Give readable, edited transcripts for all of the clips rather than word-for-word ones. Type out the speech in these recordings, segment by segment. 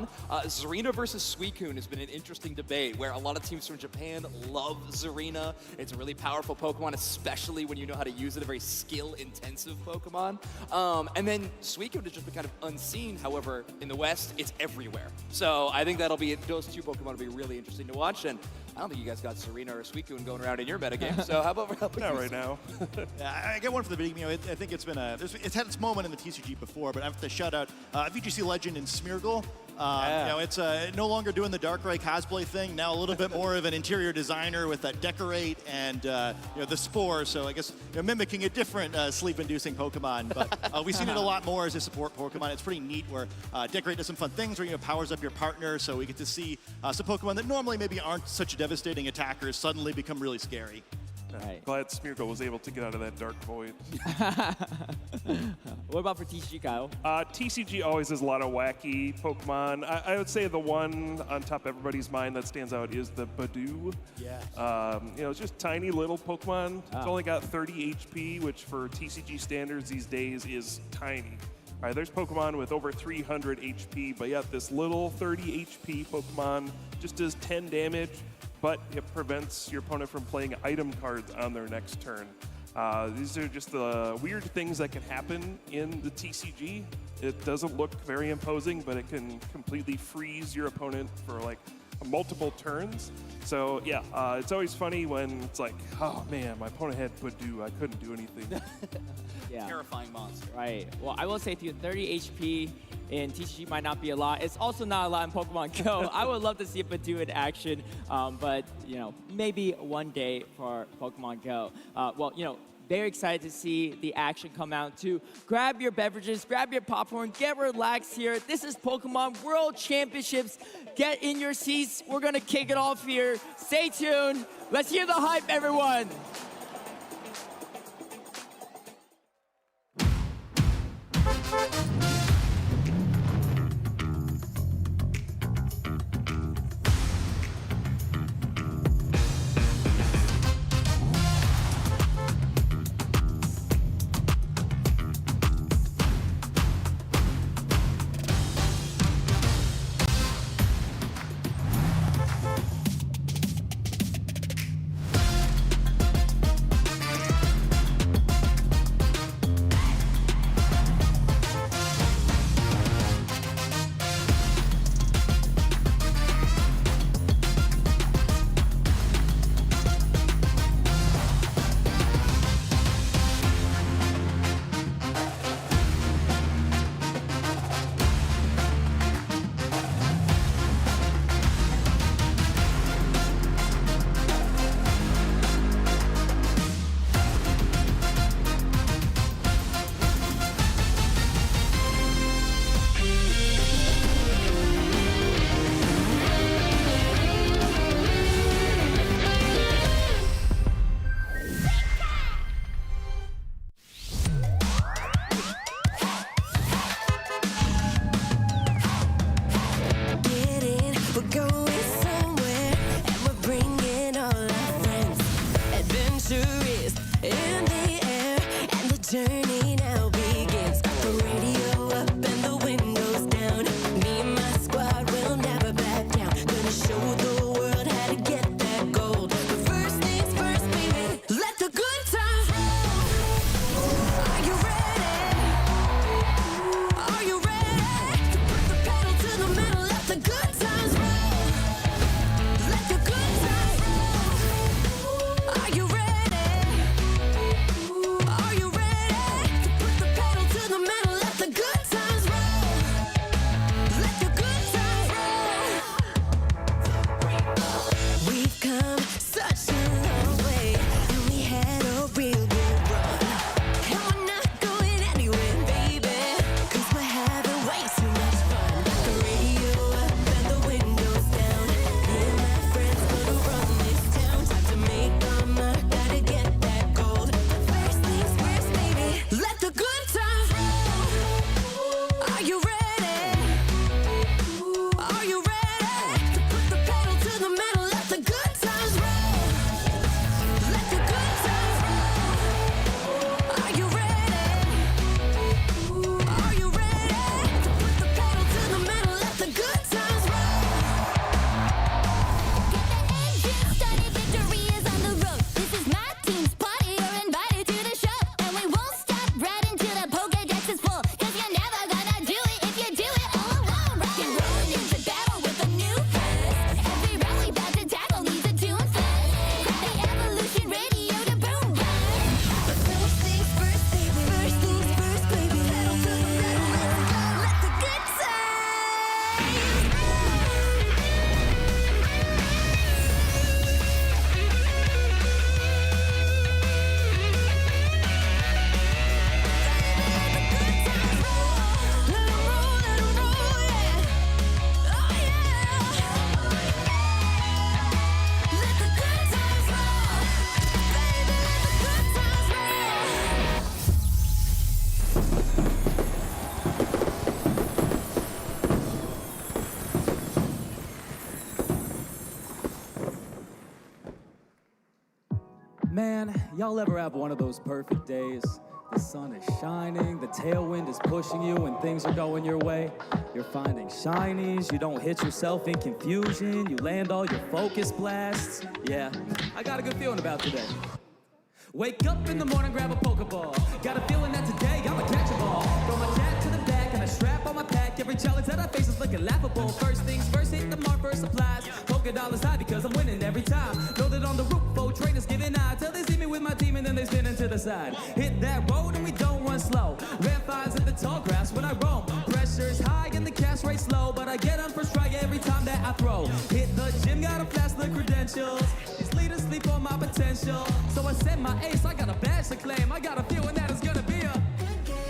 Pokemon. Zarina versus Suicune has been an interesting debate where a lot of teams from Japan love Zarina. It's a really powerful Pokemon, especially when you know how to use it, a very skill-intensive Pokemon. And then Suicune has just been kind of unseen. However, in the West, it's everywhere. So I think those two Pokemon will be really interesting to watch. And I don't think you guys got Zarina or Suicune going around in your metagame. So how about not right now? Yeah, I get one for the beginning. I think it's been it's had its moment in the TCG before, but I have to shout out VGC Legend and Smeargle. It's no longer doing the Darkrai cosplay thing. Now a little bit more of an interior designer with that Decorate and the Spore. So I guess mimicking a different sleep-inducing Pokemon. But we've seen it a lot more as a support Pokemon. It's pretty neat where Decorate does some fun things where powers up your partner. So we get to see some Pokemon that normally maybe aren't such devastating attackers suddenly become really scary. Right. Glad Smeargle was able to get out of that dark void. What about for TCG, Kyle? TCG always has a lot of wacky Pokemon. I would say the one on top of everybody's mind that stands out is the Badoo. Yeah. It's just tiny little Pokemon. It's only got 30 HP, which for TCG standards these days is tiny. All right, there's Pokemon with over 300 HP, but yet this little 30 HP Pokemon just does 10 damage. But it prevents your opponent from playing item cards on their next turn. These are just the weird things that can happen in the TCG. It doesn't look very imposing, but it can completely freeze your opponent for like multiple turns. So yeah, it's always funny when it's like, oh man, my opponent had Badoo, I couldn't do anything. Yeah. Terrifying monster. Right. Well, I will say to you, 30 HP in TCG might not be a lot. It's also not a lot in Pokemon Go. I would love to see a Badoo in action, but maybe one day for Pokemon Go. Very excited to see the action come out too. Grab your beverages, grab your popcorn, get relaxed here. This is Pokemon World Championships. Get in your seats. We're gonna kick it off here. Stay tuned. Let's hear the hype, everyone. Man, y'all ever have one of those perfect days? The sun is shining, the tailwind is pushing you, and things are going your way. You're finding shinies, you don't hit yourself in confusion, you land all your focus blasts. Yeah, I got a good feeling about today. Wake up in the morning, grab a Pokeball. Got a feeling that today I'ma catch a ball. Throw my cat to the back and a strap on my pack. Every challenge that I face is looking laughable. First things first, hit the mark, first supplies. $Poké high because I'm winning every time. Know that on the roof, 4 trainers giving eye till they see me with my team and then they spin into the side. Hit that road and we don't run slow. Red fires in the tall grass when I roam. Pressure's high and the cash rate slow, but I get on first strike every time that I throw. Hit the gym, gotta flash the credentials. These leaders sleep on my potential, so I send my ace. I got a badge to claim. I got a feeling that it's gonna be a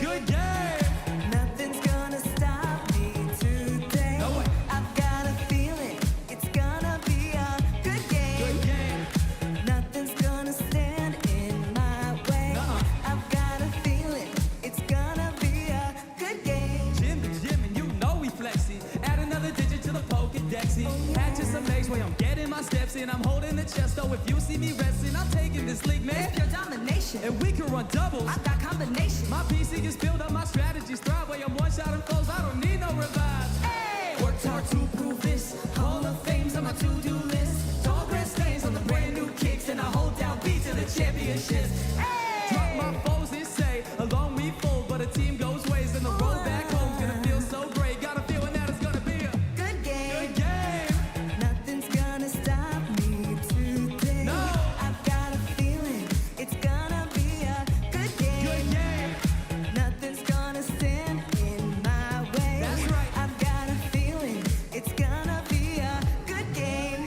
good game. Nothing's gonna stop me today. No way. I've got a feeling it's gonna be a good game. Good game. Nothing's gonna stand in my way. I've got a feeling it's gonna be a good game. Gym to gym, and you know we flexy. Add another digit to the Pokédexy. Hatches some legs where I'm getting my steps in. I'm holding the chest, though. If you see me resting, I'm taking this league, man. It's your domination. And we can run doubles. I've got combination. My PC is built up, my strategies thrive. Where I'm one shot and close, I don't need no revive. Hey! Worked hard to prove this. Hall of Fame's on my to-do list. Tall grass stains on the brand new kicks, and I hold down beat to the championships. Hey! Drop my foes and say, along we fold, but a team goes ways, and the road back home's gonna feel so great. Got a feeling that it's gonna be a Good game. good game. Nothing's gonna stop me today. No. I've got a feeling it's gonna be a good game. Good game. Nothing's gonna stand in my way. That's right. I've got a feeling it's gonna be a good game.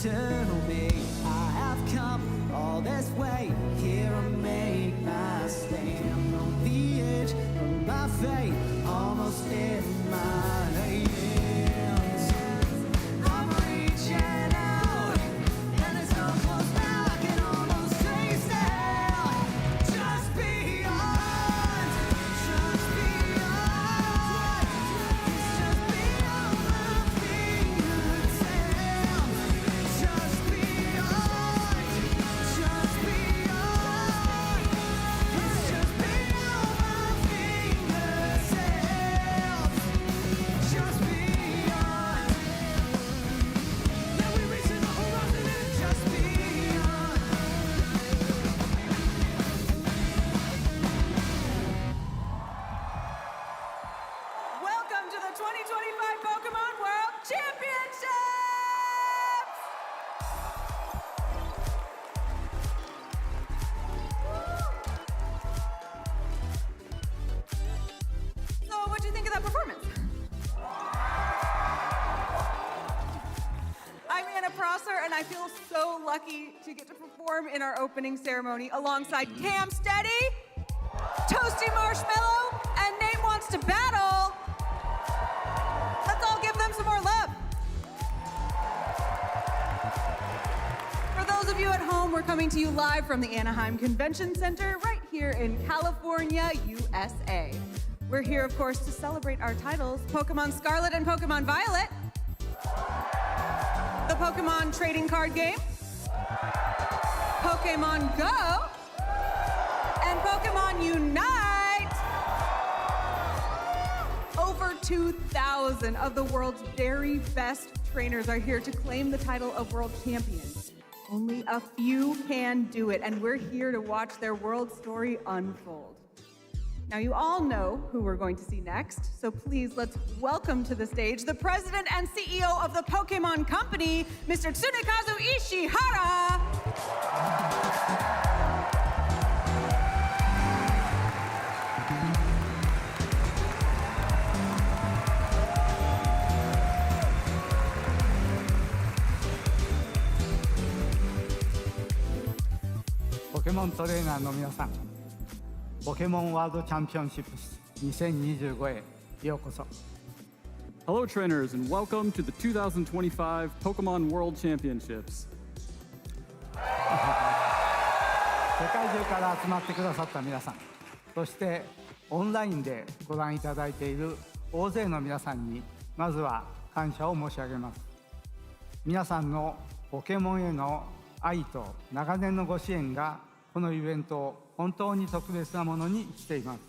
to me. I have come all this way here to make my stand on the edge of my fate, almost in my hands. I'm reaching out, and it's so close now I can almost taste it. Just beyond, just beyond, it's just beyond my fingertips. Just beyond, just beyond, it's just beyond my fingertips. Just beyond, now we're reaching the horizon and it's just beyond. Welcome to the 2025 Pokémon World Championships! So, what'd you think of that performance? I'm Anna Prosser, and I feel so lucky to get to perform in our opening ceremony alongside Cam Steady, Toasty Marshmallow, and Name Wants to Battle. Let's all give them some more love. For those of you at home, we're coming to you live from the Anaheim Convention Center right here in California, USA. We're here, of course, to celebrate our titles, Pokemon Scarlet and Pokemon Violet, the Pokemon trading card game, Pokemon GO, and Pokemon UNITE. Over 2,000 of the world's very best trainers are here to claim the title of world champion. Only a few can do it, and we're here to watch their world story unfold. Now, you all know who we're going to see next, so please let's welcome to the stage the president and CEO of the Pokémon Company, Mr. Tsunekazu Ishihara. Pokémon トレーナーの皆さん、ポケモンワールドチャンピオンシップス2025へようこそ。 Hello, trainers, and welcome to the 2025 Pokemon World Championships. 世界中から集まってくださった皆さん、そしてオンラインでご覧いただいている大勢の皆さんにまずは感謝を申し上げます。皆さんのポケモンへの愛と長年のご支援がこのイベントを本当に特別なものにしています。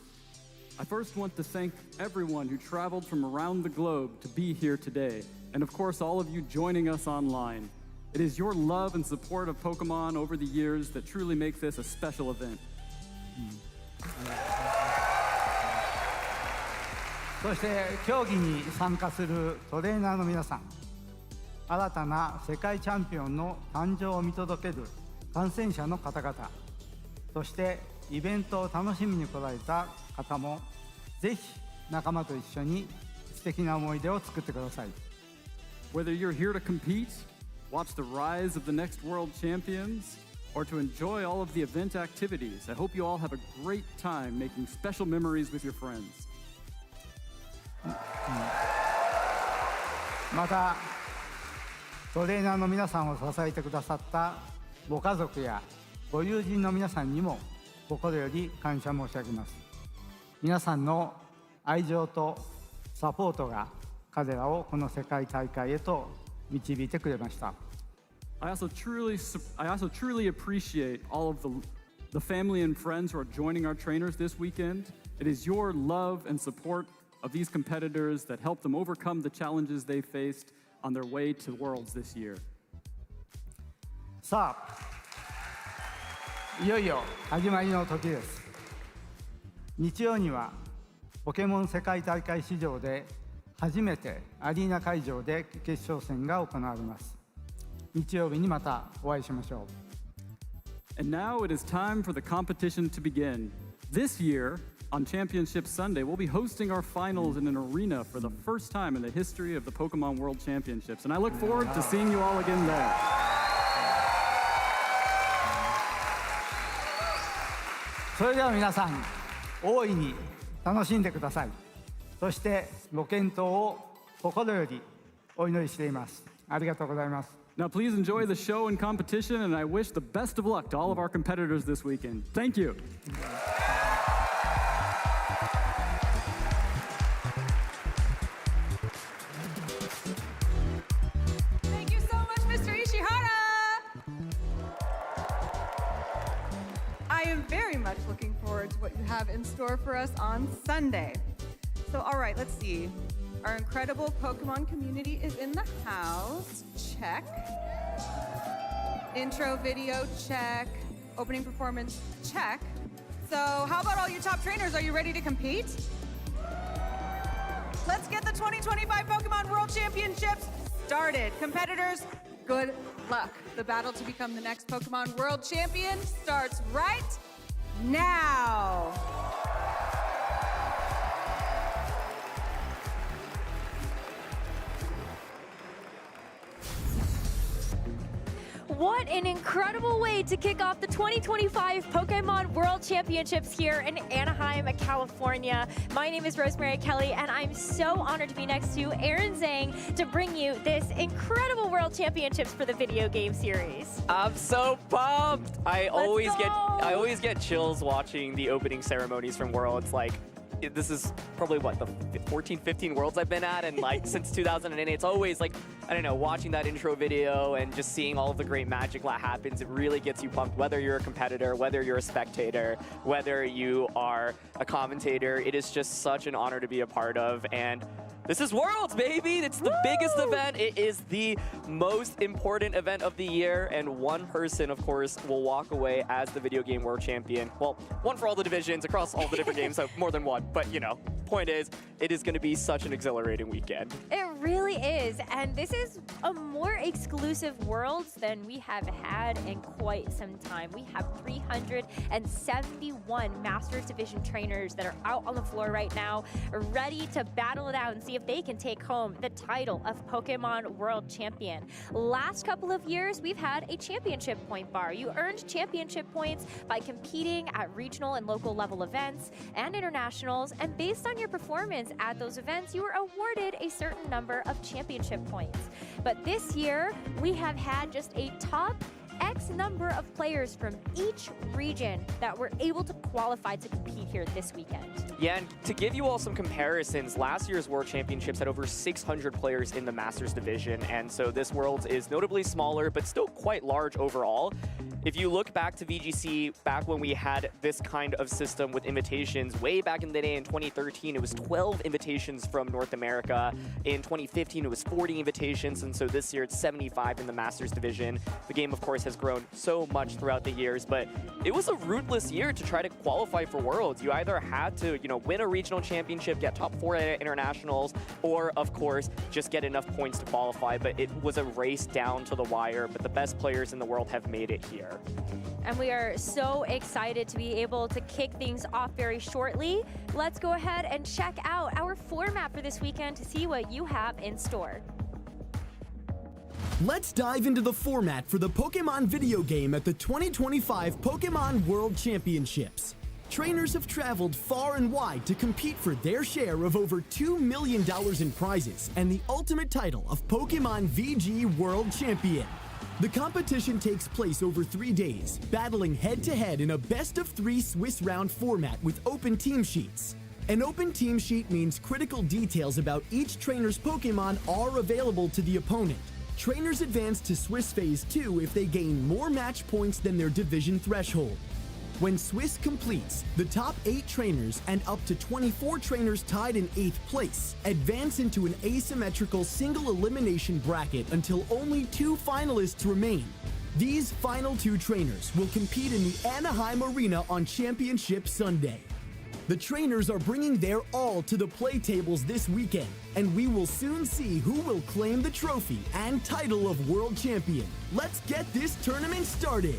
I first want to thank everyone who traveled from around the globe to be here today, and of course all of you joining us online. It is your love and support of Pokemon over the years that truly make this a special event. そして競技に参加するトレーナーの皆さん、新たな世界チャンピオンの誕生を見届ける観戦者の方々、そしてイベントを楽しみに来られた方もぜひ仲間と一緒に素敵な思い出を作ってください。 Whether you're here to compete, watch the rise of the next world champions, or to enjoy all of the event activities, I hope you all have a great time making special memories with your friends. またトレーナーの皆さんを支えてくださったご家族やご友人の皆さんにも心より感謝申し上げます。皆さんの愛情とサポートが彼らをこの世界大会へと導いてくれました。 I also truly appreciate all of the family and friends who are joining our trainers this weekend. It is your love and support of these competitors that helped them overcome the challenges they faced on their way to Worlds this year. さあ、いよいよ始まりの時です。日曜にはポケモン世界大会史上で初めてアリーナ会場で決勝戦が行われます。日曜日にまたお会いしましょう。 And now it is time for the competition to begin. This year, on Championship Sunday, we'll be hosting our finals in an arena for the first time in the history of the Pokemon World Championships. And I look forward to seeing you all again there. それでは皆さん大いに楽しんでください。そしてご健闘を心よりお祈りしています。ありがとうございます。 Now, please enjoy the show and competition, and I wish the best of luck to all of our competitors this weekend. Thank you. Thank you so much, Mr. Ishihara. I am very much looking forward to what you have in store for us on Sunday. So, all right, let's see. Our incredible Pokemon community is in the house. Check. Intro video, check. Opening performance, check. So how about all you top trainers? Are you ready to compete? Let's get the 2025 Pokemon World Championships started. Competitors, good luck. The battle to become the next Pokemon World Champion starts right now. What an incredible way to kick off the 2025 Pokémon World Championships here in Anaheim, California. My name is Rosemary Kelly, and I'm so honored to be next to Aaron Zhang to bring you this incredible World Championships for the video game series. I'm so pumped! I always go! get chills watching the opening ceremonies from Worlds. Like, this is probably what, the 14, 15 Worlds I've been at, and like since 2008, it's always like, I don't know, watching that intro video and just seeing all of the great magic that happens, it really gets you pumped, whether you're a competitor, whether you're a spectator, whether you are a commentator. It is just such an honor to be a part of, and this is Worlds, baby! It's the biggest event. It is the most important event of the year, and one person, of course, will walk away as the video game world champion. Well, one for all the divisions across all the different games, so more than one. But, you know, point is, it is going to be such an exhilarating weekend. It really is, and this is a more exclusive Worlds than we have had in quite some time. We have 371 Masters Division trainers that are out on the floor right now, ready to battle it out and see if they can take home the title of Pokemon World Champion. Last couple of years, we've had a championship point bar. You earned championship points by competing at regional and local level events and internationals, and based on your performance at those events, you were awarded a certain number of championship points. But this year, we have had just a top X number of players from each region that were able to qualify to compete here this weekend. Yeah, and to give you all some comparisons, last year's World Championships had over 600 players in the Masters Division, and so this Worlds is notably smaller, but still quite large overall. If you look back to VGC, back when we had this kind of system with invitations, way back in the day in 2013, it was 12 invitations from North America. In 2015, it was 40 invitations, and so this year it's 75 in the Masters Division. The game, of course, has grown so much throughout the years, but it was a ruthless year to try to qualify for Worlds. You either had to, win a regional championship, get top 4 at internationals, or, of course, just get enough points to qualify, but it was a race down to the wire, but the best players in the world have made it here. And we are so excited to be able to kick things off very shortly. Let's go ahead and check out our format for this weekend to see what you have in store. Let's dive into the format for the Pokemon video game at the 2025 Pokemon World Championships. Trainers have traveled far and wide to compete for their share of over $2 million in prizes and the ultimate title of Pokemon VG World Champion. The competition takes place over 3 days, battling head-to-head in a best-of-3 Swiss round format with open team sheets. An open team sheet means critical details about each trainer's Pokemon are available to the opponent. Trainers advance to Swiss Phase 2 if they gain more match points than their division threshold. When Swiss completes, the top 8 trainers and up to 24 trainers tied in 8th place advance into an asymmetrical single elimination bracket until only 2 finalists remain. These final 2 trainers will compete in the Anaheim Arena on Championship Sunday. The trainers are bringing their all to the play tables this weekend, and we will soon see who will claim the trophy and title of World Champion. Let's get this tournament started!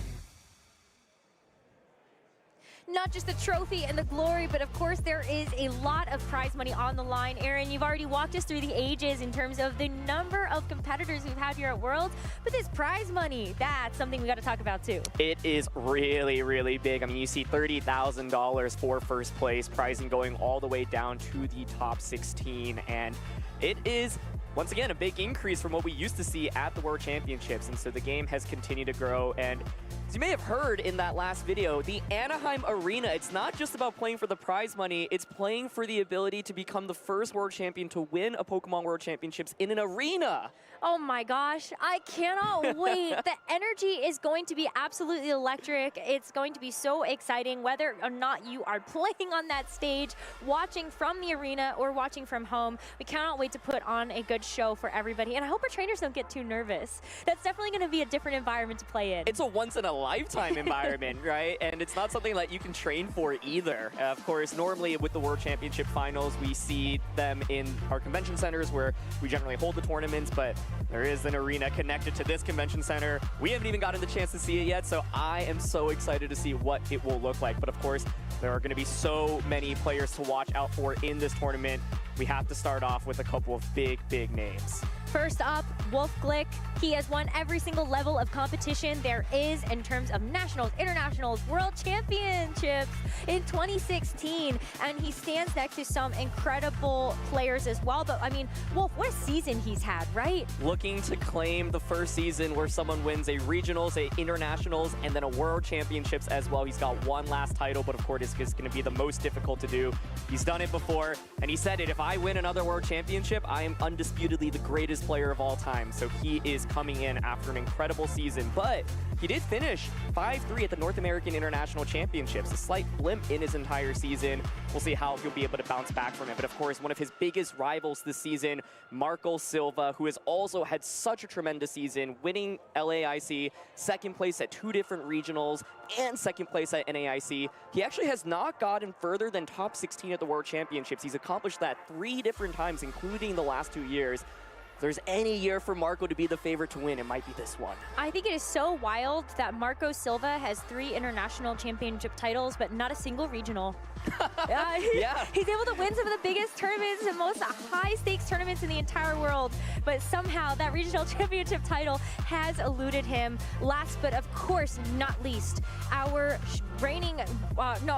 not just the trophy and the glory, but of course there is a lot of prize money on the line. Aaron, you've already walked us through the ages in terms of the number of competitors we've had here at Worlds, but this prize money, that's something we got to talk about too. It is really, really big. I mean, you see $30,000 for first place, pricing going all the way down to the top 16, and it is once again a big increase from what we used to see at the World Championships, and so the game has continued to grow. And as you may have heard in that last video, the Anaheim Arena, it's not just about playing for the prize money, it's playing for the ability to become the first world champion to win a Pokemon World Championships in an arena. Oh my gosh, I cannot wait. The energy is going to be absolutely electric. It's going to be so exciting, whether or not you are playing on that stage, watching from the arena, or watching from home. We cannot wait to put on a good show for everybody, and I hope our trainers don't get too nervous. That's definitely going to be a different environment to play in. It's a once-in-a-lifetime environment, right? And it's not something that you can train for either. Of course, normally with the World Championship Finals, we see them in our convention centers where we generally hold the tournaments, but there is an arena connected to this convention center. We haven't even gotten the chance to see it yet, so I am so excited to see what it will look like. But of course, there are going to be so many players to watch out for in this tournament. We have to start off with a couple of big names. First up, Wolf Glick. He has won every single level of competition there is in terms of nationals, internationals, world championships in 2016. And he stands next to some incredible players as well. But I mean, Wolf, what a season he's had, right? Looking to claim the first season where someone wins a regionals, a internationals, and then a world championships as well. He's got one last title, but of course it's going to be the most difficult to do. He's done it before, and he said it, if I win another world championship, I am undisputedly the greatest player of all time. So he is coming in after an incredible season, but he did finish 5-3 at the North American International Championships, a slight blimp in his entire season. We'll see how he'll be able to bounce back from it. But of course, one of his biggest rivals this season, Marco Silva, who has also had such a tremendous season, winning LAIC, second place at 2 different regionals, and second place at NAIC. He actually has not gotten further than top 16 at the World Championships. He's accomplished that 3 different times, including the last 2 years. If there's any year for Marco to be the favorite to win, it might be this one. I think it is so wild that Marco Silva has 3 international championship titles, but not a single regional. Yeah. He's able to win some of the biggest tournaments and most high-stakes tournaments in the entire world, but somehow that regional championship title has eluded him. Last but of course not least, our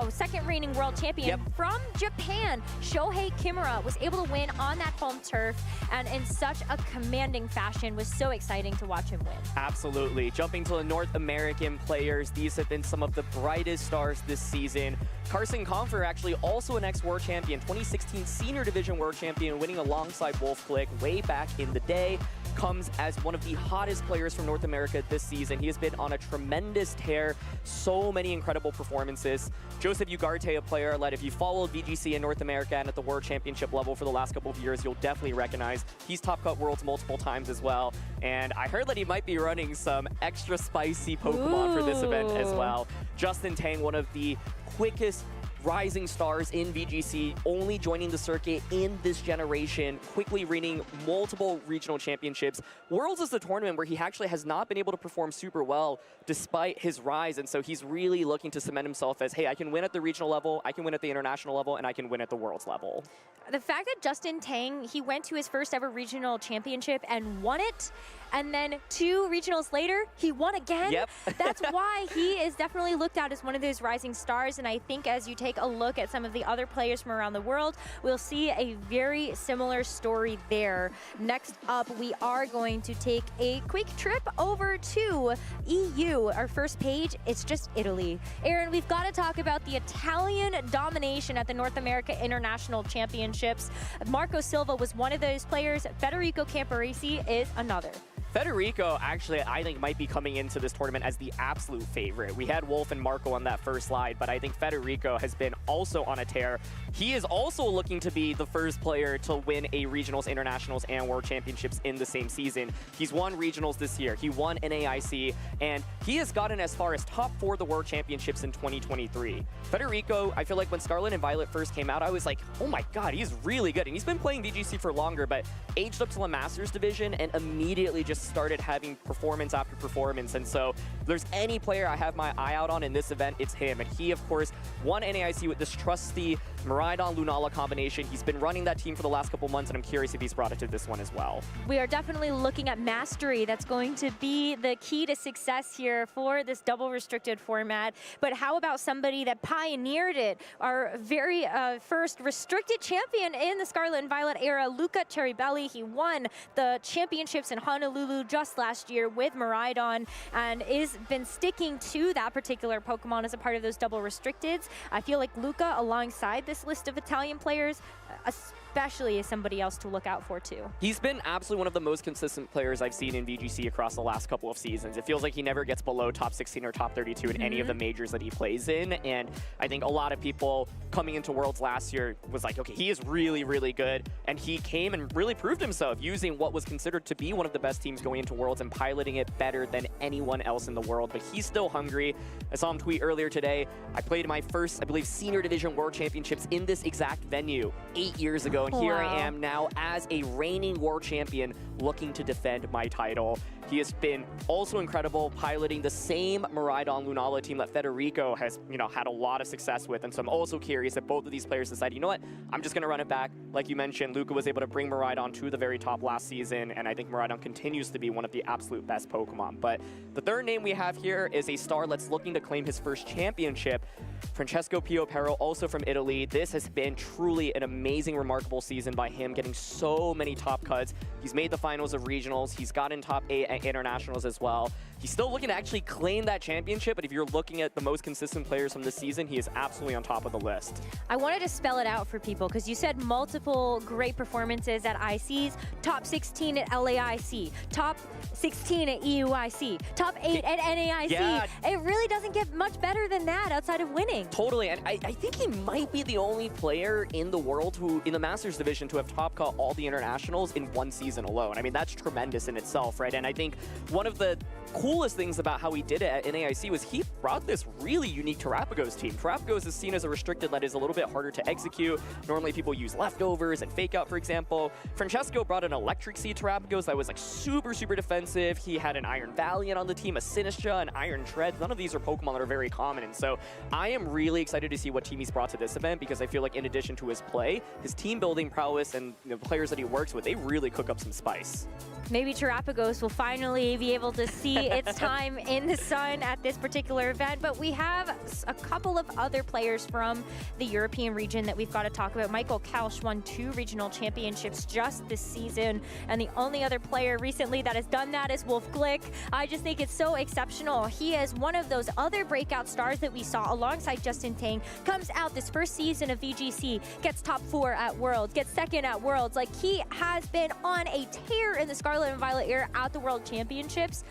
second reigning world champion from Japan, Shohei Kimura, was able to win on that home turf and in such a commanding fashion. Was so exciting to watch him win. Absolutely. Jumping to the North American players, these have been some of the brightest stars this season. Carson Confer, actually also an ex-world champion, 2016 Senior Division world champion, winning alongside Wolf Glick way back in the day, comes as one of the hottest players from North America this season. He has been on a tremendous tear, so many incredible performances. Joseph Ugarte, a player that if you followed VGC in North America and at the World Championship level for the last couple of years, you'll definitely recognize. He's top cut worlds multiple times as well. And I heard that he might be running some extra spicy Pokemon for this event as well. Justin Tang, one of the quickest rising stars in VGC, only joining the circuit in this generation, quickly winning multiple regional championships. Worlds is the tournament where he actually has not been able to perform super well despite his rise, and so he's really looking to cement himself as, hey, I can win at the regional level, I can win at the international level, and I can win at the Worlds level. The fact that Justin Tang, he went to his first ever regional championship and won it, and then 2 regionals later, he won again. Yep. That's why he is definitely looked at as one of those rising stars. And I think as you take a look at some of the other players from around the world, we'll see a very similar story there. Next up, we are going to take a quick trip over to EU. Our first page, it's just Italy. Aaron, we've got to talk about the Italian domination at the North America International Championships. Marco Silva was one of those players. Federico Camporese is another. Federico, actually, I think might be coming into this tournament as the absolute favorite. We had Wolf and Marco on that first slide, but I think Federico has been also on a tear. He is also looking to be the first player to win a regionals, internationals, and world championships in the same season. He's won regionals this year. He won NAIC, and he has gotten as far as top 4 of the world championships in 2023. Federico, I feel like when Scarlet and Violet first came out, I was like, oh my god, he's really good. And he's been playing VGC for longer, but aged up to the Masters division and immediately just started having performance after performance. And so if there's any player I have my eye out on in this event, it's him. And he, of course, won NAIC with this trusty Miraidon Lunala combination. He's been running that team for the last couple months, and I'm curious if he's brought it to this one as well. We are definitely looking at mastery. That's going to be the key to success here for this double restricted format. But how about somebody that pioneered it? Our very first restricted champion in the Scarlet and Violet era, Luca Cheribelli. He won the championships in Honolulu just last year with Miraidon and is been sticking to that particular Pokemon as a part of those double restricteds. I feel like Luca, alongside this list of Italian players, especially is somebody else to look out for too. He's been absolutely one of the most consistent players I've seen in VGC across the last couple of seasons. It feels like he never gets below top 16 or top 32 in any of the majors that he plays in. And I think a lot of people coming into Worlds last year was like, okay, he is really, really good. And he came and really proved himself using what was considered to be one of the best teams going into Worlds and piloting it better than anyone else in the world. But he's still hungry. I saw him tweet earlier today. I played my first, I believe, Senior Division World Championships in this exact venue 8 years ago. And here I am now as a reigning world champion looking to defend my title. He has been also incredible piloting the same Miraidon Lunala team that Federico has, had a lot of success with. And so I'm also curious if both of these players decide, you know what, I'm just going to run it back. Like you mentioned, Luca was able to bring Miraidon to the very top last season, and I think Miraidon continues to be one of the absolute best Pokemon. But the third name we have here is a star that's looking to claim his first championship. Francesco Piopero, also from Italy. This has been truly an amazing, remarkable season by him, getting so many top cuts. He's made the finals of regionals. He's gotten top 8 at internationals as well. He's still looking to actually claim that championship, but if you're looking at the most consistent players from this season, he is absolutely on top of the list. I wanted to spell it out for people because you said multiple great performances at ICs, top 16 at LAIC, top 16 at EUIC, top 8 at NAIC. Yeah. It really doesn't get much better than that outside of winning. Totally, and I think he might be the only player in the world who, in the Masters division, to have top cut all the internationals in one season alone. I mean, that's tremendous in itself, right? And I think one of the coolest things about how he did it at NAIC was he brought this really unique Terrapagos team. Terrapagos is seen as a restricted that is a little bit harder to execute. Normally people use leftovers and fake out, for example. Francesco brought an Electric Sea Terrapagos that was like super, super defensive. He had an Iron Valiant on the team, a Sinistra, an Iron Tread. None of these are Pokemon that are very common. And so I am really excited to see what team he's brought to this event because I feel like in addition to his play, his team building prowess and the players that he works with, they really cook up some spice. Maybe Terrapagos will finally be able to see its time in the sun at this particular event, but we have a couple of other players from the European region that we've got to talk about. Michael Kausch won 2 regional championships just this season, and the only other player recently that has done that is Wolf Glick. I just think it's so exceptional. He is one of those other breakout stars that we saw alongside Justin Tang, comes out this first season of VGC, gets top 4 at Worlds, gets second at Worlds. Like, he has been on a tear in the Scarlet and Violet era at the World Championships.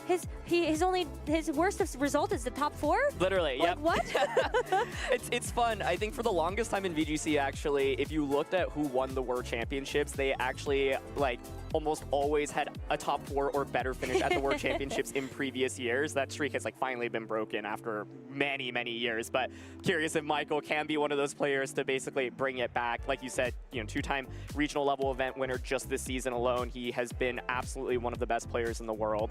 His worst result is the top 4? Literally, like, yep. What? It's fun. I think for the longest time in VGC, actually, if you looked at who won the World Championships, they actually, like, almost always had a top 4 or better finish at the World Championships in previous years. That streak has like finally been broken after many, many years. But curious if Michael can be one of those players to basically bring it back. Like you said, 2-time regional level event winner just this season alone. He has been absolutely one of the best players in the world.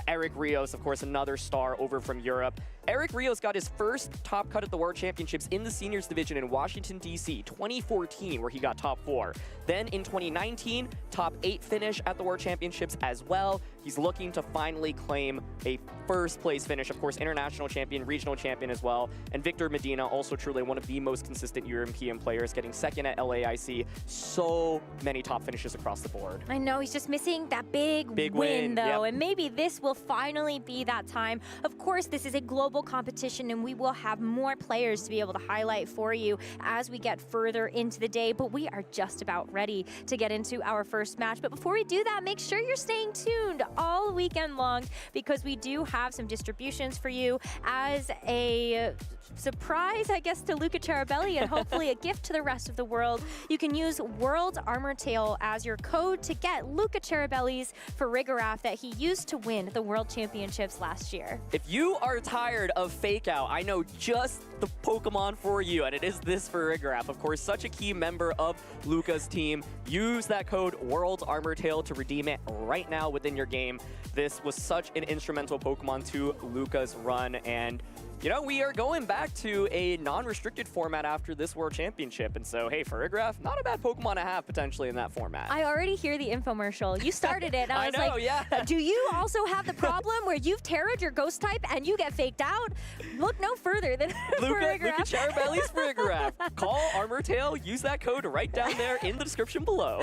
Eric Rios, of course, another star over from Europe. Eric Rios got his first top cut at the World Championships in the seniors division in Washington, D.C., 2014, where he got top 4. Then in 2019, top 8 finish at the World Championships as well. He's looking to finally claim a first place finish, of course, international champion, regional champion as well. And Victor Medina, also truly one of the most consistent European players, getting second at LAIC. So many top finishes across the board. I know, he's just missing that big win though. Yep. And maybe this will finally be that time. Of course, this is a global competition and we will have more players to be able to highlight for you as we get further into the day, but we are just about ready to get into our first match. But before we do that, make sure you're staying tuned all weekend long because we do have some distributions for you as a surprise, I guess, to Luca Cheribelli and hopefully a gift to the rest of the world. You can use World Armor Tail as your code to get Luca Cheribelli's Farigiraf that he used to win the World Championships last year. If you are tired of fake out, I know just the Pokemon for you, and it is this Farigiraf. Of course, such a key member of Luca's team. Use that code World Armor Tail to redeem it right now within your game. game. This was such an instrumental Pokemon to Luca's run, and you know, we are going back to a non-restricted format after this World Championship, and so, hey, Furgraph, not a bad Pokemon to have potentially in that format. I already hear the infomercial. You started it. I was know, like, yeah. Do you also have the problem where you've terrored your ghost type and you get faked out? Look no further than Luca Furgraph. Charabelli's Furgraph. Call Armortail, use that code right down there in the description below.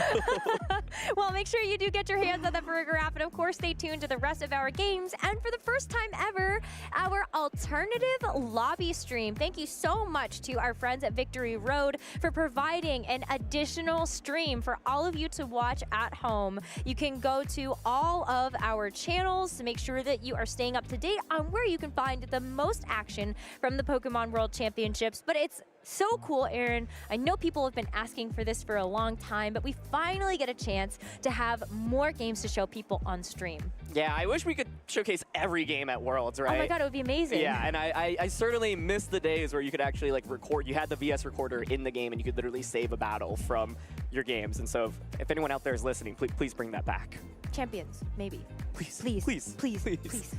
Well, make sure you do get your hands on the Furgraph, and of course, stay tuned to the rest of our games. And for the first time ever, our alternative lobby stream. Thank you so much to our friends at Victory Road for providing an additional stream for all of you to watch at home. You can go to all of our channels to make sure that you are staying up to date on where you can find the most action from the Pokemon World Championships. But it's so cool, Aaron. I know people have been asking for this for a long time, but we finally get a chance to have more games to show people on stream. Yeah, I wish we could showcase every game at Worlds, right? Oh my god, it would be amazing. Yeah, and I certainly miss the days where you could actually like record, you had the VS recorder in the game and you could literally save a battle from your games. And so if anyone out there is listening, please bring that back. Champions, maybe. Please, please, please, please, please. please.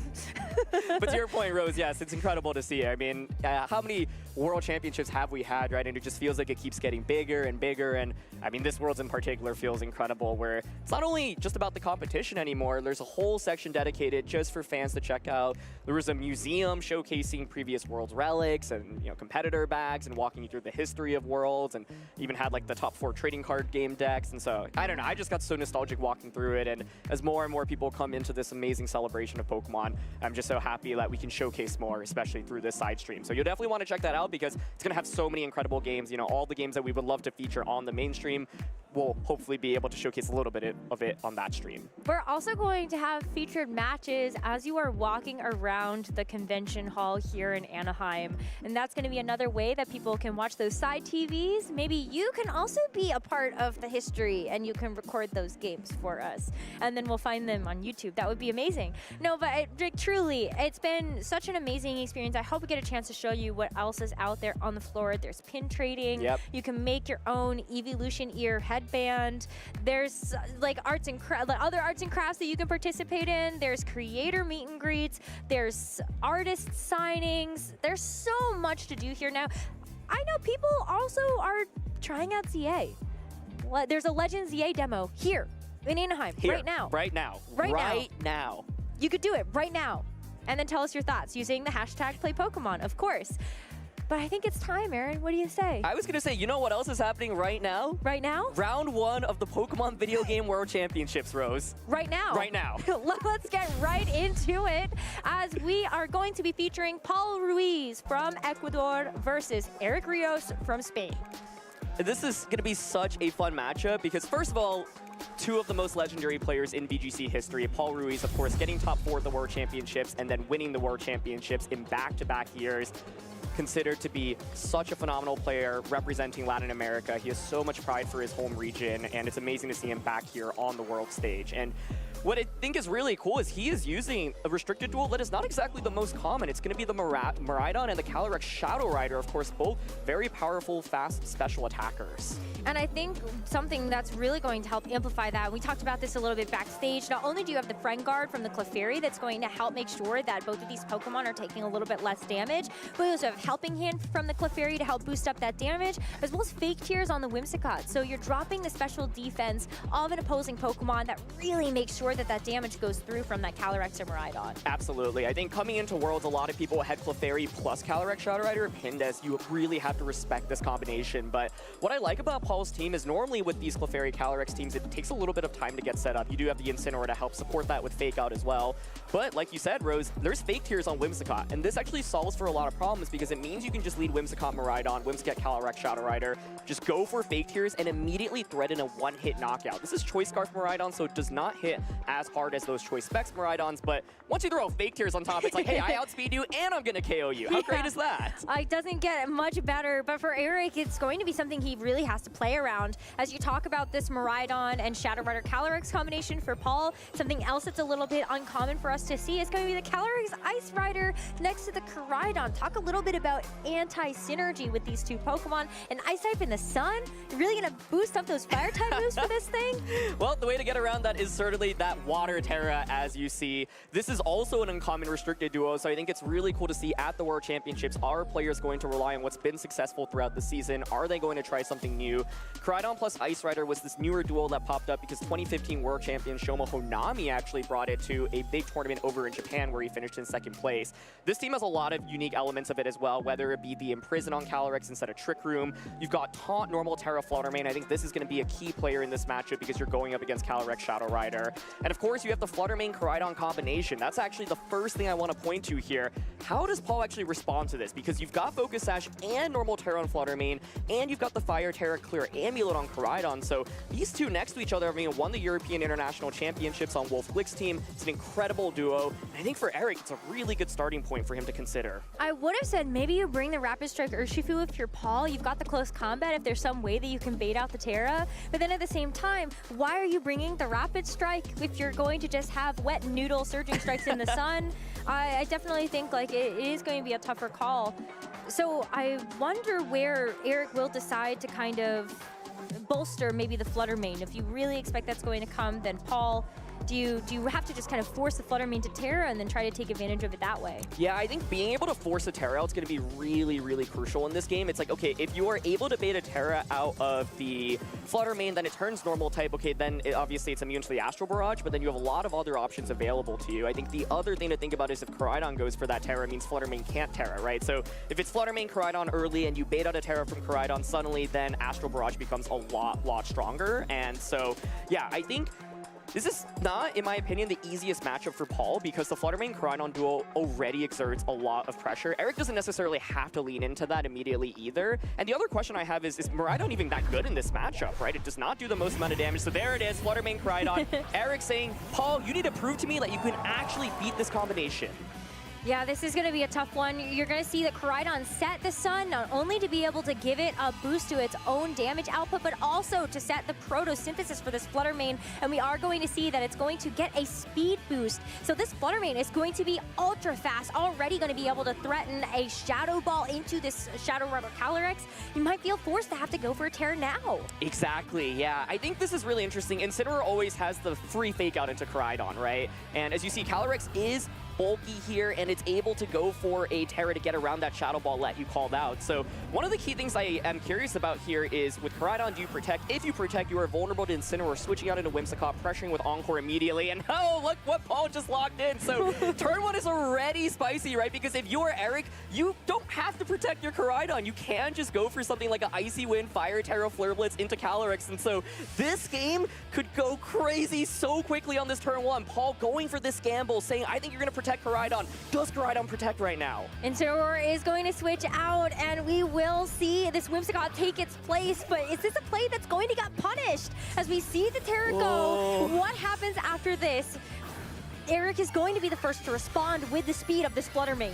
But to your point, Rose, yes, it's incredible to see. I mean, how many World Championships have we had, right? And it just feels like it keeps getting bigger and bigger. And I mean, this Worlds in particular feels incredible, where it's not only just about the competition anymore. There's a whole section dedicated just for fans to check out. There was a museum showcasing previous Worlds relics and, you know, competitor bags and walking you through the history of Worlds, and even had like the top 4 trading card game decks. And so I don't know, I just got so nostalgic walking through it. And as more and more people come into this amazing celebration of Pokemon, I'm just so happy that we can showcase more, especially through this side stream. So you'll definitely want to check that out because it's going to have so many incredible games. You know, all the games that we would love to feature on the mainstream, we'll hopefully be able to showcase a little bit of it on that stream. We're also going to have featured matches as you are walking around the convention hall here in Anaheim. And that's going to be another way that people can watch those side TVs. Maybe you can also be a part of the history and you can record those games for us. And then we'll find them on YouTube. That would be amazing. No, but truly, it's been such an amazing experience. I hope we get a chance to show you what else is out there on the floor. There's pin trading. Yep. You can make your own Evolution Ear headband. There's like other arts and crafts that you can participate in. There's creator meet and greets. There's artist signings. There's so much to do here now. I know people also are trying out ZA. There's a Legends ZA demo here in Anaheim right now. Right now. Right now. You could do it right now. And then tell us your thoughts using the hashtag #PlayPokemon, of course. But I think it's time, Aaron. What do you say? I was going to say, you know what else is happening right now? Right now? Round 1 of the Pokemon Video Game World Championships, Rose. Right now? Right now. Let's get right into it, as we are going to be featuring Paul Ruiz from Ecuador versus Eric Rios from Spain. This is going to be such a fun matchup because, first of all, 2 of the most legendary players in VGC history. Paul Ruiz, of course, getting top 4 at the World Championships and then winning the World Championships in back-to-back years. Considered to be such a phenomenal player representing Latin America. He has so much pride for his home region, and it's amazing to see him back here on the world stage. And what I think is really cool is he is using a restricted duel that is not exactly the most common. It's going to be the Miraidon and the Calyrex Shadow Rider, of course, both very powerful, fast special attackers. And I think something that's really going to help amplify that, we talked about this a little bit backstage, not only do you have the Friend Guard from the Clefairy that's going to help make sure that both of these Pokemon are taking a little bit less damage, but you also have Helping Hand from the Clefairy to help boost up that damage, as well as Fake Tears on the Whimsicott. So you're dropping the special defense of an opposing Pokemon that really makes sure that that damage goes through from that Calyrex or Miraidon. Absolutely. I think coming into Worlds, a lot of people had Clefairy plus Calyrex Shadow Rider pinned as you really have to respect this combination. But what I like about Paul's team is normally with these Clefairy Calyrex teams, it takes a little bit of time to get set up. You do have the Incineroar to help support that with Fake Out as well. But like you said, Rose, there's Fake Tears on Whimsicott, and this actually solves for a lot of problems because it means you can just lead Whimsicott Miraidon, Whimsicott Calyrex Shadow Rider, just go for Fake Tears and immediately thread in a one-hit knockout. This is Choice Scarf Miraidon, so it does not hit as hard as those Choice Specs Miraidons, but once you throw Fake Tears on top, it's like, hey, I outspeed you and I'm gonna KO you. How great is that? It doesn't get much better, but for Eric, it's going to be something he really has to play around. As you talk about this Miraidon and Shadow Rider Calyrex combination for Paul, something else that's a little bit uncommon for us to see is going to be the Calyrex Ice Rider next to the Koraidon. Talk a little bit about anti-synergy with these 2 Pokemon. An Ice type in the sun? You're really gonna boost up those Fire type moves for this thing? Well, the way to get around that is certainly that that Water Terra, as you see. This is also an uncommon restricted duo, so I think it's really cool to see at the World Championships, are players going to rely on what's been successful throughout the season? Are they going to try something new? Koraidon plus Ice Rider was this newer duo that popped up because 2015 World Champion Shoma Honami actually brought it to a big tournament over in Japan where he finished in 2nd place. This team has a lot of unique elements of it as well, whether it be the Imprison on Calyrex instead of Trick Room. You've got Taunt, Normal Terra, Fluttermane. I think this is going to be a key player in this matchup because you're going up against Calyrex Shadow Rider. And of course, you have the Fluttermane Koraidon combination. That's actually the first thing I want to point to here. How does Paul actually respond to this? Because you've got Focus Sash and Normal Terra on Fluttermane, and you've got the Fire Terra Clear Amulet on Koraidon. So these two next to each other, won the European International Championships on Wolf Glick's team. It's an incredible duo. And I think for Eric, it's a really good starting point for him to consider. I would have said maybe you bring the Rapid Strike Urshifu if you're Paul. You've got the close combat if there's some way that you can bait out the Terra. But then at the same time, why are you bringing the Rapid Strike if you're going to just have wet noodle surging strikes in the sun? I definitely think like it is going to be a tougher call. So I wonder where Eric will decide to kind of bolster maybe the Fluttermane. If you really expect that's going to come, then Paul, do you have to just kind of force the Fluttermane to Terra and then try to take advantage of it that way? Yeah, I think being able to force a Terra out is going to be really, really crucial in this game. It's like, okay, if you are able to bait a Terra out of the Fluttermane, then it turns normal type. Okay, then obviously it's immune to the Astral Barrage, but then you have a lot of other options available to you. I think the other thing to think about is if Koraidon goes for that Terra, it means Fluttermane can't Terra, right? So if it's Fluttermane Koraidon early and you bait out a Terra from Koraidon, suddenly then Astral Barrage becomes a lot stronger. And so, yeah, I think this is not, in my opinion, the easiest matchup for Paul because the Fluttermane Koraidon duo already exerts a lot of pressure. Eric doesn't necessarily have to lean into that immediately either. And the other question I have is Koraidon even that good in this matchup, right? It does not do the most amount of damage. So there it is, Fluttermane Koraidon. Eric saying, Paul, you need to prove to me that you can actually beat this combination. Yeah, this is going to be a tough one. You're going to see that Koraidon set the Sun not only to be able to give it a boost to its own damage output, but also to set the Protosynthesis for this Fluttermane. And we are going to see that it's going to get a speed boost. So this Fluttermane is going to be ultra fast, already going to be able to threaten a Shadow Ball into this Shadow Rider Calyrex. You might feel forced to have to go for a Terra now. Exactly, yeah. I think this is really interesting. Incineroar always has the free fake out into Koraidon, right? And as you see, Calyrex is bulky here, and it's able to go for a Terra to get around that Shadow Ball that you called out. So one of the key things I am curious about here is with Koraidon, do you protect? If you protect, you are vulnerable to Incineroar, switching out into Whimsicott, pressuring with Encore immediately, and oh, look what Paul just locked in. So turn one is already spicy, right? Because if you're Eric, you don't have to protect your Koraidon. You can just go for something like an Icy Wind, Fire Terra, Flare Blitz into Calyrex, and so this game could go crazy so quickly on this turn one. Paul going for this gamble, saying, I think you're going to protect Koraidon. Does Koraidon protect right now? Incineroar is going to switch out, and we will see this Whimsicott take its place, but is this a play that's going to get punished? As we see the Terra go, what happens after this? Eric is going to be the first to respond with the speed of this Fluttermane.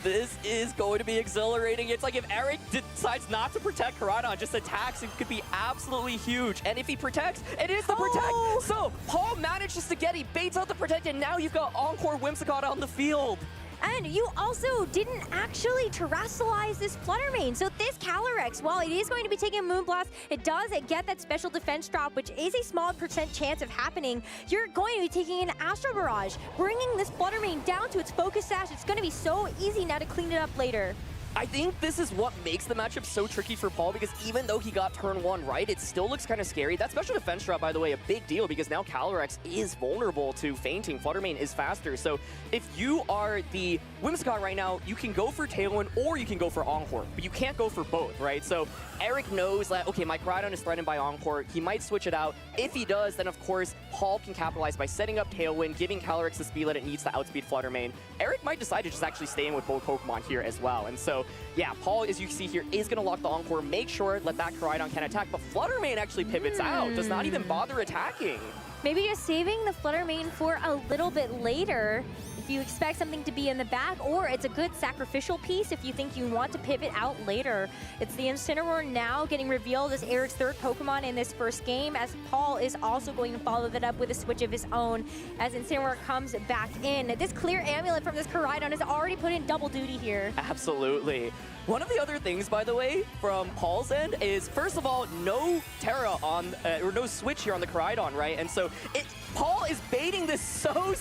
This is going to be exhilarating. It's like if Eric decides not to protect Koraidon, just attacks, it could be absolutely huge. And if he protects, it is the protect. So Paul manages to he baits out the protect, and now you've got Encore Whimsicott on the field. And you also didn't actually terrestrialize this Fluttermane. So this Calyrex, while it is going to be taking a Moonblast, it does get that special defense drop, which is a small % chance of happening. You're going to be taking an Astral Barrage, bringing this Fluttermane down to its Focus Sash. It's going to be so easy now to clean it up later. I think this is what makes the matchup so tricky for Paul, because even though he got turn one right, it still looks kind of scary. That special defense drop, by the way, a big deal, because now Calyrex is vulnerable to fainting. Fluttermane is faster. So if you are the Whimsicott right now, you can go for Tailwind or you can go for Encore, but you can't go for both, right? So Eric knows that, okay, my Koraidon is threatened by Encore. He might switch it out. If he does, then of course, Paul can capitalize by setting up Tailwind, giving Calyrex the speed that it needs to outspeed Fluttermane. Eric might decide to just actually stay in with both Pokemon here as well. And so, yeah, Paul, as you see here, is going to lock the Encore, make sure that Koraidon can attack, but Fluttermane actually pivots out, does not even bother attacking. Maybe just saving the Fluttermane for a little bit later if you expect something to be in the back, or it's a good sacrificial piece if you think you want to pivot out later. It's the Incineroar now getting revealed as Eric's third Pokemon in this first game, as Paul is also going to follow that up with a switch of his own as Incineroar comes back in. This Clear Amulet from this Koraidon has already put in double duty here. Absolutely. One of the other things, by the way, from Paul's end is, first of all, no Terra on, or no switch here on the Koraidon, right? And so Paul is baiting this so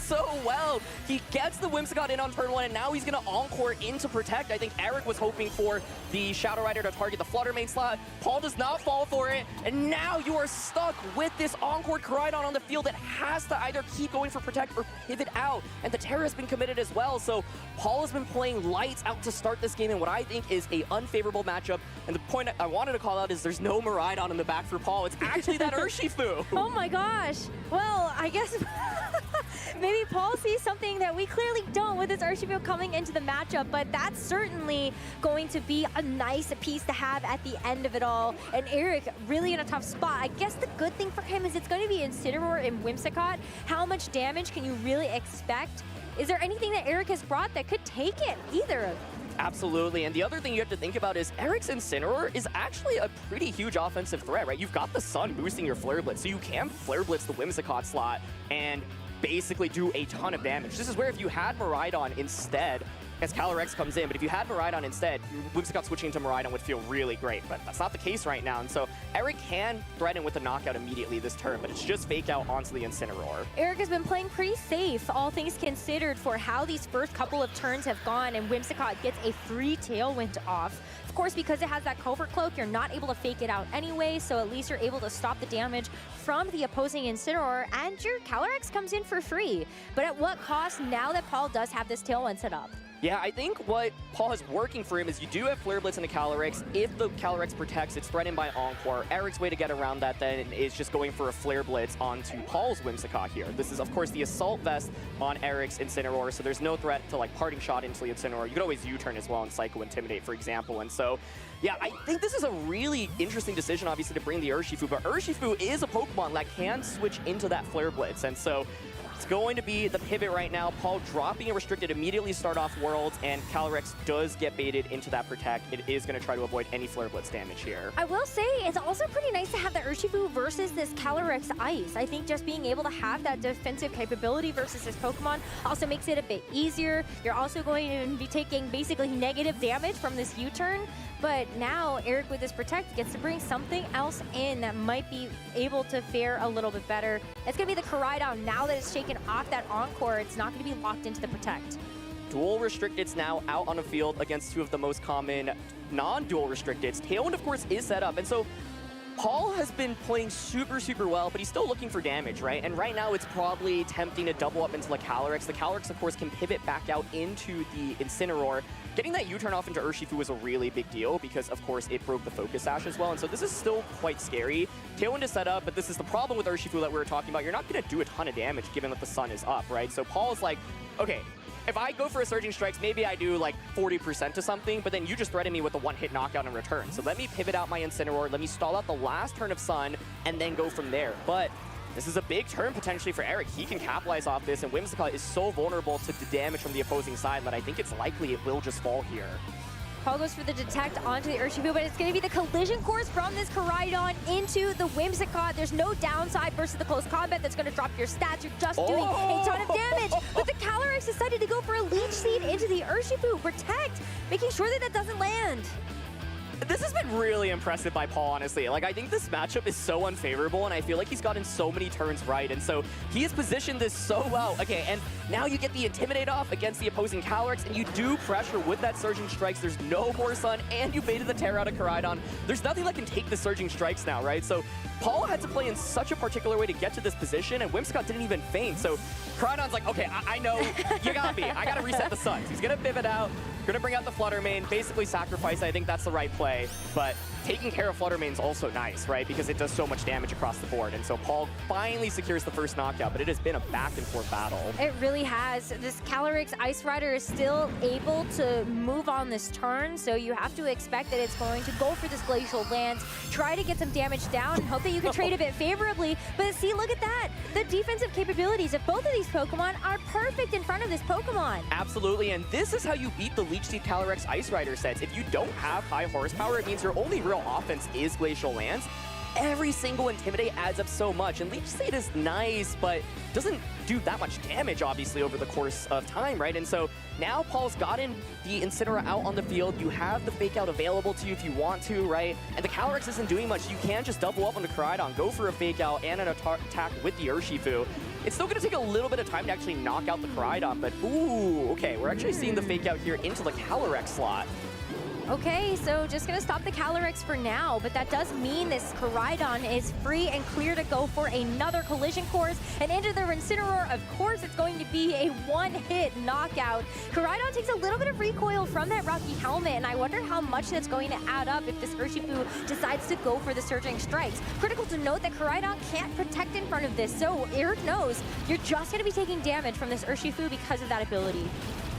well. He gets the Whimsicott in on turn 1, and now he's going to Encore into Protect. I think Eric was hoping for the Shadow Rider to target the Flutter Mane slot. Paul does not fall for it, and now you are stuck with this Encore Koraidon on the field that has to either keep going for Protect or pivot out, and the Terra has been committed as well. So Paul has been playing lights out to start this game in what I think is a unfavorable matchup. And the point I wanted to call out is there's no Miraidon in the back for Paul. It's actually that Urshifu. Oh my gosh. Well, I guess maybe Paul sees something that we clearly don't with this Urshifu coming into the matchup, but that's certainly going to be a nice piece to have at the end of it all. And Eric really in a tough spot. I guess the good thing for him is it's going to be Incineroar and Whimsicott. How much damage can you really expect? Is there anything that Eric has brought that could take it? Either of them. Absolutely, and the other thing you have to think about is Eric's Incineroar is actually a pretty huge offensive threat, right? You've got the Sun boosting your Flare Blitz, so you can Flare Blitz the Whimsicott slot and basically do a ton of damage. This is where if you had Miraidon instead, as Calyrex comes in, but if you had Miraidon instead, Whimsicott switching to Miraidon would feel really great, but that's not the case right now, and so Eric can threaten with a knockout immediately this turn, but it's just fake out onto the Incineroar. Eric has been playing pretty safe, all things considered, for how these first couple of turns have gone, and Whimsicott gets a free Tailwind off. Of course, because it has that Covert Cloak, you're not able to fake it out anyway, so at least you're able to stop the damage from the opposing Incineroar, and your Calyrex comes in for free. But at what cost now that Paul does have this Tailwind set up? Yeah, I think what Paul has working for him is you do have Flare Blitz into Calyrex. If the Calyrex protects, it's threatened by Encore. Eric's way to get around that then is just going for a Flare Blitz onto Paul's Whimsicott here. This is, of course, the Assault Vest on Eric's Incineroar, so there's no threat to, like, Parting Shot into the Incineroar. You could always U-turn as well and Psycho Intimidate, for example. And so, yeah, I think this is a really interesting decision, obviously, to bring the Urshifu, but Urshifu is a Pokemon that can switch into that Flare Blitz, and so it's going to be the pivot right now. Paul dropping a restricted immediately start off Worlds, and Calyrex does get baited into that Protect. It is going to try to avoid any Flare Blitz damage here. I will say, it's also pretty nice to have the Urshifu versus this Calyrex Ice. I think just being able to have that defensive capability versus this Pokemon also makes it a bit easier. You're also going to be taking basically negative damage from this U-turn, but now Eric with this Protect gets to bring something else in that might be able to fare a little bit better. It's going to be the Koraidon. Now that it's shaken off that Encore, it's not going to be locked into the Protect. Dual Restricteds now out on the field against two of the most common non-dual Restricteds. Tailwind, of course, is set up, and so Paul has been playing super well, but he's still looking for damage, right? And right now it's probably tempting to double up into the Calyrex. The Calyrex, of course, can pivot back out into the Incineroar. Getting that U-turn off into Urshifu was a really big deal because, of course, it broke the Focus Sash as well, and so this is still quite scary. Tailwind is set up, but this is the problem with Urshifu that we were talking about. You're not going to do a ton of damage given that the Sun is up, right? So Paul is like, okay, if I go for a Surging Strikes, maybe I do like 40% to something, but then you just threaten me with a one-hit knockout in return. So let me pivot out my Incineroar, let me stall out the last turn of Sun, and then go from there. But this is a big turn potentially for Eric. He can capitalize off this, and Whimsicott is so vulnerable to the damage from the opposing side that I think it's likely it will just fall here. Paul goes for the Detect onto the Urshifu, but it's going to be the Collision Course from this Koraidon into the Whimsicott. There's no downside versus the close combat that's going to drop your stats. You're just doing a ton of damage. But the Calyrex decided to go for a Leech Seed into the Urshifu. Protect, making sure that that doesn't land. This has been really impressive by Paul, honestly. Like, I think this matchup is so unfavorable, and I feel like he's gotten so many turns right, and so he has positioned this so well. Okay, and now you get the Intimidate off against the opposing Calyrex, and you do pressure with that Surging Strikes. There's no more Sun, and you baited the Terra out of Koraidon. There's nothing that can take the Surging Strikes now, right? So Paul had to play in such a particular way to get to this position, and Whimsicott didn't even feint. So Koraidon's like, okay, I know, you got me. I got to reset the Suns. He's going to pivot out. Gonna bring out the Flutter Mane, basically sacrifice. I think that's the right play, but taking care of Flutter Mane is also nice, right? Because it does so much damage across the board. And so Paul finally secures the first knockout, but it has been a back and forth battle. It really has. This Calyrex Ice Rider is still able to move on this turn, so you have to expect that it's going to go for this Glacial Lance, try to get some damage down, and hope that you can trade a bit favorably. But see, look at that. The defensive capabilities of both of these Pokemon are perfect in front of this Pokemon. Absolutely, and this is how you beat the Leech Seed Calyrex Ice Rider sets. If you don't have high horsepower, it means your only real offense is Glacial Lance. Every single Intimidate adds up so much, and Leech Seed is nice, but doesn't do that much damage, obviously, over the course of time, right? And so now Paul's gotten the Incineroar out on the field. You have the Fake Out available to you if you want to, right? And the Calyrex isn't doing much. You can just double up on the Koraidon, go for a Fake Out and an attack with the Urshifu. It's still going to take a little bit of time to actually knock out the Koraidon, but ooh, okay, we're actually seeing the fake out here into the Calyrex slot. Okay, so just gonna stop the Calyrex for now, but that does mean this Koraidon is free and clear to go for another collision course, and into the Incineroar, of course it's going to be a one-hit knockout. Koraidon takes a little bit of recoil from that Rocky Helmet, and I wonder how much that's going to add up if this Urshifu decides to go for the Surging Strikes. Critical to note that Koraidon can't protect in front of this, so Eric knows you're just gonna be taking damage from this Urshifu because of that ability.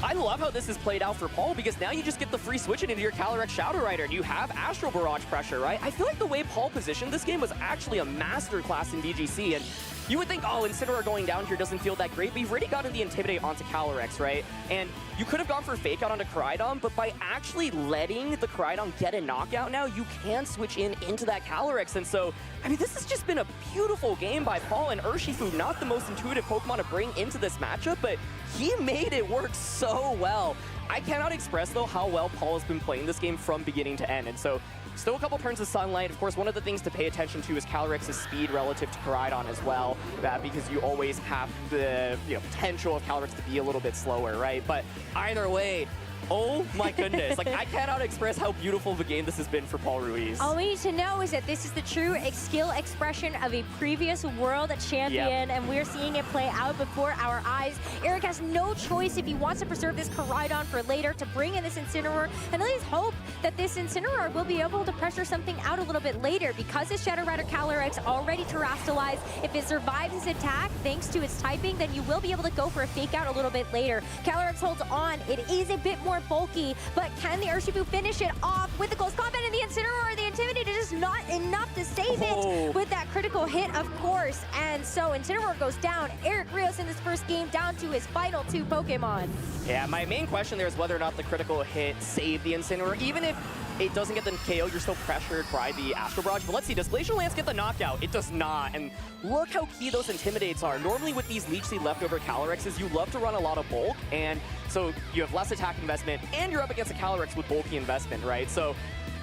I love how this is played out for Paul, because now you just get the free switch into your Calyrex Shadow Rider, and you have Astral Barrage pressure, right? I feel like the way Paul positioned this game was actually a masterclass in VGC, and you would think, oh, Incineroar going down here doesn't feel that great, but you've already gotten the Intimidate onto Calyrex, right? And you could have gone for Fake Out onto Koraidon, but by actually letting the Koraidon get a knockout now, you can switch into that Calyrex. And so, I mean, this has just been a beautiful game by Paul, and Urshifu, not the most intuitive Pokemon to bring into this matchup, but he made it work so well. I cannot express, though, how well Paul has been playing this game from beginning to end. And so, still a couple turns of Sunlight. Of course, one of the things to pay attention to is Calyrex's speed relative to Koraidon as well, because you always have the potential of Calyrex to be a little bit slower, right? But either way, oh my goodness. Like, I cannot express how beautiful of a game this has been for Paul Ruiz. All we need to know is that this is the true skill expression of a previous world champion, and we're seeing it play out before our eyes. Eric has no choice if he wants to preserve this Koraidon for later to bring in this Incineroar, and at least hope that this Incineroar will be able to pressure something out a little bit later, because this Shadow Rider Calyrex already terastallized. If it survives his attack, thanks to its typing, then you will be able to go for a fake out a little bit later. Calyrex holds on. It is a bit more bulky, but can the Urshifu finish it off with the close combat and the Incineroar? The Intimidate is just not enough to save it with that critical hit, of course. And so Incineroar goes down. Eric Rios in this first game down to his final 2 Pokemon. Yeah, my main question there is whether or not the critical hit saved the Incineroar. Even if it doesn't get the KO, you're still pressured by the Astral Barrage. But let's see, does Glacial Lance get the knockout? It does not. And look how key those Intimidates are. Normally with these Leech Seed leftover Calyrexes, you love to run a lot of bulk. And so you have less attack investment, and you're up against a Calyrex with bulky investment, right? So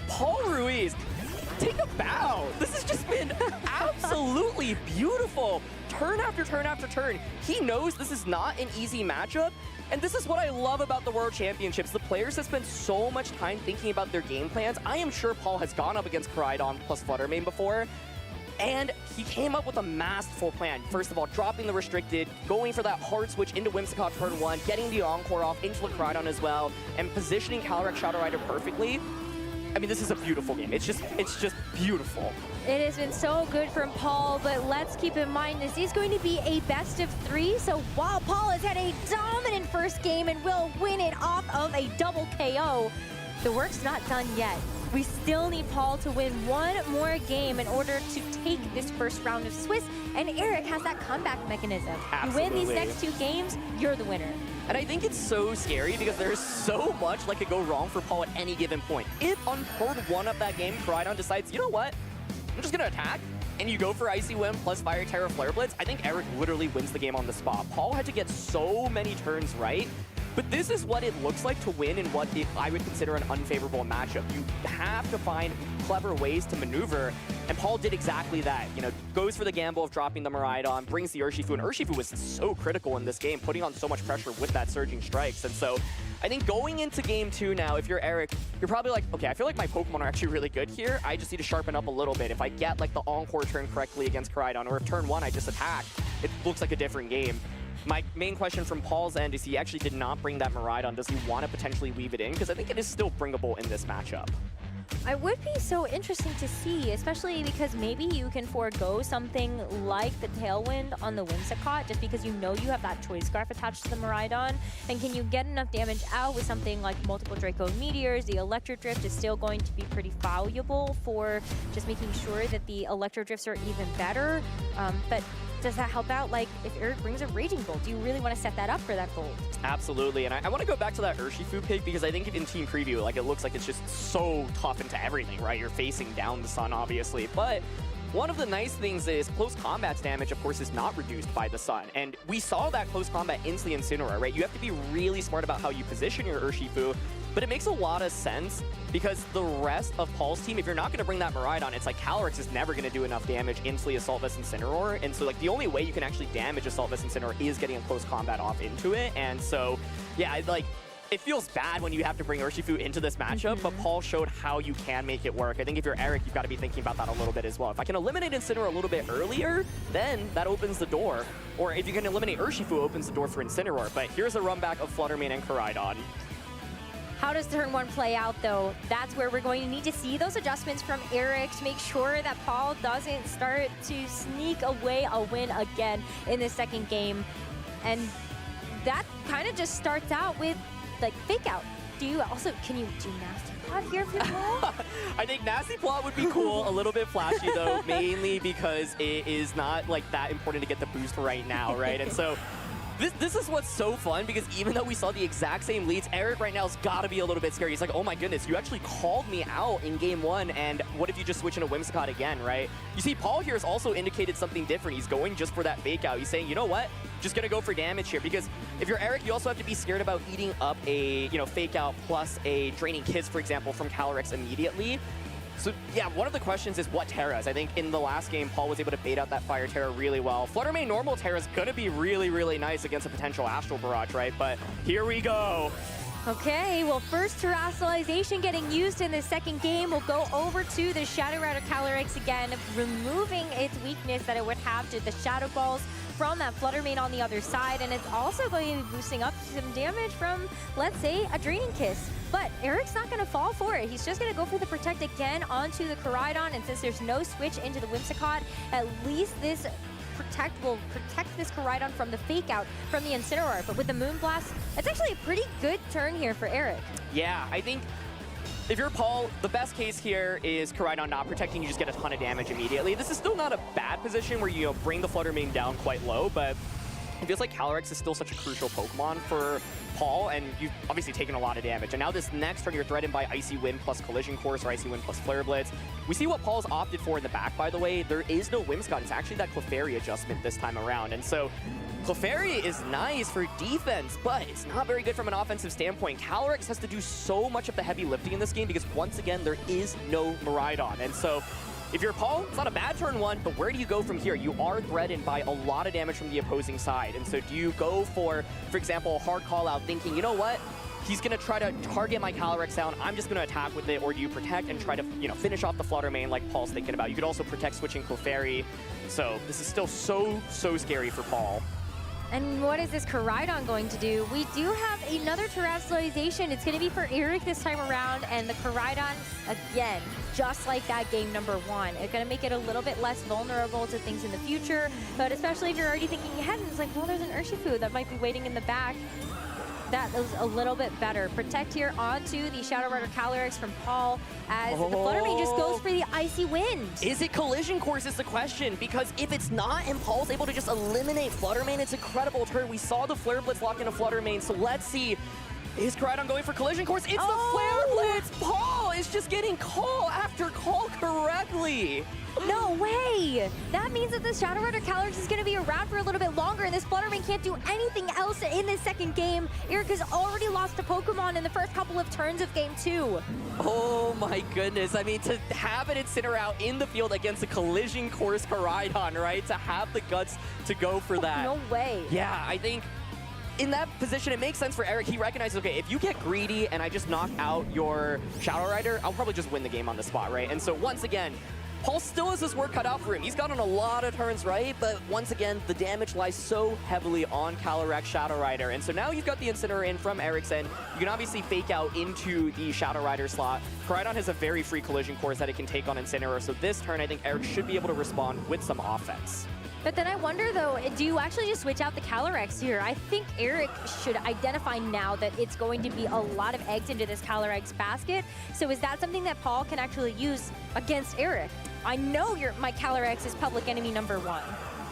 Paul Ruiz, take a bow. This has just been absolutely beautiful. Turn after turn after turn. He knows this is not an easy matchup. And this is what I love about the World Championships. The players have spent so much time thinking about their game plans. I am sure Paul has gone up against Koraidon plus Fluttermane before, and he came up with a masterful plan. First of all, dropping the Restricted, going for that hard switch into Whimsicott turn 1, getting the Encore off into the Koraidon as well, and positioning Calyrex Shadow Rider perfectly. I mean, this is a beautiful game. It's just beautiful. It has been so good from Paul, but let's keep in mind this is going to be a best of 3. So while Paul has had a dominant first game and will win it off of a double KO, the work's not done yet. We still need Paul to win one more game in order to take this first round of Swiss, and Eric has that comeback mechanism. Absolutely. You win these next 2 games, you're the winner. And I think it's so scary because there's so much that could go wrong for Paul at any given point. If on turn 1 of that game, Koraidon decides, you know what, I'm just gonna attack, and you go for Icy Wind plus Fire Terror Flare Blitz, I think Eric literally wins the game on the spot. Paul had to get so many turns right, but this is what it looks like to win in what I would consider an unfavorable matchup. You have to find clever ways to maneuver, and Paul did exactly that. You know, goes for the gamble of dropping the Miraidon, brings the Urshifu, and Urshifu was so critical in this game, putting on so much pressure with that Surging Strikes. And so I think going into game 2 now, if you're Eric, you're probably like, okay, I feel like my Pokemon are actually really good here. I just need to sharpen up a little bit. If I get like the Encore turn correctly against Koraidon, or if turn 1 I just attack, it looks like a different game. My main question from Paul's end is he actually did not bring that Miraidon. Does he want to potentially weave it in? Because I think it is still bringable in this matchup. It would be so interesting to see, especially because maybe you can forego something like the Tailwind on the Whimsicott, just because you know you have that Choice Scarf attached to the Miraidon. And can you get enough damage out with something like multiple Draco Meteors? The Electro Drift is still going to be pretty valuable for just making sure that the Electro Drifts are even better. But does that help out? Like, if Eric brings a Raging Bolt, do you really want to set that up for that gold? Absolutely, and I want to go back to that Urshifu pick because I think in Team Preview, like, it looks like it's just so tough into everything, right? You're facing down the sun, obviously, but one of the nice things is close combat's damage, of course, is not reduced by the sun. And we saw that close combat into the Incineroar, right? You have to be really smart about how you position your Urshifu, but it makes a lot of sense because the rest of Paul's team, if you're not going to bring that Miraidon, it's like Calyrex is never going to do enough damage into the Assault Vest Incineroar. And so like the only way you can actually damage Assault Vest Incineroar is getting a close combat off into it. And so, yeah, like, it feels bad when you have to bring Urshifu into this matchup, but Paul showed how you can make it work. I think if you're Eric, you've got to be thinking about that a little bit as well. If I can eliminate Incineroar a little bit earlier, then that opens the door. Or if you can eliminate Urshifu, opens the door for Incineroar. But here's a run back of Fluttermane and Koraidon. How does turn one play out, though? That's where we're going to need to see those adjustments from Eric to make sure that Paul doesn't start to sneak away a win again in the second game. And that kind of just starts out with like fake out. Can you do nasty plot here for Paul? I think nasty plot would be cool, a little bit flashy though, mainly because it is not like that important to get the boost right now, right? And so this is what's so fun, because even though we saw the exact same leads, Eric right now has got to be a little bit scary. He's like, oh my goodness, you actually called me out in game one, and what if you just switch into Whimsicott again, right? You see, Paul here has also indicated something different. He's going just for that fake out. He's saying, you know what? Just gonna go for damage here, because if you're Eric, you also have to be scared about eating up a, fake out plus a Draining Kiss, for example, from Calyrex immediately. So yeah, one of the questions is what Terras. I think in the last game, Paul was able to bait out that Fire Terra really well. Fluttermane normal Terra is gonna be really, really nice against a potential Astral Barrage, right? But here we go. Okay, well, first Terrestrialization getting used in the second game. We'll go over to the Shadow Rider Calyrex again, removing its weakness that it would have to the Shadow Balls from that Fluttermane on the other side, and it's also going to be boosting up some damage from, let's say, a Draining Kiss. But Eric's not going to fall for it. He's just going to go for the Protect again onto the Koraidon, and since there's no switch into the Whimsicott, at least this Protect will protect this Koraidon from the fake out from the Incineroar. But with the Moonblast, it's actually a pretty good turn here for Eric. Yeah, I think if you're Paul, the best case here is Koraidon not protecting, you just get a ton of damage immediately. This is still not a bad position where you bring the Fluttermane down quite low, but it feels like Calyrex is still such a crucial Pokemon for Paul, and you've obviously taken a lot of damage. And now this next turn, you're threatened by Icy Wind plus Collision Course or Icy Wind plus Flare Blitz. We see what Paul's opted for in the back, by the way. There is no Whimsicott. It's actually that Clefairy adjustment this time around. And so Clefairy is nice for defense, but it's not very good from an offensive standpoint. Calyrex has to do so much of the heavy lifting in this game because, once again, there is no Miraidon. And so if you're Paul, it's not a bad turn one, but where do you go from here? You are threatened by a lot of damage from the opposing side. And so do you go for example, a hard call out thinking, you know what? He's going to try to target my Calyrex down. I'm just going to attack with it. Or do you protect and try to, finish off the Fluttermane like Paul's thinking about? You could also protect switching Clefairy. So this is still so scary for Paul. And what is this Koraidon going to do? We do have another Terrestrialization. It's going to be for Eric this time around, and the Koraidon, again, just like that game number one. It's going to make it a little bit less vulnerable to things in the future, but especially if you're already thinking ahead and it's like, well, there's an Urshifu that might be waiting in the back. That was a little bit better. Protect here onto the Shadow Rider Calyrex from Paul as the Fluttermane just goes for the Icy Wind. Is it Collision Course is the question, because if it's not and Paul's able to just eliminate Fluttermane, it's an incredible turn. We saw the Flare Blitz lock into Fluttermane, so let's see. Is Koraidon going for Collision Course? It's the Flare Blitz! Paul is just getting call after call correctly. No way! That means that the Shadow Rider Calyrex is going to be around for a little bit longer, and this Fluttermane can't do anything else in this second game. Eric has already lost a Pokemon in the first couple of turns of game two. Oh my goodness. I mean, to have an Incineroar out in the field against a Collision Course Koraidon, right? To have the guts to go for that. No way. Yeah, I think in that position, it makes sense for Eric. He recognizes, okay, if you get greedy and I just knock out your Shadow Rider, I'll probably just win the game on the spot, right? And so once again, Paul still has his work cut out for him. He's gotten a lot of turns right, but once again, the damage lies so heavily on Calyrex Shadow Rider. And so now you've got the Incineroar in from Eric's end. You can obviously fake out into the Shadow Rider slot. Koraidon has a very free Collision Course that it can take on Incineroar, so this turn, I think Eric should be able to respond with some offense. But then I wonder, though, do you actually just switch out the Calyrex here? I think Eric should identify now that it's going to be a lot of eggs into this Calyrex basket. So is that something that Paul can actually use against Eric? I know my Calyrex is public enemy number one.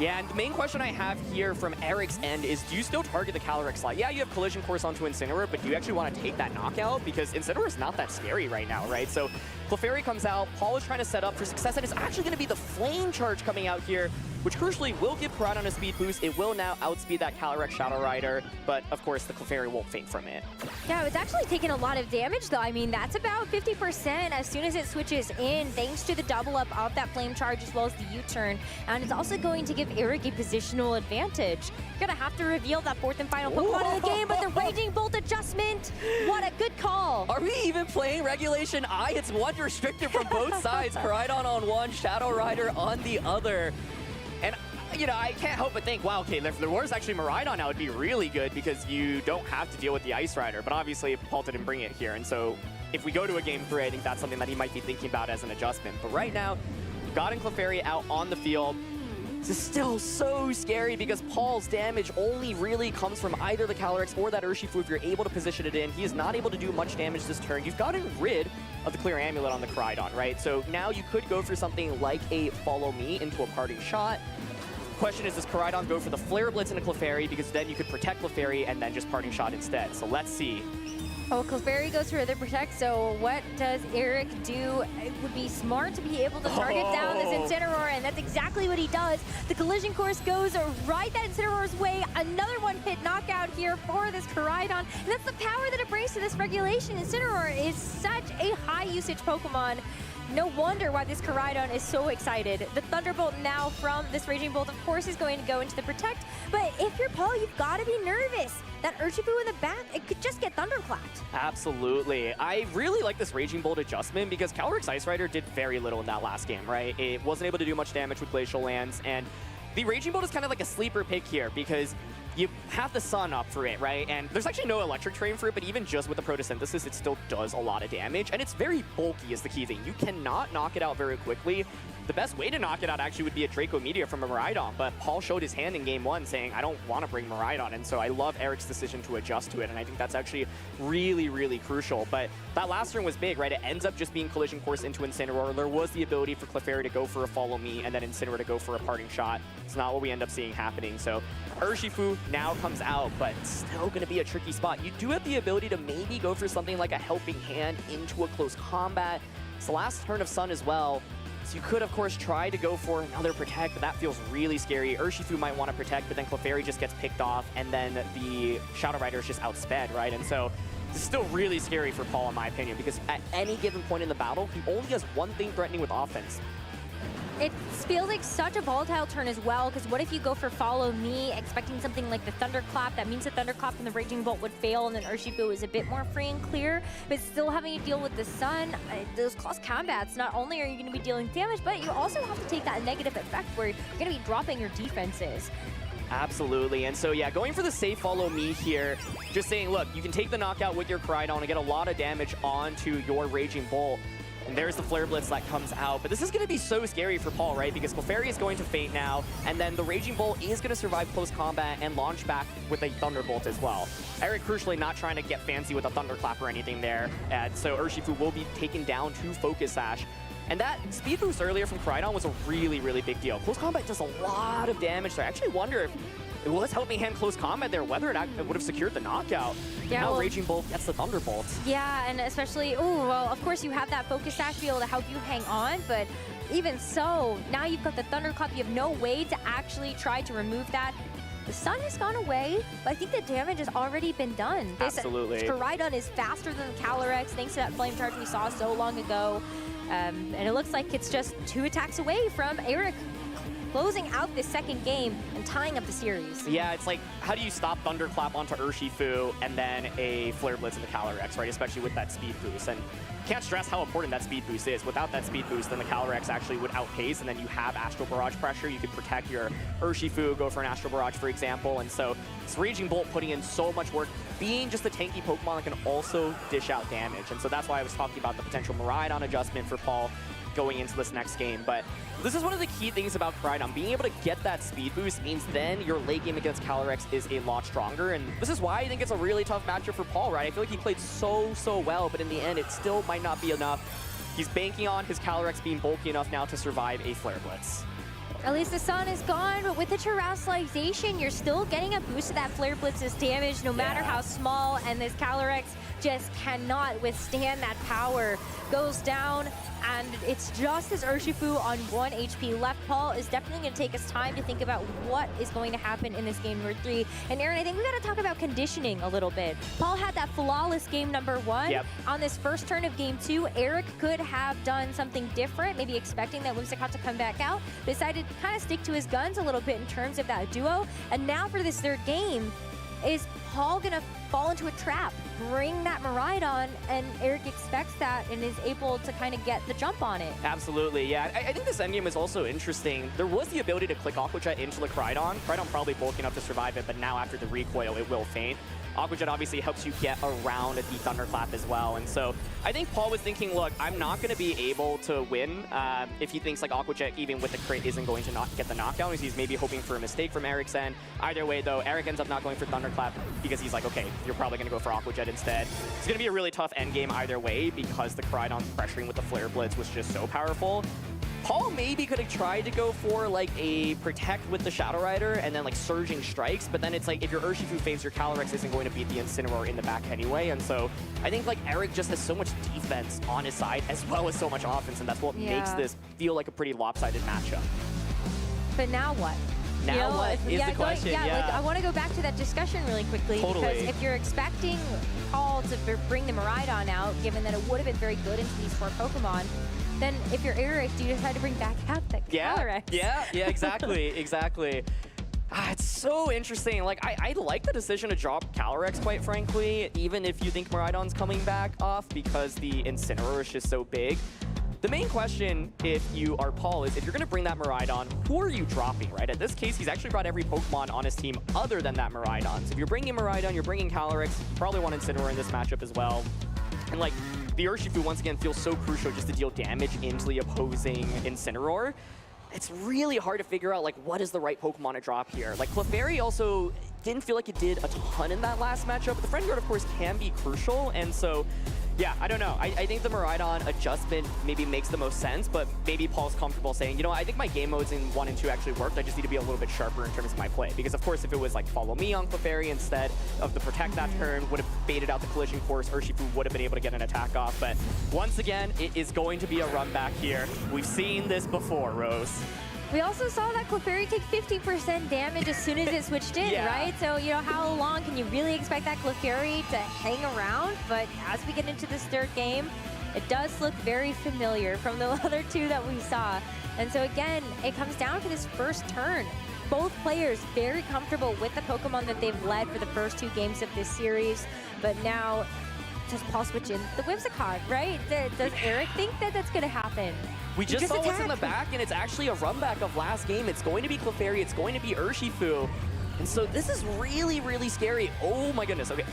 Yeah, and the main question I have here from Eric's end is, do you still target the Calyrex slot? Yeah, you have Collision Course onto Incineroar, but do you actually want to take that knockout? Because Incineroar is not that scary right now, right? So Clefairy comes out, Paul is trying to set up for success, and it's actually going to be the Flame Charge coming out here, which crucially will give Koraidon a speed boost. It will now outspeed that Calyrex Shadow Rider, but of course the Clefairy won't faint from it. Yeah, it's actually taking a lot of damage though. I mean, that's about 50% as soon as it switches in, thanks to the double up of that Flame Charge as well as the U-turn. And it's also going to give Eric a positional advantage. You're gonna have to reveal that fourth and final Pokemon of the game, but the Raging Bolt adjustment, what a good call. Are we even playing Regulation I? It's one restricted from both sides. Koraidon on one, Shadow Rider on the other. And, you know, I can't help but think, wow, okay, if there was actually Miraidon now, it would be really good because you don't have to deal with the Ice Rider. But obviously, Paul didn't bring it here. And so if we go to a Game 3, I think that's something that he might be thinking about as an adjustment. But right now, got Clefairy out on the field. This is still so scary because Paul's damage only really comes from either the Calyrex or that Urshifu if you're able to position it in. He is not able to do much damage this turn. You've gotten rid of the Clear Amulet on the Koraidon, right? So now you could go for something like a Follow Me into a parting shot. Question is, does Koraidon go for the Flare Blitz into Clefairy? Because then you could protect Clefairy and then just parting shot instead. So let's see. Oh, Clefairy goes for the protect, so what does Eric do? It would be smart to be able to target down this Incineroar, and that's exactly what he does. The Collision Course goes right that Incineroar's way. Another one-hit knockout here for this Koraidon, and that's the power that it brings to this regulation. Incineroar is such a high-usage Pokemon. No wonder why this Koraidon is so excited. The Thunderbolt now from this Raging Bolt, of course, is going to go into the Protect. But if you're Paul, you've got to be nervous. That Urshifu in the back, it could just get Thunderclapped. Absolutely. I really like this Raging Bolt adjustment because Calyrex Ice Rider did very little in that last game, right? It wasn't able to do much damage with Glacial Lands, and the Raging Bolt is kind of like a sleeper pick here because you have the Sun up for it, right? And there's actually no electric terrain for it, but even just with the Photosynthesis, it still does a lot of damage. And it's very bulky is the key thing. You cannot knock it out very quickly. The best way to knock it out actually would be a Draco Meteor from a Miraidon, but Paul showed his hand in game one saying, I don't want to bring Miraidon, and so I love Eric's decision to adjust to it, and I think that's actually really, really crucial. But that last turn was big, right? It ends up just being Collision Course into Incineroar. There was the ability for Clefairy to go for a Follow Me, and then Incineroar to go for a parting shot. It's not what we end up seeing happening, so Urshifu now comes out, but still going to be a tricky spot. You do have the ability to maybe go for something like a Helping Hand into a close combat. It's the last turn of Sun as well. So you could, of course, try to go for another Protect, but that feels really scary. Urshifu might want to Protect, but then Clefairy just gets picked off, and then the Shadow Rider is just outsped, right? And so this is still really scary for Paul, in my opinion, because at any given point in the battle, he only has one thing threatening with offense. It feels like such a volatile turn as well, because what if you go for Follow Me, expecting something like the Thunderclap? That means the Thunderclap and the Raging Bolt would fail, and then Urshifu is a bit more free and clear, but still having to deal with the Sun. Those close combats, not only are you going to be dealing damage, but you also have to take that negative effect where you're going to be dropping your defenses. Absolutely, and so yeah, going for the safe Follow Me here, just saying, look, you can take the knockout with your Koraidon and get a lot of damage onto your Raging Bolt. And there's the Flare Blitz that comes out. But this is going to be so scary for Paul, right? Because Clefairy is going to faint now, and then the Raging Bolt is going to survive close combat and launch back with a Thunderbolt as well. Eric crucially not trying to get fancy with a Thunderclap or anything there. And so Urshifu will be taken down to Focus Sash. And that speed boost earlier from Koraidon was a really, really big deal. Close combat does a lot of damage, so I actually wonder if it was Helping Hand close combat there, whether it would have secured the knockout. Yeah, now well, Raging Bolt gets the Thunderbolt. Yeah, and especially, oh, well, of course you have that Focus Sash to be able to help you hang on, but even so, now you've got the Thunderclap, you have no way to actually try to remove that. The Sun has gone away, but I think the damage has already been done. Absolutely. Koraidon is faster than Calyrex, thanks to that Flame Charge we saw so long ago. And it looks like it's just 2 attacks away from Eric closing out this second game and tying up the series. Yeah, it's like, how do you stop Thunderclap onto Urshifu and then a Flare Blitz into Calyrex, right? Especially with that speed boost. And can't stress how important that speed boost is. Without that speed boost, then the Calyrex actually would outpace, and then you have Astral Barrage pressure. You could protect your Urshifu, go for an Astral Barrage, for example. And so this Raging Bolt putting in so much work, being just a tanky Pokemon that can also dish out damage. And so that's why I was talking about the potential Miraidon adjustment for Paul going into this next game. But this is one of the key things about Koraidon. Being able to get that speed boost means then your late game against Calyrex is a lot stronger, and this is why I think it's a really tough matchup for Paul, right? I feel like he played so well, but in the end, it still might not be enough. He's banking on his Calyrex being bulky enough now to survive a Flare Blitz. At least the sun is gone, but with the terrestrialization, you're still getting a boost of that Flare Blitz's damage, no matter how small, and this Calyrex just cannot withstand that power. Goes down, and it's just as Urshifu on 1 HP left. Paul is definitely going to take us time to think about what is going to happen in this game number 3. And Aaron, I think we got to talk about conditioning a little bit. Paul had that flawless game number 1. On this first turn of game 2, Eric could have done something different, maybe expecting that Whimsicott to come back out. Decided to kind of stick to his guns a little bit in terms of that duo. And now for this third game, is Paul going to fall into a trap, bring that Miraidon, and Eric expects that and is able to kind of get the jump on it. Absolutely, yeah. I think this endgame is also interesting. There was the ability to click Aqua Jet into the Crydon. Crydon probably bulky enough to survive it, but now after the recoil, it will faint. Aqua Jet obviously helps you get around the Thunderclap as well. And so I think Paul was thinking, look, I'm not going to be able to win if he thinks like Aqua Jet, even with the crit, isn't going to get the knockdown. He's maybe hoping for a mistake from Eric's end. Either way, though, Eric ends up not going for Thunderclap because he's like, okay, you're probably going to go for Aqua Jet instead. It's going to be a really tough endgame either way because the Crydon pressuring with the Flare Blitz was just so powerful. Paul maybe could have tried to go for like a Protect with the Shadow Rider and then like Surging Strikes, but then it's like if your Urshifu faints, your Calyrex isn't going to beat the Incineroar in the back anyway. And so I think like Eric just has so much defense on his side as well as so much offense, and that's what makes this feel like a pretty lopsided matchup. But now what? Now what is the question? Like, I want to go back to that discussion really quickly. Totally. Because if you're expecting Paul to bring the Miraidon out, given that it would have been very good into these 4 Pokemon, then if you're Eric, do you decide to bring back out the Calyrex? Yeah, exactly, exactly. It's so interesting. Like, I like the decision to drop Calyrex, quite frankly, even if you think Miraidon's coming back off, because the Incineroar is just so big. The main question, if you are Paul, is if you're going to bring that Miraidon, who are you dropping, right? In this case, he's actually brought every Pokemon on his team other than that Miraidon. So if you're bringing Miraidon, you're bringing Calyrex, you probably want Incineroar in this matchup as well. And like, the Urshifu once again feels so crucial just to deal damage into the opposing Incineroar. It's really hard to figure out like what is the right Pokemon to drop here. Like Clefairy also didn't feel like it did a ton in that last matchup, but the Friend Guard of course can be crucial, and so yeah, I don't know. I think the Miraidon adjustment maybe makes the most sense, but maybe Paul's comfortable saying, you know, I think my game modes in 1 and 2 actually worked. I just need to be a little bit sharper in terms of my play. Because of course, if it was like Follow Me on Clefairy instead of the Protect that turn, would have baited out the collision course, Urshifu would have been able to get an attack off. But once again, it is going to be a run back here. We've seen this before, Rose. We also saw that Clefairy take 50% damage as soon as it switched in, right? So, you know, how long can you really expect that Clefairy to hang around? But as we get into this third game, it does look very familiar from the other 2 that we saw. And so again, it comes down to this first turn. Both players very comfortable with the Pokemon that they've led for the first 2 games of this series. But now, does Paul switch in the Whimsicott, right? Does Eric think that that's going to happen? We just saw what's in the back, and it's actually a run back of last game. It's going to be Clefairy, it's going to be Urshifu. And so this is really, really scary. Oh my goodness, okay.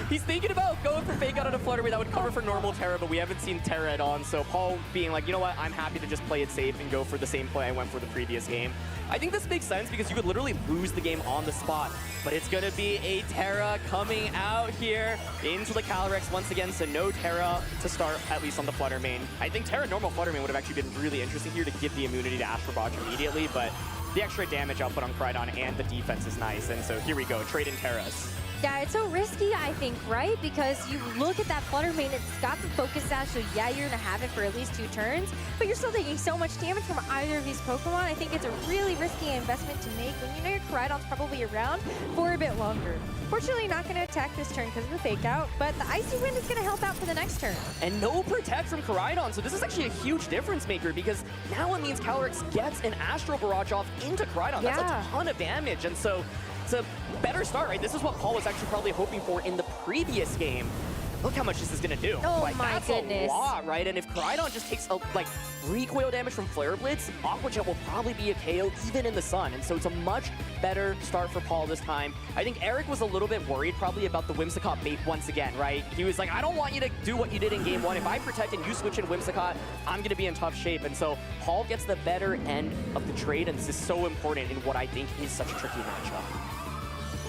He's thinking about going for Fake Out on a Flutter Wave that would cover for normal Terra, but we haven't seen Terra at all. So Paul being like, you know what, I'm happy to just play it safe and go for the same play I went for the previous game. I think this makes sense because you could literally lose the game on the spot. But it's going to be a Terra coming out here into the Calyrex once again, so no Terra to start, at least on the Flutter Mane. I think Terra normal Flutter Mane would have actually been really interesting here to give the immunity to Astral Barrage immediately, but the extra damage output on Crydon and the defense is nice, and so here we go, trade in Terras. Yeah, it's so risky, I think, right? Because you look at that Flutter Mane, it's got the Focus Sash, so yeah, you're going to have it for at least 2 turns, but you're still taking so much damage from either of these Pokemon. I think it's a really risky investment to make when you know your Crydon's probably around for a bit longer. Fortunately, not going to attack this turn because of the Fake Out, but the Icy Wind is going to help out for the next turn. And no Protect from Crydon, so this is actually a huge difference maker because now it means Calyrex gets an Astral Barrage off into Crydon. That's a ton of damage, and so it's a better start, right? This is what Paul was actually probably hoping for in the previous game. Look how much this is going to do. Oh like, my goodness. That's a lot, right? And if Crydon just takes like recoil damage from Flare Blitz, Aqua Jet will probably be a KO even in the sun. And so it's a much better start for Paul this time. I think Eric was a little bit worried probably about the Whimsicott bait once again, right? He was like, I don't want you to do what you did in game 1. If I protect and you switch in Whimsicott, I'm going to be in tough shape. And so Paul gets the better end of the trade, and this is so important in what I think is such a tricky matchup.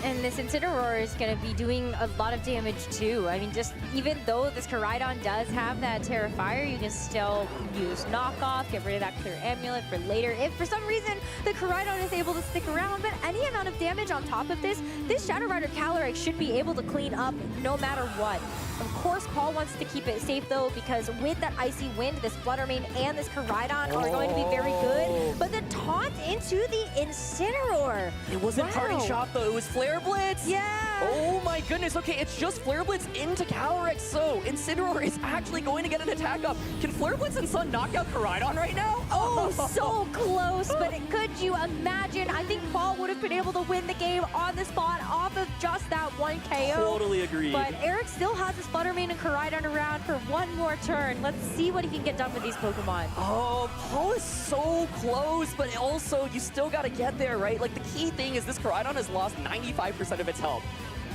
And this Incineroar is going to be doing a lot of damage too. I mean, just even though this Koraidon does have that Terra Fire, you can still use knockoff, get rid of that clear amulet for later. If for some reason the Koraidon is able to stick around, but any amount of damage on top of this Shadow Rider Calyrex should be able to clean up no matter what. Of course, Paul wants to keep it safe though, because with that Icy Wind, this Fluttermane and this Koraidon are going to be very good. But the taunt into the Incineroar. It wasn't Parting Shot though, it was Flare Blitz. Yeah. Oh my goodness, okay, it's just Flare Blitz into Calyrex, so Incineroar is actually going to get an attack up. Can Flare Blitz and Sun knock out Koraidon right now? Oh, so close, but could you imagine? I think Paul would have been able to win the game on the spot off of just that one KO. Totally agreed. But Eric still has his Fluttermane and Koraidon around for one more turn. Let's see what he can get done with these Pokemon. Oh, Paul is so close, but also you still got to get there, right? Like the key thing is this Koraidon has lost 95% of its health.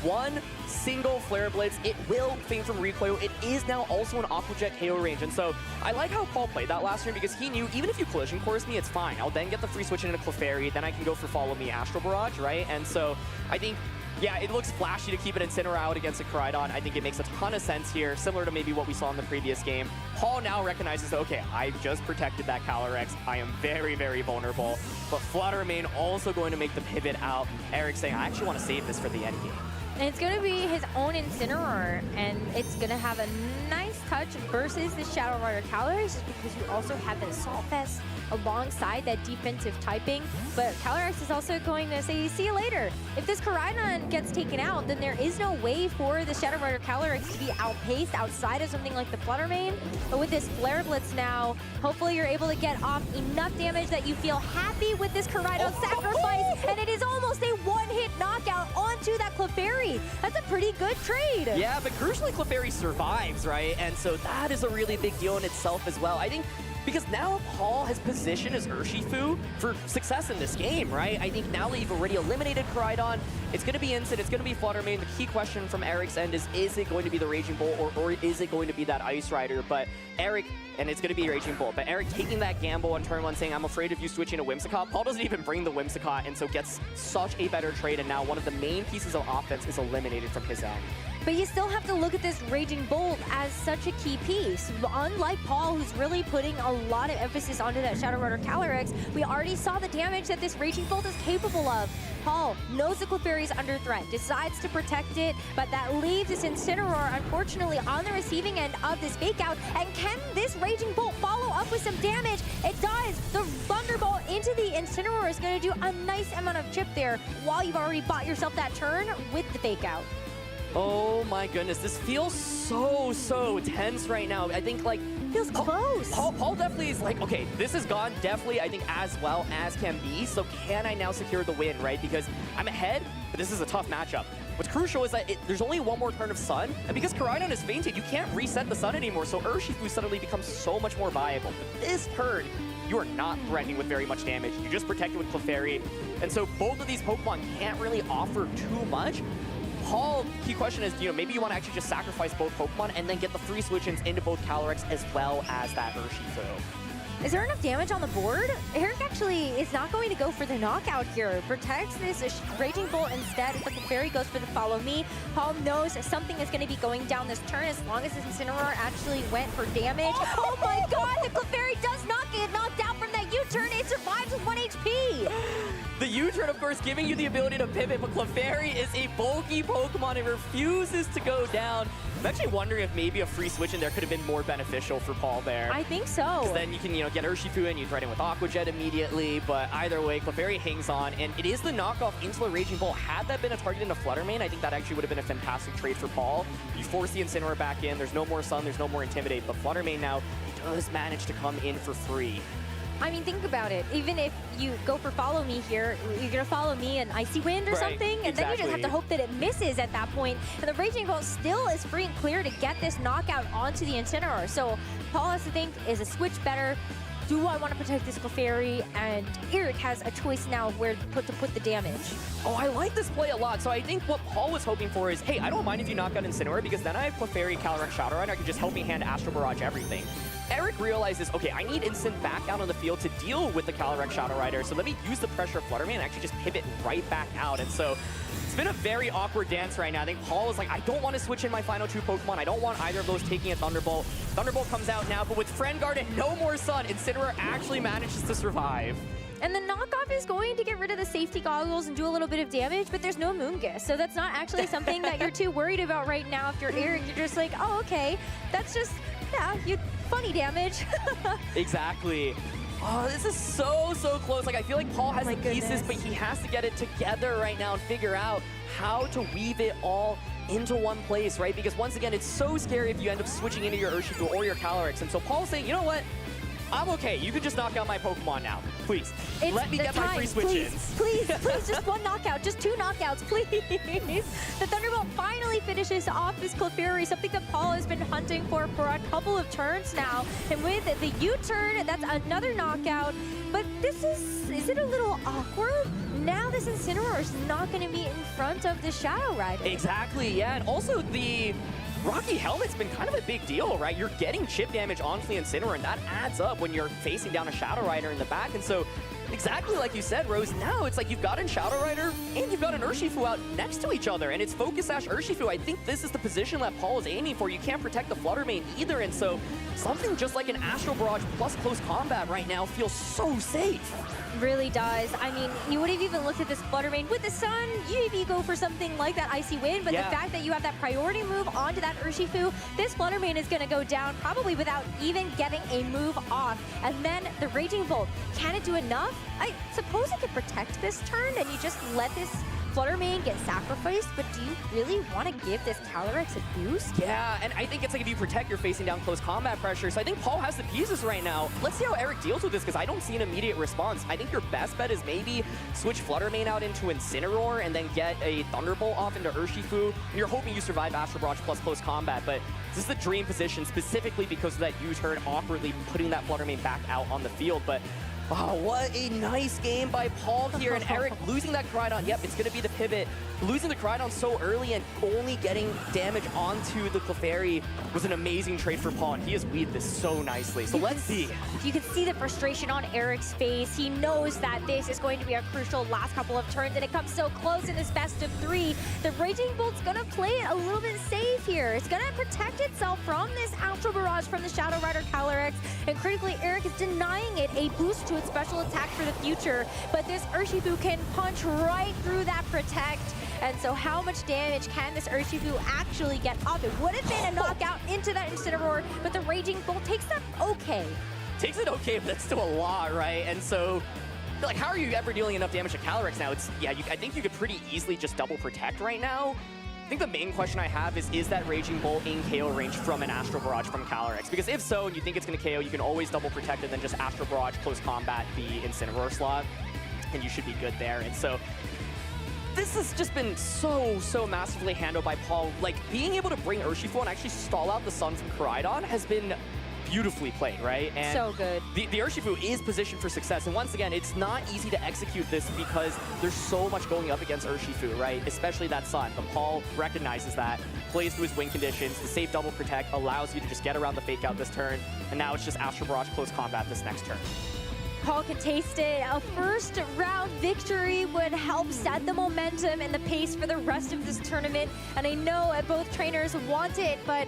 One single Flare Blitz, it will faint from recoil. It is now also an Aqua Jet KO range. And so I like how Paul played that last turn because he knew even if you collision course me, it's fine. I'll then get the free switch into Clefairy, then I can go for Follow Me Astral Barrage, right? And so I think, yeah, it looks flashy to keep an Incineroar out against a Koraidon. I think it makes a ton of sense here, similar to maybe what we saw in the previous game. Paul now recognizes, okay, I just protected that Calyrex. I am very, very vulnerable. But Fluttermane also going to make the pivot out. Eric saying, I actually want to save this for the end game. And it's going to be his own Incineroar, and it's going to have a nice touch versus the Shadow Rider Calyrex, just because you also have the Assault Vest alongside that defensive typing. But Calyrex is also going to say, see you later. If this Koraidon gets taken out, then there is no way for the Shadow Rider Calyrex to be outpaced outside of something like the Fluttermane. But with this Flare Blitz now, hopefully you're able to get off enough damage that you feel happy with this Koraidon sacrifice, and it is almost a one-hit knockout onto that Clefairy. That's a pretty good trade. Yeah, but crucially, Clefairy survives, right? And so that is a really big deal in itself as well. I think because now Paul has positioned his Urshifu for success in this game, right? I think now that you've already eliminated Koraidon, it's going to be Incid, it's going to be Fluttermane. The key question from Eric's end is it going to be the Raging Bolt or is it going to be that Ice Rider? But Eric, and it's going to be Raging Bolt, but Eric taking that gamble on turn one saying, I'm afraid of you switching to Whimsicott. Paul doesn't even bring the Whimsicott and so gets such a better trade, and now one of the main pieces of offense is eliminated from his end. But you still have to look at this Raging Bolt as such a key piece. Unlike Paul, who's really putting a lot of emphasis onto that Shadow Rider Calyrex, we already saw the damage that this Raging Bolt is capable of. Paul knows the Clefairy is under threat, decides to protect it, but that leaves this Incineroar, unfortunately, on the receiving end of this fake out. And can this Raging Bolt follow up with some damage? It does. The Thunderbolt into the Incineroar is going to do a nice amount of chip there while you've already bought yourself that turn with the fake out. Oh my goodness, this feels so tense right now. I think like feels close. Paul definitely is like, okay, this has gone definitely, I think, as well as can be. So can I now secure the win, right? Because I'm ahead, but this is a tough matchup. What's crucial is that there's only one more turn of Sun, and because Koraidon is fainted, you can't reset the Sun anymore, so Urshifu suddenly becomes so much more viable. But this turn, you are not threatening with very much damage. You just protect it with Clefairy, and so both of these Pokemon can't really offer too much. Paul, key question is, maybe you want to actually just sacrifice both Pokemon and then get the free switch-ins into both Calyrex as well as that Urshifu. Is there enough damage on the board? Eric actually is not going to go for the knockout here. Protects this Raging Bolt instead, but the Fairy goes for the Follow Me. Paul knows something is going to be going down this turn as long as this Incineroar actually went for damage. Oh my god, the Clefairy does not get knocked out from that U-turn. It survives with 1 HP. The U-turn, of course, giving you the ability to pivot, but Clefairy is a bulky Pokemon. It refuses to go down. I'm actually wondering if maybe a free switch in there could have been more beneficial for Paul there. I think so. Because then you can, get Urshifu in, you threaten with Aqua Jet immediately, but either way, Clefairy hangs on, and it is the knockoff into the Raging Bolt. Had that been a target into Fluttermane, I think that actually would have been a fantastic trade for Paul. You force the Incineroar back in, there's no more Sun, there's no more Intimidate, but Fluttermane now does manage to come in for free. I mean, think about it. Even if you go for Follow Me here, you're going to Follow Me an Icy Wind or something, and then you just have to hope that it misses at that point. And the Raging Bolt still is free and clear to get this knockout onto the Incineroar. So Paul has to think, is a switch better? Do I want to protect this Clefairy? And Eric has a choice now of where to put the damage. Oh, I like this play a lot. So I think what Paul was hoping for is, hey, I don't mind if you knock out Incineroar because then I have Clefairy, Calyrex, Shadow Rider. I can just help me hand Astral Barrage everything. Eric realizes, okay, I need instant back out on the field to deal with the Calyrex Shadow Rider, so let me use the pressure of Flutter Mane and actually just pivot right back out. And so it's been a very awkward dance right now. I think Paul is like, I don't want to switch in my final 2 Pokemon. I don't want either of those taking a Thunderbolt. Thunderbolt comes out now, but with Friend Guard and no more Sun, Incineroar actually manages to survive. And the knockoff is going to get rid of the safety goggles and do a little bit of damage, but there's no Moongus. So that's not actually something that you're too worried about right now. If you're Eric, you're just like, oh, okay, that's just, yeah, funny damage. Exactly. Oh, this is so close. Like, I feel like Paul has the pieces, goodness. but he has to get it together right now and figure out how to weave it all into one place, right? Because once again, it's so scary if you end up switching into your Urshifu or your Calyrex. And so Paul's saying, you know what? I'm okay. You can just knock out my Pokemon now. Please. Let me get my free switch-ins. Please, just one knockout. Just 2 knockouts, please. The Thunderbolt finally finishes off this Clefairy, something that Paul has been hunting for a couple of turns now. And with the U-turn, that's another knockout. But this is it a little awkward? Now this Incineroar is not going to be in front of the Shadow Rider. Exactly, yeah. And also the Rocky Helmet's been kind of a big deal, right? You're getting chip damage onto the Incineroar, and that adds up when you're facing down a Shadow Rider in the back. And so, exactly like you said, Rose, now it's like you've got a Shadow Rider and you've got an Urshifu out next to each other, and it's Focus Sash Urshifu. I think this is the position that Paul is aiming for. You can't protect the Flutter Mane either, and so something just like an Astral Barrage plus close combat right now feels so safe. Really does. I mean, you would have even looked at this Flutter Mane. With the Sun, you maybe go for something like that Icy Wind, but the fact that you have that priority move onto that Urshifu, this Flutter Mane is going to go down probably without even getting a move off. And then the Raging Bolt, can it do enough? I suppose it could protect this turn, and you just let this Flutter Mane get sacrificed, but do you really want to give this Calyrex a boost? Yeah, and I think it's like if you protect, you're facing down close combat pressure. So I think Paul has the pieces right now. Let's see how Eric deals with this, because I don't see an immediate response. I think your best bet is maybe switch Flutter Mane out into Incineroar and then get a Thunderbolt off into Urshifu. And you're hoping you survive Astral Barrage plus close combat, but this is the dream position specifically because of that U-turn awkwardly putting that Flutter Mane back out on the field. But oh, what a nice game by Paul here. And Eric losing that Crydon. Yep, it's going to be the pivot. Losing the Crydon so early and only getting damage onto the Clefairy was an amazing trade for Paul, and he has weaved this so nicely. So let's see. You can see the frustration on Eric's face. He knows that this is going to be a crucial last couple of turns, and it comes so close in this best of 3. The Raging Bolt's going to play it a little bit safe here. It's going to protect itself from this Astral Barrage from the Shadow Rider Calyrex, and critically, Eric is denying it a boost to its special attack for the future. But this Urshifu can punch right through that protect. And so how much damage can this Urshifu actually get off? It would have been a knockout into that Incineroar, but the Raging Bolt takes that okay. Takes it okay, but that's still a lot, right? And so, like, how are you ever dealing enough damage to Calyrex now? It's, yeah, I think you could pretty easily just double protect right now. I think the main question I have is that Raging Bolt in KO range from an Astral Barrage from Calyrex? Because if so, and you think it's going to KO, you can always double protect and then just Astral Barrage close combat the Incineroar slot, and you should be good there. And so, this has just been so massively handled by Paul. Like, being able to bring Urshifu and actually stall out the Sun from Crydon has been beautifully played, right? And so good. The Urshifu is positioned for success. And once again, it's not easy to execute this because there's so much going up against Urshifu, right? Especially that Sun. But Paul recognizes that, plays to his win conditions. The safe double protect allows you to just get around the fake out this turn. And now it's just Astral Barrage close combat this next turn. Paul can taste it. A first round victory would help set the momentum and the pace for the rest of this tournament. And I know both trainers want it, but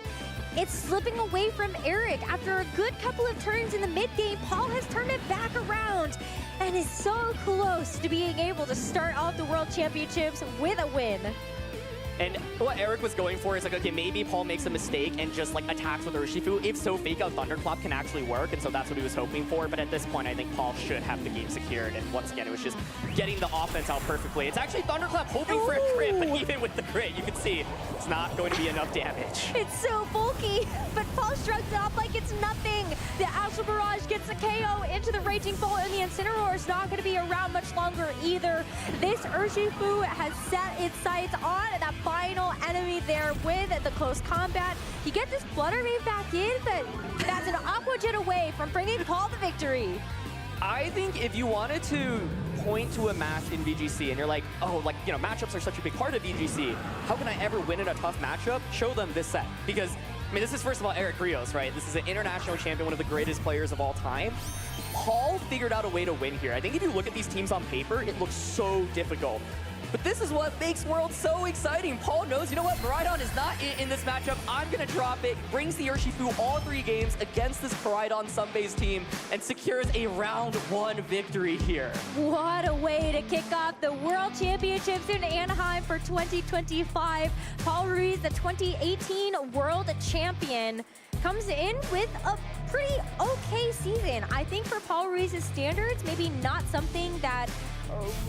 it's slipping away from Eric. After a good couple of turns in the mid game, Paul has turned it back around and is so close to being able to start off the World Championships with a win. And what Eric was going for is like, okay, maybe Paul makes a mistake and just like attacks with Urshifu. If so, fake out Thunderclap can actually work, and so that's what he was hoping for. But at this point, I think Paul should have the game secured. And once again, it was just getting the offense out perfectly. It's actually Thunderclap hoping for a crit, but even with the crit, you can see it's not going to be enough damage. It's so bulky, but Paul shrugs it off like it's nothing. The Astral Barrage gets the KO into the Raging Bolt, and the Incineroar is not going to be around much longer either. This Urshifu has set its sights on that final enemy there with the close combat. You get this Flutter Mane back in, but that's an Aqua Jet away from bringing Paul the victory. I think if you wanted to point to a match in VGC and you're like, oh, like, you know, matchups are such a big part of VGC. How can I ever win in a tough matchup? Show them this set. Because I mean, this is first of all Eric Rios, right? This is an international champion, one of the greatest players of all time. Paul figured out a way to win here. I think if you look at these teams on paper, it looks so difficult. But this is what makes World so exciting. Paul knows, you know what, Miraidon is not in this matchup. I'm going to drop it. Brings the Urshifu all 3 games against this Miraidon Sunbase team and secures a round 1 victory here. What a way to kick off the World Championships in Anaheim for 2025. Paul Ruiz, the 2018 World Champion, comes in with a pretty okay season. I think for Paul Ruiz's standards, maybe not something that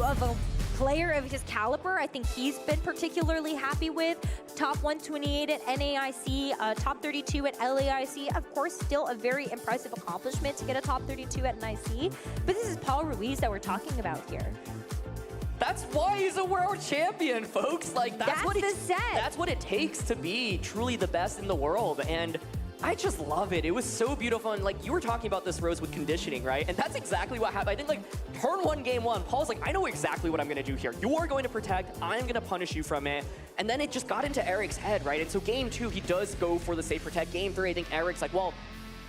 of a player of his caliber, I think he's been particularly happy with. Top 128 at NAIC, top 32 at LAIC. Of course, still a very impressive accomplishment to get a top 32 at NAIC. But this is Paul Ruiz that we're talking about here. That's why he's a world champion, folks. Like that's what the set. That's what it takes to be truly the best in the world. And I just love it. It was so beautiful. And like you were talking about this, Rose, with conditioning, right? And that's exactly what happened. I think like turn 1, game 1, Paul's like, I know exactly what I'm going to do here. You are going to protect. I'm going to punish you from it. And then it just got into Eric's head, right? And so game 2, he does go for the safe protect. Game 3, I think Eric's like, well,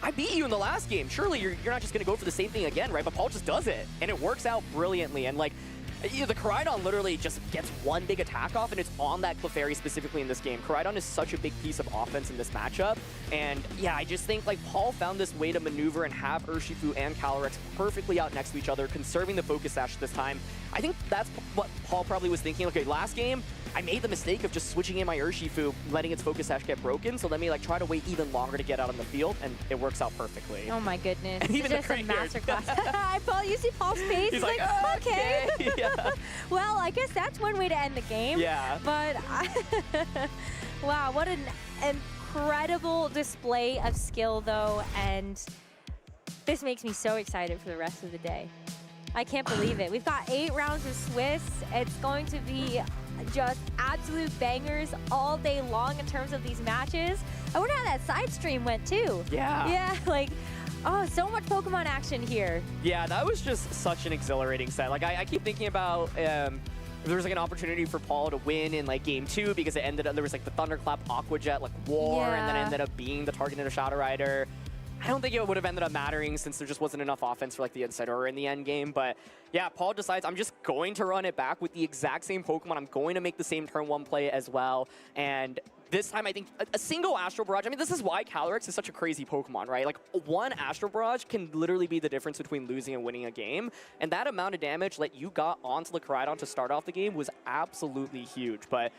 I beat you in the last game. Surely you're not just going to go for the same thing again, right? But Paul just does it. And it works out brilliantly. And like, the Koraidon literally just gets one big attack off, and it's on that Clefairy specifically in this game. Koraidon is such a big piece of offense in this matchup, and yeah, I just think like Paul found this way to maneuver and have Urshifu and Calyrex perfectly out next to each other, conserving the focus sash this time. I think that's what Paul probably was thinking. Okay, last game, I made the mistake of just switching in my Urshifu, letting its focus sash get broken, so let me like try to wait even longer to get out on the field, and it works out perfectly. Oh my goodness. And even just a masterclass. Paul, you see Paul's face? He's like, okay. Yeah. Well, I guess that's one way to end the game. Yeah. But wow, what an incredible display of skill, though, and this makes me so excited for the rest of the day. I can't believe it. We've got 8 rounds of Swiss. It's going to be just absolute bangers all day long in terms of these matches. I wonder how that side stream went, too. Yeah. Yeah, like, oh, so much Pokemon action here. Yeah, that was just such an exhilarating set. Like, I keep thinking about if there was like an opportunity for Paul to win in like game 2 because it ended up, there was like the Thunderclap Aqua Jet like war, and then it ended up being the targeted of Shadow Rider. I don't think it would have ended up mattering since there just wasn't enough offense for like the inside or in the end game. But yeah, Paul decides I'm just going to run it back with the exact same Pokemon. I'm going to make the same turn 1 play as well. And this time I think a single Astral Barrage, I mean, this is why Calyrex is such a crazy Pokemon, right? Like one Astral Barrage can literally be the difference between losing and winning a game. And that amount of damage that you got onto the Koraidon to start off the game was absolutely huge. But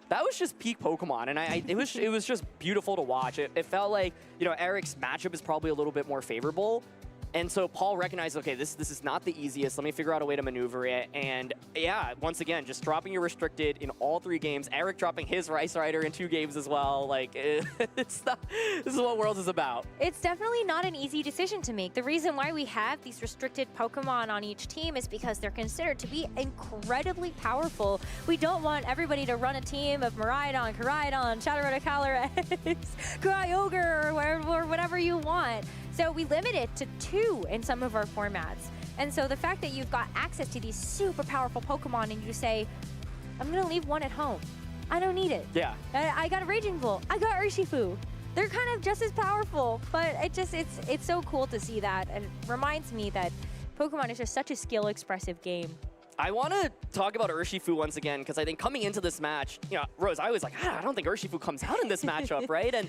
that was just peak Pokemon, and it was just beautiful to watch. It felt like, you know, Eric's matchup is probably a little bit more favorable, and so Paul recognized, okay, this is not the easiest. Let me figure out a way to maneuver it. And yeah, once again, just dropping your restricted in all 3 games. Eric dropping his Rice Rider in 2 games as well. Like, this is what Worlds is about. It's definitely not an easy decision to make. The reason why we have these restricted Pokemon on each team is because they're considered to be incredibly powerful. We don't want everybody to run a team of Miraidon, Koraidon, Shadow Rider, Calyrex, Kyogre, or whatever you want. So we limit it to 2 in some of our formats. And so the fact that you've got access to these super powerful Pokemon and you say, I'm gonna leave 1 at home. I don't need it. Yeah. I got a Raging Bull. I got Urshifu. They're kind of just as powerful, but it's so cool to see that. And it reminds me that Pokemon is just such a skill-expressive game. I want to talk about Urshifu once again, because I think coming into this match, you know, Rose, I was like, I don't think Urshifu comes out in this matchup, right? And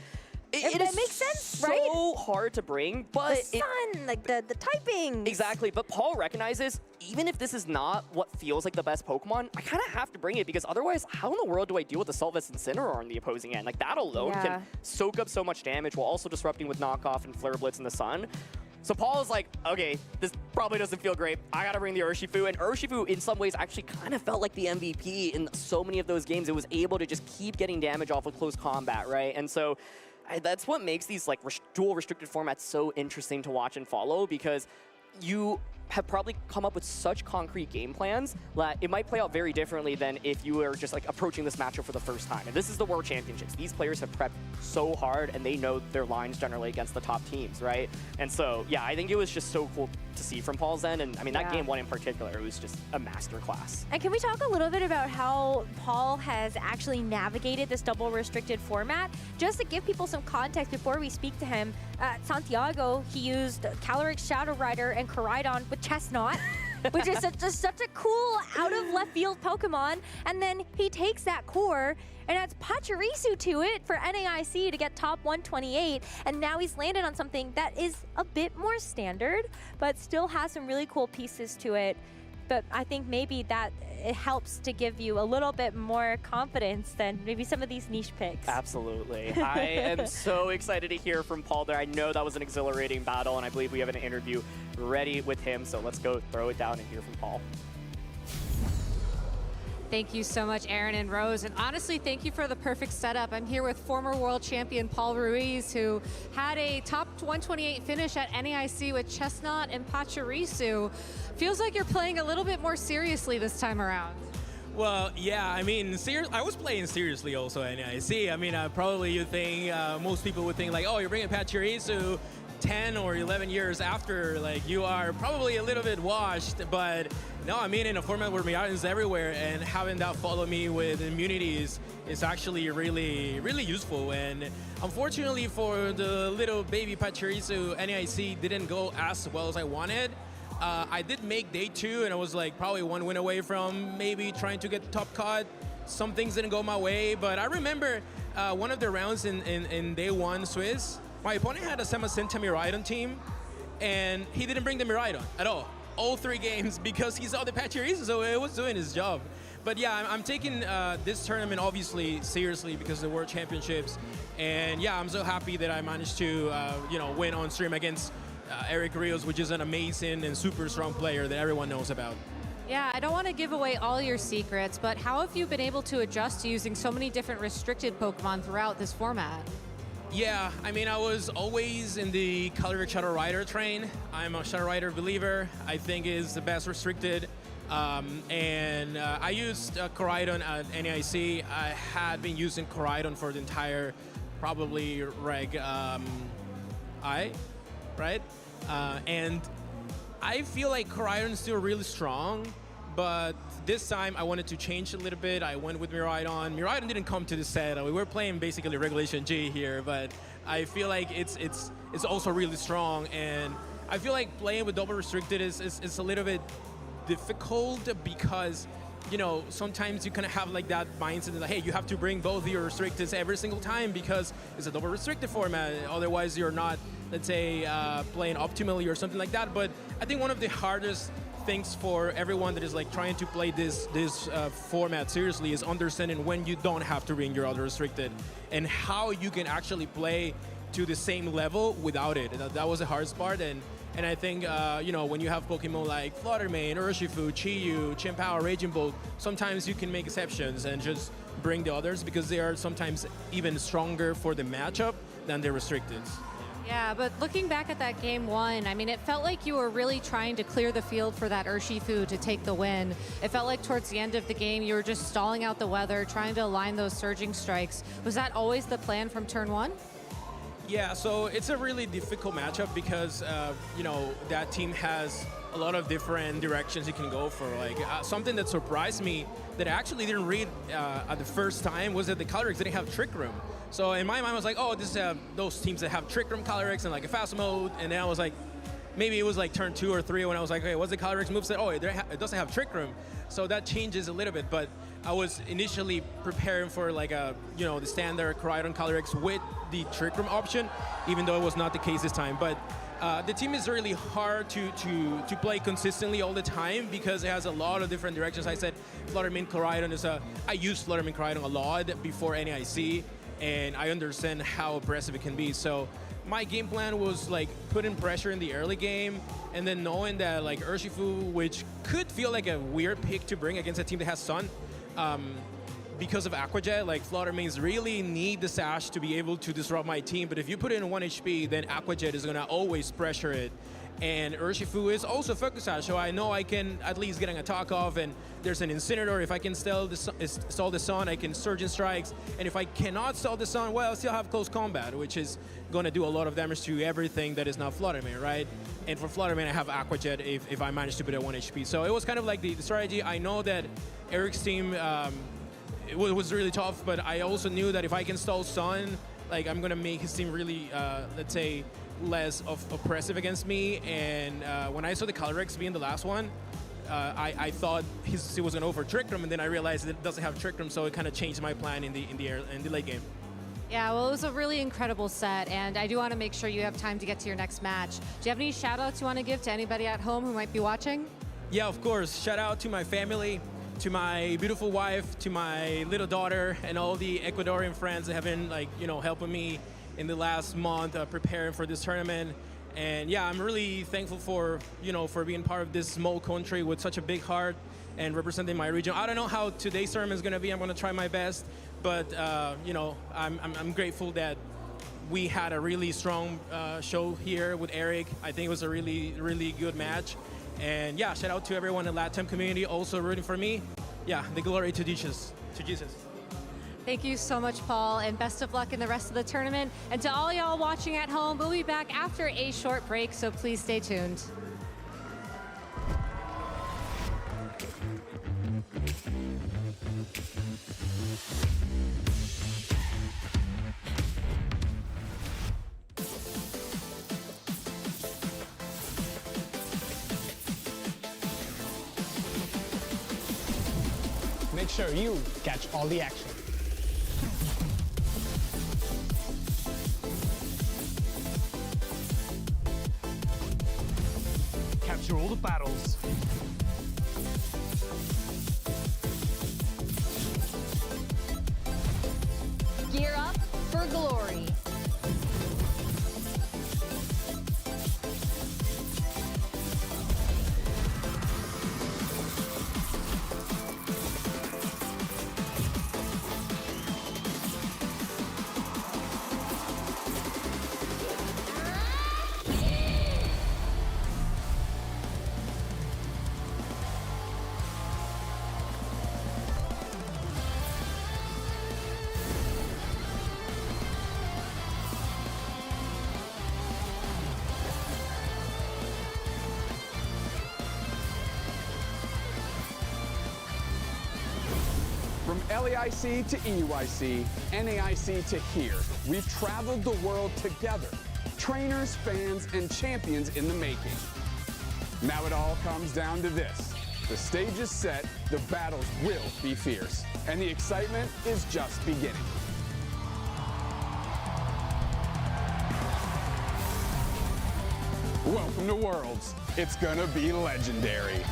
it makes sense, right? It's so hard to bring, but the sun, like the typing. Exactly, but Paul recognizes, even if this is not what feels like the best Pokemon, I kind of have to bring it, because otherwise, how in the world do I deal with the Sylveus Incineroar on the opposing end? Like, that alone can soak up so much damage while also disrupting with Knockoff and Flare Blitz in the sun. So Paul is like, okay, this probably doesn't feel great. I gotta bring the Urshifu. And Urshifu, in some ways, actually kind of felt like the MVP in so many of those games. It was able to just keep getting damage off of close combat, right? And so that's what makes these like dual restricted formats so interesting to watch and follow, because you have probably come up with such concrete game plans that it might play out very differently than if you were just like approaching this matchup for the first time. And this is the World Championships. These players have prepped so hard and they know their lines generally against the top teams, right? And so, yeah, I think it was just so cool to see from Paul's end. And I mean, that game one in particular, it was just a masterclass. And can we talk a little bit about how Paul has actually navigated this double restricted format? Just to give people some context before we speak to him, at Santiago, he used Calyrex Shadow Rider and Koraidon with Chestnut, which is such a cool out of left field Pokemon. And then he takes that core and adds Pachirisu to it for NAIC to get top 128. And now he's landed on something that is a bit more standard, but still has some really cool pieces to it. But I think maybe that it helps to give you a little bit more confidence than maybe some of these niche picks. Absolutely. I am so excited to hear from Paul there. I know that was an exhilarating battle, and I believe we have an interview ready with him. So let's go throw it down and hear from Paul. Thank you so much, Aaron and Rose. And honestly, thank you for the perfect setup. I'm here with former world champion Paul Ruiz, who had a top 128 finish at NAIC with Chestnut and Pachirisu. Feels like you're playing a little bit more seriously this time around. Well, yeah, I mean, I was playing seriously also at NAIC. I mean, probably you think, most people would think like, oh, you're bringing Pachirisu 10 or 11 years after, like you are probably a little bit washed, but no, I mean in a format where Miata is everywhere and having that follow me with immunities is actually really, really useful. And unfortunately for the little baby Pachirisu, NAIC didn't go as well as I wanted. I did make day 2 and I was like probably 1 win away from maybe trying to get the top cut. Some things didn't go my way, but I remember one of the rounds in day 1 Swiss, my opponent had a Samacenta Miraidon team, and he didn't bring the Miraidon at all 3 games, because he saw the Pachirisu, so it was doing his job. But yeah, I'm taking this tournament obviously seriously because of the World Championships, and yeah, I'm so happy that I managed to win on stream against Eric Rios, which is an amazing and super strong player that everyone knows about. Yeah, I don't want to give away all your secrets, but how have you been able to adjust to using so many different restricted Pokemon throughout this format? Yeah, I mean, I was always in the Calyrex Shadow Rider train. I'm a Shadow Rider believer. I think is the best restricted. And I used Koraidon at NAIC. I had been using Koraidon for the entire, probably Reg I, right? And I feel like Koraidon is still really strong, but this time I wanted to change a little bit. I went with Miraidon. Miraidon didn't come to the set. We were playing basically Regulation G here, but I feel like it's also really strong, and I feel like playing with double restricted is a little bit difficult because, you know, sometimes you kind of have like that mindset that, hey, you have to bring both your restricteds every single time because it's a double restricted format. Otherwise, you're not, let's say, playing optimally or something like that. But I think one of the hardest things for everyone that is like trying to play this format seriously is understanding when you don't have to bring your other restricted and how you can actually play to the same level without it. That was the hardest part. And I think, when you have Pokemon like Fluttermane, Urshifu, Chi-Yu, Chien-Pao, Raging Bolt, sometimes you can make exceptions and just bring the others because they are sometimes even stronger for the matchup than the restricteds. Yeah, but looking back at that game 1, I mean, it felt like you were really trying to clear the field for that Urshifu to take the win. It felt like towards the end of the game, you were just stalling out the weather, trying to align those surging strikes. Was that always the plan from turn 1? Yeah, so it's a really difficult matchup because, that team has a lot of different directions you can go for. Like, something that surprised me that I actually didn't read at the first time was that the Calyrex didn't have Trick Room. So in my mind, I was like, oh, this is those teams that have Trick Room Calyrex and like a fast mode. And then I was like, maybe it was like turn 2 or 3 when I was like, okay, what's the Calyrex moveset? Oh, it doesn't have Trick Room. So that changes a little bit. But I was initially preparing for like the standard Koraidon Calyrex with the Trick Room option, even though it was not the case this time. But the team is really hard to play consistently all the time because it has a lot of different directions. I said Fluttermane Koraidon I used Fluttermane Koraidon a lot before NAIC, and I understand how aggressive it can be. So my game plan was like putting pressure in the early game and then knowing that like Urshifu, which could feel like a weird pick to bring against a team that has Sun, because of Aqua Jet, like Fluttermanes really need the Sash to be able to disrupt my team. But if you put it in 1 HP, then Aqua Jet is gonna always pressure it. And Urshifu is also focus out, so I know I can at least get an attack off, and there's an Incineroar. If I can stall the Sun, I can Surgeon Strikes. And if I cannot stall the Sun, well, I still have Close Combat, which is going to do a lot of damage to everything that is not Fluttermane, right? And for Fluttermane, I have Aqua Jet if I manage to put at 1 HP. So it was kind of like the strategy. I know that Eric's team it was really tough, but I also knew that if I can stall Sun, like I'm going to make his team really, let's say, less oppressive against me. And when I saw the Calyrex being the last one, I thought he was going to over Trick Room, and then I realized that it doesn't have Trick Room, so it kind of changed my plan in the late game. Yeah, well, it was a really incredible set, and I do want to make sure you have time to get to your next match. Do you have any shout-outs you want to give to anybody at home who might be watching? Yeah, of course. Shout out to my family, to my beautiful wife, to my little daughter, and all the Ecuadorian friends that have been, like, you know, helping me in the last month preparing for this tournament. And yeah, I'm really thankful for, you know, for being part of this small country with such a big heart and representing my region. I don't know how today's tournament is going to be. I'm going to try my best, but you know, I'm grateful that we had a really strong show here with Eric. I think it was a really good match. And yeah, shout out to everyone in the LATAM community also rooting for me. Yeah, the glory to Jesus. Thank you so much, Paul, and best of luck in the rest of the tournament. And to all y'all watching at home, we'll be back after a short break, so please stay tuned. Make sure you catch all the action. Capture all the battles. Gear up for glory. From LAIC to EUIC, NAIC to here, we've traveled the world together. Trainers, fans, and champions in the making. Now it all comes down to this. The stage is set, the battles will be fierce, and the excitement is just beginning. Welcome to Worlds. It's gonna be legendary.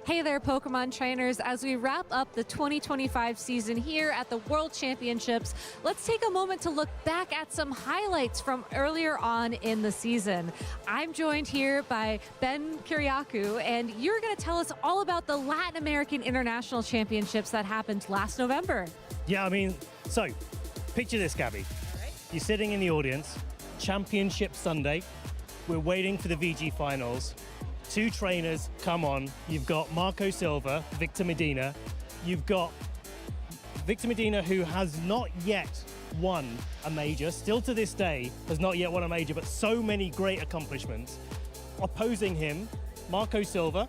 Hey there, Pokemon trainers. As we wrap up the 2025 season here at the World Championships, let's take a moment to look back at some highlights from earlier on in the season. I'm joined here by Ben Kiriakou, and you're going to tell us all about the Latin American International Championships that happened last November. Yeah, I mean, so picture this, Gabby. You're sitting in the audience, Championship Sunday. We're waiting for the VG finals. Two trainers come on. You've got Marco Silva, Victor Medina. You've got Victor Medina, who has not yet won a major, still to this day has not yet won a major, but so many great accomplishments. Opposing him, Marco Silva.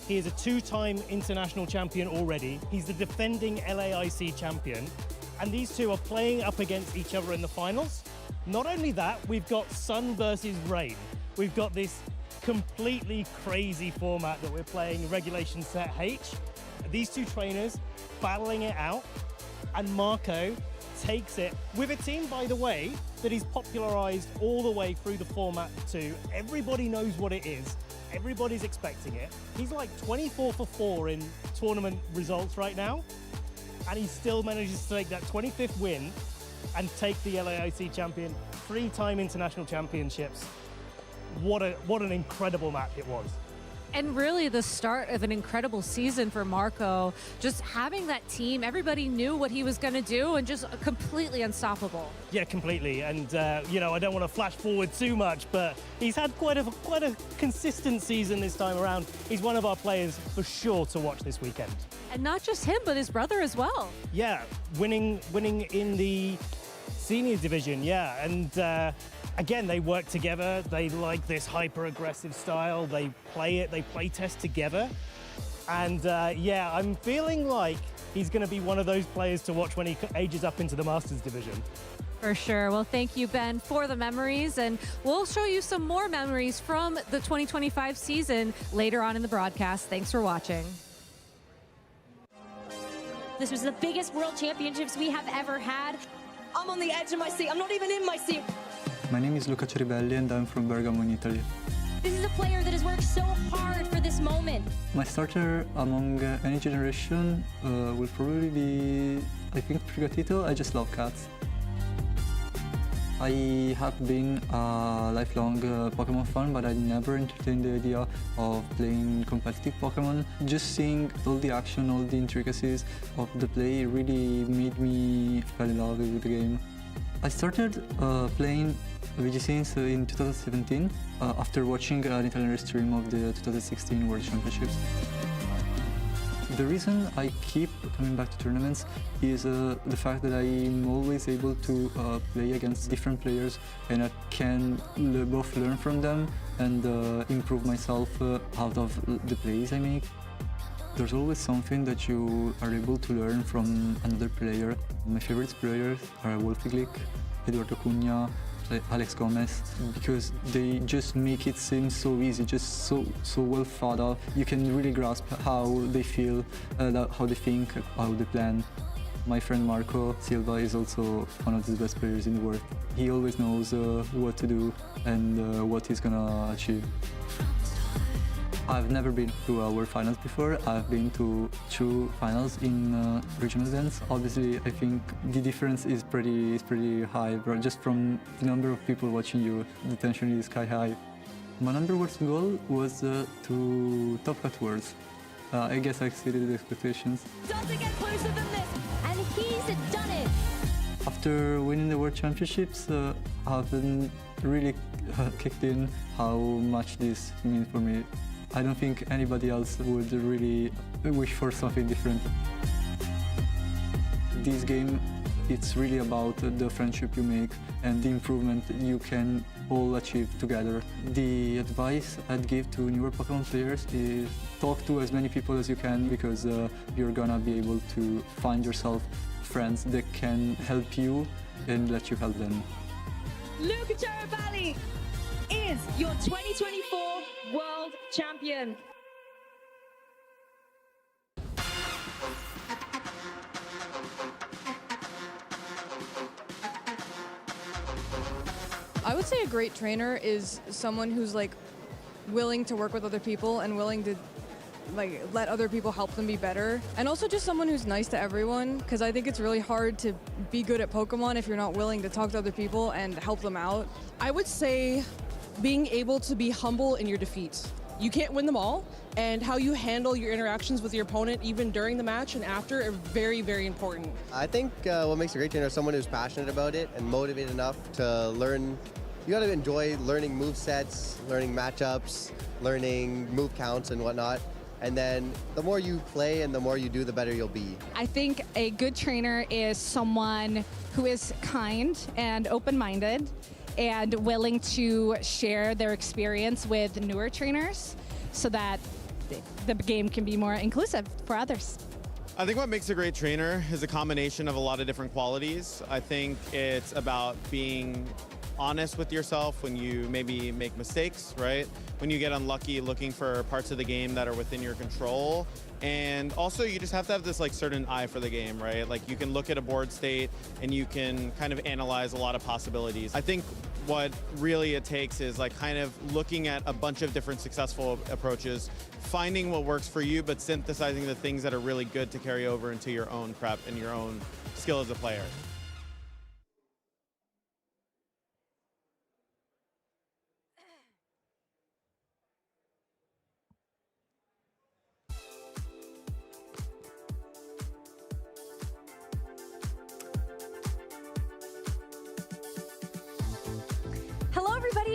He is a two-time international champion already. He's the defending LAIC champion. And these two are playing up against each other in the finals. Not only that, we've got Sun versus Rain. We've got this completely crazy format that we're playing, Regulation Set H. These two trainers battling it out, and Marco takes it with a team, by the way, that he's popularized all the way through the format too. Everybody knows what it is. Everybody's expecting it. He's like 24 for 4 in tournament results right now, and he still manages to take that 25th win and take the LAIC champion, 3-time international championships. what an incredible map it was. And really the start of an incredible season for Marco. Just having that team, everybody knew what he was going to do and just completely unstoppable. Yeah, completely. And, you know, I don't want to flash forward too much, but he's had quite a consistent season this time around. He's one of our players for sure to watch this weekend. And not just him, but his brother as well. Yeah, winning in the senior division, yeah. And again, they work together. They like this hyper-aggressive style. They play test together. And yeah, I'm feeling like he's going to be one of those players to watch when he ages up into the Masters division. For sure. Well, thank you, Ben, for the memories. And we'll show you some more memories from the 2025 season later on in the broadcast. Thanks for watching. This was the biggest World Championships we have ever had. I'm on the edge of my seat. I'm not even in my seat. My name is Luca and I'm from Bergamo in Italy. This is a player that has worked so hard for this moment. My starter among any generation will probably be, I think, Prigatito. I just love cats. I have been a lifelong Pokemon fan, but I never entertained the idea of playing competitive Pokemon. Just seeing all the action, all the intricacies of the play really made me fall in love with the game. I started playing VGC in 2017 after watching an Italian stream of the 2016 World Championships. The reason I keep coming back to tournaments is the fact that I'm always able to play against different players and I can both learn from them and improve myself out of the plays I make. There's always something that you are able to learn from another player. My favorite players are Wolfiglick, Eduardo Cunha, Alex Gomez, because they just make it seem so easy, just so well thought out. You can really grasp how they feel, how they think, how they plan. My friend Marco Silva is also one of the best players in the world. He always knows what to do and what he's gonna achieve. I've never been to a World Finals before. I've been to 2 finals in regional events. Obviously, I think the difference is pretty high, but just from the number of people watching you, the tension is sky high. My number one goal was to top cut Worlds. I guess I exceeded the expectations. Doesn't get closer than this, and he's done it. After winning the World Championships, I've been really kicked in how much this means for me. I don't think anybody else would really wish for something different. This game, it's really about the friendship you make and the improvement you can all achieve together. The advice I'd give to newer Pokemon players is talk to as many people as you can because you're gonna be able to find yourself friends that can help you and let you help them. Luca is your 2024 World Champion. I would say a great trainer is someone who's like willing to work with other people and willing to like let other people help them be better. And also just someone who's nice to everyone, because I think it's really hard to be good at Pokemon if you're not willing to talk to other people and help them out. I would say being able to be humble in your defeats. You can't win them all, and how you handle your interactions with your opponent even during the match and after are very, very important. I think what makes a great trainer is someone who's passionate about it and motivated enough to learn. You gotta enjoy learning move sets, learning matchups, learning move counts and whatnot. And then the more you play and the more you do, the better you'll be. I think a good trainer is someone who is kind and open-minded and willing to share their experience with newer trainers so that the game can be more inclusive for others. I think what makes a great trainer is a combination of a lot of different qualities. I think it's about being honest with yourself when you maybe make mistakes, right? When you get unlucky, looking for parts of the game that are within your control. And also you just have to have this like certain eye for the game, right? Like you can look at a board state and you can kind of analyze a lot of possibilities. I think what really it takes is like kind of looking at a bunch of different successful approaches, finding what works for you, but synthesizing the things that are really good to carry over into your own prep and your own skill as a player.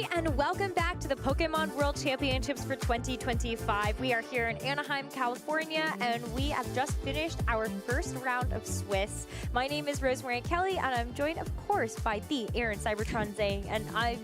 everybody, and welcome back to the Pokemon World Championships for 2025. We are here in Anaheim, California, and we have just finished our first round of Swiss. My name is Rosemary Kelly, and I'm joined, of course, by the Aaron Cybertron Zhang, and I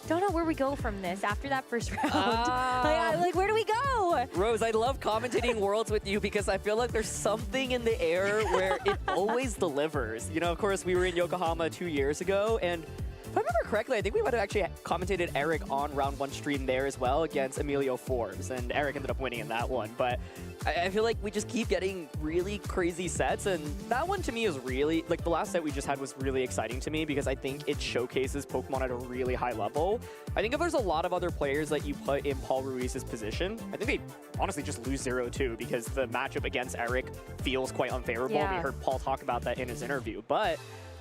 don't know where we go from this after that first round. Like, where do we go? Rose, I love commentating Worlds with you because I feel like there's something in the air where it always delivers. You know, of course, we were in Yokohama 2 years ago, and if I remember correctly, I think we might have actually commentated Eric on round 1 stream there as well against Emilio Forbes, and Eric ended up winning in that one. But I feel like we just keep getting really crazy sets, and that one to me is really, like the last set we just had was really exciting to me because I think it showcases Pokemon at a really high level. I think if there's a lot of other players that you put in Paul Ruiz's position, I think they honestly just lose 0-2 because the matchup against Eric feels quite unfavorable. Yeah. We heard Paul talk about that in his interview, but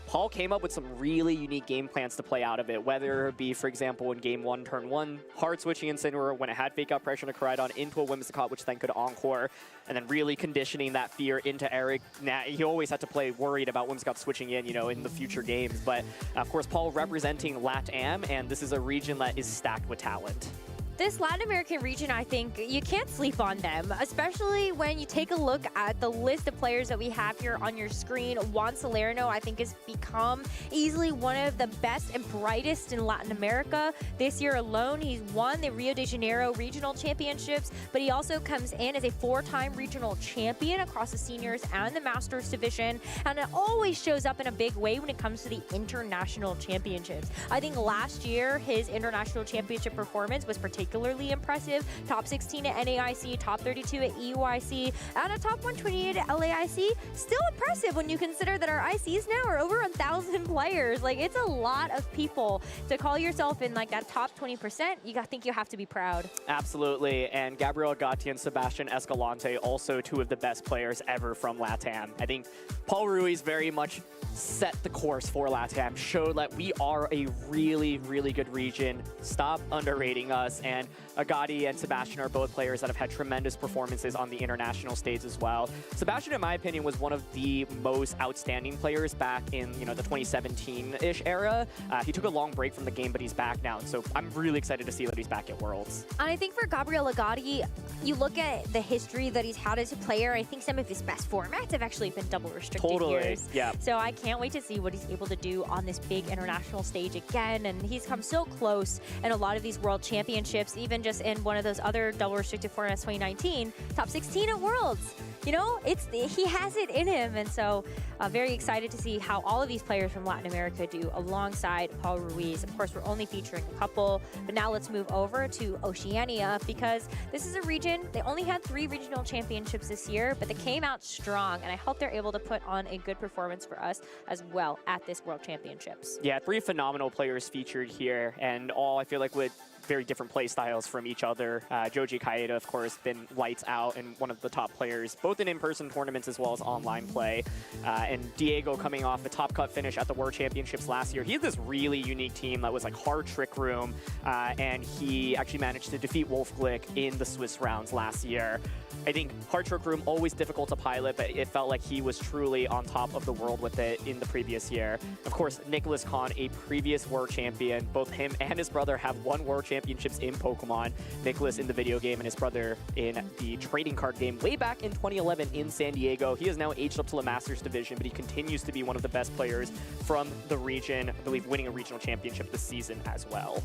Paul came up with some really unique game plans to play out of it, whether it be, for example, in Game 1, Turn 1, hard switching Incineroar when it had Fake Out Pressure to Koraidon into a Whimsicott, which then could Encore, and then really conditioning that fear into Eric. Now, he always had to play worried about Whimsicott switching in, you know, in the future games. But, of course, Paul representing LATAM, and this is a region that is stacked with talent. This Latin American region, I think you can't sleep on them, especially when you take a look at the list of players that we have here on your screen. Juan Salerno, I think, has become easily one of the best and brightest in Latin America. This year alone, he's won the Rio de Janeiro Regional Championships, but he also comes in as a 4-time regional champion across the seniors and the masters division, and it always shows up in a big way when it comes to the international championships. I think last year, his international championship performance was particularly impressive. Top 16 at NAIC, top 32 at EUIC, and a top 128 at LAIC. Still impressive when you consider that our ICs now are over 1,000 players. Like, it's a lot of people. To call yourself in like that top 20%, I think you have to be proud. Absolutely, and Gabriel Gatti and Sebastian Escalante, also 2 of the best players ever from LATAM. I think Paul Ruiz very much set the course for LATAM, showed that we are a really, really good region. Stop underrating us, and Agati and Sebastian are both players that have had tremendous performances on the international stage as well. Sebastian, in my opinion, was one of the most outstanding players back in, you know, the 2017-ish era. He took a long break from the game, but he's back now, and so I'm really excited to see that he's back at Worlds. And I think for Gabriel Agati, you look at the history that he's had as a player, I think some of his best formats have actually been double restricted years. Yeah. So I can't wait to see what he's able to do on this big international stage again. And he's come so close in a lot of these world championships, even just in one of those other double restricted formats 2019, top 16 at Worlds. You know, he has it in him. And so very excited to see how all of these players from Latin America do alongside Paul Ruiz. Of course, we're only featuring a couple, but now let's move over to Oceania because this is a region, they only had 3 regional championships this year, but they came out strong, and I hope they're able to put on a good performance for us as well at this World Championships. Yeah, 3 phenomenal players featured here, and all I feel like with very different play styles from each other. Joji Kaeda, of course, been lights out and one of the top players, both in in-person tournaments as well as online play. And Diego coming off a top cut finish at the World Championships last year. He had this really unique team that was like hard Trick Room, and he actually managed to defeat Wolfglick in the Swiss rounds last year. I think hard Trick Room, always difficult to pilot, but it felt like he was truly on top of the world with it in the previous year. Of course, Nicholas Kahn, a previous world champion. Both him and his brother have won world championships in Pokemon. Nicholas in the video game and his brother in the trading card game way back in 2011 in San Diego. He is now aged up to the Masters division, but he continues to be one of the best players from the region, I believe winning a regional championship this season as well.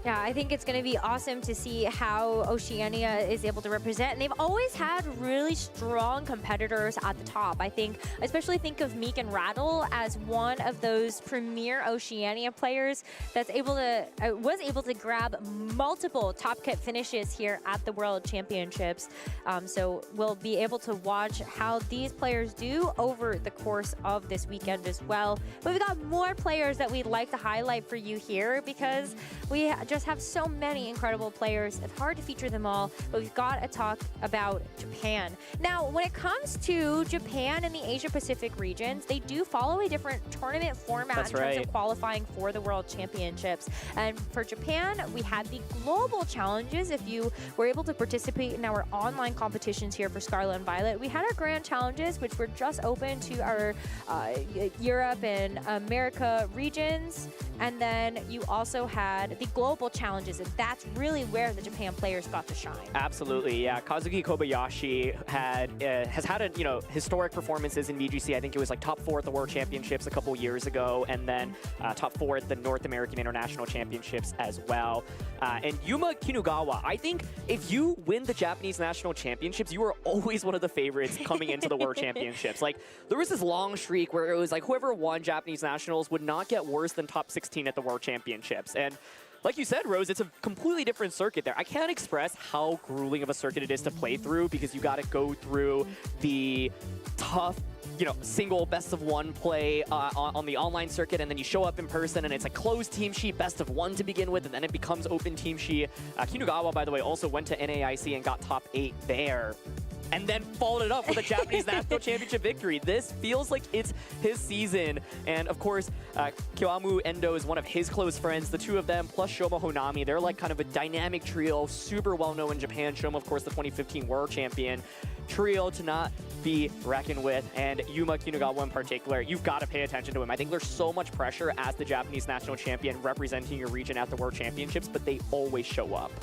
Yeah, I think it's going to be awesome to see how Oceania is able to represent. And they've always had really strong competitors at the top. I think, especially think of Meek and Rattle as one of those premier Oceania players that's able to, was able to grab multiple top cut finishes here at the World Championships. So we'll be able to watch how these players do over the course of this weekend as well. But we've got more players that we'd like to highlight for you here because we just have so many incredible players. It's hard to feature them all, but we've got to talk about Japan. Now, when it comes to Japan and the Asia Pacific regions, they do follow a different tournament format in terms of qualifying for the World Championships. And for Japan, we had the global challenges. If you were able to participate in our online competitions here for Scarlet and Violet, we had our grand challenges, which were just open to our Europe and America regions. And then you also had the global challenges, and that's really where the Japan players got to shine. Absolutely, yeah. Kazuki Kobayashi has had historic performances in VGC. I think it was like top 4 at the World Championships a couple years ago, and then top 4 at the North American International Championships as well. And Yuma Kinugawa, I think if you win the Japanese National Championships, you are always one of the favorites coming into the World Championships. Like, there was this long streak where it was like whoever won Japanese Nationals would not get worse than top 16 at the World Championships. And like you said, Rose, it's a completely different circuit there. I can't express how grueling of a circuit it is to play through, because you got to go through the tough, single best-of-1 play on the online circuit, and then you show up in person, and it's a closed team sheet, best-of-1 to begin with, and then it becomes open team sheet. Kinugawa, by the way, also went to NAIC and got top 8 there, and then followed it up with a Japanese National Championship victory. This feels like it's his season. And of course, Kiyomu Endo is one of his close friends. The two of them, plus Shoma Honami, they're like kind of a dynamic trio, super well-known in Japan. Shoma, of course, the 2015 world champion. Trio to not be reckoned with. And Yuma Kinugawa in particular, you've got to pay attention to him. I think there's so much pressure as the Japanese national champion representing your region at the World Championships, but they always show up.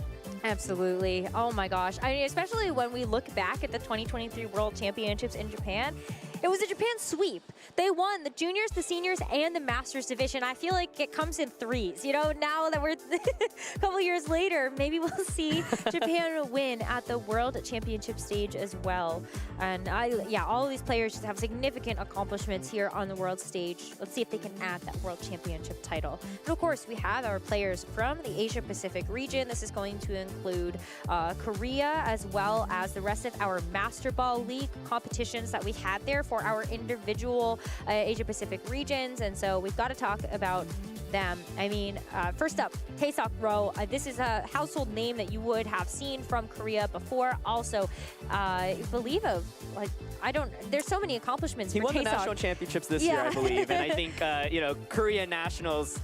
Absolutely. Oh my gosh. I mean, especially when we look back at the 2023 World Championships in Japan, it was a Japan sweep. They won the juniors, the seniors, and the masters division. I feel like it comes in threes. Now that we're a couple years later, maybe we'll see Japan win at the World Championship stage as well. And all of these players just have significant accomplishments here on the world stage. Let's see if they can add that World Championship title. And of course, we have our players from the Asia Pacific region. This is going to include Korea, as well as the rest of our Master Ball League competitions that we had there for our individual Asia Pacific regions. And so we've got to talk about them. I mean, first up, Taesok Ro. This is a household name that you would have seen from Korea before. Also, there's so many accomplishments He for won the Taesok. national championships this year, I believe. And I think, Korea Nationals,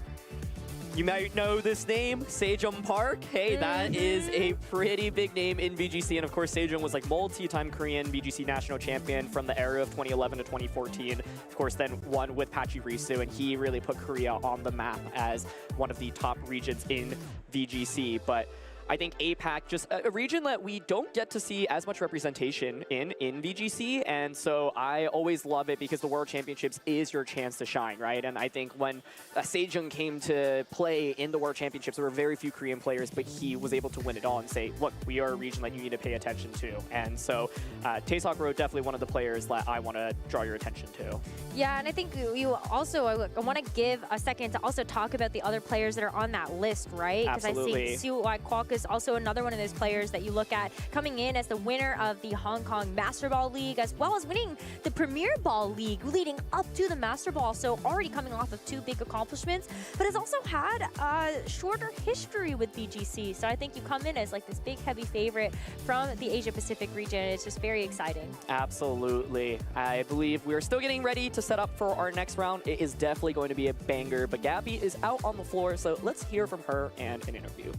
you might know this name, Sejong Park. Hey, that is a pretty big name in VGC. And of course, Sejong was like multi-time Korean VGC national champion from the era of 2011 to 2014. Of course, then won with Pachirisu, and he really put Korea on the map as one of the top regions in VGC. But I think APAC, just a region that we don't get to see as much representation in VGC, and so I always love it because the World Championships is your chance to shine, right? And I think when Sejong came to play in the World Championships, there were very few Korean players, but he was able to win it all and say, look, we are a region that you need to pay attention to. And so Taesok Ro, definitely one of the players that I want to draw your attention to. Yeah, and I think you also, I want to give a second to also talk about the other players that are on that list, right? Because I see Siwoo Kwok is also another one of those players that you look at coming in as the winner of the Hong Kong Master Ball League, as well as winning the Premier Ball League leading up to the Master Ball. So already coming off of 2 big accomplishments, but has also had a shorter history with VGC. So I think you come in as like this big heavy favorite from the Asia Pacific region. It's just very exciting. Absolutely. I believe we're still getting ready to set up for our next round. It is definitely going to be a banger, but Gabby is out on the floor, so let's hear from her and an interview.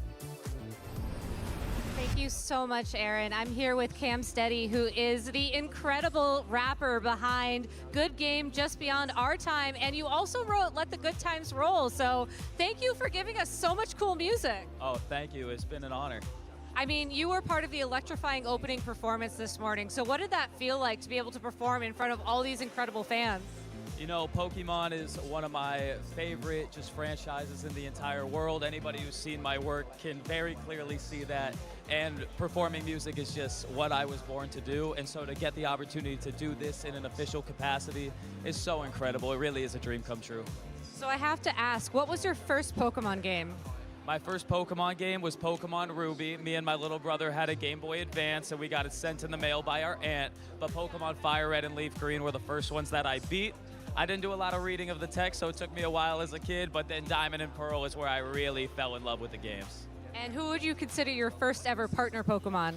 Thank you so much, Aaron. I'm here with Cam Steady, who is the incredible rapper behind Good Game Just Beyond Our Time. And you also wrote Let the Good Times Roll. So thank you for giving us so much cool music. Oh, thank you. It's been an honor. I mean, you were part of the electrifying opening performance this morning. So what did that feel like to be able to perform in front of all these incredible fans? You know, Pokemon is one of my favorite just franchises in the entire world. Anybody who's seen my work can very clearly see that. And performing music is just what I was born to do. And so to get the opportunity to do this in an official capacity is so incredible. It really is a dream come true. So I have to ask, what was your first Pokemon game? My first Pokemon game was Pokemon Ruby. Me and my little brother had a Game Boy Advance, and we got it sent in the mail by our aunt. But Pokemon Fire Red and Leaf Green were the first ones that I beat. I didn't do a lot of reading of the text, so it took me a while as a kid, but then Diamond and Pearl is where I really fell in love with the games. And who would you consider your first ever partner Pokemon?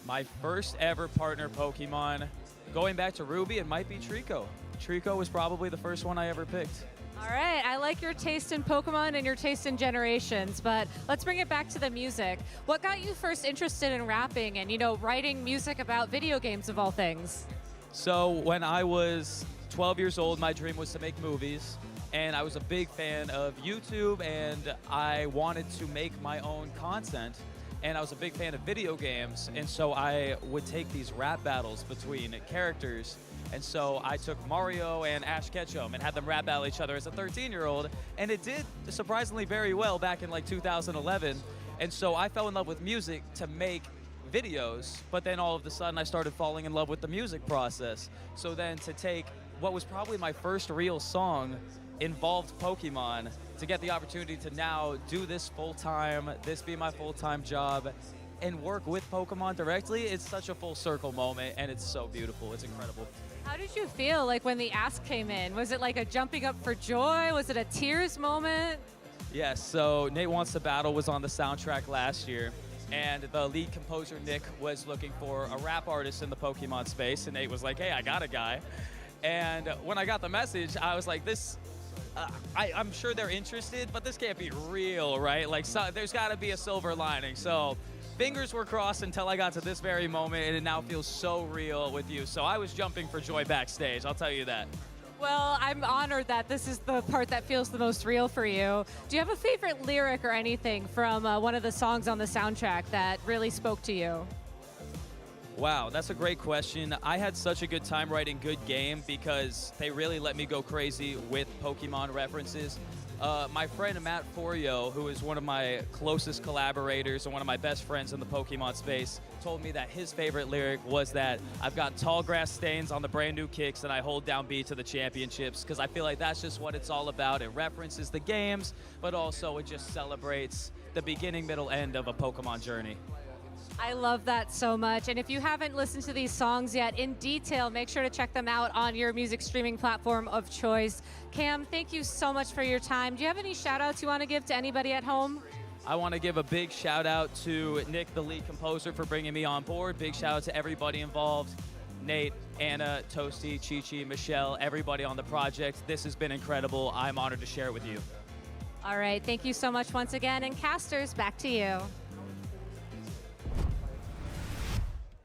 My first ever partner Pokemon, going back to Ruby, it might be Trico. Trico was probably the first one I ever picked. All right, I like your taste in Pokemon and your taste in generations, but let's bring it back to the music. What got you first interested in rapping and, writing music about video games of all things? So when I was 12 years old, my dream was to make movies. and I was a big fan of YouTube, and I wanted to make my own content, and I was a big fan of video games, and so I would take these rap battles between characters, and so I took Mario and Ash Ketchum and had them rap battle each other as a 13-year-old, and it did surprisingly very well back in like 2011, and so I fell in love with music to make videos, but then all of a sudden I started falling in love with the music process. So then to take what was probably my first real song involved Pokemon, to get the opportunity to now do this full-time, this be my full-time job, and work with Pokemon directly, it's such a full circle moment, and it's so beautiful. It's incredible. How did you feel like when the ask came in? Was it like a jumping up for joy? Was it a tears moment? Yes, so Nate Wants to Battle was on the soundtrack last year, and the lead composer, Nick, was looking for a rap artist in the Pokemon space, and Nate was like, hey, I got a guy. And when I got the message, I was like, I'm sure they're interested, but this can't be real, right? Like, so, there's got to be a silver lining. So fingers were crossed until I got to this very moment, and it now feels so real with you. So I was jumping for joy backstage, I'll tell you that. Well, I'm honored that this is the part that feels the most real for you. Do you have a favorite lyric or anything from one of the songs on the soundtrack that really spoke to you? Wow, that's a great question. I had such a good time writing Good Game because they really let me go crazy with Pokemon references. My friend Matt Forio, who is one of my closest collaborators and one of my best friends in the Pokemon space, told me that his favorite lyric was that I've got tall grass stains on the brand new kicks and I hold down B to the championships, because I feel like that's just what it's all about. It references the games, but also it just celebrates the beginning, middle, end of a Pokemon journey. I love that so much. And if you haven't listened to these songs yet in detail, make sure to check them out on your music streaming platform of choice. Cam, thank you so much for your time. Do you have any shout outs you want to give to anybody at home? I want to give a big shout out to Nick, the lead composer, for bringing me on board. Big shout out to everybody involved. Nate, Anna, Toasty, Chi-Chi, Michelle, everybody on the project. This has been incredible. I'm honored to share it with you. All right, thank you so much once again. And casters, back to you.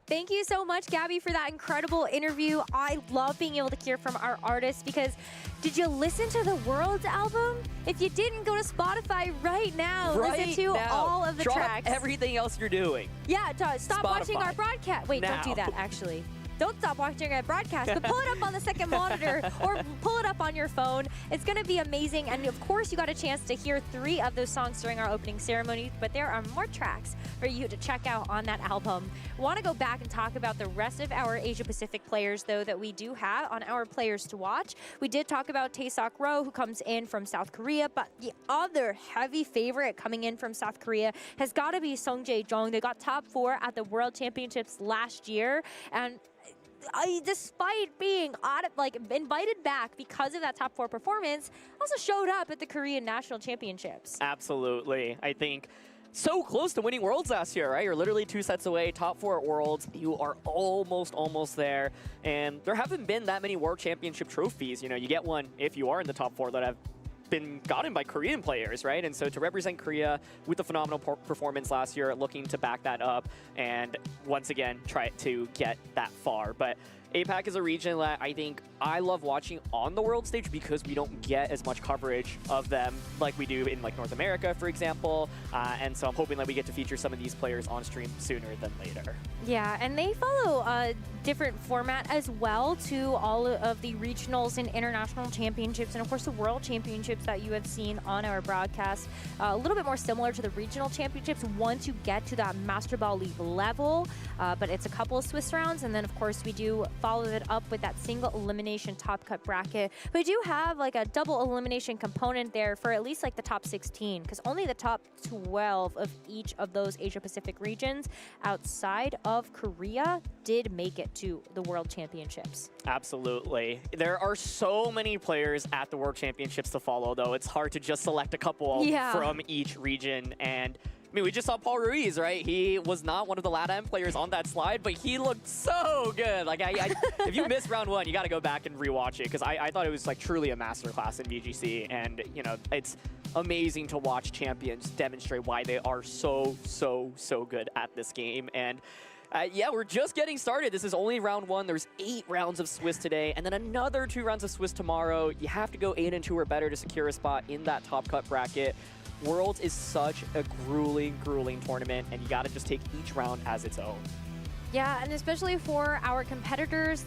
Thank you so much, Gabby, for that incredible interview. I love being able to hear from our artists because did you listen to the World's album? If you didn't, go to Spotify right now. Listen to all of the tracks. Drop everything else you're doing. Yeah, stop watching our broadcast. Wait, now. don't do that, actually. Don't stop watching our broadcast, but pull it up on the second monitor or pull it up on your phone. It's going to be amazing. And of course, you got a chance to hear 3 of those songs during our opening ceremony, but there are more tracks for you to check out on that album. I want to go back and talk about the rest of our Asia Pacific players, though, that we do have on our players to watch. We did talk about Tae-Sok Ro, who comes in from South Korea, but the other heavy favorite coming in from South Korea has got to be Sung Jae-jung. They got top 4 at the World Championships last year, and despite being invited back because of that top 4 performance, also showed up at the Korean National Championships. Absolutely. I think so close to winning Worlds last year, right? You're literally 2 sets away, top 4 at Worlds. You are almost there. And there haven't been that many World Championship trophies. You know, you get one if you are in the top 4 that have been gotten by Korean players, right? And so to represent Korea with the phenomenal performance last year, looking to back that up and once again try to get that far. But APAC is a region that I think I love watching on the world stage because we don't get as much coverage of them like we do in like North America, for example. And so I'm hoping that we get to feature some of these players on stream sooner than later. Yeah, and they follow a different format as well to all of the regionals and international championships, and of course the world championships that you have seen on our broadcast. A little bit more similar to the regional championships once you get to that Master Ball League level, but it's a couple of Swiss rounds, and then of course we do follow it up with that single elimination top cut bracket. We do have like a double elimination component there for at least like the top 16, because only the top 12 of each of those Asia Pacific regions outside of Korea did make it to the World Championships. Absolutely. There are so many players at the World Championships to follow, though. It's hard to just select a couple from each region. And I mean, we just saw Paul Ruiz, right? He was not one of the LATAM players on that slide, but he looked so good. Like, if you missed round 1, you got to go back and rewatch it, because I thought it was like truly a masterclass in VGC. And, you know, it's amazing to watch champions demonstrate why they are so good at this game. And Yeah, we're just getting started. This is only round 1. There's 8 rounds of Swiss today, and then another 2 rounds of Swiss tomorrow. You have to go 8-2 or better to secure a spot in that top cut bracket. Worlds is such a grueling tournament, and you got to just take each round as its own. Yeah, and especially for our competitors,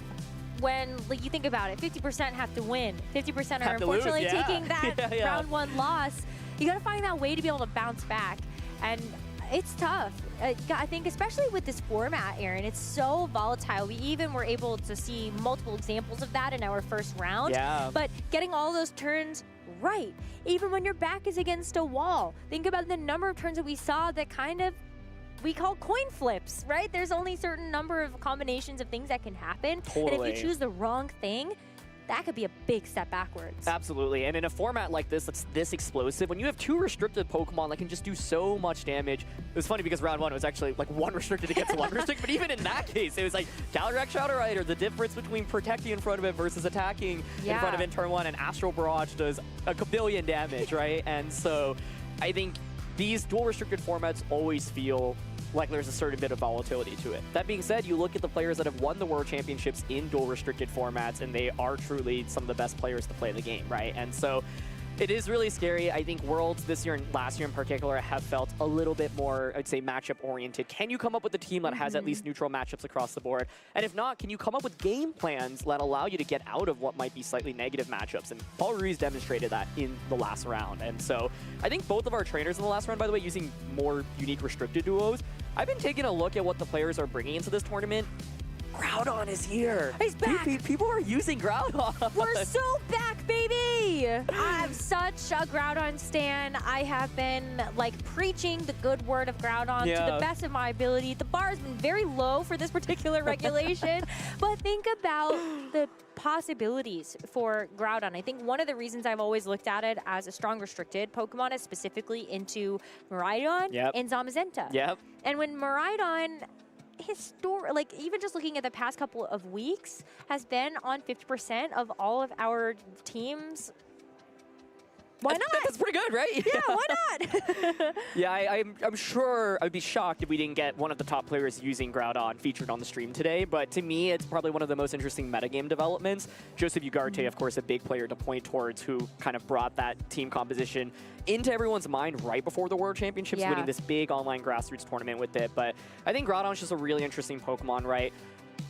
when you think about it, 50% have to win, 50% are unfortunately taking that round 1 loss. You got to find that way to be able to bounce back, and it's tough. I think especially with this format, Aaron, it's so volatile. We even were able to see multiple examples of that in our first round. Yeah. But getting all those turns right, even when your back is against a wall. Think about the number of turns that we saw that kind of we call coin flips, right? There's only a certain number of combinations of things that can happen. Totally. And if you choose the wrong thing, that could be a big step backwards. Absolutely, and in a format like this that's this explosive, when you have 2 restricted Pokemon that can just do so much damage, it was funny because round 1 was actually like 1 restricted against 1 restricted, but even in that case, it was like Calyrex Shadow Rider, the difference between protecting in front of it versus attacking in front of it in turn 1, and Astral Barrage does a kabillion damage, right? And so I think these dual restricted formats always feel like there's a certain bit of volatility to it. That being said, you look at the players that have won the World Championships in dual restricted formats, and they are truly some of the best players to play the game, right? And so it is really scary. I think Worlds this year and last year in particular have felt a little bit more, I'd say, matchup oriented. Can you come up with a team that has at least neutral matchups across the board? And if not, can you come up with game plans that allow you to get out of what might be slightly negative matchups? And Paul Ruiz demonstrated that in the last round. And so I think both of our trainers in the last round, by the way, using more unique restricted duos, I've been taking a look at what the players are bringing into this tournament. Groudon is here. He's back. People are using Groudon. We're so back, baby. I'm such a Groudon stan. I have been like preaching the good word of Groudon to the best of my ability. The bar has been very low for this particular regulation, but think about the possibilities for Groudon. I think one of the reasons I've always looked at it as a strong restricted Pokemon is specifically into Miraidon and Zamazenta. Yep. And when Miraidon like even just looking at the past couple of weeks, has been on 50% of all of our teams. Why not? That's pretty good, right? Yeah, why not? Yeah, I'm sure I'd be shocked if we didn't get one of the top players using Groudon featured on the stream today, but to me, it's probably one of the most interesting metagame developments. Joseph Ugarte, of course, a big player to point towards who kind of brought that team composition into everyone's mind right before the World Championships, winning this big online grassroots tournament with it. But I think Groudon's just a really interesting Pokemon, right?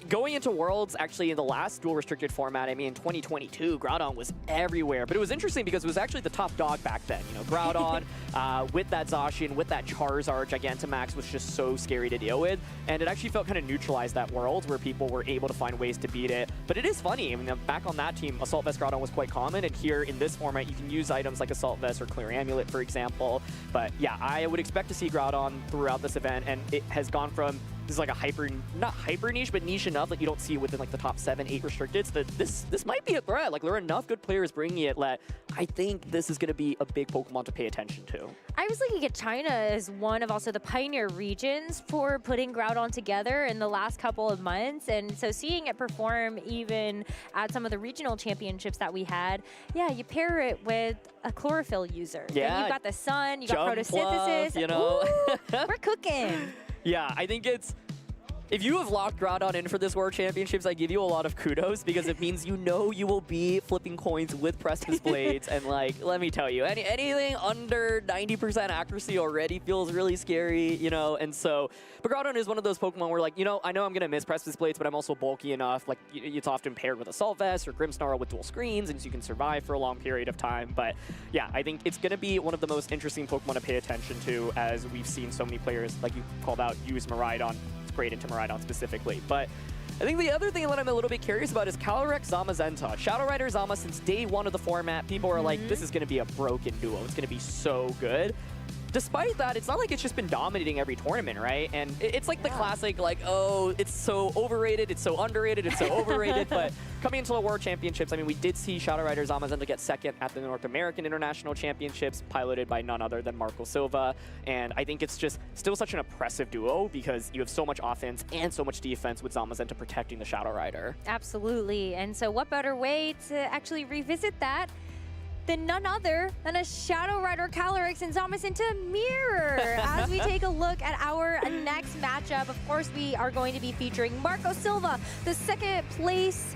Going into Worlds, actually, in the last dual restricted format, I mean, in 2022, Groudon was everywhere. But it was interesting because it was actually the top dog back then. You know, Groudon with that Zacian, with that Charizard, Gigantamax was just so scary to deal with. And it actually felt kind of neutralized that Worlds where people were able to find ways to beat it. But it is funny. I mean, back on that team, Assault Vest Groudon was quite common. And here in this format, you can use items like Assault Vest or Clear Amulet, for example. But yeah, I would expect to see Groudon throughout this event. And it has gone from this is like a not hyper niche, but niche enough that you don't see it within like the top 7, 8 restricted. So that this might be a threat. Like there are enough good players bringing it that I think this is going to be a big Pokemon to pay attention to. I was looking at China as one of also the pioneer regions for putting Groudon together in the last couple of months. And so seeing it perform even at some of the regional championships that we had, yeah, you pair it with a chlorophyll user. Yeah. Then you've got the sun, you got Jump photosynthesis. Fluff, you know. Ooh, we're cooking. Yeah, I think it's... If you have locked Groudon in for this World Championships, I give you a lot of kudos because it means you know you will be flipping coins with Precipice Blades. And like, let me tell you, anything under 90% accuracy already feels really scary, you know? And so, but Groudon is one of those Pokemon where like, you know, I know I'm going to miss Precipice Blades, but I'm also bulky enough. Like, it's often paired with Assault Vest or Grimmsnarl with dual screens, and so you can survive for a long period of time. But yeah, I think it's going to be one of the most interesting Pokemon to pay attention to, as we've seen so many players, like you called out, use Miraidon. Great into Miraidon specifically. But I think the other thing that I'm a little bit curious about is Calyrex Zamazenta. Shadow Rider Zama, since day one of the format, people are like, this is going to be a broken duo. It's going to be so good. Despite that, it's not like it's just been dominating every tournament, right? And it's like the classic, like, oh, it's so overrated, it's so underrated, it's so overrated. But coming into the World Championships, I mean, we did see Shadow Rider Zamazenta get second at the North American International Championships, piloted by none other than Marco Silva. And I think it's just still such an oppressive duo because you have so much offense and so much defense with Zamazenta protecting the Shadow Rider. Absolutely. And so what better way to actually revisit that than none other than a Shadow Rider Calyrex and Zamazenta mirror. As we take a look at our next matchup, of course, we are going to be featuring Marco Silva, the second place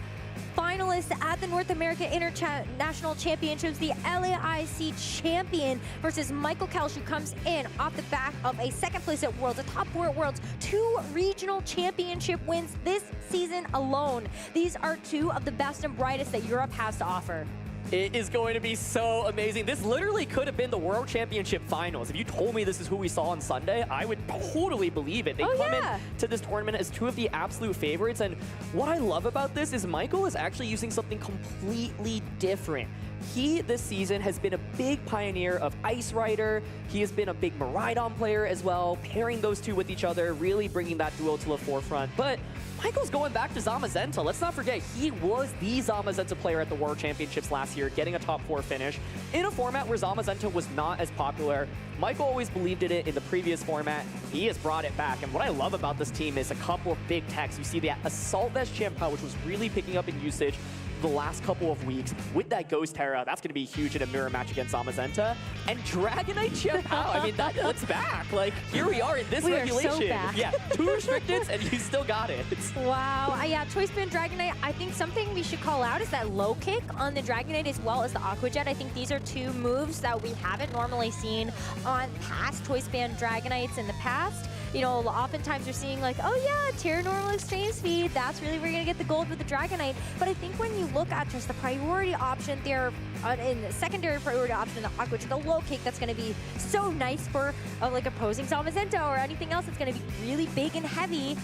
finalist at the North America International Championships, the LAIC champion, versus Michael Kelsch, who comes in off the back of a second place at Worlds, a top 4 at Worlds, 2 regional championship wins this season alone. These are 2 of the best and brightest that Europe has to offer. It is going to be so amazing. This literally could have been the World Championship Finals. If you told me this is who we saw on Sunday, I would totally believe it. They come into this tournament as 2 of the absolute favorites, and what I love about this is Michael is actually using something completely different. He, this season, has been a big pioneer of Ice Rider. He has been a big Miraidon player as well, pairing those 2 with each other, really bringing that duo to the forefront. But Michael's going back to Zamazenta. Let's not forget, he was the Zamazenta player at the World Championships last year, getting a top 4 finish in a format where Zamazenta was not as popular. Michael always believed in it in the previous format. He has brought it back, and what I love about this team is a couple of big techs. You see the Assault Vest Chien-Pao, which was really picking up in usage the last couple of weeks with that Ghost Terra. That's going to be huge in a mirror match against Zamazenta. And Dragonite Chien-Pao, I mean, it's back. Like, here we are in this regulation. Are so back. Yeah, 2 restricteds, and you still got it. Wow. Yeah, Choice Band Dragonite, I think something we should call out is that low kick on the Dragonite as well as the Aqua Jet. I think these are 2 moves that we haven't normally seen on past Choice Band Dragonites in the past. You know, oftentimes you're seeing like, oh yeah, Terra Normal Exchange Speed, that's really where you're gonna get the gold with the Dragonite. But I think when you look at just the priority option there, in the secondary priority option, the Aqua Jet, the low kick, that's gonna be so nice for like opposing Zamazenta or anything else that's gonna be really big and heavy.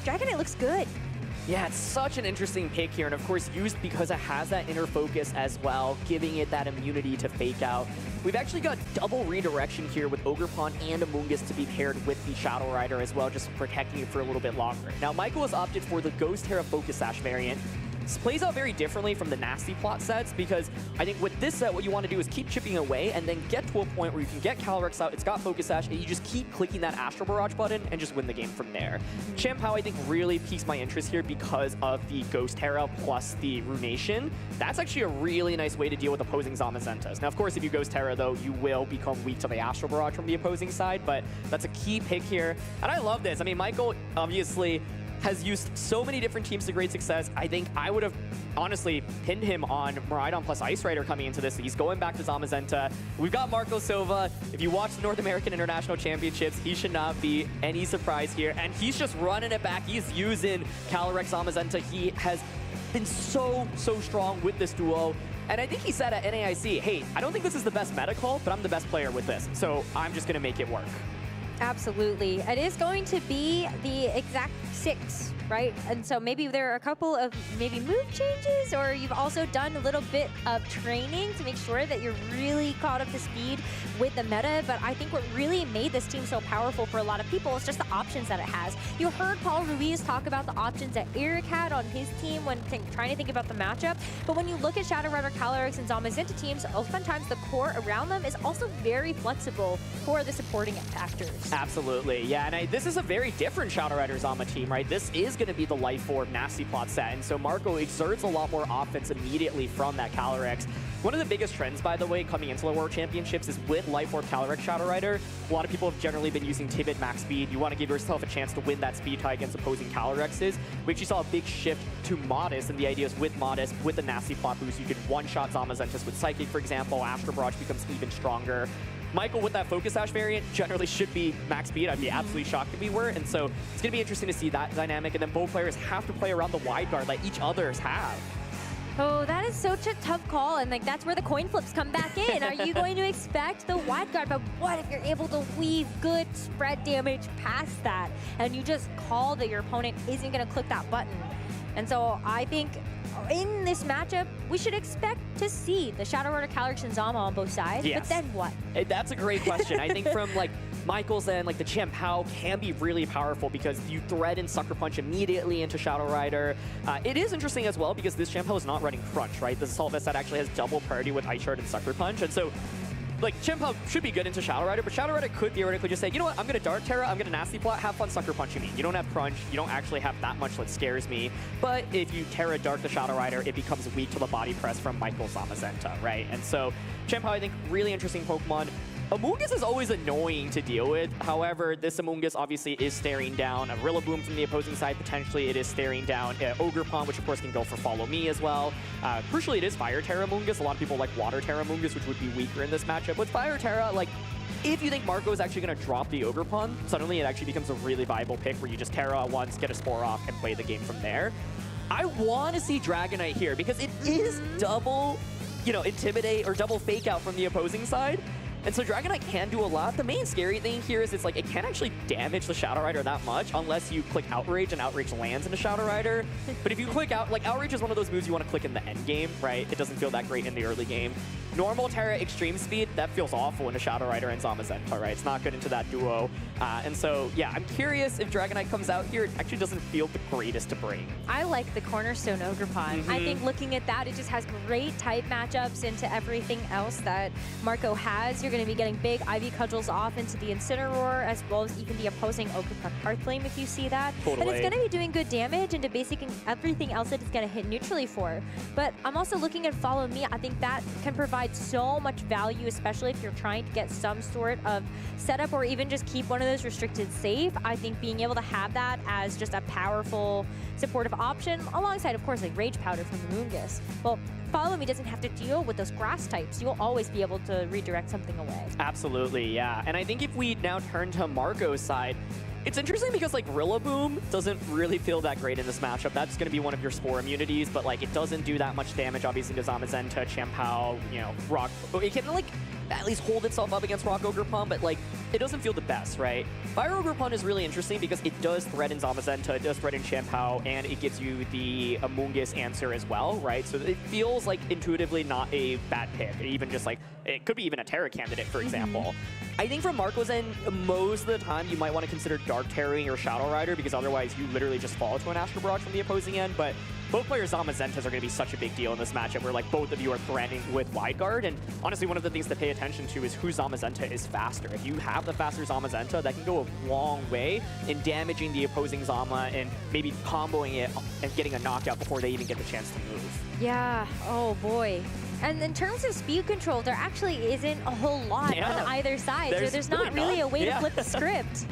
Dragonite looks good. Yeah, it's such an interesting pick here, and of course used because it has that inner focus as well, giving it that immunity to fake out. We've actually got double redirection here with Ogerpon and Amoonguss to be paired with the Shadow Rider as well, just protecting it for a little bit longer. Now, Michael has opted for the Ghost Terra Focus Sash variant. This plays out very differently from the Nasty Plot sets, because I think with this set, what you want to do is keep chipping away and then get to a point where you can get Calyrex out, it's got Focus Sash, and you just keep clicking that Astral Barrage button and just win the game from there. Chien-Pao, I think, really piques my interest here because of the Ghost Terra plus the Runation. That's actually a really nice way to deal with opposing Zamazentas. Now, of course, if you Ghost Terra, though, you will become weak to the Astral Barrage from the opposing side, but that's a key pick here. And I love this. I mean, Michael, obviously, has used so many different teams to great success. I think I would have honestly pinned him on Miraidon plus Ice Rider coming into this. He's going back to Zamazenta. We've got Marco Silva. If you watch the North American International Championships, he should not be any surprise here. And he's just running it back. He's using Calyrex Zamazenta. He has been so strong with this duo. And I think he said at NAIC, hey, I don't think this is the best meta call, but I'm the best player with this. So I'm just going to make it work. Absolutely. It is going to be the exact 6, right? And so maybe there are a couple of maybe move changes, or you've also done a little bit of training to make sure that you're really caught up to speed with the meta. But I think what really made this team so powerful for a lot of people is just the options that it has. You heard Paul Ruiz talk about the options that Eric had on his team when trying to think about the matchup. But when you look at Shadow Rider, Calyrex, and Zamazenta teams, oftentimes the core around them is also very flexible for the supporting factors. Absolutely, yeah, and this is a very different Shadow Rider Zama team, right? This is going to be the Life Orb Nasty Plot set, and so Marco exerts a lot more offense immediately from that Calyrex. One of the biggest trends, by the way, coming into the World Championships is with Life Orb Calyrex Shadow Rider. A lot of people have generally been using Tibet max speed. You want to give yourself a chance to win that speed tie against opposing Calyrexes. We actually saw a big shift to Modest, and the idea is with Modest, with the Nasty Plot boost, you could one-shot Zamazentas with Psychic, for example. Astral Barrage becomes even stronger. Michael, with that Focus Sash variant, generally should be max speed. I'd be absolutely shocked if we were. And so it's going to be interesting to see that dynamic. And then both players have to play around the wide guard like each others have. Oh, that is such a tough call, and like that's where the coin flips come back in. Are you going to expect the wide guard? But what if you're able to weave good spread damage past that, and you just call that your opponent isn't going to click that button? And so I think in this matchup, we should expect to see the Shadow Rider, Calyrex, and Zama on both sides. Yes. But then what? That's a great question. I think from like Michael's end, like the Chien-Pao can be really powerful because you thread in Sucker Punch immediately into Shadow Rider. It is interesting as well because this Chien-Pao is not running Crunch, right? This Assault Vest that actually has double priority with Ice Shard and Sucker Punch. And so like, Chien-Pao should be good into Shadow Rider, but Shadow Rider could theoretically just say, you know what, I'm going to Dark Terra, I'm going to Nasty Plot, have fun Sucker Punching me. You don't have Crunch, you don't actually have that much that scares me, but if you Terra Dark the Shadow Rider, it becomes weak to the body press from Michael Zamazenta, right? And so, Chien-Pao, I think, really interesting Pokemon. Amoonguss is always annoying to deal with. However, this Amoonguss obviously is staring down a Rillaboom from the opposing side. Potentially, it is staring down Ogerpon, which of course can go for Follow Me as well. Crucially, it is Fire Terra Amoonguss. A lot of people like Water Terra Amoonguss, which would be weaker in this matchup. With Fire Terra, like, if you think Marco is actually going to drop the Ogerpon, suddenly it actually becomes a really viable pick where you just Terra once, get a Spore off, and play the game from there. I want to see Dragonite here because it is double, Intimidate or double Fake Out from the opposing side. And so Dragonite can do a lot. The main scary thing here is it's like it can't actually damage the Shadow Rider that much unless you click Outrage and Outrage lands into Shadow Rider. But if you click out, like Outrage is one of those moves you want to click in the end game, right? It doesn't feel that great in the early game. Normal Terra Extreme Speed, that feels awful into Shadow Rider and Zamazenta, right? It's not good into that duo. And so, yeah, I'm curious if Dragonite comes out here, it actually doesn't feel the greatest to bring. I like the Cornerstone Ogerpon. I think looking at that, it just has great type matchups into everything else that Marco has. You're going to be getting big Ivy Cudgels off into the Incineroar, as well as even the opposing Ogerpon Heartflame if you see that. Totally. And it's going to be doing good damage into basically everything else that it's going to hit neutrally for. But I'm also looking at Follow Me. I think that can provide so much value, especially if you're trying to get some sort of setup or even just keep one of those restricted safe. I think being able to have that as just a powerful supportive option alongside, of course, like Rage Powder from the Amoonguss. Well, Follow Me doesn't have to deal with those grass types. You'll always be able to redirect something away. Absolutely, yeah. And I think if we now turn to Marco's side, it's interesting because like Rillaboom doesn't really feel that great in this matchup. That's going to be one of your Spore immunities, but like it doesn't do that much damage obviously to Zamazenta, Chien-Pao, Rock. It can like at least hold itself up against Rock Ogerpon, but like it doesn't feel the best, right? Fire Ogerpon is really interesting because it does threaten Zamazenta, it does threaten Chien-Pao, and it gives you the Amoonguss answer as well, right? So it feels like intuitively not a bad pick. Even just like, it could be even a Terra candidate, for example. I think from Marco's end, most of the time you might want to consider Dark Terroring or Shadow Rider because otherwise you literally just fall to an Astral Barrage from the opposing end, but both players' Zamazentas are going to be such a big deal in this matchup where like both of you are threatening with Wide Guard, and honestly one of the things to pay attention to is whose Zamazenta is faster. If you have the faster Zamazenta, that can go a long way in damaging the opposing Zama and maybe comboing it and getting a knockout before they even get the chance to move. Yeah, oh boy. And in terms of speed control, there actually isn't a whole lot on either side. So there's not really a way to flip the script.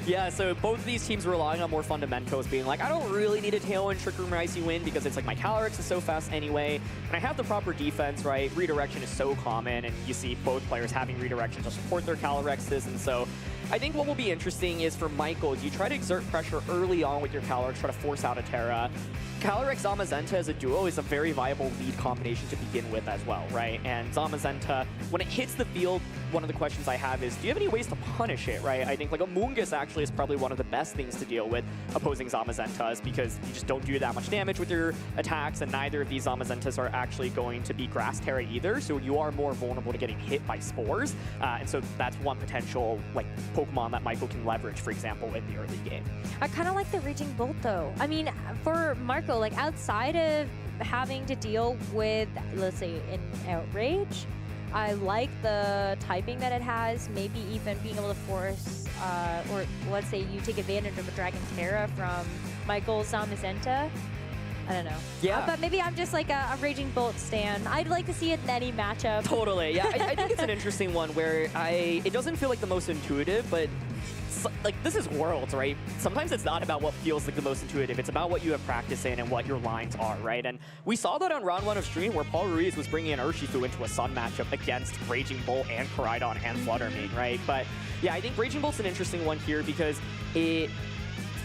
Yeah, so both of these teams relying on more fundamentals, being like, I don't really need a Tailwind, Trick Room, or Icy Wind because it's like my Calyrex is so fast anyway, and I have the proper defense, right? Redirection is so common, and you see both players having redirection to support their Calyrexes, and so I think what will be interesting is for Michael, you try to exert pressure early on with your Calyrex, try to force out a Terra. Calyrex Zamazenta as a duo is a very viable lead combination to begin with as well, right? And Zamazenta, when it hits the field, one of the questions I have is, do you have any ways to punish it, right? I think like Amoonguss actually is probably one of the best things to deal with opposing Zamazentas because you just don't do that much damage with your attacks, and neither of these Zamazentas are actually going to be Grass Terra either, so you are more vulnerable to getting hit by Spores. And so that's one potential like Pokemon that Michael can leverage, for example, in the early game. I kind of like the Raging Bolt though. I mean, for Marco, like outside of having to deal with, let's say, an Outrage, I like the typing that it has, maybe even being able to force, or let's say you take advantage of a Dragon Terra from Michael's Zamazenta. I don't know. Yeah. But maybe I'm just like a Raging Bolt stan. I'd like to see it in any matchup. Totally, yeah. I think it's an interesting one where it doesn't feel like the most intuitive, but like this is Worlds, right? Sometimes it's not about what feels like the most intuitive. It's about what you have practice in and what your lines are, right? And we saw that on round 1 of stream where Paul Ruiz was bringing an Urshifu into a Sun matchup against Raging Bolt and Koraidon and Fluttermane, right? But yeah, I think Raging Bolt's an interesting one here because it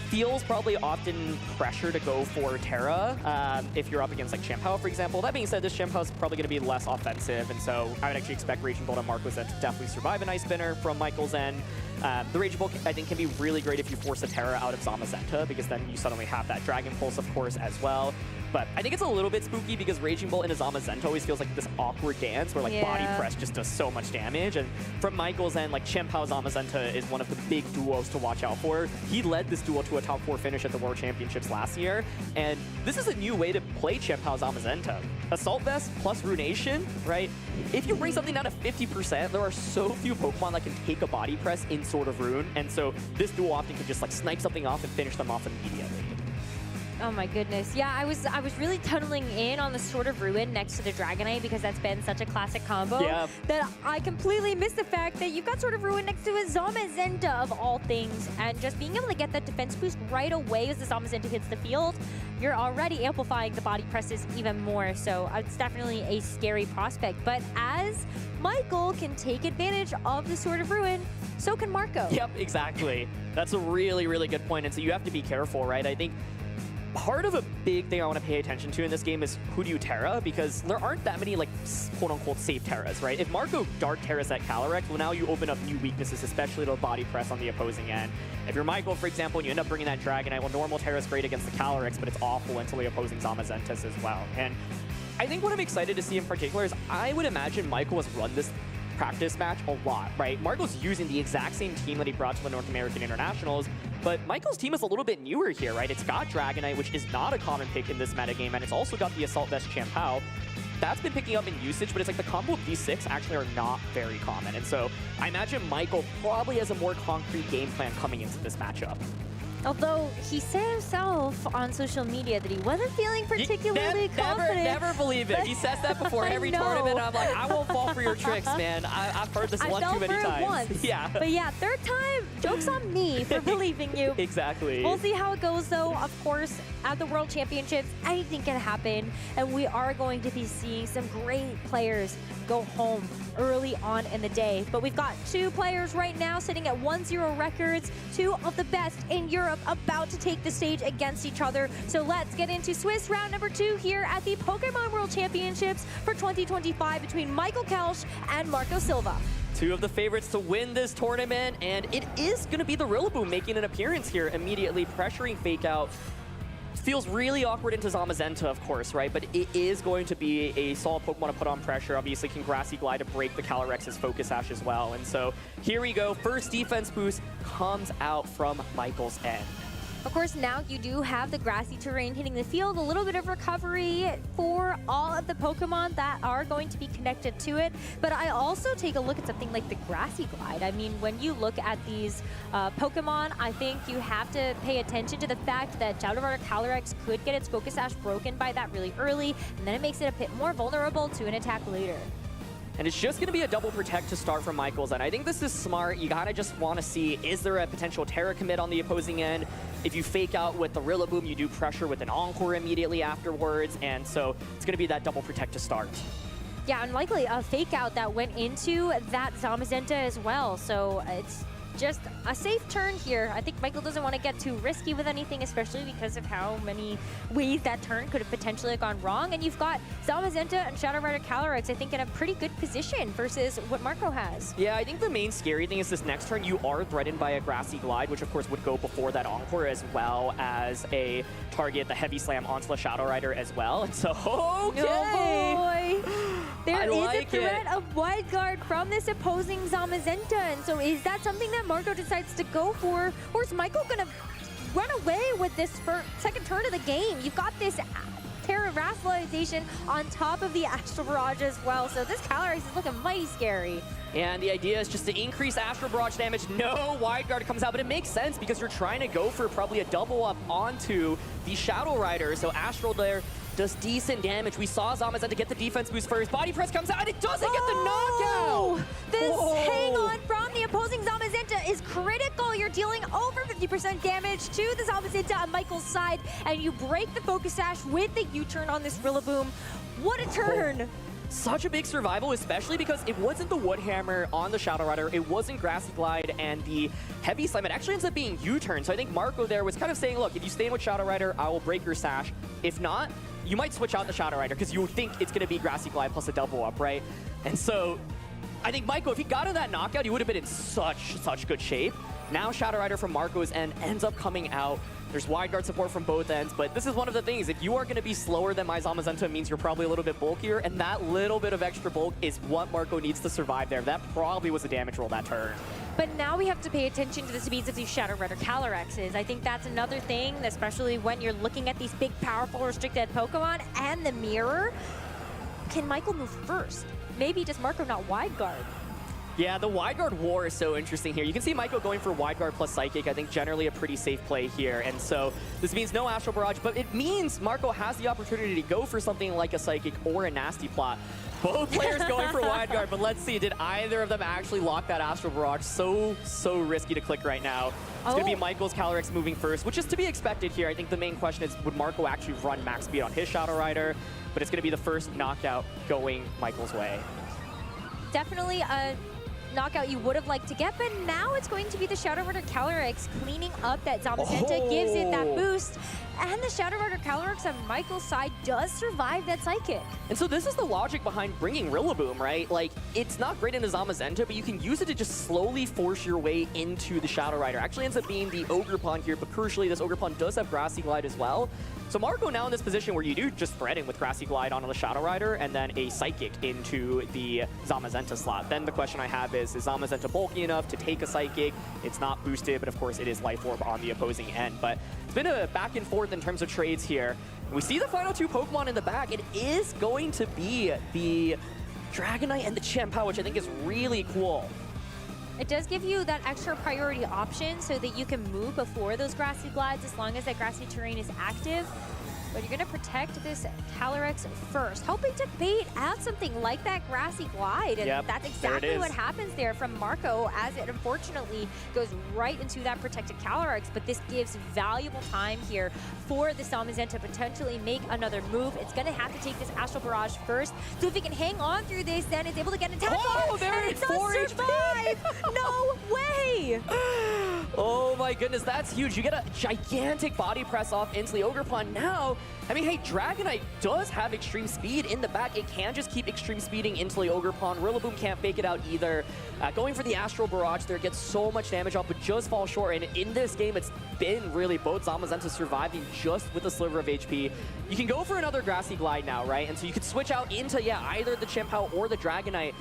feels probably often pressure to go for Terra if you're up against like Chien-Pao, for example. That being said, this Chien-Pao is probably going to be less offensive, and so I would actually expect Raging Bolt on Marco's end to definitely survive an Ice Spinner from Michael's end. The Raging Bolt, I think, can be really great if you force a Terra out of Zamazenta, because then you suddenly have that Dragon Pulse, of course, as well. But I think it's a little bit spooky because Raging Bolt in a Zamazenta always feels like this awkward dance where like Body Press just does so much damage. And from Michael's end, like Chien-Pao Zamazenta is one of the big duos to watch out for. He led this duo to a top 4 finish at the World Championships last year. And this is a new way to play Chien-Pao Zamazenta. Assault Vest plus Runation, right? If you bring something down to 50%, there are so few Pokemon that can take a Body Press in Sword of Rune. And so this duo often can just like snipe something off and finish them off immediately. Oh my goodness. Yeah, I was really tunneling in on the Sword of Ruin next to the Dragonite because that's been such a classic combo that I completely missed the fact that you've got Sword of Ruin next to a Zamazenta of all things, and just being able to get that defense boost right away as the Zamazenta hits the field, you're already amplifying the body presses even more. So it's definitely a scary prospect. But as Michael can take advantage of the Sword of Ruin, so can Marco. Yep, exactly. That's a really, really good point. And so you have to be careful, right? I think part of a big thing I want to pay attention to in this game is who do you Terra, because there aren't that many like quote-unquote safe Terras, right? If Marco Dark Terras at Calyrex, well now you open up new weaknesses, especially to body press on the opposing end. If you're Michael, for example, and you end up bringing that Dragonite, well normal Terra is great against the Calyrex, but it's awful until the opposing Zamazentas as well. And I think what I'm excited to see in particular is I would imagine Michael has run this practice match a lot, right? Marco's using the exact same team that he brought to the North American Internationals, but Michael's team is a little bit newer here, right? It's got Dragonite, which is not a common pick in this metagame, and it's also got the Assault Vest Champao. That's been picking up in usage, but it's like the combo of these 6 actually are not very common. And so I imagine Michael probably has a more concrete game plan coming into this matchup. Although he said himself on social media that he wasn't feeling particularly confident. Never believe it. He says that before every tournament. I'm like, I won't fall for your tricks, man. I've heard this one too many times. Once. Yeah. But yeah, third time, joke's on me for believing you. Exactly. We'll see how it goes though. Of course, at the World Championships, anything can happen. And we are going to be seeing some great players go home early on in the day. But we've got 2 players right now sitting at 1-0 records, 2 of the best in Europe about to take the stage against each other. So let's get into Swiss round number 2 here at the Pokémon World Championships for 2025 between Michael Kelsch and Marco Silva. 2 of the favorites to win this tournament, and it is going to be the Rillaboom making an appearance here, immediately pressuring Fake Out. Feels really awkward into Zamazenta, of course, right? But it is going to be a solid Pokemon to put on pressure. Obviously, can Grassy Glide to break the Calyrex's Focus Sash as well. And so here we go. First defense boost comes out from Michael's end. Of course, now you do have the grassy terrain hitting the field, a little bit of recovery for all of the Pokemon that are going to be connected to it. But I also take a look at something like the Grassy Glide. I mean, when you look at these Pokemon, I think you have to pay attention to the fact that Shadow Rider Calyrex could get its Focus Sash broken by that really early, and then it makes it a bit more vulnerable to an attack later. And it's just going to be a double protect to start from Michael's end. I think this is smart. You kind of just want to see, is there a potential Terra commit on the opposing end? If you Fake Out with the Rillaboom, you do pressure with an Encore immediately afterwards. And so it's going to be that double protect to start. Yeah, and likely a Fake Out that went into that Zamazenta as well. So it's just a safe turn here. I think Michael doesn't want to get too risky with anything, especially because of how many ways that turn could have potentially gone wrong. And you've got Zamazenta and Shadow Rider Calyrex, I think, in a pretty good position versus what Marco has. Yeah, I think the main scary thing is this next turn, you are threatened by a Grassy Glide, which of course would go before that Encore, as well as a target, the Heavy Slam onto the Shadow Rider as well. And so, okay! Oh boy! There is like a threat of Wide Guard from this opposing Zamazenta, and so is that something that Marco decides to go for, or is Michael gonna run away with this second turn of the game? You've got this Terra Rascalization on top of the Astral Barrage as well, so this Calyrex is looking mighty scary. And the idea is just to increase Astral Barrage damage. No Wide Guard comes out, but it makes sense because you're trying to go for probably a double up onto the Shadow Rider, so Astral there does decent damage. We saw Zamazenta get the defense boost first. Body Press comes out, and it doesn't get the knockout! This hang on from the opposing Zamazenta is critical. You're dealing over 50% damage to the Zamazenta on Michael's side, and you break the Focus Sash with the U-turn on this Rillaboom. What a turn! Such a big survival, especially because it wasn't the Wood Hammer on the Shadow Rider, it wasn't Grassy Glide and the Heavy Slam. It actually ends up being U-turn. So I think Marco there was kind of saying, look, if you stay in with Shadow Rider, I will break your Sash. If not, you might switch out the Shadow Rider because you think it's going to be Grassy Glide plus a double up, right? And so I think Michael, if he got in that knockout, he would have been in such good shape. Now Shadow Rider from Marco's end ends up coming out. There's Wide Guard support from both ends, but this is one of the things. If you are going to be slower than my Zamazenta, it means you're probably a little bit bulkier, and that little bit of extra bulk is what Marco needs to survive there. That probably was a damage roll that turn. But now we have to pay attention to the speeds of these Shadow Rider Calyrexes. I think that's another thing, especially when you're looking at these big, powerful, restricted Pokemon and the mirror. Can Michael move first? Maybe does Marco not Wide Guard? Yeah, the wide guard war is so interesting here. You can see Maiko going for wide guard plus Psychic. I think generally a pretty safe play here. And so this means no Astral Barrage, but it means Marco has the opportunity to go for something like a Psychic or a Nasty Plot. Both players going for wide guard, but let's see, did either of them actually lock that Astral Barrage? So risky to click right now. It's going to be Michael's Calyrex moving first, which is to be expected here. I think the main question is, would Marco actually run max speed on his Shadow Rider? But it's going to be the first knockout going Michael's way. Definitely a knockout you would have liked to get, but now it's going to be the Shadow Rider Calyrex cleaning up that Zamazenta, gives it that boost, and the Shadow Rider Calyrex on Michael's side does survive that Psychic. And so this is the logic behind bringing Rillaboom, right? Like, it's not great into Zamazenta, but you can use it to just slowly force your way into the Shadow Rider. Actually ends up being the Ogerpon here, but crucially, this Ogerpon does have Grassy Glide as well. So Marco now in this position where you do just thread in with Grassy Glide onto the Shadow Rider and then a Psychic into the Zamazenta slot. Then the question I have is Zamazenta bulky enough to take a Psychic? It's not boosted, but of course it is Life Orb on the opposing end. But it's been a back and forth in terms of trades here. We see the final two Pokemon in the back. It is going to be the Dragonite and the Chien-Pao, which I think is really cool. It does give you that extra priority option so that you can move before those Grassy Glides as long as that grassy terrain is active. But you're going to protect this Calyrex first, hoping to bait out something like that Grassy Glide. And that's exactly what happens there from Marco, as it unfortunately goes right into that protected Calyrex. But this gives valuable time here for the Zamazenta to potentially make another move. It's going to have to take this Astral Barrage first. So if it can hang on through this, then it's able to get an attack on, and it does survive! No way! Oh my goodness, that's huge. You get a gigantic body press off into the Ogerpon now. I mean, hey, Dragonite does have extreme speed in the back. It can just keep extreme speeding into the Ogerpon. Rillaboom can't fake it out either. Going for the Astral Barrage there gets so much damage off, but just falls short. And in this game, it's been really both Zamazenta surviving just with a sliver of HP. You can go for another Grassy Glide now, right? And so you could switch out into, either the Chien-Pao or the Dragonite.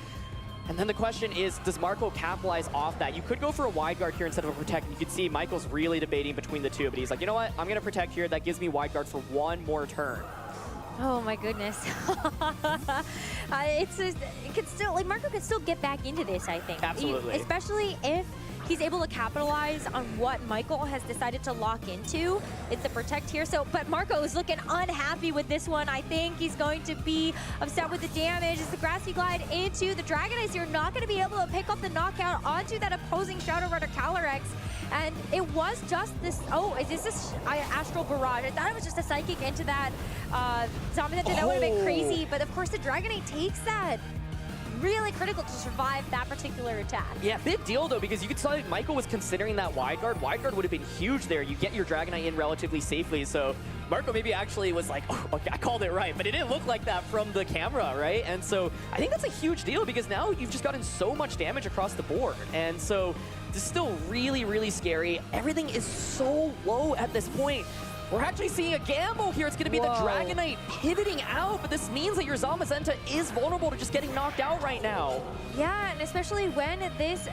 And then the question is, does Marco capitalize off that? You could go for a wide guard here instead of a protect. You can see Michael's really debating between the two, but he's like, you know what? I'm going to protect here. That gives me wide guard for one more turn. Oh my goodness. It could still, like, Marco could still get back into this, I think. Absolutely. Especially if he's able to capitalize on what Michael has decided to lock into. It's the protect here. So, but Marco is looking unhappy with this one. I think he's going to be upset with the damage. It's the Grassy Glide into the Dragonite. You're not going to be able to pick up the knockout onto that opposing Shadow Rider Calyrex. And it was just this, is this Astral Barrage? I thought it was just a Psychic into that Zamazenta. That would have been crazy. But of course the Dragonite takes that. Really critical to survive that particular attack. Yeah, big deal though, because you could tell Michael was considering that wide guard. Wide guard would have been huge there. You get your Dragonite in relatively safely. So Marco maybe actually was like, oh, okay, I called it right, but it didn't look like that from the camera, right? And so I think that's a huge deal because now you've just gotten so much damage across the board. And so this is still really, really scary. Everything is so low at this point. We're actually seeing a gamble here. It's going to be the Dragonite pivoting out, but this means that your Zamazenta is vulnerable to just getting knocked out right now. Yeah, and especially when this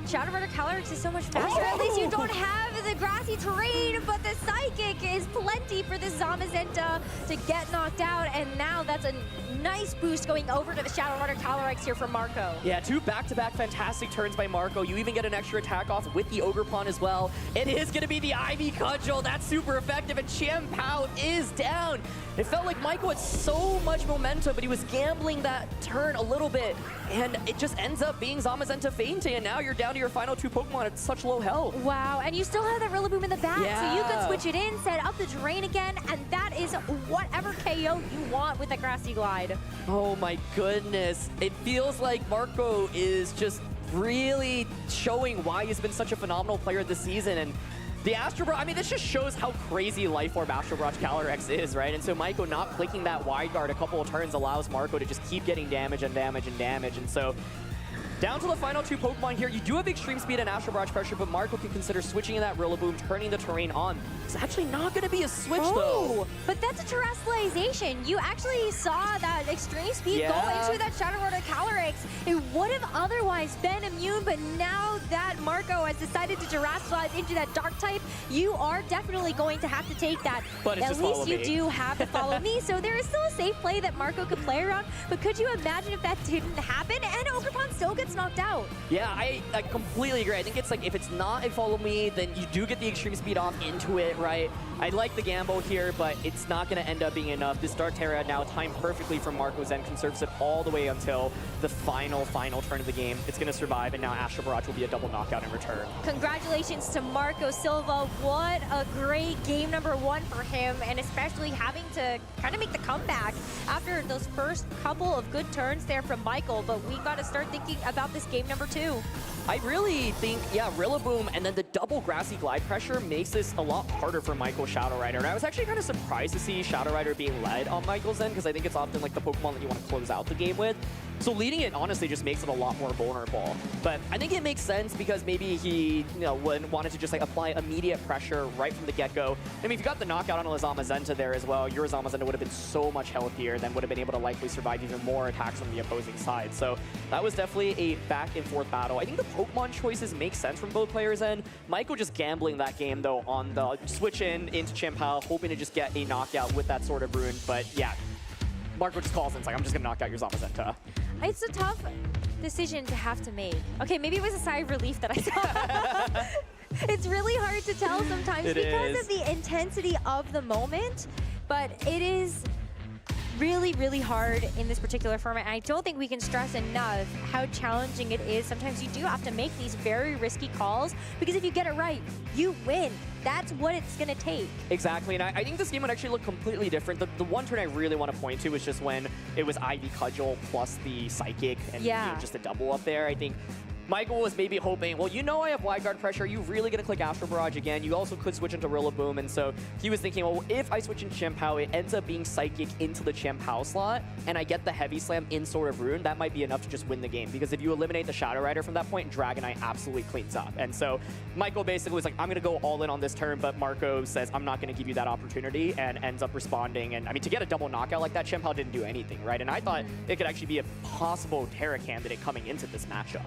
Shadow Rider Calyrex is so much faster. At least you don't have the grassy terrain, but the Psychic is plenty for this Zamazenta to get knocked out, and now that's a nice boost going over to the Shadow Rider Calyrex here from Marco. Yeah, two back-to-back fantastic turns by Marco. You even get an extra attack off with the Ogerpon as well. It is going to be the Ivy Cudgel. That's super effective, and Chien-Pao is down. It felt like Michael had so much momentum, but he was gambling that turn a little bit, and it just ends up being Zamazenta fainting, and now you're down to your final two Pokemon at such low health. Wow, and you still have that Rillaboom in the back, so you can switch it in, set up the terrain again, and that is whatever KO you want with the Grassy Glide. Oh my goodness. It feels like Marco is just really showing why he's been such a phenomenal player this season, and the Astral Barrage, I mean, this just shows how crazy Life Orb Astral Barrage Calyrex is, right? And so Marco not clicking that wide guard a couple of turns allows Marco to just keep getting damage and damage and damage. And so down to the final two Pokemon here. You do have extreme speed and Astral Barrage pressure, but Marco can consider switching in that Rillaboom, turning the terrain on. It's actually not going to be a switch, though. But that's a terrestrialization. You actually saw that extreme speed go into that Shadow Rider Calyrex. It would have otherwise been immune, but now that Marco has decided to terrestrialize into that Dark type, you are definitely going to have to take that. But it's at least you do have to follow me, so there is still a safe play that Marco could play around. But could you imagine if that didn't happen and Ogerpon still gets gets knocked out. Yeah, I completely agree. I think it's like, if it's not a follow me, then you do get the extreme speed off into it, right? I like the gamble here, but it's not going to end up being enough. This Dark Terra now timed perfectly from Marco's end, conserves it all the way until the final turn of the game. It's going to survive, and now Astral Barrage will be a double knockout in return. Congratulations to Marco Silva. What a great game number 1 for him, and especially having to kind of make the comeback after those first couple of good turns there from Michael. But we got to start thinking about this game number 2. I really think, yeah, Rillaboom and then the double Grassy Glide pressure makes this a lot harder for Michael Shadow Rider. And I was actually kind of surprised to see Shadow Rider being led on Michael's end, because I think it's often like the Pokemon that you want to close out the game with. So leading it honestly just makes it a lot more vulnerable. But I think it makes sense because maybe he, wanted to just like apply immediate pressure right from the get-go. I mean, if you got the knockout on Zamazenta there as well, your Zamazenta would have been so much healthier, then would have been able to likely survive even more attacks from the opposing side. So that was definitely a back and forth battle. I think the Pokemon choices make sense from both players' end. Michael just gambling that game though on the switch into Chien-Pao, hoping to just get a knockout with that sort of rune. But yeah, Marco just calls and it's like, I'm just gonna knock out your Zamazenta. It's a tough decision to have to make. Okay, maybe it was a sigh of relief that I saw. It's really hard to tell sometimes because of the intensity of the moment, but it is really, really hard in this particular format. And I don't think we can stress enough how challenging it is. Sometimes you do have to make these very risky calls, because if you get it right, you win. That's what it's going to take. Exactly, and I think this game would actually look completely different. The one turn I really want to point to is just when it was Ivy Cudgel plus the Psychic and just a double up there. I think Michael was maybe hoping, well, I have wide guard pressure. Are you really going to click Astral Barrage again? You also could switch into Rillaboom, and so he was thinking, well, if I switch into Chien-Pao, it ends up being Psychic into the Chien-Pao slot, and I get the Heavy Slam in Sword of Rune. That might be enough to just win the game, because if you eliminate the Shadow Rider from that point, Dragonite absolutely cleans up. And so Michael basically was like, I'm going to go all in on this turn, but Marco says, I'm not going to give you that opportunity, and ends up responding. And I mean, to get a double knockout like that, Chien-Pao didn't do anything, right? And I thought it could actually be a possible Terra candidate coming into this matchup.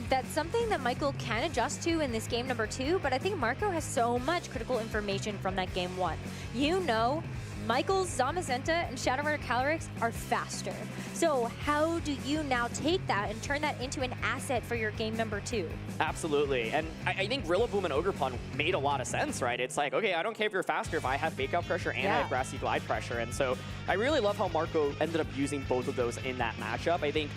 That's something that Michael can adjust to in this game number 2, but I think Marco has so much critical information from that game 1. Michael's Zamazenta and Shadow Rider Calyrex are faster. So how do you now take that and turn that into an asset for your game number 2? Absolutely, and I think Rillaboom and Ogerpon made a lot of sense, right? It's like, okay, I don't care if you're faster if I have Fake Out pressure and I have Grassy Glide pressure. And so I really love how Marco ended up using both of those in that matchup. I think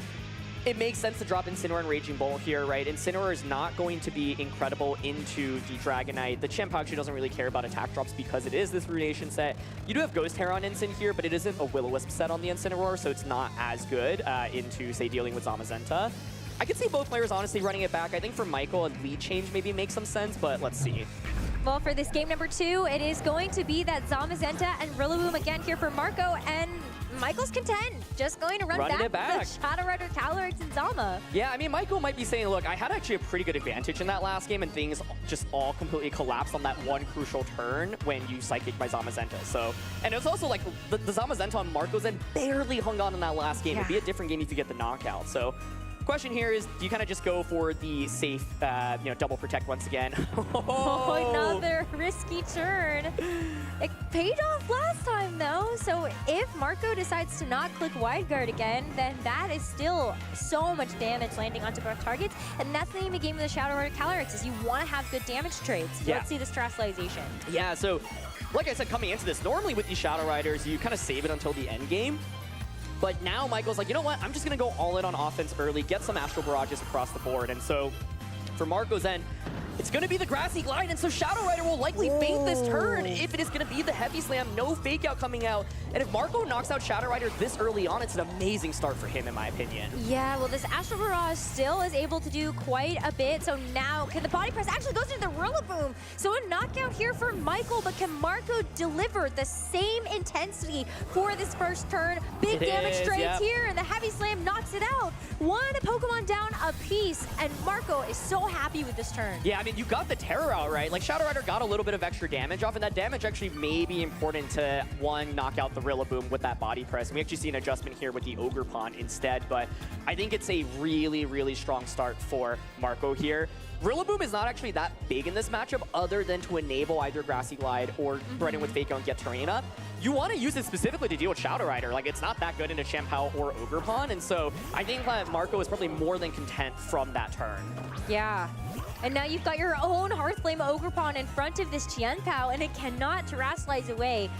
it makes sense to drop Incineroar and Raging Bull here, right? Incineroar is not going to be incredible into the Dragonite. The Chien-Pao actually doesn't really care about attack drops because it is this Ruination set. You do have Ghost Hair on Incin here, but it isn't a Will-O-Wisp set on the Incineroar, so it's not as good into, say, dealing with Zamazenta. I could see both players honestly running it back. I think for Michael, a lead change maybe makes some sense, but let's see. Well, for this game number 2, it is going to be that Zamazenta and Rillaboom again here for Marco, and Michael's content. Just going to run back the Shadow Rider Calyrex and Zama. Yeah, I mean, Michael might be saying, look, I had actually a pretty good advantage in that last game, and things just all completely collapsed on that one crucial turn when you Psychic my Zamazenta. So, and it was also like the Zamazenta on Marco's end barely hung on in that last game. It'd be a different game if you get the knockout. So, question here is, do you kind of just go for the safe, double protect once again? Another risky turn. It paid off last time though, so if Marco decides to not click wide guard again, then that is still so much damage landing onto both targets, and that's the name of the game of the Shadow Rider Calyrex, is you want to have good damage trades. Let's see this Terastallization. Yeah, so like I said, coming into this, normally with these Shadow Riders, you kind of save it until the end game. But now Michael's like, you know what? I'm just going to go all in on offense early, get some Astral Barrages across the board. And so for Marco's end, it's going to be the Grassy Glide, and so Shadow Rider will likely faint this turn if it is going to be the Heavy Slam. No Fake Out coming out. And if Marco knocks out Shadow Rider this early on, it's an amazing start for him, in my opinion. Yeah, well, this Astral Barrage still is able to do quite a bit. So now, can the Body Press actually goes into the Rillaboom? So a knockout here for Michael, but can Marco deliver the same intensity for this first turn? Big damage trades here, and the Heavy Slam knocks it out. One Pokemon down a piece, and Marco is so happy with this turn. Yeah, I mean, you got the Terror out, right? Like, Shadow Rider got a little bit of extra damage off, and that damage actually may be important to, one, knock out the Rillaboom with that Body Press. And we actually see an adjustment here with the Ogerpon instead, but I think it's a really, really strong start for Marco here. Rillaboom is not actually that big in this matchup other than to enable either Grassy Glide or run in with Fake Out and get terrain up. you want to use it specifically to deal with Shadow Rider. Like, it's not that good into Chien-Pao or Ogerpon, and so I think that Marco is probably more than content from that turn. Yeah. And now you've got your own Hearthflame Ogerpon in front of this Chien-Pao, and it cannot terrasilize away.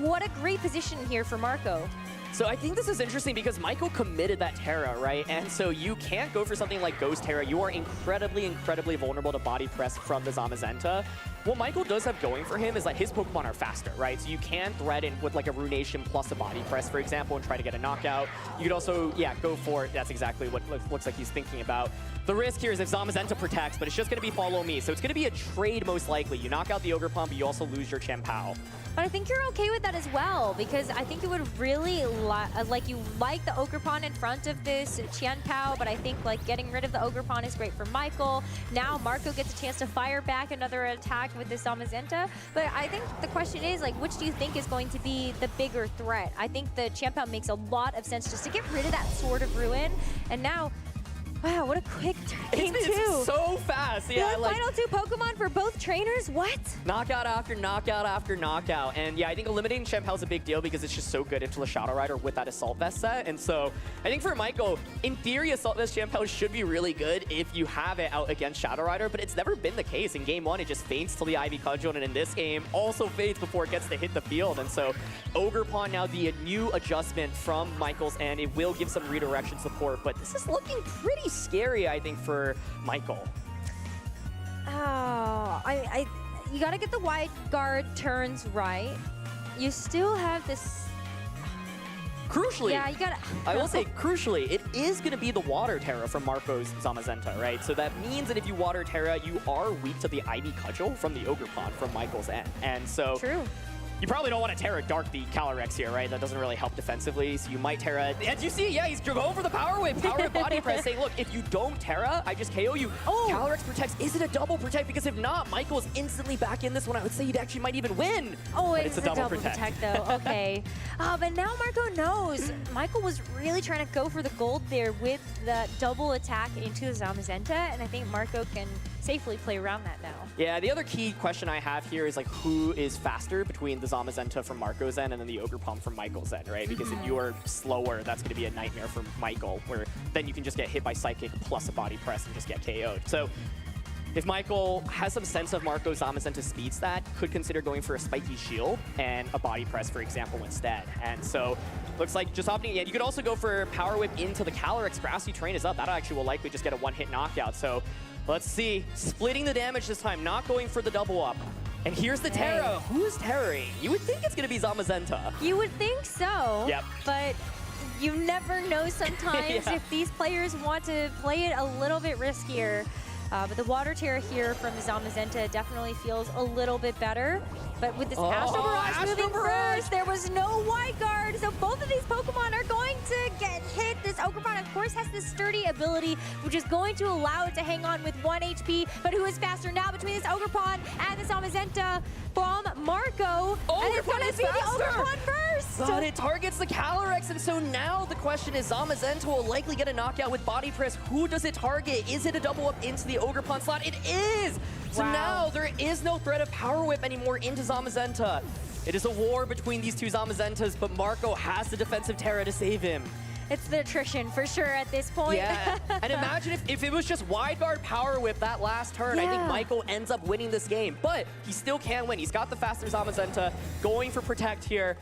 What a great position here for Marco. So I think this is interesting because Michael committed that Terra, right? And so you can't go for something like Ghost Terra. You are incredibly vulnerable to body press from the Zamazenta. What Michael does have going for him is that his Pokemon are faster, right? So you can threaten with like a Runation plus a body press, for example, and try to get a knockout. You could also, yeah, go for it. That's exactly what looks like he's thinking about. The risk here is if Zamazenta protects, but it's just going to be follow me. So it's going to be a trade most likely. You knock out the Ogerpon, but you also lose your Chien-Pao. But I think you're okay with that as well, because I think it would really you like the Ogerpon in front of this Chien-Pao, but I think like getting rid of the Ogerpon is great for Michael. Now Marco gets a chance to fire back another attack with this Zamazenta. But I think the question is, like, which do you think is going to be the bigger threat? I think the Chien-Pao makes a lot of sense just to get rid of that Sword of Ruin. And now, wow, what a quick game, too. It's so fast. Yeah, the final two Pokemon for both trainers? What? Knockout after knockout after knockout. And yeah, I think eliminating Chien-Pao is a big deal because it's just so good into the Shadow Rider with that Assault Vest set. And so I think for Michael, in theory, Assault Vest Chien-Pao should be really good if you have it out against Shadow Rider, but it's never been the case. In game one, it just faints till the Ivy Cudgel, and in this game, also faints before it gets to hit the field. And so Ogerpon now the new adjustment from Michael's end. It will give some redirection support, but this is looking pretty scary, I think, for Michael. Oh, you got to get the wide guard turns right. You still have this. Crucially, yeah, you gotta. I will say, crucially, it is going to be the Water Terra from Marco's Zamazenta, right? So that means that if you Water Terra, you are weak to the Ivy Cudgel from the Ogerpon from Michael's end. And so. True. You probably don't want to Terra Dark the Calyrex here, right? That doesn't really help defensively, so you might Terra. As you see, yeah, he's going for the Power Whip Body Press, saying, look, if you don't Terra, I just KO you. Oh. Calyrex protects. Is it a double protect? Because if not, Michael is instantly back in this one. I would say he actually might even win. Oh, it's a double protect though. Okay. But now Marco knows. Michael was really trying to go for the gold there with the double attack into the Zamazenta, and I think Marco can safely play around that now. Yeah, the other key question I have here is like who is faster between the Zamazenta from Marco's end and then the Ogerpon from Michael's end, right? Because if you are slower, that's going to be a nightmare for Michael, where then you can just get hit by Psychic plus a body press and just get KO'd. So if Michael has some sense of Marco's Zamazenta speed stat, could consider going for a Spiky Shield and a body press, for example, instead. And so looks like just opting, yeah, you could also go for Power Whip into the Calyrex. Grassy Terrain is up. That actually will likely just get a one-hit knockout. So let's see. Splitting the damage this time, not going for the double up. And here's the Terra. Who's Terraing? You would think it's going to be Zamazenta. You would think so. Yep. But you never know sometimes if these players want to play it a little bit riskier. But the Water Terra here from the Zamazenta definitely feels a little bit better. But with this Astral Barrage moving first, there was no wide guard. So both of these Pokemon are going to get hit. This Ogerpon, of course, has this sturdy ability, which is going to allow it to hang on with 1 HP. But who is faster now between this Ogerpon and the Zamazenta from Marco? And it's going to be the Ogerpon first. But it targets the Calyrex, and so now the question is Zamazenta will likely get a knockout with body press. Who does it target? Is it a double up into the Ogerpon slot? It is! So now there is no threat of Power Whip anymore into Zamazenta. It is a war between these two Zamazentas, but Marco has the defensive Terra to save him. It's the attrition for sure at this point. Yeah, and imagine if it was just wide guard Power Whip that last turn. I think Michael ends up winning this game, but he still can win. He's got the faster Zamazenta, going for Protect here.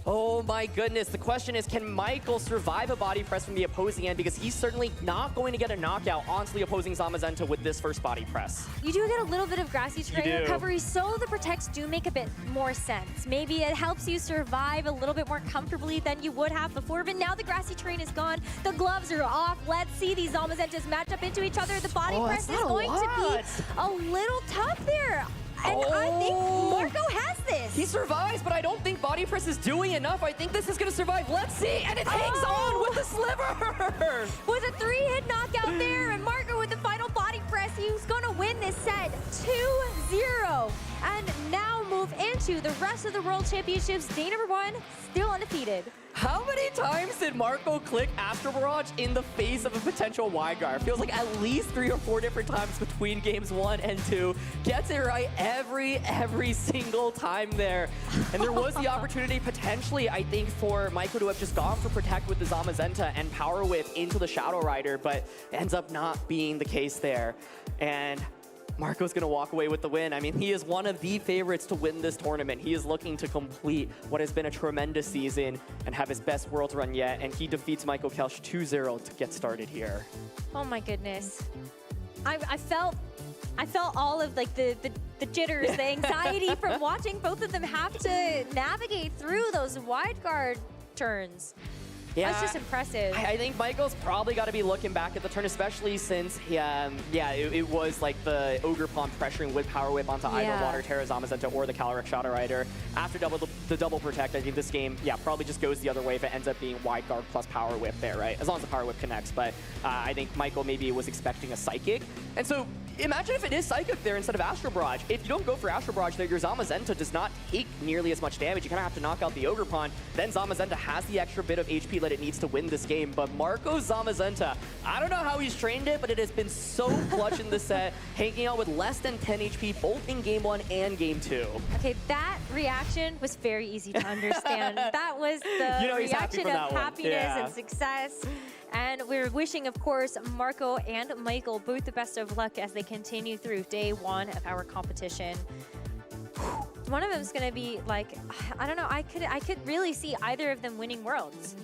Oh my goodness, the question is, can Michael survive a body press from the opposing end? Because he's certainly not going to get a knockout onto the opposing Zamazenta with this first body press. You do get a little bit of Grassy Terrain recovery, so the Protects do make a bit more sense. Maybe it helps you survive a little bit more comfortably than you would have before, but now the Grassy Terrain is gone, the gloves are off. Let's see these Zamazentas match up into each other. The body press is going to be a little tough there. And I think Marco has this. He survives, but I don't think body press is doing enough. I think this is going to survive. Let's see. And it hangs on with the sliver. With a 3-hit knockout there, and Marco with the final body press. He's going to win this set 2-0. And now moving move into the rest of the World Championships. Day number 1, still undefeated. How many times did Marco click Astro Barrage in the face of a potential wide guard? Feels like at least 3 or 4 different times between games 1 and 2. Gets it right every single time there. And there was the opportunity potentially, I think, for Maiko to have just gone for Protect with the Zamazenta and Power Whip into the Shadow Rider, but ends up not being the case there. And Marco's going to walk away with the win. I mean, he is one of the favorites to win this tournament. He is looking to complete what has been a tremendous season and have his best Worlds run yet, and he defeats Michael Kelsch 2-0 to get started here. Oh my goodness. I felt all of like the jitters, the anxiety from watching both of them have to navigate through those wide guard turns. Yeah, that's just impressive. I think Michael's probably got to be looking back at the turn, especially since, it was like the Ogre Pawn pressuring with Power Whip onto either Water Terra, Zamazenta, or the Calyrex Shadow Rider. After the double protect, I think this game, probably just goes the other way if it ends up being Wide Guard plus Power Whip there, right? As long as the Power Whip connects. But I think Michael maybe was expecting a Psychic. And so imagine if it is Psychic there instead of Astro Barrage. If you don't go for Astro Barrage there, your Zamazenta does not take nearly as much damage. You kind of have to knock out the Ogre Pawn. Then Zamazenta has the extra bit of HP that it needs to win this game. But Marco's Zamazenta, I don't know how he's trained it, but it has been so clutch in the set, hanging out with less than 10 HP both in game 1 and game 2. Okay, that reaction was very easy to understand. That was the reaction of happiness and success. And we're wishing, of course, Marco and Michael both the best of luck as they continue through day 1 of our competition. One of them is going to be like, I don't know, I could really see either of them winning Worlds.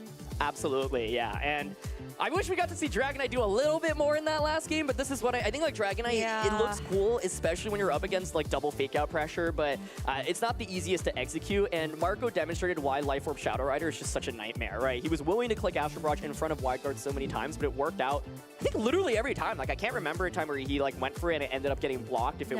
Absolutely, yeah. And I wish we got to see Dragonite do a little bit more in that last game, but this is what I think, like, Dragonite, it looks cool, especially when you're up against, like, double fake-out pressure, but it's not the easiest to execute, and Marco demonstrated why Life Orb Shadow Rider is just such a nightmare, right? He was willing to click Astro Barrage in front of Wide Guard so many times, but it worked out, I think, literally every time. Like, I can't remember a time where he, like, went for it and it ended up getting blocked. If it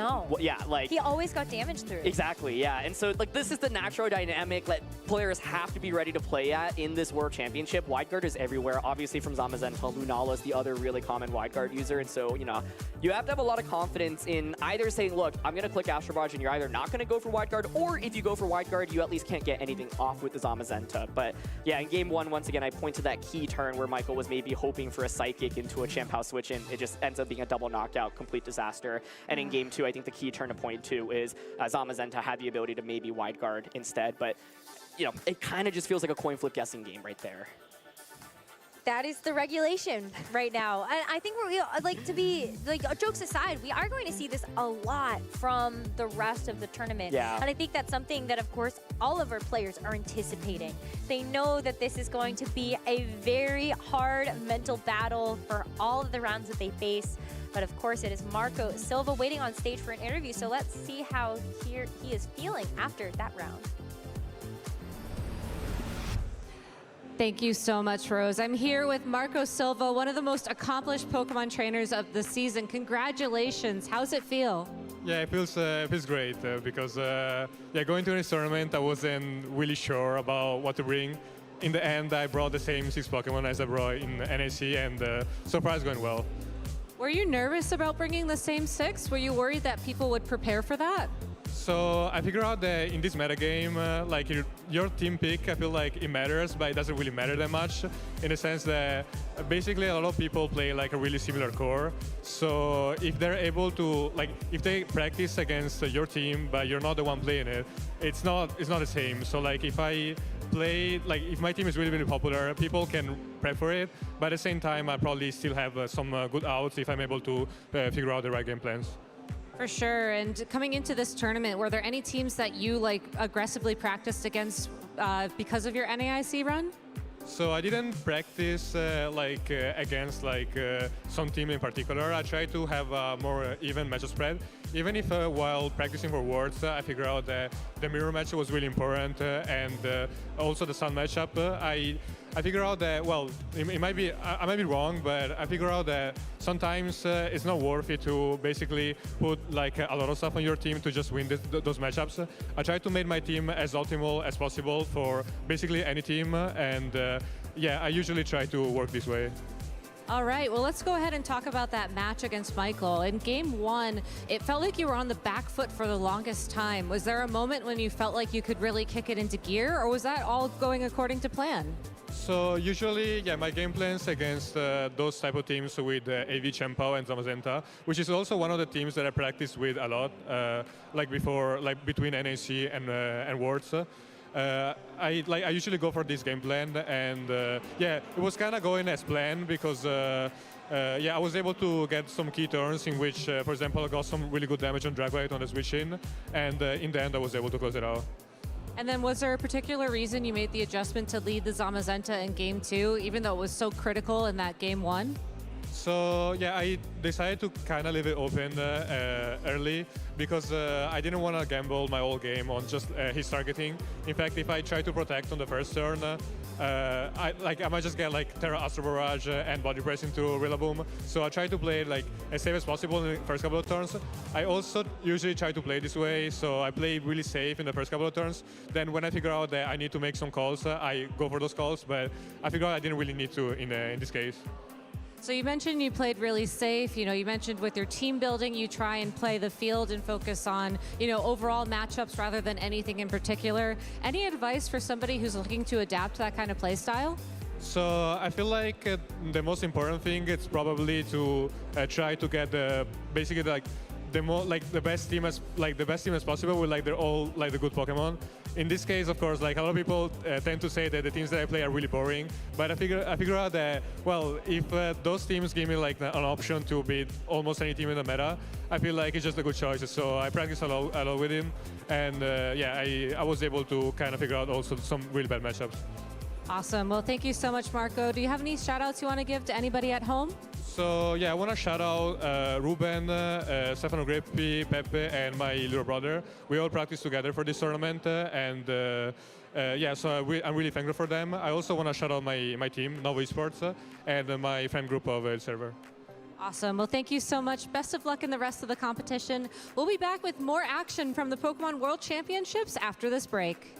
like... He always got damage through. Exactly, yeah. And so, like, this is the natural dynamic that players have to be ready to play at in this World Championship. Wide Guard is everywhere, obviously from Zamazenta. Lunala is the other really common Wide Guard user, and so, you know, you have to have a lot of confidence in either saying, look, I'm going to click Astro Barrage, and you're either not going to go for Wide Guard, or if you go for Wide Guard, you at least can't get anything off with the Zamazenta. But yeah, in game 1, once again, I point to that key turn where Michael was maybe hoping for a Psychic into a Champ House switch, and it just ends up being a double knockout, complete disaster. And in game 2, I think the key turn to point to is Zamazenta had the ability to maybe Wide Guard instead, but, you know, it kind of just feels like a coin flip guessing game right there. That is the regulation right now. And I think we're, like, to be, like, jokes aside, we are going to see this a lot from the rest of the tournament. Yeah. And I think that's something that, of course, all of our players are anticipating. They know that this is going to be a very hard mental battle for all of the rounds that they face. But of course, it is Marco Silva waiting on stage for an interview. So let's see how he is feeling after that round. Thank you so much, Rose. I'm here with Marco Silva, one of the most accomplished Pokemon trainers of the season. Congratulations. How's it feel? Yeah, it feels great because going to this tournament, I wasn't really sure about what to bring. In the end, I brought the same 6 Pokemon as I brought in NAIC, and so far it's going well. Were you nervous about bringing the same 6? Were you worried that people would prepare for that? So I figured out that in this metagame, like your team pick, I feel like it matters, but it doesn't really matter that much in the sense that basically a lot of people play like a really similar core. So if they're able to, like, if they practice against your team, but you're not the one playing it, it's not the same. So like if I play, like if my team is really, really popular, people can prep for it, but at the same time, I probably still have some good outs if I'm able to figure out the right game plans. For sure. And coming into this tournament, were there any teams that you like aggressively practiced against because of your NAIC run? So I didn't practice against some team in particular. I tried to have a more even matchup spread. Even if while practicing for Worlds, I figured out that the mirror match was really important, and also the sun matchup. I figured out that, well, it might be, I might be wrong, but I figured out that sometimes it's not worth it to basically put like a lot of stuff on your team to just win those matchups. I try to make my team as optimal as possible for basically any team, and yeah, I usually try to work this way. All right, well, let's go ahead and talk about that match against Michael. In game one, it felt like you were on the back foot for the longest time. Was there a moment when you felt like you could really kick it into gear, or was that all going according to plan? So usually, yeah, my game plans against those type of teams with AV Chempao and Zamazenta, which is also one of the teams that I practice with a lot, like before, like between NAIC and Worlds. I usually go for this game plan, and yeah, it was kind of going as planned because yeah, I was able to get some key turns in which, for example, I got some really good damage on Dragonite on the switch in, and in the end I was able to close it out. And then was there a particular reason you made the adjustment to lead the Zamazenta in game two, even though it was so critical in that game one? So yeah, I decided to kind of leave it open early because I didn't want to gamble my whole game on just his targeting. In fact, if I try to protect on the first turn, I might just get like Terra Astro Barrage and Body Press into Rillaboom. So I try to play like as safe as possible in the first couple of turns. I also usually try to play this way, so I play really safe in the first couple of turns. Then when I figure out that I need to make some calls, I go for those calls. But I figured out I didn't really need to in this case. So you mentioned you played really safe. You know, you mentioned with your team building, you try and play the field and focus on, you know, overall matchups rather than anything in particular. Any advice for somebody who's looking to adapt that kind of play style? So I feel like the most important thing is probably to try to get basically like the best team as possible with like they're all like the good Pokemon. In this case, of course, like a lot of people tend to say that the teams that I play are really boring. But I figure out that, well, if those teams give me like an option to beat almost any team in the meta, I feel like it's just a good choice. So I practice a lot with him, and yeah, I was able to kind of figure out also some really bad matchups. Awesome. Well, thank you so much, Marco. Do you have any shout outs you want to give to anybody at home? So yeah, I want to shout out Ruben, Stefano Greppi, Pepe, and my little brother. We all practice together for this tournament, and yeah, so I'm really thankful for them. I also want to shout out my team, Novo Esports, and my fan group of El Server. Awesome. Well, thank you so much. Best of luck in the rest of the competition. We'll be back with more action from the Pokémon World Championships after this break.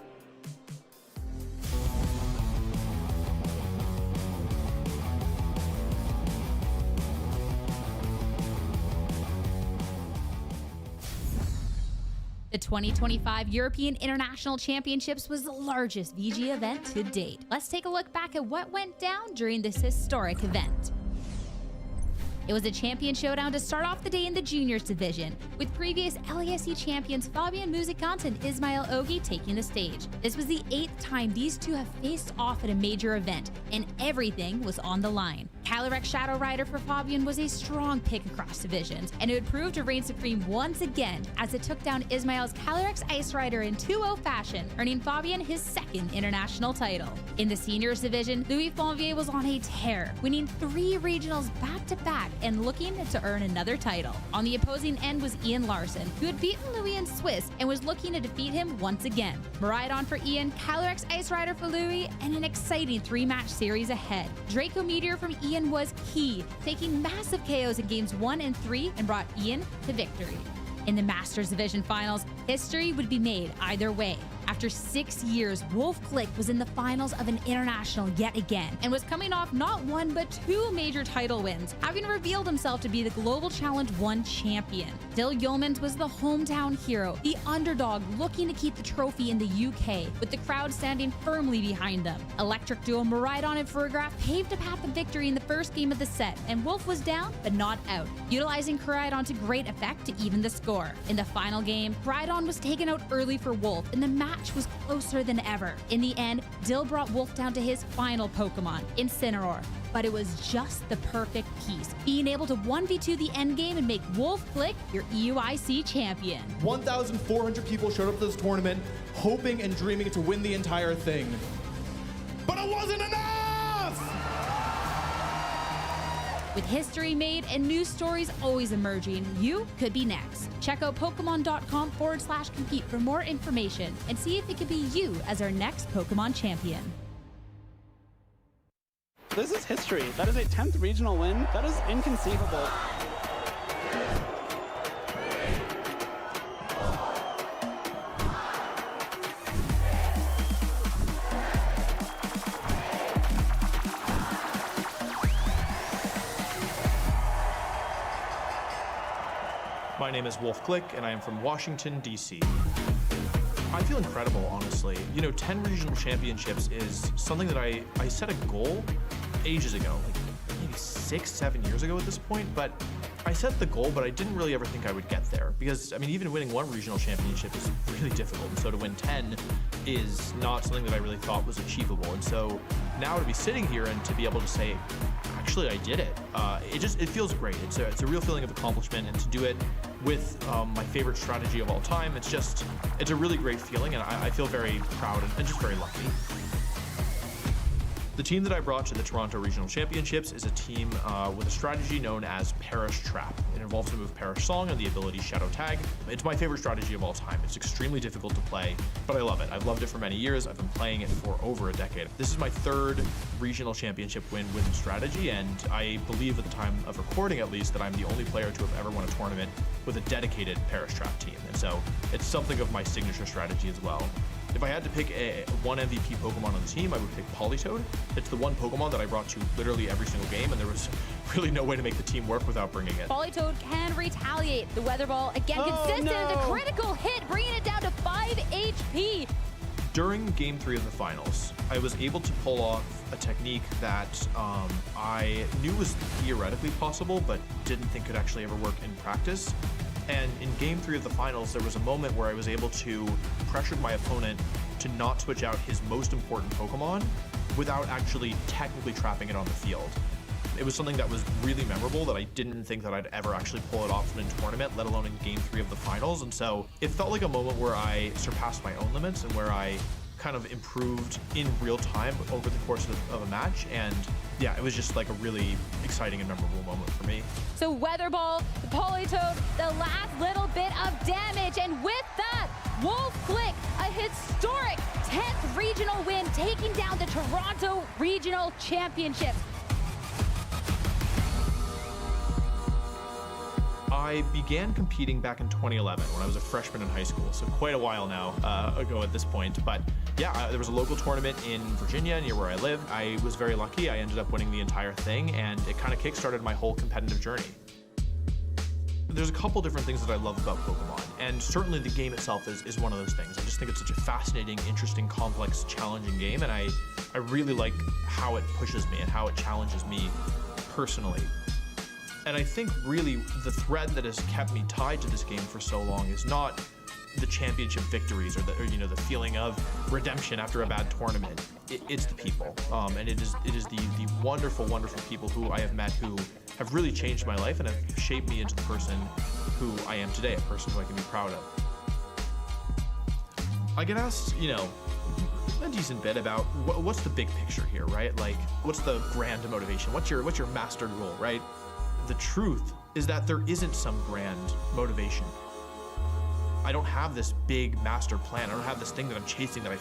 The 2025 European International Championships was the largest VG event to date. Let's take a look back at what went down during this historic event. It was a champion showdown to start off the day in the juniors division, with previous LAIC champions Fabian Musicant and Ismail Ogi taking the stage. This was the 8th time these two have faced off at a major event, and everything was on the line. Calyrex Shadow Rider for Fabian was a strong pick across divisions, and it would prove to reign supreme once again as it took down Ismail's Calyrex Ice Rider in 2-0 fashion, earning Fabian his second international title. In the seniors division, Louis Fonvier was on a tear, winning 3 regionals back-to-back and looking to earn another title. On the opposing end was Ian Larson, who had beaten Louis in Swiss and was looking to defeat him once again. Miraidon for Ian, Calyrex Ice Rider for Louis, and an exciting 3-match series ahead. Draco Meteor from Ian was key, taking massive KOs in games 1 and 3 and brought Ian to victory. In the Masters Division Finals, history would be made either way. After 6 years, Wolf Click was in the finals of an international yet again, and was coming off not 1 but 2 major title wins, having revealed himself to be the Global Challenge 1 champion. Dill Yeomans was the hometown hero, the underdog looking to keep the trophy in the UK, with the crowd standing firmly behind them. Electric duo Miraidon and Furgraph paved a path of victory in the first game of the set, and Wolf was down but not out, utilizing Koraidon to great effect to even the score. In the final game, Koraidon was taken out early for Wolf, and the match was closer than ever. In the end, Dill brought Wolf down to his final Pokemon, Incineroar. But it was just the perfect piece, being able to 1v2 the endgame and make Wolf Click your EUIC champion. 1,400 people showed up to this tournament, hoping and dreaming to win the entire thing. But it wasn't enough! With history made and new stories always emerging, you could be next. Check out Pokemon.com/compete for more information and see if it could be you as our next Pokemon champion. This is history. That is a 10th regional win. That is inconceivable. My name is Wolf Glick, and I am from Washington, D.C. I feel incredible, honestly. 10 regional championships is something that I set a goal ages ago, like maybe 6-7 years ago at this point, but I set the goal, but I didn't really ever think I would get there because, even winning one regional championship is really difficult, and so to win 10 is not something that I really thought was achievable. And so now to be sitting here and to be able to say, actually, I did it, it feels great. It's a real feeling of accomplishment, and to do it with my favorite strategy of all time, it's a really great feeling, and I feel very proud and just very lucky. The team that I brought to the Toronto Regional Championships is a team with a strategy known as Parish Trap. It involves the move Parish Song and the ability Shadow Tag. It's my favorite strategy of all time. It's extremely difficult to play, but I love it. I've loved it for many years. I've been playing it for over a decade. This is my third regional championship win with the strategy, and I believe at the time of recording at least that I'm the only player to have ever won a tournament with a dedicated Parish Trap team. And so it's something of my signature strategy as well. If I had to pick one MVP Pokemon on the team, I would pick Politoed. It's the one Pokemon that I brought to literally every single game, and there was really no way to make the team work without bringing it. Politoed can retaliate. The Weather Ball, again, consistent. The critical hit, bringing it down to 5 HP. During Game 3 of the finals, I was able to pull off a technique that I knew was theoretically possible, but didn't think could actually ever work in practice. And in Game 3 of the finals, there was a moment where I was able to pressure my opponent to not switch out his most important Pokemon without actually technically trapping it on the field. It was something that was really memorable that I didn't think that I'd ever actually pull it off in a tournament, let alone in Game 3 of the finals. And so it felt like a moment where I surpassed my own limits and where I kind of improved in real time over the course of a match. And yeah, it was just like a really exciting and memorable moment for me. So Weather Ball, the Politoed, the last little bit of damage. And with that, Wolf Glick, a historic 10th regional win, taking down the Toronto Regional Championships. I began competing back in 2011 when I was a freshman in high school, so quite a while now ago at this point. But yeah, there was a local tournament in Virginia near where I live. I was very lucky. I ended up winning the entire thing, and it kind of kickstarted my whole competitive journey. There's a couple different things that I love about Pokemon, and certainly the game itself is one of those things. I just think it's such a fascinating, interesting, complex, challenging game, and I really like how it pushes me and how it challenges me personally. And I think really the thread that has kept me tied to this game for so long is not the championship victories or the feeling of redemption after a bad tournament. It's the people, and it is the wonderful, wonderful people who I have met who have really changed my life and have shaped me into the person who I am today, a person who I can be proud of. I get asked, a decent bit about what's the big picture here, right? Like, what's the grand motivation? What's your master rule, right? The truth is that there isn't some grand motivation. I don't have this big master plan. I don't have this thing that I'm chasing that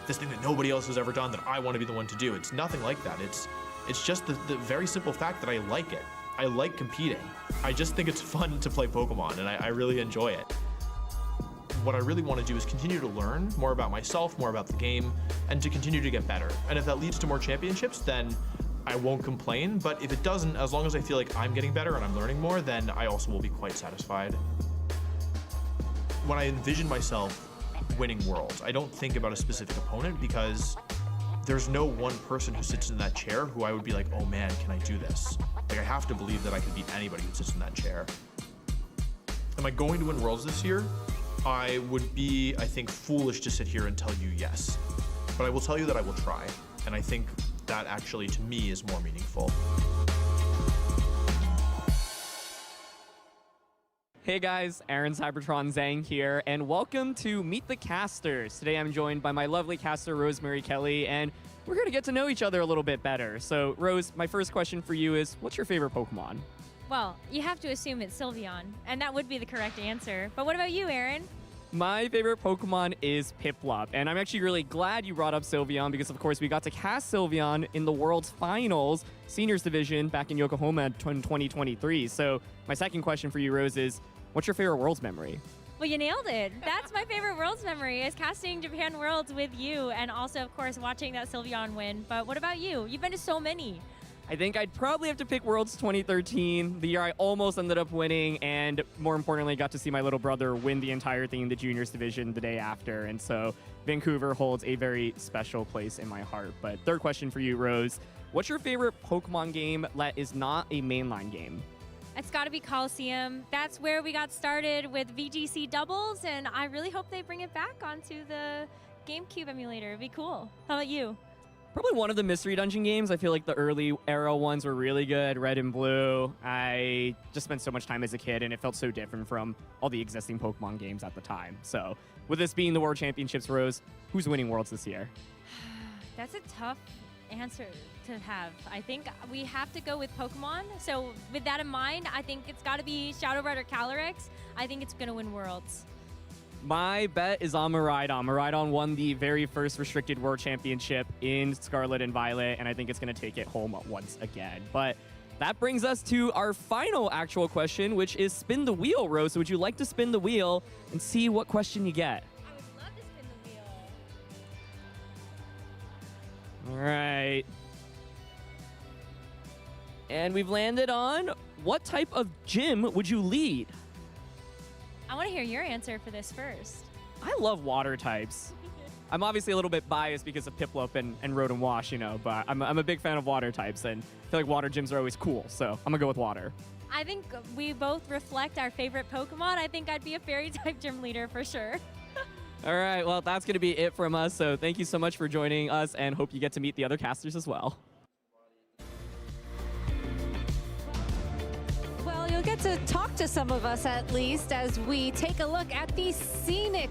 this thing that nobody else has ever done that I want to be the one to do. It's nothing like that. It's just the very simple fact that I like it. I like competing. I just think it's fun to play Pokemon, and I really enjoy it. What I really want to do is continue to learn more about myself, more about the game, and to continue to get better. And if that leads to more championships, then I won't complain, but if it doesn't, as long as I feel like I'm getting better and I'm learning more, then I also will be quite satisfied. When I envision myself winning Worlds, I don't think about a specific opponent because there's no one person who sits in that chair who I would be like, oh man, can I do this? Like, I have to believe that I could beat anybody who sits in that chair. Am I going to win Worlds this year? I would be, I think, foolish to sit here and tell you yes. But I will tell you that I will try, and I think that actually, to me, is more meaningful. Hey guys, Aaron Cybertron Zhang here, and welcome to Meet the Casters. Today I'm joined by my lovely caster, Rosemary Kelly, and we're here to get to know each other a little bit better. So, Rose, my first question for you is, what's your favorite Pokemon? Well, you have to assume it's Sylveon, and that would be the correct answer. But what about you, Aaron? My favorite Pokemon is Piplup, and I'm actually really glad you brought up Sylveon because, of course, we got to cast Sylveon in the World's Finals Seniors Division back in Yokohama in 2023. So my second question for you, Rose, is what's your favorite Worlds memory? Well, you nailed it. That's my favorite Worlds memory, is casting Japan Worlds with you, and also, of course, watching that Sylveon win. But what about you? You've been to so many. I think I'd probably have to pick Worlds 2013, the year I almost ended up winning, and more importantly, got to see my little brother win the entire thing in the juniors division the day after. And so Vancouver holds a very special place in my heart. But third question for you, Rose. What's your favorite Pokemon game that is not a mainline game? It's got to be Coliseum. That's where we got started with VGC doubles, and I really hope they bring it back onto the GameCube emulator. It'd be cool. How about you? Probably one of the Mystery Dungeon games. I feel like the early era ones were really good, Red and Blue. I just spent so much time as a kid, and it felt so different from all the existing Pokemon games at the time. So with this being the World Championships, Rose, who's winning Worlds this year? That's a tough answer to have. I think we have to go with Pokemon. So with that in mind, I think it's got to be Shadow Rider Calyrex. I think it's going to win Worlds. My bet is on Miraidon. Miraidon won the very first restricted World Championship in Scarlet and Violet, and I think it's going to take it home once again. But that brings us to our final actual question, which is spin the wheel, Rose. So would you like to spin the wheel and see what question you get? I would love to spin the wheel. All right. And we've landed on what type of gym would you lead? I want to hear your answer for this first. I love water types. I'm obviously a little bit biased because of Piplup and Road and Wash, you know, but I'm a big fan of water types, and I feel like water gyms are always cool, so I'm gonna go with water. I think we both reflect our favorite Pokemon. I think I'd be a fairy type gym leader for sure. All right, well, that's gonna be it from us, so thank you so much for joining us, and hope you get to meet the other casters as well. Well, you'll get to talk to some of us at least as we take a look at the scenic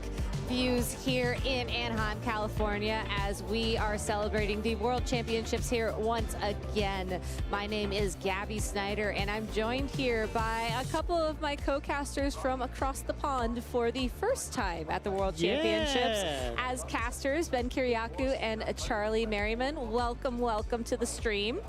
views here in Anaheim, California, as we are celebrating the World Championships here once again. My name is Gabby Snyder, and I'm joined here by a couple of my co-casters from across the pond for the first time at the World Championships as casters, Ben Kiriakou and Charlie Merriman. Welcome, welcome to the stream.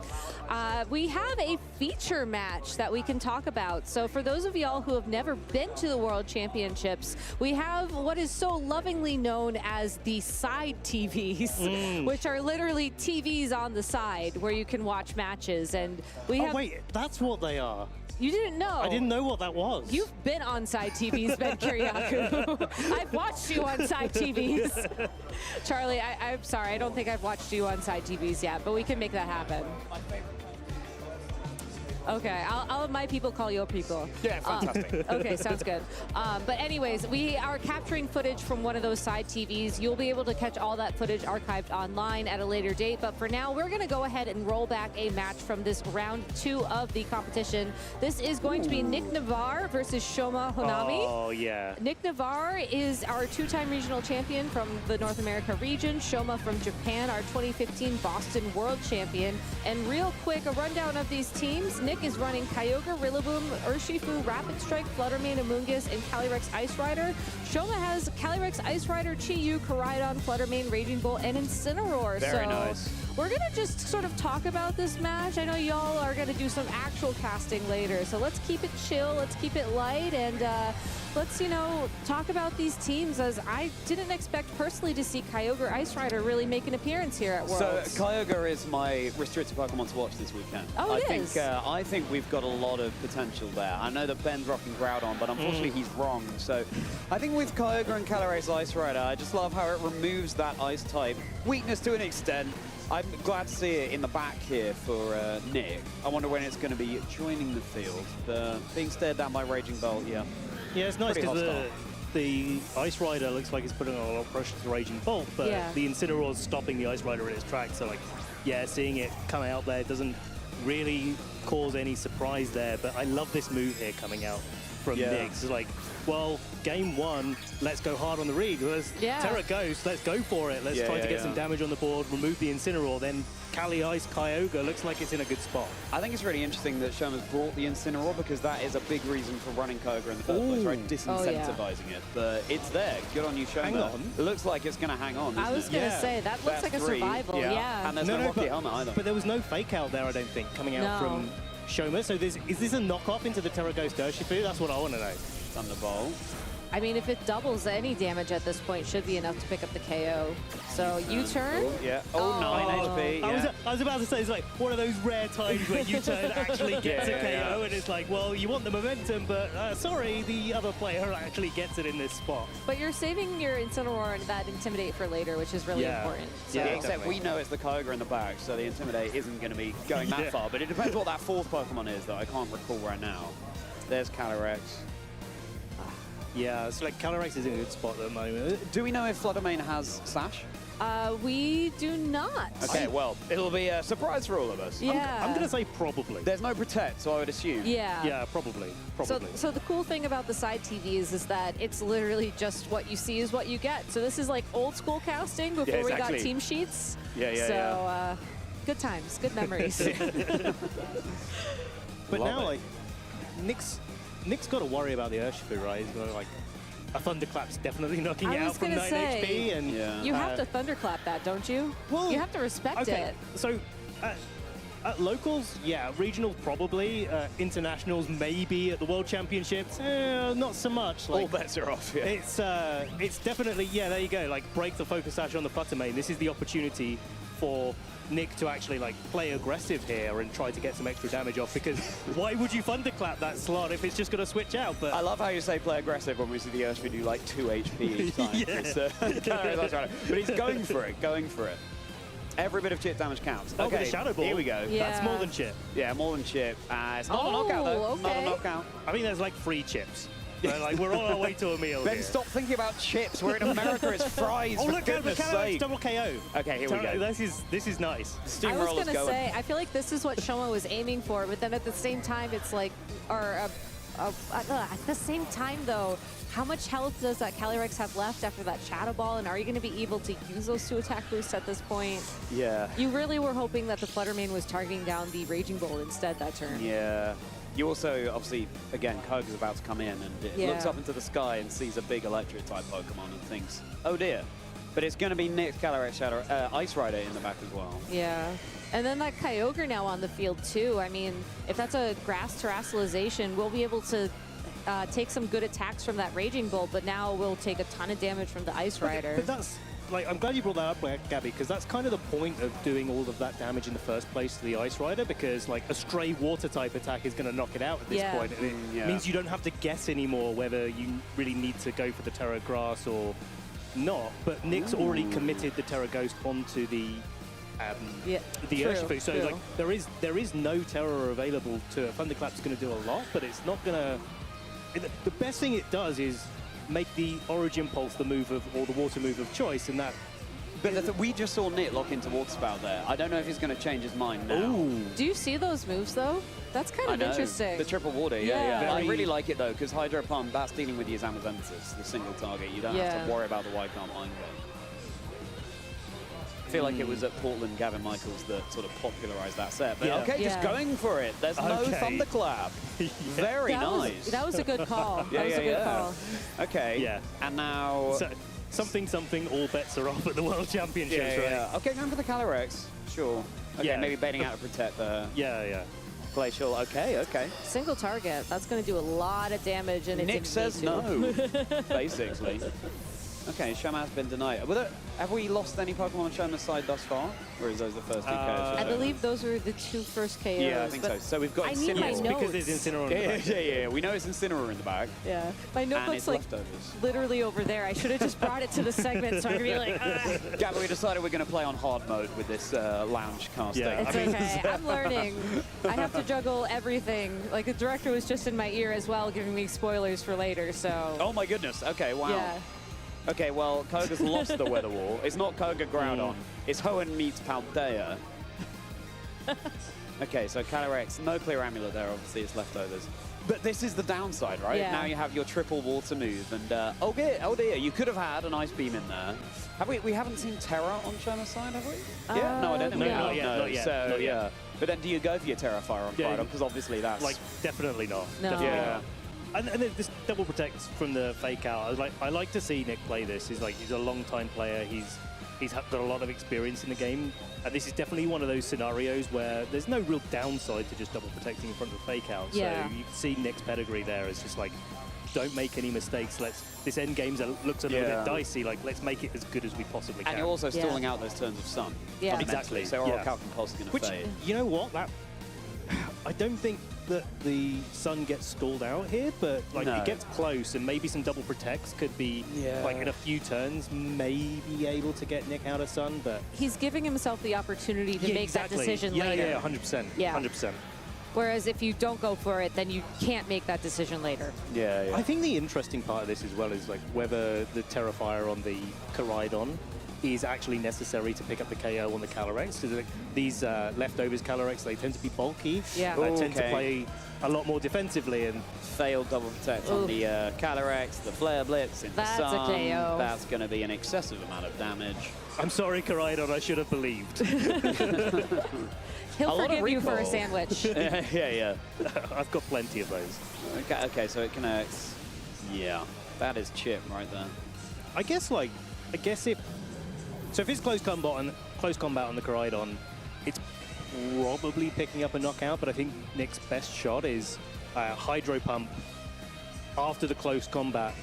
We have a feature match that we can talk about. So for those of y'all who have never been to the World Championships, we have what is so lovingly known as the side TVs, which are literally TVs on the side where you can watch matches. And we have... wait, that's what they are. You didn't know? I didn't know what that was. You've been on side TVs, Ben Kiriakou. I've watched you on side TVs. Charlie, I'm sorry, I don't think I've watched you on side TVs yet, but we can make that happen. Okay, I'll have my people call your people. Yeah, fantastic. Okay, sounds good. But anyways, we are capturing footage from one of those side TVs. You'll be able to catch all that footage archived online at a later date. But for now, we're going to go ahead and roll back a match from this round 2 of the competition. This is going to be Nick Navarre versus Shoma Honami. Oh, yeah. Nick Navarre is our 2-time regional champion from the North America region. Shoma from Japan, our 2015 Boston World Champion. And real quick, a rundown of these teams. Nick is running Kyogre, Rillaboom, Urshifu, Rapid Strike, Fluttermane, Amoonguss, and Calyrex Ice Rider. Shoma has Calyrex Ice Rider, Chi-Yu, Koraidon, Fluttermane, Raging Bull, and Incineroar. Very nice. We're going to just sort of talk about this match. I know y'all are going to do some actual casting later, so let's keep it chill, let's keep it light, and let's, you know, talk about these teams, as I didn't expect personally to see Kyogre Ice Rider really make an appearance here at Worlds. So Kyogre is my restricted Pokemon to watch this weekend. Oh, I think we've got a lot of potential there. I know that Ben's rocking Groudon, but unfortunately he's wrong. So I think with Kyogre and Calyrex Ice Rider, I just love how it removes that Ice type weakness to an extent. I'm glad to see it in the back here for Nick. I wonder when it's going to be joining the field. Being stared down by Raging Bolt, yeah. Yeah, it's nice because the Ice Rider looks like it's putting on a lot of pressure to Raging Bolt, but the Incineroar's stopping the Ice Rider in its tracks. So, like, yeah, seeing it come out there doesn't really cause any surprise there. But I love this move here coming out from Nick. It's like, well, game 1, let's go hard on the read. Terra Ghost, let's go for it. Let's try to get some damage on the board, remove the Incineroar, then Cali Ice Kyogre looks like it's in a good spot. I think it's really interesting that Shoma's brought the Incineroar, because that is a big reason for running Kyogre in the first place, right? Disincentivizing it. But it's there. Good on you, Shoma. Hang on. It looks like it's going to hang on. I was going to say, that looks like a survival, And there's no rocky helmet either. But there was no fake out there, I don't think, coming out from Shoma. So is this a knockoff into the Terra Ghost Urshifu? That's what I want to know. Thunderbolt. I mean, if it doubles any damage at this point, should be enough to pick up the KO. So U-turn. Oh, yeah. Oh, 9 HP. Yeah. I was about to say, it's like one of those rare times where U-turn actually gets a KO, and it's like, well, you want the momentum, but sorry, the other player actually gets it in this spot. But you're saving your Incineroar and that Intimidate for later, which is really important. So. Yeah, except we know it's the Kyogre in the back, so the Intimidate isn't going to be going that far. But it depends what that fourth Pokemon is, though. I can't recall right now. There's Calyrex. Yeah, it's like Calyrex is in a good spot at the moment. Do we know if Fluttermane has Sash? We do not. Okay, well, it'll be a surprise for all of us. Yeah. I'm going to say probably. There's no Protect, so I would assume. Yeah. Yeah, probably. So the cool thing about the side TVs is that it's literally just what you see is what you get. So this is like old school casting before we got team sheets. So good times, good memories. But now, like, Nick's got to worry about the Urshifu, right? He's got like a Thunderclap's definitely knocking it out from 9 HP, and you have to Thunderclap that, don't you? Well, you have to respect it. So at locals, yeah, regionals probably, internationals maybe, at the World Championships, not so much. Like, all bets are off. Yeah. It's definitely there you go. Like break the focus sash on the Fluttermane. This is the opportunity for Nick to actually like play aggressive here and try to get some extra damage off, because why would you Thunderclap that slot if it's just going to switch out? But I love how you say play aggressive when we see the Urshifu do like 2 HP each time. That's right. But he's going for it, Every bit of chip damage counts. Okay, Okay, the Shadow Ball. here we go. Yeah. That's more than chip. Yeah, more than chip. It's not a knockout though. Not a knockout. I mean, there's like 3 chips. Like we're on our way to a meal. Ben, here. stop thinking about chips. We're in America. It's fries. Oh, for look, goodness sake. double KO. Okay, here we go. This is nice. The I was steamroller's gonna going. say, I feel like this is what Shoma was aiming for, but then at the same time, it's like, at the same time though, how much health does that Calyrex have left after that Shadow Ball, and are you going to be able to use those 2 attack boosts at this point? Yeah. You really were hoping that the Fluttermane was targeting down the Raging Bolt instead that turn. Yeah. You also, obviously, again, Koga's about to come in, and it looks up into the sky and sees a big electric-type Pokemon and thinks, oh dear. But it's going to be Nick's Calyrex Shadow, Ice Rider in the back as well. Yeah. And then that Kyogre now on the field too. I mean, if that's a Grass Terrestrialization, we'll be able to take some good attacks from that Raging Bolt, but now we'll take a ton of damage from the Ice Rider. But that's, like, I'm glad you brought that up, Gabby, because that's kind of the point of doing all of that damage in the first place to the Ice Rider, because like a stray water type attack is going to knock it out at this point. And it means you don't have to guess anymore whether you really need to go for the Terra Grass or not. But Nick's already committed the Terra Ghost onto the Urshifu, so like there is no Terror available to Thunderclap's going to do a lot, but it's not going to. The best thing it does is make the Origin Pulse the move of, or the water move of choice, and that. But we just saw Nick lock into Water Spout there. I don't know if he's going to change his mind now. Ooh. Do you see those moves though? That's kind of interesting. The triple water, yeah. I really like it though, because Hydro Pump, that's dealing with your Zamazensis, the single target. You don't have to worry about the Wycombe Line Game. I feel like it was at Portland, Gavin Michaels, that sort of popularized that set. But just going for it. There's no Thunderclap. Very nice. That was a good call. That was a good call. Okay. Yeah. And now... So, something, all bets are off at the World Championships, right? Okay, going for the Calyrex. Sure. Okay, maybe baiting out a Protect there. Yeah. Glacial. Okay. Single target. That's going to do a lot of damage, and Nick says no, basically. Okay, Shoma has been denied. Have we lost any Pokemon on Shoma's side thus far? Or is those the first 2 KOs? I believe those were the 2 first KOs. Yeah, I think so. So we've got Incineroar. I need my notes. Because it's Incineroar in the back. Yeah. We know it's Incineroar in the back. Yeah. My notebook's like literally over there. I should have just brought it to the segment so I could be like, Gabby, we decided we're going to play on hard mode with this lounge casting. Yeah. It's okay. I'm learning. I have to juggle everything. Like the director was just in my ear as well, giving me spoilers for later, so. Oh my goodness. Okay, wow. Yeah. Okay, well, Koga's lost the Weather Wall. It's not Koga Groudon. It's Hoenn meets Paldea. Okay, so Calyrex, no clear amulet there, obviously, it's leftovers. But this is the downside, right? Yeah. Now you have your triple water move, and oh dear, you could have had an Ice Beam in there. Have we haven't seen Terra on Shoma's side, have we? Yeah, no, I don't think we have. Not yet. So, not yet. But then do you go for your Terra Fire on Groudon? Because obviously that's... Like, definitely not. No. Definitely not. And then this double protect from the fake out. I like to see Nick play this. He's a long time player. He's got a lot of experience in the game, and this is definitely one of those scenarios where there's no real downside to just double protecting in front of the fake out. Yeah. So you can see Nick's pedigree there as just like don't make any mistakes. This end game looks a little bit dicey. Like, let's make it as good as we possibly can. And you're also stalling out those turns of sun. Yeah, exactly. So our Calc and Pulse are going to fade. You know what? I don't think that the sun gets stalled out here, but like it gets close, and maybe some double protects could be like in a few turns, maybe able to get Nick out of sun. But he's giving himself the opportunity to make that decision later. Yeah, 100%. Yeah, 100%. Whereas if you don't go for it, then you can't make that decision later. Yeah. I think the interesting part of this as well is like whether the Terrafire on the Koraidon is actually necessary to pick up the KO on the Calyrex. Because these leftovers Calyrex, they tend to be bulky. Yeah. They tend to play a lot more defensively and failed double protect on the Calyrex, the Flare Blitz in the sun. That's a KO. That's going to be an excessive amount of damage. I'm sorry, Koraidon, I should have believed. He'll forgive you for a sandwich. yeah. I've got plenty of those. Okay, so it connects. Yeah, that is chip right there. I guess if it's close combat on the Koraidon, it's probably picking up a knockout, but I think Nick's best shot is Hydro Pump after the close combat,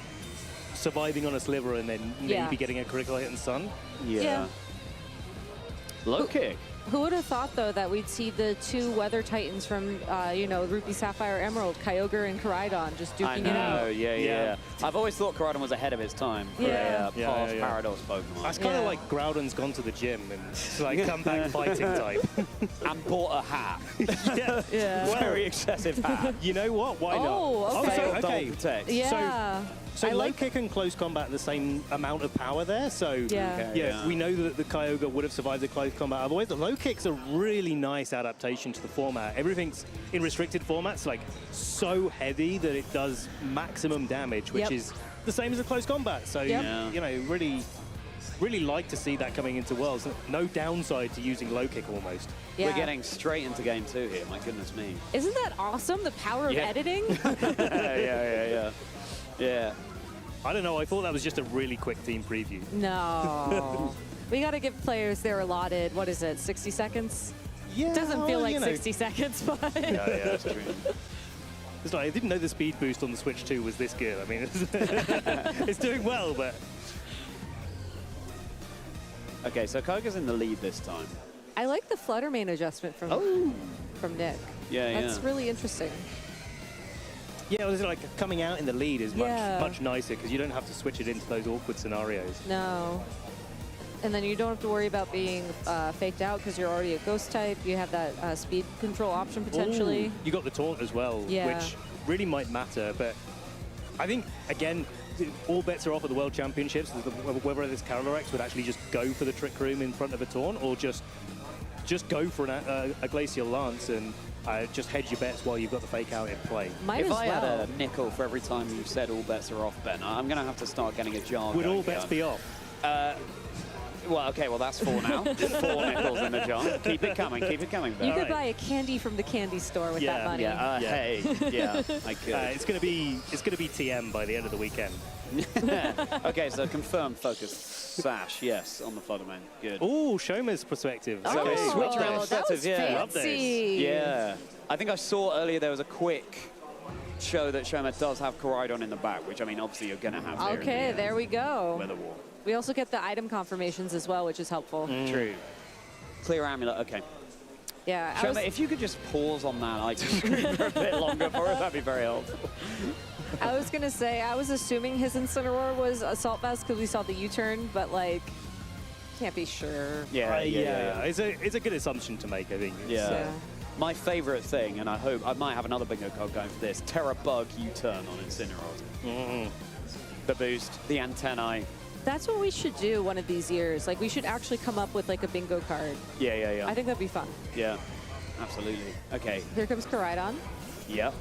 surviving on a sliver and then maybe getting a critical hit in sun. Yeah. Low kick. Who would have thought, though, that we'd see the two Weather Titans from, Ruby, Sapphire, Emerald, Kyogre and Koraidon just duking it out? Yeah. I've always thought Koraidon was ahead of his time for a past Paradox Pokemon. That's kind of like Groudon's gone to the gym and it's like come back fighting type. And bought a hat. Yeah. Very excessive hat. You know what? Why not? Oh, okay. Double protect. Yeah. So low kick and close combat the same amount of power there. So we know that the Kyogre would have survived the close combat. Otherwise, the low kick's a really nice adaptation to the format. Everything's in restricted formats, like so heavy that it does maximum damage, which is the same as a close combat. So really like to see that coming into Worlds. No downside to using low kick almost. We're getting straight into game 2 here. My goodness me. Isn't that awesome? The power of editing. Yeah. I don't know. I thought that was just a really quick team preview. No. We got to give players their allotted, 60 seconds? Yeah. It doesn't feel like 60 seconds, but... Yeah, that's true. It's like, I didn't know the speed boost on the Switch 2 was this good. I mean, it's doing well, but... Okay, so Koga's in the lead this time. I like the Flutter Mane adjustment from Nick. That's really interesting. Yeah, it was like coming out in the lead is much nicer because you don't have to switch it into those awkward scenarios. No. And then you don't have to worry about being faked out because you're already a ghost type. You have that speed control option potentially. Ooh, you got the taunt as well, which really might matter. But I think, again, all bets are off at the World Championships. Whether this Calyrex would actually just go for the Trick Room in front of a taunt or just go for a Glacial Lance and just hedge your bets while you've got the fake out in play. If I had a nickel for every time you said all bets are off, Ben, I'm going to have to start getting a jar. Would all bets be off? Well, okay, that's 4 now. 4 nickels in the jar. Keep it coming, Ben. You could buy a candy from the candy store with that money. Hey, I could. It's going to be TM by the end of the weekend. Okay, so confirmed focus sash, yes, on the Flutter Mane. Good. Oh, Shoma's perspective. Okay, switch around perspective, fancy. Yeah. I think I saw earlier there was a quick show that Shoma does have Koraidon in the back, which I mean, obviously you're going to have here. Okay, there we go. Weather War. We also get the item confirmations as well, which is helpful. True. Clear Amulet, okay. Yeah. Shoma, if you could just pause on that item screen for a bit longer for us, that'd be very helpful. I was going to say, I was assuming his Incineroar was Assault Vest because we saw the U-turn, but like, can't be sure. Yeah. It's a good assumption to make, I think. Yeah. My favorite thing, and I hope I might have another bingo card going for this, Terra Bug U-turn on Incineroar. The boost, the antennae. That's what we should do one of these years. Like, we should actually come up with like a bingo card. Yeah. I think that'd be fun. Yeah, absolutely. Okay. Here comes Koraidon. Yep.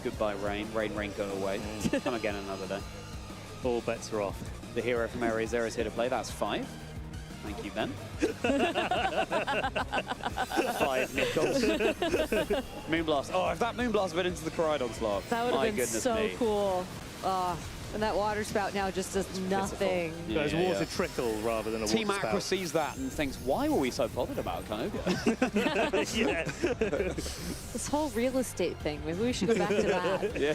Goodbye, rain. Rain, go away. Come again another day. All bets are off. The hero from Area 0 is here to play. That's 5. Thank you, Ben. 5 nickels. Moonblast. Oh, if that Moonblast went into the Koraidon slot. That would have been so cool. And that water spout now just does nothing. There's water trickle rather than a Team water Aqua spout. sees that and thinks, why were we so bothered about Kyogre? Yeah. This whole real estate thing, maybe we should go back to that. Yeah.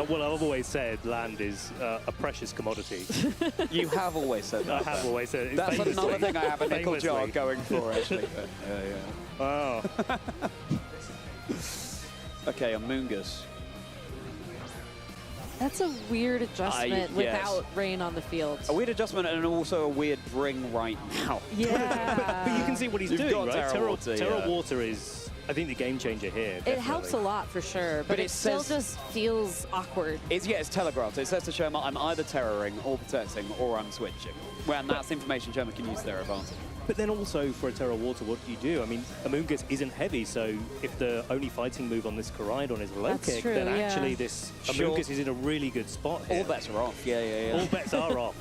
Well, I've always said land is a precious commodity. You have always said that. I have always said it. That's famously. another thing I have a nickel jar Famously. going for, actually. Oh. Okay, Amoongus. That's a weird adjustment yes. without rain on the field. A weird adjustment and also a weird bring right now. Yeah. But you can see what he's You've doing, got right? Terra Water, Terra Water is, I think, the game changer here. It helps a lot for sure, but it still just feels awkward. It's telegraphed. It says to Shoma, I'm either terroring or protecting or I'm switching. Well, and that's information Shoma can use to their advantage. But then also for a Terra Water, what do you do? I mean, Amoongus isn't heavy, so if the only fighting move on this Koraidon is a low That's kick, true, then yeah. actually this Sure. Amoongus is in a really good spot here. All bets are off. Yeah. All bets are off.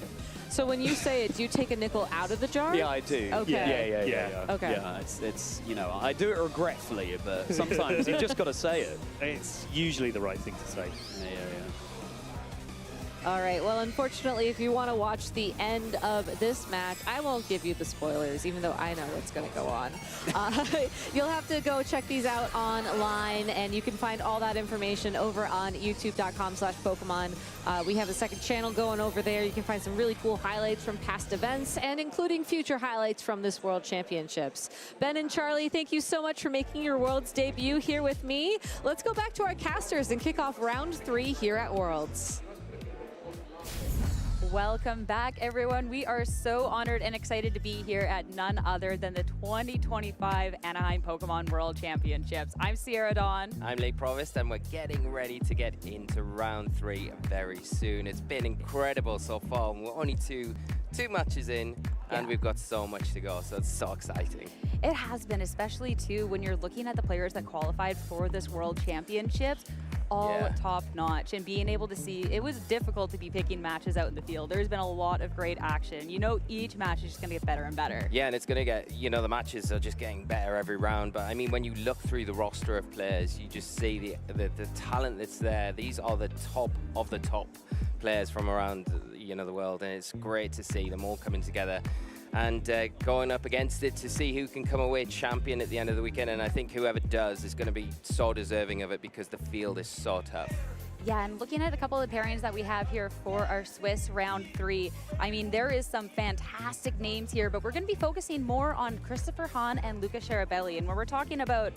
So when you say it, do you take a nickel out of the jar? Yeah, I do. Okay. Yeah. Okay. Yeah, it's you know, I do it regretfully, but sometimes you've just got to say it. It's usually the right thing to say. Yeah. All right, well, unfortunately, if you want to watch the end of this match, I won't give you the spoilers, even though I know what's going to go on. You'll have to go check these out online, and you can find all that information over on youtube.com/Pokemon. We have a second channel going over there. You can find some really cool highlights from past events, and including future highlights from this World Championships. Ben and Charlie, thank you so much for making your Worlds debut here with me. Let's go back to our casters and kick off round 3 here at Worlds. Welcome back, everyone. We are so honored and excited to be here at none other than the 2025 Anaheim Pokemon World Championships. I'm Sierra Dawn. I'm Lake Provost, and we're getting ready to get into round 3 very soon. It's been incredible so far. We're only two matches in, and we've got so much to go, so it's so exciting. It has been, especially too when you're looking at the players that qualified for this World Championships. All top notch, and being able to see, it was difficult to be picking matches out in the field. There's been a lot of great action. You know, each match is just going to get better and better. Yeah, and it's going to get, you know, the matches are just getting better every round. But I mean, when you look through the roster of players, you just see the talent that's there. These are the top of the top players from around, you know, the world, and it's great to see them all coming together and going up against it to see who can come away champion at the end of the weekend. And I think whoever does is going to be so deserving of it because the field is so tough. Yeah, and looking at a couple of pairings that we have here for our Swiss round 3, I mean, there is some fantastic names here, but we're going to be focusing more on Christopher Hahn and Luca Sciarabelli. And when we're talking about,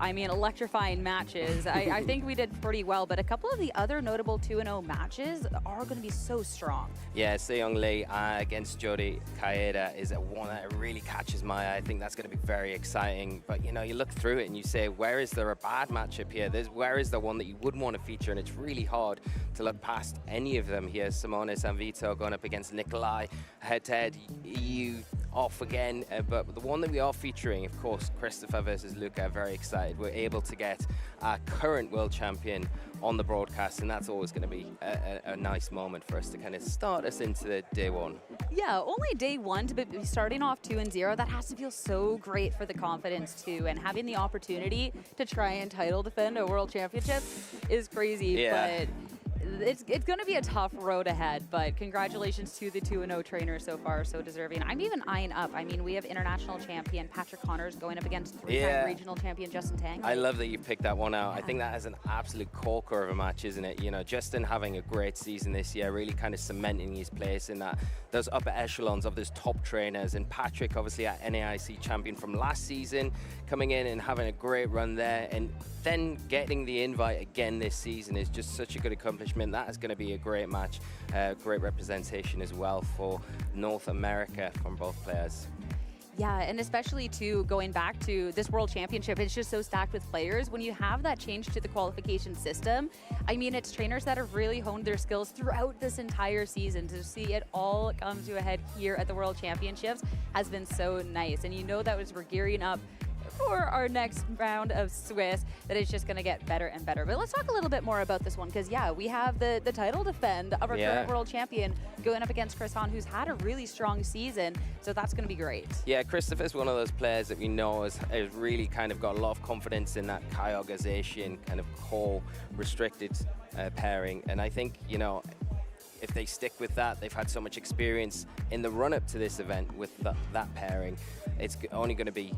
I mean, electrifying matches, I think we did pretty well, but a couple of the other notable 2-0 matches are going to be so strong. Yeah, Seong Lee against Jody Kaeda is one that really catches my eye. I think that's going to be very exciting. But, you know, you look through it and you say, where is there a bad matchup here? Where is there one that you wouldn't want to feature? And it's really hard to look past any of them here. Simone Sanvito going up against Nikolai, head-to-head, EU off again. But the one that we are featuring, of course, Christopher versus Luca, very excited. We're able to get our current world champion on the broadcast, and that's always going to be a nice moment for us to kind of start us into the day one. Yeah, only day one to be starting off 2-0. That has to feel so great for the confidence too, and having the opportunity to try and title defend a world championship is crazy. Yeah. But it's going to be a tough road ahead, but congratulations to the 2-0 trainers so far, so deserving. I'm even eyeing up. I mean, we have international champion Patrick Connors going up against 3-time regional champion Justin Tang. I love that you picked that one out. I think that is an absolute corker of a match, isn't it? You know, Justin having a great season this year, really kind of cementing his place in those upper echelons of those top trainers. And Patrick, obviously, our NAIC champion from last season, coming in and having a great run there, and then getting the invite again this season is just such a good accomplishment. That is going to be a great match, great representation as well for North America from both players. Yeah, and especially too, going back to this World Championship, it's just so stacked with players. When you have that change to the qualification system, I mean, it's trainers that have really honed their skills throughout this entire season. To see it all come to a head here at the World Championships has been so nice. And you know that as we're gearing up for our next round of Swiss, that it's just going to get better and better. But let's talk a little bit more about this one, because yeah, we have the title defend of our current world champion going up against Chris Hahn, who's had a really strong season, so that's going to be great. Yeah, Christopher's one of those players that we know has really kind of got a lot of confidence in that Kyogre-Zacian kind of core restricted pairing, and I think, you know, if they stick with that, they've had so much experience in the run-up to this event with that pairing. It's only going to be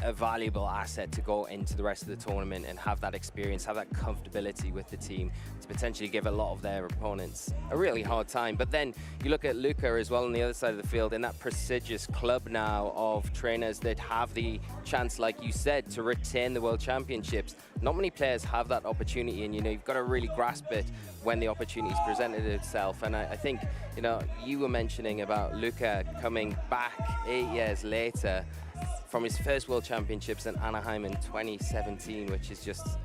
a valuable asset to go into the rest of the tournament and have that experience, have that comfortability with the team to potentially give a lot of their opponents a really hard time. But then you look at Luca as well on the other side of the field in that prestigious club now of trainers that have the chance, like you said, to retain the World Championships. Not many players have that opportunity, and you've got to really grasp it when the opportunity's presented itself. And I think, you were mentioning about Luca coming back 8 years later from his first World Championships in Anaheim in 2017, which is just,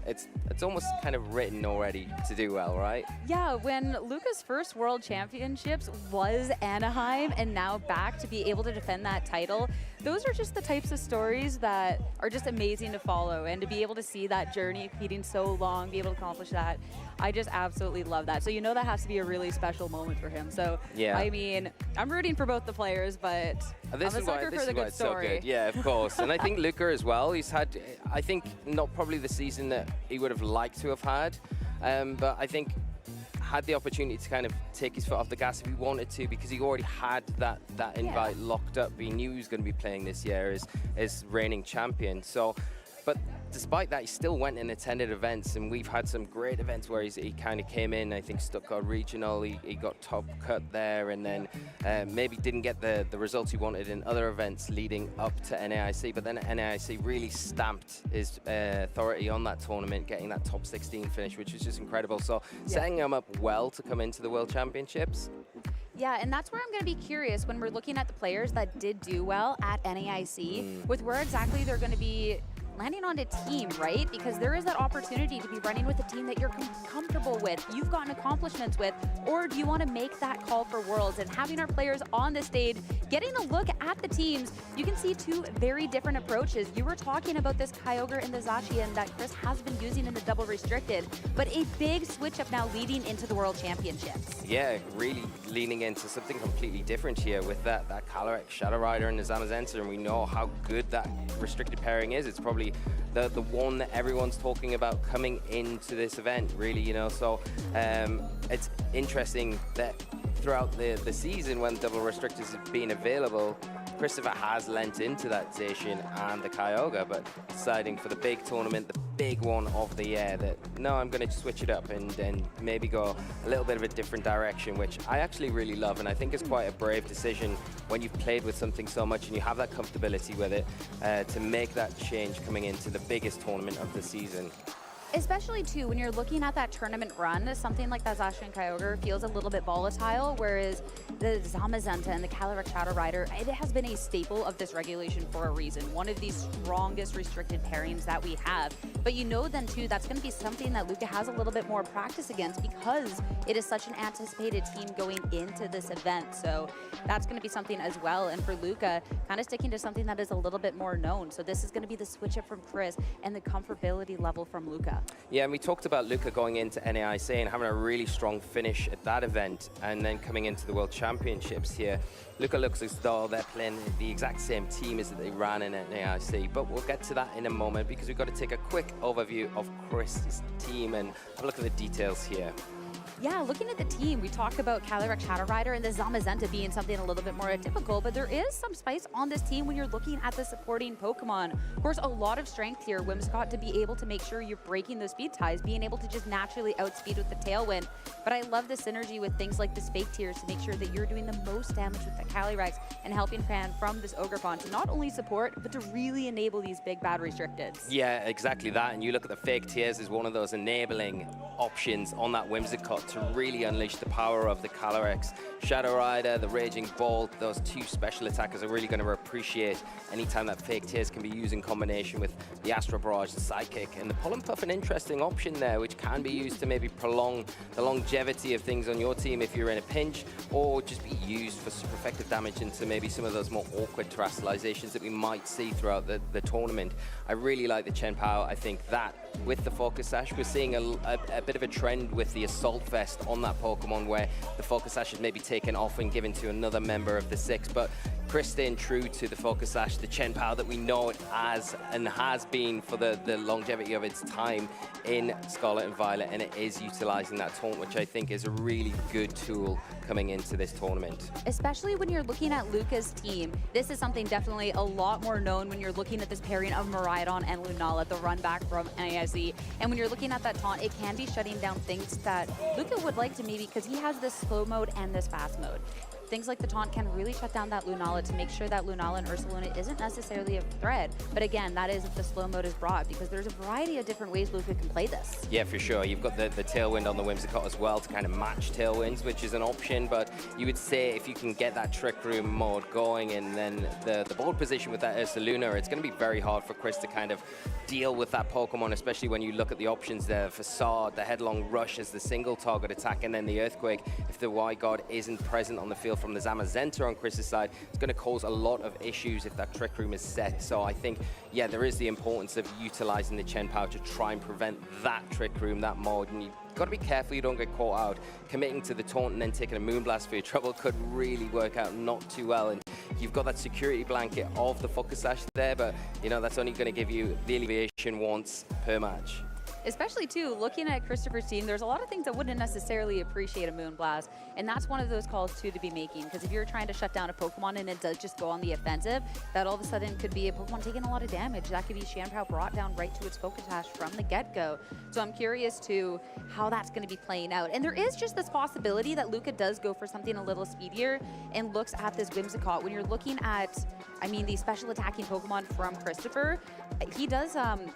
it's almost kind of written already to do well, right? Yeah, when Luca's first World Championships was Anaheim and now back to be able to defend that title, those are just the types of stories that are just amazing to follow, and to be able to see that journey competing so long, be able to accomplish that, I just absolutely love that. So that has to be a really special moment for him. So yeah. I mean, I'm rooting for both the players, but I'm a sucker for the good story. So good. Yeah, of course. And I think Luca as well, he's had, I think, not probably the season that he would have liked to have had, but I think had the opportunity to kind of take his foot off the gas if he wanted to, because he already had that invite locked up. He knew he was going to be playing this year as reigning champion. So, but despite that, he still went and attended events, and we've had some great events where he kind of came in. I think Stuttgart Regional, he got top cut there, and then maybe didn't get the results he wanted in other events leading up to NAIC, but then NAIC really stamped his authority on that tournament, getting that top 16 finish, which was just incredible. So setting him up well to come into the World Championships. Yeah, and that's where I'm going to be curious when we're looking at the players that did do well at NAIC, with where exactly they're going to be landing on a team, right? Because there is that opportunity to be running with a team that you're comfortable with, you've gotten accomplishments with, or do you want to make that call for Worlds? And having our players on the stage, getting a look at the teams, you can see two very different approaches. You were talking about this Kyogre and the Zacian that Chris has been using in the double restricted, but a big switch up now leading into the World Championships. Yeah, really leaning into something completely different here with that Calyrex, Shadow Rider, and the Zamazenta, and we know how good that restricted pairing is. It's probably the one that everyone's talking about coming into this event, really, so it's interesting that throughout the season, when double restrictors have been available, Christopher has lent into that Zacian and the Kyogre, but deciding for the big tournament, the big one of the year, that no, I'm going to switch it up and maybe go a little bit of a different direction, which I actually really love, and I think is quite a brave decision when you've played with something so much and you have that comfortability with it, to make that change coming into the biggest tournament of the season. Especially, too, when you're looking at that tournament run, something like that Zacian Kyogre feels a little bit volatile, whereas the Zamazenta and the Calyrex Shadow Rider, it has been a staple of this regulation for a reason. One of these strongest restricted pairings that we have. But then, too, that's going to be something that Luca has a little bit more practice against, because it is such an anticipated team going into this event. So that's going to be something as well. And for Luca, kind of sticking to something that is a little bit more known. So this is going to be the switch up from Chris and the comfortability level from Luca. Yeah, and we talked about Luca going into NAIC and having a really strong finish at that event, and then coming into the World Championships here. Luca looks as though they're playing the exact same team as they ran in NAIC, but we'll get to that in a moment, because we've got to take a quick overview of Chris's team and have a look at the details here. Yeah, looking at the team, we talked about Calyrex Shadow Rider and the Zamazenta being something a little bit more atypical, but there is some spice on this team when you're looking at the supporting Pokemon. Of course, a lot of strength here. Whimsicott to be able to make sure you're breaking those speed ties, being able to just naturally outspeed with the Tailwind. But I love the synergy with things like the Fake Tears to make sure that you're doing the most damage with the Calyrex and helping Fan from this Ogerpon to not only support, but to really enable these big bad restricteds. Yeah, exactly that. And you look at the Fake Tears as one of those enabling options on that Whimsicott to really unleash the power of the Calyrex. Shadow Rider, the Raging Bolt, those two special attackers are really going to appreciate anytime that Fake Tears can be used in combination with the Astro Barrage, the Psychic, and the Pollen Puff, an interesting option there, which can be used to maybe prolong the longevity of things on your team if you're in a pinch, or just be used for super effective damage into maybe some of those more awkward terrestrializations that we might see throughout the tournament. I really like the Chen Pao. I think that with the Focus Sash. We're seeing a bit of a trend with the Assault Vest on that Pokemon where the Focus Sash is maybe taken off and given to another member of the 6, but Chris staying true to the Focus Sash, the Chen Pao that we know it as and has been for the longevity of its time in Scarlet and Violet, and it is utilizing that taunt, which I think is a really good tool coming into this tournament. Especially when you're looking at Luca's team, this is something definitely a lot more known when you're looking at this pairing of Miraidon and Lunala, the run back from NAIC. And when you're looking at that taunt, it can be shutting down things that Luca would like to maybe, because he has this slow mode and this fast mode. Things like the taunt can really shut down that Lunala to make sure that Lunala and Ursaluna isn't necessarily a threat. But again, that is if the slow mode is brought, because there's a variety of different ways Luca can play this. Yeah, for sure. You've got the Tailwind on the Whimsicott as well to kind of match Tailwinds, which is an option, but you would say if you can get that Trick Room mode going and then the board position with that Ursaluna, it's going to be very hard for Chris to kind of deal with that Pokemon, especially when you look at the options there. Facade, the Headlong Rush as the single target attack, and then the Earthquake. If the Y-God isn't present on the field from the Zamazenta on Chris's side, it's going to cause a lot of issues if that Trick Room is set. So I think, yeah, there is the importance of utilizing the Chen Pao to try and prevent that Trick Room, that mode, and you got to be careful you don't get caught out. Committing to the taunt and then taking a Moonblast for your trouble could really work out not too well. And you've got that security blanket of the Focus Sash there, but you know that's only going to give you the alleviation once per match. Especially too, looking at Christopher's team, there's a lot of things that wouldn't necessarily appreciate a Moonblast, and that's one of those calls too to be making, because if you're trying to shut down a Pokemon and it does just go on the offensive, that all of a sudden could be a Pokemon taking a lot of damage. That could be Shanpao brought down right to its Focus Sash from the get-go. So I'm curious to how that's going to be playing out. And there is just this possibility that Luca does go for something a little speedier and looks at this Whimsicott. When you're looking at, I mean, the special attacking Pokemon from Christopher, he does,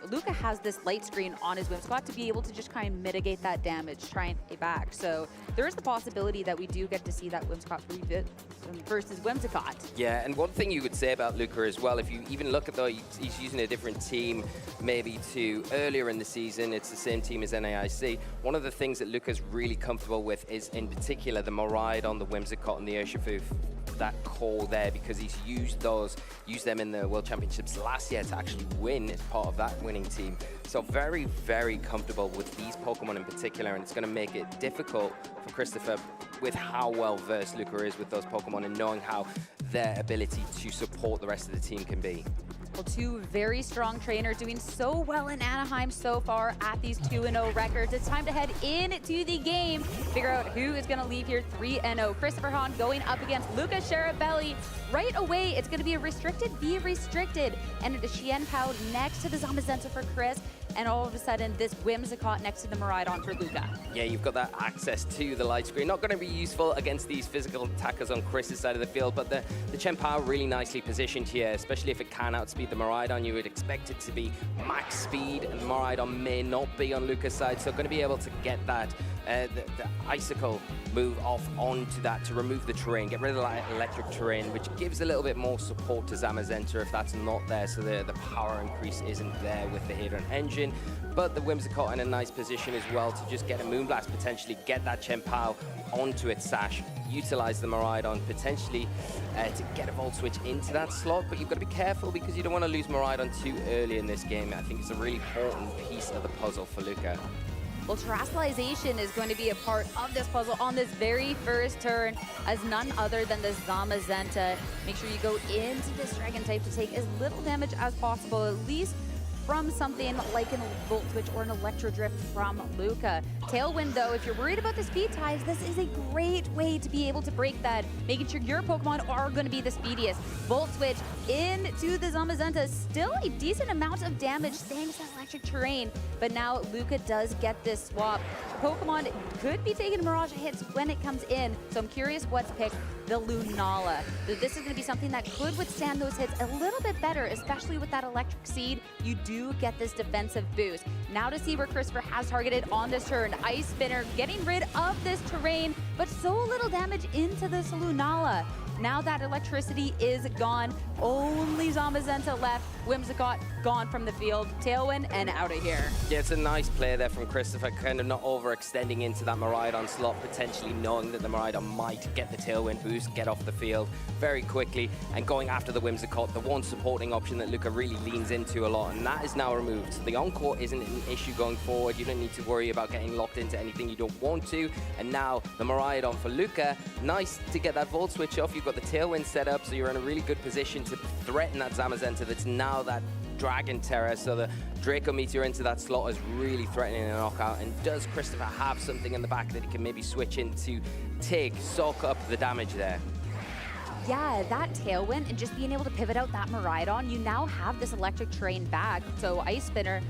Luca has this light screen on his Whimsicott to be able to just kind of mitigate that damage, try and pay back. So there is the possibility that we do get to see that Whimsicott refit versus Whimsicott. Yeah, and one thing you would say about Luca as well, if you even look at though he's using a different team maybe to earlier in the season, it's the same team as NAIC. One of the things that Luca's really comfortable with is in particular the Miraidon, the Whimsicott, and the Urshifu, that core there, because he's used them in the World Championships last year to actually win as part of that winning team. So very, very comfortable with these Pokemon in particular, and it's going to make it difficult for Christopher with how well versed Luca is with those Pokemon and knowing how their ability to support the rest of the team can be. Well, two very strong trainers doing so well in Anaheim so far at these 2-0 records. It's time to head into the game, figure out who is going to leave here 3-0. Christopher Hahn going up against Luca Sharabelli. Right away, it's going to be a restricted v restricted, and a Shanpao next to the Zamazenta for Chris, and all of a sudden this Whimsicott next to the Miraidon for Luca. Yeah, you've got that access to the light screen. Not going to be useful against these physical attackers on Chris's side of the field, but the Chen Pao really nicely positioned here, especially if it can outspeed the Miraidon. You would expect it to be max speed, and the Miraidon may not be on Luca's side, so going to be able to get that the Icicle move off onto that to remove the terrain, get rid of that electric terrain, which gives a little bit more support to Zamazenta if that's not there, so the power increase isn't there with the Hadron Engine. But the Whimsicott in a nice position as well to just get a Moonblast, potentially get that Chen Pao onto its Sash, utilize the Miraidon potentially to get a Volt Switch into that slot, but you've got to be careful because you don't want to lose Miraidon too early in this game. I think it's a really important piece of the puzzle for Luca. Well, Terrestrialization is going to be a part of this puzzle on this very first turn as none other than the Zamazenta. Make sure you go into this Dragon type to take as little damage as possible, at least from something like an Volt Switch or an Electro Drift from Luca. Tailwind, though, if you're worried about the speed ties, this is a great way to be able to break that, making sure your Pokemon are going to be the speediest. Volt Switch into the Zamazenta, still a decent amount of damage thanks to electric terrain, but now Luca does get this swap. Pokemon could be taking Mirage hits when it comes in, so I'm curious what's picked. The Lunala. So this is going to be something that could withstand those hits a little bit better, especially with that Electric Seed. You do get this defensive boost. Now to see where Christopher has targeted on this turn. Ice Spinner getting rid of this terrain, but so little damage into this Lunala. Now that electricity is gone, only Zamazenta left. Whimsicott gone from the field. Tailwind and out of here. Yeah, it's a nice play there from Christopher, kind of not over overextending into that Miraidon slot, potentially knowing that the Miraidon might get the Tailwind boost, get off the field very quickly, and going after the Whimsicott, the one supporting option that Luca really leans into a lot, and that is now removed. So the Encore isn't an issue going forward. You don't need to worry about getting locked into anything you don't want to. And now the Miraidon for Luca, nice to get that Volt Switch off. You've got the Tailwind set up, so you're in a really good position to threaten that Zamazenta that's now that Dragon Terror. So the Draco Meteor into that slot is really threatening a knockout. And does Christopher have something in the back that he can maybe switch in to soak up the damage there? Yeah, that Tailwind and just being able to pivot out that Miraidon, you now have this electric terrain back. So Ice Spinner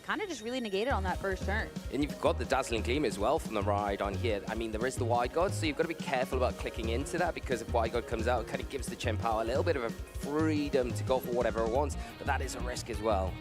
kind of just really negated on that first turn. And you've got the Dazzling Gleam as well from the Miraidon here. I mean, there is the Wide Guard, so you've got to be careful about clicking into that, because if Wide Guard comes out, it kind of gives the Chen Pao a little bit of a freedom to go for whatever it wants, but that is a risk as well.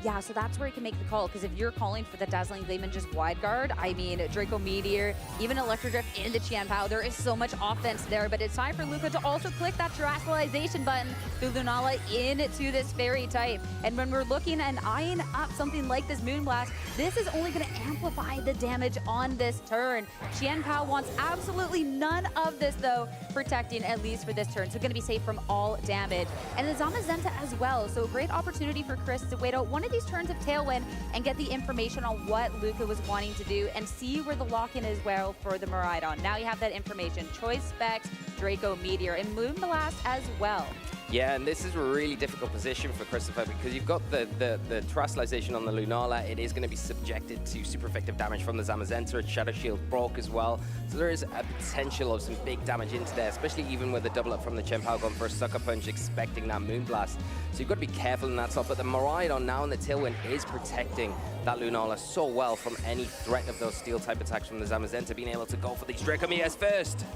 Yeah, so that's where you can make the call, because if you're calling for the Dazzling Gleam and just Wide Guard, I mean, Draco Meteor, even Electro Drift into Qian Pao, there is so much offense there, but it's time for Luca to also click that Terrestrialization button through Lunala into this Fairy type. And when we're looking and eyeing up something like this Moonblast, this is only going to amplify the damage on this turn. Qian Pao wants absolutely none of this, though, protecting at least for this turn, so going to be safe from all damage. And the Zamazenta as well, so great opportunity for Chris to wait out one of these turns of Tailwind and get the information on what Luca was wanting to do and see where the lock-in is well for the Miraidon. Now you have that information. Choice Specs, Draco Meteor, and Moonblast as well. Yeah, and this is a really difficult position for Christopher, because you've got the Terrestrialization on the Lunala. It is going to be subjected to super effective damage from the Zamazenta. Its Shadow Shield broke as well. So there is a potential of some big damage into there, especially even with the double up from the Chen Pao going for a Sucker Punch, expecting that Moonblast. So you've got to be careful in that spot. But the Miraidon now in the Tailwind is protecting that Lunala so well from any threat of those Steel-type attacks from the Zamazenta, being able to go for these Draco Meteors first.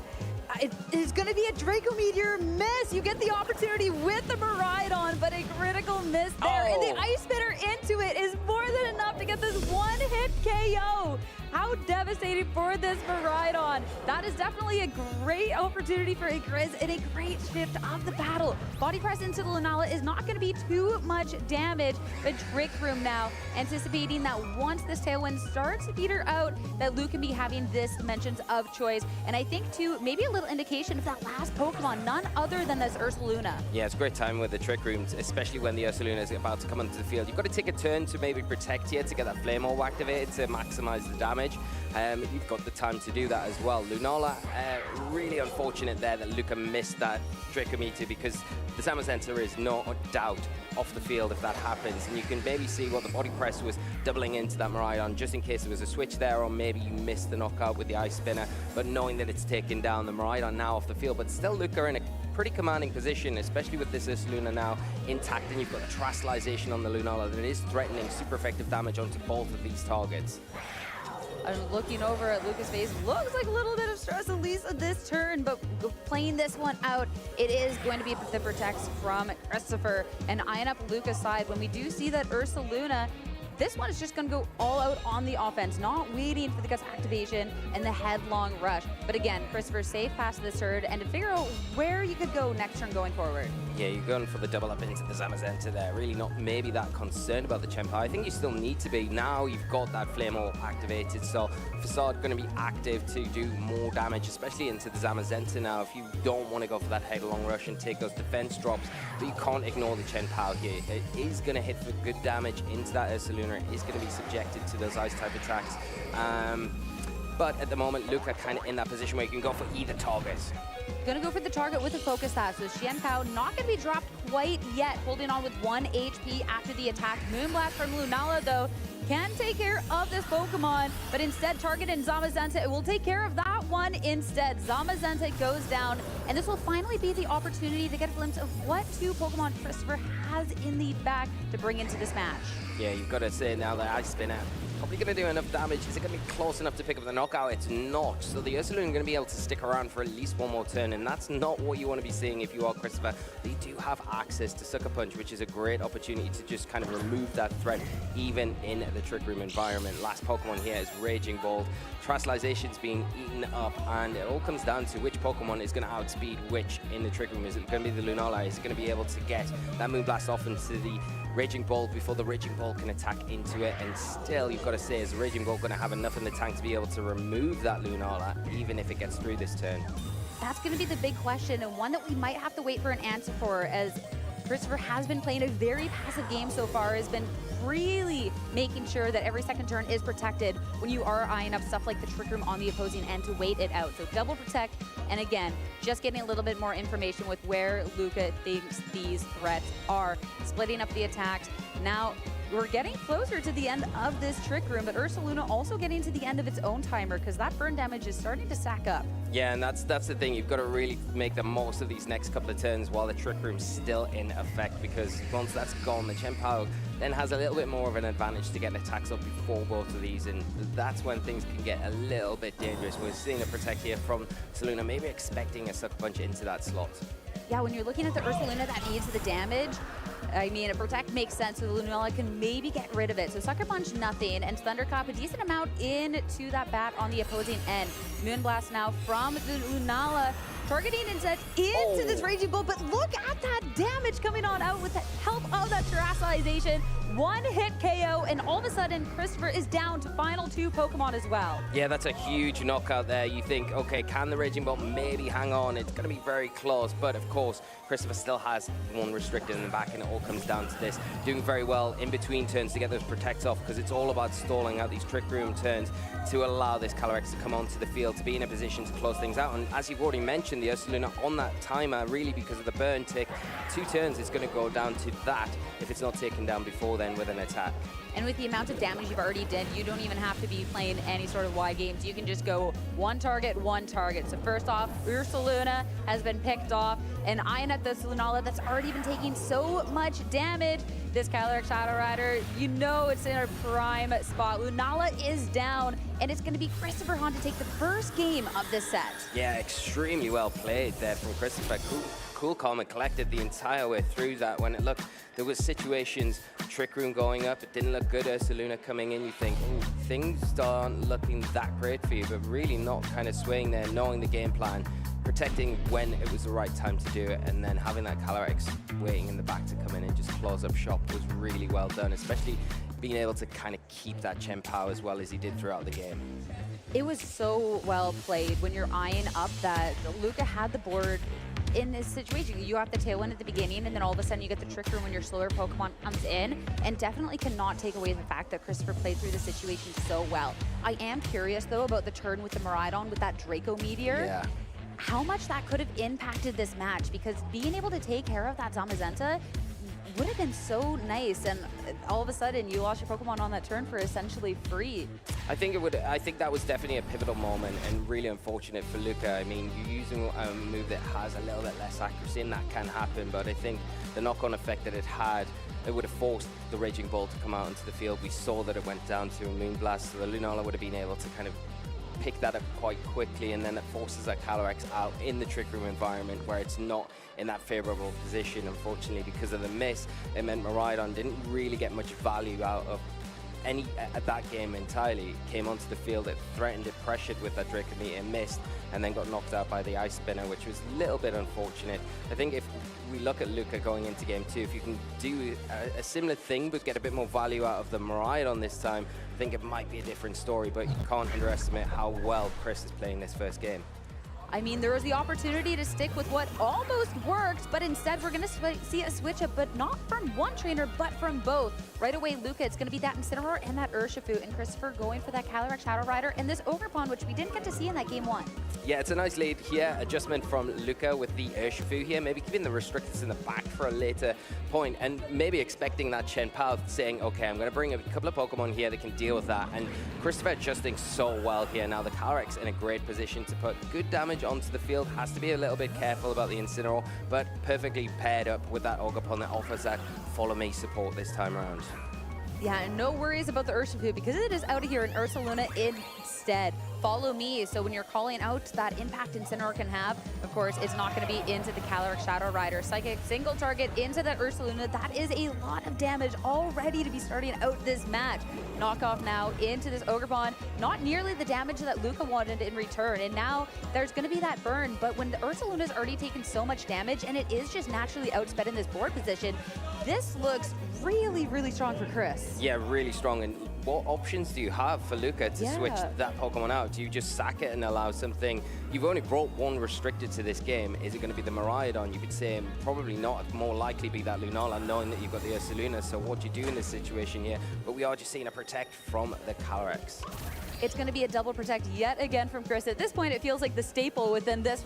It is going to be a Draco Meteor miss. You get the opportunity with the Miraidon, but a critical miss there. And the Ice Spinner into it is more than enough to get this one-hit KO. How devastating for this Miraidon. That is definitely a great opportunity for a Grizz and a great shift of the battle. Body press into the Lunala is not going to be too much damage, but Trick Room now anticipating that once this Tailwind starts to peter out, that Luke can be having this Dimensions of choice. And I think, too, maybe a little indication of that last Pokemon, none other than this Ursaluna. Yeah, it's a great time with the Trick Rooms, especially when the Ursaluna is about to come onto the field. You've got to take a turn to maybe protect here, to get that Flame Orb activated, to maximize the damage. You've got the time to do that as well. Lunala, really unfortunate there that Luca missed that Draco Meteor, because the Zamazenta is no doubt off the field if that happens. And you can maybe see what the body press was doubling into that Miraidon, just in case there was a switch there, or maybe you missed the knockout with the Ice Spinner. But knowing that it's taken down, the Miraidon now off the field, but still Luca in a pretty commanding position, especially with this Ursaluna now intact, and you've got the Terrestrialization on the Lunala that is threatening super effective damage onto both of these targets. I'm looking over at Luca's face. Looks like a little bit of stress, at least at this turn, but playing this one out, it is going to be the protects from Christopher. And eyeing up Luca's side, when we do see that Ursaluna, this one is just going to go all out on the offense, not waiting for the Guts activation and the headlong rush. But again, Christopher safe past this turn, and to figure out where you could go next turn going forward. Yeah, you're going for the double up into the Zamazenta there. Really not maybe that concerned about the Chen Pao. I think you still need to be. Now you've got that Flame Orb activated, so Facade going to be active to do more damage, especially into the Zamazenta now. If you don't want to go for that headlong rush and take those defense drops, but you can't ignore the Chen Pao here. It is going to hit for good damage into that Ursaluna. It is going to be subjected to those ice-type attacks. But at the moment, Luca kind of in that position where you can go for either target. Gonna go for the target with a focus that. So Qian Pao not gonna be dropped quite yet, holding on with 1 HP after the attack. Moonblast from Lunala, though, can take care of this Pokemon, but instead targeted Zamazenta. It will take care of that one instead. Zamazenta goes down, and this will finally be the opportunity to get a glimpse of what 2 Pokemon Christopher has in the back to bring into this match. Yeah, you've got to say now that Ice Spinner probably going to do enough damage. Is it going to be close enough to pick up the knockout? It's not. So the Ursaluna are going to be able to stick around for at least one more turn, and that's not what you want to be seeing if you are Christopher. They do have access to Sucker Punch, which is a great opportunity to just kind of remove that threat, even in the Trick Room environment. Last Pokemon here is Raging Bolt. Terrestrialization's being eaten up, and it all comes down to which Pokemon is going to outspeed which in the Trick Room. Is it going to be the Lunala? Is it going to be able to get that Moonblast off into the Raging Bolt before the Raging Bolt can attack into it, and still you've got to say, is the Raging Bolt going to have enough in the tank to be able to remove that Lunala, even if it gets through this turn? That's going to be the big question, and one that we might have to wait for an answer for, as Christopher has been playing a very passive game so far, has been really making sure that every second turn is protected when you are eyeing up stuff like the Trick Room on the opposing end to wait it out. So double protect, and again, just getting a little bit more information with where Luca thinks these threats are. Splitting up the attacks. Now, we're getting closer to the end of this Trick Room, but Ursaluna also getting to the end of its own timer because that burn damage is starting to stack up. Yeah, and that's the thing. You've got to really make the most of these next couple of turns while the Trick Room's still in effect, because once that's gone, the Chien-Pao then has a little bit more of an advantage to get attacks up before both of these, and that's when things can get a little bit dangerous. We're seeing a Protect here from Saluna, maybe expecting a Sucker Punch into that slot. Yeah, when you're looking at the Ursaluna that needs the damage, I mean, a Protect makes sense, so the Lunala can maybe get rid of it. So Sucker Punch, nothing, and Thunderclap a decent amount into that bat on the opposing end. Moonblast now from the Lunala, targeting instead into this Raging Bolt, but look at that damage coming on out with the help of that Terastallization. One hit KO, and all of a sudden, Christopher is down to final 2 Pokemon as well. Yeah, that's a huge knockout there. You think, okay, can the Raging Bolt maybe hang on? It's going to be very close, but of course, Christopher still has one restricted in the back, and it all comes down to this. Doing very well in between turns to get those Protects off, because it's all about stalling out these Trick Room turns to allow this Calyrex to come onto the field, to be in a position to close things out. And as you've already mentioned, the Ursaluna on that timer, really because of the burn tick, 2 turns is going to go down to that if it's not taken down before then with an attack. And with the amount of damage you've already done, you don't even have to be playing any sort of wide games. You can just go one target, one target. So first off, Ursaluna has been picked off, and eyeing at this Lunala that's already been taking so much damage. This Calyrex Shadow Rider, you know it's in a prime spot. Lunala is down, and it's going to be Christopher Hahn to take the first game of this set. Yeah, extremely well played there from Christopher. Cool, calm, and collected the entire way through that. When it looked, there was situations, Trick Room going up, it didn't look good. Ursaluna coming in, you think, ooh, things aren't looking that great for you, but really not kind of swaying there, knowing the game plan, protecting when it was the right time to do it, and then having that Calyrex waiting in the back to come in and just close up shop was really well done, especially being able to kind of keep that Chien-Pao as well as he did throughout the game. It was so well played when you're eyeing up that Luca had the board in this situation. You have the Tailwind at the beginning, and then all of a sudden you get the Trick Room when your slower Pokemon comes in, and definitely cannot take away the fact that Christopher played through the situation so well. I am curious, though, about the turn with the Miraidon with that Draco Meteor. Yeah. How much that could have impacted this match, because being able to take care of that Zamazenta would have been so nice, and all of a sudden you lost your Pokemon on that turn for essentially free. I think that was definitely a pivotal moment and really unfortunate for Luca. I mean, you're using a move that has a little bit less accuracy, and that can happen, but I think the knock-on effect that it had, it would have forced the Raging Bolt to come out into the field. We saw that it went down to a Moonblast, so the Lunala would have been able to kind of pick that up quite quickly, and then it forces that Calyrex out in the Trick Room environment where it's not in that favorable position. Unfortunately, because of the miss, it meant Miraidon didn't really get much value out of any at that game entirely. Came onto the field, it threatened, it pressured with that Draco Meteor, missed, and then got knocked out by the Ice Spinner, which was a little bit unfortunate. I think if we look at Luca going into game 2, if you can do a similar thing but get a bit more value out of the Miraidon this time, I think it might be a different story, but you can't underestimate how well Chris is playing this first game. I mean, there was the opportunity to stick with what almost worked, but instead we're going to see a switch up, but not from one trainer, but from both. Right away, Luca, it's going to be that Incineroar and that Urshifu, and Christopher going for that Calyrex Shadow Rider and this Ogerpon, which we didn't get to see in that game 1. Yeah, it's a nice lead here. Adjustment from Luca with the Urshifu here, maybe keeping the restrictors in the back for a later point, and maybe expecting that Chien-Pao saying, okay, I'm going to bring a couple of Pokemon here that can deal with that, and Christopher adjusting so well here. Now the Calyrex in a great position to put good damage onto the field, has to be a little bit careful about the Incineroar, but perfectly paired up with that Ogerpon that offers that follow me support this time around. Yeah, and no worries about the Urshifu because it is out of here, and Ursaluna instead follow me. So when you're calling out that impact Incineroar can have, of course, it's not going to be into the Calyrex Shadow Rider. Psychic single target into that Ursaluna. That is a lot of damage already to be starting out this match. Knockoff now into this Ogerpon. Not nearly the damage that Luca wanted in return. And now there's going to be that burn. But when the Ursaluna's already taken so much damage and it is just naturally outsped in this board position, this looks really, really strong for Chris. Yeah, really strong. And what options do you have for Luca to switch that Pokemon out? Do you just sack it and allow something? You've only brought one restricted to this game. Is it going to be the Miraidon? You could say probably not. More likely be that Lunala, knowing that you've got the Ursaluna. So what do you do in this situation here? But we are just seeing a protect from the Calyrex. It's going to be a double protect yet again from Chris. At this point, it feels like the staple within this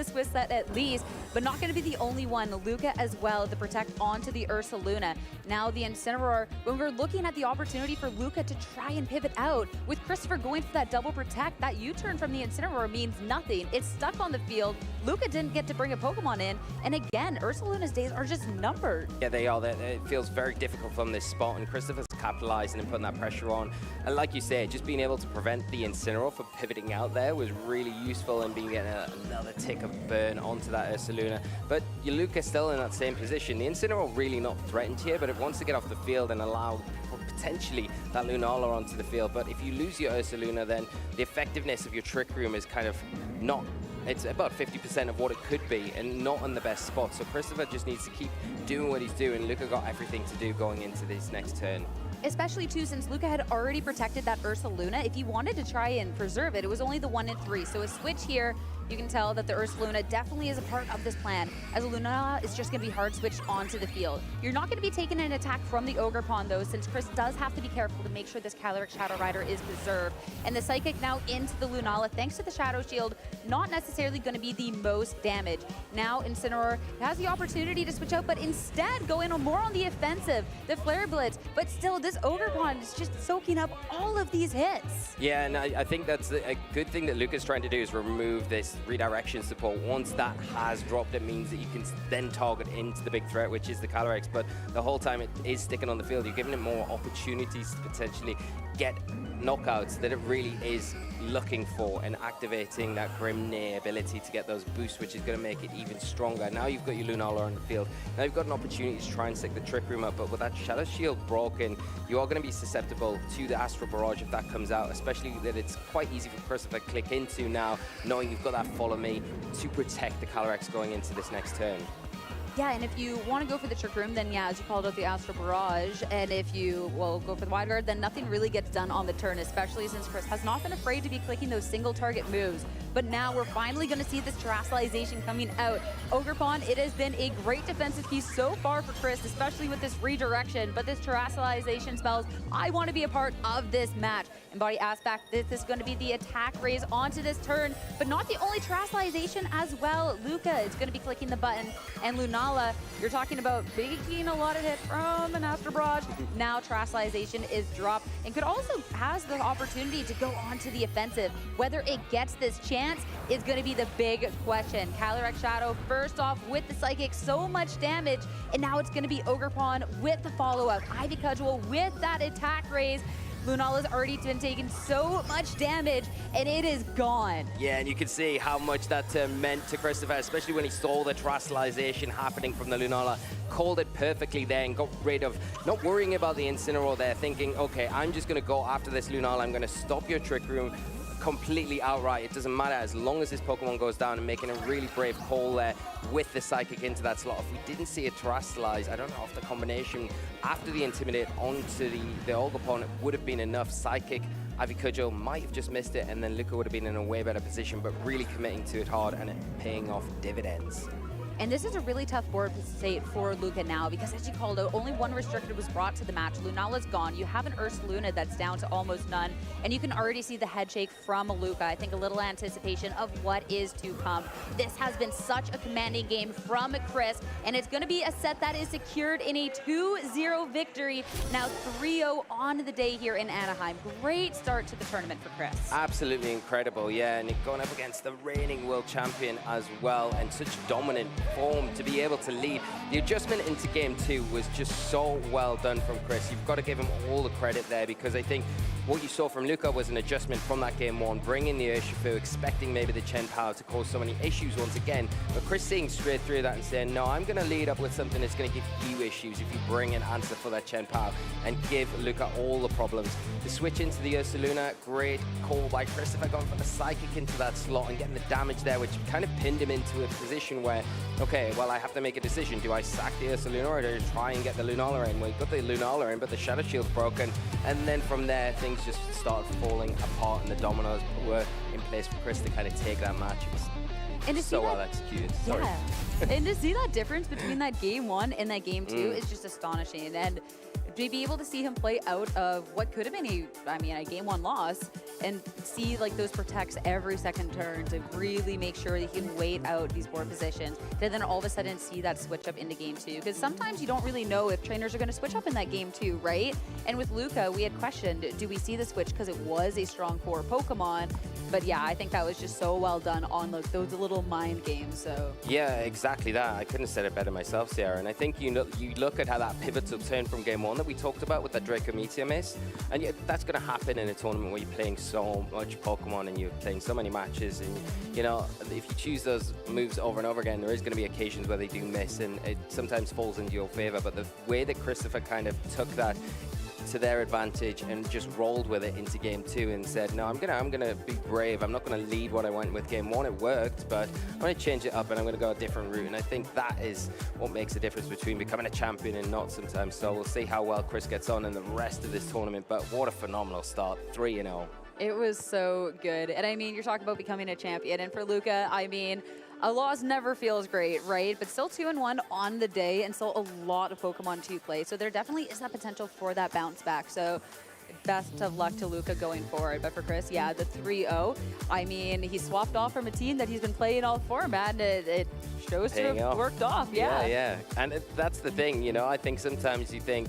Swiss set at least, but not going to be the only one. Luca as well, the protect onto the Ursaluna. Now the Incineroar, when we're looking at the opportunity for Luca to try and pivot out, with Christopher going for that double protect, that U-turn from the Incineroar means nothing. It's stuck on the field. Luca didn't get to bring a Pokemon in, and again, Ursaluna's days are just numbered. Yeah, they are. It feels very difficult from this spot, and Christopher's capitalizing and putting that pressure on. And like you said, just being able to prevent the Incineroar from pivoting out there was really useful, and being getting another tick of burn onto that Ursaluna. But your Luca's still in that same position. The Incineroar really not threatened here, but it wants to get off the field and allow potentially that Lunala onto the field. But if you lose your Ursaluna, then the effectiveness of your Trick Room is kind of not. It's about 50% of what it could be, and not on the best spot. So Christopher just needs to keep doing what he's doing. Luca got everything to do going into this next turn. Especially too, since Luca had already protected that Ursaluna. If he wanted to try and preserve it, it was only the 1 in 3. So a switch here, you can tell that the Ursaluna definitely is a part of this plan, as Lunala is just going to be hard switched onto the field. You're not going to be taking an attack from the Ogerpon though, since Chris does have to be careful to make sure this Calyrex Shadow Rider is preserved. And the Psychic now into the Lunala, thanks to the Shadow Shield, not necessarily going to be the most damage. Now Incineroar has the opportunity to switch out, but instead go in more on the offensive, the Flare Blitz. But still, this Ogerpon is just soaking up all of these hits. Yeah, and I think that's a good thing that Luca's trying to do, is remove this redirection support. Once that has dropped, it means that you can then target into the big threat, which is the Calyrex. But the whole time it is sticking on the field, you're giving it more opportunities to potentially get knockouts that it really is looking for, and activating that Grimnir ability to get those boosts, which is going to make it even stronger. Now you've got your Lunala on the field. Now you've got an opportunity to try and stick the Trick Room up, but with that Shadow Shield broken, you are going to be susceptible to the Astral Barrage if that comes out, especially that it's quite easy for Christopher to click into now, knowing you've got that Follow Me to protect the Calyrex going into this next turn. Yeah, and if you want to go for the Trick Room, then yeah, as you called out, the Astral Barrage. And if you will go for the Wide Guard, then nothing really gets done on the turn, especially since Chris has not been afraid to be clicking those single target moves. But now we're finally going to see this Terrestrialization coming out. Ogerpon, it has been a great defensive piece so far for Chris, especially with this redirection. But this Terrestrialization spells, I want to be a part of this match. And Body Aspect, this is going to be the attack raise onto this turn, but not the only Terrestrialization as well. Luca is going to be clicking the button, and Lunala, you're talking about taking a lot of hit from an Astral Barrage. Now Terrestrialization is dropped, and could also has the opportunity to go onto the offensive. Whether it gets this chance is going to be the big question. Calyrex Shadow first off with the Psychic, so much damage, and now it's going to be Ogerpon with the follow-up. Ivy Cudgel with that attack raise. Lunala's already been taking so much damage, and it is gone. Yeah, and you can see how much that meant to Christopher, especially when he saw the Terrestrialization happening from the Lunala. Called it perfectly there and got rid of, not worrying about the Incineroar there, thinking, okay, I'm just going to go after this Lunala. I'm going to stop your Trick Room completely outright. It doesn't matter as long as this Pokemon goes down, and making a really brave call there with the Psychic into that slot. If we didn't see it Terrestrialize, I don't know if the combination after the Intimidate onto the Ogerpon would have been enough. Psychic, Ivy Cudgel might have just missed it, and then Luca would have been in a way better position, but really committing to it hard and it paying off dividends. And this is a really tough board state for Luca now, because as you called out, only one restricted was brought to the match. Lunala's gone. You have an Ursaluna that's down to almost none, and you can already see the head shake from Luca. I think a little anticipation of what is to come. This has been such a commanding game from Chris, and it's going to be a set that is secured in a 2-0 victory. Now 3-0 on the day here in Anaheim. Great start to the tournament for Chris. Absolutely incredible, yeah, and going up against the reigning world champion as well, and such dominant form to be able to lead. The adjustment into game 2 was just so well done from Chris. You've got to give him all the credit there, because I think what you saw from Luca was an adjustment from that game one, bringing the Urshifu, expecting maybe the Chen power to cause so many issues once again. But Chris seeing straight through that and saying, no, I'm going to lead up with something that's going to give you issues if you bring an answer for that Chen power and give Luca all the problems. The switch into the Ursaluna, great call by Christopher, going for the Psychic into that slot and getting the damage there, which kind of pinned him into a position where, okay, well, I have to make a decision. Do I sack the Ursaluna or do I try and get the Lunala in? Well, you got the Lunala in, but the Shadow Shield's broken. And then from there, things just started falling apart and the dominoes were in place for Chris to kind of take that match. It was so well executed. Sorry. Yeah. And to see that difference between that game one and that game two is just astonishing. And to be able to see him play out of what could have been a game one loss and see like those protects every second turn to really make sure that he can wait out these board positions, to then all of a sudden see that switch up into game two. Because sometimes you don't really know if trainers are going to switch up in that game two, right? And with Luca, we had questioned, do we see the switch because it was a strong 4 Pokemon? But yeah, I think that was just so well done on those little mind games. So yeah, exactly that. I couldn't have said it better myself, Sierra. And I think you look at how that pivotal turn from game one that we talked about with that Draco Meteor miss, and yeah, that's going to happen in a tournament where you're playing so much Pokemon and you're playing so many matches, and you know, if you choose those moves over and over again, there is going to be occasions where they do miss, and it sometimes falls into your favor. But the way that Christopher kind of took that to their advantage and just rolled with it into game two and said, no, I'm gonna be brave. I'm not gonna lead what I went with game one. It worked, but I'm gonna change it up and I'm gonna go a different route. And I think that is what makes the difference between becoming a champion and not sometimes. So we'll see how well Chris gets on in the rest of this tournament. But what a phenomenal start, 3-0. it was so good. And I mean, you're talking about becoming a champion. And for Luca, I mean, a loss never feels great, right? But still 2-1 on the day and still a lot of Pokemon to play. So there definitely is that potential for that bounce back. So best of luck to Luca going forward. But for Chris, yeah, the 3-0. I mean, he swapped off from a team that he's been playing all format, and it shows to have worked off. Yeah, yeah. And that's the thing, you know, I think sometimes you think,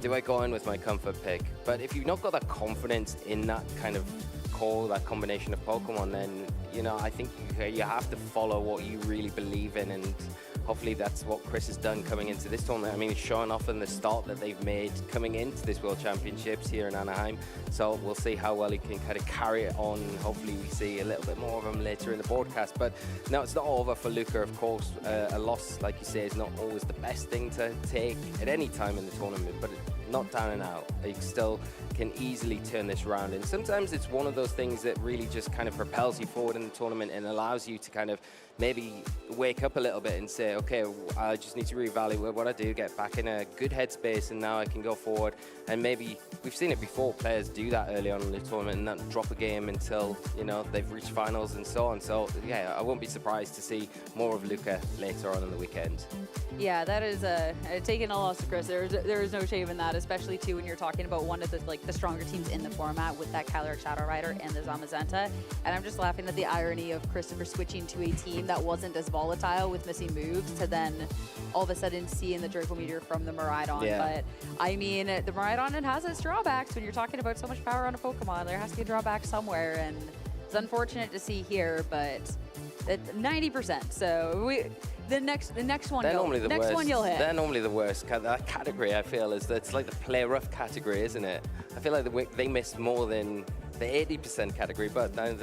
do I go in with my comfort pick? But if you've not got that confidence in that kind of core, that combination of Pokemon, then, you know, I think you have to follow what you really believe in, and hopefully that's what Chris has done coming into this tournament. I mean, he's showing off in the start that they've made coming into this World Championships here in Anaheim. So we'll see how well he can kind of carry it on. Hopefully we see a little bit more of him later in the broadcast. But no, it's not over for Luca, of course. A loss, like you say, is not always the best thing to take at any time in the tournament, but not down and out. He still can easily turn this around. And sometimes it's one of those things that really just kind of propels you forward in the tournament and allows you to kind of maybe wake up a little bit and say, okay, I just need to reevaluate what I do, get back in a good headspace, and now I can go forward. And maybe we've seen it before, players do that early on in the tournament and not drop a game until, you know, they've reached finals and so on. So yeah, I won't be surprised to see more of Luca later on in the weekend. Yeah, that is taking a loss to Chris. There is no shame in that, especially too when you're talking about one of the stronger teams in the format with that Calyrex Shadow Rider and the Zamazenta. And I'm just laughing at the irony of Christopher switching to a team that wasn't as volatile with missing moves to then all of a sudden seeing the Draco Meteor from the Miraidon. Yeah. But I mean, the Miraidon, it has its drawbacks. When you're talking about so much power on a Pokemon, there has to be a drawback somewhere, and it's unfortunate to see here, but it's 90%. So the next one, one you'll hit. They're normally the worst. That category, I feel, is it's like the play rough category, isn't it? I feel like they miss more than the 80% category, but I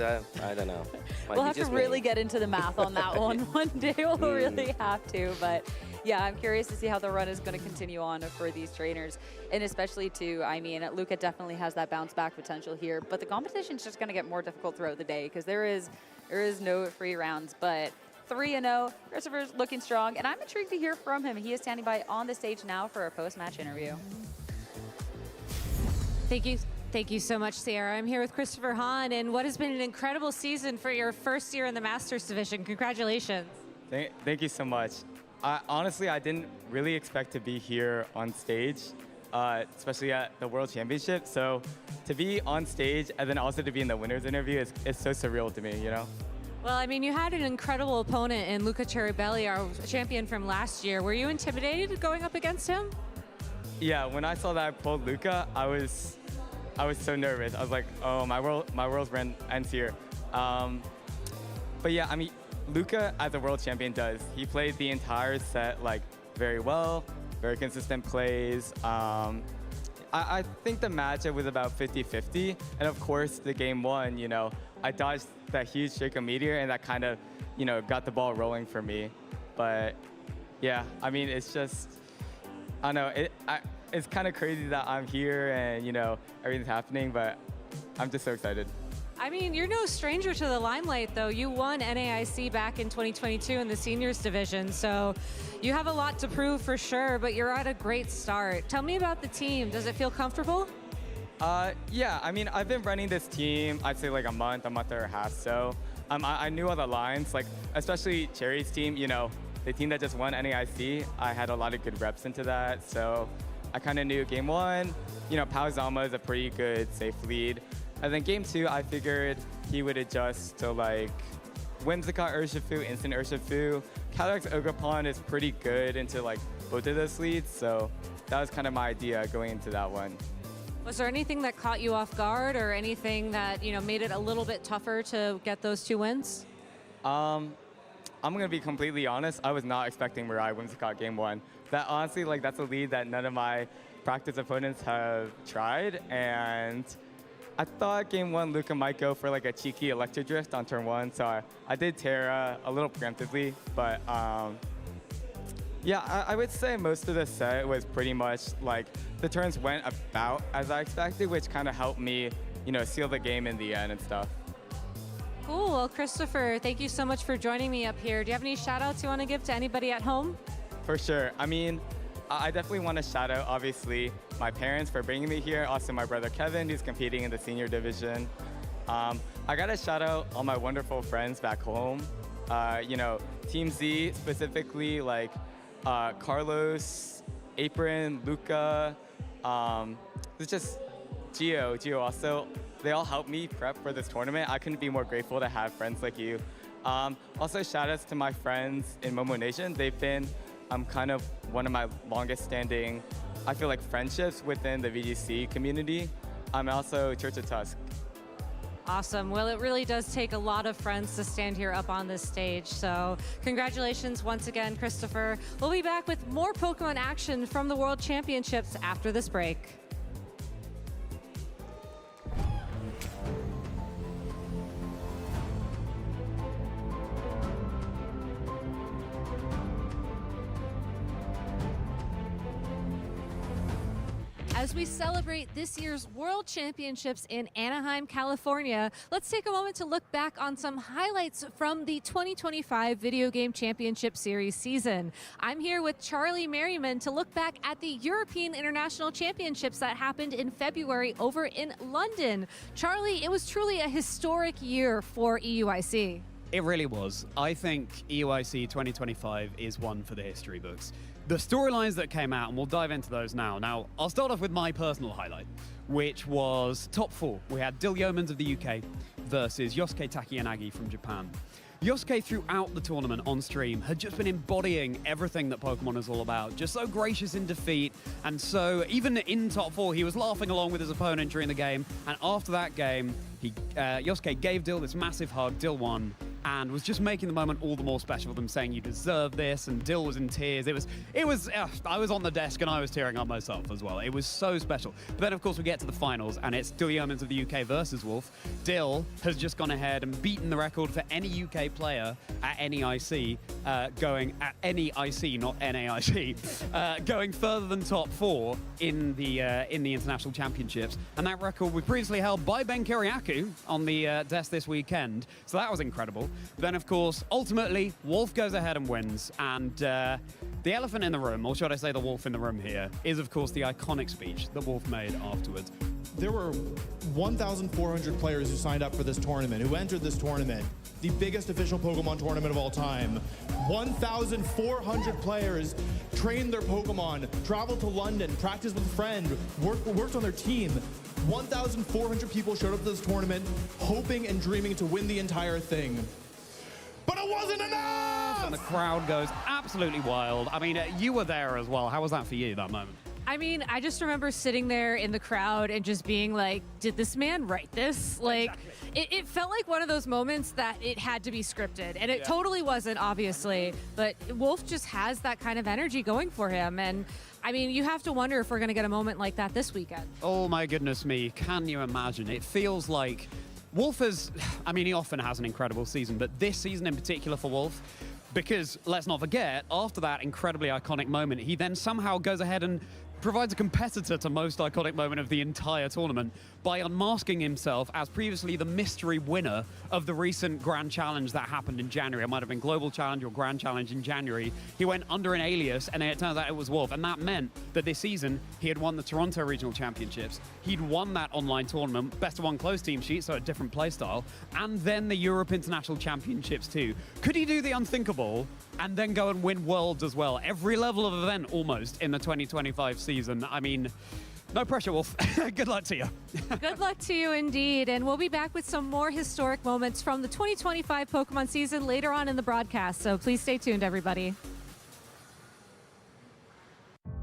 don't know. We'll have to really get into the math on that one day. We'll really have to, but yeah, I'm curious to see how the run is going to continue on for these trainers, and especially too, I mean, Luca definitely has that bounce back potential here, but the competition's just going to get more difficult throughout the day because there is no free rounds, but 3-0, Christopher's looking strong, and I'm intrigued to hear from him. He is standing by on the stage now for a post-match interview. Thank you so much, Sierra. I'm here with Christopher Hahn, and what has been an incredible season for your first year in the Masters division. Congratulations. Thank you so much. Honestly, I didn't really expect to be here on stage, especially at the World Championship. So to be on stage and then also to be in the winner's interview is so surreal to me, you know? Well, I mean, you had an incredible opponent in Luca Cherubelli, our champion from last year. Were you intimidated going up against him? Yeah, when I saw that I pulled Luca, I was so nervous. I was like, oh, my world's run ends here. But yeah, I mean, Luca, as a world champion, he played the entire set like very well, very consistent plays. I think the matchup was about 50-50. And of course, the game one, you know, I dodged that huge Draco Meteor, and that kind of, you know, got the ball rolling for me. But yeah, I mean, it's just, I don't know, it's kind of crazy that I'm here and, you know, everything's happening, but I'm just so excited. I mean, you're no stranger to the limelight, though. You won NAIC back in 2022 in the seniors division, so you have a lot to prove for sure, but you're at a great start. Tell me about the team. Does it feel comfortable? Yeah, I mean, I've been running this team, I'd say like a month and a half, so I knew all the lines, like especially Cherry's team, you know, the team that just won NAIC, I had a lot of good reps into that, so I kind of knew game one, you know, Pao Zama is a pretty good safe lead. And then game two, I figured he would adjust to like Whimsicott Urshifu, Instant Urshifu. Calyrex Ogerpon is pretty good into like both of those leads, so that was kind of my idea going into that one. Was there anything that caught you off guard or anything that, you know, made it a little bit tougher to get those 2 wins? I'm gonna be completely honest, I was not expecting Mirai Whimsicott game one. That honestly, like that's a lead that none of my practice opponents have tried, and I thought game one Luca might go for like a cheeky Electro Drift on turn one, so I did Terra a little preemptively, but yeah, I would say most of the set was pretty much like the turns went about as I expected, which kind of helped me, you know, seal the game in the end and stuff. Cool. Well, Christopher, thank you so much for joining me up here. Do you have any shout outs you want to give to anybody at home? For sure. I mean, I definitely want to shout out, obviously, my parents for bringing me here. Also, my brother Kevin, who's competing in the senior division. I got to shout out all my wonderful friends back home. You know, Team Z specifically, like Carlos, Apron, Luca. It's just Gio also. They all helped me prep for this tournament. I couldn't be more grateful to have friends like you. Also, shout outs to my friends in Momo Nation. They've been kind of one of my longest standing, I feel like, friendships within the VGC community. I'm also Church of Tusk. Awesome. Well, it really does take a lot of friends to stand here up on this stage. So congratulations once again, Christopher. We'll be back with more Pokemon action from the World Championships after this break. As we celebrate this year's World Championships in Anaheim, California, let's take a moment to look back on some highlights from the 2025 Video Game Championship Series season. I'm here with Charlie Merriman to look back at the European International Championships that happened in February over in London. Charlie, it was truly a historic year for EUIC. It really was. I think EUIC 2025 is one for the history books. The storylines that came out, and we'll dive into those now. Now, I'll start off with my personal highlight, which was top 4. We had Dill Yeomans of the UK versus Yosuke Takiyanagi from Japan. Yosuke, throughout the tournament on stream, had just been embodying everything that Pokemon is all about. Just so gracious in defeat, and so even in top 4, he was laughing along with his opponent during the game. And after that game, Yosuke gave Dill this massive hug. Dill won, and was just making the moment all the more special for them, saying you deserve this, and Dill was in tears. I was on the desk and I was tearing up myself as well. It was so special. But then of course we get to the finals, and it's Dill Yeomans of the UK versus Wolf. Dill has just gone ahead and beaten the record for any UK player at NAIC, going at NAIC, not NAIC, going further than top 4 in the international championships. And that record was previously held by Ben Kiriakou on the desk this weekend. So that was incredible. But then, of course, ultimately, Wolf goes ahead and wins. And the elephant in the room, or should I say the wolf in the room here, is, of course, the iconic speech that Wolf made afterwards. There were 1,400 players who signed up for this tournament, who entered this tournament, the biggest official Pokemon tournament of all time. 1,400 players trained their Pokemon, traveled to London, practiced with a friend, worked on their team. 1,400 people showed up to this tournament hoping and dreaming to win the entire thing. But it wasn't enough! And the crowd goes absolutely wild. I mean, you were there as well. How was that for you, that moment? I mean, I just remember sitting there in the crowd and just being like, did this man write this? Like, it felt like one of those moments that it had to be scripted. And it totally wasn't, obviously. But Wolf just has that kind of energy going for him. And I mean, you have to wonder if we're going to get a moment like that this weekend. Oh my goodness me, can you imagine? It feels like Wolf is, I mean, he often has an incredible season, but this season in particular for Wolf, because let's not forget, after that incredibly iconic moment, he then somehow goes ahead and provides a competitor to most iconic moment of the entire tournament by unmasking himself as previously the mystery winner of the recent Grand Challenge that happened in January. It might have been Global Challenge or Grand Challenge in January. He went under an alias, and then it turns out it was Wolf, and that meant that this season he had won the Toronto Regional Championships. He'd won that online tournament, best of one closed team sheet, so a different playstyle, and then the Europe International Championships too. Could he do the unthinkable and then go and win Worlds as well? Every level of event almost in the 2025 season. I mean, no pressure, Wolf. Good luck to you. Good luck to you indeed. And we'll be back with some more historic moments from the 2025 Pokemon season later on in the broadcast. So please stay tuned, everybody.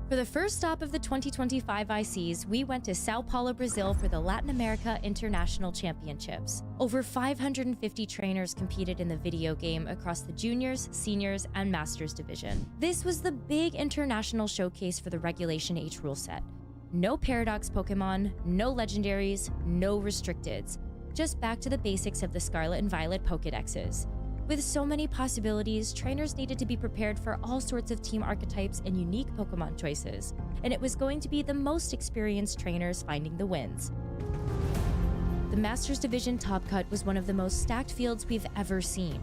For the first stop of the 2025 ICs, we went to Sao Paulo, Brazil for the Latin America International Championships. Over 550 trainers competed in the video game across the juniors, seniors, and masters division. This was the big international showcase for the Regulation H rule set. No Paradox Pokemon, no Legendaries, no Restricteds. Just back to the basics of the Scarlet and Violet Pokédexes. With so many possibilities, trainers needed to be prepared for all sorts of team archetypes and unique Pokemon choices, and it was going to be the most experienced trainers finding the wins. The Masters Division Top Cut was one of the most stacked fields we've ever seen.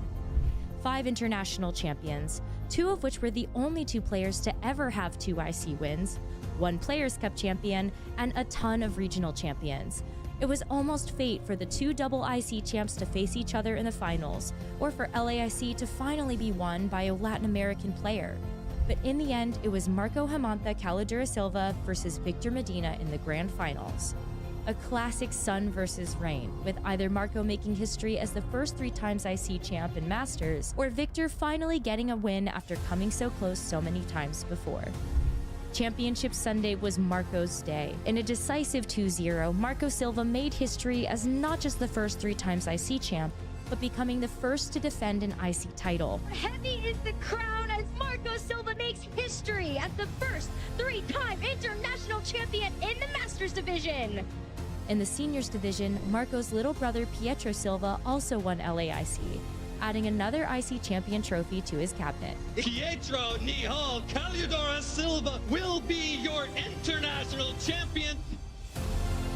5 international champions, 2 of which were the only 2 players to ever have 2 IC wins, 1 Players' Cup champion, and a ton of regional champions. It was almost fate for the 2 double IC champs to face each other in the finals, or for LAIC to finally be won by a Latin American player. But in the end, it was Marco Hamanta Caladura Silva versus Victor Medina in the grand finals. A classic sun versus rain, with either Marco making history as the first 3 times IC champ in Masters, or Victor finally getting a win after coming so close so many times before. Championship Sunday was Marco's day. In a decisive 2-0, Marco Silva made history as not just the first 3 times IC champ, but becoming the first to defend an IC title. Heavy is the crown as Marco Silva makes history as the first 3-time international champion in the Masters Division. In the Seniors Division, Marco's little brother Pietro Silva also won LAIC, adding another IC champion trophy to his cabinet. Pietro Nihal Caladura Silva will be your international champion.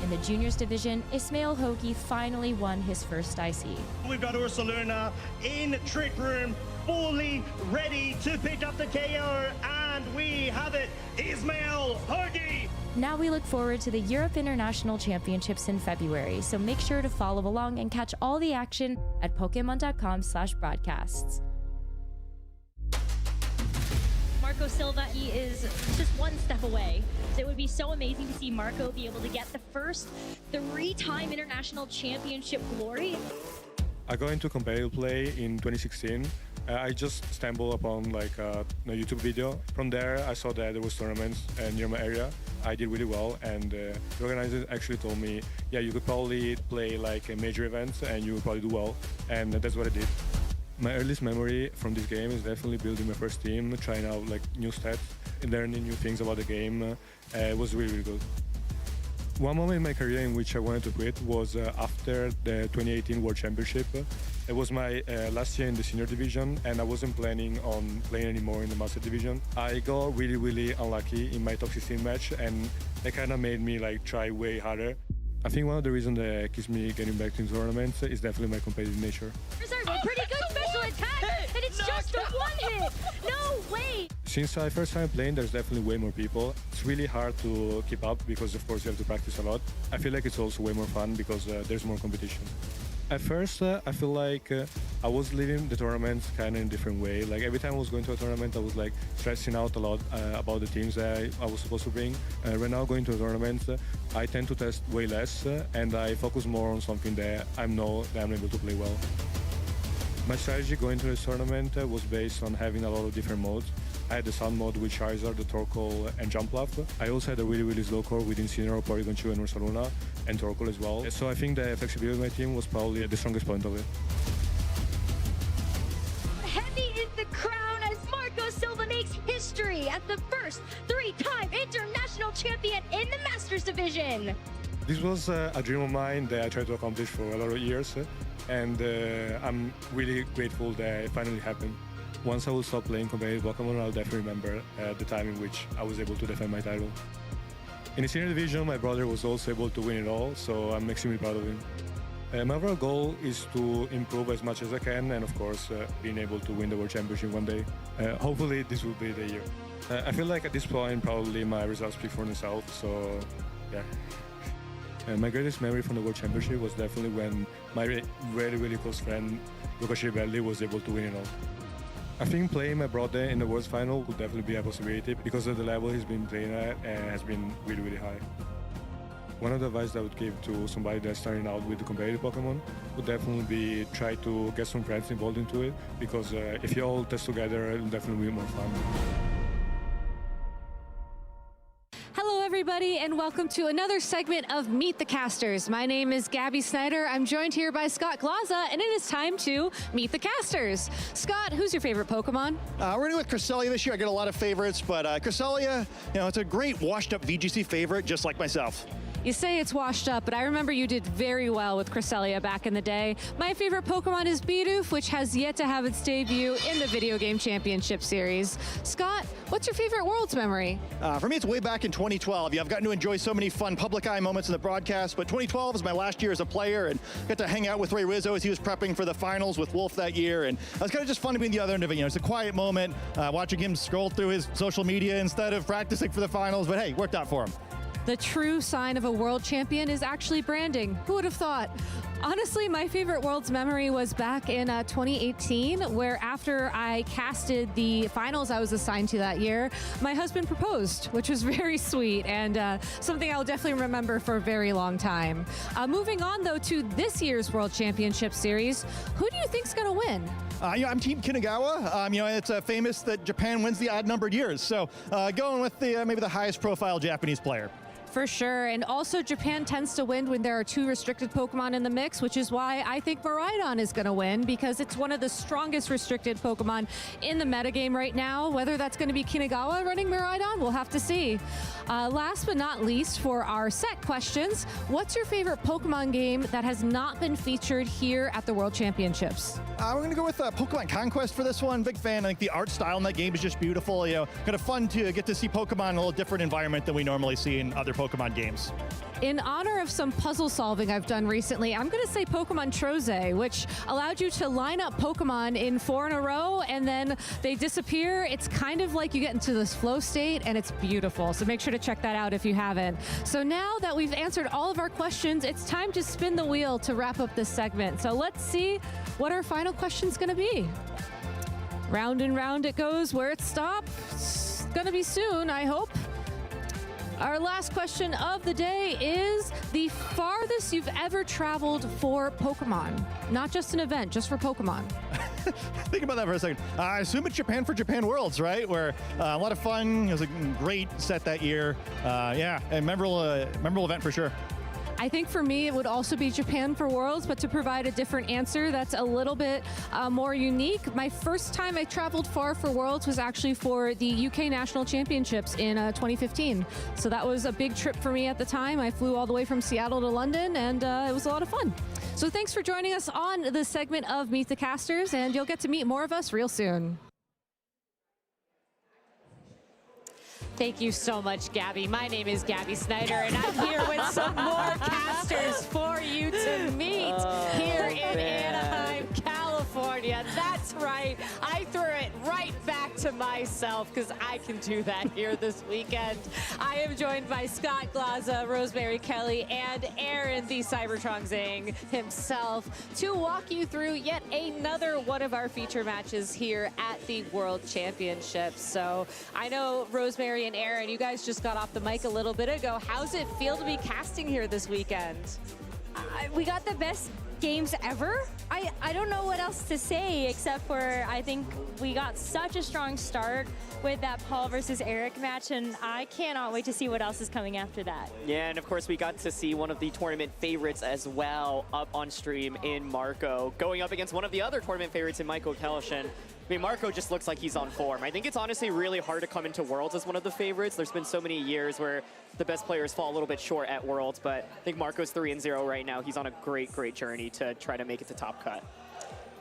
In the Juniors Division, Ismail Hogi finally won his first IC. We've got Ursaluna in the trick room, fully ready to pick up the KO, and we have it, Ismail Hogi! Now we look forward to the Europe International Championships in February, so make sure to follow along and catch all the action at Pokemon.com/broadcasts. Marco Silva, he is just 1 step away. So it would be so amazing to see Marco be able to get the first 3-time international championship glory. I got into competitive play in 2016. I just stumbled upon a YouTube video. From there, I saw that there was tournaments near my area. I did really well, and the organizers actually told me, yeah, you could probably play a major events and you would probably do well, and that's what I did. My earliest memory from this game is definitely building my first team, trying out new stats, and learning new things about the game. It was really, really good. One moment in my career in which I wanted to quit was after the 2018 World Championship. It was my last year in the senior division, and I wasn't planning on playing anymore in the master division. I got really, really unlucky in my top 16 match, and that kind of made me try way harder. I think one of the reasons that keeps me getting back to tournaments is definitely my competitive nature. There's a pretty good special attack, and it's just a 1 hit. No way. Since I first started playing, there's definitely way more people. It's really hard to keep up because, of course, you have to practice a lot. I feel like it's also way more fun because there's more competition. At first, I feel like I was living the tournaments kind of in a different way. Every time I was going to a tournament, I was stressing out a lot about the teams that I was supposed to bring. Right now, going to a tournament, I tend to test way less, and I focus more on something that I know that I'm able to play well. My strategy going to this tournament was based on having a lot of different modes. I had the Sun mode with Charizard, the Torkoal, and Jumpluff. I also had a really slow core with Incineroar, Porygon 2, and Ursaluna, and Torkoal as well. So I think the flexibility of my team was probably the strongest point of it. Heavy is the crown as Marco Silva makes history as the first three-time international champion in the Masters division. This was a dream of mine that I tried to accomplish for a lot of years, and I'm really grateful that it finally happened. Once I will stop playing competitive Pokémon, I'll definitely remember the time in which I was able to defend my title. In the senior division, my brother was also able to win it all, so I'm extremely proud of him. My overall goal is to improve as much as I can, and of course, being able to win the World Championship one day. Hopefully, this will be the year. I feel like at this point, probably my results speak for themselves, so yeah. My greatest memory from the World Championship was definitely when my really close friend, Luca was able to win it all. I think playing my brother in the World Final would definitely be a possibility because of the level he's been playing at has been really high. One of the advice I would give to somebody that's starting out with the competitive Pokemon would definitely be try to get some friends involved into it, because if you all test together, it'll definitely be more fun. Hello, everybody, and welcome to another segment of Meet the Casters. My name is Gabby Snyder. I'm joined here by Scott Glaza, and it is time to Meet the Casters. Scott, who's your favorite Pokemon? We're going to go with Cresselia this year. I get a lot of favorites, but Cresselia, it's a great washed-up VGC favorite, just like myself. You say it's washed up, but I remember you did very well with Cresselia back in the day. My favorite Pokemon is Bidoof, which has yet to have its debut in the Video Game Championship Series. Scott, what's your favorite Worlds memory? For me, it's way back in 2012. I've gotten to enjoy so many fun public eye moments in the broadcast, but 2012 was my last year as a player, and got to hang out with Ray Rizzo as he was prepping for the finals with Wolf that year, and it was kind of just fun to be on the other end of it. It's a quiet moment, watching him scroll through his social media instead of practicing for the finals, but hey, worked out for him. The true sign of a world champion is actually branding. Who would have thought? Honestly, my favorite Worlds memory was back in 2018, where after I casted the finals I was assigned to that year, my husband proposed, which was very sweet and something I'll definitely remember for a very long time. Moving on, though, to this year's World Championship Series, who do you think's going to win? I'm Team Kinagawa. It's famous that Japan wins the odd-numbered years, so going with the maybe the highest profile Japanese player. For sure, and also Japan tends to win when there are two restricted Pokemon in the mix, which is why I think Miraidon is going to win, because it's one of the strongest restricted Pokemon in the metagame right now. Whether that's going to be Kinagawa running Miraidon, we'll have to see. Last but not least, for our set questions, what's your favorite Pokemon game that has not been featured here at the World Championships? We're going to go with Pokemon Conquest for this one. Big fan. I think the art style in that game is just beautiful. Kind of fun to get to see Pokemon in a little different environment than we normally see in other Pokemon games. In honor of some puzzle solving I've done recently, I'm going to say Pokemon Troze, which allowed you to line up Pokemon in 4 in a row and then they disappear. It's kind of like you get into this flow state and it's beautiful. So make sure to check that out if you haven't. So now that we've answered all of our questions, it's time to spin the wheel to wrap up this segment. So let's see what our final question's going to be. Round and round it goes. Where it stops, it's going to be soon, I hope. Our last question of the day is the farthest you've ever traveled for Pokemon. Not just an event, just for Pokemon. Think about that for a second. I assume it's Japan for Japan Worlds, right? Where a lot of fun. It was a great set that year. Yeah, a memorable event for sure. I think for me, it would also be Japan for Worlds, but to provide a different answer that's a little bit more unique. My first time I traveled far for Worlds was actually for the UK National Championships in 2015. So that was a big trip for me at the time. I flew all the way from Seattle to London, and it was a lot of fun. So thanks for joining us on this segment of Meet the Casters, and you'll get to meet more of us real soon. Thank you so much, Gabby. My name is Gabby Snyder, and I'm here with some more casters for you to meet here in Anaheim, California. That's right. I threw it right back to myself because I can do that here this weekend. I am joined by Scott Glaza, Rosemary Kelly, and Aaron, the Cybertron Zing himself, to walk you through yet another one of our feature matches here at the World Championships. So I know Rosemary and Aaron, you guys just got off the mic a little bit ago. How's it feel to be casting here this weekend? We got the best games ever. I don't know what else to say except for I think we got such a strong start with that Paul versus Eric match, and I cannot wait to see what else is coming after that. Yeah, and of course we got to see one of the tournament favorites as well up on stream in Marco, going up against one of the other tournament favorites in Michael Kelshin. I mean, Marco just looks like he's on form. I think it's honestly really hard to come into Worlds as one of the favorites. There's been so many years where the best players fall a little bit short at Worlds, but I think Marco's 3-0 right now. He's on a great, great journey to try to make it to top cut.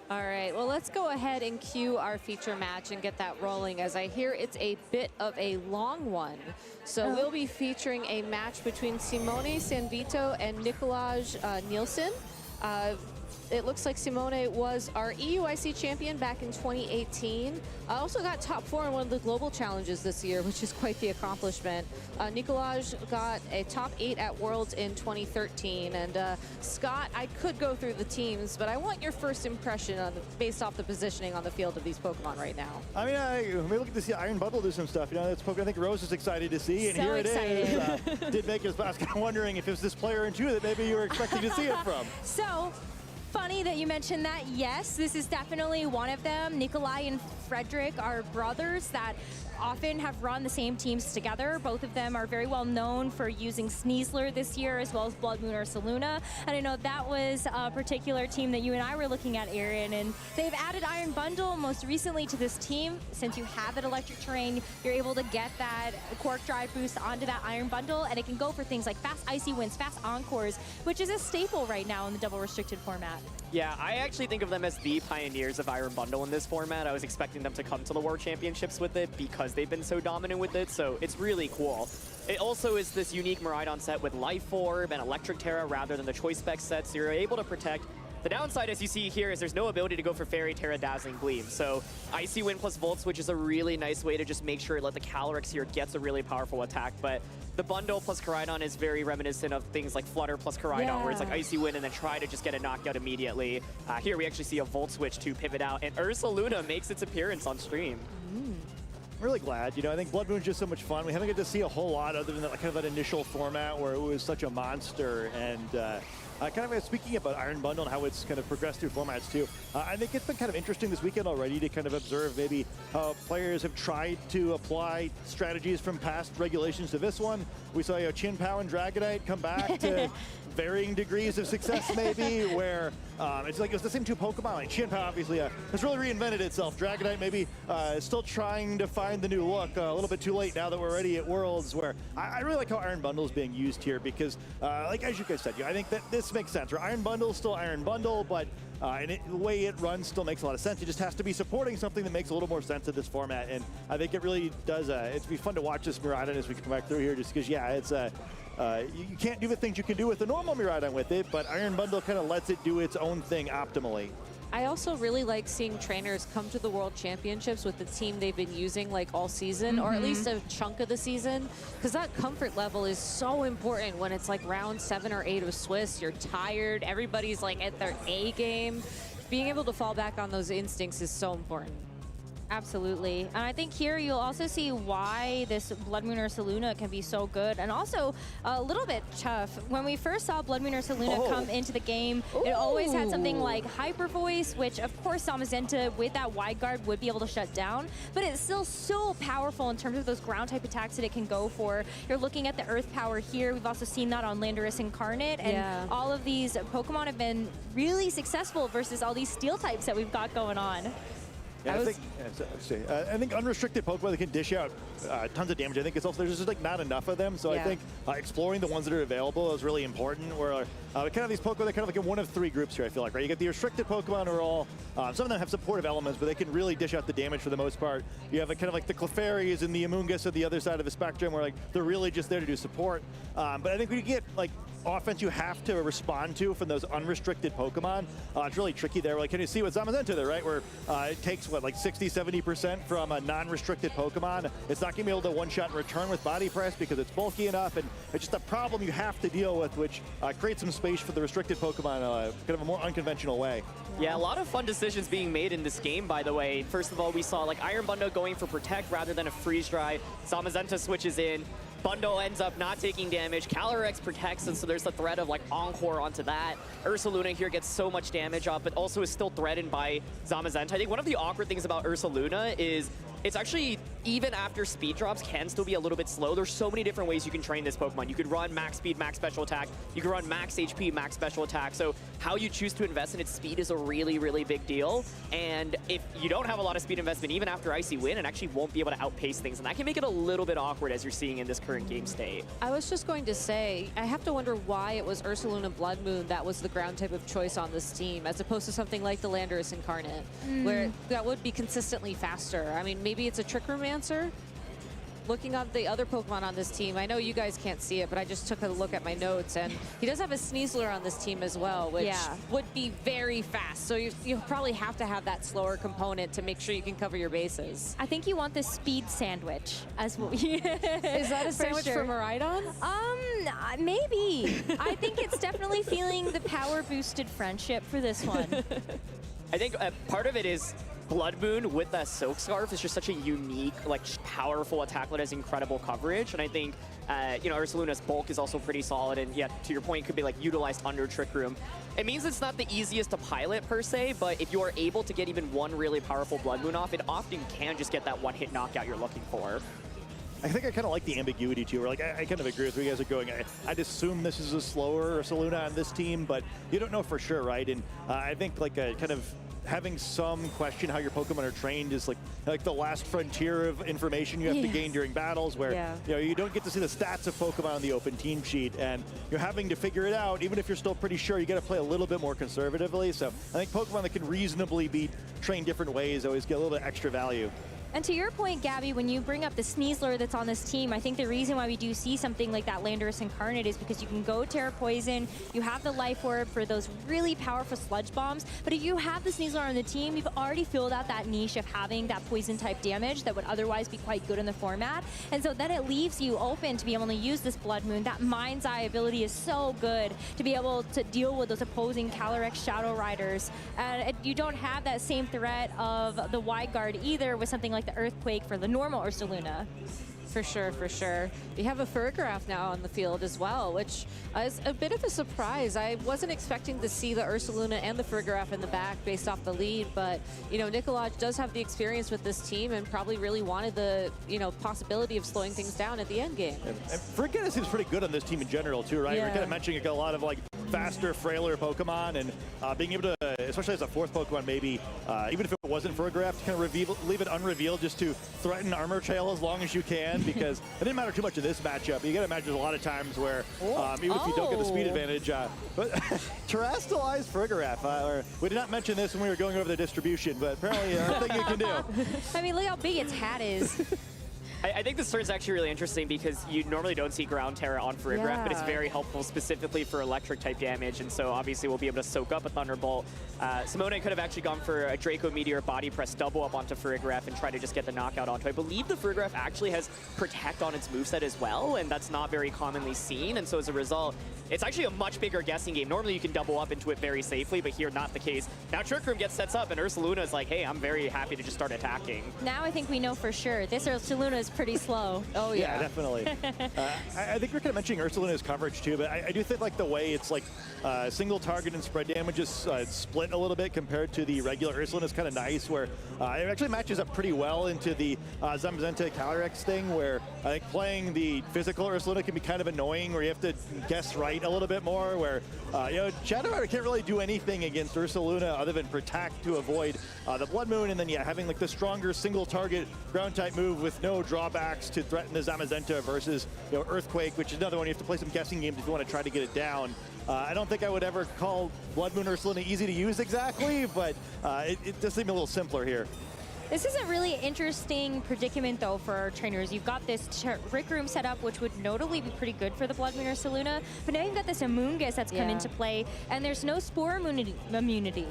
All right, well, let's go ahead and cue our feature match and get that rolling, as I hear it's a bit of a long one. So we'll be featuring a match between Simone Sanvito and Nikolaj Nielsen. It looks like Simone was our EUIC champion back in 2018. Also got top 4 in one of the global challenges this year, which is quite the accomplishment. Nikolaj got a top 8 at Worlds in 2013. And Scott, I could go through the teams, but I want your first impression on based off the positioning on the field of these Pokemon right now. I mean, we look to see Iron Bundle do some stuff. You know, that's Pokemon I think Rose is excited to see, and So here excited. it is. Did make us. I was kind of wondering if it was this player in 2 that maybe you were expecting to see it from. So, funny that you mentioned that. Yes, this is definitely one of them. Nikolai and Frederick are brothers that often have run the same teams together. Both of them are very well known for using Sneasler this year, as well as Blood Moon Ursaluna. And I know that was a particular team that you and I were looking at, Aaron. And they've added Iron Bundle most recently to this team. Since you have that electric terrain, you're able to get that Quark Drive boost onto that Iron Bundle, and it can go for things like fast Icy Winds, fast Encores, which is a staple right now in the double restricted format. Yeah, I actually think of them as the pioneers of Iron Bundle in this format. I was expecting them to come to the World Championships with it because they've been so dominant with it, so it's really cool. It also is this unique Miraidon set with Life Orb and Electric Terra rather than the Choice Spec set, so you're able to protect. The downside, as you see here, is there's no ability to go for Fairy Terra Dazzling Gleam. So Icy Wind plus Volt Switch is a really nice way to just make sure that the Calyrex here gets a really powerful attack. But the bundle plus Koraidon is very reminiscent of things like Flutter plus Koraidon, where it's like Icy Wind and then try to just get it knocked out immediately. Here we actually see a Volt Switch to pivot out, and Ursaluna makes its appearance on stream. I'm really glad. You know, I think Blood Moon's just so much fun. We haven't get to see a whole lot other than that, kind of that initial format where it was such a monster. And kind of speaking about Iron Bundle and how it's kind of progressed through formats too, I think it's been kind of interesting this weekend already to kind of observe maybe how players have tried to apply strategies from past regulations to this one. We saw Chin Pao and Dragonite come back to varying degrees of success maybe, where it's like it's the same 2 Pokemon. Like Chin Pao obviously has really reinvented itself. Dragonite maybe still trying to find the new look. A little bit too late now that we're already at Worlds, where I really like how Iron Bundle is being used here because, like as you guys said, I think that this makes sense. Right? Iron Bundle is still Iron Bundle, but the way it runs still makes a lot of sense. It just has to be supporting something that makes a little more sense in this format, and I think it really does. It'd be fun to watch this Miraidon as we come back through here, just because, yeah, it's you can't do the things you can do with the normal Miraidon with it, but Iron Bundle kind of lets it do its own thing optimally. I also really like seeing trainers come to the World Championships with the team they've been using like all season, or at least a chunk of the season, because that comfort level is so important when it's like round 7 or 8 of Swiss. You're tired, everybody's like at their A game. Being able to fall back on those instincts is so important. Absolutely. And I think here you'll also see why this Blood Moon Ursaluna can be so good, and also a little bit tough. When we first saw Blood Moon Ursaluna come into the game, it always had something like Hyper Voice, which of course Zamazenta with that wide guard would be able to shut down, but it's still so powerful in terms of those ground type attacks that it can go for. You're looking at the Earth power here. We've also seen that on Landorus Incarnate, and all of these Pokemon have been really successful versus all these steel types that we've got going on. Yeah, I think unrestricted Pokemon that can dish out tons of damage. I think it's also there's just like not enough of them. So I think exploring the ones that are available is really important. Where kind of these Pokemon, they're kind of like in one of 3 groups here. I feel like, right? You get the restricted Pokemon who are all some of them have supportive elements, but they can really dish out the damage for the most part. You have kind of like the Clefairies and the Amoonguss at the other side of the spectrum, where like they're really just there to do support. But I think when you get like offense you have to respond to from those unrestricted Pokemon, it's really tricky there. Like, can you see what Zamazenta there, right? Where it takes, what, like 60-70% from a non-restricted Pokemon. It's not going to be able to one-shot in return with Body Press because it's bulky enough, and it's just a problem you have to deal with, which creates some space for the restricted Pokemon kind of a more unconventional way. Yeah, a lot of fun decisions being made in this game, by the way. First of all, we saw like Iron Bundo going for Protect rather than a Freeze Dry. Zamazenta switches in. Bundo ends up not taking damage. Calyrex protects, and so there's the threat of like Encore onto that. Ursaluna here gets so much damage off, but also is still threatened by Zamazenta. I think one of the awkward things about Ursaluna is it's actually, even after speed drops, can still be a little bit slow. There's so many different ways you can train this Pokemon. You could run max speed, max special attack. You could run max HP, max special attack. So how you choose to invest in its speed is a really, really big deal. And if you don't have a lot of speed investment, even after Icy Wind, it actually won't be able to outpace things. And that can make it a little bit awkward as you're seeing in this current game state. I was just going to say, I have to wonder why it was Ursaluna Blood Moon that was the ground type of choice on this team, as opposed to something like the Landorus Incarnate, where that would be consistently faster. I mean, maybe it's a Trick Room answer? Looking at the other Pokemon on this team, I know you guys can't see it, but I just took a look at my notes, and he does have a Sneasler on this team as well, which would be very fast. So you probably have to have that slower component to make sure you can cover your bases. I think you want this speed sandwich as well. Is that a sandwich for Miraidon? Maybe. I think it's definitely feeling the power boosted friendship for this one. I think part of it is Blood Moon with that Silk Scarf is just such a unique, like, powerful attack that has incredible coverage. And I think, you know, Ursaluna's bulk is also pretty solid. And yeah, to your point, could be like utilized under Trick Room. It means it's not the easiest to pilot per se, but if you are able to get even one really powerful Blood Moon off, it often can just get that one-hit knockout you're looking for. I think I kind of like the ambiguity too. Where like I kind of agree with where you guys are going. I'd assume this is a slower Ursaluna on this team, but you don't know for sure, right? And I think like a kind of having some question how your Pokemon are trained is like the last frontier of information you have to gain during battles, where you know, you don't get to see the stats of Pokemon on the open team sheet, and you're having to figure it out. Even if you're still pretty sure, you got to play a little bit more conservatively. So I think Pokemon that can reasonably be trained different ways always get a little bit extra value. And to your point, Gabby, when you bring up the Sneasler that's on this team, I think the reason why we do see something like that Landorus Incarnate is because you can go Terra Poison, you have the Life Orb for those really powerful Sludge Bombs, but if you have the Sneasler on the team, you've already filled out that niche of having that Poison type damage that would otherwise be quite good in the format. And so then it leaves you open to be able to use this Blood Moon. That Mind's Eye ability is so good to be able to deal with those opposing Calyrex Shadow Riders. And you don't have that same threat of the Wide Guard either with something like the Earthquake for the normal Ursaluna. For sure, for sure. We have a Farigiraf now on the field as well, which is a bit of a surprise. I wasn't expecting to see the Ursaluna and the Farigiraf in the back based off the lead, but, you know, Nikolaj does have the experience with this team and probably really wanted the, you know, possibility of slowing things down at the end game. And Farigiraf seems pretty good on this team in general, too, right? We're kind of mentioning a lot of, like, faster, frailer Pokemon, and being able to, especially as a fourth Pokemon, maybe, even if it wasn't Farigiraf, to kind of leave it unrevealed just to threaten Armor Trail as long as you can, because it didn't matter too much in this matchup. You got to imagine there's a lot of times where, even if you don't get the speed advantage, but terrestrialized Farigiraf. We did not mention this when we were going over the distribution, but apparently a thing you can do. I mean, look how big its hat is. I think this turn's actually really interesting because you normally don't see Ground Terra on Farigiraf, but it's very helpful specifically for electric type damage, and so obviously we'll be able to soak up a Thunderbolt. Simone could have actually gone for a Draco Meteor Body Press double up onto Farigiraf and try to just get the knockout onto it. I believe the Farigiraf actually has Protect on its moveset as well, and that's not very commonly seen, and so as a result, it's actually a much bigger guessing game. Normally you can double up into it very safely, but here not the case. Now Trick Room gets sets up, and Ursaluna is like, hey, I'm very happy to just start attacking. Now I think we know for sure. This Ursaluna is pretty slow. Oh, yeah, definitely. I think we're kind of mentioning Ursaluna's coverage, too, but I do think, like, the way it's, like, single target and spread damage is split a little bit compared to the regular Ursaluna is kind of nice, where it actually matches up pretty well into the Zamazenta Calyrex thing, where I think playing the physical Ursaluna can be kind of annoying, where you have to guess right a little bit more, where, you know, Shadow Rider can't really do anything against Ursaluna other than Protect to avoid the Blood Moon, and then, yeah, having, like, the stronger single target ground-type move with no drawbacks to threaten the Zamazenta versus, you know, Earthquake, which is another one you have to play some guessing games if you want to try to get it down. I don't think I would ever call Blood Moon Ursaluna easy to use exactly, but it does seem a little simpler here. This is a really interesting predicament, though, for our trainers. You've got this Trick Room set up, which would notably be pretty good for the Blood Moon Ursaluna, but now you've got this Amoonguss that's come into play, and there's no Spore immunity.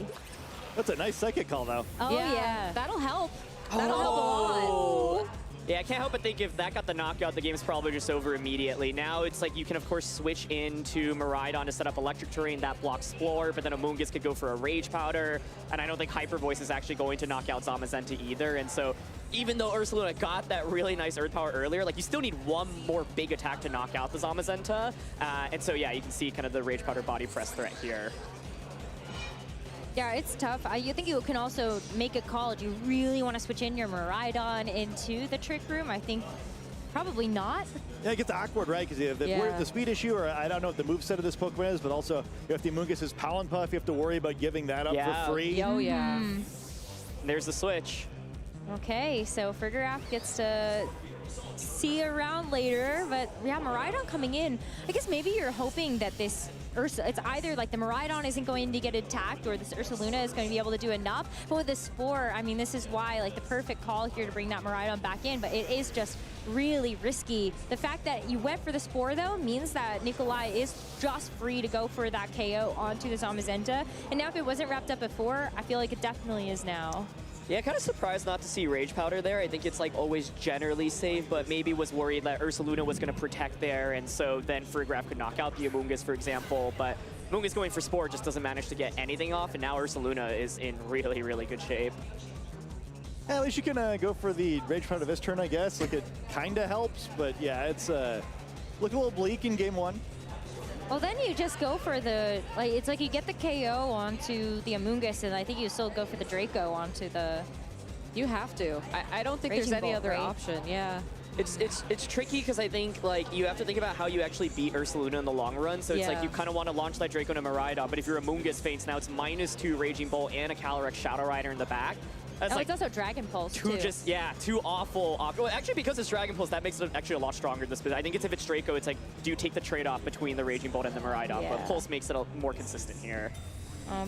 That's a nice Psychic call, though. Oh, yeah. That'll help. That'll help a lot. Yeah, I can't help but think if that got the knockout, the game's probably just over immediately. Now it's like you can, of course, switch into Miraidon to set up Electric Terrain. That blocks Spore, but then Amoonguss could go for a Rage Powder. And I don't think Hyper Voice is actually going to knock out Zamazenta either. And so even though Ursaluna got that really nice Earth Power earlier, like you still need one more big attack to knock out the Zamazenta. And so, yeah, you can see kind of the Rage Powder body press threat here. Yeah, it's tough. You think you can also make a call if you really want to switch in your Miraidon into the Trick Room. I think probably not. Yeah, it gets awkward, right? Because if the speed issue, or I don't know what the moveset of this Pokemon is, but also if the Amoonguss is Power Puff, you have to worry about giving that up for free. Oh, yeah. There's the switch. Okay, so Frigoraph gets to see around later, but yeah, Miraidon coming in. I guess maybe you're hoping that this it's either like the Miraidon isn't going to get attacked or this Ursaluna is going to be able to do enough. But with the Spore, I mean, this is why like the perfect call here to bring that Miraidon back in, but it is just really risky. The fact that you went for the Spore though means that Nikolai is just free to go for that KO onto the Zamazenta. And now if it wasn't wrapped up before, I feel like it definitely is now. Yeah, kind of surprised not to see Rage Powder there. I think it's like always generally safe, but maybe was worried that Ursaluna was going to protect there, and so then Frigoraph could knock out the Amoonguss, for example. But Amoonguss going for Spore just doesn't manage to get anything off, and now Ursaluna is in really, really good shape. Yeah, at least you can go for the Rage Powder this turn, I guess. Like, it kind of helps, but yeah, it's looking a little bleak in game one. Well, then you just go for the, like, it's like you get the KO onto the Amoonguss, and I think you still go for the Draco onto the... You have to. I don't think Raging there's any Bolt, other right? option, yeah. It's tricky because I think like you have to think about how you actually beat Ursaluna in the long run. So it's like you kind of want to launch that Draco to Miraidon, but if your Amoonguss faints, now it's -2 Raging Bolt and a Calyrex Shadow Rider in the back. That's oh, like it's also Dragon Pulse, too. Two awful well, actually, because it's Dragon Pulse, that makes it actually a lot stronger. This, but I think it's if it's Draco, it's like, do you take the trade-off between the Raging Bolt and the Miraidon? Yeah. But Pulse makes it more consistent here.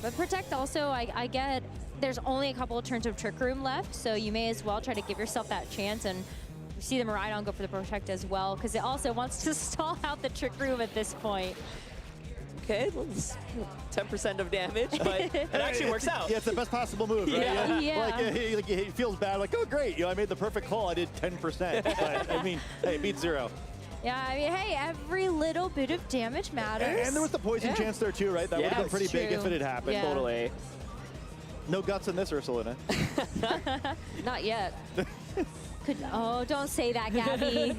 But Protect also, I get, there's only a couple of turns of Trick Room left, so you may as well try to give yourself that chance and see the Miraidon go for the Protect as well, because it also wants to stall out the Trick Room at this point. Okay, 10% of damage, but it actually works out. Yeah, it's the best possible move, right? Yeah. Like, it feels bad, like, oh, great, I made the perfect call, I did 10%. But, I mean, hey, beat 0. Yeah, I mean, hey, every little bit of damage matters. And there was the poison chance there, too, right? That would have been pretty big if it had happened. Yeah. Totally. No guts in this, Ursaluna. Not yet. Oh, don't say that, Gabby.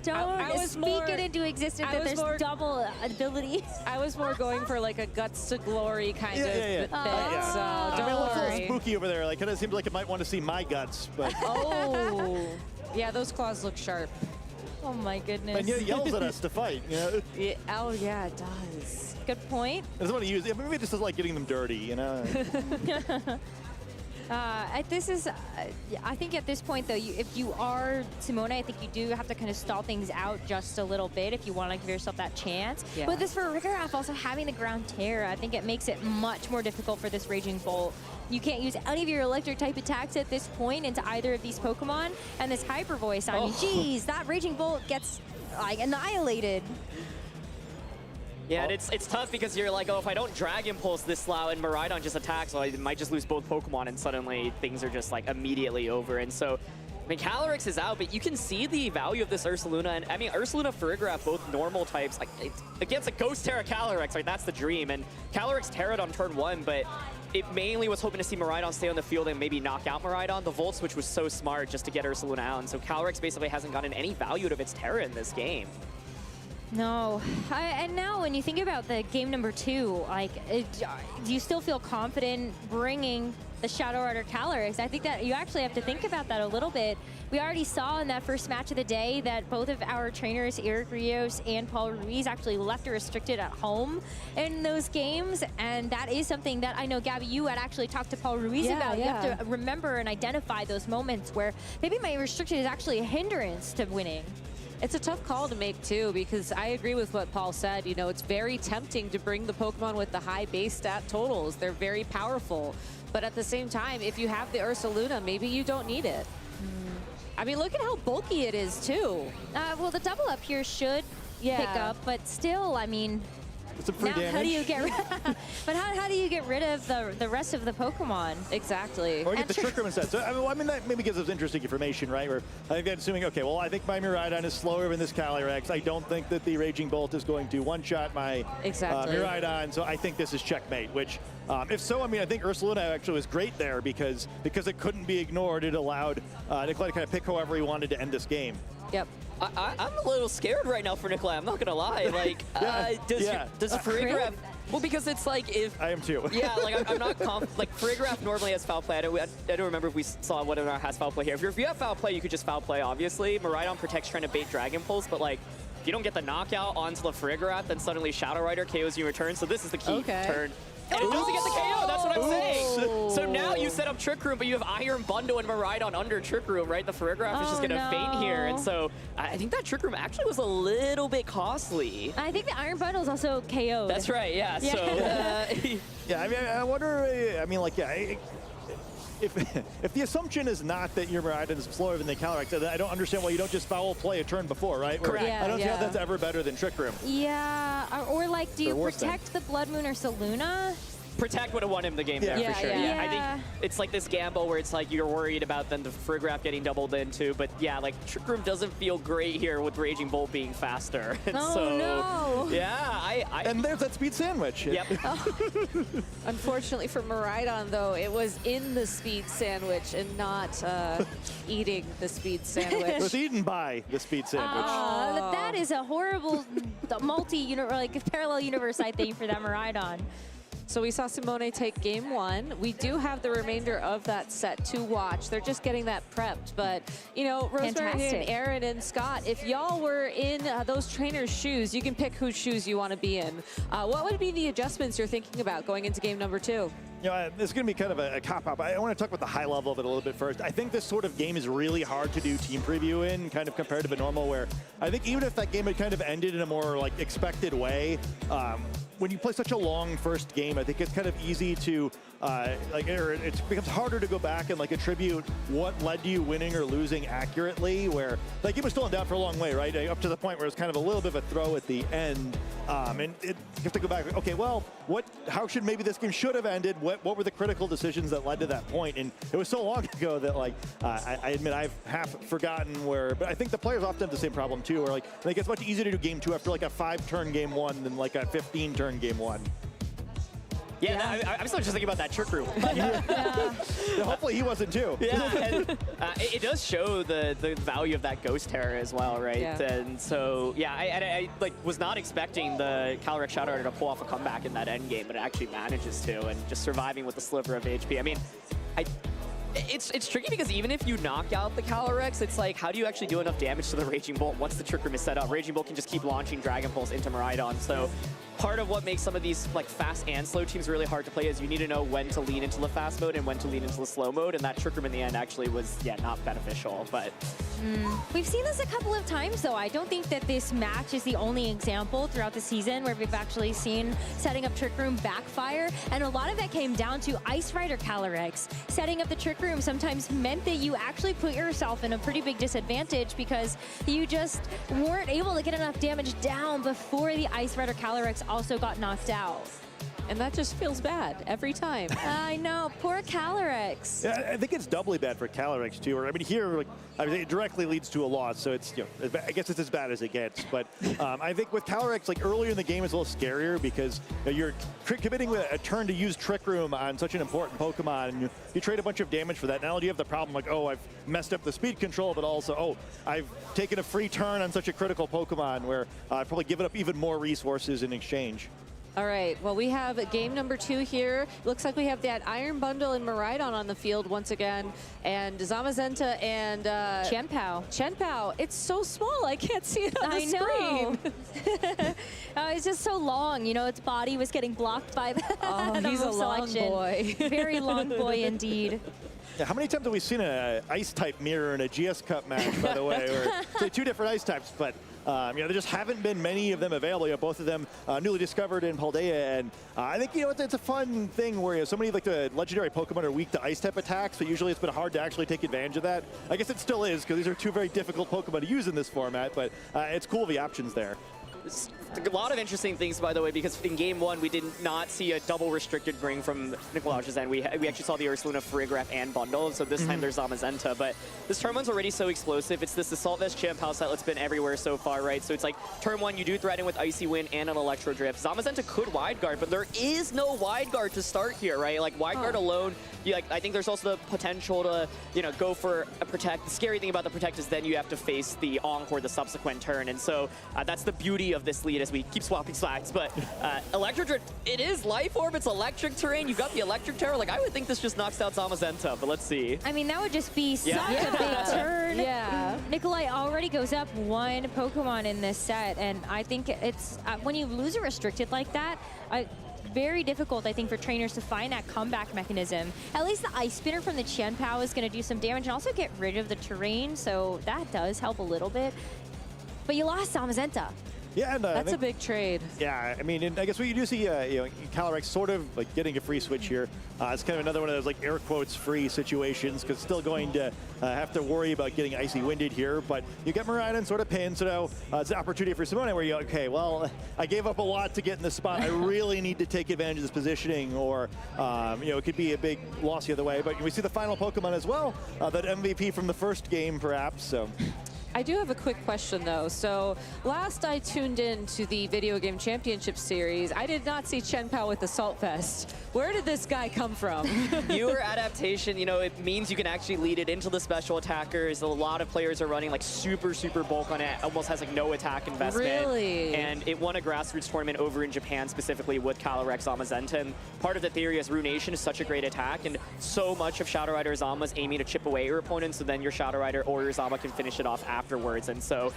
Don't speak it into existence that there's double abilities. I was more going for like a guts to glory kind of bit, so I mean, it looks a little spooky over there. Like, it seems like it might want to see my guts, but... Oh, yeah, those claws look sharp. Oh my goodness. And it yells at us to fight, you know? Yeah, oh yeah, it does. Good point. I just want to use it. Maybe it just doesn't like getting them dirty, you know? I think at this point, though, if you are Simona, I think you do have to kind of stall things out just a little bit if you want to give yourself that chance. Yeah. But this for Frigoraph also having the ground tear, I think it makes it much more difficult for this Raging Bolt. You can't use any of your electric type attacks at this point into either of these Pokemon. And this Hyper Voice, I mean, geez, that Raging Bolt gets like annihilated. Yeah, and it's tough because you're like, oh, if I don't Dragon Pulse this slow and Miraidon just attacks, well, I might just lose both Pokemon, and suddenly things are just like immediately over. And so, I mean, Calyrex is out, but you can see the value of this Ursaluna. And I mean, Ursaluna, Frigoraph, both normal types. Like, against a Ghost Terra Calyrex, like that's the dream. And Calyrex Terra'd on turn 1, but it mainly was hoping to see Miraidon stay on the field and maybe knock out Miraidon. The Volt Switch was so smart just to get Ursaluna out. And so Calyrex basically hasn't gotten any value out of its Terra in this game. No, and now when you think about the game number 2, like, do you still feel confident bringing the Shadow Rider Calyrex? I think that you actually have to think about that a little bit. We already saw in that first match of the day that both of our trainers, Eric Rios and Paul Ruiz, actually left a restricted at home in those games, and that is something that I know, Gabby, you had actually talked to Paul Ruiz about. You have to remember and identify those moments where maybe my restricted is actually a hindrance to winning. It's a tough call to make, too, because I agree with what Paul said. You know, it's very tempting to bring the Pokemon with the high base stat totals. They're very powerful. But at the same time, if you have the Ursaluna, maybe you don't need it. I mean, look at how bulky it is, too. Well, the double up here should pick up, but still, I mean, some free now, damage. how do you get but how do you get rid of the rest of the Pokemon? Exactly. Or get the Trick Room instead. So, I mean, that maybe gives us interesting information, right? Where I think I'm assuming, okay, well, I think my Miraidon is slower than this Calyrex. I don't think that the Raging Bolt is going to one-shot my Miraidon, so I think this is checkmate, which, if so, I mean, I think Ursaluna actually was great there because it couldn't be ignored. It allowed Nikolai to kind of pick however he wanted to end this game. Yep. I'm a little scared right now for Nikolai. I'm not gonna lie. Like, does Farigiraf? Well, because it's like if I am too. Yeah, like I'm not like Farigiraf normally has foul play. I don't remember if we saw whether or not it has foul play here. If you have foul play, you could just foul play. Obviously, Miraidon protects trying to bait Dragon Pulse, but like if you don't get the knockout onto the Farigiraf, then suddenly Shadow Rider KOs you in return. So this is the key turn. And it doesn't get the KO, that's what I'm saying. So now you set up Trick Room, but you have Iron Bundle and Miraidon under Trick Room, right? The Farigiraf is just going to faint here. And so I think that Trick Room actually was a little bit costly. I think the Iron Bundle is also KO'd. That's right, yeah. So, yeah, I mean, I wonder, I mean, like, yeah, if the assumption is not that your Miraidon is slower than the Calyrex, I don't understand why you don't just foul play a turn before, right? Correct. I don't see how that's ever better than Trick Room. Yeah, or like, do you protect the Blood Moon or Saluna? Protect would have won him the game there for sure. Yeah. I think it's like this gamble where it's like you're worried about then the Farigiraf getting doubled into, but yeah, like Trick Room doesn't feel great here with Raging Bolt being faster. And no. Yeah, and there's that speed sandwich. Yep. Unfortunately for Miraidon, though, it was in the speed sandwich and not eating the speed sandwich. It was eaten by the speed sandwich. That is a horrible parallel universe, I think, for that Miraidon. So we saw Simone take game one. We do have the remainder of that set to watch. They're just getting that prepped. But, you know, Rosemary and Aaron and Scott, if y'all were in those trainers' shoes, you can pick whose shoes you want to be in. What would be the adjustments you're thinking about going into game number two? You know, this is going to be kind of a cop-out. I want to talk about the high level of it a little bit first. I think this sort of game is really hard to do team preview in, kind of compared to the normal, where I think even if that game had kind of ended in a more like expected way, when you play such a long first game, I think it's kind of easy to it becomes harder to go back and like attribute what led to you winning or losing accurately, where that game was still in doubt for a long way, right? Up to the point where it's kind of a little bit of a throw at the end. And you have to go back, okay, well, how should maybe this game should have ended? What were the critical decisions that led to that point? And it was so long ago that like, I admit I've half forgotten but I think the players often have the same problem too, where like it's much easier to do game two after like a 5-turn game one than like a 15-turn game one. Yeah, I'm still just thinking about that Trick Room. Hopefully he wasn't too. Yeah, and, it does show the value of that Ghost Terror as well, right? Yeah. And so, yeah, I like was not expecting the Calyrex Shadow Rider to pull off a comeback in that end game, but it actually manages to, and just surviving with the sliver of HP. I mean, it's tricky because even if you knock out the Calyrex, it's like, how do you actually do enough damage to the Raging Bolt once the Trick Room is set up? Raging Bolt can just keep launching Dragon Pulse into Miraidon, so part of what makes some of these like fast and slow teams really hard to play is you need to know when to lean into the fast mode and when to lean into the slow mode, and that Trick Room in the end actually was, not beneficial, but... We've seen this a couple of times, though. I don't think that this match is the only example throughout the season where we've actually seen setting up Trick Room backfire, and a lot of that came down to Ice Rider Calyrex. Setting up the Trick Room sometimes meant that you actually put yourself in a pretty big disadvantage because you just weren't able to get enough damage down before the Ice Rider Calyrex also got knocked out. And that just feels bad every time. I know, poor Calyrex. Yeah, I think it's doubly bad for Calyrex too. I mean, here, it directly leads to a loss, so it's, I guess it's as bad as it gets. But I think with Calyrex, like earlier in the game, it's a little scarier because you're committing a turn to use Trick Room on such an important Pokemon, and you trade a bunch of damage for that. Not only do you have the problem like, oh, I've messed up the speed control, but also, oh, I've taken a free turn on such a critical Pokemon where I've probably given up even more resources in exchange. All right, well, we have game number two here. Looks like we have that Iron Bundle and Miraidon on the field once again, and Zamazenta and Chien-Pao. It's so small, I can't see it on the screen. It's just so long. You know, its body was getting blocked by the he's a long boy. Very long boy indeed. Yeah, how many times have we seen an Ice-type mirror in a GS Cup match, by the way? Or two different Ice types, but there just haven't been many of them available. Both of them newly discovered in Paldea, and I think it's a fun thing where so many like the legendary Pokemon are weak to Ice-type attacks, but usually it's been hard to actually take advantage of that. I guess it still is because these are two very difficult Pokemon to use in this format, but it's cool the options there. A lot of interesting things, by the way, because in game 1, we did not see a double restricted ring from Nikolaj's end. We actually saw the Ursaluna Freegraph and Bundle, so this time there's Zamazenta. But this turn 1's already so explosive. It's this Assault Vest Champ House that's been everywhere so far, right? So it's like turn 1, you do threaten with Icy Wind and an Electro Drift. Zamazenta could wide guard, but there is no wide guard to start here, right? Like wide guard alone, I think there's also the potential to, go for a Protect. The scary thing about the Protect is then you have to face the Encore the subsequent turn, and so that's the beauty of this lead as we keep swapping sides. But Electro Drift, it is Life Orb, it's electric terrain, you've got the Electric Terror. Like, I would think this just knocks out Zamazenta, but let's see. I mean, that would just be such a big turn. Yeah. Nikolai already goes up 1 Pokemon in this set, and I think it's, when you lose a restricted like that, very difficult, I think, for trainers to find that comeback mechanism. At least the Ice Spinner from the Qianpao is going to do some damage and also get rid of the terrain, so that does help a little bit. But you lost Zamazenta. Yeah, and that's a big trade. Yeah, I mean, and I guess what you do see, Calyrex sort of like getting a free switch here. It's kind of another one of those like air quotes free situations because still going to have to worry about getting Icy Winded here. But you get Miraidon sort of pinned, so now it's an opportunity for Simone where you're okay, well, I gave up a lot to get in this spot. I really need to take advantage of this positioning, or it could be a big loss the other way. But we see the final Pokemon as well, that MVP from the first game, perhaps. So. I do have a quick question, though. So last I tuned in to the Video Game Championship Series, I did not see Qianpao with Assault Vest. Where did this guy come from? Newer adaptation, it means you can actually lead it into the special attackers. A lot of players are running like super bulk on it. Almost has like no attack investment. Really? And it won a grassroots tournament over in Japan, specifically with Calyrex Zamazenta. And part of the theory is Ruination is such a great attack, and so much of Shadow Rider Zama is aiming to chip away your opponent, so then your Shadow Rider or your Zama can finish it off afterwards. And so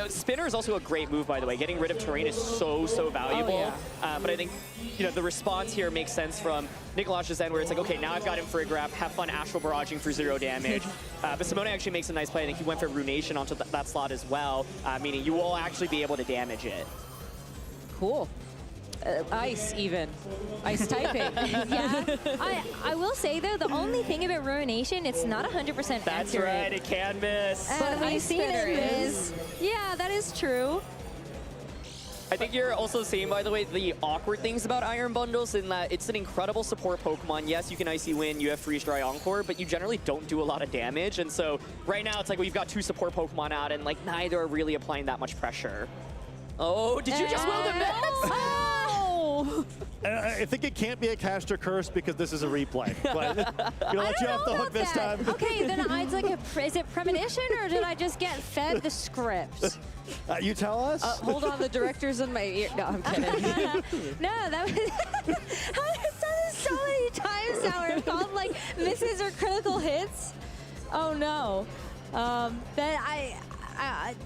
Spinner is also a great move, by the way. Getting rid of terrain is so valuable. Oh, yeah. But I think the response here makes sense from Nikolaj's end, where it's like, okay, now I've got him for a grab, have fun Astral Barraging for 0 damage. But Simone actually makes a nice play. I think he went for Ruination onto that slot as well, meaning you will actually be able to damage it. Cool. Ice, even. Ice typing. Yeah. I will say, though, the only thing about Ruination, it's not 100% accurate. That's right, it can miss. But we've seen it miss. Yeah, that is true. I think you're also seeing, by the way, the awkward things about Iron Bundles in that it's an incredible support Pokemon. Yes, you can Icy Wind, you have Freeze Dry Encore, but you generally don't do a lot of damage. And so right now it's like we've got 2 support Pokemon out, and like neither are really applying that much pressure. Oh, did you just will the miss? Oh! I think it can't be a caster curse because this is a replay. But gonna let you off the hook this time. Okay, then it's like is it premonition, or did I just get fed the script? You tell us. Hold on, the director's in my ear. No, I'm kidding. No, that was. I've done this so many times now. Where it's called like misses or critical hits. Oh no. Then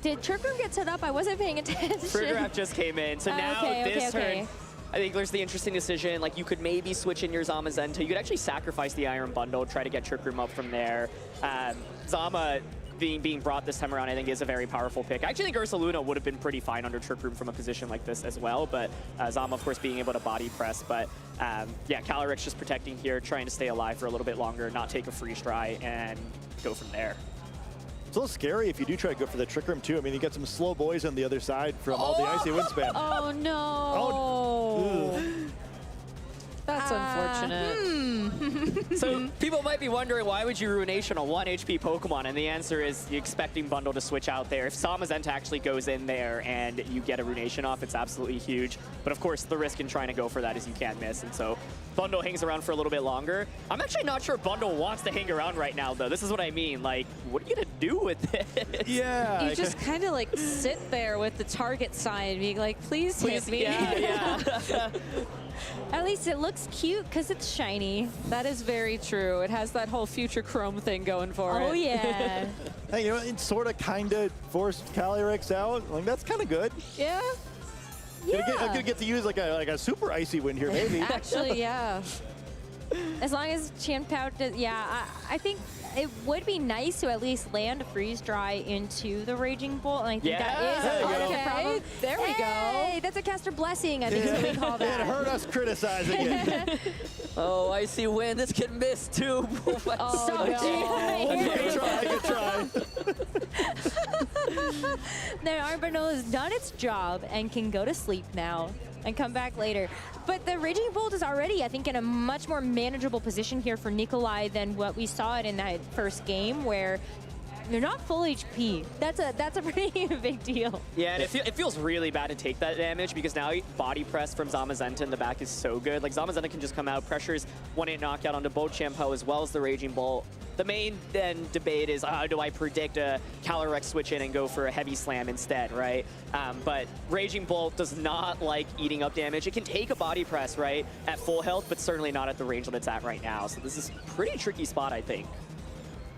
did Trick Room get set up? I wasn't paying attention. Freegraph just came in, so now this turn. I think there's the interesting decision, like you could maybe switch in your Zamazenta. You could actually sacrifice the Iron Bundle, try to get Trick Room up from there. Zama being brought this time around, I think, is a very powerful pick. I actually think Ursaluna would have been pretty fine under Trick Room from a position like this as well, but Zama, of course, being able to body press. But yeah, Calyrex just protecting here, trying to stay alive for a little bit longer, not take a freeze dry, and go from there. It's a little scary if you do try to go for the Trick Room, too. I mean, you got some slow boys on the other side from all the Icy Wind spam. Oh, no. Oh. That's unfortunate. So people might be wondering, why would you Ruination a 1 HP Pokemon? And the answer is you're expecting Bundle to switch out there. If Zamazenta actually goes in there and you get a Ruination off, it's absolutely huge. But of course, the risk in trying to go for that is you can't miss. And so Bundle hangs around for a little bit longer. I'm actually not sure Bundle wants to hang around right now, though. This is what I mean. Like, what are you going to do with it? Yeah. You just kind of like sit there with the target sign being like, please hit me. Yeah. At least it looks cute because it's shiny. That is very true. It has that whole future chrome thing going for it. Oh, yeah. Hey, you know, it sort of kind of forced Calyrex out. Like, that's kind of good. Yeah. I'm gonna get to use like a super Icy Wind here, maybe. Actually, yeah. As long as Qianpao does, yeah, I think it would be nice to at least land a freeze dry into the Raging Bolt, and I think that is a part of the problem. There we go. That's a caster blessing, I think is what we call that. It hurt us criticizing it. Oh, Icy Wind. This can miss too. Oh, Good try. The Arbonneau has done its job and can go to sleep now and come back later. But the Raging Bolt is already, I think, in a much more manageable position here for Nikolai than what we saw it in that first game, where they're not full HP. That's a pretty big deal. Yeah, and it feels really bad to take that damage because now body press from Zamazenta in the back is so good. Like, Zamazenta can just come out, pressures 1-8 knockout onto Beauchamp as well as the Raging Bolt. The main then debate is, do I predict a Calyrex switch in and go for a heavy slam instead, right? But Raging Bolt does not like eating up damage. It can take a body press, right, at full health, but certainly not at the range that it's at right now. So this is a pretty tricky spot, I think.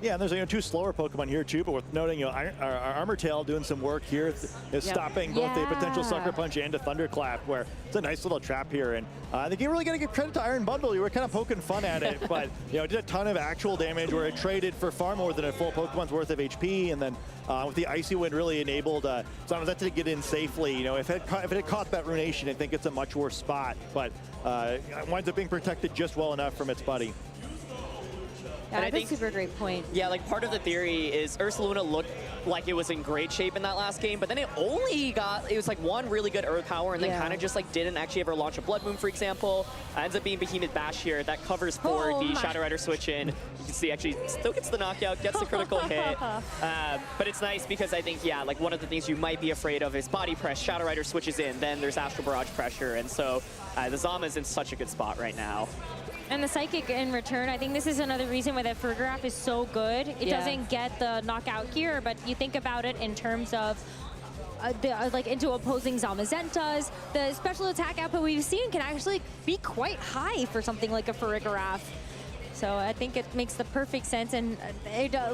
Yeah, and there's two slower Pokemon here too, but worth noting, our Armor Tail doing some work here is stopping both a potential Sucker Punch and a Thunderclap, where it's a nice little trap here. And I think you really got to give credit to Iron Bundle. You were kind of poking fun at it, but it did a ton of actual damage where it traded for far more than a full Pokemon's worth of HP, and then with the Icy Wind really enabled Zamazenta to get in safely. If it had caught that Runation, I think it's a much worse spot, but it winds up being protected just well enough from its buddy. Yeah, that's a super great point. Yeah, like part of the theory is Ursaluna looked like it was in great shape in that last game, but then it was like one really good Earth Power and then kind of just like didn't actually ever launch a Blood Moon, for example. Ends up being Behemoth Bash here. That covers for the Shadow Rider switch in. You can see actually still gets the knockout, gets the critical hit. But it's nice because I think, yeah, like one of the things you might be afraid of is body press. Shadow Rider switches in, then there's Astral Barrage pressure. And so the Zama's in such a good spot right now. And the Psychic in return, I think this is another reason why that Farigiraf is so good. It doesn't get the knockout here, but you think about it in terms of like into opposing Zamazentas, the special attack output we've seen can actually be quite high for something like a Farigiraf. So I think it makes the perfect sense, and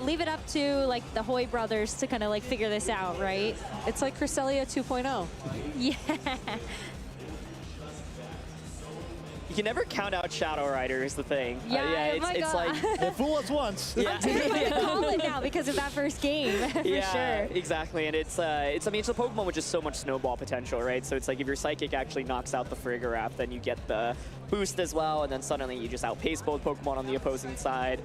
leave it up to like the Hoy brothers to kind of like figure this out, right? It's like Cresselia 2.0. Yeah. You can never count out Shadow Rider is the thing. Yeah, it's like they fool us once. Yeah. I'm terrified to call it now because of that first game, for sure. Exactly, and it's I mean, it's a Pokemon with just so much snowball potential, right? So it's like if your Psychic actually knocks out the Farigiraf, then you get the boost as well, and then suddenly you just outpace both Pokemon on the opposing side.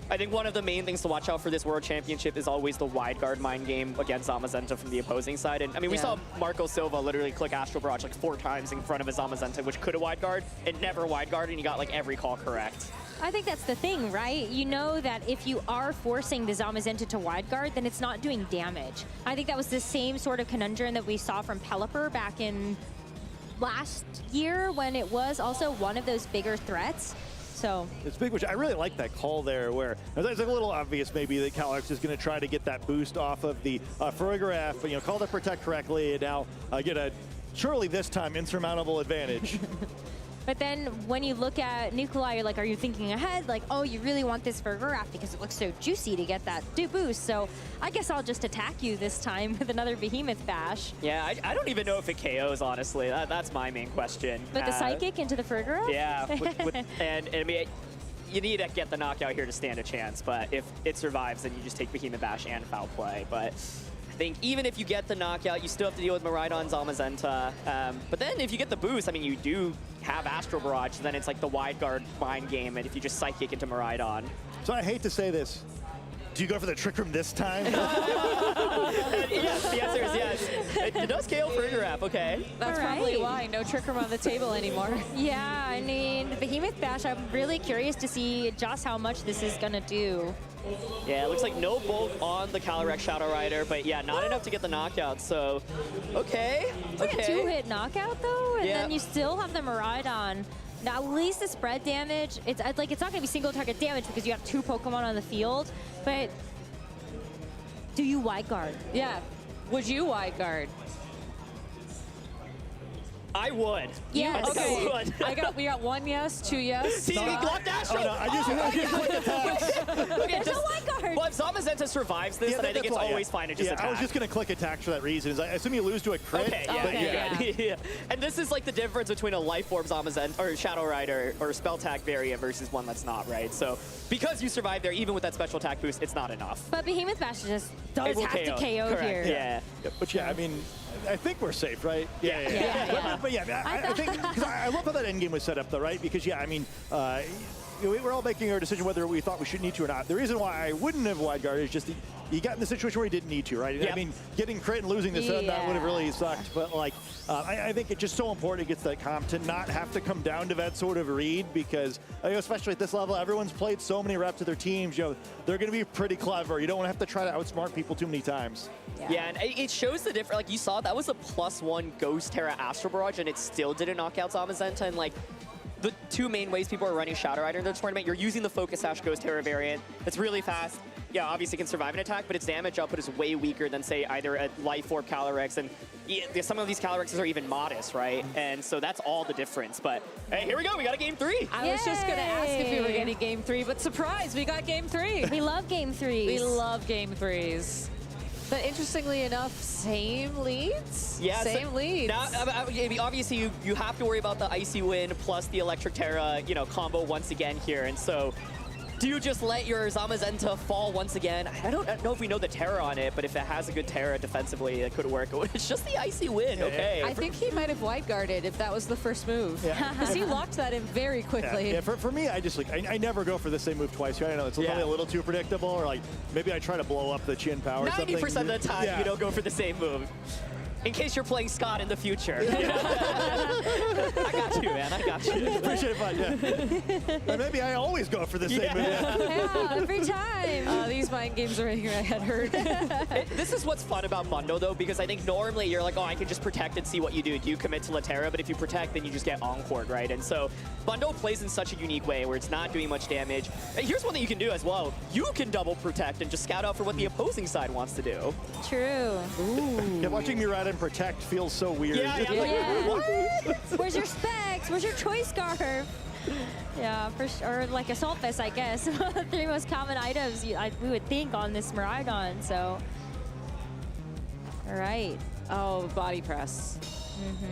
I think one of the main things to watch out for this World Championship is always the wide guard mind game against Zamazenta from the opposing side. And I mean, we saw Marco Silva literally click Astral Barrage like 4 times in front of a Zamazenta, which could have wide guard and never wide guard, and he got like every call correct. I think that's the thing, right? You know that if you are forcing the Zamazenta to wide guard, then it's not doing damage. I think that was the same sort of conundrum that we saw from Pelipper back in last year when it was also one of those bigger threats. So it's big, which I really like that call there, where it's like a little obvious maybe that Calyrex is going to try to get that boost off of the Farigiraf, but call to protect correctly, and now get a surely this time insurmountable advantage. But then when you look at Nikolai, you're like, are you thinking ahead? Like, oh, you really want this Farigiraf because it looks so juicy to get that boost. So I guess I'll just attack you this time with another Behemoth Bash. Yeah, I don't even know if it KOs, honestly. That's my main question. But the Psychic into the Farigiraf? Yeah, and I mean, you need to get the knockout here to stand a chance. But if it survives, then you just take Behemoth Bash and Foul Play. But I think even if you get the knockout, you still have to deal with Miraidon, Zamazenta. But then if you get the boost, I mean, you do have Astral Barrage, so then it's like the wide guard mind game, and if you just Psychic into Miraidon. So I hate to say this, do you go for the Trick Room this time? Yes, the answer is yes. It does KO Farigiraf, okay. That's probably why, no Trick Room on the table anymore. Yeah, I mean, the Behemoth Bash, I'm really curious to see just how much this is gonna do. Yeah, it looks like no bulk on the Calyrex Shadow Rider, but yeah, not enough to get the knockout, so okay. It's like a 2-hit knockout though, and then you still have the Miraidon. Now at least the spread damage, it's like it's not gonna be single target damage because you have 2 Pokemon on the field, but do you wide guard? Yeah, would you wide guard? I would. Yeah. Okay. I would. We got 1 yes, 2 yes. He blocked Astro. Oh, no, I just click attacks. Okay, There's no wide guard. Well, if Zamazenta survives this, then I think it's always fine to just attack. I was just going to click attacks for that reason. I assume you lose to a crit. Okay, yeah. And this is like the difference between a Life Orb Zamazenta or Shadow Rider or Spell Tag variant versus one that's not, right? So because you survive there, even with that special attack boost, it's not enough. But Behemoth Bash just does have to KO Correct. here. Yeah. But yeah, I mean, I think we're safe, right? Yeah. But yeah, I think, because I love how that endgame was set up, though, right? Because, yeah, I mean, we're all making our decision whether we thought we should need to or not. The reason why I wouldn't have wide guard is just you got in the situation where you didn't need to, right? Yep. I mean, getting crit and losing this, that would have really sucked. But like, I think it's just so important against that comp to not have to come down to that sort of read, because especially at this level, everyone's played so many reps of their teams. They're going to be pretty clever. You don't want to have to try to outsmart people too many times. Yeah, and it shows the difference. Like, you saw that was a +1 Ghost Terra Astral Barrage, and it still didn't knock out Zamazenta. And like, the two main ways people are running Shadow Rider in the tournament, you're using the Focus Sash Ghost Terra variant. It's really fast. Yeah, obviously can survive an attack, but its damage output is way weaker than, say, either a Life Orb Calyrex, and some of these Calyrexes are even modest, right? And so that's all the difference. But hey, here we go, we got a game 3. I was just gonna ask if we were getting game 3, but surprise, we got game 3. We love game 3s. We love game 3s. But interestingly enough, same leads? Yeah, same leads. Now, obviously, you have to worry about the Icy Wind plus the Electric Terra, combo once again here. And so, do you just let your Zamazenta fall once again? I don't know if we know the Terra on it, but if it has a good Terra defensively, it could work. It's just the Icy Wind, okay. I think he might have wide guarded if that was the first move. Because he locked that in very quickly. Yeah, for me, I just I never go for the same move twice. I know it's probably a little too predictable, or like maybe I try to blow up the Chin power. 90% of the time, you don't go for the same move. In case you're playing Scott in the future. I got you, man. I got you. Appreciate it, Or maybe I always go for the same move. Yeah, every time. These mind games are making my head hurt. This is what's fun about Bundle, though, because I think normally you're like, oh, I can just protect and see what you do. Do you commit to Laterra? But if you protect, then you just get encored, right? And so Bundle plays in such a unique way where it's not doing much damage. Here's one thing you can do as well. You can double protect and just scout out for what the opposing side wants to do. True. Ooh. Yeah, watching Murata and Protect feels so weird. Yeah. What? Where's your specs? Where's your choice scarf? Yeah, or like Assault Vest, I guess. The 3 most common items we would think on this Miraidon, so. All right. Oh, body press.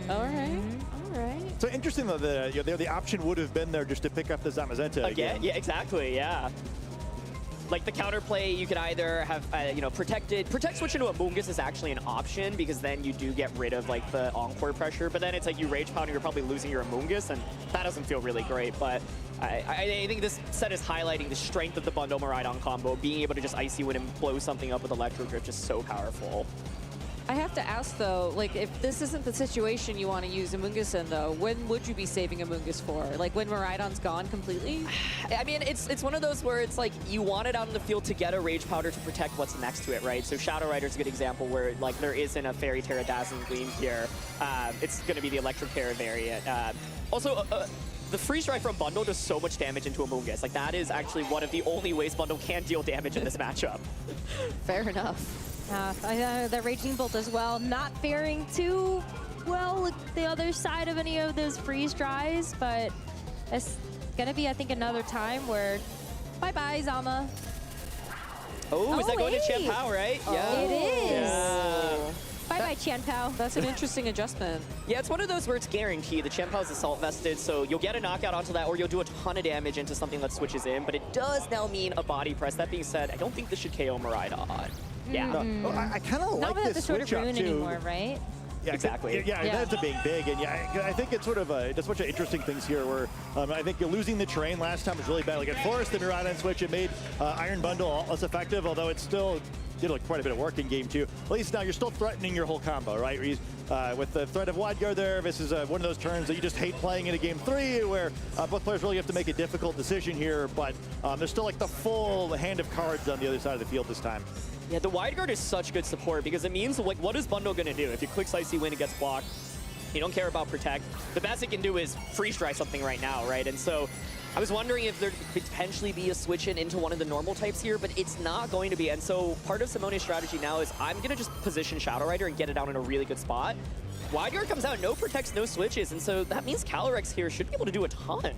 All right. All right. So interesting though, the option would have been there just to pick up the Zamazenta again. Yeah, exactly, yeah. Like the counterplay, you could either have, Protect switch into a Moongus is actually an option, because then you do get rid of like the Encore pressure, but then it's like you Rage Powder, you're probably losing your Moongus, and that doesn't feel really great. But I think this set is highlighting the strength of the Bundle Miraidon combo. Being able to just Icy Wind and blow something up with Electro Drift is so powerful. I have to ask though, like if this isn't the situation you want to use Amoongus in though, when would you be saving Amoongus for? Like when Miraidon's gone completely? I mean, it's one of those where it's like you want it out in the field to get a Rage Powder to protect what's next to it, right? So Shadow Rider's a good example where like there isn't a Fairy Terra Dazzling Gleam here. It's going to be the Electric Terra variant. Also, the Freeze Strike from Bundle does so much damage into Amoongus. Like that is actually one of the only ways Bundle can deal damage in this matchup. Fair enough. The Raging Bolt as well, not faring too well the other side of any of those freeze dries, but it's gonna be, I think, another time where bye-bye, Zama. Oh, is that going to Chen Pao, right? Yeah. It is. Yeah. Bye-bye, Chen Pao. That's an interesting adjustment. Yeah, it's one of those where it's guaranteed. The Chen Pao is Assault Vested, so you'll get a knockout onto that, or you'll do a ton of damage into something that switches in, but it does now mean a body press. That being said, I don't think this should KO Miraidon. Yeah. No, I kind of like this switch up too. Anymore, right? Yeah, exactly. Yeah, that's a big, and yeah, I think it's sort of there's a bunch of interesting things here where I think losing the terrain last time was really bad. Like at Forest, the Miraidon switch, it made Iron Bundle less effective, although it still did like quite a bit of work in game 2. At least now you're still threatening your whole combo, right? With the threat of Wide Guard there, this is one of those turns that you just hate playing in a game 3 where both players really have to make a difficult decision here, but there's still like the full hand of cards on the other side of the field this time. Yeah, the Wide Guard is such good support because it means, like, what is Bundle going to do? If you click Icy Wind, it gets blocked. You don't care about Protect. The best it can do is freeze dry something right now, right? And so I was wondering if there could potentially be a switch in into one of the normal types here, but it's not going to be. And so part of Simone's strategy now is I'm going to just position Shadow Rider and get it out in a really good spot. Wide Guard comes out, no Protects, no switches, and so that means Calyrex here should be able to do a ton.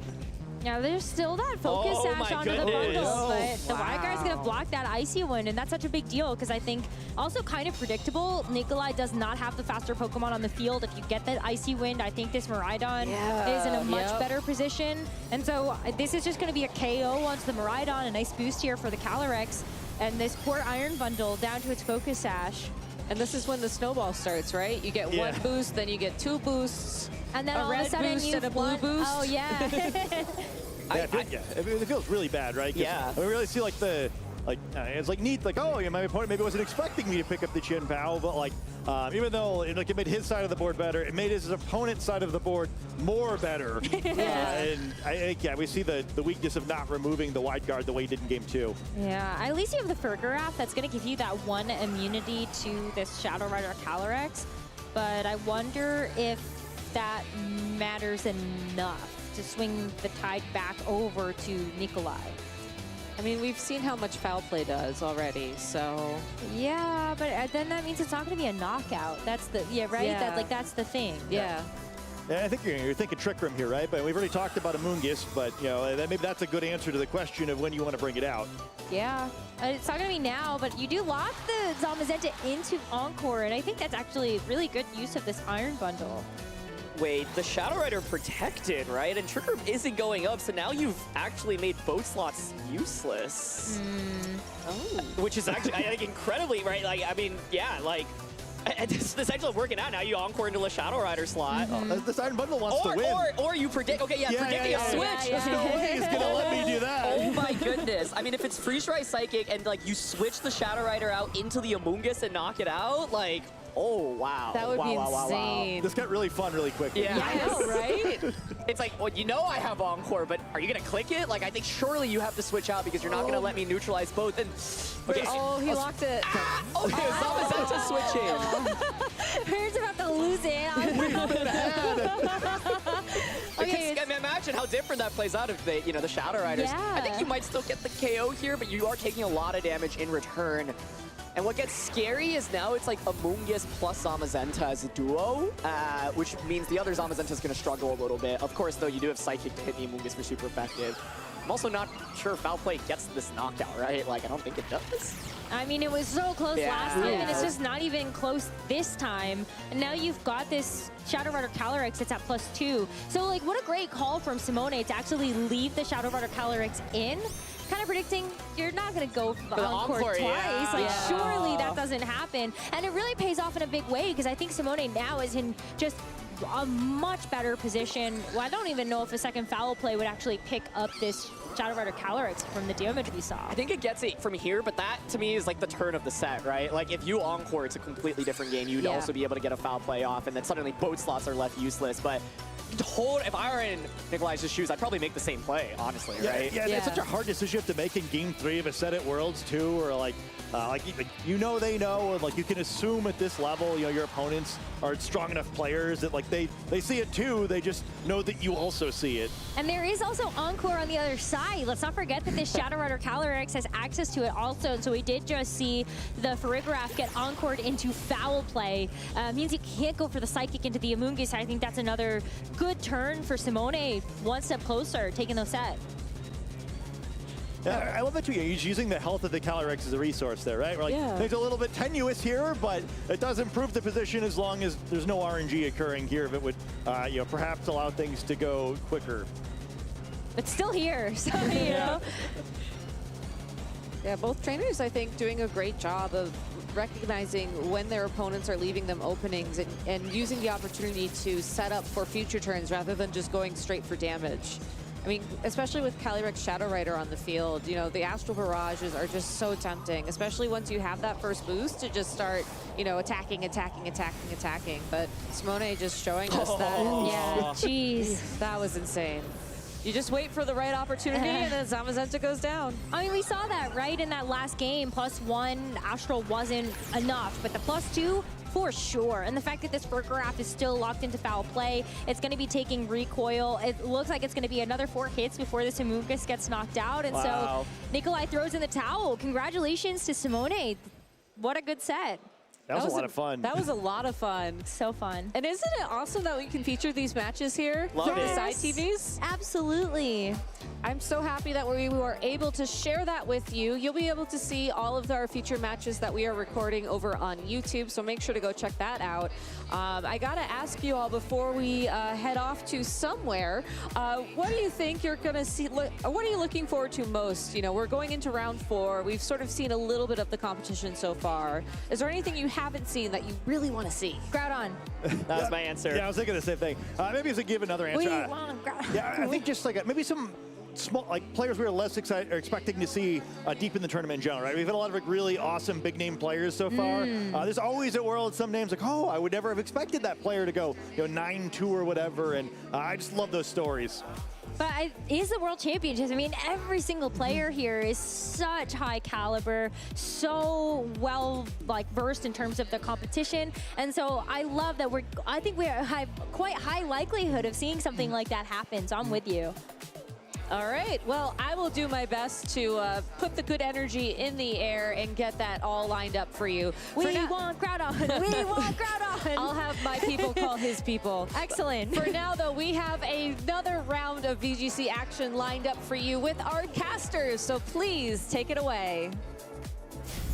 Now there's still that Focus Sash onto the bundle, but the Wide Guard's gonna block that Icy Wind, and that's such a big deal because I think also kind of predictable. Nikolai does not have the faster Pokemon on the field. If you get that Icy Wind, I think this Miraidon is in a much better position. And so this is just gonna be a KO onto the Miraidon, a nice boost here for the Calyrex, and this poor Iron Bundle down to its Focus Sash. And this is when the snowball starts, right? You get one boost, then you get 2 boosts. And then a all red of a sudden boost you and a blue boost. Oh yeah. It feels really bad, right? Yeah. I really see like like it's like neat, like, oh, my opponent maybe wasn't expecting me to pick up the Chin Pao, but like even though it made his side of the board better, it made his opponent's side of the board more better. And yeah, we see the weakness of not removing the wide guard the way he did in game 2. Yeah, at least you have the Fergaraf that's going to give you that one immunity to this Shadow Rider Calyrex, but I wonder if that matters enough to swing the tide back over to Nikolai. I mean, we've seen how much foul play does already, so... Yeah, but then that means it's not going to be a knockout. That's the, right? Yeah. That's the thing. Yeah. Yeah, I think you're thinking Trick Room here, right? But we've already talked about Amoonguss, but maybe that's a good answer to the question of when you want to bring it out. Yeah, it's not going to be now, but you do lock the Zamazenta into Encore, and I think that's actually really good use of this Iron Bundle. Wait, the Shadow Rider protected, right? And Trick Room isn't going up, so now you've actually made both slots useless. Oh. Which is actually, I think, incredibly, right? Like, I mean, yeah, like, this actually working out. Now you Encore into a Shadow Rider slot. This Iron Bundle wants to win. Or you predict, predicting a switch. There's no way he's going to let me do that. Oh my goodness. I mean, if it's Freeze Rise Psychic and, like, you switch the Shadow Rider out into the Amoonguss and knock it out, like... Oh, wow. That would be insane. Wow. This got really fun really quickly. Yeah, I know, right? It's like, well, I have Encore, but are you going to click it? Like, I think surely you have to switch out because you're not going to let me neutralize both. And okay, he locked it. Okay, Zamazenta switching. Here's about to lose it. We've been Okay, imagine how different that plays out if the Shadow Riders. Yeah. I think you might still get the KO here, but you are taking a lot of damage in return. And what gets scary is now it's like Amoonguss plus Zamazenta as a duo, which means the other Zamazenta is going to struggle a little bit. Of course, though, you do have Psychic to hit the Amoonguss for super effective. I'm also not sure if Foul Play gets this knockout, right? Like, I don't think it does. I mean, it was so close last time, and it's just not even close this time. And now you've got this Shadow Rider Calyrex that's at +2. So, like, what a great call from Simone to actually leave the Shadow Rider Calyrex in. Kind of predicting you're not going to go for the Encore twice. Yeah. Like, surely that doesn't happen. And it really pays off in a big way because I think Simone now is in just a much better position. Well, I don't even know if a second Foul Play would actually pick up this Shadow Rider Calyrex from the damage we saw. I think it gets it from here, but that, to me, is like the turn of the set, right? Like, if you Encore, it's a completely different game. You'd also be able to get a Foul Play off, and then suddenly both slots are left useless. But if I were in Nikolai's shoes, I'd probably make the same play, honestly, right? Yeah, it's such a hard decision you have to make in Game 3 of a set at Worlds, too, or like they know, or like you can assume at this level, your opponents are strong enough players that like they see it too. They just know that you also see it. And there is also Encore on the other side. Let's not forget that this Shadow Rider Calyrex has access to it also. So we did just see the Farigiraf get encored into Foul Play. Means he can't go for the Psychic into the Amoonguss. I think that's another good turn for Simone. One step closer, taking the set. Yeah, I love that too. He's using the health of the Calyrex as a resource there, right? We're like, It's a little bit tenuous here, but it does improve the position as long as there's no RNG occurring here. If it would, perhaps allow things to go quicker. It's still here, so you know. Yeah, both trainers, I think, doing a great job of recognizing when their opponents are leaving them openings and using the opportunity to set up for future turns rather than just going straight for damage. I mean, especially with Calyrex Shadow Rider on the field, the Astral Barrages are just so tempting, especially once you have that first boost to just start, attacking. But Simone just showing us that. Yeah, jeez. That was insane. You just wait for the right opportunity and then Zamazenta goes down. I mean, we saw that, right? In that last game, +1 Astral wasn't enough, but the +2, for sure. And the fact that this Farigiraf is still locked into Foul Play, it's going to be taking recoil. It looks like it's going to be another 4 hits before this Amoonguss gets knocked out. And so Nikolai throws in the towel. Congratulations to Simone. What a good set. That was a lot of fun. That was a lot of fun. So fun. And isn't it awesome that we can feature these matches here? Love it. Side TVs? Absolutely. I'm so happy that we were able to share that with you. You'll be able to see all of our feature matches that we are recording over on YouTube, so make sure to go check that out. I gotta ask you all before we head off to somewhere, what do you think you're gonna see? What are you looking forward to most? We're going into round 4. We've sort of seen a little bit of the competition so far. Is there anything you haven't seen that you really want to see? Groudon. That was my answer. Yeah, I was thinking the same thing. Maybe as a give another answer. We want Groudon. Yeah, I think just like maybe some small, like players we were less excited or expecting to see deep in the tournament in general, right? We've had a lot of like, really awesome big name players so far. There's always at World some names like, oh, I would never have expected that player to go 9-2 or whatever, and I just love those stories. But it is the World Championships. I mean, every single player here is such high caliber, so well versed in terms of the competition. And so I love that I think we have quite high likelihood of seeing something like that happen. So I'm with you. All right, well, I will do my best to put the good energy in the air and get that all lined up for you. We want Groudon, we want Groudon. I'll have my people call his people. Excellent. For now, though, we have another round of VGC action lined up for you with our casters, so please take it away.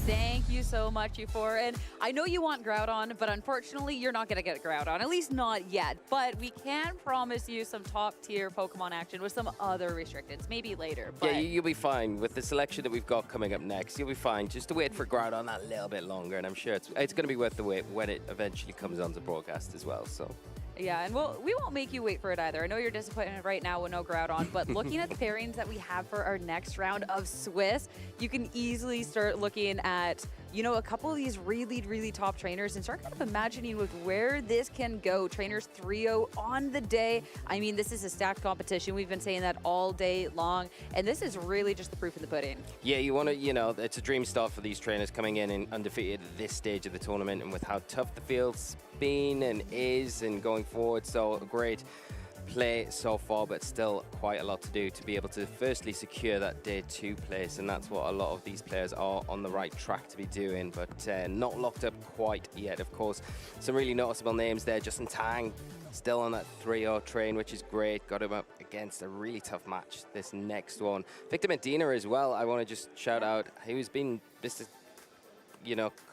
Thank you so much, you four. And I know you want Groudon, but unfortunately, you're not going to get Groudon, at least not yet. But we can promise you some top-tier Pokemon action with some other restricteds, maybe later. But yeah, you'll be fine. With the selection that we've got coming up next, you'll be fine. Just to wait for Groudon that little bit longer, and I'm sure it's going to be worth the wait when it eventually comes onto broadcast as well. So. Yeah, and we won't make you wait for it either. I know you're disappointed right now with no Groudon, but looking at the pairings that we have for our next round of Swiss, you can easily start looking at, a couple of these really, really top trainers and start kind of imagining with where this can go. Trainers 3-0 on the day. I mean, this is a stacked competition. We've been saying that all day long, and this is really just the proof in the pudding. Yeah, you want to, it's a dream start for these trainers coming in and undefeated at this stage of the tournament, and with how tough the field's been and is and going forward. So a great play so far, but still quite a lot to do to be able to firstly secure that day 2 place, and that's what a lot of these players are on the right track to be doing, but not locked up quite yet. Of course, some really noticeable names there. Justin Tang still on that 3-0 train, which is great. Got him up against a really tough match, this next one. Victor Medina as well, I want to just shout out. He's been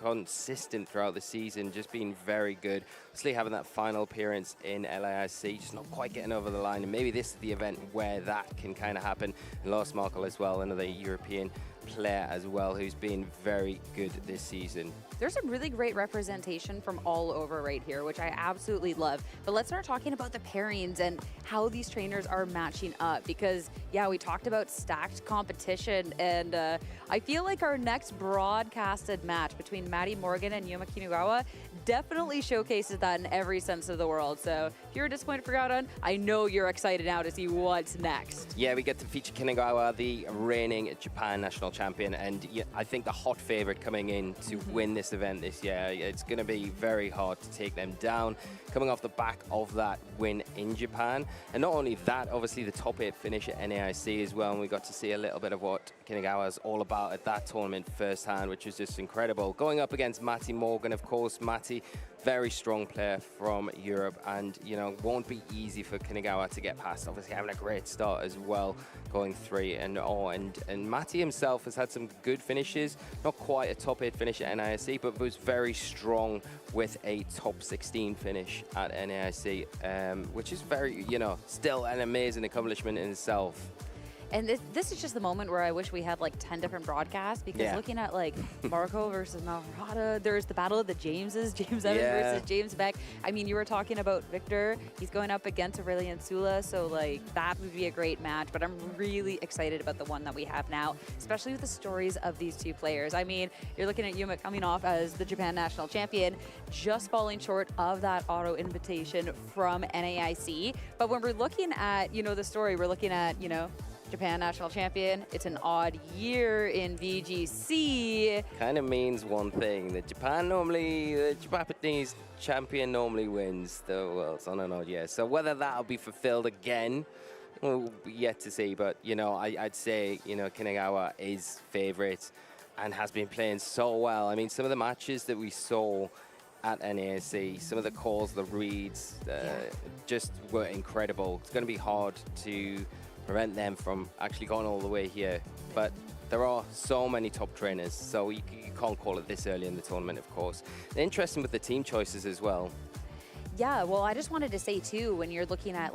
consistent throughout the season, just being very good. Obviously having that final appearance in LAIC, just not quite getting over the line, and maybe this is the event where that can kind of happen. And Lars Markel as well, another European player as well, who's been very good this season. There's some really great representation from all over right here, which I absolutely love. But let's start talking about the pairings and how these trainers are matching up, because yeah, we talked about stacked competition, and I feel like our next broadcasted match between Maddie Morgan and Yuma Kinugawa definitely showcases that in every sense of the world. So if you're disappointed for Groudon, I know you're excited now to see what's next. Yeah, we get to feature Kinugawa, the reigning Japan national champion, and I think the hot favorite coming in to win this event this year. It's going to be very hard to take them down, coming off the back of that win in Japan. And not only that, obviously the top 8 finish at NAIC as well, and we got to see a little bit of what Kinugawa's all about at that tournament firsthand, which was just incredible. Going up against Matty Morgan, of course. Matty, very strong player from Europe, and won't be easy for Kinugawa to get past. Obviously having a great start as well, going 3-0, and Matty himself has had some good finishes, not quite a top 8 finish at NAIC, but was very strong with a top 16 finish at NAIC, which is very, still an amazing accomplishment in itself. And this is just the moment where I wish we had like 10 different broadcasts, because looking at like Marco versus Malrata, there's the battle of the Jameses, James Evans versus James Beck. I mean, you were talking about Victor. He's going up against Aurelian Sula, so like that would be a great match, but I'm really excited about the one that we have now, especially with the stories of these two players. I mean, you're looking at Yuma coming off as the Japan national champion, just falling short of that auto invitation from NAIC. But when we're looking at, the story, we're looking at, Japan national champion. It's an odd year in VGC. Kind of means one thing. The Japanese champion normally wins the Worlds on an odd year. So whether that'll be fulfilled again, we'll be yet to see. But, I'd say, Kinugawa is favorite and has been playing so well. I mean, some of the matches that we saw at NAIC, some of the calls, the reads, just were incredible. It's going to be hard to prevent them from actually going all the way here, but there are so many top trainers, so you can't call it this early in the tournament, of course. Interesting with the team choices as well. Yeah, well, I just wanted to say too, when you're looking at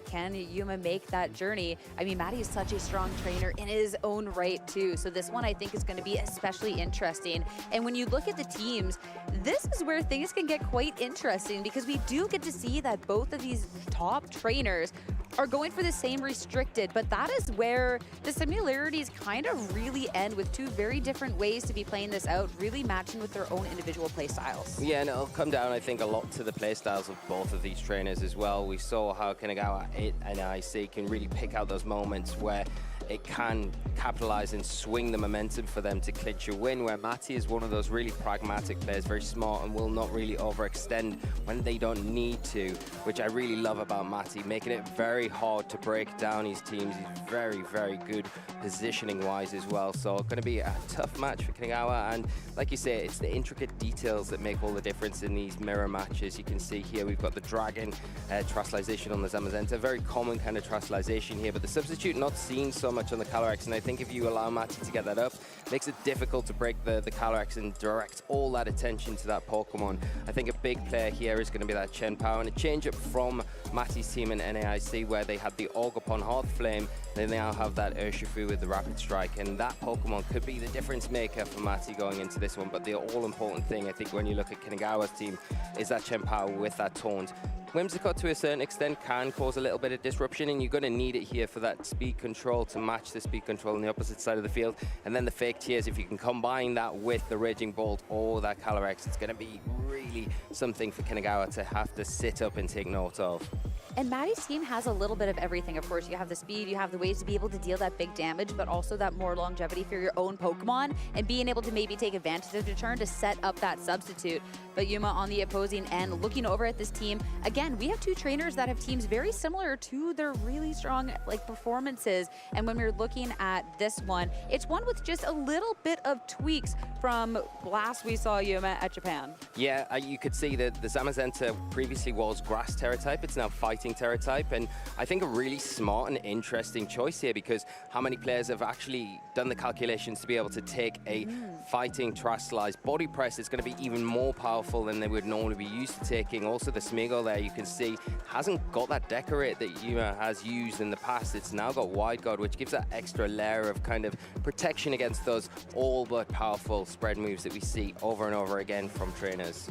can Yuma make that journey? I mean, Matty is such a strong trainer in his own right too, so this one I think is going to be especially interesting. And when you look at the teams, this is where things can get quite interesting, because we do get to see that both of these top trainers are going for the same restricted, but that is where the similarities kind of really end, with two very different ways to be playing this out, really matching with their own individual play styles. Yeah, and it'll come down, I think, a lot to the play styles of both of these trainers as well. We saw how Kanagawa and NAIC can really pick out those moments where it can capitalize and swing the momentum for them to clinch a win, where Matty is one of those really pragmatic players, very smart, and will not really overextend when they don't need to, which I really love about Matty, making it very hard to break down his teams. He's very, very good positioning-wise as well, so going to be a tough match for Kanagawa, and like you say, it's the intricate details that make all the difference in these mirror matches. You can see here we've got the Dragon Trustalization on the Zamazenta, very common kind of Trustalization here, but the substitute not seen so much on the Calyrex, and I think if you allow Matty to get that up, it makes it difficult to break the Calyrex and direct all that attention to that Pokemon. I think a big player here is going to be that Chen Pao, and a change up from Matty's team in NAIC, where they had the Orgapon Hearthflame, they now have that Urshifu with the Rapid Strike, and that Pokemon could be the difference maker for Matty going into this one. But the all-important thing, I think, when you look at Kanagawa's team, is that Chen Pao with that Taunt. Whimsicott, to a certain extent, can cause a little bit of disruption, and you're going to need it here for that speed control to match the speed control on the opposite side of the field. And then the Fake Tears, if you can combine that with the Raging Bolt or that Calyrex, it's going to be really something for Kanagawa to have to sit up and take note of. And Matty's team has a little bit of everything. Of course, you have the speed, you have the ways to be able to deal that big damage, but also that more longevity for your own Pokemon, and being able to maybe take advantage of the turn to set up that substitute. But Yuma on the opposing end, looking over at this team, again, we have two trainers that have teams very similar to their really strong performances. And when we're looking at this one, it's one with just a little bit of tweaks from last we saw Yuma at Japan. Yeah, you could see that the Zamazenta previously was Grass Terra type, it's now Fighting Terra type, and I think a really smart and interesting choice here, because how many players have actually done the calculations to be able to take a Fighting Terrestrialized Body Press? It's going to be even more powerful than they would normally be used to taking. Also the Smeagol there, you can see, hasn't got that Decorate that Yuma has used in the past. It's now got Wide Guard, which gives that extra layer of kind of protection against those all but powerful spread moves that we see over and over again from trainers.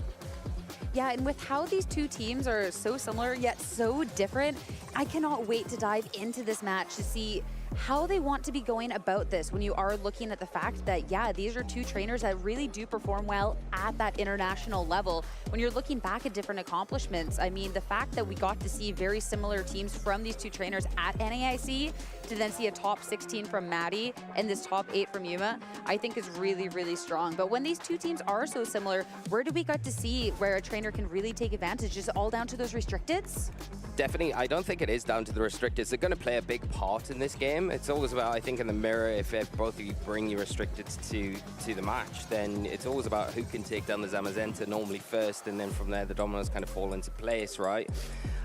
Yeah, and with how these two teams are so similar yet so different, I cannot wait to dive into this match to see how they want to be going about this, when you are looking at the fact that, yeah, these are two trainers that really do perform well at that international level. When you're looking back at different accomplishments, I mean, the fact that we got to see very similar teams from these two trainers at NAIC, to then see a top 16 from Matty and this top 8 from Yuma, I think is really, really strong. But when these two teams are so similar, where do we get to see where a trainer can really take advantage? Is it all down to those restricteds? Definitely, I don't think it is down to the restricteds. They're going to play a big part in this game. It's always about, I think, in the mirror, if both of you bring your restricteds to the match, then it's always about who can take down the Zamazenta normally first, and then from there the dominoes kind of fall into place, right?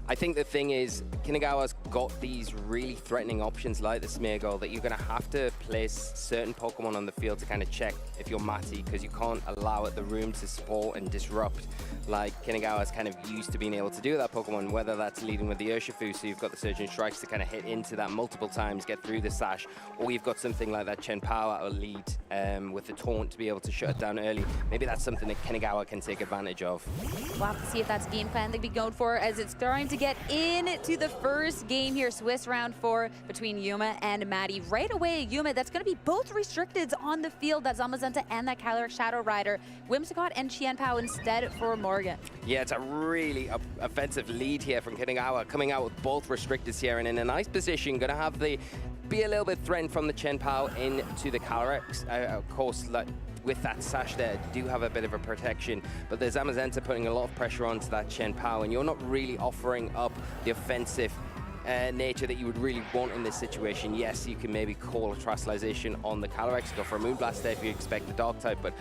I think the thing is, Kanagawa's got these really threatening options like the Smeagol that you're going to have to place certain Pokemon on the field to kind of check if you're Matty, because you can't allow it the room to support and disrupt like Kanagawa's kind of used to being able to do that Pokemon, whether that's leading with the Urshifu, so you've got the Surging Strikes to kind of hit into that multiple times, get through the sash, or you've got something like that Chen Pao at a lead with the Taunt to be able to shut it down early. Maybe that's something that Kanagawa can take advantage of. We'll have to see if that's game plan they'd be going for, as it's starting to get into the first game here, Swiss round 4 between Yuma and Matty. Right away, Yuma, that's going to be both restricteds on the field, that Zamazenta and that Calyrex Shadow Rider. Whimsicott and Chen Pao instead for Morgan. Yeah, it's a really offensive lead here from Kanagawa, coming out with both restricteds here and in a nice position, going to have the be a little bit threatened from the Chen Pao into the Calyrex. Of course, with that sash there, do have a bit of a protection, but the Zamazenta putting a lot of pressure onto that Chen Pao, and you're not really offering up the offensive nature that you would really want in this situation. Yes, you can maybe call a Trustalization on the Calyrex, go for a Moonblast there if you expect the Dark type, but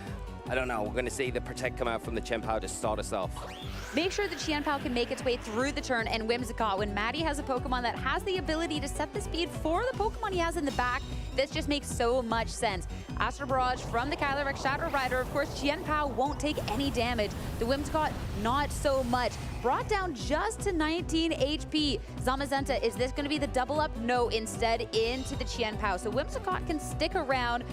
I don't know, we're going to see the Protect come out from the Chen Pao to start us off. Make sure that Chen Pao can make its way through the turn, and Whimsicott, when Matty has a Pokemon that has the ability to set the speed for the Pokemon he has in the back, this just makes so much sense. Astral Barrage from the Calyrex Shadow Rider. Of course, Chen Pao won't take any damage. The Whimsicott, not so much. Brought down just to 19 HP. Zamazenta, is this going to be the double up? No, instead into the Chen Pao. So Whimsicott can stick around.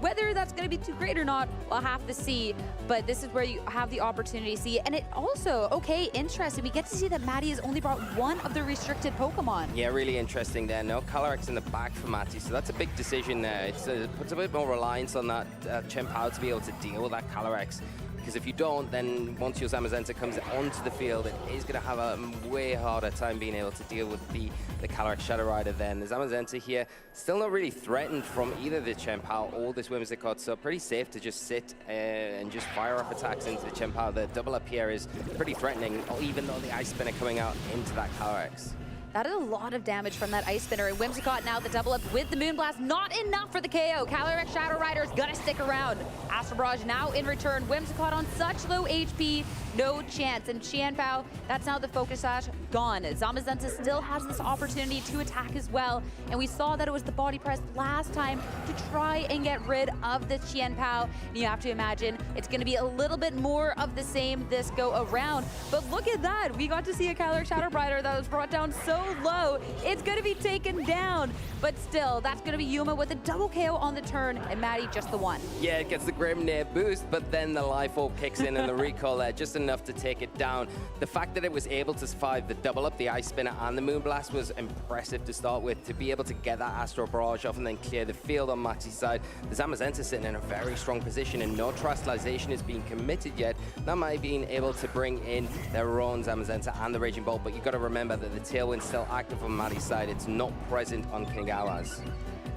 Whether that's going to be too great or not, we'll have to see. But this is where you have the opportunity to see. And it also, okay, interesting. We get to see that Matty has only brought one of the restricted Pokemon. Yeah, really interesting there. No Calyrex in the back for Matty, so that's a big decision there. It puts a bit more reliance on that Chien-Pao to be able to deal with that Calyrex. Because if you don't, then once your Zamazenta comes onto the field, it is going to have a way harder time being able to deal with the Calyrex Shadow Rider then. The Zamazenta here still not really threatened from either the Chien-Pao or this Whimsicott, so pretty safe to just sit and just fire off attacks into the Chien-Pao. The double up here is pretty threatening, even though the Ice Spinner coming out into that Calyrex. That is a lot of damage from that Ice Spinner. And Whimsicott now the double up with the Moonblast. Not enough for the KO. Calyrex Shadow Rider's gonna stick around. Astral Barrage now in return. Whimsicott on such low HP, no chance. And Chien-Pao, that's now the Focus Sash gone. Zamazenta still has this opportunity to attack as well. And we saw that it was the Body Press last time to try and get rid of the Chien-Pao. And you have to imagine it's gonna be a little bit more of the same this go around. But look at that. We got to see a Calyrex Shadow Rider that was brought down so low. It's gonna be taken down, but still, that's gonna be Yuma with a double KO on the turn, and Matty just the one. Yeah, it gets the Grimnir boost, but then the Life Orb kicks in and the recall there, just enough to take it down. The fact that it was able to survive the double up, the Ice Spinner and the Moonblast was impressive to start with. To be able to get that Astral Barrage off and then clear the field on Matty's side, the Zamazenta sitting in a very strong position and no Terastallization is being committed yet. That might have been able to bring in their own Zamazenta and the Raging Bolt, but you've got to remember that the Tailwind's still active on Matty's side. It's not present on Kinigawa's.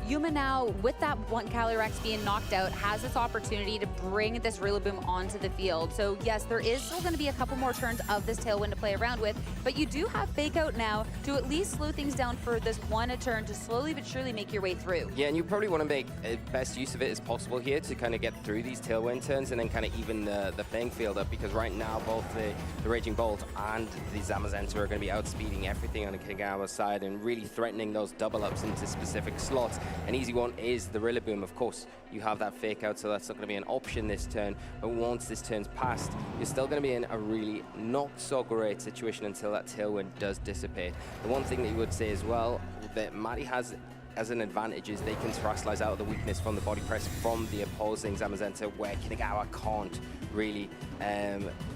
Yuma now, with that one Calyrex being knocked out, has this opportunity to bring this Rillaboom onto the field. So yes, there is still going to be a couple more turns of this Tailwind to play around with, but you do have Fake Out now to at least slow things down for this one a turn to slowly but surely make your way through. Yeah, and you probably want to make best use of it as possible here to kind of get through these Tailwind turns and then kind of even the playing field up, because right now both the Raging Bolt and the Zamazenta are going to be outspeeding everything on the Kinigawa's side and really threatening those double ups into specific slots. An easy one is the Rillaboom. Of course, you have that Fake Out, so that's not going to be an option this turn. But once this turn's passed, you're still going to be in a really not so great situation until that Tailwind does dissipate. The one thing that you would say as well that Matty has as an advantage is they can Terastallize out the weakness from the Body Press from the opposing Zamazenta, where Kinigawa can't really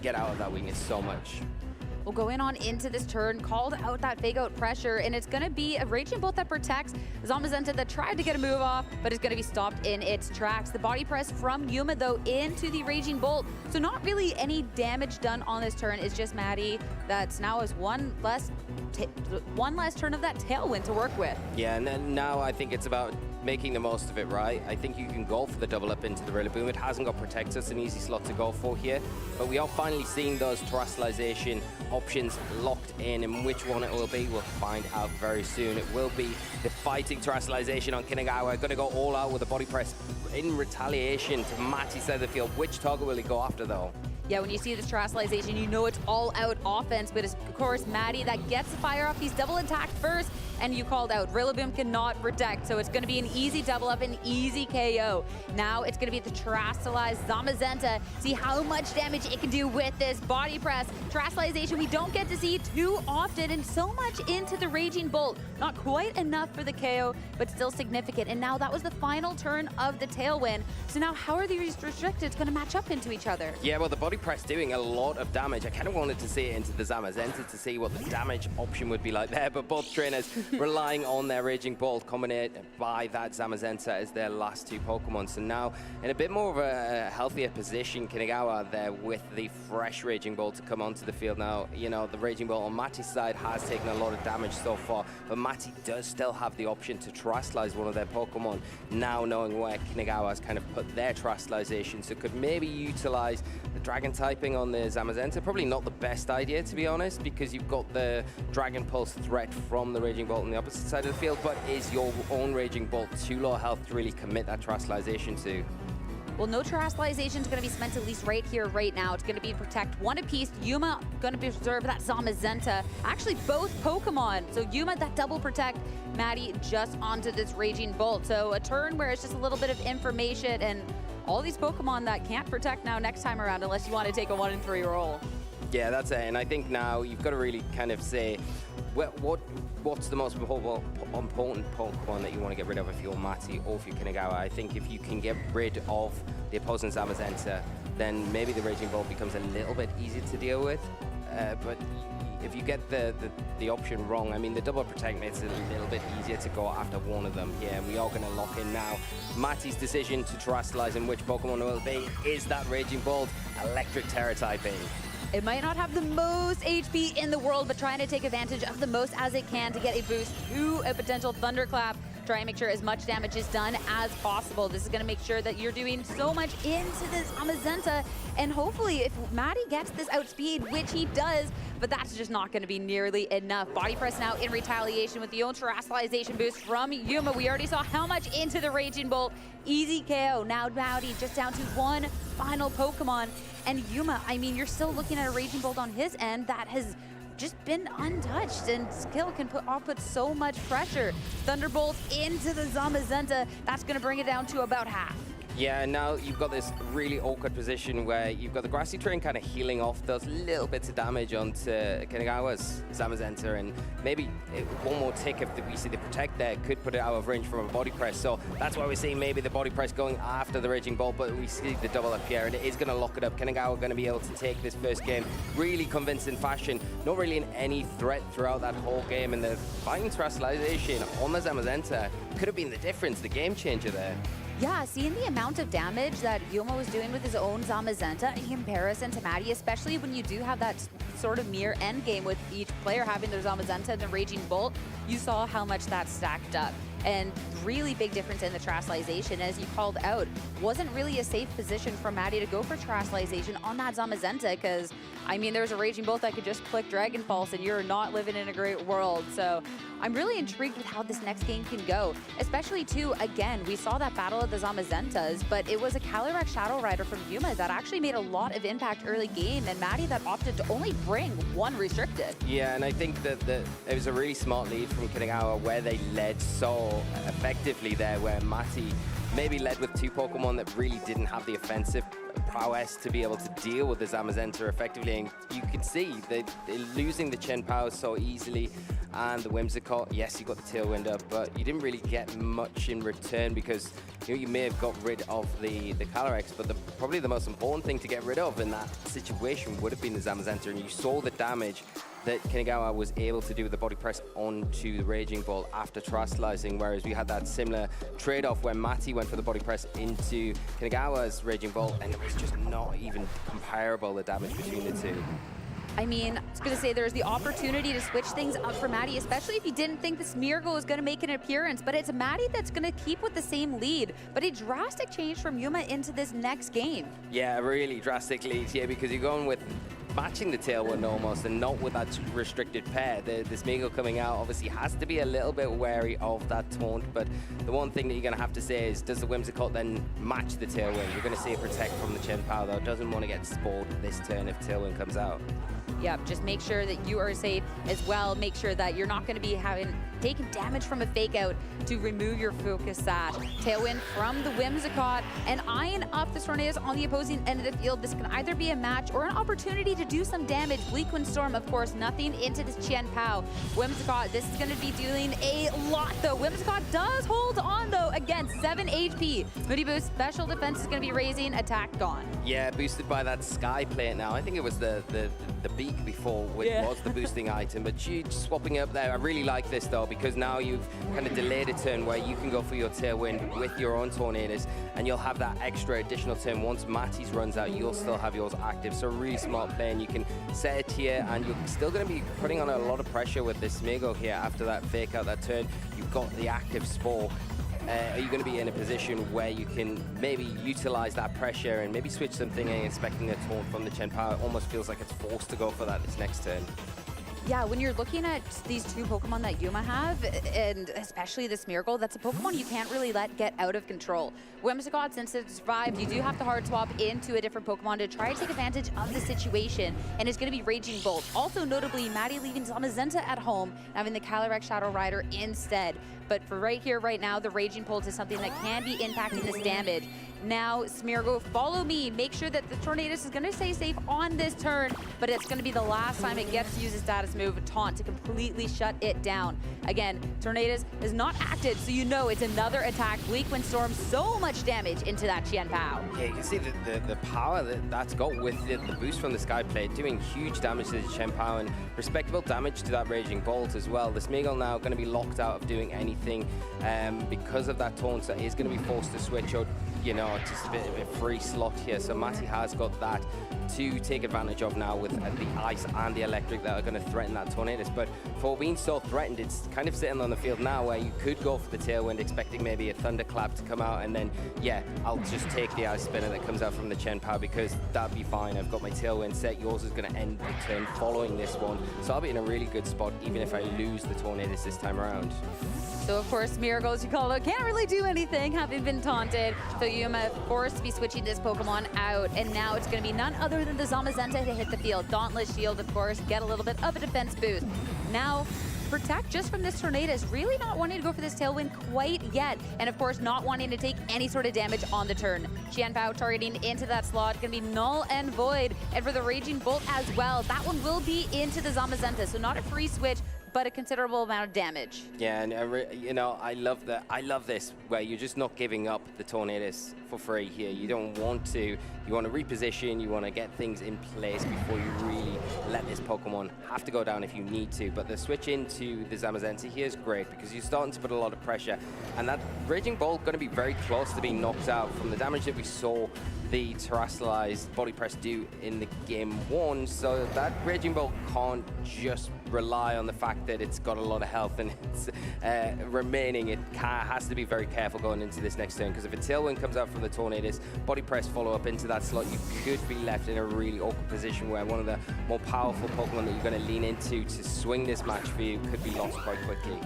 get out of that weakness so much. We'll go in on into this turn, called out that Fake Out pressure, and it's going to be a Raging Bolt that protects Zamazenta that tried to get a move off, but is going to be stopped in its tracks. The Body Press from Yuma, though, into the Raging Bolt. So not really any damage done on this turn. It's just Matty that's now has one less turn of that Tailwind to work with. Yeah, and then now I think it's about making the most of it, right? I think you can go for the double up into the Rillaboom. It hasn't got Protect, so it's an easy slot to go for here. But we are finally seeing those Terastallization options locked in, and which one it will be, we'll find out very soon. It will be the Fighting Terastallization on Kinigawa. Going to go all out with a Body Press in retaliation to Matty's side of the field. Which target will he go after, though? Yeah, when you see this Terastallization, you know it's all-out offense, but it's, of course, Matty that gets to fire off these double attack first, and you called out. Rillaboom cannot protect, so it's going to be an easy double up, an easy KO. Now it's going to be the Terastallized Zamazenta. See how much damage it can do with this Body Press. Terastallization we don't get to see too often, and so much into the Raging Bolt. Not quite enough for the KO, but still significant. And now that was the final turn of the Tailwind. So now how are these restricted going to match up into each other? Yeah, well, the Body Press doing a lot of damage. I kind of wanted to see it into the Zamazenta to see what the damage option would be like there, but both trainers relying on their Raging Bolt, combined by that Zamazenta as their last two Pokemon. So now in a bit more of a healthier position, Kinigawa there with the fresh Raging Bolt to come onto the field now. You know, the Raging Bolt on Matty's side has taken a lot of damage so far, but Matty does still have the option to Terastallize one of their Pokemon, now knowing where Kinigawa's kind of put their Terastallization, so could maybe utilize the Dragon typing on the Zamazenta. Probably not the best idea, to be honest, because you've got the Dragon Pulse threat from the Raging Bolt on the opposite side of the field, but is your own Raging Bolt too low health to really commit that Terastallization to? Well, no Terastallization is going to be spent at least right here, right now. It's going to be Protect one apiece. Yuma going to preserve that Zamazenta. Actually, both Pokemon. So Yuma, that double Protect. Matty just onto this Raging Bolt. So a turn where it's just a little bit of information, and all these Pokemon that can't Protect now next time around unless you want to take a 1-in-3 roll. Yeah, that's it. And I think now you've got to really kind of say, what's the most important Pokemon that you want to get rid of if you're Mati or if you're Kanagawa? I think if you can get rid of the opposing Zamazenta, then maybe the Raging Bolt becomes a little bit easier to deal with. But if you get the option wrong, I mean, the double protect makes it a little bit easier to go after one of them. Yeah, and we are going to lock in now. Mati's decision to terrestrialize in which Pokemon will be is that Raging Bolt, Electric Terra typing. It might not have the most HP in the world, but trying to take advantage of the most as it can to get a boost to a potential Thunderclap. Try and make sure as much damage is done as possible. This is going to make sure that you're doing so much into this Zamazenta, and hopefully if Maddie gets this outspeed, which he does, but that's just not going to be nearly enough. Body press now in retaliation with the own terrestrialization boost from Yuma. We already saw how much into the Raging Bolt. Easy KO. Now Maddie just down to one final Pokemon. And Yuma, I mean, you're still looking at a Raging Bolt on his end that has just been untouched, and Skill can put so much pressure. Thunderbolt into the Zamazenta. That's going to bring it down to about half. Yeah, now you've got this really awkward position where you've got the Grassy Terrain kind of healing off those little bits of damage onto Kanagawa's Zamazenta, and maybe one more tick if we see the Protect there could put it out of range from a body press. So that's why we're seeing maybe the body press going after the Raging Bolt, but we see the double up here, and it is going to lock it up. Kanagawa going to be able to take this first game really convincing fashion. Not really in any threat throughout that whole game, and the Fighting Terrestrialization on the Zamazenta could have been the difference, the game changer there. Yeah, seeing the amount of damage that Yuma was doing with his own Zamazenta in comparison to Maddie, especially when you do have that sort of near end game with each player having their Zamazenta and the Raging Bolt, you saw how much that stacked up. And really big difference in the terrestrialization, as you called out. Wasn't really a safe position for Maddie to go for terrestrialization on that Zamazenta, because, I mean, there's a Raging Bolt that could just click Dragon Pulse and you're not living in a great world. So I'm really intrigued with how this next game can go, especially too, again, we saw that battle of the Zamazentas, but it was a Calyrex Shadow Rider from Yuma that actually made a lot of impact early game, and Maddie that opted to only bring one restricted. Yeah, and I think that it was a really smart lead from Kanagawa where they led so effectively there, where Mati maybe led with two Pokemon that really didn't have the offensive prowess to be able to deal with the Zamazenta effectively, and you could see they're losing the Chen Pao so easily, and the Whimsicott, yes, you got the Tailwind up, but you didn't really get much in return, because you may have got rid of the Calyrex, but probably the most important thing to get rid of in that situation would have been the Zamazenta, and you saw the damage that Kanagawa was able to do with the body press onto the Raging Bolt after terrestrializing, whereas we had that similar trade-off where Mati went for the body press into Kanagawa's Raging Bolt, and it was just not even comparable, the damage between the two. I mean, I was going to say there's the opportunity to switch things up for Maddie, especially if you didn't think the Smeargle was going to make an appearance, but it's Maddie that's going to keep with the same lead, but a drastic change from Yuma into this next game. Yeah, really drastic lead, yeah, because you're going with matching the Tailwind almost, and not with that restricted pair. The Smeargle coming out obviously has to be a little bit wary of that taunt, but the one thing that you're going to have to say is, does the Whimsicott then match the Tailwind? You're going to see a Protect from the Chen Pao, though. Doesn't want to get spoiled this turn if Tailwind comes out. Yep, just make sure that you are safe as well. Make sure that you're not going to be taking damage from a fake out to remove your focus sash. Tailwind from the Whimsicott, and eyeing up the Tornadus on the opposing end of the field. This can either be a match or an opportunity to do some damage. Bleak Wind Storm, of course, nothing into this Chen Pao. Whimsicott, this is going to be doing a lot, though. Whimsicott does hold on, though. Again, 7 HP. Moody Boost, special defense is going to be raising, attack gone. Yeah, boosted by that Sky Plate now. I think it was the beak before, which was the boosting item, but swapping up there. I really like this, though, because now you've kind of delayed a turn where you can go for your Tailwind with your own Tornadus, and you'll have that extra additional turn. Once Mati's runs out, you'll still have yours active. So really smart play, and you can set it here, and you're still going to be putting on a lot of pressure with this Smeargle here after that fake out that turn. You've got the active Spore. Are you going to be in a position where you can maybe utilize that pressure and maybe switch something and expecting a taunt from the Chen Pao? It almost feels like it's forced to go for that this next turn. Yeah, when you're looking at these two Pokemon that Yuma have, and especially the Smeargle, that's a Pokemon you can't really let get out of control. Whimsicott, since it survived, you do have to hard swap into a different Pokemon to try to take advantage of the situation, and it's going to be Raging Bolt. Also notably, Maddie leaving Zamazenta at home, having the Calyrex Shadow Rider instead. But for right here, right now, the Raging Bolt is something that can be impacting this damage. Now, Smeargle, follow me. Make sure that the Tornadus is going to stay safe on this turn, but it's going to be the last time it gets to use its status move, Taunt, to completely shut it down. Again, Tornadus is not active, so you know it's another attack. Bleak Windstorm, so much damage into that Qianpao. Yeah, you can see the power that's got with the boost from the Sky Plate, doing huge damage to the Qianpao and respectable damage to that Raging Bolt as well. The Smeargle now going to be locked out of doing anything because of that taunt, so he's going to be forced to switch out, you know, just a bit of a free slot here. So Matty has got that to take advantage of now with the Ice and the Electric that are going to threaten that Tornadus. But for being so threatened, it's kind of sitting on the field now where you could go for the Tailwind, expecting maybe a Thunderclap to come out, and then, yeah, I'll just take the Ice Spinner that comes out from the Qianpao because that'd be fine. I've got my Tailwind set. Yours is going to end the turn following this one. So I'll be in a really good spot even if I lose the Tornadus this time around. So of course, Smeargle, you call it, can't really do anything, having been taunted. So Yuma forced to be switching this Pokemon out, and now it's going to be none other than the Zamazenta to hit the field. Dauntless Shield, of course, get a little bit of a defense boost. Now, Protect just from this Tornadus, really not wanting to go for this Tailwind quite yet, and of course not wanting to take any sort of damage on the turn. Qianpao targeting into that slot, gonna be null and void, and for the Raging Bolt as well, that one will be into the Zamazenta, so not a free switch, but a considerable amount of damage. Yeah, and you know, I love this, where you're just not giving up the Tornadus for free here. You don't want to. You want to reposition, you want to get things in place before you really let this Pokemon have to go down if you need to. But the switch into the Zamazenta here is great because you're starting to put a lot of pressure. And that Raging Bolt going to be very close to being knocked out from the damage that we saw the Terrestrialized Body Press do in the game one. So that Raging Bolt can't just rely on the fact that it's got a lot of health and it's remaining. It has to be very careful going into this next turn, because if a Tailwind comes out from the Tornadus, Body Press follow up into that slot, you could be left in a really awkward position where one of the more powerful Pokemon that you're going to lean into to swing this match for you could be lost quite quickly.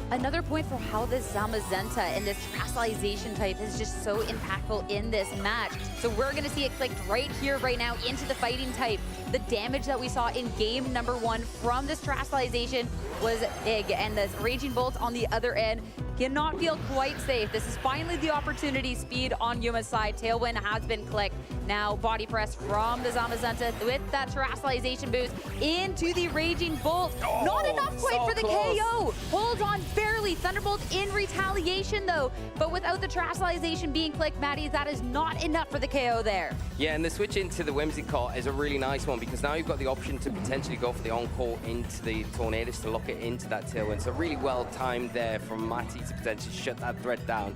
Another point for how this Zamazenta and this Terrestrialization type is just so impactful in this match. So we're going to see it clicked right here, right now, into the Fighting type. The damage that we saw in game number one from this Terrestrialization was big, and this Raging Bolt on the other end cannot feel quite safe. This is finally the opportunity speed on Yuma's side. Tailwind has been clicked. Now Body Press from the Zamazenta with that Terrestrialization boost into the Raging Bolt. Oh, not enough quite so for the close. KO. Hold on barely. Thunderbolt in retaliation though, but without the Terrestrialization being clicked, Maddie, that is not enough for the KO there. Yeah, and the switch into the Whimsicott is a really nice one because now you've got the option to potentially go for the Encore into the Tornadus to lock it into that Tailwind. So really well timed there from Matty to potentially shut that threat down,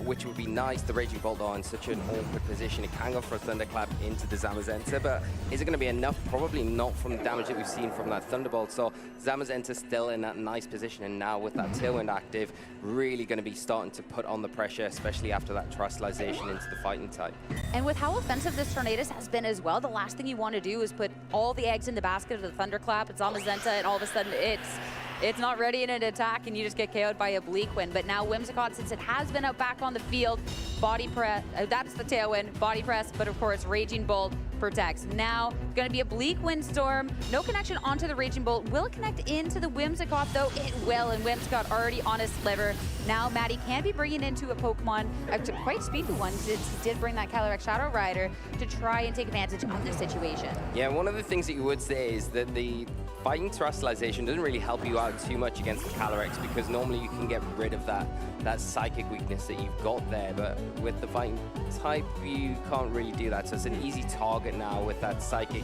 which would be nice. The Raging Bolt are in such an awkward position. It can go for a Thunderclap into the Zamazenta, but is it going to be enough? Probably not from the damage that we've seen from that Thunderbolt. So Zamazenta still in that nice position, and now with that Tailwind active, really going to be starting to put on the pressure, especially after that Terrestrialization into the Fighting type. And with how offensive this Tornadus has been as well, the last thing you want to do is put all the eggs in the basket of the Thunderclap. It's Zamazenta, and all of a sudden it's not ready in an attack, and you just get KO'd by a Bleak Wind. But now Whimsicott, since it has been out back on the field, Body Press, that's the Tailwind, Body Press, but of course Raging Bolt protects. Now going to be a Bleak Windstorm, no connection onto the Raging Bolt. Will it connect into the Whimsicott though? It will, and Whimsicott already on his sliver. Now Maddie can be bringing into a Pokemon, a quite speedy one, since he did bring that Calyrex Shadow Rider to try and take advantage of this situation. Yeah, one of the things that you would say is that the Fighting Terrestrialization doesn't really help you out too much against the Calyrex, because normally you can get rid of that Psychic weakness that you've got there, but with the Fighting type you can't really do that. So it's an easy target now with that Psychic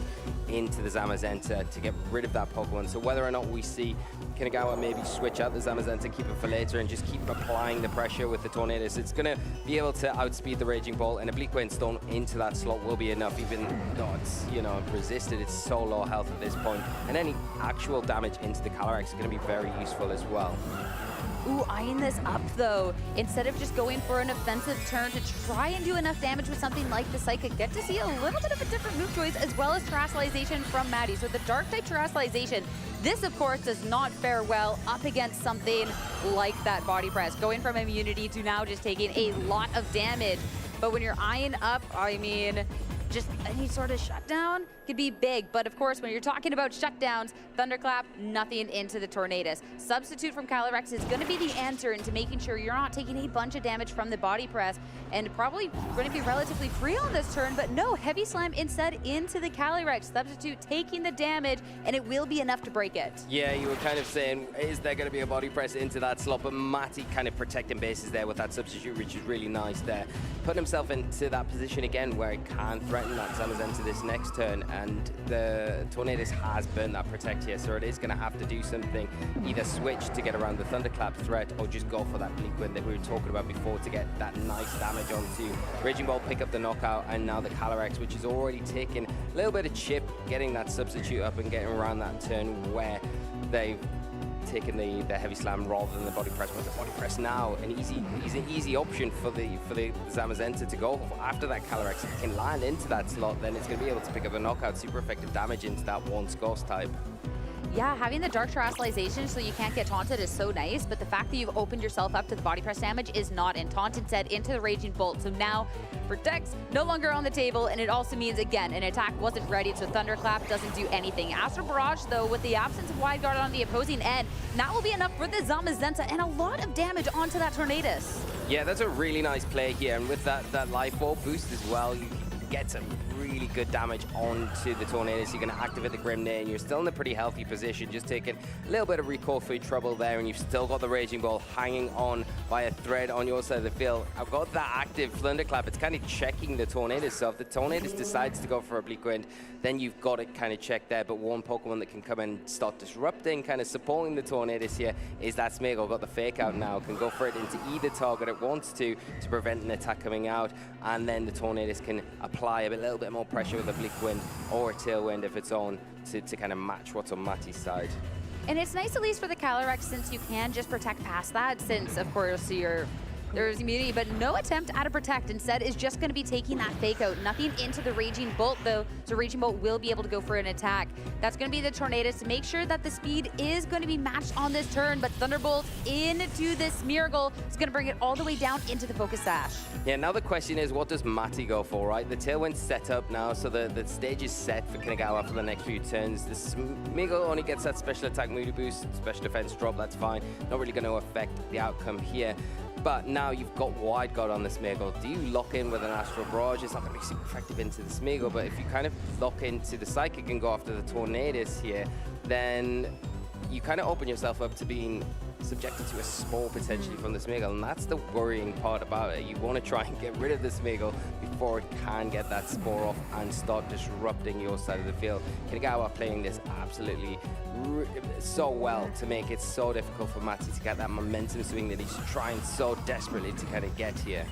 into the Zamazenta to get rid of that Pokemon. So whether or not we see Kanagawa maybe switch out the Zamazenta, keep it for later, and just keep applying the pressure with the Tornadus, it's going to be able to outspeed the Raging Bolt, and a Bleak Windstorm into that slot will be enough, even though it's, you know, resisted. It's so low health at this point, and any actual damage into the Calyrex is going to be very useful as well. Ooh, eyeing this up though. Instead of just going for an offensive turn to try and do enough damage with something like the Psychic, get to see a little bit of a different move choice as well as Terrestrialization from Maddie. So the Dark type Terrestrialization, This, of course, does not fare well up against something like that body press. Going from immunity to now just taking a lot of damage. But when you're eyeing up, I mean, just any sort of shutdown could be big. But of course, when you're talking about shutdowns, Thunderclap, nothing into the Tornadus. Substitute from Calyrex is going to be the answer into making sure you're not taking a bunch of damage from the body press, and probably going to be relatively free on this turn. But no, Heavy Slam instead into the Calyrex. Substitute taking the damage, and it will be enough to break it. Yeah, you were kind of saying, is there going to be a body press into that slot? But Matty kind of protecting bases there with that substitute, which is really nice there. Putting himself into that position again where he can threaten that Zamazenta this next turn, and the Tornadus has burned that protect here, so it is going to have to do something, either switch to get around the Thunderclap threat or just go for that Bleak Wind that we were talking about before to get that nice damage onto Raging Bolt, pick up the knockout, and now the Calyrex, which is already taking a little bit of chip, getting that substitute up and getting around that turn where they've taken the Heavy Slam rather than the body press. But the body press now an easy option for the Zamazenta to go after that Calyrex. If it can land into that slot, then it's going to be able to pick up a knockout, super effective damage into that once Ghost type. Yeah, having the Dark Terrestrialization so you can't get taunted is so nice, but the fact that you've opened yourself up to the body press damage is not, and taunt instead into the Raging Bolt. So now Protect's no longer on the table, and it also means, again, an attack wasn't ready, so Thunderclap doesn't do anything. Astral Barrage, though, with the absence of Wide Guard on the opposing end, that will be enough for the Zamazenta and a lot of damage onto that Tornadus. Yeah, that's a really nice play here, and with that Life Ball boost as well, you get some really good damage onto the Tornadus. You're going to activate the Grimnir, and you're still in a pretty healthy position, just taking a little bit of recoil-free trouble there, and you've still got the Raging Ball hanging on by a thread on your side of the field. I've got that active Thunderclap. It's kind of checking the Tornadus, so if the Tornadus decides to go for a Bleak Wind, then you've got it kind of checked there. But one Pokemon that can come and start disrupting, kind of supporting the Tornadus here, is that Smeargle. Got the Fake Out now, can go for it into either target it wants to prevent an attack coming out, and then the Tornadus can apply a little bit more pressure with a Bleak Wind or a Tailwind if it's on to kind of match what's on Matty's side. And it's nice, at least for the Calyrex, since you can just protect past that, since, of course, there's immunity, but no attempt at a protect. Instead is just going to be taking that Fake Out. Nothing into the Raging Bolt, though, so Raging Bolt will be able to go for an attack. That's going to be the Tornadus to make sure that the speed is going to be matched on this turn, but Thunderbolt into this Smeargle is going to bring it all the way down into the Focus Sash. Yeah, now the question is, what does Matty go for, right? The Tailwind's set up now, so the stage is set for Kanagawa for the next few turns. The Smeargle only gets that special attack Moody Boost, special defense drop, that's fine. Not really going to affect the outcome here. But now you've got Wide Guard on the Smeargle. Do you lock in with an Astral Barrage? It's not going to be super effective into the Smeargle, but if you kind of lock into the Psychic and go after the Tornadus here, then you kind of open yourself up to being subjected to a Spore potentially from the Smeargle, and that's the worrying part about it. You want to try and get rid of the Smeargle before it can get that Spore off and start disrupting your side of the field. Kanagawa playing this absolutely so well to make it so difficult for Matty to get that momentum swing that he's trying so desperately to kind of get here.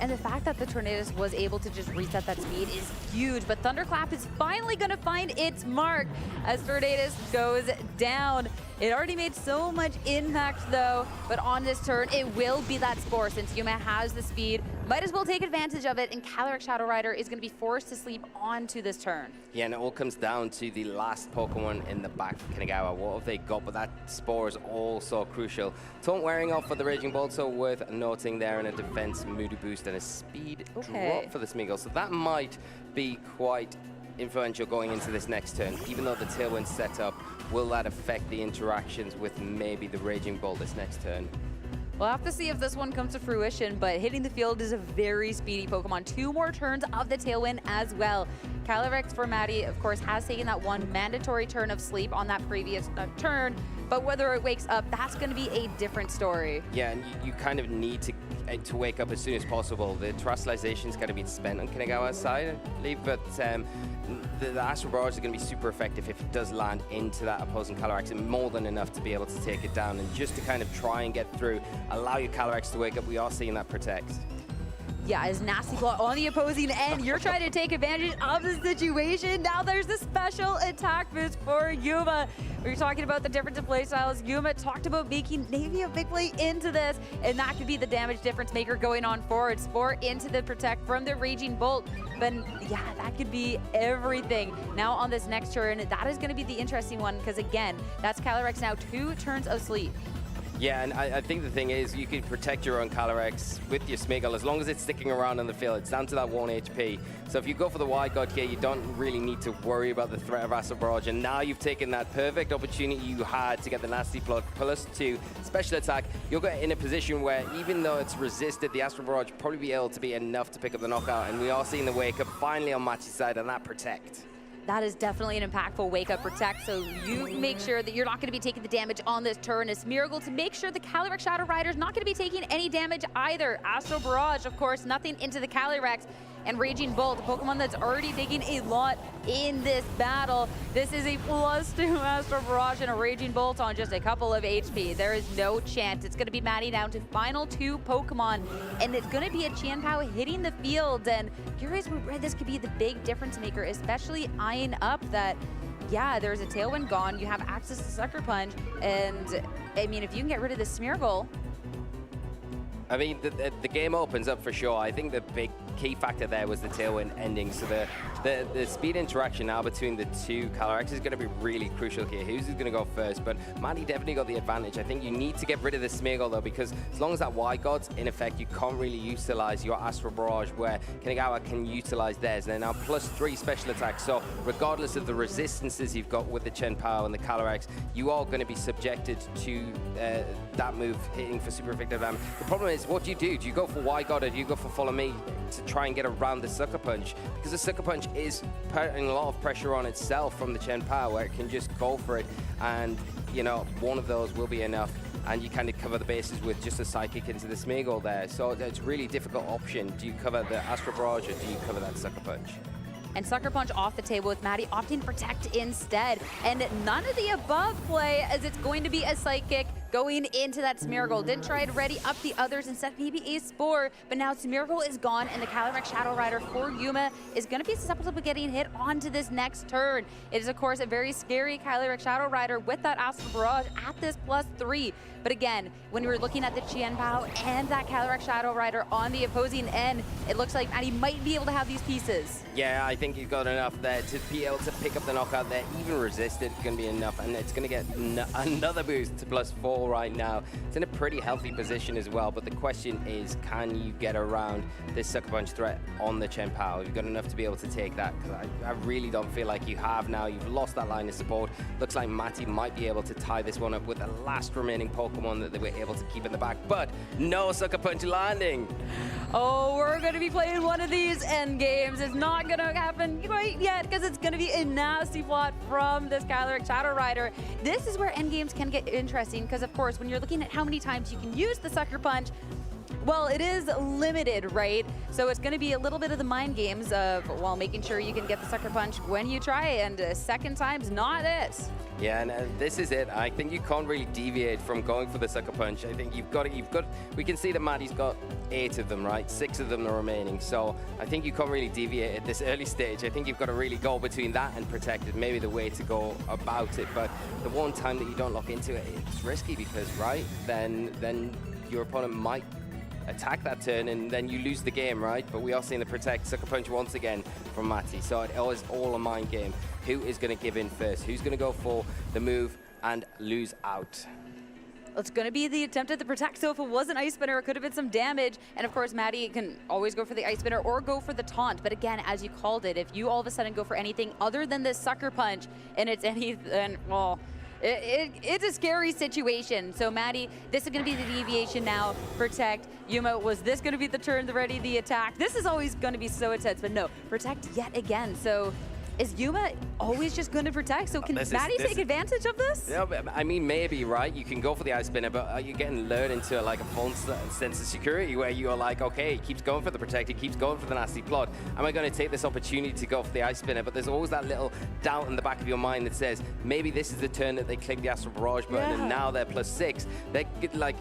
And the fact that the Tornadus was able to just reset that speed is huge, but Thunderclap is finally going to find its mark as Tornadus goes down. It already made so much impact, though, but on this turn, it will be that Spore. Since Yuma has the speed, might as well take advantage of it, and Calyrex Shadow Rider is going to be forced to sleep onto this turn. Yeah, and it all comes down to the last Pokemon in the back for Kanagawa. What have they got? But that Spore is also crucial. Taunt wearing off for the Raging Bolt, so worth noting there, and a defense Moody Boost and a speed drop for the Smeargle. So that might be quite influential going into this next turn. Even though the Tailwind's set up, will that affect the interactions with maybe the Raging Bolt this next turn? We'll have to see if this one comes to fruition, but hitting the field is a very speedy Pokemon. 2 more turns of the Tailwind as well. Calyrex for Matty, of course, has taken that one mandatory turn of sleep on that previous turn, but whether it wakes up, that's going to be a different story. Yeah, and you kind of need to wake up as soon as possible. The Terrestrialization is going to be spent on Kanagawa's side, I believe, but the Astral Barrage is going to be super effective if it does land into that opposing Calyrex, and more than enough to be able to take it down. And just to kind of try and get through, allow your Calyrex to wake up, we are seeing that protect. yeah, his nasty block on the opposing end. You're trying to take advantage of the situation. Now there's the special attack boost for Yuma. We're talking about the difference in playstyles. Yuma talked about making Navy a big play into this, and that could be the damage difference maker going on forward. Spore into the protect from the Raging Bolt. But yeah, that could be everything. Now on this next turn, that is going to be the interesting one, because again, that's Calyrex now 2 turns of sleep. Yeah, and I think the thing is, you can protect your own Calyrex with your Smeagol as long as it's sticking around on the field. It's down to that 1 HP. So if you go for the Wide God here, you don't really need to worry about the threat of Astral Barrage. And now you've taken that perfect opportunity you had to get the Nasty Plug +2 special attack. You'll get in a position where, even though it's resisted, the Astral Barrage will probably be able to be enough to pick up the knockout. And we are seeing the Wake Up finally on Matty's side, and that protect. That is definitely an impactful wake-up protect, so you make sure that you're not going to be taking the damage on this turn. It's Miracle to make sure the Calyrex Shadow Rider's not going to be taking any damage either. Astral Barrage, of course, nothing into the Calyrex. And Raging Bolt, a Pokemon that's already taking a lot in this battle. This is a +2 Astral Barrage and a Raging Bolt on just a couple of HP. There is no chance. It's going to be Matty down to final 2 Pokemon, and it's going to be a Qianpao hitting the field. And curious where this could be the big difference maker, especially eyeing up that, yeah, there's a Tailwind gone. You have access to Sucker Punch, and I mean, if you can get rid of the Smeargle, I mean, the game opens up for sure. I think the big key factor there was the Tailwind ending. So the speed interaction now between the two Calyrex is going to be really crucial here. Who's going to go first? But Matty definitely got the advantage. I think you need to get rid of the Smeargle, though, because as long as that Wide God's in effect, you can't really utilize your Astral Barrage, where Kanigawa can utilize theirs. They're now +3 special attack. So regardless of the resistances you've got with the Qianpao and the Calyrex, you are going to be subjected to that move hitting for super effective damage. The problem is, what do? Do you go for Wide God, or do you go for Follow Me to try and get around the Sucker Punch? Because the Sucker Punch is putting a lot of pressure on itself from the Qianpao, where it can just go for it, and you know, one of those will be enough, and you kind of cover the bases with just a Psychic into the Smeargle there. So it's a really difficult option. Do you cover the Astral Barrage, or do you cover that Sucker Punch? And Sucker Punch off the table with Matty opting Protect instead. And none of the above play, as it's going to be a Psychic going into that Smeargle. Didn't try to ready up the others, instead maybe a Spore, but now Smeargle is gone, and the Calyrex Shadow Rider for Yuma is going to be susceptible to getting hit onto this next turn. It is, of course, a very scary Calyrex Shadow Rider with that Astral Barrage at this +3. But again, when we're looking at the Qianpao and that Calyrex Shadow Rider on the opposing end, it looks like Matty might be able to have these pieces. Yeah, I think you've got enough there to be able to pick up the knockout there. Even resisted is going to be enough, and it's going to get another boost to +4 right now. It's in a pretty healthy position as well, but the question is, can you get around this Sucker Punch threat on the Qianpao? You've got enough to be able to take that, because I really don't feel like you have now. You've lost that line of support. Looks like Matty might be able to tie this one up with the last remaining Pokemon that they were able to keep in the back, but no Sucker Punch landing. Oh, we're going to be playing one of these end games. It's not going to happen quite yet, because it's going to be a nasty plot from this Calyrex Shadow Rider. This is where end games can get interesting, because of course, when you're looking at how many times you can use the Sucker Punch, well, it is limited, right? So it's going to be a little bit of the mind games of, well, making sure you can get the Sucker Punch when you try, and second time's not it. Yeah, and this is it. I think you can't really deviate from going for the Sucker Punch. I think you've got, we can see that Matty's got 8 of them, right? 6 of them are remaining. So I think you can't really deviate at this early stage. I think you've got to really go between that and Protect it, maybe the way to go about it. But the one time that you don't lock into it, it's risky, because, right, then your opponent might attack that turn, and then you lose the game, right? But we are seeing the Protect Sucker Punch once again from Matty. So it is all a mind game. Who is going to give in first? Who's going to go for the move and lose out? It's going to be the attempt at the Protect, so if it was an Ice Spinner, it could have been some damage. And of course, Matty can always go for the Ice Spinner or go for the Taunt. But again, as you called it, if you all of a sudden go for anything other than this Sucker Punch, and it's anything, well, it's a scary situation. So Matty, this is going to be the deviation now. Protect. Yuma, was this going to be the turn to ready the attack? This is always going to be so intense, but no. Protect yet again. So is Yuma always just going to protect? So can Maddie take advantage of this? Yeah, I mean, maybe, right? You can go for the ice spinner, but are you getting lured into like a false sense of security where you're like, okay, he keeps going for the protect, he keeps going for the nasty plot. Am I going to take this opportunity to go for the ice spinner? But there's always that little doubt in the back of your mind that says, maybe this is the turn that they click the Astral Barrage button, and now they're +6. They're like,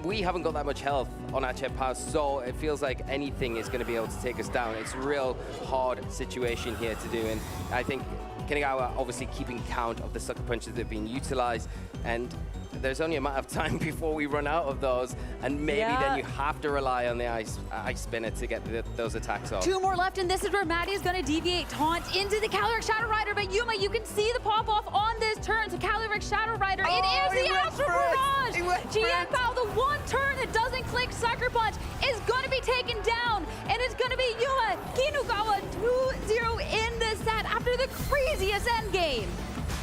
we haven't got that much health on our Chen Pao, so it feels like anything is going to be able to take us down. It's a real hard situation here to do, and I think Kinigawa obviously keeping count of the sucker punches that have been utilized, and there's only a matter of time before we run out of those, and maybe then you have to rely on the ice spinner to get those attacks off. 2 more left, and this is where Maddie is going to deviate, taunt into the Calyrex Shadow Rider, but Yuma, you can see the pop-off on this turn, so Calyrex Shadow Rider, it is the Astral Barrage! Chen Pao, the one turn that doesn't click Sucker Punch, is going to be taken down, and it's going to be Yuma Kinugawa 2-0 in the set after the craziest endgame.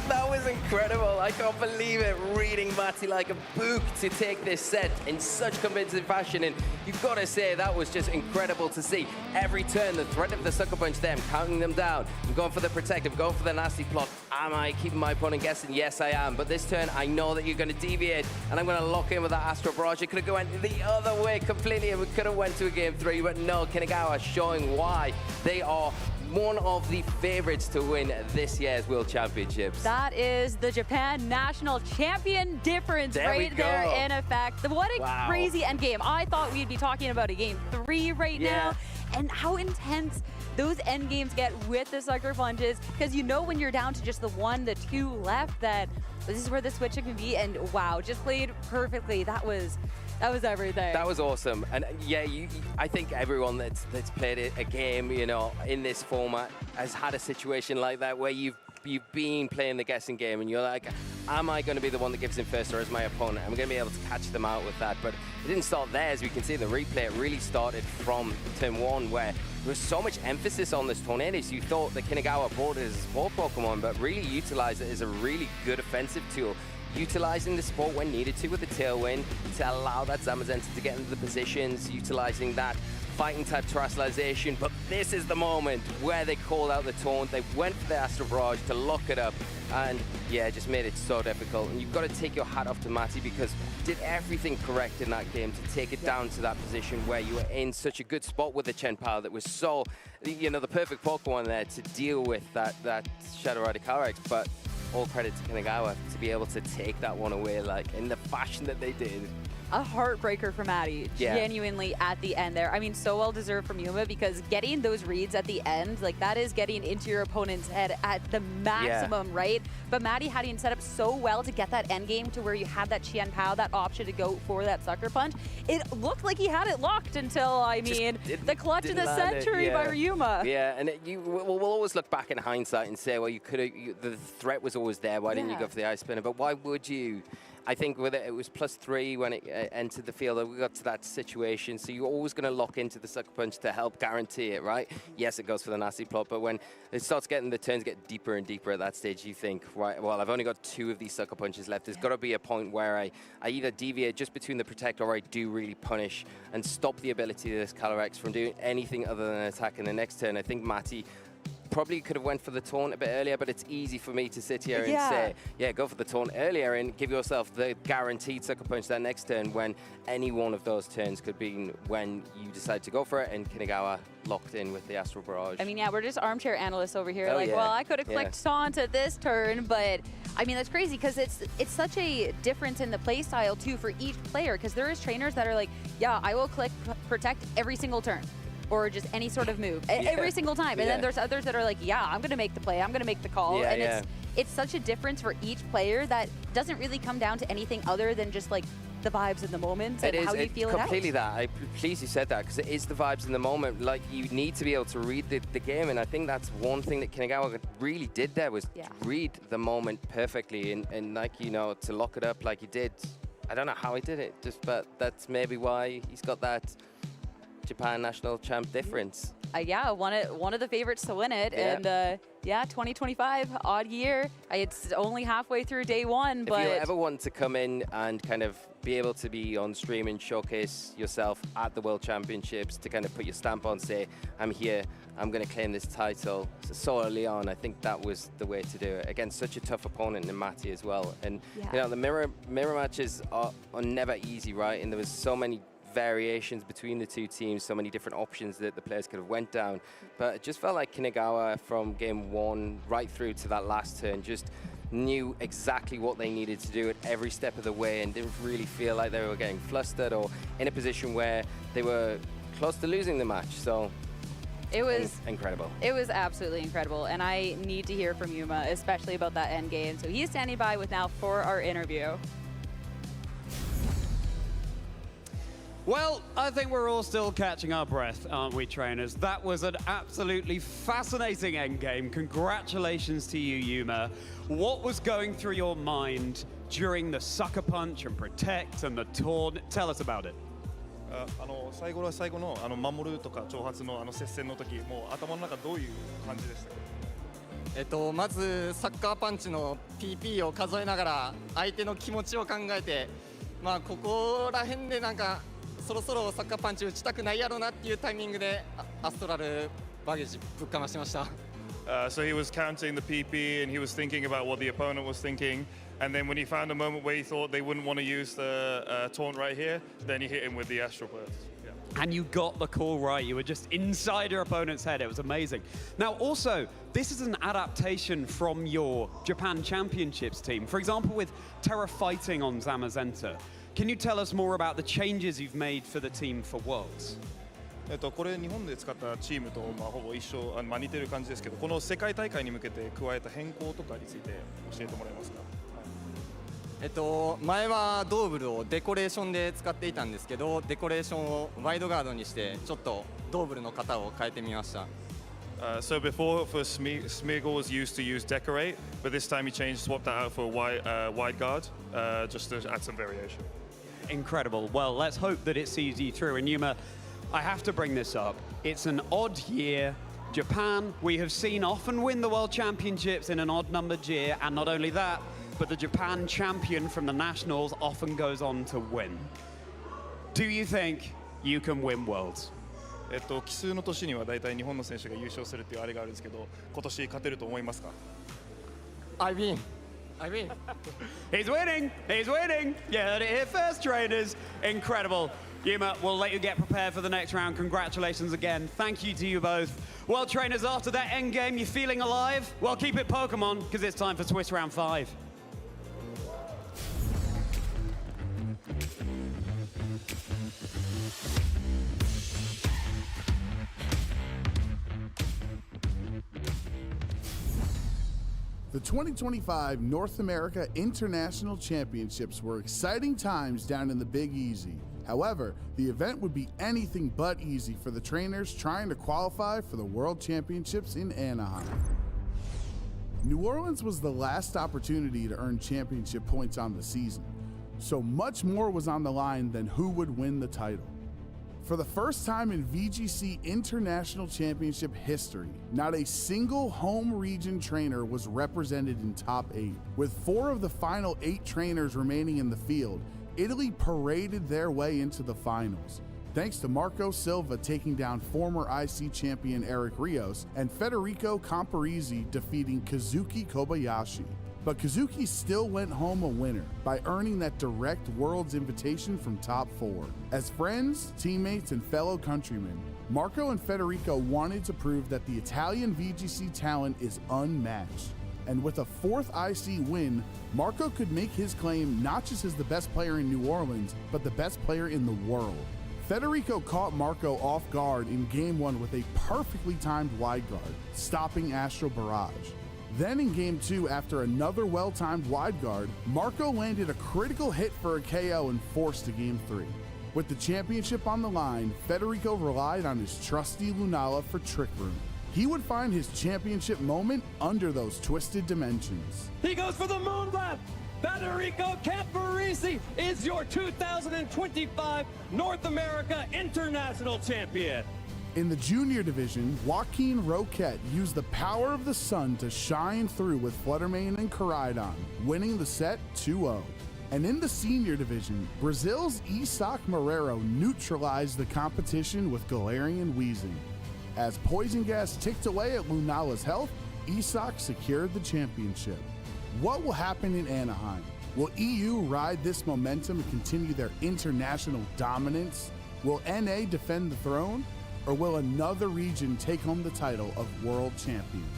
That was incredible. I can't believe it. Reading Matty like a book to take this set in such convincing fashion. And you've got to say, that was just incredible to see. Every turn, the threat of the sucker punch, them counting them down. I'm going for the protect. I'm going for the nasty block. Am I keeping my opponent guessing? Yes, I am. But this turn, I know that you're going to deviate. And I'm going to lock in with that Astral Barrage. It could have gone the other way completely. And we could have went to a game 3. But no, Kinigawa showing why they are one of the favorites to win this year's World Championships. That is the Japan National Champion difference right there in effect. What a crazy endgame. I thought we'd be talking about a game 3 right now, and how intense those endgames get with the sucker punches, because you know when you're down to just the 1, the 2 left that this is where the switching can be, and wow, just played perfectly. That was everything. That was awesome. And yeah, I think everyone that's played a game, you know, in this format has had a situation like that where you've been playing the guessing game and you're like, am I going to be the one that gives in first, or is my opponent? I'm going to be able to catch them out with that. But it didn't start there. As we can see in the replay, it really started from turn 1, where there was so much emphasis on this Tornadus. You thought that Kinigawa brought it as a support Pokemon, but really utilized it as a really good offensive tool. Utilizing the support when needed to with the Tailwind to allow that Zamazenta to get into the positions, utilizing that fighting type terrestrialization. But this is the moment where they called out the taunt. They went for the Astral Barrage to lock it up, and yeah, just made it so difficult. And you've got to take your hat off to Matty, because did everything correct in that game to take it down to that position where you were in such a good spot with the Chen Pao that was so, you know, the perfect Pokemon there to deal with that Shadow Rider Calyrex. But all credit to Kinigawa to be able to take that one away like in the fashion that they did. A heartbreaker for Maddie, genuinely at the end there. I mean, so well deserved from Yuma, because getting those reads at the end, like that is getting into your opponent's head at the maximum, right? But Maddie had him set up so well to get that end game to where you had that Chen Pao, that option to go for that sucker punch. It looked like he had it locked until, I mean, the clutch of the century by Yuma. Yeah, and we'll always look back in hindsight and say, well, you could have, the threat was always there. Why didn't you go for the ice spinner? But why would you? I think with it was +3 when it entered the field. We got to that situation, so you're always going to lock into the sucker punch to help guarantee it, right? Yes, it goes for the nasty plot, but when it starts getting, the turns get deeper and deeper at that stage, you think, right, well, I've only got 2 of these sucker punches left. There's got to be a point where I either deviate just between the protect, or I do really punish and stop the ability of this Calyrex from doing anything other than attack in the next turn. I think Matty probably could have went for the taunt a bit earlier, but it's easy for me to sit here and say, yeah, go for the taunt earlier and give yourself the guaranteed sucker punch that next turn, when any one of those turns could be when you decide to go for it, and Kinigawa locked in with the Astral Barrage. I mean, yeah, we're just armchair analysts over here. Well, I could have clicked taunt at this turn, but I mean, that's crazy, because it's such a difference in the play style too for each player, because there is trainers that are like, yeah, I will click protect every single turn, or just any sort of move every single time. And then there's others that are like, yeah, I'm going to make the play, I'm going to make the call. And it's such a difference for each player that doesn't really come down to anything other than just like the vibes in the moment and how you feel it out. Completely that. I'm pleased you said that, because it is the vibes in the moment. Like, you need to be able to read the game, and I think that's one thing that Kinigawa really did there, was read the moment perfectly, and like, you know, to lock it up like he did. I don't know how he did it, but that's maybe why he's got that Japan national champ difference. Yeah, one of the favorites to win it, and yeah, 2025, odd year. It's only halfway through day one, but... If you ever want to come in and kind of be able to be on stream and showcase yourself at the World Championships, to kind of put your stamp on, say, I'm here, I'm going to claim this title so early on, I think that was the way to do it. Against such a tough opponent in Matty as well. And, you know, the mirror matches are never easy, right? And there was so many variations between the two teams, so many different options that the players could have went down. But it just felt like Kinugawa from game one right through to that last turn just knew exactly what they needed to do at every step of the way and didn't really feel like they were getting flustered or in a position where they were close to losing the match. So it was incredible. It was absolutely incredible, and I need to hear from Yuma, especially about that end game. So he's standing by with now for our interview. Well, I think we're all still catching our breath, aren't we, trainers? That was an absolutely fascinating endgame. Congratulations to you, Yuma. What was going through your mind during the sucker punch and protect and the taunt? Tell us about it. 最後の最後の守るとか挑発の接戦の時、もう頭の中どういう感じでしたか？まずサッカーパンチの PP を数えながら相手の気持ちを考えて、まあここら辺でなんかそろそろサッカーパンチ打ちたくないやろなっていうタイミングでアストラルバゲージぶっかましてました。So he was counting the PP and he was thinking about what the opponent was thinking, and then when he found a moment where he thought they wouldn't want to use the taunt right here, then he hit him with the astral burst. And you got the call right. You were just inside your opponent's head. It was amazing. Now, also, this is an adaptation from your Japan Championships team. For example, with Terra Fighting on Zamazenta. Can you tell us more about the changes you've made for the team for Worlds? これ日本で使ったチームとほぼ一緒、似てる感じですけど、この世界大会に向けて加えた変更とかについて教えてもらえますか？前はドーブルをデコレーションで使っていたんですけど、デコレーションをワイドガードにしてちょっとドーブルの型を変えてみました。So before for Smeagol was used to use decorate, but this time he swapped that out for wide guard, just to add some variation. Incredible. Well, let's hope that it sees you through. And Yuma, I have to bring this up. It's an odd year. Japan, we have seen often win the World Championships in an odd-numbered year, and not only that, but the Japan champion from the nationals often goes on to win. Do you think you can win Worlds? 奇数の年には大体日本の選手が優勝するっていうあれがあるんですけど、今年勝てると思いますか？ I win. He's winning. He's winning. You heard it here first, trainers. Incredible. Yuma, we'll let you get prepared for the next round. Congratulations again. Thank you to you both. Well, trainers, after that end game, you feeling alive? Well, keep it Pokemon, because it's time for Swiss Round 5. The 2025 North America International Championships were exciting times down in the Big Easy. However, the event would be anything but easy for the trainers trying to qualify for the World Championships in Anaheim. New Orleans was the last opportunity to earn championship points on the season, so much more was on the line than who would win the title. For the first time in VGC International Championship history, not a single home region trainer was represented in top 8. With 4 of the final 8 trainers remaining in the field, Italy paraded their way into the finals, thanks to Marco Silva taking down former IC champion Eric Rios and Federico Camparisi defeating Kazuki Kobayashi. But Kazuki still went home a winner by earning that direct Worlds invitation from top 4. As friends, teammates, and fellow countrymen, Marco and Federico wanted to prove that the Italian VGC talent is unmatched. And with a 4th IC win, Marco could make his claim not just as the best player in New Orleans, but the best player in the world. Federico caught Marco off guard in Game 1 with a perfectly timed wide guard, stopping Astral Barrage. Then in Game 2, after another well-timed wide guard, Marco landed a critical hit for a KO and forced to Game 3. With the championship on the line, Federico relied on his trusty Lunala for Trick Room. He would find his championship moment under those twisted dimensions. He goes for the moonblast. Federico Camparisi is your 2025 North America International Champion. In the junior division, Joaquin Roquette used the power of the sun to shine through with Fluttermane and Koraidon, winning the set 2-0. And in the senior division, Brazil's Isak Marrero neutralized the competition with Galarian Weezing. As poison gas ticked away at Lunala's health, Isak secured the championship. What will happen in Anaheim? Will EU ride this momentum and continue their international dominance? Will NA defend the throne? Or will another region take home the title of world champion?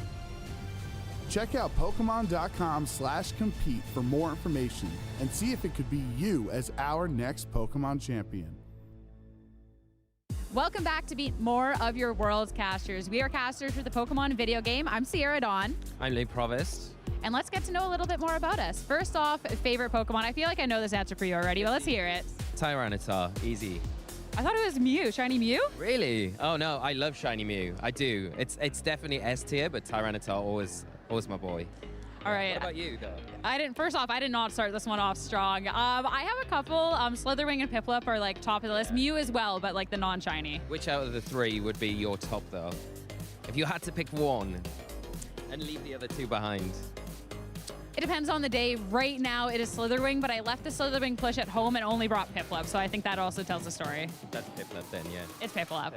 Check out Pokemon.com/compete for more information and see if it could be you as our next Pokemon champion. Welcome back to meet more of your world's casters. We are casters for the Pokemon video game. I'm Sierra Dawn. I'm Luke Provost. And let's get to know a little bit more about us. First off, favorite Pokemon. I feel like I know this answer for you already, but let's hear it. Tyranitar, easy. I thought it was Mew, Shiny Mew? Really? Oh no, I love Shiny Mew. I do. It's definitely S tier, but Tyranitar always my boy. All right. What about you, though? First off, I did not start this one off strong. I have a couple. Slitherwing and Piplup are like top of the list. Mew as well, but like the non-shiny. Which out of the three would be your top, though? If you had to pick one and leave the other two behind. It depends on the day. Right now, it is Slitherwing, but I left the Slitherwing plush at home and only brought Piplup, so I think that also tells the story. That's Piplup then, yeah. It's Piplup.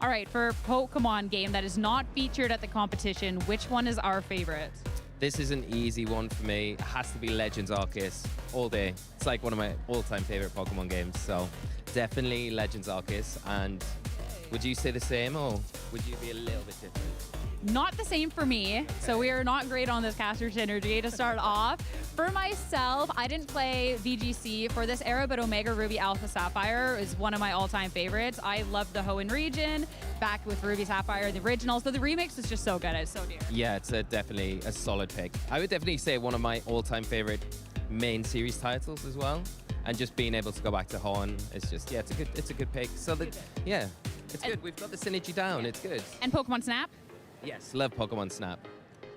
All right, for Pokemon game that is not featured at the competition, which one is our favorite? This is an easy one for me. It has to be Legends Arceus all day. It's like one of my all-time favorite Pokemon games, so definitely Legends Arceus. And would you say the same, or would you be a little bit different? Not the same for me, so we are not great on this caster synergy to start off. For myself, I didn't play VGC for this era, but Omega Ruby Alpha Sapphire is one of my all-time favorites. I love the Hoenn region, back with Ruby Sapphire, the original, so the remix is just so good, it's so dear. Yeah, it's definitely a solid pick. I would definitely say one of my all-time favorite main series titles as well. And just being able to go back to Hoenn is just, yeah, it's a good pick. So that, yeah, it's good. We've got the synergy down, it's good. And Pokemon Snap? Yes, love Pokemon Snap.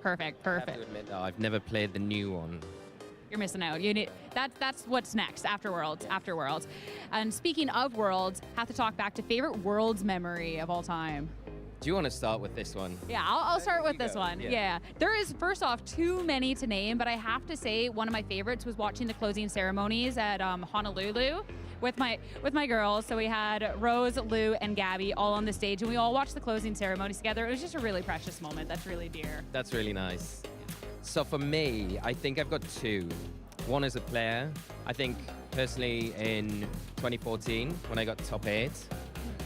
Perfect. I have to admit, though, I've never played the new one. You're missing out. You need that's what's next after Worlds. And speaking of Worlds, have to talk back to favorite Worlds memory of all time. Do you want to start with this one? Yeah, I'll start with this one. Yeah. There is, first off, too many to name, but I have to say one of my favorites was watching the closing ceremonies at Honolulu with my girls. So we had Rose, Lou, and Gabby all on the stage, and we all watched the closing ceremonies together. It was just a really precious moment. That's really dear. That's really nice. So for me, I think I've got two. One as a player. I think personally in 2014 when I got top 8,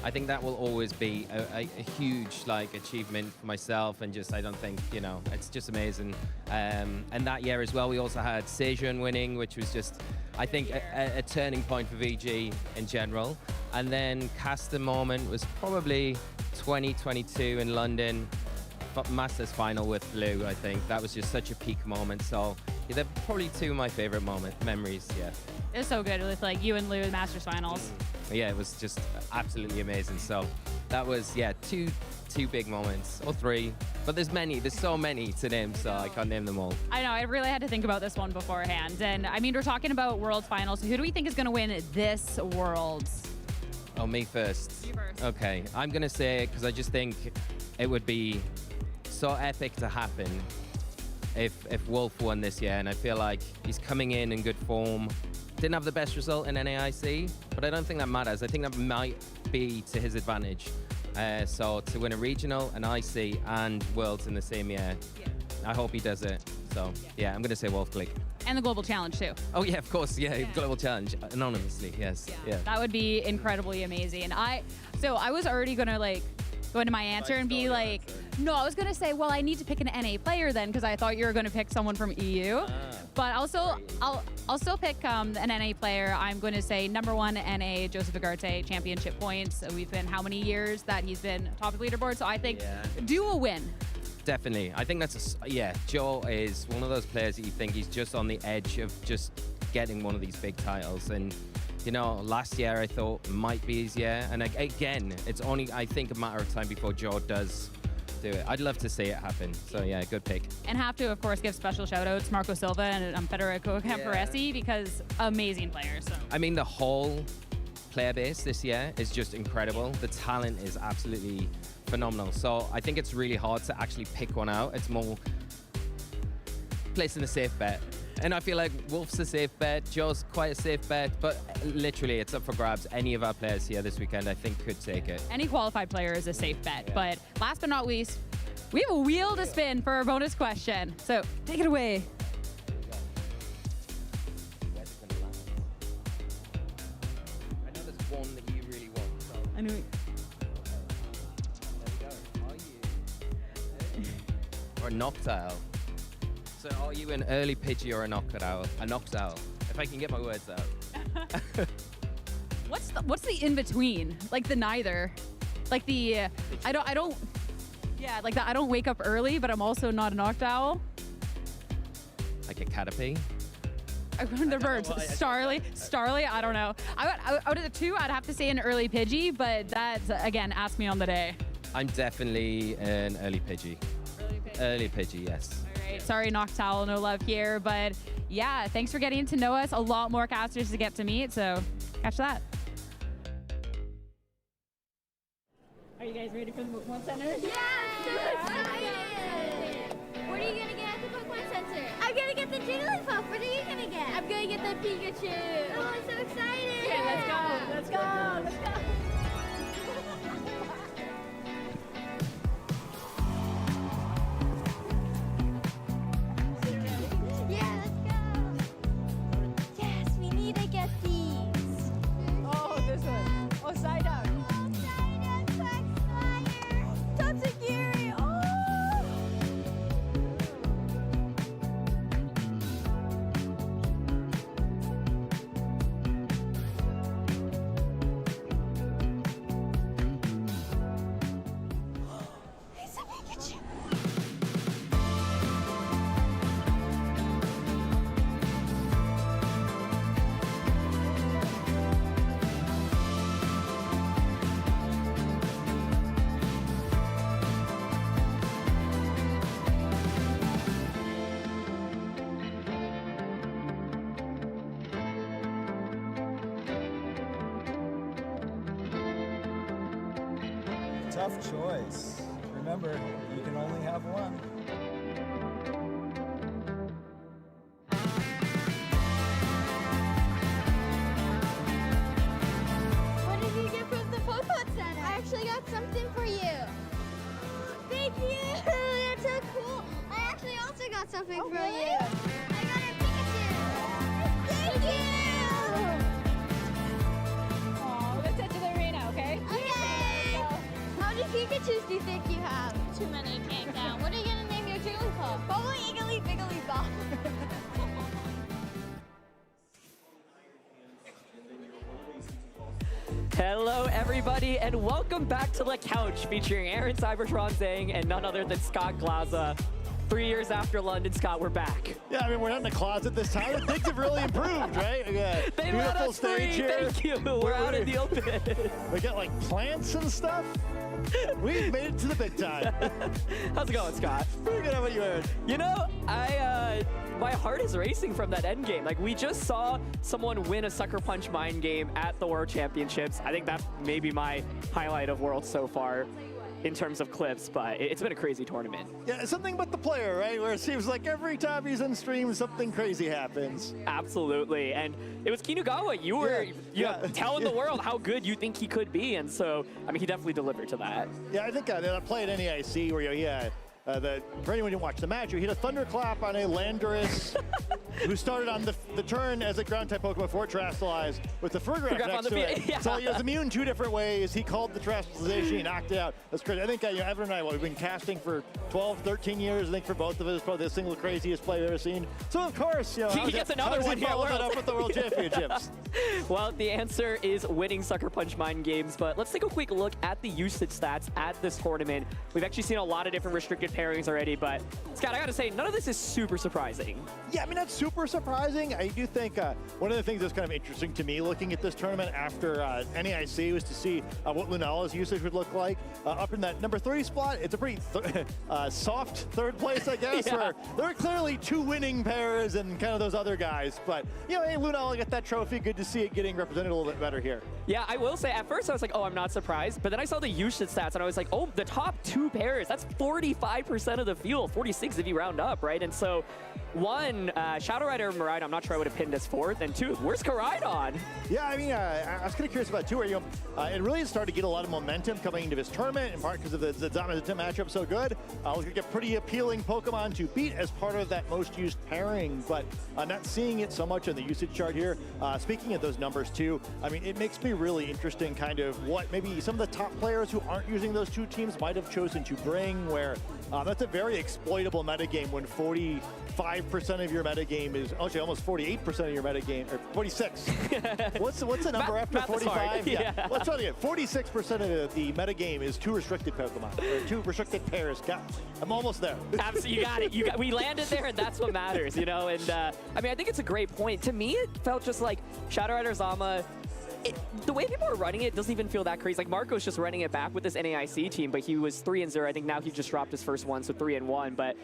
I think that will always be a huge achievement for myself, and just I don't think, it's just amazing. And that year as well, we also had Sejun winning, which was just, I think, a turning point for VG in general. And then caster moment was probably 2022 in London, Masters final with Lou. I think that was just such a peak moment. So yeah, they're probably two of my favorite memories. Yeah. It's so good with you and Lou in Masters finals. Yeah, it was just absolutely amazing. So that was, two big moments, or three. But there's so many to name, so I can't name them all. I know, I really had to think about this one beforehand. And I mean, we're talking about World Finals. Who do we think is going to win this Worlds? Oh, me first. You first. Okay, I'm going to say, because I just think it would be so epic to happen if Wolf won this year. And I feel like he's coming in good form. Didn't have the best result in NAIC, but I don't think that matters. I think that might be to his advantage. So to win a regional, an IC, and Worlds in the same year, I hope he does it. So yeah, I'm going to say Wolf Click. And the Global Challenge too. Oh yeah, of course, yeah. Global Challenge, anonymously, yes. Yeah. That would be incredibly amazing. So I was already going to go into my answer and be no, I was going to say, well, I need to pick an NA player then, because I thought you were going to pick someone from EU. But also, I'll still pick an NA player. I'm going to say number 1 NA, Joseph Agarte, championship points. We've been how many years that he's been top of the leaderboard? So I think do a win. Definitely. I think that's Joe is one of those players that you think he's just on the edge of just getting one of these big titles. And last year I thought might be his year. And again, it's only, I think, a matter of time before Joe does do it. I'd love to see it happen. So yeah, good pick. And have to, of course, give special shout outs to Marco Silva and Federico Camporesi, because amazing players. So. I mean, the whole player base this year is just incredible. The talent is absolutely phenomenal. So I think it's really hard to actually pick one out. It's more placing a safe bet. And I feel like Wolf's a safe bet, Joe's quite a safe bet, but literally it's up for grabs. Any of our players here this weekend, I think, could take it. Any qualified player is a safe bet. But last but not least, we have a wheel to spin for our bonus question. So take it away. I know there's one that you really want. So. I knew it. Or a Noctowl. So are you an early Pidgey or a Noctowl? A Noctowl, if I can get my words out. What's the in between? Like the neither. Like the I don't yeah, like that I don't wake up early, but I'm also not a Noctowl. Like a Caterpie? I'm going to the birds. Starly, I don't know. Out of the two, I'd have to say an early Pidgey, but that's, again, ask me on the day. I'm definitely an early Pidgey. Early Pidgey, yes. All right, sorry, Noctowl, no love here, but yeah, thanks for getting to know us. A lot more casters to get to meet, so catch that. Are you guys ready for the Pokémon Center? Yeah, so excited! What are you gonna get at the Pokémon Center? I'm gonna get the Jigglypuff. What are you gonna get? I'm gonna get the Pikachu. Oh, I'm so excited! Okay, let's go, let's go, let's go! Yeah, let's go! Yes, we need to get these. Oh, this one. Oh, Psyduck. Tatsugiri! Oh! It's a Pikachu! Tough choice. Remember, you can only have one. What did you get from the Pokémon Center? I actually got something for you. Thank you! That's so cool. I actually also got something for you. I got a Pikachu. Thank you! Oh, let's head to the arena, okay? Okay! How many Pikachus do you think you have? Too many, can't count. What are you gonna name your Jigglypuff? Probably Iggly Biggly Bop. Hello, everybody, and welcome back to The Couch, featuring Aaron Cybertron Zhang and none other than Scott Glaza. 3 years after London, Scott, we're back. Yeah, I mean, we're not in the closet this time. Things have really improved, right? We got They let beautiful us stage free. here. Thank you. We're out in the open. We got like plants and stuff. We've made it to the big time. How's it going, Scott? Pretty good. How about you, Aaron? You know, my heart is racing from that end game. Like, we just saw someone win a Sucker Punch mind game at the World Championships. I think that may be my highlight of Worlds so far in terms of clips, but it's been a crazy tournament. Yeah, something about the player, right? Where it seems like every time he's in stream, something crazy happens. Absolutely, and it was Kinugawa. You were telling the world how good you think he could be, and so, I mean, he definitely delivered to that. Yeah, I think I played NAIC where for anyone who didn't watch the match, he hit a Thunderclap on a Landorus who started on the turn as a ground-type Pokemon before it Terastallized with the Fergraph next to it. Yeah. So he was immune 2 different ways. He called the Terastallization, he knocked it out. That's crazy. I think Evan and I, we've been casting for 12, 13 years. I think for both of us, probably the single craziest play I've ever seen. So of course, he gets another one here. Follow that up with the World Championships. Well, the answer is winning Sucker Punch mind games, but let's take a quick look at the usage stats at this tournament. We've actually seen a lot of different restricted pairings already, but Scott, I gotta say, none of this is super surprising. Yeah, I mean, not super super surprising. I do think one of the things that's kind of interesting to me looking at this tournament after NAIC was to see what Lunala's usage would look like. Up in that number 3 spot, it's a pretty soft third place, I guess, where there are clearly 2 winning pairs and kind of those other guys. But, you know, hey, Lunala got that trophy. Good to see it getting represented a little bit better here. Yeah, I will say, at first I was like, oh, I'm not surprised. But then I saw the usage stats, and I was like, oh, the top 2 pairs, that's 45% of the field, 46 if you round up, right? And so, 1, Shadow Rider and Miraidon, I'm not sure I would have pinned as 4th. And 2, where's Koraidon? Yeah, I mean, I was kind of curious about 2, where it really started to get a lot of momentum coming into this tournament, in part because of the Zamazenta matchup so good. Looks like a pretty appealing Pokemon to beat as part of that most used pairing, but not seeing it so much on the usage chart here. Speaking of those numbers too, I mean, it makes me really interesting kind of what maybe some of the top players who aren't using those 2 teams might have chosen to bring, where that's a very exploitable metagame when 45% of your metagame is actually almost 48% of your metagame, or 46. What's the number after 45? Yeah. Let's try it again. 46% of the metagame is 2 restricted Pokemon, or 2 restricted pairs. God, I'm almost there. Absolutely, you got it. We landed there, and that's what matters, you know? And I mean, I think it's a great point. To me, it felt just like Shadow Rider Zama, the way people are running it doesn't even feel that crazy. Like, Marco's just running it back with this NAIC team, but he was 3-0. I think now he just dropped his first one, so 3-1. But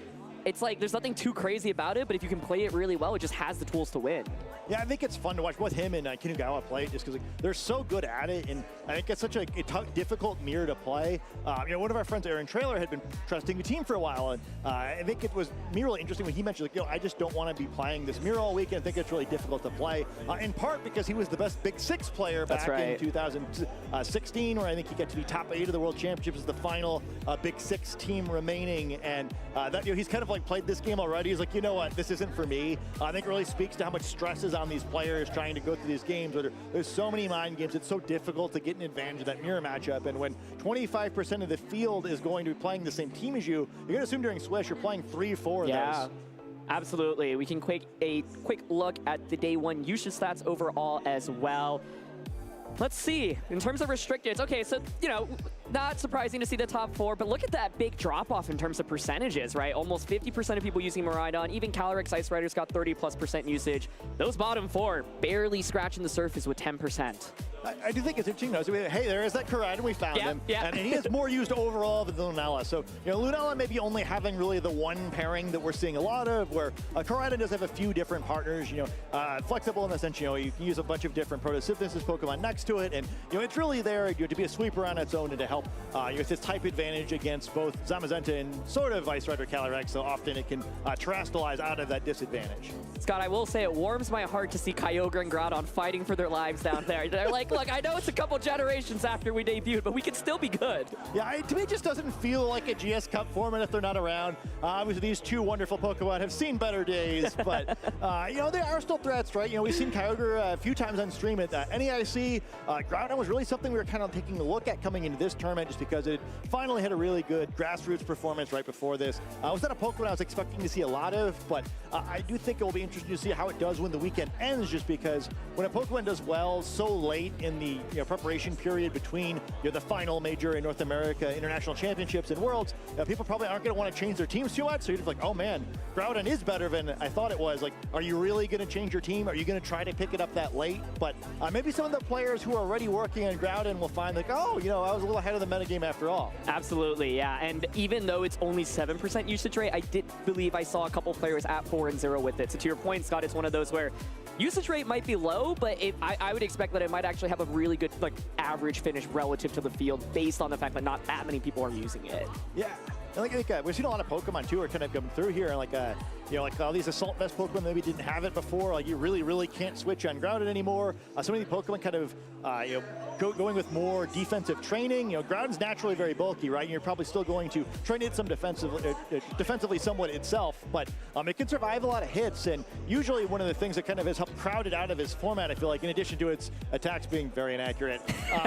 it's like, there's nothing too crazy about it, but if you can play it really well, it just has the tools to win. Yeah, I think it's fun to watch both him and Kinugawa play, just because they're so good at it, and I think it's such a difficult mirror to play. You know, one of our friends, Aaron Trailer, had been trusting the team for a while, and I think it was really interesting when he mentioned, like, yo, I just don't want to be playing this mirror all weekend. I think it's really difficult to play, in part because he was the best Big Six player back in 2016, where I think he got to be top 8 of the World Championships as the final Big Six team remaining, and that, you know, he's kind of like played this game already. He's like, you know what, this isn't for me. I think it really speaks to how much stress is on these players trying to go through these games where there's so many mind games. It's so difficult to get an advantage of that mirror matchup. And when 25% of the field is going to be playing the same team as you, you're going to assume during Swish you're playing 3-4 of those. Absolutely. We can a quick look at the day 1 usage stats overall as well. Let's see, in terms of restricted, okay, so, you know, not surprising to see the top 4, but look at that big drop-off in terms of percentages, right? Almost 50% of people using Miraidon. Even Calyrex Ice Riders got 30+% usage. Those bottom 4 barely scratching the surface with 10%. I do think it's interesting, though. So hey, there is that Koraidon, we found him. And he is more used overall than Lunala. So, you know, Lunala maybe only having really the one pairing that we're seeing a lot of, where Koraidon does have a few different partners, you know, flexible in the sense, you know, you can use a bunch of different Protosynthesis Pokemon next to it, and, you know, it's really there, you know, to be a sweeper on its own and to help with its type advantage against both Zamazenta and sort of Ice Rider Calyrex, so often it can terrestrialize out of that disadvantage. Scott, I will say it warms my heart to see Kyogre and Groudon fighting for their lives down there. They're like, look, I know it's a couple generations after we debuted, but we can still be good. Yeah, to me, it just doesn't feel like a GS Cup format if they're not around. Obviously, these 2 wonderful Pokemon have seen better days, but, you know, they are still threats, right? You know, we've seen Kyogre a few times on stream at NAIC. Groudon was really something we were kind of taking a look at coming into this tournament, just because it finally had a really good grassroots performance right before this. Was that a Pokemon I was expecting to see a lot of, but I do think it will be interesting to see how it does when the weekend ends, just because when a Pokemon does well so late in the preparation period between the final major in North America International Championships and Worlds, people probably aren't going to want to change their teams too much. So you're just like, oh man, Groudon is better than I thought it was. Like, are you really going to change your team? Are you going to try to pick it up that late? But maybe some of the players who are already working on Groudon will find like, oh, you know, I was a little ahead of the metagame after all. Absolutely, yeah. And even though it's only 7% usage rate, I did believe I saw a couple players at 4-0 with it. So to your point, Scott, it's one of those where usage rate might be low, but I would expect that it might actually have a really good, like, average finish relative to the field based on the fact that not that many people are using it. Yeah. Like we've seen a lot of Pokemon too are kind of coming through here, and like you know, like all these Assault Vest Pokemon maybe didn't have it before. Like, you really can't switch on Groudon anymore. So many Pokemon kind of you know, going with more defensive training. You know, Groudon's naturally very bulky, right? And you're probably still going to train it some defensively somewhat itself, but it can survive a lot of hits. And usually one of the things that kind of has helped crowd it out of his format, I feel like, in addition to its attacks being very inaccurate,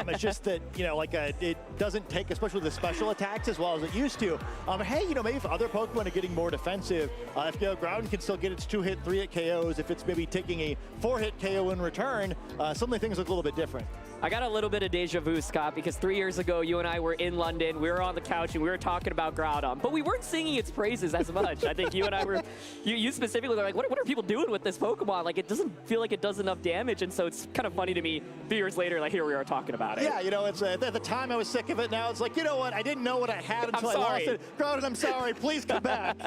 it's just that, you know, like it doesn't take, especially the special attacks, as well as it used to. Hey, you know, maybe if other Pokemon are getting more defensive, if KO. Groudon can still get its 2-hit, 3-hit KOs. If it's maybe taking a 4-hit KO in return, suddenly things look a little bit different. I got a little bit of deja vu, Scott, because 3 years ago, you and I were in London. We were on the couch and we were talking about Groudon, but we weren't singing its praises as much. I think you and I were, you specifically were like, what are people doing with this Pokemon? Like, it doesn't feel like it does enough damage, and so it's kind of funny to me 3 years later, like, here we are talking about it. Yeah, you know, it's at the time I was sick of it. Now it's like, you know what? I didn't know what I had until I lost it. Groudon, I'm sorry. Please come back.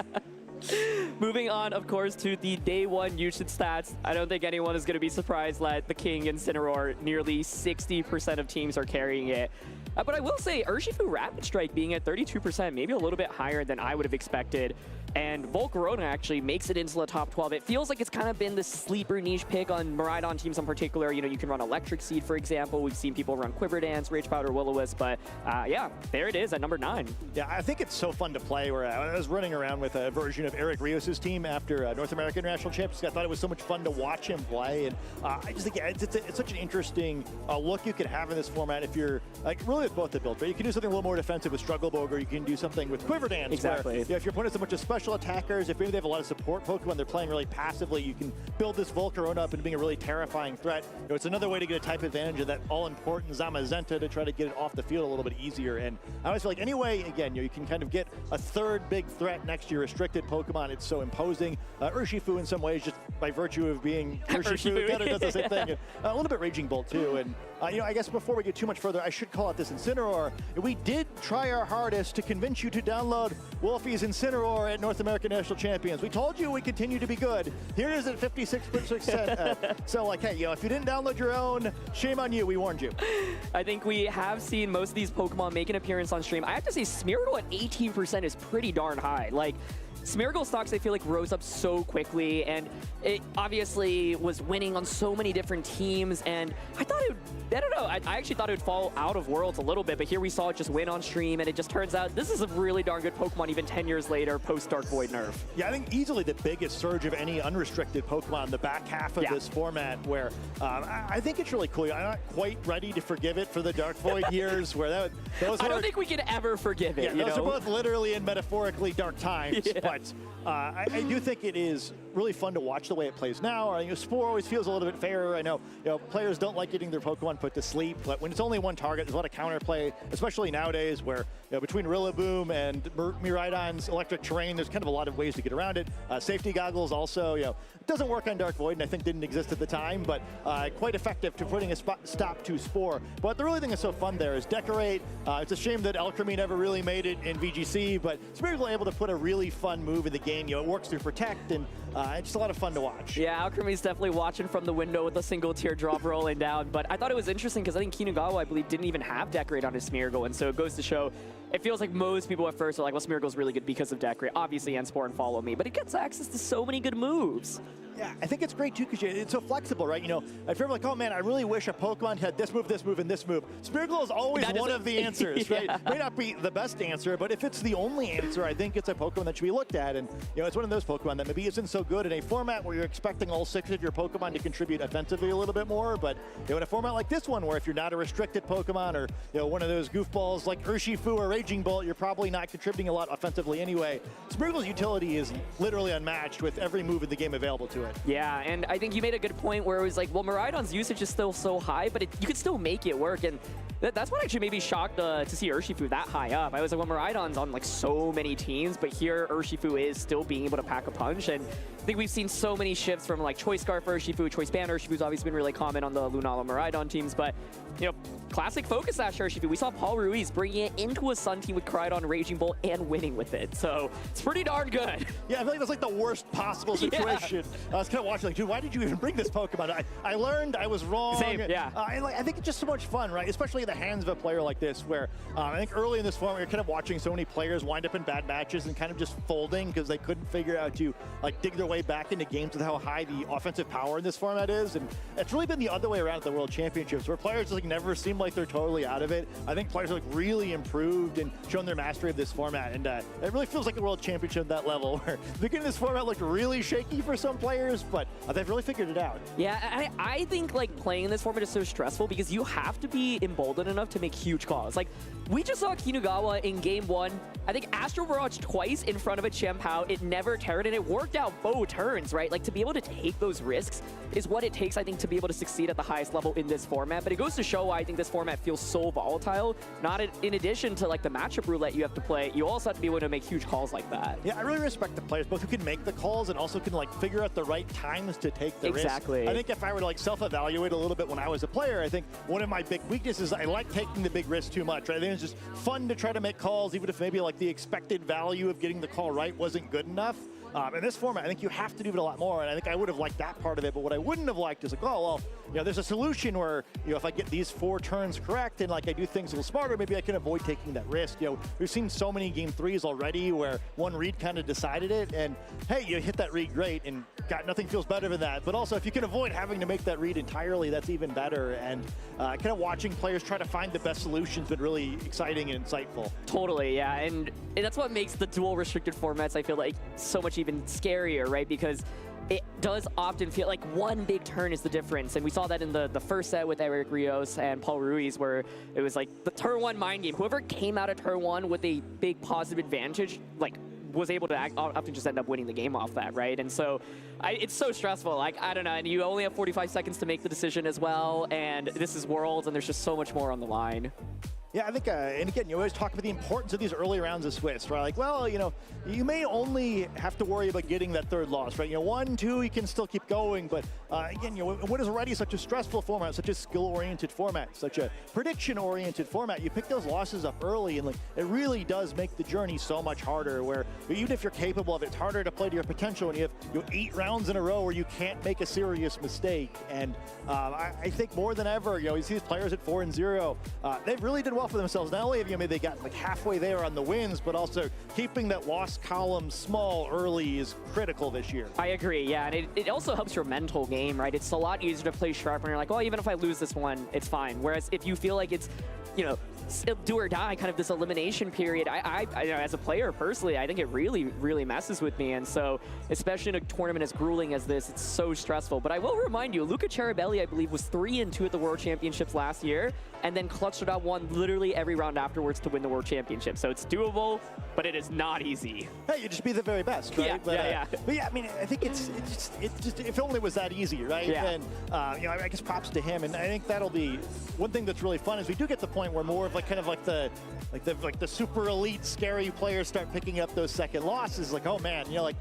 Moving on, of course, to the day one usage stats. I don't think anyone is going to be surprised that the King Incineroar, nearly 60% of teams are carrying it. But I will say, Urshifu Rapid Strike being at 32%, maybe a little bit higher than I would have expected. And Volcarona actually makes it into the top 12. It feels like it's kind of been the sleeper niche pick on Miraidon teams in particular. You know, you can run Electric Seed, for example. We've seen people run Quiver Dance, Rage Powder, Will-O-Wisp, but yeah, there it is at number 9. Yeah, I think it's so fun to play. Where I was running around with a version of Eric Rios' team after North American International Championships. I thought it was so much fun to watch him play, and I just think it's such an interesting look you could have in this format if you're like really with both the builds. Right? You can do something a little more defensive with Struggle Boger. You can do something with Quiver Dance. Exactly. Where, if your opponent's a bunch of special attackers, if maybe they have a lot of support Pokemon, they're playing really passively, you can build this Volcarona up into being a really terrifying threat. You know, it's another way to get a type advantage of that all-important Zamazenta to try to get it off the field a little bit easier. And I always feel like anyway, again, you can kind of get a third big threat next to your restricted Pokemon. It's so imposing. Urshifu in some ways, just by virtue of being Urshifu, kind of does the same thing. And, a little bit Raging Bolt too. And you know, I guess before we get too much further, I should call out this Incineroar. We did try our hardest to convince you to download Wolfie's Incineroar at North American National Champions. We told you we continue to be good. Here it is at 56%. So like, hey, you know, if you didn't download your own, shame on you. We warned you. I think we have seen most of these Pokemon make an appearance on stream. I have to say, Smeargle at 18% is pretty darn high. Like, Smeargle stocks, I feel like, rose up so quickly, and it obviously was winning on so many different teams, and I thought it would, I don't know, I actually thought it would fall out of Worlds a little bit, but here we saw it just win on stream, and it just turns out this is a really darn good Pokemon even 10 years later, post-Dark Void nerf. Yeah, I think easily the biggest surge of any unrestricted Pokemon in the back half of this format, where I think it's really cool. I'm not quite ready to forgive it for the Dark Void years, where those I don't think we can ever forgive it. Yeah, those are both literally and metaphorically dark times, but I do think it is really fun to watch the way it plays now. You know, Spore always feels a little bit fairer. I know, you know, players don't like getting their Pokemon put to sleep, but when it's only one target, there's a lot of counterplay, especially nowadays where, you know, between Rillaboom and Miraidon's electric terrain, there's kind of a lot of ways to get around it. Safety goggles also, you know, it doesn't work on Dark Void, and I think didn't exist at the time, but quite effective to putting a stop to Spore. But the really thing that's so fun there is Decorate. It's a shame that Alchemy never really made it in VGC, but Smeargle able to put a really fun move in the game. You know, it works through Protect, and it's just a lot of fun to watch. Yeah, Alchemy's definitely watching from the window with a single teardrop rolling down, but I thought it was interesting because I think Kinugawa, I believe, didn't even have Decorate on his Smeargle, and so it goes to show, it feels like most people at first are like, well, Smeargle's really good because of Decorate, obviously, and Spore and Follow Me, but it gets access to so many good moves. Yeah, I think it's great too because it's so flexible, right? You know, I feel like, oh man, I really wish a Pokemon had this move, and this move. Smeargle is always one of the answers, right? May not be the best answer, but if it's the only answer, I think it's a Pokemon that should be looked at. And, you know, it's one of those Pokemon that maybe isn't so good in a format where you're expecting all 6 of your Pokemon to contribute offensively a little bit more. But, you know, in a format like this one, where if you're not a restricted Pokemon or, you know, one of those goofballs like Urshifu or Raging Bolt, you're probably not contributing a lot offensively anyway. Smeargle's utility is literally unmatched with every move in the game available to it. Yeah, and I think you made a good point where it was like, well, Miraidon's usage is still so high, but you can still make it work, and that's what actually made me shocked to see Urshifu that high up. I was like, well, Miraidon's on like so many teams, but here Urshifu is still being able to pack a punch, and I think we've seen so many shifts from like Choice Scarf Urshifu, Choice Band Urshifu's obviously been really common on the Lunala Miraidon teams, but, you know, classic Focus Sash Urshifu. We saw Paul Ruiz bringing it into a Sun team with Cridon, Raging Bolt, and winning with it, so it's pretty darn good. Yeah, I feel like that's like the worst possible situation. I was kind of watching like, dude, why did you even bring this Pokemon? I learned I was wrong. Same, yeah. I think it's just so much fun, right? Especially in the hands of a player like this, where I think early in this format, you're kind of watching so many players wind up in bad matches and kind of just folding because they couldn't figure out to like dig their way way back into games with how high the offensive power in this format is. And it's really been the other way around at the World Championships, where players just like never seem like they're totally out of it. I think players are like really improved and shown their mastery of this format. And it really feels like a World Championship at that level, where the beginning of this format looked really shaky for some players, but they've really figured it out. Yeah, I think like playing in this format is so stressful because you have to be emboldened enough to make huge calls. Like, we just saw Kinugawa in game 1. I think Astro Barrage twice in front of a Chien-Pao. It never turned, and it worked out both turns, right? Like, to be able to take those risks is what it takes, I think, to be able to succeed at the highest level in this format. But it goes to show why I think this format feels so volatile. Not in addition to like the matchup roulette you have to play, you also have to be able to make huge calls like that. Yeah, I really respect the players, both who can make the calls and also can like figure out the right times to take the risk. Exactly. I think if I were to like self-evaluate a little bit when I was a player, I think one of my big weaknesses is I like taking the big risk too much. Right? I think it's just fun to try to make calls, even if maybe like the expected value of getting the call right wasn't good enough. In this format, I think you have to do it a lot more, and I think I would have liked that part of it, but what I wouldn't have liked is like, oh, well, you know, there's a solution where, you know, if I get these 4 turns correct and like I do things a little smarter, maybe I can avoid taking that risk. You know, we've seen so many game 3s already where one read kind of decided it, and hey, you hit that read great, and God, nothing feels better than that. But also, if you can avoid having to make that read entirely, that's even better. And kind of watching players try to find the best solutions been really exciting and insightful. Totally, yeah, and that's what makes the dual restricted formats, I feel like, so much even scarier, right? Because it does often feel like one big turn is the difference. And we saw that in the first set with Eric Rios and Paul Ruiz, where it was like the turn 1 mind game. Whoever came out of turn 1 with a big positive advantage, like, was able to often just end up winning the game off that, right? And so it's so stressful. Like, I don't know, and you only have 45 seconds to make the decision as well, and this is Worlds, and there's just so much more on the line. Yeah, I think, and again, you always talk about the importance of these early rounds of Swiss, right? Like, well, you know, you may only have to worry about getting that 3rd loss, right? You know, 1, 2, you can still keep going, but again, you know, what is already such a stressful format, such a skill-oriented format, such a prediction-oriented format, you pick those losses up early, and like, it really does make the journey so much harder, where even if you're capable of it, it's harder to play to your potential when you have 8 rounds in a row where you can't make a serious mistake. And I think more than ever, you know, you see these players at 4-0, they really did well for themselves. Not only have maybe they got like halfway there on the wins, but also keeping that loss column small early is critical this year. I agree, yeah, and it also helps your mental game, right? It's a lot easier to play sharp when you're like, well, even if I lose this one, it's fine. Whereas if you feel like it's, you know, do or die, kind of this elimination period, I you know, as a player personally, I think it really, really messes with me. And so, especially in a tournament as grueling as this, it's so stressful. But I will remind you, Luca Ceribelli, I believe, was 3-2 at the World Championships last year, and then clutched it out, won literally every round afterwards to win the World Championship. So it's doable, but it is not easy. Hey, you just be the very best, right? Yeah, but, but yeah, I mean, I think it's just if only it was that easy, right? Yeah. And you know, I guess props to him, and I think that'll be one thing that's really fun is we do get the point where more of like kind of like the super elite scary players start picking up those second losses. Like, oh man, you know, like,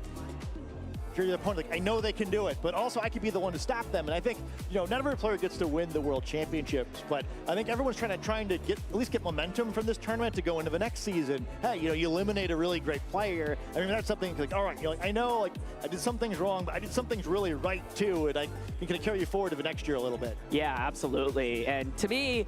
if you're the opponent, like, I know they can do it, but also I could be the one to stop them. And I think, you know, not every player gets to win the World Championships, but I think everyone's trying to get at least get momentum from this tournament to go into the next season. Hey, you know, you eliminate a really great player. I mean, that's something like, all right, you know, like, I know, like, I did some things wrong, but I did some things really right too, and I can carry you forward to the next year a little bit. Yeah, absolutely. And to me,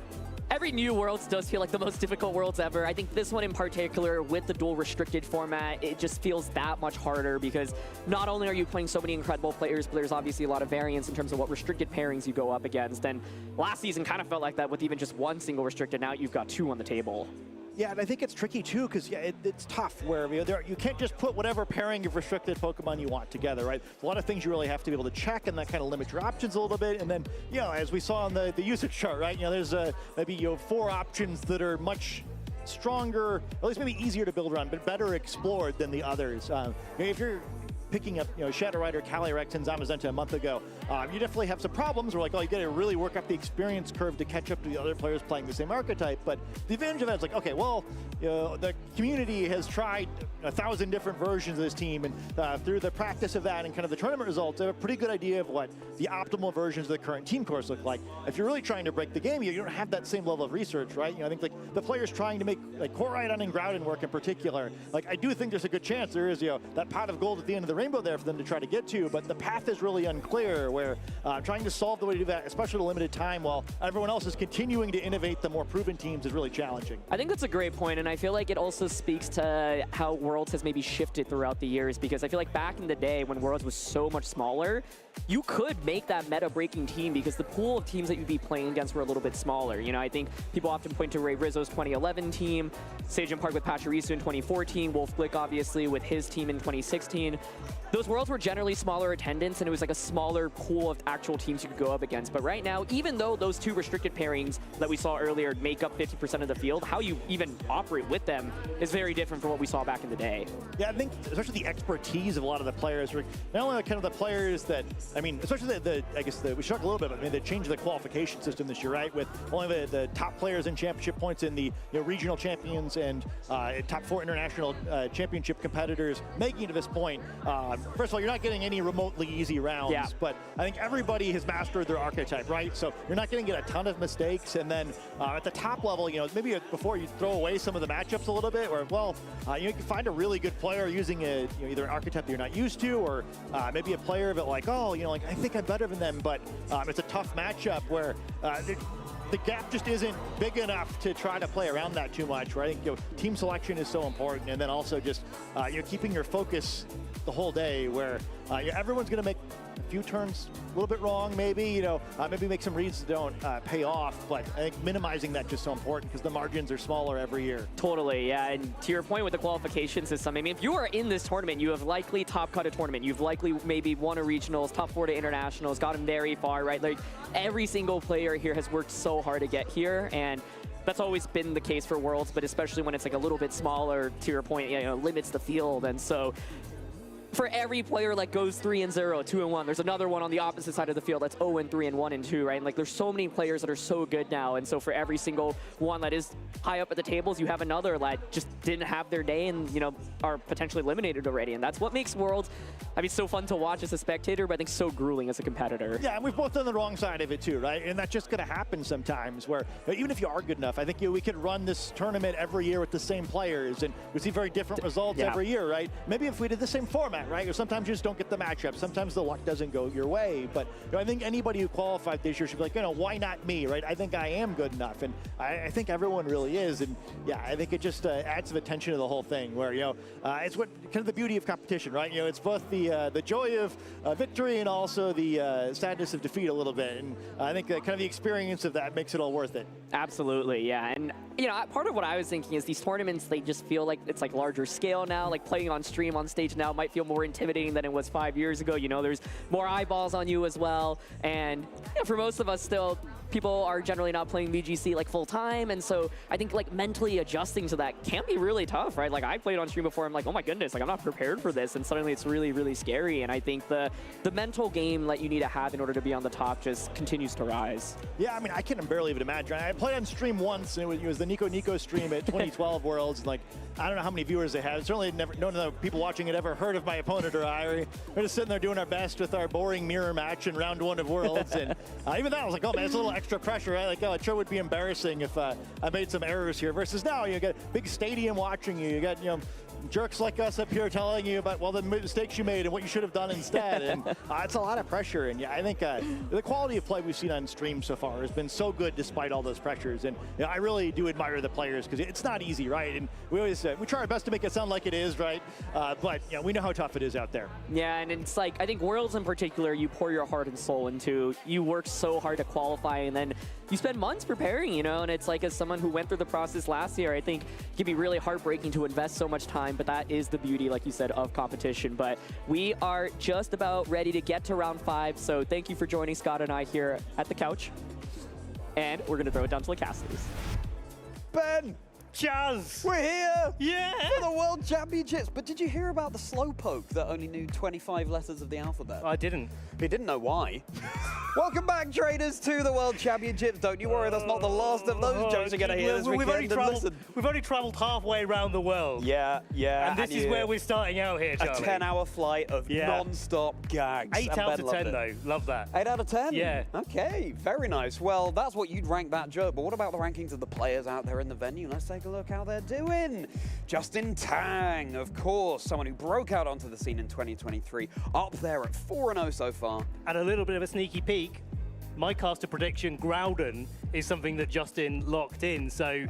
every new Worlds does feel like the most difficult Worlds ever. I think this one in particular, with the dual restricted format, it just feels that much harder because not only are you playing so many incredible players, but there's obviously a lot of variance in terms of what restricted pairings you go up against. And last season kind of felt like that with even just 1 single restricted. Now you've got 2 on the table. Yeah, and I think it's tricky too, because yeah, it's tough where you can't just put whatever pairing of restricted Pokemon you want together, right? A lot of things you really have to be able to check, and that kind of limits your options a little bit. And then, you know, as we saw on the usage chart, right? You know, there's maybe 4 options that are much stronger, at least maybe easier to build around, but better explored than the others. If you're picking up, you know, Shadow Rider, Calyrex, and Zamazenta a month ago, you definitely have some problems where, like, oh, you got to really work up the experience curve to catch up to the other players playing the same archetype. But the advantage of that is, like, okay, well, you know, the community has tried 1,000 different versions of this team, and through the practice of that and kind of the tournament results, they have a pretty good idea of what the optimal versions of the current team course look like. If you're really trying to break the game, you don't have that same level of research, right? You know, I think, like, the players trying to make, like, Koraidon and Groudon work in particular, like, I do think there's a good chance there is, you know, that pot of gold at the end of the rainbow there for them to try to get to, but the path is really unclear, where trying to solve the way to do that, especially at a limited time, while everyone else is continuing to innovate the more proven teams, is really challenging. I think that's a great point, and I feel like it also also speaks to how Worlds has maybe shifted throughout the years, because I feel like back in the day when Worlds was so much smaller, you could make that meta-breaking team because the pool of teams that you'd be playing against were a little bit smaller. You know, I think people often point to Ray Rizzo's 2011 team, Sage and Park with Pachirisu in 2014, Wolf Glick obviously with his team in 2016. Those Worlds were generally smaller attendance, and it was like a smaller pool of actual teams you could go up against. But right now, even though those two restricted pairings that we saw earlier make up 50% of the field, how you even operate with them is very different from what we saw back in the day. Yeah, I think especially the expertise of a lot of the players, not only kind of the players that, I mean, especially we struck a little bit, but I mean, they changed the qualification system this year, right? With only the top players in championship points and the regional champions and top 4 international championship competitors making it to this point. First of all, you're not getting any remotely easy rounds, but I think everybody has mastered their archetype, right? So you're not going to get a ton of mistakes. And then at the top level, you know, maybe before you throw away some of the matchups a little bit, or you can find a really good player using either an archetype that you're not used to, or maybe a player that like, oh, you know, like I think I'm better than them, but it's a tough matchup where the gap just isn't big enough to try to play around that too much, right? I think, you know, team selection is so important, and then also just keeping your focus the whole day, where everyone's going to make a few turns a little bit wrong, maybe, maybe make some reads that don't pay off, but I think minimizing that just so important because the margins are smaller every year. Totally, yeah, and to your point with the qualification system, I mean, if you are in this tournament, you have likely top cut a tournament, you've likely maybe won a regionals, top 4 to internationals, gotten very far, right? Like every single player here has worked so hard to get here, and that's always been the case for Worlds, but especially when it's like a little bit smaller, to your point, limits the field. And so for every player that goes 3-0, 2-1, there's another one on the opposite side of the field that's 0-3 and 1-2, right? And like there's so many players that are so good now, and so for every single one that is high up at the tables, you have another that just didn't have their day and are potentially eliminated already. And that's what makes Worlds, I mean, so fun to watch as a spectator, but I think so grueling as a competitor. Yeah, and we've both done the wrong side of it too, right? And that's just going to happen sometimes, where even if you are good enough, I think we could run this tournament every year with the same players, and we see very different results every year, right? Maybe if we did the same format, right? Or sometimes you just don't get the matchup. Sometimes the luck doesn't go your way. But I think anybody who qualified this year should be like, why not me, right? I think I am good enough, and I think everyone really is. And yeah, I think it just adds some attention to the whole thing, where it's what kind of the beauty of competition, right? It's both the joy of victory and also the sadness of defeat a little bit. And I think kind of the experience of that makes it all worth it. Absolutely, yeah. And part of what I was thinking is these tournaments, they just feel like it's like larger scale now. Like playing on stream on stage now might feel more intimidating than it was 5 years ago. There's more eyeballs on you as well. And for most of us still, people are generally not playing VGC like full time, and so I think like mentally adjusting to that can be really tough, right? Like I played on stream before, I'm like, oh my goodness, like I'm not prepared for this, and suddenly it's really, really scary. And I think the mental game that you need to have in order to be on the top just continues to rise. Yeah, I mean, I can barely even imagine. I played on stream once, and it was the Nico stream at 2012 Worlds, and like I don't know how many viewers they had. Certainly none of the people watching it ever heard of my opponent or I. We're just sitting there doing our best with our boring mirror match in round 1 of Worlds, and even that I was like, oh man, it's a little extra pressure, right? Like, it sure would be embarrassing if I made some errors here. Versus now, you got a big stadium watching you. You got jerks like us up here telling you about the mistakes you made and what you should have done instead. And it's a lot of pressure. And yeah, I think the quality of play we've seen on stream so far has been so good despite all those pressures. And I really do admire the players because it's not easy, right? And we always we try our best to make it sound like it is, right? But we know how tough it is out there. Yeah, and it's like, I think Worlds in particular, you pour your heart and soul into. You work so hard to qualify, and then you spend months preparing, and it's like, as someone who went through the process last year, I think it can be really heartbreaking to invest so much time, but that is the beauty, like you said, of competition. But we are just about ready to get to round 5, so thank you for joining Scott and I here at the couch. And we're going to throw it down to the casters. Ben! Chaz! We're here! Yeah! For the World Championships. But did you hear about the Slowpoke that only knew 25 letters of the alphabet? I didn't. He didn't know why. Welcome back, traders, to the World Championships. Don't you worry, that's not the last of those jokes you're going to hear this weekend. We've only travelled halfway around the world. Yeah. And this is where we're starting out here, Charlie. A 10-hour flight of non-stop gags. 8 out of 10, though. Love that. 8 out of 10? Yeah. Okay, very nice. Well, that's what you'd rank that joke, but what about the rankings of the players out there in the venue? Let's take a look how they're doing. Justin Tang, of course, someone who broke out onto the scene in 2023, up there at 4-0 so far. And a little bit of a sneaky peek. my caster prediction, Groudon, is something that Justin locked in. So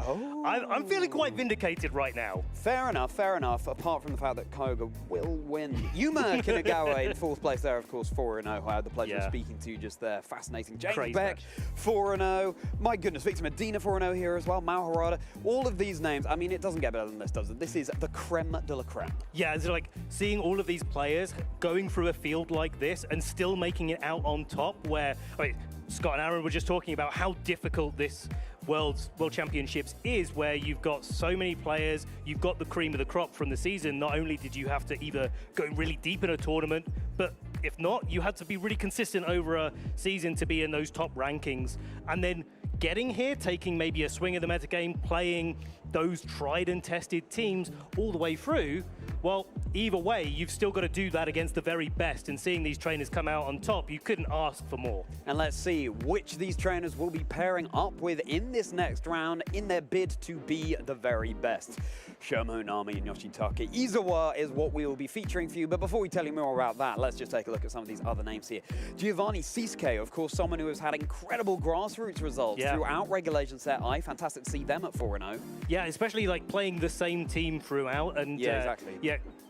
I'm feeling quite vindicated right now. Fair enough, fair enough, apart from the fact that Koga will win. Yuma Kinagawa in 4th place there, of course, 4-0, who I had the pleasure of speaking to just there. Fascinating. James Crazy Beck, 4-0. My goodness, Victor Medina, 4-0 here as well. Mao Harada. All of these names, I mean, it doesn't get better than this, does it? This is the creme de la creme. Yeah, it's like seeing all of these players going through a field like this and still making it out on top, where, I mean, Scott and Aaron were just talking about how difficult this World Championships is, where you've got so many players, you've got the cream of the crop from the season. Not only did you have to either go really deep in a tournament, but if not, you had to be really consistent over a season to be in those top rankings. And then getting here, taking maybe a swing of the metagame, playing those tried and tested teams all the way through, well, either way, you've still got to do that against the very best, and seeing these trainers come out on top, you couldn't ask for more. And let's see which these trainers will be pairing up with in this next round in their bid to be the very best. Shoma, Unami, and Yoshitaka Izawa is what we will be featuring for you, but before we tell you more about that, let's just take a look at some of these other names here. Giovanni Siske, of course, someone who has had incredible grassroots results throughout Regulation Set I. Fantastic to see them at 4-0. Yeah, especially like playing the same team throughout and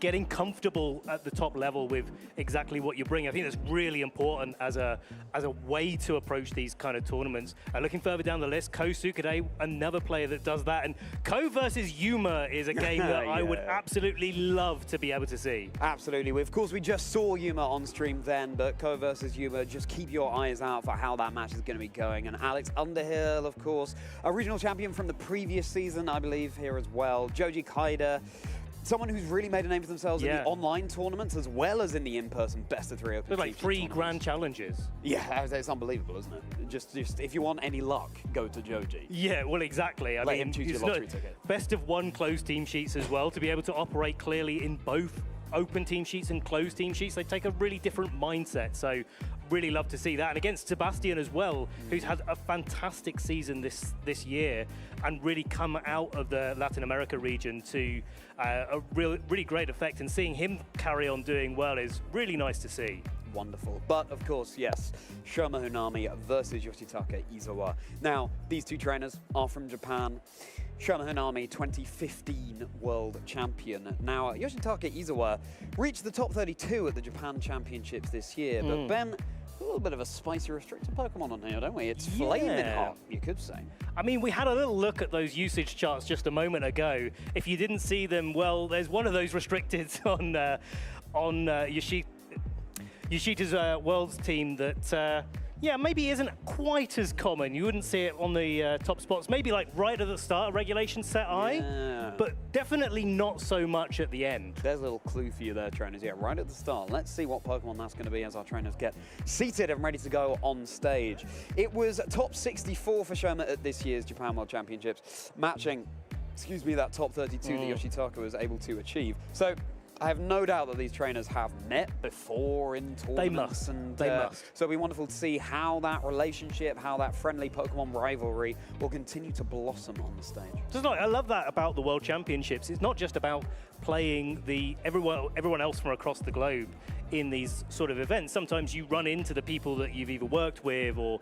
getting comfortable at the top level with exactly what you bring. I think that's really important as a way to approach these kind of tournaments. Looking further down the list, Ko Sukade, another player that does that, and Ko versus Yuma is a game that I would absolutely love to be able to see. Absolutely. Of course, we just saw Yuma on stream then, but Ko versus Yuma, just keep your eyes out for how that match is going to be going. And Alex Underhill, of course, a regional champion from the previous season, I believe, here as well. Joji Kaida, someone who's really made a name for themselves in the online tournaments as well as in the in-person best-of-3 open. There's like 3 grand challenges. Yeah, it's unbelievable, isn't it? Just if you want any luck, go to Joji. Yeah, well, exactly. I mean, choose your lottery ticket. Best of 1 closed team sheets as well, to be able to operate clearly in both open team sheets and closed team sheets. They take a really different mindset, so really love to see that. And against Sebastian as well, who's had a fantastic season this year and really come out of the Latin America region to a really great effect, and seeing him carry on doing well is really nice to see. Wonderful. But of course, yes, Shoma Hunami versus Yoshitaka Izawa. Now, these two trainers are from Japan. Shoma Hunami, 2015 world champion. Now, Yoshitaka Izawa reached the top 32 at the Japan Championships this year, but Ben, a little bit of a spicy restricted Pokemon on here, don't we? It's flaming hot, you could say. I mean, we had a little look at those usage charts just a moment ago. If you didn't see them, well, there's one of those restricted on Yoshita's Worlds team that, maybe isn't quite as common. You wouldn't see it on the top spots, maybe like right at the start of Regulation Set I, but definitely not so much at the end. There's a little clue for you there, trainers. Yeah, right at the start. Let's see what Pokemon that's going to be as our trainers get seated and ready to go on stage. It was top 64 for Shoma at this year's Japan World Championships, matching, that top 32 that Yoshitaka was able to achieve. So I have no doubt that these trainers have met before in tournaments. They must. And, they must. So it'll be wonderful to see how that relationship, how that friendly Pokemon rivalry will continue to blossom on the stage. Just like, I love that about the World Championships. It's not just about playing everyone else from across the globe in these sort of events. Sometimes you run into the people that you've either worked with or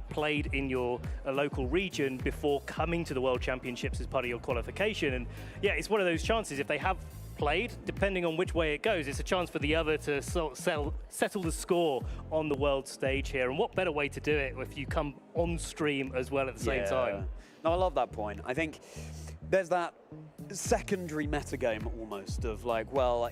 played in your local region before coming to the World Championships as part of your qualification. And yeah, it's one of those chances. If they have played, depending on which way it goes, it's a chance for the other to settle the score on the world stage here. And what better way to do it if you come on stream as well at the same time? No, I love that point. I think there's that secondary metagame almost of like, well,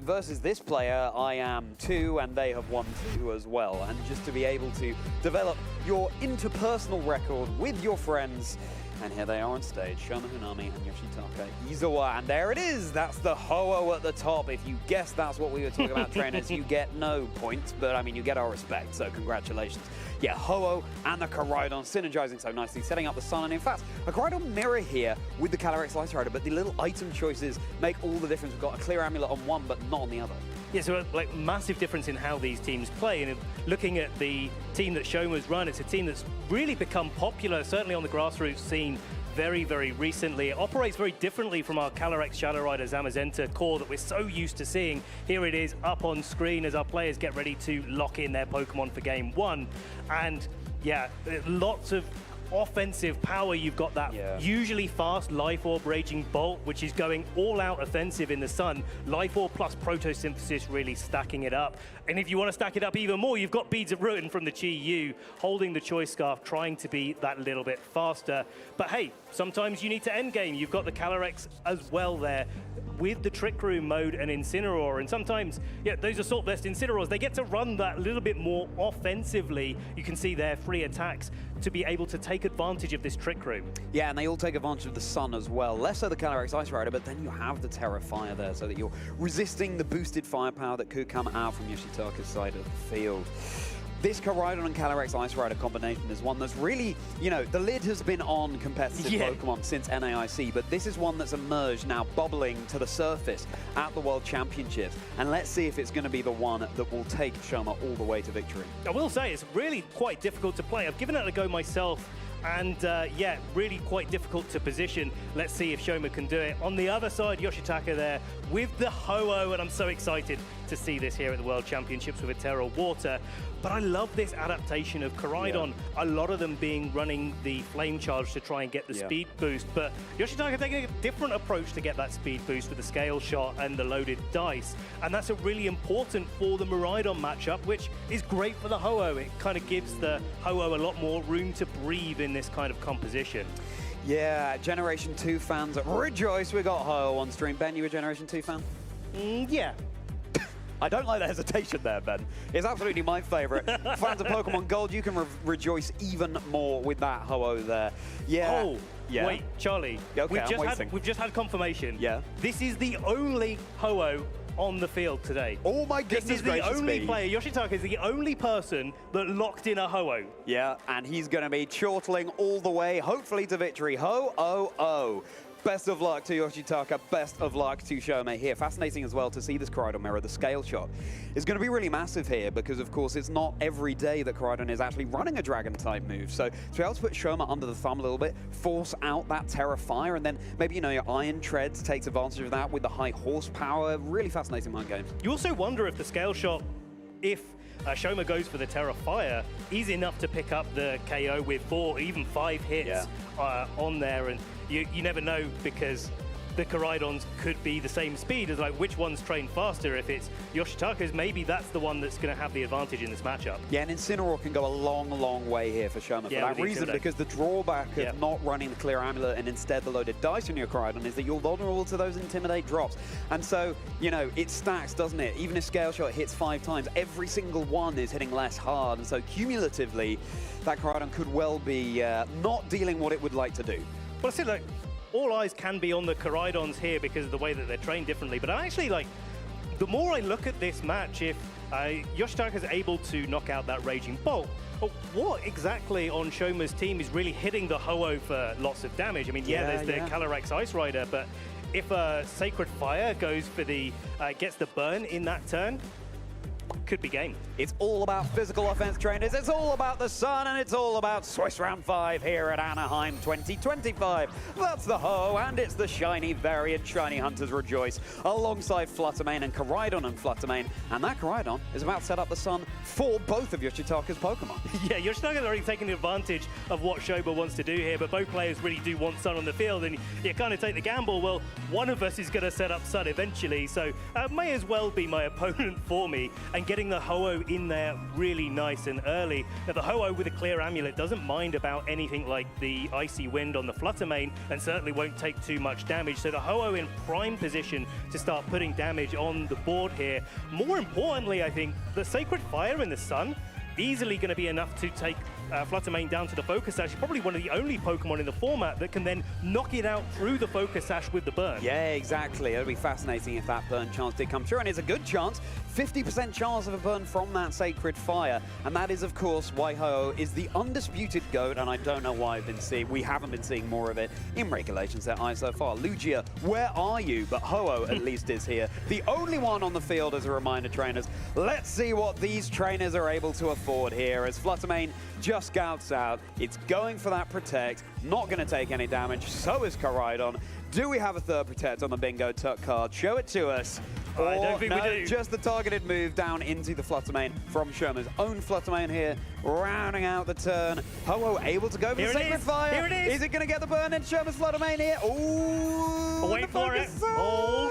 versus this player, I am 2 and they have won 2 as well. And just to be able to develop your interpersonal record with your friends. And here they are on stage, Shoma Hunami and Yoshitaka Izawa. And there it is, that's the Ho-Oh at the top. If you guessed that's what we were talking about, trainers, you get no points, but I mean, you get our respect, so congratulations. Yeah, Ho-Oh and the Koraidon synergizing so nicely, setting up the sun. And in fact, a Koraidon mirror here with the Calyrex Ice Rider, but the little item choices make all the difference. We've got a clear amulet on one, but not on the other. Yeah, so like massive difference in how these teams play. And looking at the team that Shoma's run, it's a team that's really become popular, certainly on the grassroots scene, very, very recently. It operates very differently from our Calyrex Shadow Rider Zamazenta core that we're so used to seeing. Here it is up on screen as our players get ready to lock in their Pokemon for game 1. And Yeah, lots of offensive power. You've got that usually fast Life Orb Raging Bolt, which is going all out offensive in the sun. Life Orb plus Protosynthesis really stacking it up. And if you want to stack it up even more, you've got Beads of Ruin from the Chi Yu, holding the Choice Scarf, trying to be that little bit faster. But hey, sometimes you need to endgame. You've got the Calyrex as well there with the Trick Room mode and Incineroar. And sometimes, yeah, those Assault Vest Incineroars, they get to run that little bit more offensively. You can see their free attacks to be able to take advantage of this Trick Room. Yeah, and they all take advantage of the sun as well. Less so the Calyrex Ice Rider, but then you have the Terra Fire there so that you're resisting the boosted firepower that could come out from Yoshitaka's side of the field. This Koraidon and Calyrex Ice Rider combination is one that's really, you know, the lid has been on competitive Pokemon since NAIC, but this is one that's emerged now bubbling to the surface at the World Championships. And let's see if it's going to be the one that will take Shoma all the way to victory. I will say it's really quite difficult to play. I've given it a go myself. And yeah, really quite difficult to position. Let's see if Shoma can do it. On the other side, Yoshitaka there with the Ho-Oh, and I'm so excited to see this here at the World Championships with a Terra Water. But I love this adaptation of Koraidon. A lot of them running the Flame Charge to try and get the speed boost. But Yoshitaka taking a different approach to get that speed boost with the Scale Shot and the loaded dice. And that's a really important for the Miraidon matchup, which is great for the Ho-Oh. It kind of gives the Ho-Oh a lot more room to breathe in this kind of composition. Yeah, Generation 2 fans rejoice. We got Ho-Oh on stream. Ben, you a Generation 2 fan? Yeah. I don't like the hesitation there, Ben. It's absolutely my favorite. Fans of Pokemon Gold, you can rejoice even more with that Ho-Oh there. Yeah. Oh, yeah. Wait, Charlie. Okay, we've just had confirmation. Yeah. This is the only Ho-Oh on the field today. Oh my goodness This is the only player, Yoshitaka is the only person that locked in a Ho-Oh. Yeah, and he's going to be chortling all the way, hopefully to victory. Ho-Oh-Oh. Best of luck to Yoshitaka, best of luck to Shoma here. Fascinating as well to see this Koraidon mirror. The Scale Shot is going to be really massive here because, of course, it's not every day that Koraidon is actually running a Dragon-type move. So to be able to put Shoma under the thumb a little bit, force out that Terra Fire, and then maybe, you know, your Iron Treads takes advantage of that with the high horsepower. Really fascinating mind games. You also wonder if the Scale Shot, if Shoma goes for the Terra Fire, is enough to pick up the KO with 4, even 5 hits on there. And you never know, because the Koraidons could be the same speed as, like, which one's trained faster. If it's Yoshitaka's, maybe that's the one that's going to have the advantage in this matchup. Yeah, and Incineroar can go a long, long way here for Shoma for that reason, because the drawback of not running the Clear Amulet and instead the loaded dice on your Koraidon is that you're vulnerable to those Intimidate drops. And so, you know, it stacks, doesn't it? Even if Scale Shot hits 5 times, every single one is hitting less hard, and so cumulatively, that Koraidon could well be not dealing what it would like to do. Well, I see, like, all eyes can be on the Koraidons here because of the way that they're trained differently. But I actually, like, the more I look at this match, if Yoshitaka's able to knock out that Raging Bolt, what exactly on Shoma's team is really hitting the Ho-Oh for lots of damage? I mean, there's the Calyrex Ice Rider, but if Sacred Fire goes for the, gets the burn in that turn, could be game. It's all about physical offense, trainers. It's all about the sun, and it's all about Swiss Round 5 here at Anaheim 2025. That's the Ho, and it's the shiny variant. Shiny Hunters rejoice alongside Fluttermane and Koraidon and Fluttermane. And that Koraidon is about to set up the sun for both of Yoshitaka's Pokemon. Yeah, Yoshitaka's already taking advantage of what Shoma wants to do here, but both players really do want sun on the field, and you kind of take the gamble. Well, one of us is going to set up sun eventually, so may as well be my opponent for me. And getting the Ho-Oh in there really nice and early. Now, the Ho-Oh with a Clear Amulet doesn't mind about anything like the Icy Wind on the Fluttermane, and certainly won't take too much damage. So the Ho-Oh in prime position to start putting damage on the board here. More importantly, I think, the Sacred Fire in the sun, easily going to be enough to take Fluttermane down to the Focus Sash. Probably one of the only Pokemon in the format that can then knock it out through the Focus Sash with the burn. Yeah, exactly. It'll be fascinating if that burn chance did come true, and it's a good chance. 50% chance of a burn from that Sacred Fire, and that is, of course, why Ho-Oh is the undisputed GOAT, and I don't know why we haven't been seeing more of it in Regulation Set I so far. Lugia, where are you? But Ho-Oh at least is here. The only one on the field, as a reminder, trainers. Let's see what these trainers are able to afford here as Fluttermane just scouts out. It's going for that Protect, not going to take any damage. So is Koraidon. Do we have a third Protect on the Bingo Tuck card? Show it to us. Or I don't think we do. just the targeted move down into the Flutter Mane from Shoma's own Flutter Mane here, rounding out the turn. Ho-Oh able to go for the Sacred Fire. Here it is. Is it going to get the burn in Shoma's Flutter Mane here? Ooh! Wait for it. Hold.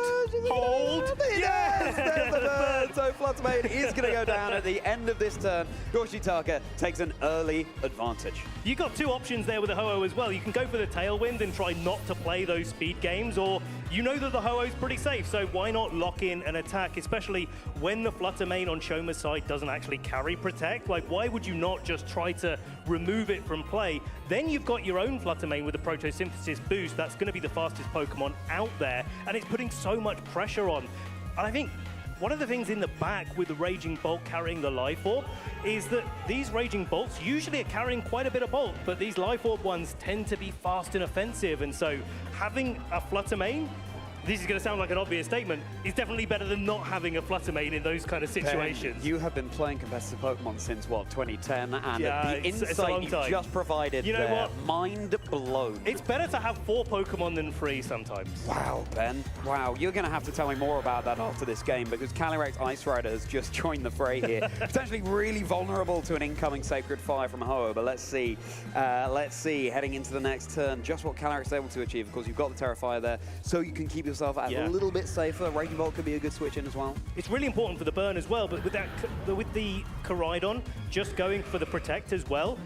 Yes! There's the burn. So Flutter Mane is going to go down at the end of this turn. Yoshitaka takes an early advantage. You got two options there with the Ho-Oh as well. You can go for the Tailwind and try not to play those speed games, or you know that the Ho-Oh is pretty safe, so why not lock in an attack, especially when the Flutter Mane on Shoma's side doesn't actually carry Protect? Like, why would you not just try to remove it from play? Then you've got your own Flutter Mane with the Protosynthesis boost. That's going to be the fastest Pokemon out there, and it's putting so much pressure on. And I think one of the things in the back with the Raging Bolt carrying the Life Orb is that these Raging Bolts usually are carrying quite a bit of Bolt, but these Life Orb ones tend to be fast and offensive, and so having a Flutter Mane, this is going to sound like an obvious statement, is definitely better than not having a Flutter Mane in those kind of situations. Ben, you have been playing competitive Pokemon since, what, 2010? And Yeah, the it's a insight long you time. just provided You know there, what? mind blown. It's better to have 4 Pokemon than 3 sometimes. Wow, Ben. Wow, you're going to have to tell me more about that after this game, because Calyrex Ice Rider has just joined the fray here. Potentially really vulnerable to an incoming Sacred Fire from Ho-Oh, but let's see. Heading into the next turn, just what Calyrex is able to achieve. Of course, you've got the Terra Fire there, so you can keep yourself a little bit safer. Raging Bolt could be a good switch in as well. It's really important for the burn as well, but with the Koraidon just going for the Protect as well,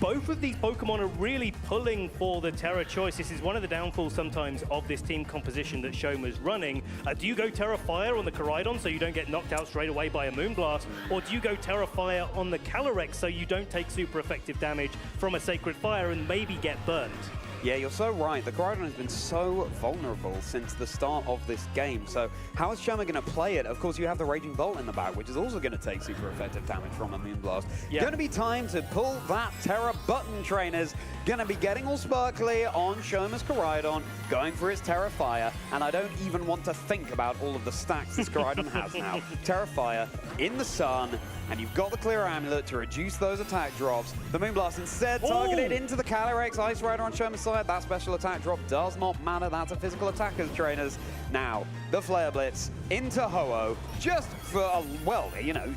both of these Pokemon are really pulling for the Terra choice. This is one of the downfalls sometimes of this team composition that Shoma's running. Do you go Terra Fire on the Koraidon so you don't get knocked out straight away by a Moonblast? Or do you go Terra Fire on the Calyrex so you don't take super effective damage from a Sacred Fire and maybe get burned? Yeah, you're so right. The Koraidon has been so vulnerable since the start of this game. So how is Shoma going to play it? Of course, you have the Raging Bolt in the back, which is also going to take super effective damage from a Moonblast. Yeah. Going to be time to pull that Terra button, trainers. Going to be getting all sparkly on Shoma's Koraidon, going for its Terra Fire, and I don't even want to think about all of the stacks this Koraidon has now. Terra Fire in the sun, and you've got the Clear Amulet to reduce those attack drops. The Moonblast instead targeted into the Calyrex Ice Rider on Shoma's side. That special attack drop does not matter. That's a physical attackers, trainers. Now, the Flare Blitz into Ho-Oh, just for,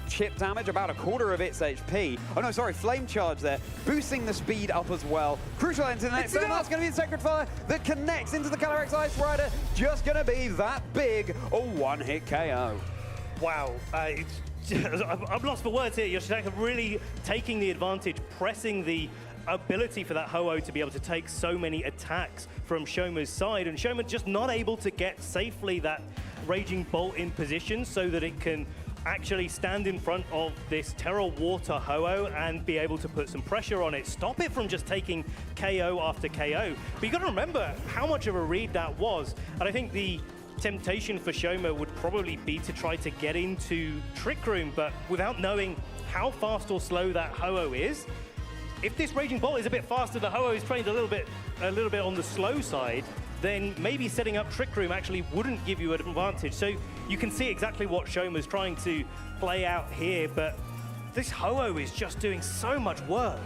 chip damage, about a quarter of its HP. Oh no, sorry, Flame Charge there, boosting the speed up as well. Crucial into the next turn, that's going to be the Sacred Fire that connects into the Calyrex Ice Rider. Just going to be that big, a one-hit KO. Wow, I'm lost for words here. Yoshitaka really taking the advantage, pressing the ability for that Ho-Oh to be able to take so many attacks from Shoma's side, and Shoma just not able to get safely that Raging Bolt in position so that it can actually stand in front of this Terra Water Ho-Oh and be able to put some pressure on it, stop it from just taking KO after KO. But you got to remember how much of a read that was, and I think the temptation for Shoma would probably be to try to get into Trick Room, but without knowing how fast or slow that Ho-Oh is, if this Raging Bolt is a bit faster, the Ho-Oh is trained a little bit on the slow side, then maybe setting up Trick Room actually wouldn't give you an advantage. So you can see exactly what Shoma's trying to play out here, but this Ho-Oh is just doing so much work.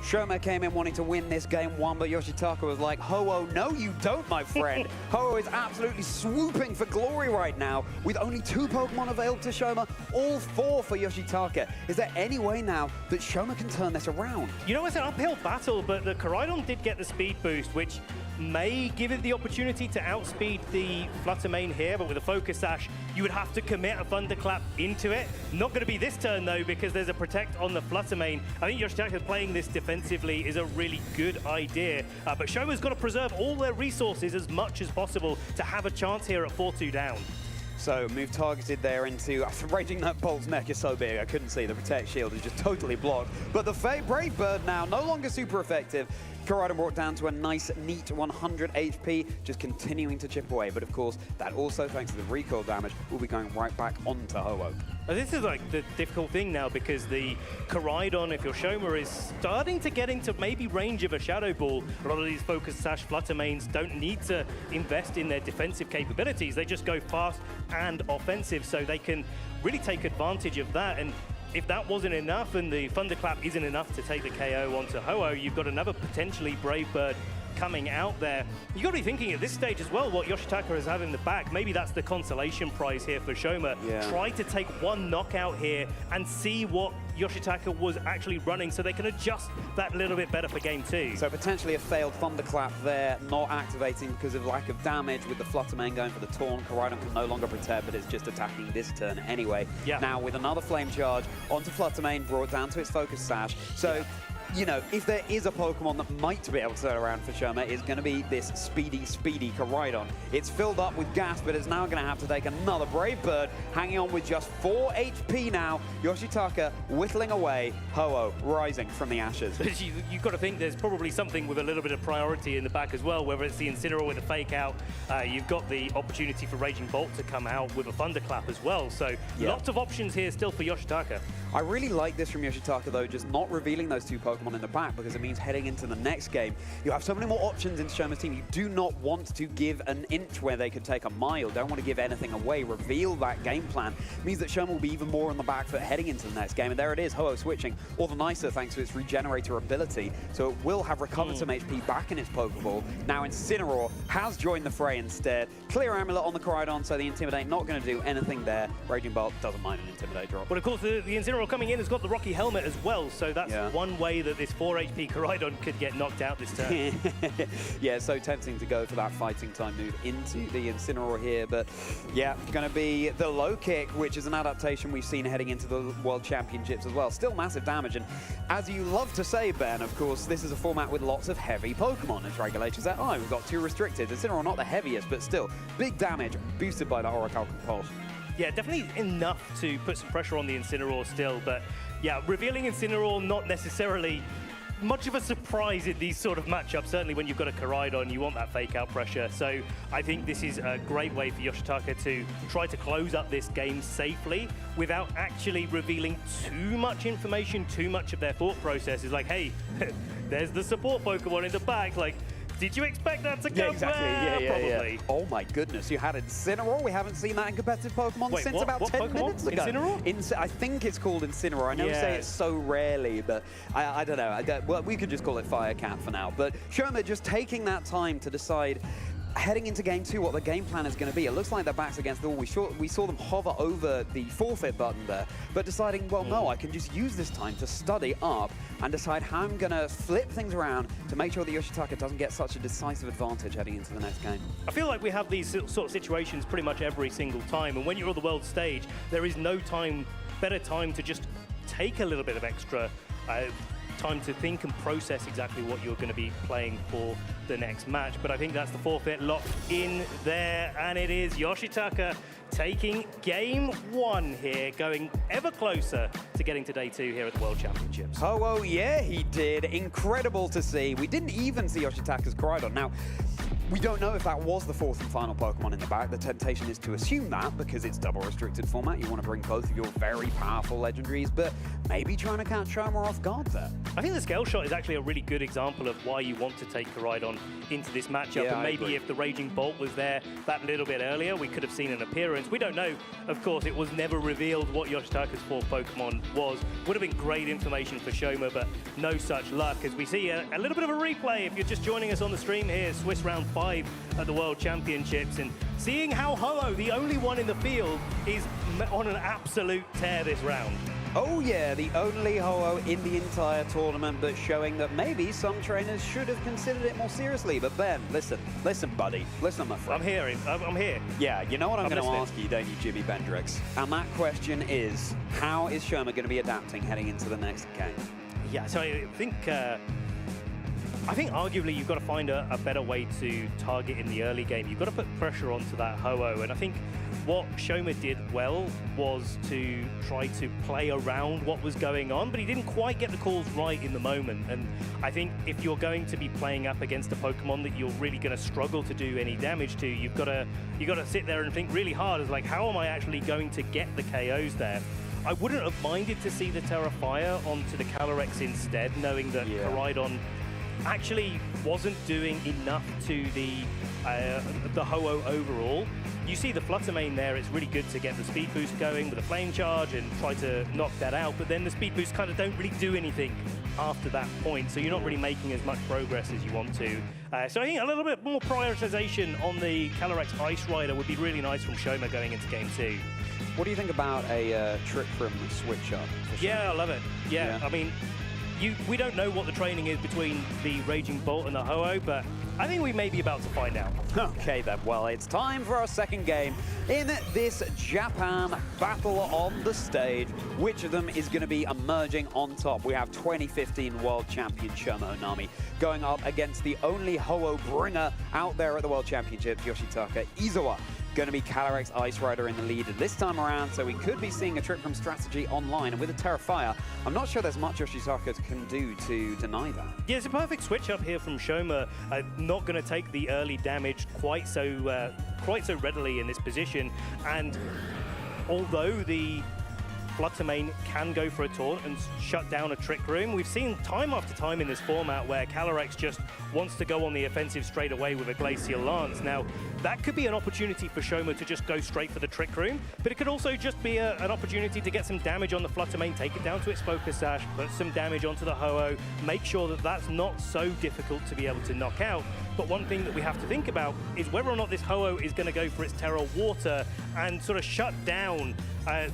Shoma came in wanting to win this game 1, but Yoshitaka was like, Ho-Oh, no you don't, my friend. Ho-Oh is absolutely swooping for glory right now, with only 2 Pokemon available to Shoma, all 4 for Yoshitaka. Is there any way now that Shoma can turn this around? You know, it's an uphill battle, but the Koraidon did get the speed boost, which may give it the opportunity to outspeed the Flutter Mane here, but with a Focus Sash, you would have to commit a Thunderclap into it. Not going to be this turn, though, because there's a Protect on the Flutter Mane. I think Yoshitaka playing this defensively is a really good idea, but Shoma's got to preserve all their resources as much as possible to have a chance here at 4-2 down. So, move targeted there into... Raging that Bolt's neck is so big, I couldn't see. The Protect Shield is just totally blocked. But the Brave Bird now, no longer super effective. Koraidon brought down to a nice, neat 100 HP, just continuing to chip away. But of course, that also, thanks to the recoil damage, will be going right back onto Ho-Oh. This is like the difficult thing now, because the Koraidon, if you're Shoma, is starting to get into maybe range of a Shadow Ball. A lot of these Focus Sash Flutter Manes don't need to invest in their defensive capabilities. They just go fast and offensive, so they can really take advantage of that. And if that wasn't enough and the Thunderclap isn't enough to take the KO onto Ho-Oh, you've got another potentially Brave Bird coming out there. You got to be thinking at this stage as well what Yoshitaka has had in the back. Maybe that's the consolation prize here for Shoma. Yeah. Try to take one knockout here and see what Yoshitaka was actually running so they can adjust that little bit better for game 2. So potentially a failed Thunderclap there, not activating because of lack of damage with the Flutter Mane going for the taunt. Koraidon can no longer protect, but it's just attacking this turn anyway. Yeah. Now with another Flame Charge onto Flutter Mane, brought down to its Focus Sash. So, you know, if there is a Pokemon that might be able to turn around for Shoma, it's going to be this speedy Koraidon. It's filled up with gas, but it's now going to have to take another Brave Bird, hanging on with just 4 HP now. Yoshitaka whittling away, Ho-Oh rising from the ashes. You've got to think there's probably something with a little bit of priority in the back as well, whether it's the Incineroar with a Fake Out. You've got the opportunity for Raging Bolt to come out with a Thunderclap as well. So lots of options here still for Yoshitaka. I really like this from Yoshitaka, though, just not revealing those 2 Pokemon in the back, because it means heading into the next game, you have so many more options in Shoma's team. You do not want to give an inch where they could take a mile. Don't want to give anything away. Reveal that game plan. It means that Shoma will be even more on the back foot heading into the next game. And there it is, Ho-Oh switching all the nicer thanks to its Regenerator ability. So it will have recovered some HP back in its Pokeball. Now Incineroar has joined the fray instead. Clear Amulet on the Koraidon, so the Intimidate not going to do anything there. Raging Bolt doesn't mind an Intimidate drop. But of course, the Incineroar coming in has got the Rocky Helmet as well, so that's one way that this 4 HP Koraidon could get knocked out this turn. Yeah, so tempting to go for that fighting time move into the Incineroar here, but yeah, going to be the low kick, which is an adaptation we've seen heading into the World Championships as well. Still massive damage, and as you love to say, Ben, of course, this is a format with lots of heavy Pokemon. As regulators say, oh, we've got 2 restricted. Incineroar not the heaviest, but still big damage boosted by the Oracle Pulse. Yeah, definitely enough to put some pressure on the Incineroar still, but yeah, revealing Incineroar not necessarily much of a surprise in these sort of matchups. Certainly when you've got a Koraidon, you want that fake out pressure. So I think this is a great way for Yoshitaka to try to close up this game safely without actually revealing too much information, too much of their thought process. Is like, hey, there's the support Pokemon in the back. Like, did you expect that to come? Yeah, exactly. Probably. Yeah. Oh my goodness, you had Incineroar. We haven't seen that in competitive Pokemon since about 10 Pokemon? minutes ago. Incineroar? I think it's called Incineroar. I know we say it so rarely, but I don't know. Well, we could just call it Firecat for now. But Shoma just taking that time to decide, heading into game 2, what the game plan is going to be. It looks like their back's against the wall. We saw them hover over the forfeit button there, but deciding, well, no, I can just use this time to study up and decide how I'm going to flip things around to make sure that Yoshitaka doesn't get such a decisive advantage heading into the next game. I feel like we have these sort of situations pretty much every single time, and when you're on the world stage, there is no better time to just take a little bit of extra time to think and process exactly what you're going to be playing for the next match. But I think that's the forfeit locked in there, and it is Yoshitaka taking game 1 here, going ever closer to getting to day 2 here at the World Championships. Oh, yeah, he did. Incredible to see. We didn't even see Yoshitaka's Koraidon. Now, we don't know if that was the 4th and final Pokemon in the back. The temptation is to assume that because it's double restricted format. You want to bring both of your very powerful legendaries, but maybe trying to catch Shoma off guard there. I think the Scale Shot is actually a really good example of why you want to take Koraidon into this matchup. Yeah, and maybe if the Raging Bolt was there that little bit earlier, we could have seen an appearance. We don't know. Of course, it was never revealed what Yoshitaka's 4th Pokemon was. Would have been great information for Shoma, but no such luck. As we see a little bit of a replay, if you're just joining us on the stream here, Swiss Round 5 at the World Championships, and seeing how Ho-Oh, the only one in the field, is on an absolute tear this round. Oh yeah, the only Ho-Oh in the entire tournament, but showing that maybe some trainers should have considered it more seriously. But Ben, listen, buddy, listen, my friend. I'm here. Yeah, you know what I'm going to ask you, don't you, Jimmy Bendrix? And that question is, how is Shoma going to be adapting heading into the next game? Yeah, so I think arguably you've got to find a better way to target in the early game. You've got to put pressure onto that Ho-Oh, and I think what Shoma did well was to try to play around what was going on, but he didn't quite get the calls right in the moment. And I think if you're going to be playing up against a Pokemon that you're really going to struggle to do any damage to, you've got to sit there and think really hard as like, how am I actually going to get the KOs there? I wouldn't have minded to see the Terra Fire onto the Calyrex instead, knowing that Koraidon actually wasn't doing enough to the the Ho-Oh overall. You see the Flutter Mane there, it's really good to get the speed boost going with a flame charge and try to knock that out, but then the speed boosts kind of don't really do anything after that point, so you're not really making as much progress as you want to. So I think a little bit more prioritization on the Calyrex Ice Rider would be really nice from Shoma going into game 2. What do you think about a Trick Room switch up? Yeah, I love it. Yeah, I mean, we don't know what the training is between the Raging Bolt and the Ho-Oh, but I think we may be about to find out. Okay then, well, it's time for our second game in this Japan battle on the stage. Which of them is going to be emerging on top? We have 2015 World Champion Shoma Onami going up against the only Ho-Oh bringer out there at the World Championships, Yoshitaka Izawa. Going to be Calyrex Ice Rider in the lead this time around, so we could be seeing a Trick Room strategy online. And with a Terra Fire, I'm not sure there's much Yoshitaka can do to deny that. Yeah, it's a perfect switch up here from Shoma. Not going to take the early damage quite so readily in this position. And although the Flutter Mane can go for a taunt and shut down a Trick Room, we've seen time after time in this format where Calyrex just wants to go on the offensive straight away with a Glacial Lance. Now, that could be an opportunity for Shoma to just go straight for the Trick Room, but it could also just be an opportunity to get some damage on the Flutter Mane, take it down to its Focus Sash, put some damage onto the Ho-Oh, make sure that that's not so difficult to be able to knock out. But one thing that we have to think about is whether or not this Ho-Oh is going to go for its Terra Water and sort of shut down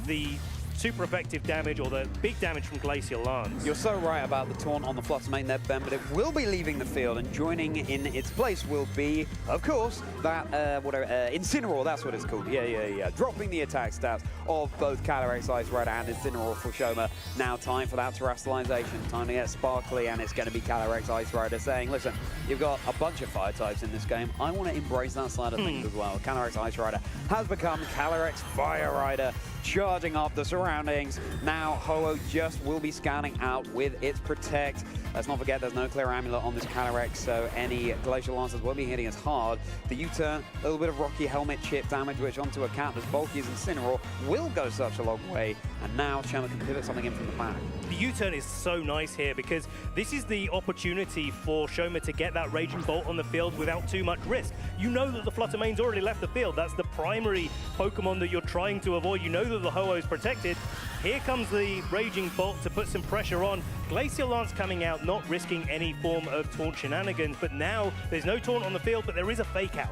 the super effective damage or the big damage from Glacial Lance. You're so right about the taunt on the Flutter Mane there, Ben, but it will be leaving the field, and joining in its place will be, of course, that Incineroar, that's what it's called. Yeah. Dropping the attack stats of both Calyrex Ice Rider and Incineroar for Shoma. Now time for that terrestrialization, time to get sparkly, and it's going to be Calyrex Ice Rider saying, listen, you've got a bunch of fire types in this game. I want to embrace that side of things as well. Calyrex Ice Rider has become Calyrex Fire Rider, charging up the surroundings. Now Ho-Oh just will be scanning out with its Protect. Let's not forget there's no clear amulet on this Calyrex, so any Glacial Lancers won't be hitting as hard. The U-turn, a little bit of Rocky Helmet chip damage, which onto a cat as bulky as Incineroar will go such a long way. And now Shoma can pivot something in from the back. The U-turn is so nice here because this is the opportunity for Shoma to get that Raging Bolt on the field without too much risk. You know that the Flutter Mane's already left the field. That's the primary Pokemon that you're trying to avoid. You know that the Ho-Oh is protected. Here comes the Raging Bolt to put some pressure on. Glacial Lance coming out, not risking any form of taunt shenanigans, but now there's no taunt on the field, but there is a fake out.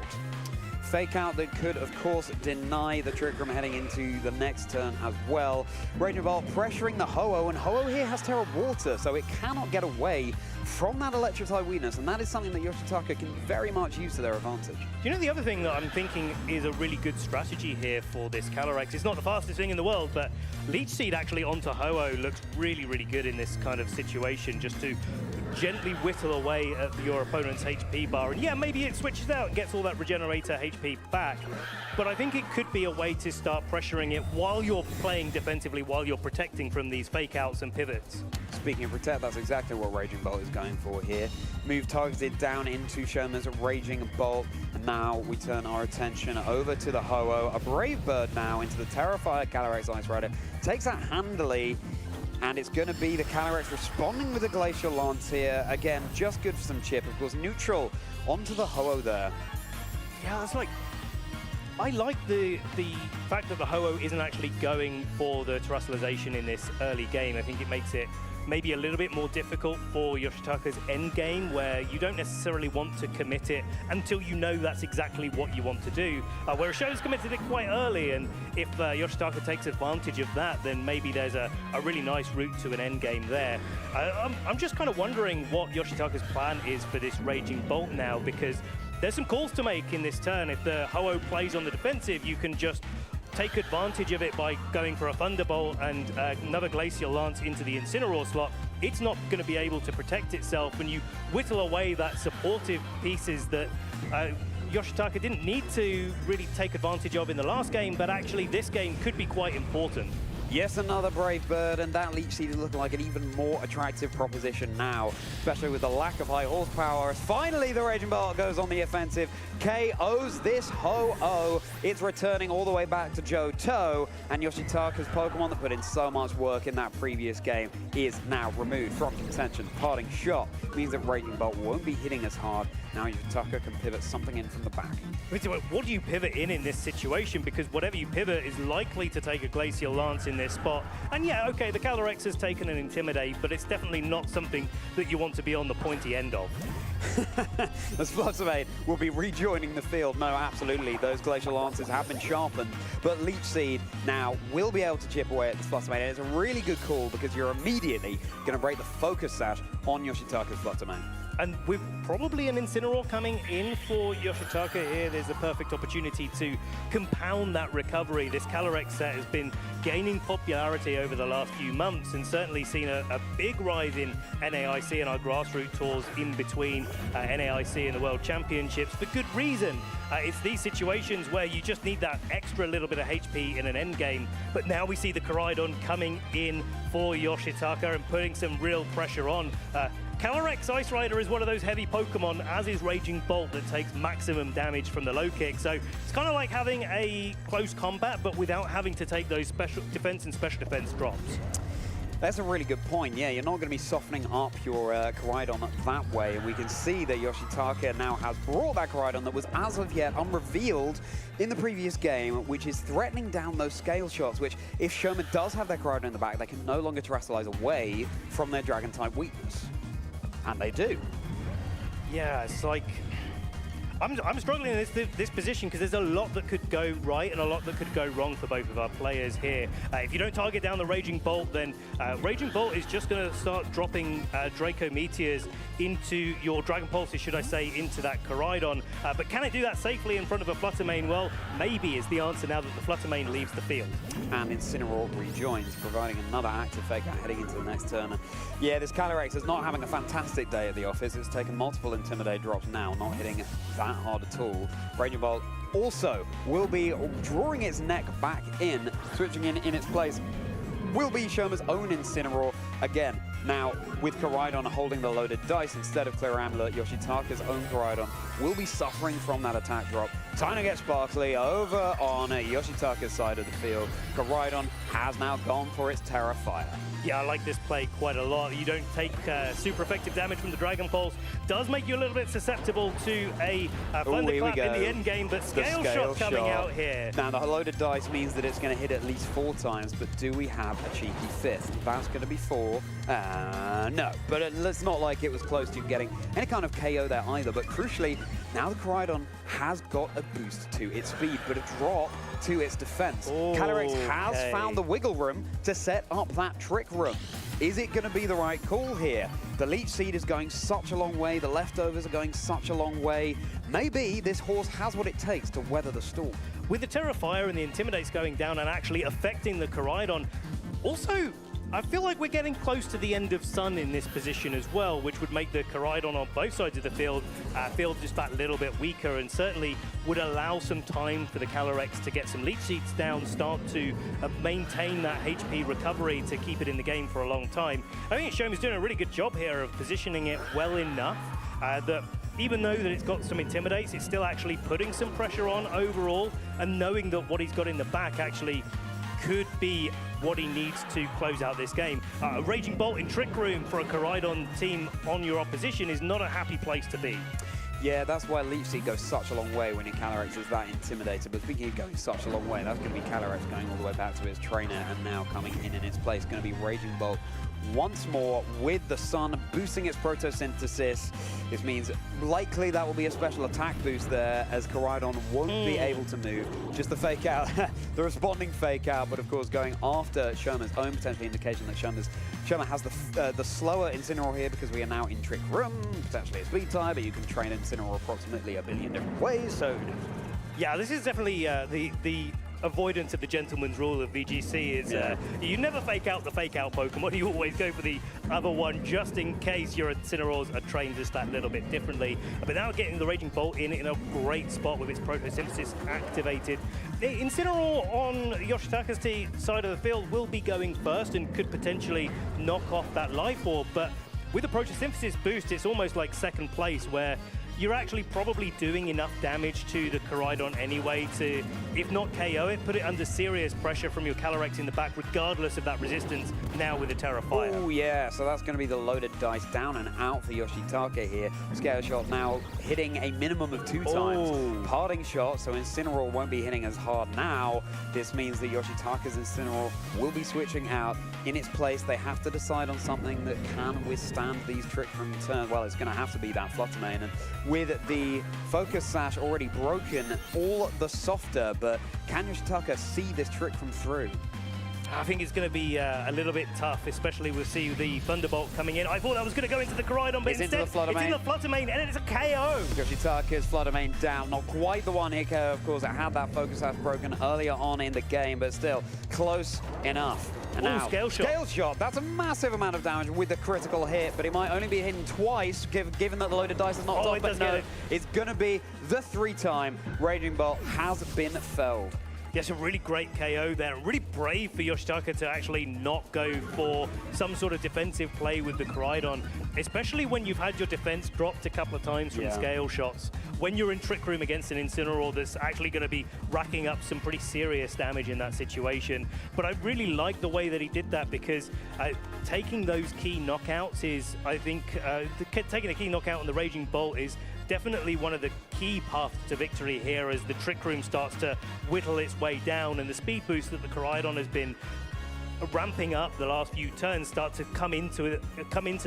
Fake out that could, of course, deny the Trick Room heading into the next turn as well. Raging Bolt pressuring the Ho-Oh, and Ho-Oh here has Terra Water, so it cannot get away from that Electrify weakness, and that is something that Yoshitaka can very much use to their advantage. You know, the other thing that I'm thinking is a really good strategy here for this Calyrex, it's not the fastest thing in the world, but Leech Seed actually onto Ho-Oh looks really, really good in this kind of situation, just to gently whittle away at your opponent's HP bar. And yeah, maybe it switches out and gets all that Regenerator HP back, but I think it could be a way to start pressuring it while you're playing defensively, while you're protecting from these fake outs and pivots. Speaking of Protect, that's exactly what Raging Bolt is going for here. Move targeted down into Shoma's Raging Bolt, and now we turn our attention over to the Ho-Oh. A Brave Bird now into the Terrifier Calyrex Ice Rider. Takes that handily, and it's going to be the Calyrex responding with a Glacial Lance here. Again, just good for some chip. Of course, neutral onto the Ho-Oh there. Yeah, it's like, I like the fact that the Ho-Oh isn't actually going for the terrestrialization in this early game. I think it makes it maybe a little bit more difficult for Yoshitaka's end game, where you don't necessarily want to commit it until you know that's exactly what you want to do. Whereas Shoma's committed it quite early, and if Yoshitaka takes advantage of that, then maybe there's a really nice route to an end game there. I'm just kind of wondering what Yoshitaka's plan is for this Raging Bolt now, because there's some calls to make in this turn. If the Ho-Oh plays on the defensive, you can just take advantage of it by going for a Thunderbolt and another Glacial Lance into the Incineroar slot. It's not going to be able to protect itself, and you whittle away that supportive pieces that Yoshitaka didn't need to really take advantage of in the last game, but actually this game could be quite important. Yes, another Brave Bird, and that Leech Seed is looking like an even more attractive proposition now, especially with the lack of high horsepower. Finally, the Raging Bolt goes on the offensive, KOs this Ho-Oh. It's returning all the way back to Johto, and Yoshitaka's Pokemon that put in so much work in that previous game is now removed from contention. Parting shot means that Raging Bolt won't be hitting as hard. Now Yoshitaka can pivot something in from the back. What do you pivot in this situation? Because whatever you pivot is likely to take a Glacial Lance in this spot. And yeah, okay, the Calyrex has taken an Intimidate, but it's definitely not something that you want to be on the pointy end of. As Fluttermane will be rejoining the field. No, absolutely, those Glacial Lances have been sharpened, but Leech Seed now will be able to chip away at this Fluttermane, and it's a really good call because you're immediately going to break the focus sash on Yoshitaka's Fluttermane. And with probably an Incineroar coming in for Yoshitaka here, there's a perfect opportunity to compound that recovery. This Calyrex set has been gaining popularity over the last few months and certainly seen a big rise in NAIC and our grassroots tours in between NAIC and the World Championships for good reason. It's these situations where you just need that extra little bit of HP in an end game. But now we see the Koraidon coming in for Yoshitaka and putting some real pressure on. Calyrex Ice Rider is one of those heavy Pokemon, as is Raging Bolt, that takes maximum damage from the low kick. So it's kind of like having a close combat, but without having to take those special defense and special defense drops. That's a really good point. Yeah, you're not going to be softening up your Koraidon that way. And we can see that Yoshitaka now has brought that Koraidon that was as of yet unrevealed in the previous game, which is threatening down those scale shots, which if Shoma does have their Koraidon in the back, they can no longer terrestrialize away from their Dragon-type weakness. And they do. Yeah, it's like... I'm struggling in this position because there's a lot that could go right and a lot that could go wrong for both of our players here. If you don't target down the Raging Bolt, then Raging Bolt is just going to start dropping Draco Meteors into your Dragon Pulses, should I say, into that Koraidon. But can it do that safely in front of a Fluttermane? Well, maybe is the answer now that the Fluttermane leaves the field. And Incineroar rejoins, providing another active fake out heading into the next turn. Yeah, this Calyrex is not having a fantastic day at the office. It's taken multiple Intimidate drops now, not hitting that hard at all. Raging Bolt also will be drawing its neck back in, switching in its place will be Shoma's own Incineroar again. Now, with Koraidon holding the loaded dice instead of Clear Amulet, Yoshitaka's own Koraidon will be suffering from that attack drop. Time to get Sparkly over on Yoshitaka's side of the field. Koraidon has now gone for its Terra Fire. Yeah, I like this play quite a lot. You don't take super effective damage from the Dragon Pulse. Does make you a little bit susceptible to a Thunderclap in the end game, but Scale Shot coming out here. Now, the loaded dice means that it's going to hit at least 4 times, but do we have a cheeky 5th? That's going to be 4. No, but it's not like it was close to getting any kind of KO there either. But crucially, now the Koraidon has got a boost to its speed, but a drop to its defense. Calyrex has found the wiggle room to set up that trick room. Is it going to be the right call here? The Leech Seed is going such a long way. The leftovers are going such a long way. Maybe this horse has what it takes to weather the storm. With the Terra Fire and the Intimidates going down and actually affecting the Koraidon, also, I feel like we're getting close to the end of Sun in this position as well, which would make the Koraidon on both sides of the field feel just that little bit weaker, and certainly would allow some time for the Calyrex to get some Leech Seeds down, start to maintain that HP recovery to keep it in the game for a long time. I think Shoma's doing a really good job here of positioning it well enough that even though that it's got some Intimidates, it's still actually putting some pressure on overall, and knowing that what he's got in the back actually could be what he needs to close out this game. A Raging Bolt in Trick Room for a Koraidon team on your opposition is not a happy place to be. Yeah, that's why Leech Seed goes such a long way when your Calyrex is that intimidated. But speaking of going such a long way, that's going to be Calyrex going all the way back to his trainer, and now coming in its place, going to be Raging Bolt once more with the Sun boosting its photosynthesis. This means likely that will be a special attack boost there, as Koraidon won't be able to move. Just the fake out, the responding fake out, but of course going after Shoma's own potential indication that Shoma has the slower Incineroar here, because we are now in Trick Room, potentially a speed tie, but you can train Incineroar approximately a billion different ways, so... Yeah, this is definitely the avoidance of the gentleman's rule of VGC is you never fake out the fake out Pokemon. You always go for the other one just in case your Incineroars are trained just that little bit differently. But now getting the Raging Bolt in a great spot with its Photosynthesis activated. Incineroar on Yoshitaka's side of the field will be going first and could potentially knock off that Life Orb, but with the Photosynthesis boost, it's almost like second place, where you're actually probably doing enough damage to the Koraidon anyway to, if not KO it, put it under serious pressure from your Calyrex in the back, regardless of that resistance now with the Terra Fire. Oh yeah, so that's going to be the loaded dice down and out for Yoshitaka here. Scale Shot now hitting a minimum of 2 times. Parting Shot, so Incineroar won't be hitting as hard now. This means that Yoshitaka's Incineroar will be switching out. In its place, they have to decide on something that can withstand these Trick Room turns. Well, it's going to have to be that Flutter Mane. And with the Focus Sash already broken, all the softer, but can Yoshitaka see this Trick Room through? I think it's going to be a little bit tough, especially we'll see the Thunderbolt coming in. I thought that was going to go into the Koraidon, but instead it's in the Flutter Mane, and it's a KO. Yoshitaka's Flutter Mane down. Not quite the one-hit KO, of course. It had that Focus Sash broken earlier on in the game, but still close enough. And now, Scale Shot. Scale Shot. That's a massive amount of damage with the critical hit, but it might only be hitting twice, given that the loaded dice is not off. But no, it's going to be the 3-time Raging Bolt has been felled. Yes, a really great KO there. Really brave for Yoshitaka to actually not go for some sort of defensive play with the Koraidon, especially when you've had your defense dropped a couple of times from scale shots. When you're in Trick Room against an Incineroar that's actually going to be racking up some pretty serious damage in that situation. But I really like the way that he did that, because taking those key knockouts is, I think, taking a key knockout on the Raging Bolt is definitely one of the key paths to victory here as the Trick Room starts to whittle its way down, and the speed boost that the Koraidon has been ramping up the last few turns start to come into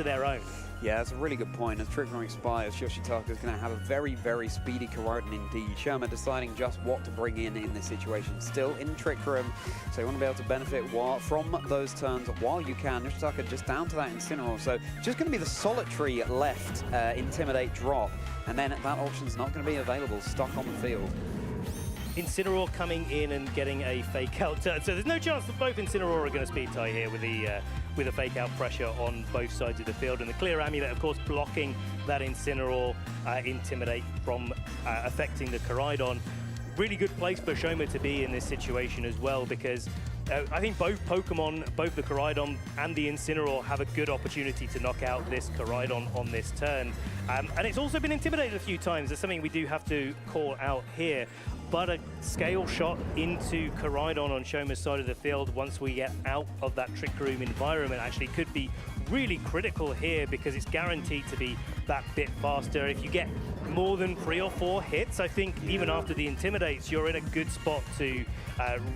their own. Yeah, that's a really good point. As Trick Room expires, Yoshitaka is going to have a very, very speedy Koraidon indeed. Shoma deciding just what to bring in this situation. Still in Trick Room, so you want to be able to benefit from those turns while you can. Yoshitaka just down to that Incineroar, so just going to be the solitary left Intimidate drop, and then that option's not going to be available, stuck on the field. Incineroar coming in and getting a fake out turn. So there's no chance that both Incineroar are going to speed tie here with a fake out pressure on both sides of the field. And the clear amulet, of course, blocking that Incineroar Intimidate from affecting the Koraidon. Really good place for Shoma to be in this situation as well, because I think both Pokemon, both the Koraidon and the Incineroar, have a good opportunity to knock out this Koraidon on this turn. And it's also been intimidated a few times. There's something we do have to call out here. But a Scale Shot into Koraidon on Shoma's side of the field once we get out of that Trick Room environment actually could be really critical here, because it's guaranteed to be that bit faster. If you get more than 3 or 4 hits, I think even after the Intimidates, you're in a good spot to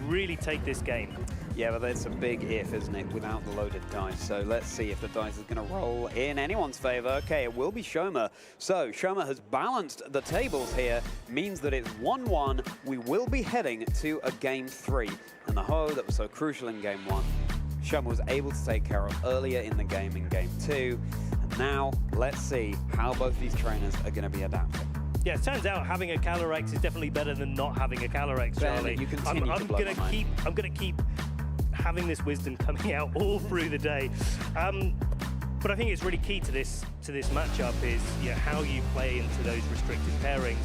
really take this game. Yeah, but it's a big if, isn't it, without the loaded dice. So let's see if the dice is going to roll in anyone's favor. Okay, it will be Shoma. So Shoma has balanced the tables here, means that it's 1-1. We will be heading to a game 3. And the Ho that was so crucial in game 1, Shoma was able to take care of earlier in the game in game 2. And now let's see how both these trainers are going to be adapting. Yeah, it turns out having a Calyrex is definitely better than not having a Calyrex, Charlie. You continue I'm going to keep having this wisdom coming out all through the day. But I think it's really key to this matchup is how you play into those restricted pairings.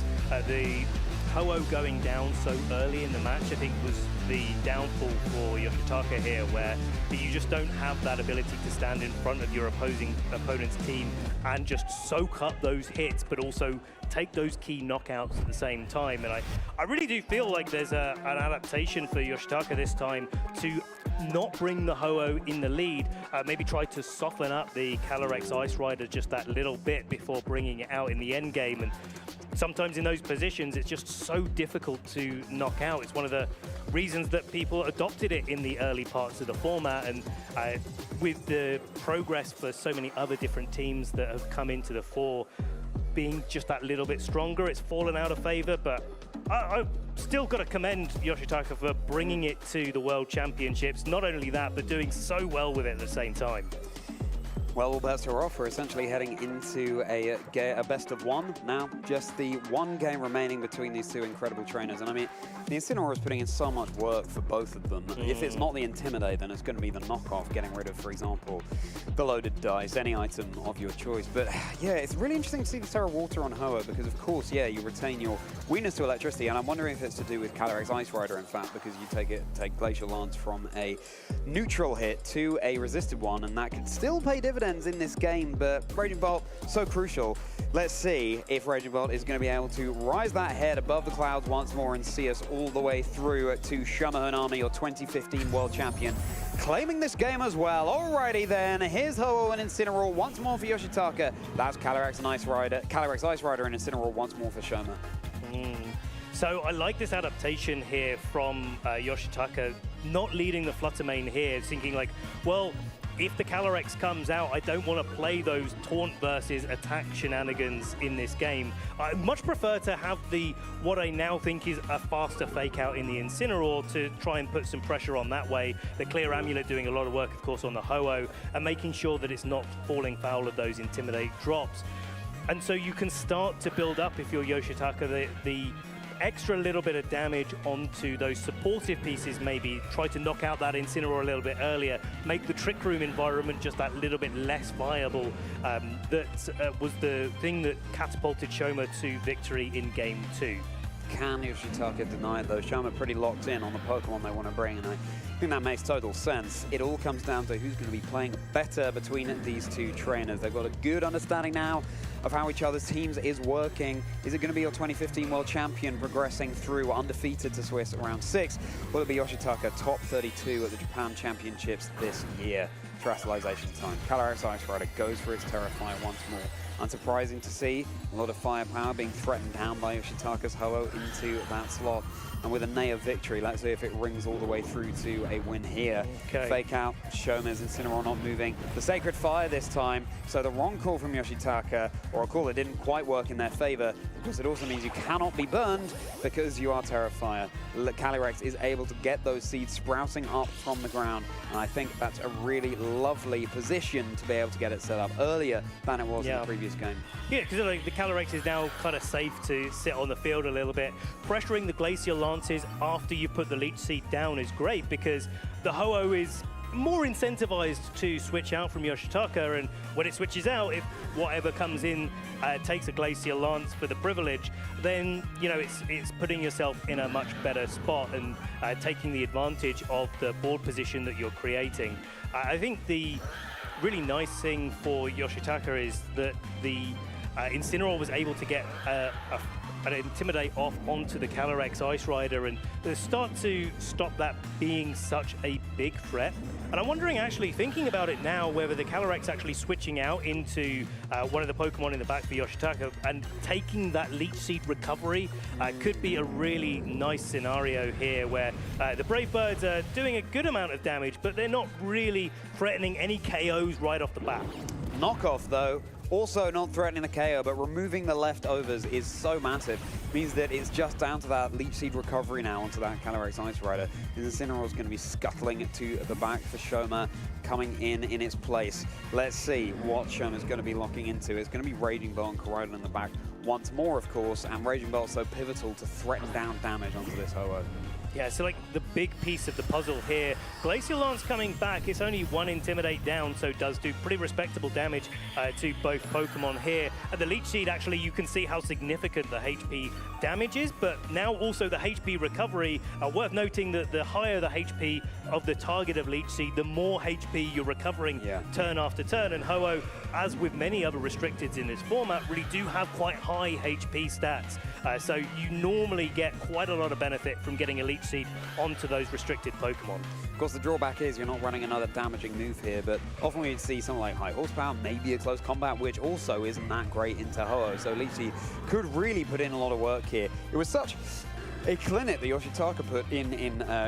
The Ho-Oh going down so early in the match, I think, was the downfall for Yoshitaka here, where you just don't have that ability to stand in front of your opponent's team and just soak up those hits, but also take those key knockouts at the same time. And I really do feel like there's an adaptation for Yoshitaka this time to not bring the Ho-Oh in the lead, maybe try to soften up the Calyrex Ice Rider just that little bit before bringing it out in the end game. And sometimes in those positions, it's just so difficult to knock out. It's one of the reasons that people adopted it in the early parts of the format, and with the progress for so many other different teams that have come into the fore being just that little bit stronger, it's fallen out of favor. But I've still got to commend Yoshitaka for bringing it to the World Championships. Not only that, but doing so well with it at the same time. Well, all bets are off. We're essentially heading into a best of one now. Just the one game remaining between these two incredible trainers. And I mean, the Incineroar is putting in so much work for both of them. If it's not the Intimidate, then it's going to be the knockoff, getting rid of, for example, the loaded dice, any item of your choice. But yeah, it's really interesting to see the Terra Water on Ho-Oh because, of course, yeah, you retain your weakness to electricity. And I'm wondering if it's to do with Calyrex Ice Rider, in fact, because you take Glacial Lance from a neutral hit to a resisted one, and that could still pay dividends in this game, but Raging Bolt, so crucial. Let's see if Raging Bolt is going to be able to rise that head above the clouds once more and see us all the way through to Shoma Hanami, your 2015 world champion, claiming this game as well. Alrighty then, here's Ho-Oh and Incineroar once more for Yoshitaka. That's Calyrex and Ice Rider, Calyrex Ice Rider and Incineroar once more for Shoma. So I like this adaptation here from Yoshitaka, not leading the Flutter main here, thinking like, well, if the Calyrex comes out, I don't want to play those taunt versus attack shenanigans in this game. I much prefer to have what I now think is a faster fake out in the Incineroar to try and put some pressure on that way. The Clear Amulet doing a lot of work, of course, on the Ho-Oh, and making sure that it's not falling foul of those Intimidate drops. And so you can start to build up, if you're Yoshitaka, the extra little bit of damage onto those supportive pieces, maybe try to knock out that Incineroar a little bit earlier, make the Trick Room environment just that little bit less viable. That was the thing that catapulted Shoma to victory in Game 2. Can Yoshitaka deny it though? Shoma pretty locked in on the Pokemon they want to bring, and I think that makes total sense. It all comes down to who's going to be playing better between these two trainers. They've got a good understanding now of how each other's teams is working. Is it going to be your 2015 world champion progressing through undefeated to Swiss round 6? Will it be Yoshitaka top 32 at the Japan Championships this year? Terastallization time. Calyrex Ice Rider goes for its Terrify once more. Unsurprising to see a lot of firepower being threatened down by Yoshitaka's Ho-Oh into that slot. And with a Naya victory, let's see if it rings all the way through to a win here. Okay. Fake out, Shoma's Incineroar not moving. The Sacred Fire this time, so the wrong call from Yoshitaka, or a call that didn't quite work in their favor, because it also means you cannot be burned because you are Terrifier. Calyrex is able to get those seeds sprouting up from the ground, and I think that's a really lovely position to be able to get it set up earlier than it was in the previous game. Yeah, because like, the Calyrex is now kind of safe to sit on the field a little bit. Pressuring the Glacial Lances after you put the Leech Seed down is great because the Ho-Oh is more incentivized to switch out from Yoshitaka, and when it switches out, if whatever comes in takes a Glacial Lance for the privilege, then you know it's putting yourself in a much better spot and taking the advantage of the board position that you're creating. I think the really nice thing for Yoshitaka is that the Incineroar was able to get an Intimidate off onto the Calyrex Ice Rider and start to stop that being such a big threat. And I'm wondering, actually, thinking about it now, whether the Calyrex actually switching out into one of the Pokemon in the back for Yoshitaka and taking that Leech Seed recovery could be a really nice scenario here where the Brave Birds are doing a good amount of damage, but they're not really threatening any KOs right off the bat. Knockoff, though, also not threatening the KO, but removing the leftovers is so massive. Means that it's just down to that Leech Seed recovery now onto that Calyrex Ice Rider. And Incineroar is going to be scuttling to the back for Shoma, coming in its place. Let's see what Shoma's going to be locking into. It's going to be Raging Bolt and Corridon in the back once more, of course, and Raging Bolt so pivotal to threaten down damage onto this Ho-Oh. Yeah, so like the big piece of the puzzle here, Glacial Lance coming back, it's only one Intimidate down, so it does do pretty respectable damage to both Pokemon here. And the Leech Seed, actually, you can see how significant the HP damage is, but now also the HP recovery. Worth noting that the higher the HP of the target of Leech Seed, the more HP you're recovering turn after turn. And Ho-Oh, as with many other restricteds in this format, really do have quite high HP stats. So you normally get quite a lot of benefit from getting a Leech Seed onto those restricted Pokemon. Of course, the drawback is you're not running another damaging move here, but often we'd see something like high horsepower, maybe a close combat, which also isn't that great into Ho-Oh. So Leech Seed could really put in a lot of work here. It was such a clinic that Yoshitaka put in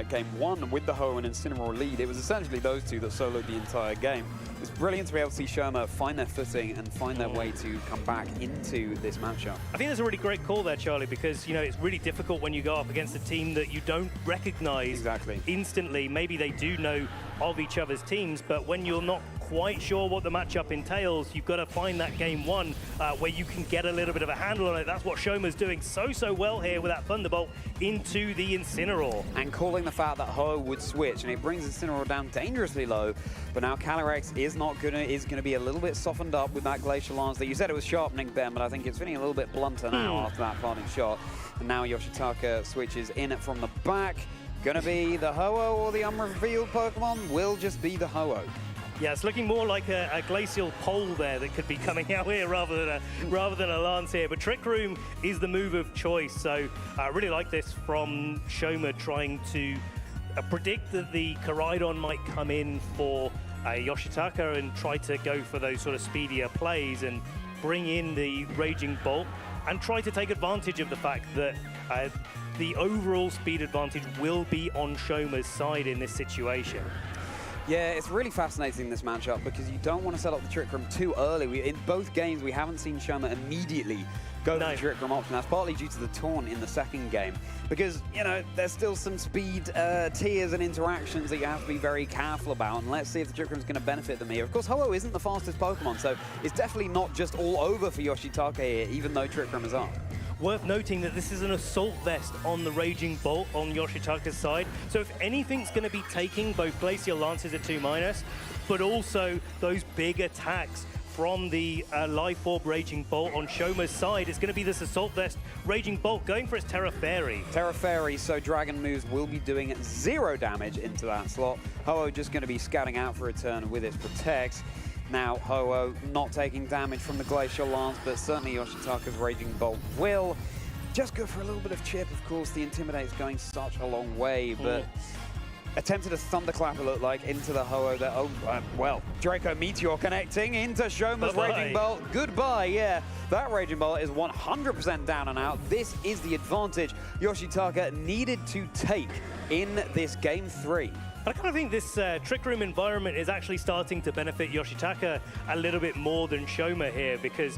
Game 1 with the Ho-Oh and Incineroar lead. It was essentially those two that soloed the entire game. It's brilliant to be able to see Shoma find their footing and find their way to come back into this matchup. I think that's a really great call there, Charlie, because you know it's really difficult when you go up against a team that you don't recognize instantly. Maybe they do know of each other's teams, but when you're not quite sure what the matchup entails, you've got to find that game one where you can get a little bit of a handle on it. That's what Shoma's doing so well here with that Thunderbolt into the Incineroar. And calling the fact that Ho would switch, and it brings Incineroar down dangerously low, but now Calyrex is gonna be a little bit softened up with that Glacial Lance that you said it was sharpening, Ben, but I think it's feeling a little bit blunter now after that parting shot. And now Yoshitaka switches in from the back. Gonna be the Ho-Oh or the unrevealed Pokemon? Will just be the Ho-Oh. Yeah, it's looking more like a glacial pole there that could be coming out here rather than a Lance here. But Trick Room is the move of choice, so I really like this from Shoma, trying to predict that the Koraidon might come in for Yoshitaka and try to go for those sort of speedier plays and bring in the Raging Bolt and try to take advantage of the fact that the overall speed advantage will be on Shoma's side in this situation. Yeah, it's really fascinating, this matchup, because you don't want to set up the Trick Room too early. In both games, we haven't seen Shoma immediately go for the Trick Room option. That's partly due to the taunt in the second game, because, you know, there's still some speed tiers and interactions that you have to be very careful about, and let's see if the Trick Room's going to benefit them here. Of course, Ho-Oh isn't the fastest Pokemon, so it's definitely not just all over for Yoshitaka here, even though Trick Room is up. Worth noting that this is an Assault Vest on the Raging Bolt on Yoshitaka's side. So if anything's going to be taking both Glacial Lances at 2-, but also those big attacks from the Life Orb Raging Bolt on Shoma's side, it's going to be this Assault Vest Raging Bolt going for its Terra Fairy. Terra Fairy, so Dragon moves will be doing 0 damage into that slot. Ho-Oh just going to be scouting out for a turn with its Protect. Now, Ho-Oh not taking damage from the Glacial Lance, but certainly Yoshitaka's Raging Bolt will. Just go for a little bit of chip, of course. The Intimidate's going such a long way, but attempted a Thunderclap, it looked like, into the Ho-Oh there. Oh, well, Draco Meteor connecting into Shoma's Raging Bolt. Goodbye, yeah. That Raging Bolt is 100% down and out. This is the advantage Yoshitaka needed to take in this Game 3. I kind of think this Trick Room environment is actually starting to benefit Yoshitaka a little bit more than Shoma here, because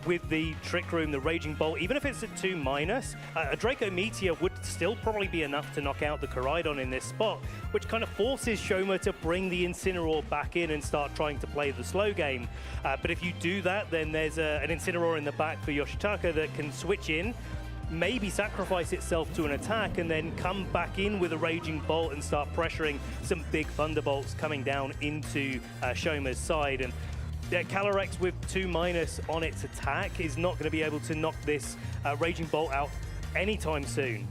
with the Trick Room, the Raging Bolt, even if it's at 2-, a Draco Meteor would still probably be enough to knock out the Koraidon in this spot, which kind of forces Shoma to bring the Incineroar back in and start trying to play the slow game. But if you do that, then there's an Incineroar in the back for Yoshitaka that can switch in, maybe sacrifice itself to an attack, and then come back in with a Raging Bolt and start pressuring some big Thunderbolts coming down into Shoma's side. And Calyrex with 2- on its attack is not going to be able to knock this Raging Bolt out anytime soon.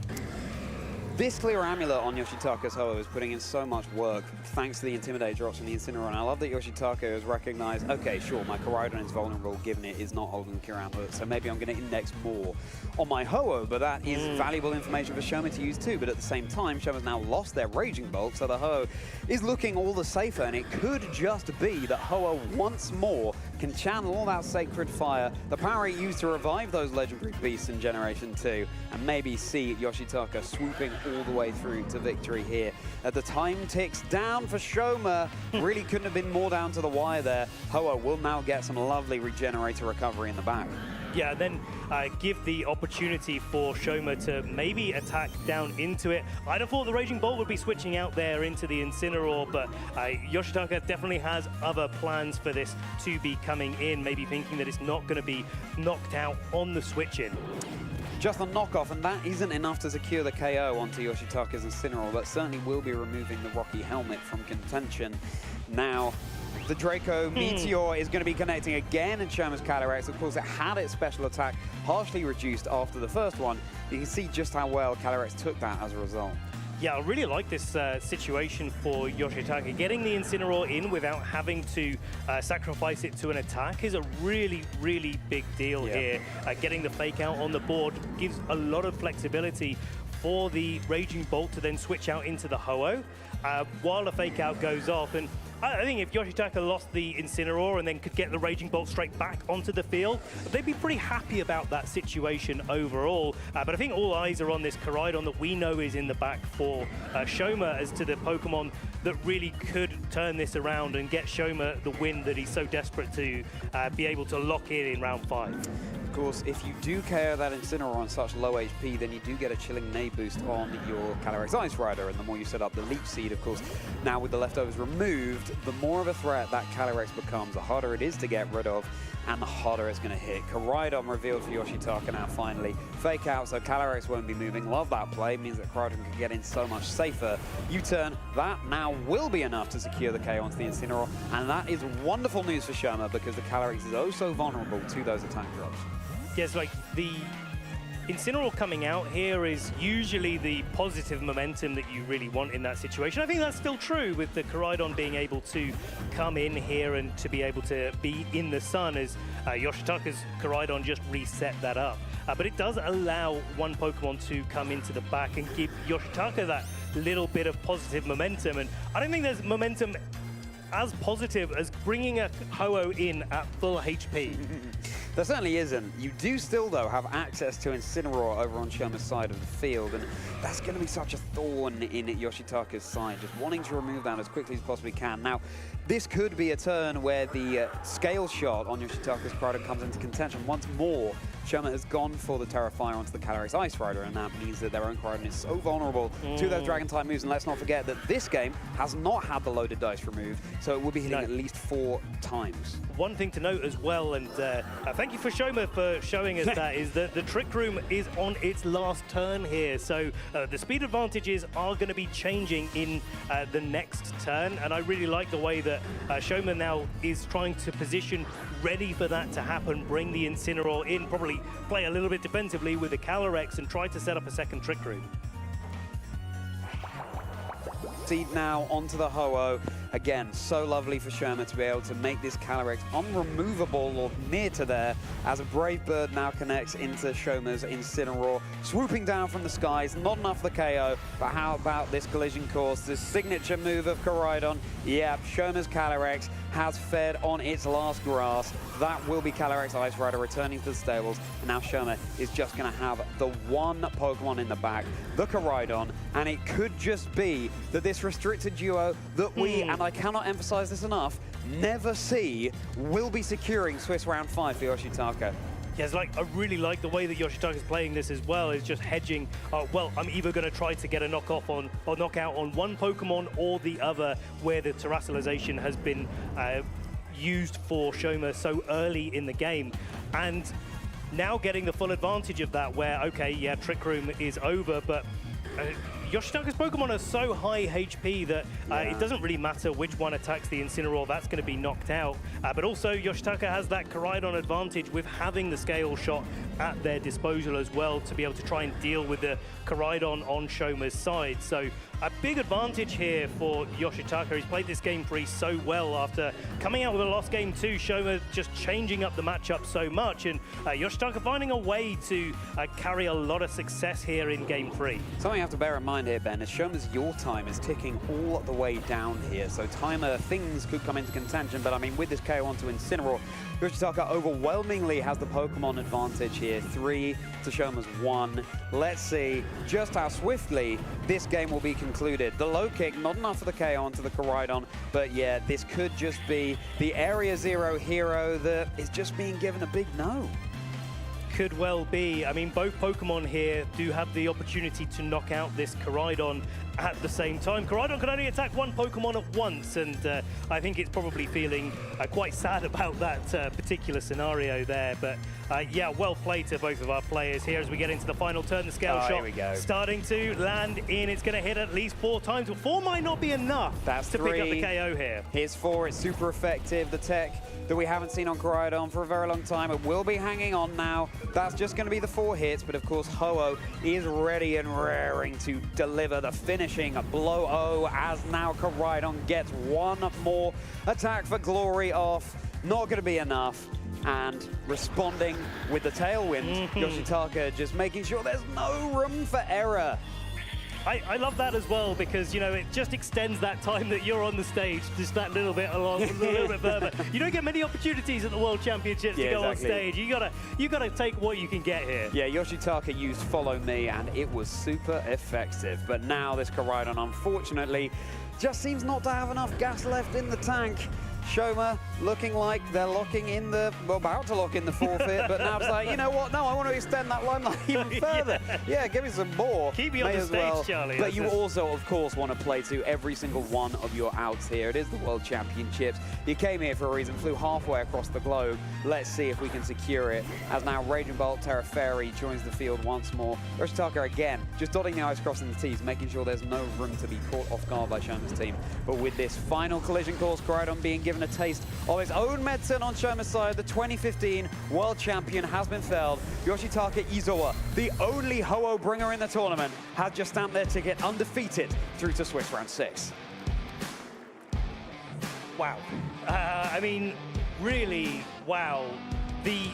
This clear amulet on Yoshitaka's Ho-Oh is putting in so much work thanks to the Intimidate drops from the Incineroar. And I love that Yoshitaka has recognized, okay, sure, my Koraidon is vulnerable given it is not holding the clear amulet, so maybe I'm going to index more on my Ho-Oh, but that is valuable information for Shoma to use too. But at the same time, Shoma's now lost their Raging Bolt, so the Ho-Oh is looking all the safer, and it could just be that Ho-Oh once more can channel all that Sacred Fire, the power it used to revive those legendary beasts in Generation 2, and maybe see Yoshitaka swooping all the way through to victory here. The time ticks down for Shoma. Really couldn't have been more down to the wire there. Ho-Oh will now get some lovely Regenerator recovery in the back. Yeah, then give the opportunity for Shoma to maybe attack down into it. I'd have thought the Raging Bolt would be switching out there into the Incineroar, but Yoshitaka definitely has other plans for this to be coming in, maybe thinking that it's not going to be knocked out on the switch-in. Just a knockoff, and that isn't enough to secure the KO onto Yoshitaka's Incineroar, but certainly will be removing the Rocky Helmet from contention. Now, the Draco Meteor is going to be connecting again in Shoma's Calyrex. Of course, it had its special attack harshly reduced after the first one. You can see just how well Calyrex took that as a result. Yeah, I really like this situation for Yoshitaka. Getting the Incineroar in without having to sacrifice it to an attack is a really, really big deal here. Getting the Fake Out on the board gives a lot of flexibility for the Raging Bolt to then switch out into the Ho-Oh while the Fake Out goes off. And I think if Yoshitaka lost the Incineroar and then could get the Raging Bolt straight back onto the field, they'd be pretty happy about that situation overall. But I think all eyes are on this Koraidon that we know is in the back for Shoma as to the Pokemon that really could turn this around and get Shoma the win that he's so desperate to be able to lock in round 5. course, if you do KO that Incineroar on such low HP, then you do get a chilling nade boost on your Calyrex Ice Rider, and the more you set up the Leech Seed, of course, now with the leftovers removed, the more of a threat that Calyrex becomes, the harder it is to get rid of, and the harder it's going to hit. Koraidon revealed for Yoshitaka now, finally. Fake out, so Calyrex won't be moving. Love that play, means that Koraidon can get in so much safer. U-turn, that now will be enough to secure the KO onto the Incineroar, and that is wonderful news for Shoma, because the Calyrex is oh so vulnerable to those attack drops. Yes, like the Incineroar coming out here is usually the positive momentum that you really want in that situation. I think that's still true with the Koraidon being able to come in here and to be able to be in the sun, as Yoshitaka's Koraidon just reset that up. But it does allow one Pokemon to come into the back and give Yoshitaka that little bit of positive momentum. And I don't think there's momentum as positive as bringing a Ho-Oh in at full HP. There certainly isn't. You do still, though, have access to Incineroar over on Shoma's side of the field, and that's going to be such a thorn in Yoshitaka's side, just wanting to remove that as quickly as possibly can. Now, this could be a turn where the scale shot on Yoshitaka's Koraidon comes into contention once more. Shoma has gone for the Terra Fire onto the Calyrex Ice Rider, and that means that their own Koraidon is so vulnerable to those Dragon-type moves. And let's not forget that this game has not had the loaded dice removed, so it will be hitting at least 4 times. One thing to note as well, and thank you for Shoma for showing us that, is that the Trick Room is on its last turn here. So the speed advantages are going to be changing in the next turn, and I really like the way that Shoma now is trying to position ready for that to happen, bring the Incineroar in, probably play a little bit defensively with the Calyrex and try to set up a second Trick Room. Seed now onto the Ho-Oh. Again, so lovely for Shoma to be able to make this Calyrex unremovable or near to there, as a Brave Bird now connects into Shoma's Incineroar. Swooping down from the skies, not enough for the KO, but how about this collision course, this signature move of Koraidon? Yeah, Shoma's Calyrex has fed on its last grass. That will be Calyrex Ice Rider returning to the stables, and now Shoma is just going to have the one Pokemon in the back, the Koraidon, and it could just be that this restricted duo that we, and I cannot emphasize this enough, never see, will be securing Swiss round 5 for Yoshitaka. Yes, I really like the way that Yoshitaka's playing this as well, is just hedging. Well, I'm either going to try to get a knockoff on or knockout on one Pokemon or the other, where the Terrassalization has been used for Shoma so early in the game. And now getting the full advantage of that, where, okay, yeah, Trick Room is over, but Yoshitaka's Pokemon are so high HP that it doesn't really matter which one attacks the Incineroar, that's going to be knocked out. But also, Yoshitaka has that Koraidon advantage with having the Scale Shot at their disposal as well, to be able to try and deal with the Koraidon on Shoma's side. So a big advantage here for Yoshitaka. He's played this game 3 so well after coming out with a lost game 2. Shoma just changing up the matchup so much, and Yoshitaka finding a way to carry a lot of success here in game 3. Something you have to bear in mind here, Ben, is Shoma's Your Time is ticking all the way down here. So timer things could come into contention, but I mean, with this KO onto Incineroar, Yoshitaka overwhelmingly has the Pokemon advantage here. 3 to Shoma's 1. Let's see just how swiftly this game will be concluded. The low kick, not enough for the KO onto the Koraidon, but yeah, this could just be the Area 0 hero that is just being given a big no. Could well be. I mean, both Pokemon here do have the opportunity to knock out this Koraidon at the same time. Koraidon can only attack one Pokemon at once, and I think it's probably feeling quite sad about that particular scenario there. But yeah, well played to both of our players here as we get into the final turn. The Scale Shot here we go. Starting to land in. It's going to hit at least 4 times, but 4 might not be enough to pick up the KO here. Here's 4. It's super effective. The tech that we haven't seen on Koraidon for a very long time. It will be hanging on now. That's just going to be the 4 hits, but of course Ho-Oh is ready and raring to deliver the finishing blow as now Koraidon gets one more attack for glory off. Not going to be enough. And responding with the Tailwind, Yoshitaka just making sure there's no room for error. I love that as well, because, you know, it just extends that time that you're on the stage just that little bit along, a little bit further. You don't get many opportunities at the World Championships to go on stage. You gotta take what you can get here. Yeah, Yoshitaka used Follow Me, and it was super effective. But now this Koraidon, unfortunately, just seems not to have enough gas left in the tank. Shoma looking like they're locking in the, well, about to lock in the forfeit, but now it's like, you know what? No, I want to extend that limelight even further. Yeah, give me some more. Keep me on the stage, Charlie. But you also, of course, want to play to every single one of your outs here. It is the World Championships. You came here for a reason, flew halfway across the globe. Let's see if we can secure it. As now Raging Bolt, Terra Fairy joins the field once more. Yoshitaka again, just dotting the I's, crossing the T's, making sure there's no room to be caught off guard by Shoma's team. But with this final collision course, Koraidon being given a taste of his own medicine on Shoma's side, the 2015 World Champion has been felled. Yoshitaka Izawa, the only Ho-Oh bringer in the tournament, has just stamped their ticket undefeated through to Swiss round 6. Wow. I mean, really, wow. The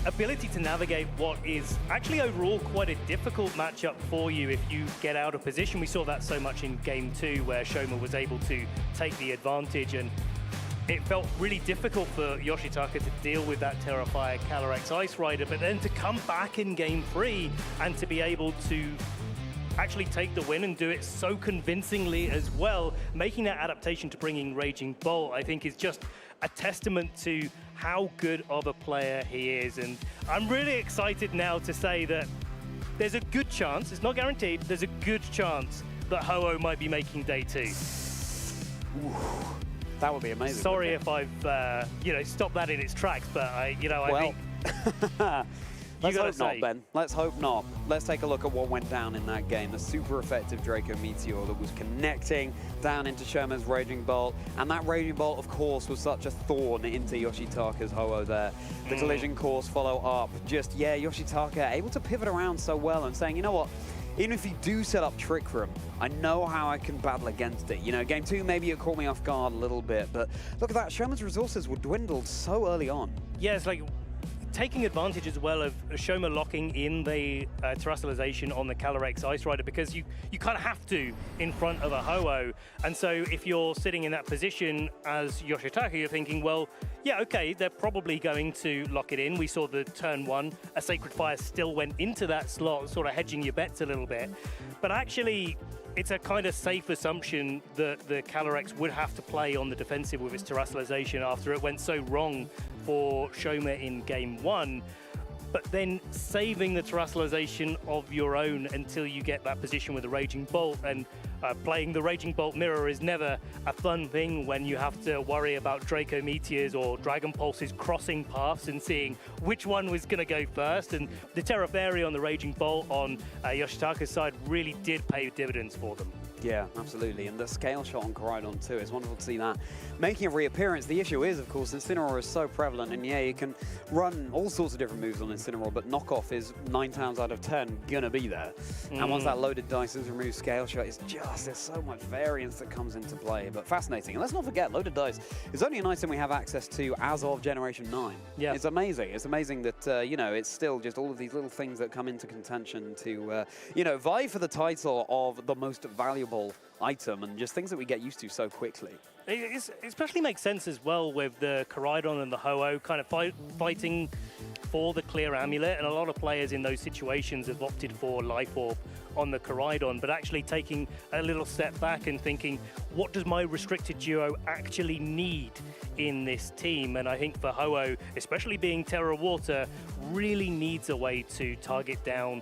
ability to navigate what is actually overall quite a difficult matchup for you if you get out of position. We saw that so much in Game 2 where Shoma was able to take the advantage, and it felt really difficult for Yoshitaka to deal with that Terrifier Calyrex Ice Rider, but then to come back in Game 3 and to be able to actually take the win and do it so convincingly as well, making that adaptation to bringing Raging Bolt, I think is just a testament to how good of a player he is. And I'm really excited now to say that there's a good chance, it's not guaranteed, there's a good chance that Ho-Oh might be making day 2. Ooh, that would be amazing. Sorry if I've, stopped that in its tracks, but I think... Let's hope not, Ben. Let's hope not. Let's take a look at what went down in that game. The super effective Draco Meteor that was connecting down into Shoma's Raging Bolt. And that Raging Bolt, of course, was such a thorn into Yoshitaka's Ho-Oh there. The collision course follow up. Just, yeah, Yoshitaka able to pivot around so well and saying, you know what? Even if you do set up Trick Room, I know how I can battle against it. You know, Game 2, maybe it caught me off guard a little bit, but look at that. Shoma's resources were dwindled so early on. Yeah, it's like taking advantage as well of Shoma locking in the terrestrialization on the Calyrex Ice Rider, because you kind of have to in front of a Ho-Oh. And so if you're sitting in that position as Yoshitaka, you're thinking, well, yeah, okay, they're probably going to lock it in. We saw the turn 1, a Sacred Fire still went into that slot, sort of hedging your bets a little bit. But actually, it's a kind of safe assumption that the Calyrex would have to play on the defensive with its terrestrialization after it went so wrong for Shoma in Game 1, but then saving the terrestrialization of your own until you get that position with the Raging Bolt. And playing the Raging Bolt mirror is never a fun thing when you have to worry about Draco Meteors or Dragon Pulses crossing paths and seeing which one was going to go first. And the Terra Fairy on the Raging Bolt on Yoshitaka's side really did pay dividends for them. Yeah, absolutely. And the scale shot on Koraidon too, it's wonderful to see that making a reappearance. The issue is, of course, Incineroar is so prevalent, and yeah, you can run all sorts of different moves on Incineroar, but knockoff is 9 times out of 10 gonna be there. And once that loaded dice is removed, scale shot is just, there's so much variance that comes into play, but fascinating. And let's not forget, loaded dice is only an item we have access to as of Generation 9. Yeah. It's amazing. It's amazing that, you know, it's still just all of these little things that come into contention to, you know, vie for the title of the most valuable item, and just things that we get used to so quickly. It especially makes sense as well with the Koraidon and the Ho-Oh kind of fighting for the clear amulet, and a lot of players in those situations have opted for Life Orb on the Koraidon, but actually taking a little step back and thinking, what does my restricted duo actually need in this team? And I think for Ho-Oh, especially being Terra Water, really needs a way to target down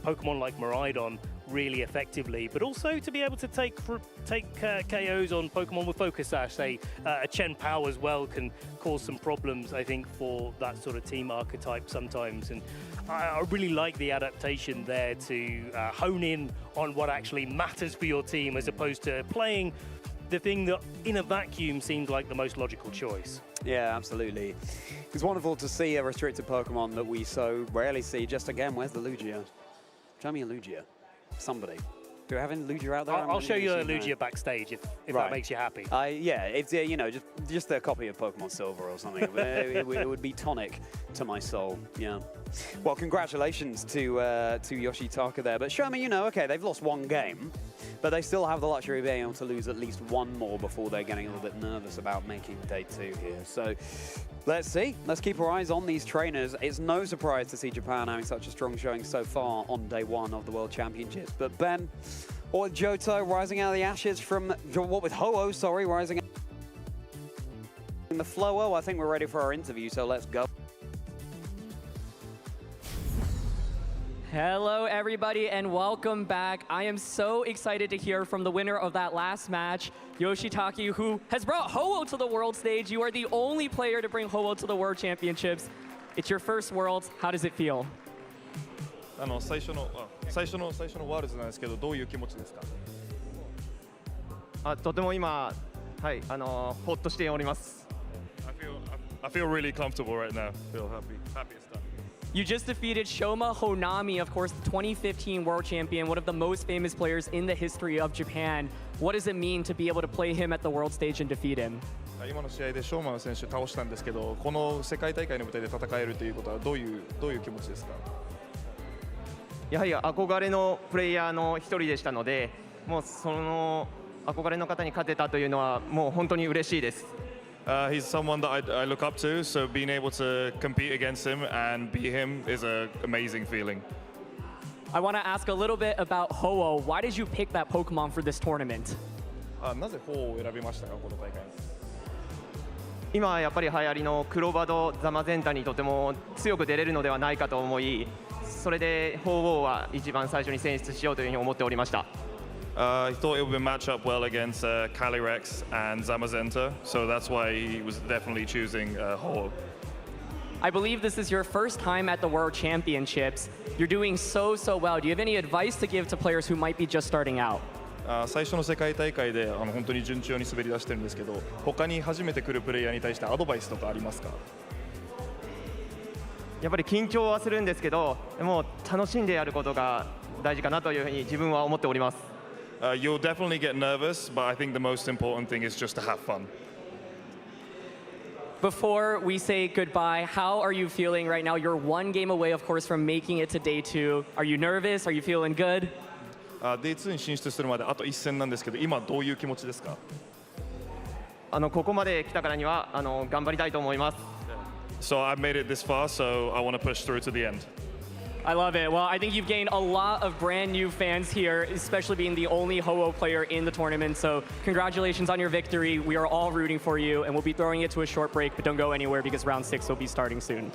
Pokemon like Miraidon really effectively, but also to be able to take KOs on Pokemon with Focus Sash. Say a Chen Pao as well can cause some problems, I think, for that sort of team archetype sometimes. And I really like the adaptation there to hone in on what actually matters for your team, as opposed to playing the thing that in a vacuum seems like the most logical choice. Yeah, absolutely. It's wonderful to see a restricted Pokemon that we so rarely see. Just again, where's the Lugia? Show me a Lugia. Somebody. Do we have any Lugia out there? I'll show you a Lugia backstage if that makes you happy. Yeah, it's you know, just a copy of Pokemon Silver or something. it would be tonic to my soul. Yeah. Well, congratulations to Yoshitaka there. But Shoma, you know, okay, they've lost one game, but they still have the luxury of being able to lose at least one more before they're getting a little bit nervous about making day 2 here. So let's see. Let's keep our eyes on these trainers. It's no surprise to see Japan having such a strong showing so far on day 1 of the World Championships. But Ben, or Johto rising out of the ashes from what with Ho-Oh, sorry, rising. the flow. I think we're ready for our interview, so let's go. Hello, everybody, and welcome back. I am so excited to hear from the winner of that last match, Yoshitaka, who has brought Ho-Oh to the world stage. You are the only player to bring Ho-Oh to the World Championships. It's your first Worlds. How does it feel? 最初のワールズなんですけど、どういう気持ちですか？とても今、はい、ほっとしております。I feel really comfortable right now. Feel happy as stuff. You just defeated Shoma Honami, of course, the 2015 world champion, one of the most famous players in the history of Japan. What does it mean to be able to play him at the world stage and defeat him? 今の試合でショーマン選手倒したんですけど、この世界大会の舞台で戦えるということはどういう気持ちですか？やはり憧れのプレイヤーの一人でしたので、もうその憧れの方に勝てたというのはもう本当に嬉しいです。He's someone that I look up to, so being able to compete against him and beat him is an amazing feeling. I want to ask a little bit about Ho-Oh. Why did you pick that Pokemon for this tournament? なぜHo-Ohを選びましたか、この大会？今やっぱり流行りのクロバドザマゼンタにとても強く出れるのではないかと思い、それでHo-Ohは一番最初に選出しようというふうに思っておりました。He thought it would match up well against Calyrex and Zamazenta, so that's why he was definitely choosing Ho-Oh. I believe this is your first time at the World Championships. You're doing so well. Do you have any advice to give to players who might be just starting out? 最初の世界大会で本当に順調に滑り出してるんですけど、他に初めて来るプレイヤーに対してアドバイスとかありますか？やっぱり緊張はするんですけど、もう楽しんでやることが大事かなというふうに自分は思っております。You'll definitely get nervous, but I think the most important thing is just to have fun. Before we say goodbye, how are you feeling right now? You're one game away, of course, from making it to day 2. Are you nervous? Are you feeling good? Day 2に進出するまであと1戦なんですけど、今どういう気持ちですか？ここまで来たからには頑張りたいと思います。So I've made it this far, so I want to push through to the end. I love it. Well, I think you've gained a lot of brand new fans here, especially being the only Ho-Oh player in the tournament. So congratulations on your victory. We are all rooting for you, and we'll be throwing it to a short break, but don't go anywhere because round 6 will be starting soon.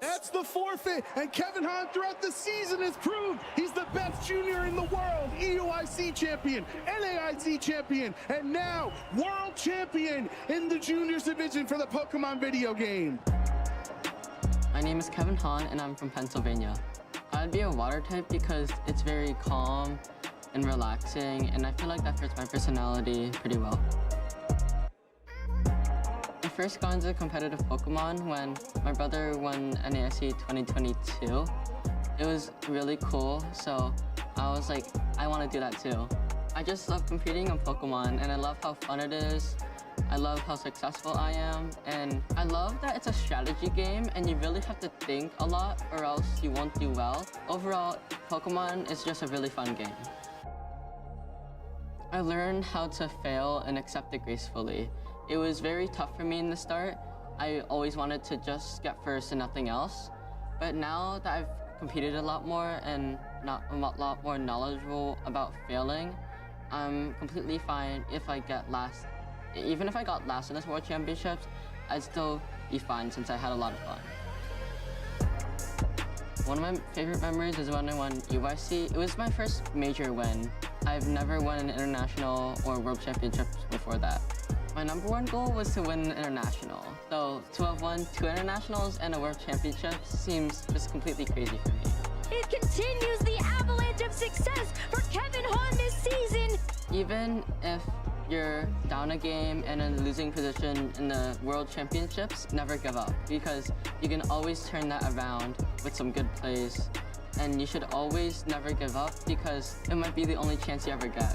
That's the forfeit, and Kevin Hahn throughout the season has proved he's the best junior in the world, EUIC champion, NAIC champion, and now world champion in the juniors division for the Pokemon video game. My name is Kevin Hahn, and I'm from Pennsylvania. I'd be a water type because it's very calm and relaxing, and I feel like that fits my personality pretty well. first got into competitive Pokemon when my brother won NAIC 2022. It was really cool, so I was like, I want to do that too. I just love competing on Pokemon, and I love how fun it is. I love how successful I am, and I love that it's a strategy game and you really have to think a lot or else you won't do well. Overall, Pokemon is just a really fun game. I learned how to fail and accept it gracefully. It was very tough for me in the start. I always wanted to just get first and nothing else. But now that I've competed a lot more and a lot more knowledgeable about failing, I'm completely fine if I get last. Even if I got last in this World Championships, I'd still be fine since I had a lot of fun. One of my favorite memories is when I won EUIC. It was my first major win. I've never won an international or World Championships before that. My #1 goal was to win an international. So to have won 2 internationals and a World Championship seems just completely crazy for me. It continues the avalanche of success for Kevin Hahn this season. Even if you're down a game and in a losing position in the World Championships, never give up, because you can always turn that around with some good plays. And you should always never give up, because it might be the only chance you ever get.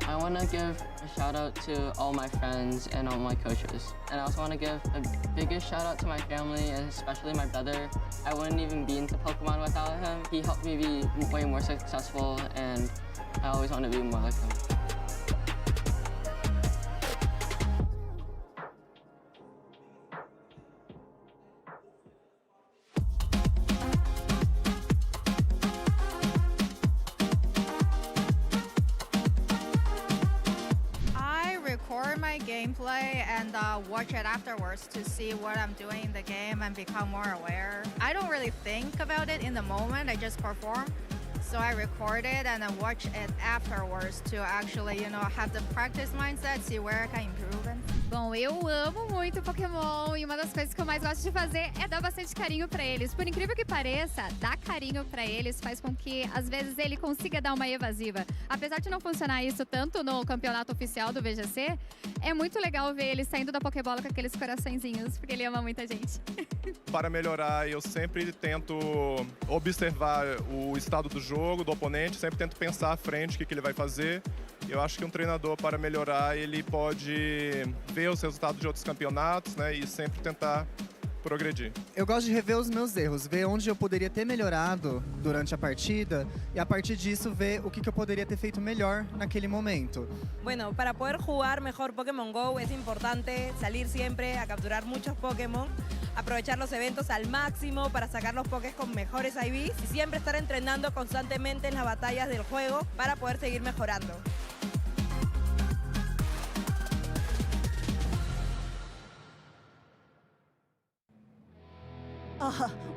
I want to give a shout out to all my friends and all my coaches. And I also want to give the biggest shout out to my family, and especially my brother. I wouldn't even be into Pokemon without him. He helped me be way more successful, and I always want to be more like him. My gameplay and watch it afterwards to see what I'm doing in the game and become more aware. I don't really think about it in the moment, I just perform. So I record it and then watch it afterwards to actually, have the practice mindset, see where I can improve. Bom, eu amo muito Pokémon e uma das coisas que eu mais gosto de fazer é dar bastante carinho pra eles. Por incrível que pareça, dar carinho pra eles faz com que, às vezes, ele consiga dar uma evasiva. Apesar de não funcionar isso tanto no campeonato oficial do VGC, é muito legal ver ele saindo da Pokébola com aqueles coraçõezinhos, porque ele ama muita gente. Para melhorar, eu sempre tento observar o estado do jogo, do oponente, sempre tento pensar à frente o que ele vai fazer. Eu acho que um treinador, para melhorar, ele pode ver os resultados de outros campeonatos, né, e sempre tentar progredir. Eu gosto de rever os meus erros, ver onde eu poderia ter melhorado durante a partida e a partir disso ver o que eu poderia ter feito melhor naquele momento. Bueno, para poder jugar mejor Pokémon GO es importante salir siempre a capturar muchos Pokémon, aprovechar los eventos al máximo para sacar los Pokés con mejores IVs y siempre estar entrenando constantemente en las batallas del juego para poder seguir mejorando.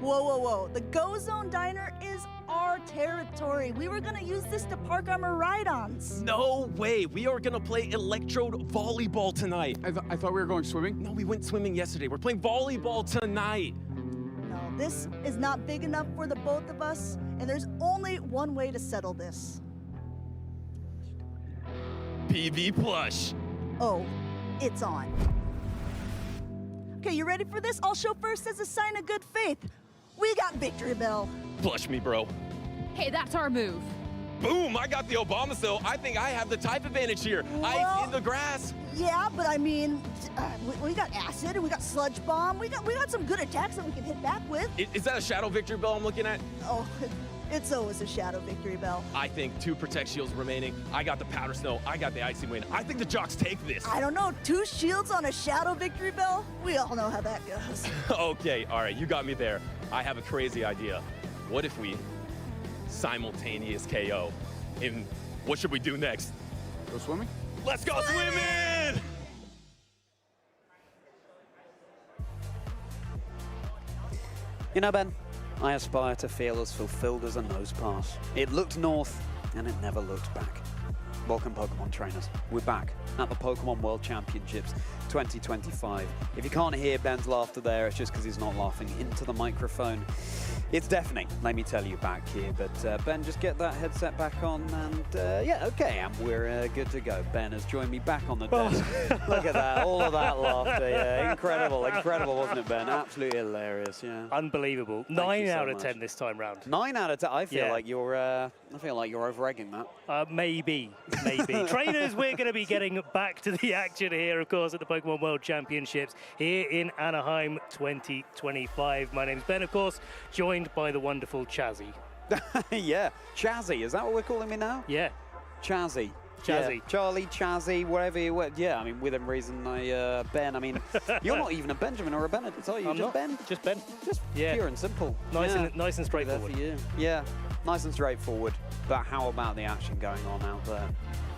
Whoa. The Go Zone Diner is our territory. We were gonna use this to park our ride-ons. No way. We are gonna play electrode volleyball tonight. I thought we were going swimming? No, we went swimming yesterday. We're playing volleyball tonight. No, this is not big enough for the both of us, and there's only one way to settle this. PV plush. Oh, it's on. Okay, you ready for this? I'll show first as a sign of good faith. We got Victory Bell. Plush me, bro. Hey, that's our move. Boom, I got the Obama cell. I think I have the type advantage here. Ice in the grass. Yeah, but I mean, we got Acid and we got Sludge Bomb. We got some good attacks that we can hit back with. Is that a Shadow Victory Bell I'm looking at? Oh, it's always a Shadow Victory Bell. I think 2 Protect Shields remaining. I got the Powder Snow. I got the Icy Wind. I think the Jocks take this. I don't know, 2 shields on a Shadow Victory Bell? We all know how that goes. Okay, all right, you got me there. I have a crazy idea. What if we simultaneous KO? And what should we do next? Go swimming? Let's go swimming! You know, Ben, I aspire to feel as fulfilled as a nose pass. It looked north, and it never looked back. Welcome, Pokemon trainers. We're back at the Pokemon World Championships 2025. If you can't hear Ben's laughter there, it's just because he's not laughing into the microphone. It's deafening, let me tell you, back here. But Ben, just get that headset back on, and yeah, okay, and we're good to go. Ben has joined me back on the desk. Look at that, all of that laughter. Yeah, incredible, wasn't it, Ben? Absolutely hilarious. Yeah, unbelievable. 9 out of 10 this time round. 9 out of 10. I feel like you're over-egging that. Maybe. Trainers, we're going to be getting back to the action here, of course, at the Pokémon World Championships here in Anaheim 2025. My name's Ben, of course, joined by the wonderful Chazzy. Yeah, Chazzy, is that what we're calling me now? Yeah. Chazzy. Yeah. Charlie, Chazzy, wherever you were. Yeah, I mean, within reason, Ben, I mean, you're not even a Benjamin or a Benedict, are you? I'm just not. Ben? Just Ben. Just pure and simple. Nice and straightforward. For you. Yeah, nice and straightforward. But how about the action going on out there?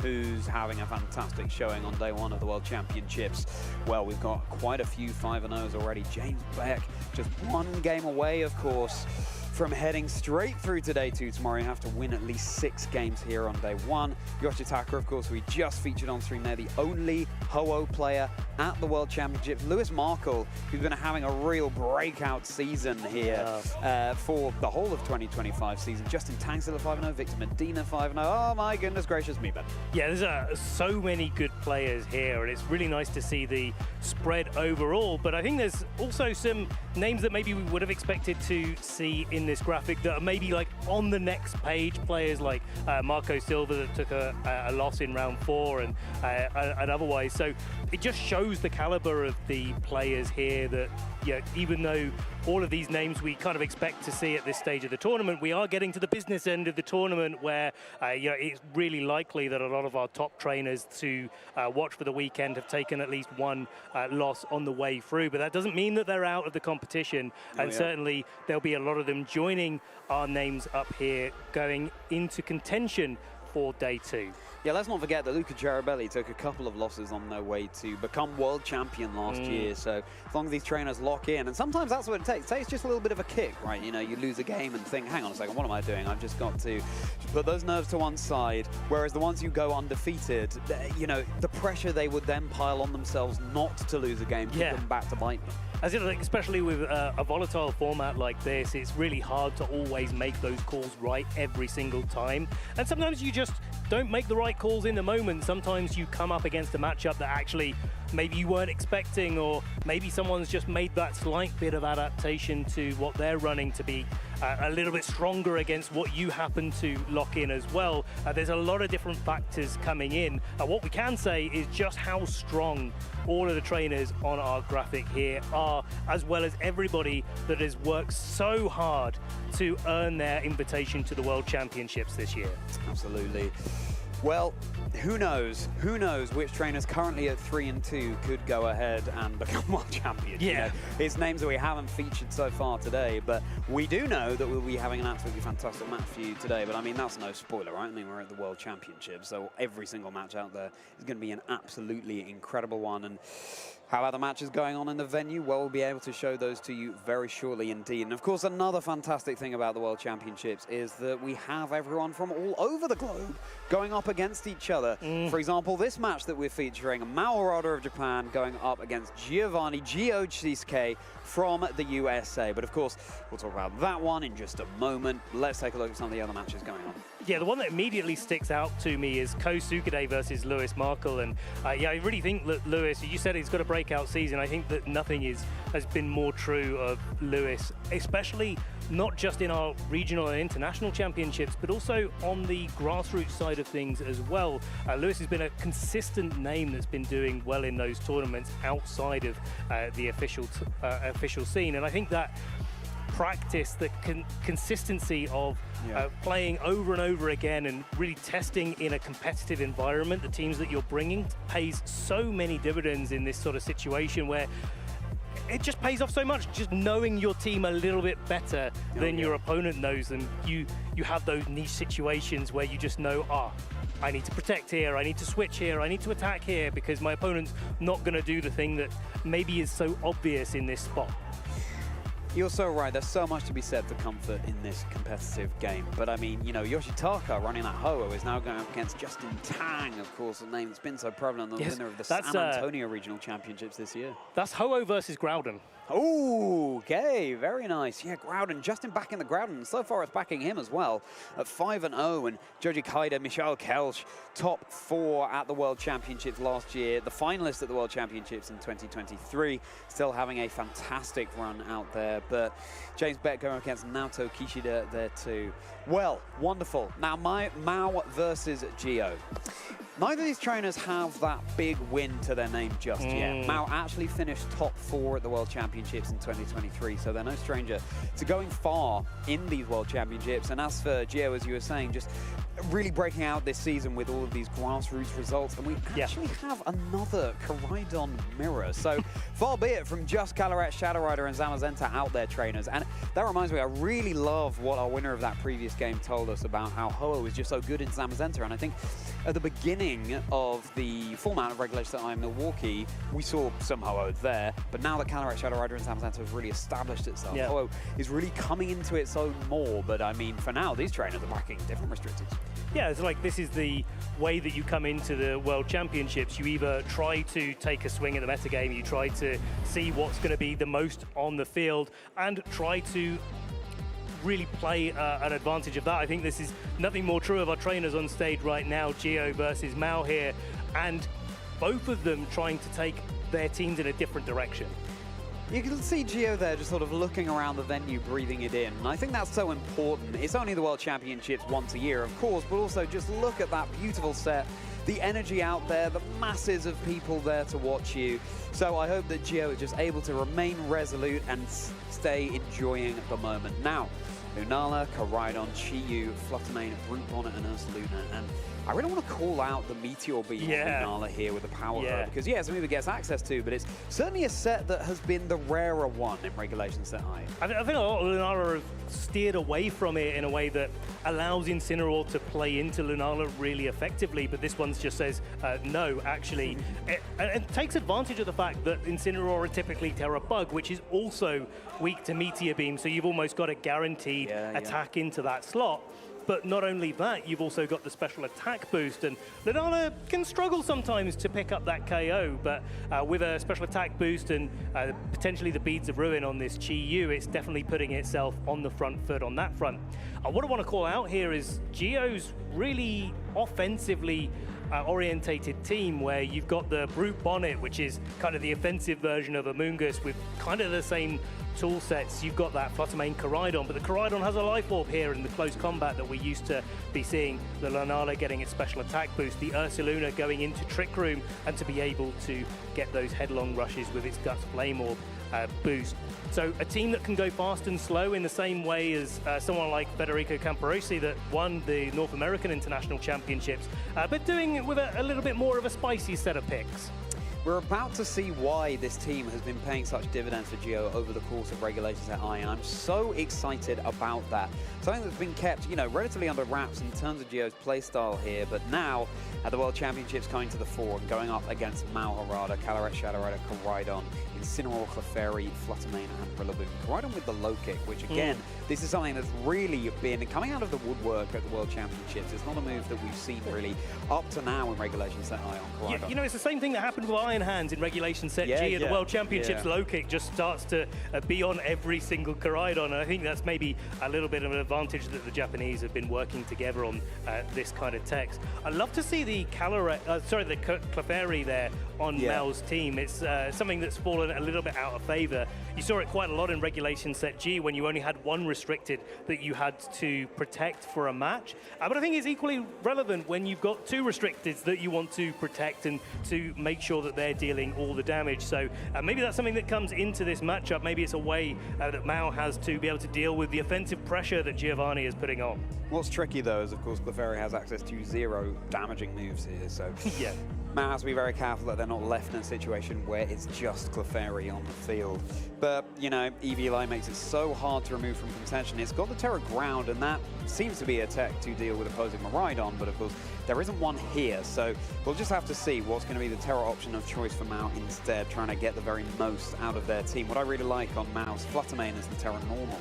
Who's having a fantastic showing on day one of the World Championships? Well, we've got quite a few 5-0s already. James Beck, just one game away, of course, from heading straight through to day 2 tomorrow. You have to win at least 6 games here on day 1. Yoshitaka, of course, we just featured on stream there, the only Ho-Oh player at the World Championships. Lewis Markle, who's been having a real breakout season here for the whole of 2025 season. Justin Tangsila 5-0, Victor Medina 5-0. Oh my goodness gracious me, Ben. Yeah, there's so many good players here, and it's really nice to see the spread overall. But I think there's also some names that maybe we would have expected to see in this graphic that are maybe like on the next page. Players like Marco Silva that took a loss in round 4 and otherwise. So it just shows the caliber of the players here that, yeah, even though all of these names we kind of expect to see at this stage of the tournament, we are getting to the business end of the tournament where you know, it's really likely that a lot of our top trainers to watch for the weekend have taken at least one loss on the way through. But that doesn't mean that they're out of the competition. And certainly there'll be a lot of them joining our names up here going into contention for day 2. Yeah, let's not forget that Luca Jarabelli took a couple of losses on their way to become world champion last year. So as long as these trainers lock in, and sometimes that's what it takes. It takes just a little bit of a kick, right? You know, you lose a game and think, hang on a second, what am I doing? I've just got to put those nerves to one side. Whereas the ones who go undefeated, you know, the pressure they would then pile on themselves not to lose a game, keep them back to bite them. As it, especially with a volatile format like this, it's really hard to always make those calls right every single time. And sometimes you just don't make the right calls in the moment. Sometimes you come up against a matchup that actually maybe you weren't expecting, or maybe someone's just made that slight bit of adaptation to what they're running to be a little bit stronger against what you happen to lock in as well. There's a lot of different factors coming in. What we can say is just how strong all of the trainers on our graphic here are, as well as everybody that has worked so hard to earn their invitation to the World Championships this year. Absolutely. Well, who knows? Who knows which trainers currently at 3 and 2 could go ahead and become world champions? Yeah. You know, it's names that we haven't featured so far today, but we do know that we'll be having an absolutely fantastic match for you today. But I mean, that's no spoiler, right? I mean, we're at the World Championships, so every single match out there is going to be an absolutely incredible one. And how are the matches going on in the venue? Well, we'll be able to show those to you very shortly indeed. And of course, another fantastic thing about the World Championships is that we have everyone from all over the globe going up against each other. For example, this match that we're featuring, Maorada of Japan going up against Giovanni Giochisuke from the USA. But of course, we'll talk about that one in just a moment. Let's take a look at some of the other matches going on. Yeah, the one that immediately sticks out to me is Ko Sukade versus Lewis Markle. And yeah, I really think that Lewis, you said he's got a breakout season. I think that nothing has been more true of Lewis, especially not just in our regional and international championships, but also on the grassroots side of things as well. Lewis has been a consistent name that's been doing well in those tournaments outside of the official scene. And I think that practice, the consistency of playing over and over again and really testing in a competitive environment, the teams that you're bringing, pays so many dividends in this sort of situation where it just pays off so much, just knowing your team a little bit better than your opponent knows them. You have those niche situations where you just know, I need to protect here, I need to switch here, I need to attack here, because my opponent's not going to do the thing that maybe is so obvious in this spot. You're so right. There's so much to be said for comfort in this competitive game. But I mean, you know, Yoshitaka running that Ho-Oh is now going up against Justin Tang, of course, a name that's been so prevalent, the winner of the San Antonio Regional Championships this year. That's Ho-Oh versus Groudon. Oh, okay, very nice. Yeah, Groudon, Justin back in the Groudon. So far, it's backing him as well at 5-0. And Joji Kaida, Michal Kelch, top 4 at the World Championships last year. The finalist at the World Championships in 2023. Still having a fantastic run out there. But James Beck going against Naoto Kishida there too. Well, wonderful. Now, Mao versus Gio. Neither of these trainers have that big win to their name just yet. Mao actually finished top 4 at the World Championships in 2023, so they're no stranger to going far in these World Championships. And as for Gio, as you were saying, just really breaking out this season with all of these grassroots results. And we actually have another Koraidon mirror. So far be it from just Caluret, Shadow Rider, and Zamazenta out there, trainers. And that reminds me, I really love what our winner of that previous game told us about how Ho-Oh is just so good in Zamazenta. And I think at the beginning of the format of Regulation Set I Milwaukee, we saw some Ho-Oh there. But now that Caluret, Shadow Rider, and Zamazenta have really established itself, Ho-Oh is really coming into its own more. But I mean, for now, these trainers are backing different restrictors. Yeah, it's like this is the way that you come into the World Championships. You either try to take a swing at the metagame, you try to see what's going to be the most on the field, and try to really play an advantage of that. I think this is nothing more true of our trainers on stage right now, Gio versus Mao here, and both of them trying to take their teams in a different direction. You can see Gio there just sort of looking around the venue, breathing it in. And I think that's so important. It's only the World Championships once a year, of course, but also just look at that beautiful set, the energy out there, the masses of people there to watch you. So I hope that Gio is just able to remain resolute and stay enjoying the moment. Now, Lunala, Koraidon, Chi-Yu, Fluttermane, Brute Bonnet, and Ursaluna. And I really want to call out the Meteor Beam of Lunala here with the Power Herb, because it's something that gets access to, but it's certainly a set that has been the rarer one in Regulation Set I. I think a lot of Lunala have steered away from it in a way that allows Incineroar to play into Lunala really effectively, but this one just says, no, actually. It takes advantage of the fact that Incineroar are typically Terra Bug, which is also weak to Meteor Beam, so you've almost got a guaranteed attack into that slot. But not only that, you've also got the special attack boost, and Lunala can struggle sometimes to pick up that KO, but with a special attack boost and potentially the Beads of Ruin on this Chi-Yu, it's definitely putting itself on the front foot on that front. What I want to call out here is Gio's really offensively orientated team, where you've got the Brute Bonnet, which is kind of the offensive version of Amoonguss with kind of the same tool sets. You've got that Fluttermane Koraidon, but the Koraidon has a Life Orb here in the close combat that we used to be seeing. The Lunala getting its special attack boost, the Ursaluna going into Trick Room, and to be able to get those headlong rushes with its Guts Flame Orb boost. So a team that can go fast and slow in the same way as someone like Federico Camparosi that won the North American International Championships, but doing it with a little bit more of a spicy set of picks. We're about to see why this team has been paying such dividends for Gio over the course of Regulation Set I, and I'm so excited about that. Something that's been kept, you know, relatively under wraps in terms of Gio's playstyle here, but now at the World Championships coming to the fore and going up against Mao Harada, Caluret, Shadow Rider, Koraidon, Incineroar, Clefairy, Fluttermane, and Rillaboom. Koraidon with the low kick, which again, this is something that's really been coming out of the woodwork at the World Championships. It's not a move that we've seen really up to now in Regulation Set I on Koraidon. You know, it's the same thing that happened with Iron Hands in Regulation Set G at the World Championships. Low kick just starts to be on every single Koraidon, and I think that's maybe a little bit of an advantage that the Japanese have been working together on this kind of text. I'd love to see the the Clefairy there on Mao's team. It's something that's fallen a little bit out of favor. You saw it quite a lot in Regulation Set G when you only had one restricted that you had to protect for a match. But I think it's equally relevant when you've got two restricteds that you want to protect and to make sure that they're dealing all the damage. So maybe that's something that comes into this matchup. Maybe it's a way that Mao has to be able to deal with the offensive pressure that Giovanni is putting on. What's tricky though is, of course, Clefairy has access to 0 damaging moves here, so Mao has to be very careful that they're not left in a situation where it's just Clefairy on the field. But, you know, EUIC makes it so hard to remove from contention. It's got the Terra Ground, and that seems to be a tech to deal with opposing Miraidon, but of course, there isn't one here, so we'll just have to see what's going to be the Terra option of choice for Mao instead, trying to get the very most out of their team. What I really like on Mao's Fluttermane is the Terra Normal,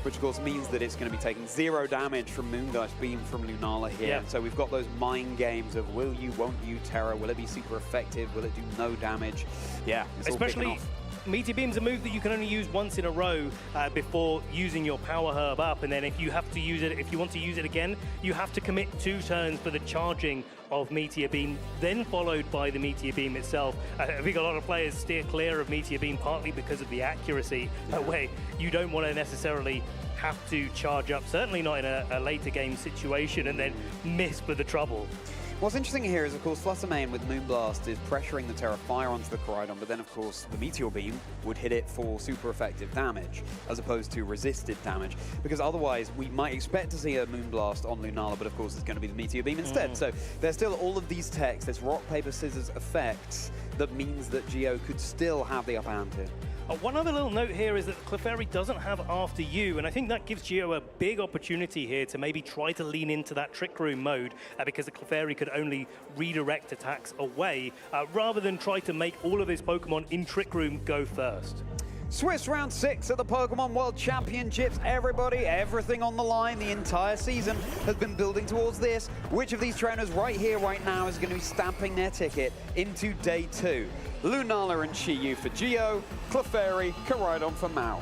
which of course means that it's going to be taking 0 damage from Moongeist Beam from Lunala here. Yeah. And so we've got those mind games of will you, won't you, Terra? Will it be super effective? Will it do no damage? Yeah, it's all kicking off. Meteor Beam's a move that you can only use once in a row before using your power herb up, and then if you have to use it, if you want to use it again, you have to commit 2 turns for the charging of Meteor Beam, then followed by the Meteor Beam itself. I think a lot of players steer clear of Meteor Beam partly because of the accuracy, where you don't want to necessarily have to charge up, certainly not in a later game situation, and then miss for the trouble. What's interesting here is, of course, Fluttermane with Moonblast is pressuring the Terra Fire onto the Koraidon, but then, of course, the Meteor Beam would hit it for super effective damage, as opposed to resisted damage, because otherwise we might expect to see a Moonblast on Lunala, but of course it's going to be the Meteor Beam instead. So there's still all of these techs, this rock, paper, scissors effects, that means that Geo could still have the upper hand here. One other little note here is that Clefairy doesn't have After You, and I think that gives Geo a big opportunity here to maybe try to lean into that Trick Room mode because the Clefairy could only redirect attacks away rather than try to make all of his Pokemon in Trick Room go first. Swiss round 6 at the Pokémon World Championships. Everybody, everything on the line. The entire season has been building towards this. Which of these trainers right here, right now, is going to be stamping their ticket into day 2? Lunala and Chi-Yu for Geo, Clefairy, Koraidon for Mao.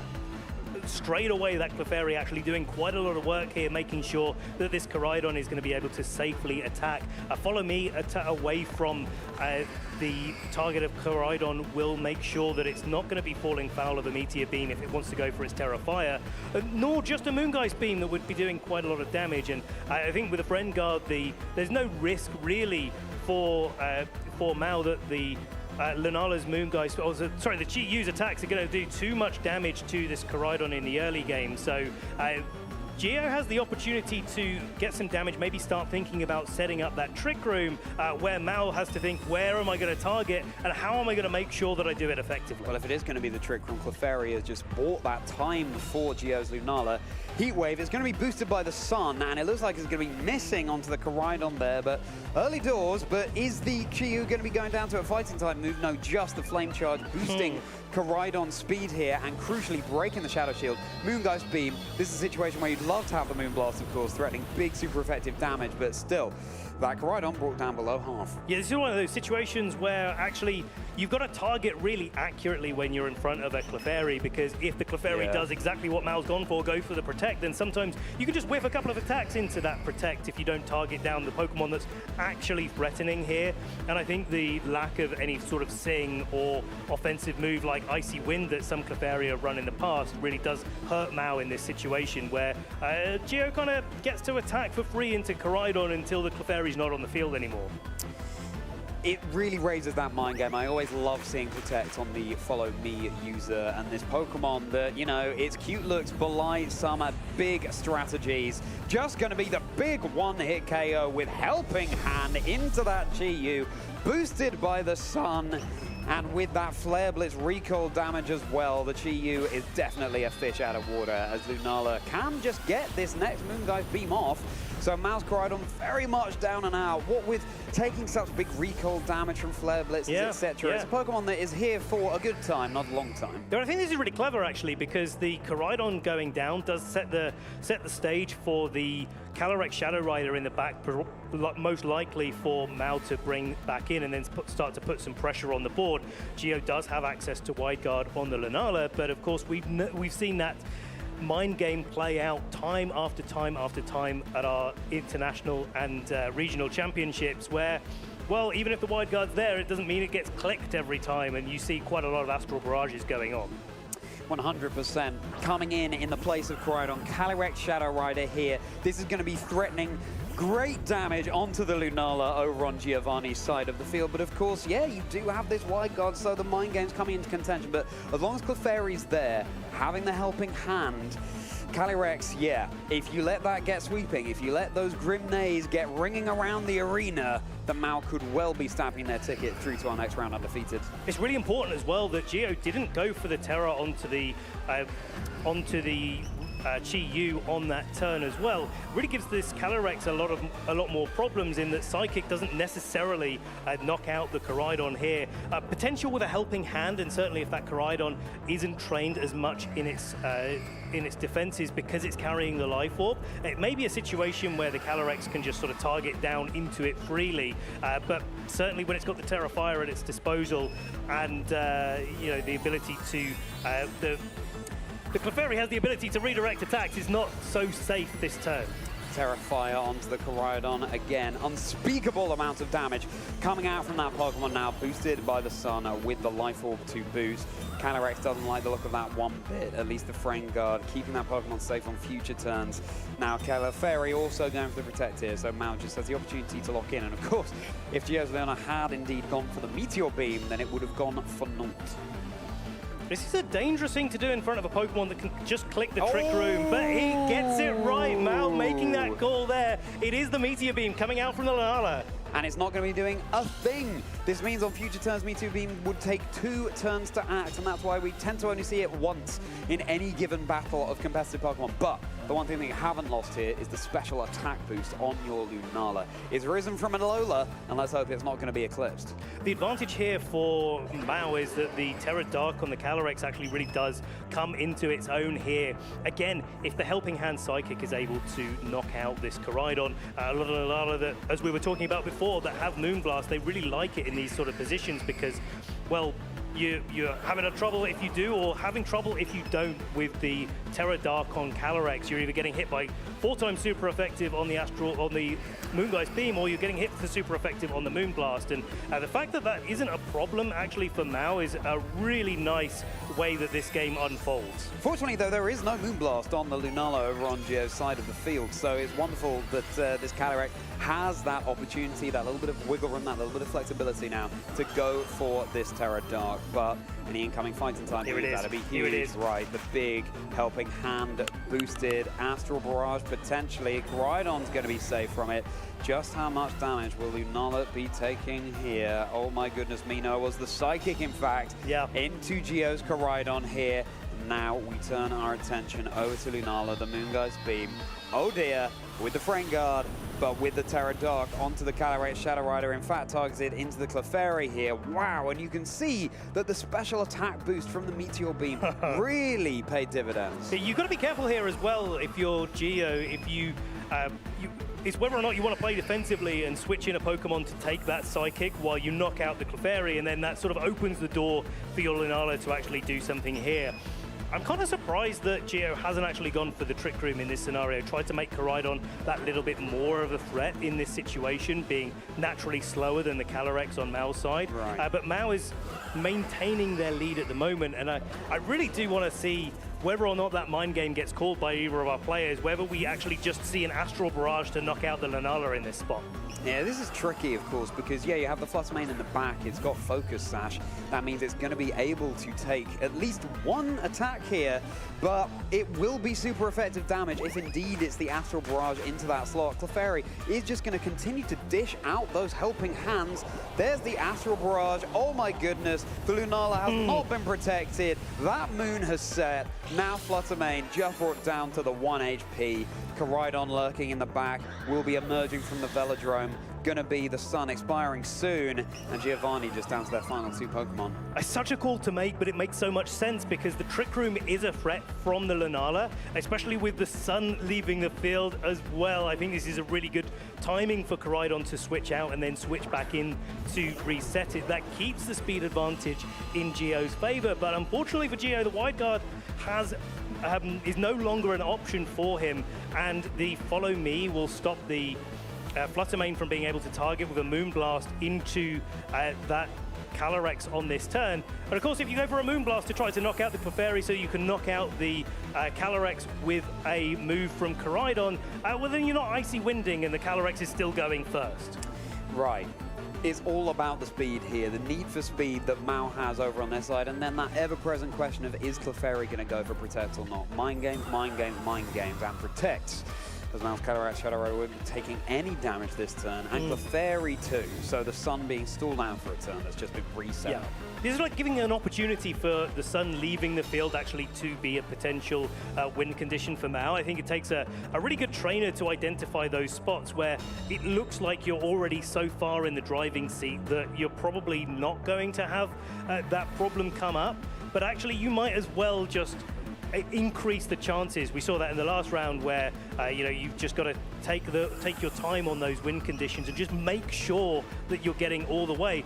Straight away, that Clefairy actually doing quite a lot of work here, making sure that this Koraidon is going to be able to safely attack. Follow me away from the target of Koraidon will make sure that it's not going to be falling foul of a Meteor Beam if it wants to go for its Terra Fire, nor just a Moongeist Beam that would be doing quite a lot of damage. And I think with the Friend Guard, there's no risk really for Mao that the Lunala's Moongeist, sorry, the Chi-Yu's attacks are going to do too much damage to this Koraidon in the early game. So Geo has the opportunity to get some damage, maybe start thinking about setting up that Trick Room where Mao has to think, where am I going to target and how am I going to make sure that I do it effectively? Well, if it is going to be the Trick Room, Clefairy has just bought that time for Geo's Lunala. Heat Wave is going to be boosted by the Sun, and it looks like it's going to be missing onto the Koraidon there, but early doors. But is the Chi-Yu going to be going down to a fighting type move? No, just the Flame Charge boosting Koraidon's speed here and crucially breaking the Shadow Shield. Moongeist Beam, this is a situation where you'd love to have the Moonblast, of course, threatening big super effective damage, but still, that Koraidon brought down below half. Yeah, this is one of those situations where actually you've got to target really accurately when you're in front of a Clefairy, because if the Clefairy does exactly what Mao's gone for, go for the Protect, then sometimes you can just whiff a couple of attacks into that Protect if you don't target down the Pokemon that's actually threatening here. And I think the lack of any sort of Sing or offensive move like Icy Wind that some Clefairy have run in the past really does hurt Mao in this situation where Geo kind of gets to attack for free into Koraidon until the Clefairy's not on the field anymore. It really raises that mind game. I always love seeing Protect on the Follow Me user, and this Pokemon that, you know, its cute looks belie some big strategies. Just going to be the big one-hit KO with Helping Hand into that Chi-Yu, boosted by the Sun. And with that Flare Blitz recoil damage as well, the Chi-Yu is definitely a fish out of water, as Lunala can just get this next Moongeist Beam off. So Mao's Koraidon very much down and out. What with taking such big recoil damage from Flare Blitzes, etc. It's a Pokemon that is here for a good time, not a long time. But I think this is really clever, actually, because the Koraidon going down does set the stage for the Calyrex Shadow Rider in the back, most likely for Mao to bring back in and then start to put some pressure on the board. Geo does have access to Wide Guard on the Lunala, but of course we've seen that mind game play out time after time after time at our international and regional championships where, well, even if the Wide Guard's there, it doesn't mean it gets clicked every time, and you see quite a lot of Astral Barrages going on. 100% coming in the place of Koraidon. Calyrex Shadow Rider here. This is going to be threatening great damage onto the Lunala over on Giovanni's side of the field. But of course, yeah, you do have this Wide Guard, so the mind game's coming into contention. But as long as Clefairy's there, having the Helping Hand, Calyrex, yeah, if you let that get sweeping, if you let those Grim Nays get ringing around the arena, the Mao could well be stamping their ticket through to our next round undefeated. It's really important as well that Geo didn't go for the Terra onto the Chi-Yu on that turn as well. Really gives this Calyrex a lot more problems in that Psychic doesn't necessarily knock out the Koraidon here. Potential with a helping hand, and certainly if that Koraidon isn't trained as much in its defenses because it's carrying the Life Orb, it may be a situation where the Calyrex can just sort of target down into it freely, but certainly when it's got the Terra Fire at its disposal and you know, the ability to the Clefairy has the ability to redirect attacks, is not so safe this turn. Terra Fire onto the Koraidon again. Unspeakable amount of damage coming out from that Pokemon now, boosted by the Sun with the Life Orb to boot. Calyrex doesn't like the look of that one bit, at least the Frame Guard, keeping that Pokemon safe on future turns. Now Clefairy also going for the Protect here, so Mao just has the opportunity to lock in. And of course, if Geo's Leona had indeed gone for the Meteor Beam, then it would have gone for naught. This is a dangerous thing to do in front of a Pokemon that can just click the Trick Room, but he gets it right. Mao making that call there. It is the Meteor Beam coming out from the Lunala. And it's not going to be doing a thing. This means on future turns, Meteor Beam would take 2 turns to act, and that's why we tend to only see it once in any given battle of competitive Pokemon. But the one thing that you haven't lost here is the special attack boost on your Lunala. It's risen from an Alola, and let's hope it's not going to be eclipsed. The advantage here for Mao is that the Terra Dark on the Calyrex actually really does come into its own here. Again, if the Helping Hand Psychic is able to knock out this Koraidon, a lot of Lunala that, as we were talking about before, that have Moonblast, they really like it in these sort of positions because, well, you're having trouble if you do, or having trouble if you don't with the Terra Dark on Calyrex. You're either getting hit by 4 times super effective on the Moongeist Beam, or you're getting hit for super effective on the Moonblast. And the fact that that isn't a problem actually for Mao is a really nice way that this game unfolds. Fortunately, though, there is no Moonblast on the Lunala over on Geo's side of the field, so it's wonderful that this Calyrex has that opportunity, that little bit of wiggle room, that little bit of flexibility now to go for this Terra Dark. But any incoming fighting time, that'd be huge. Here it is. Right, the big Helping Hand boosted Astral Barrage potentially. Koraidon's going to be safe from it. Just how much damage will Lunala be taking here? Oh my goodness, Mino was the Psychic, in fact, into Geo's Koraidon here. Now we turn our attention over to Lunala, the Moongeist Beam. Oh dear, with the Frame Guard, but with the Terra Dark onto the Calyrex Shadow Rider, in fact targeted into the Clefairy here. Wow, and you can see that the special attack boost from the Meteor Beam really paid dividends. You've got to be careful here as well if you're Geo, if it's whether or not you want to play defensively and switch in a Pokemon to take that Psychic while you knock out the Clefairy, and then that sort of opens the door for your Lunala to actually do something here. I'm kind of surprised that Geo hasn't actually gone for the Trick Room in this scenario, tried to make Koraidon that little bit more of a threat in this situation, being naturally slower than the Calyrex on Mao's side. Right. But Mao is maintaining their lead at the moment, and I really do want to see whether or not that mind game gets called by either of our players, whether we actually just see an Astral Barrage to knock out the Lunala in this spot. Yeah, this is tricky, of course, because, yeah, you have the Fluttermane in the back. It's got Focus Sash. That means it's going to be able to take at least one attack here, but it will be super effective damage if indeed it's the Astral Barrage into that slot. Clefairy is just going to continue to dish out those Helping Hands. There's the Astral Barrage. Oh, my goodness. The Lunala has not been protected. That moon has set. Now Fluttermane just brought down to the 1 HP. Koraidon lurking in the back will be emerging from the Velodrome. Going to be the Sun expiring soon, and Giovanni just down to their final 2 Pokemon. It's such a call to make, but it makes so much sense because the Trick Room is a threat from the Lunala, especially with the Sun leaving the field as well. I think this is a really good timing for Koraidon to switch out and then switch back in to reset it. That keeps the speed advantage in Geo's favor, but unfortunately for Geo, the Wide Guard is no longer an option for him, and the Follow Me will stop the Fluttermane from being able to target with a Moonblast into that Calyrex on this turn. But of course, if you go for a Moonblast to try to knock out the Clefairy so you can knock out the Calyrex with a move from Koraidon, well then you're not Icy Winding and the Calyrex is still going first. Right. It's all about the speed here, the need for speed that Mao has over on their side, and then that ever-present question of is Clefairy going to go for Protect or not? Mind games, mind games, mind games, and Protects. As Mao's Cataract Shadow Rider won't be taking any damage this turn, and Clefairy too, so the Sun being stalled out for a turn that's just been reset up. This is like giving an opportunity for the Sun leaving the field actually to be a potential win condition for Mao. I think it takes a really good trainer to identify those spots where it looks like you're already so far in the driving seat that you're probably not going to have that problem come up, but actually you might as well just increase the chances. We saw that in the last round where you've just got to take your time on those win conditions and just make sure that you're getting all the way.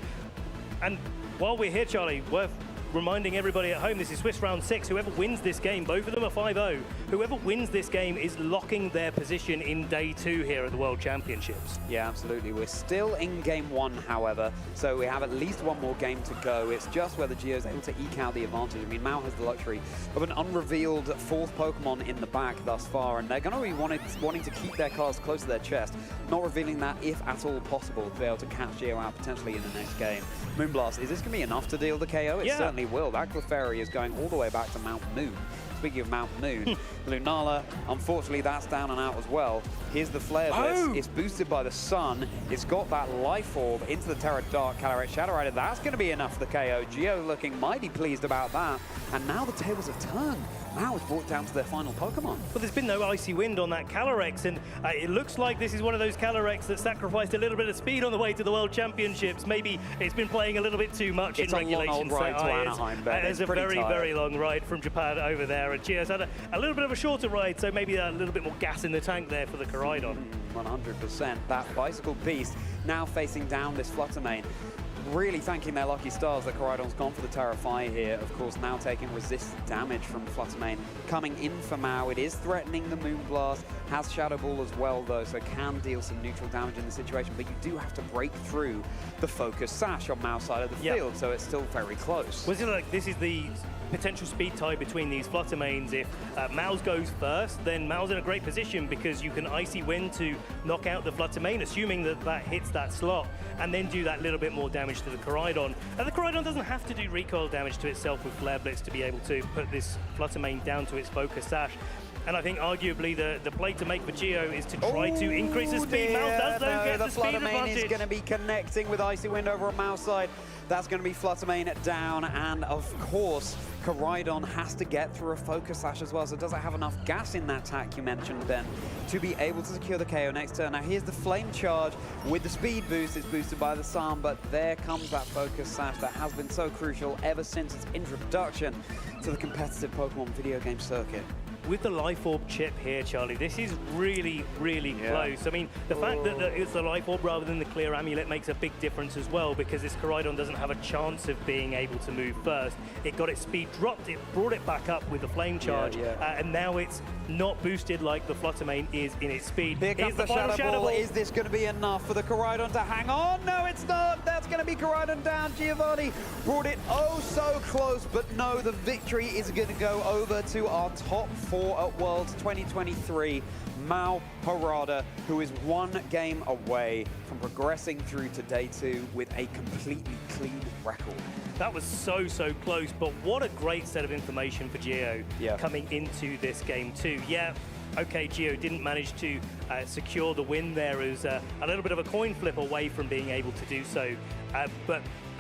And while we're here, Charlie, worth reminding everybody at home, this is Swiss round 6. Whoever wins this game, both of them are 5-0. Whoever wins this game is locking their position in day 2 here at the World Championships. Yeah, absolutely. We're still in game 1, however, so we have at least one more game to go. It's just whether Gio's able to eke out the advantage. I mean, Mao has the luxury of an unrevealed 4th Pokemon in the back thus far, and they're going to be wanting to keep their cards close to their chest, not revealing that if at all possible to be able to catch Gio out potentially in the next game. Moonblast, is this going to be enough to deal the KO? It certainly will. That Clefairy is going all the way back to Mount Moon. Speaking of Mount Moon, Lunala, unfortunately that's down and out as well. Here's the Flare Blitz. It's boosted by the Sun. It's got that Life Orb into the Terra Dark Cataract Shadow Rider. That's going to be enough for the KO. Gio looking mighty pleased about that. And now the tables have turned. Now it's brought down to their final Pokemon. But there's been no Icy Wind on that Calyrex, and it looks like this is one of those Calyrex that sacrificed a little bit of speed on the way to the World Championships. Maybe it's been playing a little bit too much in regulation. It's a long ride to Anaheim, Ben. It's a very long ride from Japan over there, and Gio's had a little bit of a shorter ride, so maybe a little bit more gas in the tank there for the Koraidon. 100%. That Bicycle Beast now facing down this Fluttermane. Really thanking their lucky stars that Koraidon's gone for the Terrafy here. Of course, now taking resisted damage from Fluttermane. Coming in for Mao, it is threatening the Moonblast. Has Shadow Ball as well, though, so can deal some neutral damage in the situation. But you do have to break through the Focus Sash on Mao's side of the field, so it's still very close. Was it like this is the potential speed tie between these Fluttermanes? If Mao's goes first, then Mao's in a great position because you can Icy Wind to knock out the Fluttermane, assuming that that hits that slot, and then do that little bit more damage to the Koraidon. And the Koraidon doesn't have to do recoil damage to itself with Flare Blitz to be able to put this Fluttermane down to its Focus Sash. And I think arguably the play to make for Gio is to try to increase the speed. Mao does though get the speed advantage. Is going to be connecting with Icy Wind over on Mao's side. That's going to be Fluttermane down, and of course, Koraidon has to get through a Focus Sash as well, so does it have enough gas in that tack you mentioned, Ben, to be able to secure the KO next turn? Now here's the Flame Charge with the speed boost. It's boosted by the Sun, but there comes that Focus Sash that has been so crucial ever since its introduction to the competitive Pokemon video game circuit. With the Life Orb chip here, Charlie, this is really close. I mean, the fact that it's the Life Orb rather than the Clear Amulet makes a big difference as well, because this Koraidon doesn't have a chance of being able to move first. It got its speed dropped, it brought it back up with the Flame Charge, and now it's not boosted like the Fluttermane is in its speed. Here comes the Shadow Ball. Is this going to be enough for the Koraidon to hang on? No, it's not. That's going to be Koraidon down. Giovanni brought it oh so close, but no, the victory is going to go over to our top 4 at Worlds 2023, Mao Harada, who is 1 game away from progressing through to day 2 with a completely clean record. That was so close, but what a great set of information for Gio coming into this game too. Yeah, okay, Gio didn't manage to secure the win there. It was a little bit of a coin flip away from being able to do so,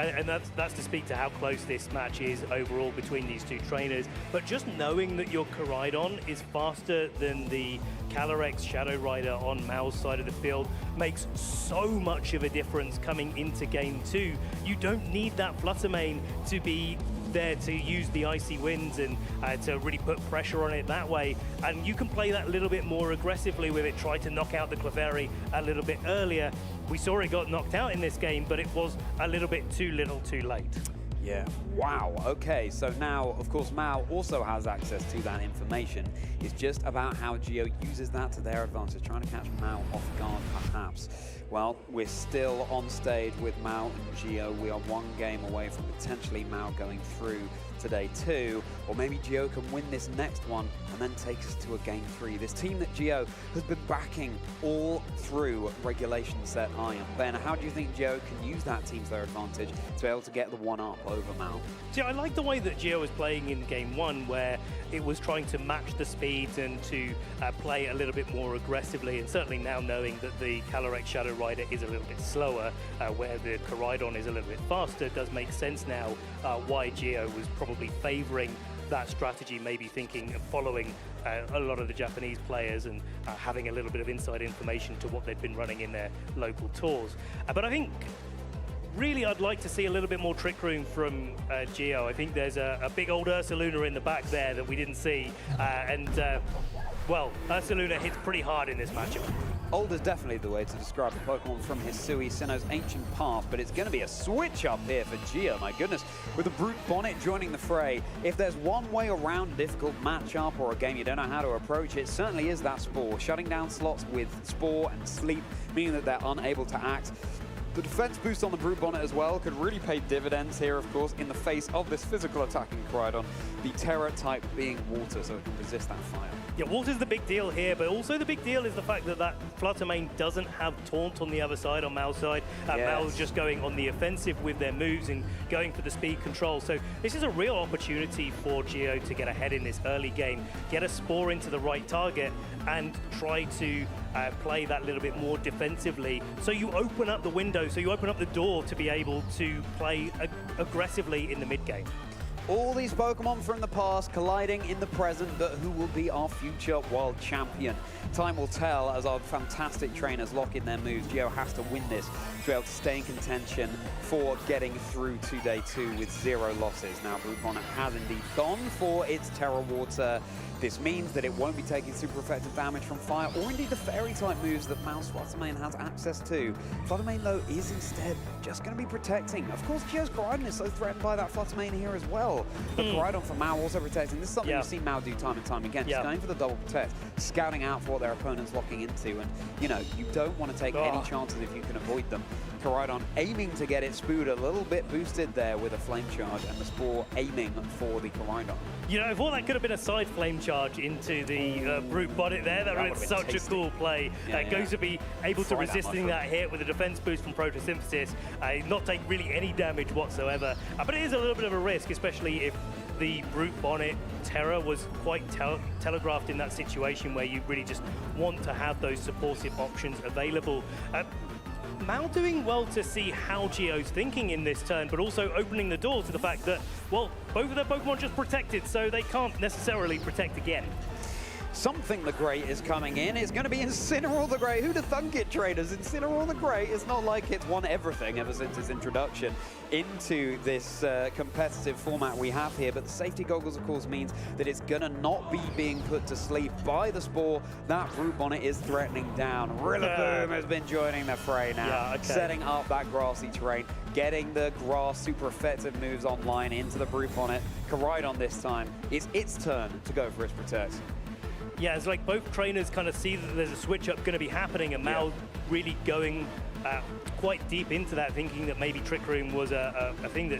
and that's to speak to how close this match is overall between these two trainers. But just knowing that your Koraidon is faster than the Calyrex Shadow Rider on Mao's side of the field makes so much of a difference coming into game 2. You don't need that Fluttermane to be there to use the Icy Winds and to really put pressure on it that way. And you can play that a little bit more aggressively with it, try to knock out the Clefairy a little bit earlier. We saw it got knocked out in this game, but it was a little bit too little too late. Yeah, wow, okay, so now, of course, Mao also has access to that information. It's just about how Geo uses that to their advantage, trying to catch Mao off guard, perhaps. Well, we're still on stage with Mao and Geo. We are one game away from potentially Mao going through today too, or maybe Geo can win this next one and then take us to a game 3. This team that Geo has been backing all through regulation set Iron. Ben, how do you think Geo can use that team to their advantage to be able to get the one-up over Mao? Yeah, I like the way that Geo was playing in game 1, where it was trying to match the speeds and to play a little bit more aggressively, and certainly now knowing that the Calyrex Shadow Rider is a little bit slower, where the Koraidon is a little bit faster, does make sense now why Geo was probably favoring that strategy, maybe thinking of following a lot of the Japanese players and having a little bit of inside information to what they've been running in their local tours. But I think really I'd like to see a little bit more trick room from Geo. I think there's a big old Ursaluna in the back there that we didn't see, well, Ursaluna hits pretty hard in this matchup. Old is definitely the way to describe the Pokemon from Hisui, Sinnoh's ancient past, but it's going to be a switch up here for Geo, my goodness. With the Brute Bonnet joining the fray, if there's one way around a difficult matchup or a game you don't know how to approach, it certainly is that Spore. Shutting down slots with Spore and Sleep, meaning that they're unable to act. The defense boost on the Brute Bonnet as well could really pay dividends here, of course, in the face of this physical attacking Koraidon. The Terra type being water, so it can resist that fire. Yeah, water's the big deal here, but also the big deal is the fact that that Flutter Mane doesn't have Taunt on the other side, on Mao's side. Mao's just going on the offensive with their moves and going for the speed control. So this is a real opportunity for Geo to get ahead in this early game, get a Spore into the right target, and try to play that little bit more defensively. So you open up the window, so you open up the door to be able to play aggressively in the mid game. All these Pokemon from the past colliding in the present, but who will be our future world champion? Time will tell as our fantastic trainers lock in their moves. Geo has to win this to be able to stay in contention for getting through to day 2 with 0 losses. Now, Brute Bonnet has indeed gone for its Terra Water. This means that it won't be taking super effective damage from fire, or indeed the fairy-type moves that Mao's Flutter Mane has access to. Flutter Mane, though, is instead just going to be protecting. Of course, Geo's Koraidon is so threatened by that Flutter Mane here as well. But Koraidon for Mao also protecting. This is something we've seen Mao do time and time again. Just going for the double protect, scouting out for what their opponent's locking into. And, you know, you don't want to take any chances if you can avoid them. Koraidon aiming to get its Spood a little bit boosted there with a Flame Charge, and the Spore aiming for the Koraidon. You know, I thought that could have been a side Flame Charge into the Brute Bonnet there. That would have been such a cool play. Goes to be able to resisting that hit with a defense boost from Photosynthesis, not take really any damage whatsoever. But it is a little bit of a risk, especially if the Brute Bonnet Terra was quite telegraphed in that situation where you really just want to have those supportive options available. Mao doing well to see how Geo's thinking in this turn, but also opening the door to the fact that, well, both of their Pokemon just protected, so they can't necessarily protect again. Something the Great is coming in. It's going to be Incineroar the Great. Who'd have thunk it, traders? Incineroar the Great. It's not like it's won everything ever since its introduction into this competitive format we have here. But the safety goggles, of course, means that it's going to not be being put to sleep by the Spore. That Brute Bonnet is threatening down. Rillaboom has been joining the fray now, setting up that grassy terrain, getting the grass super effective moves online into the Brute Bonnet. Koraidon this time, it's its turn to go for its Protect. Yeah, it's like both trainers kind of see that there's a switch up going to be happening, and Mao really going quite deep into that, thinking that maybe Trick Room was a thing that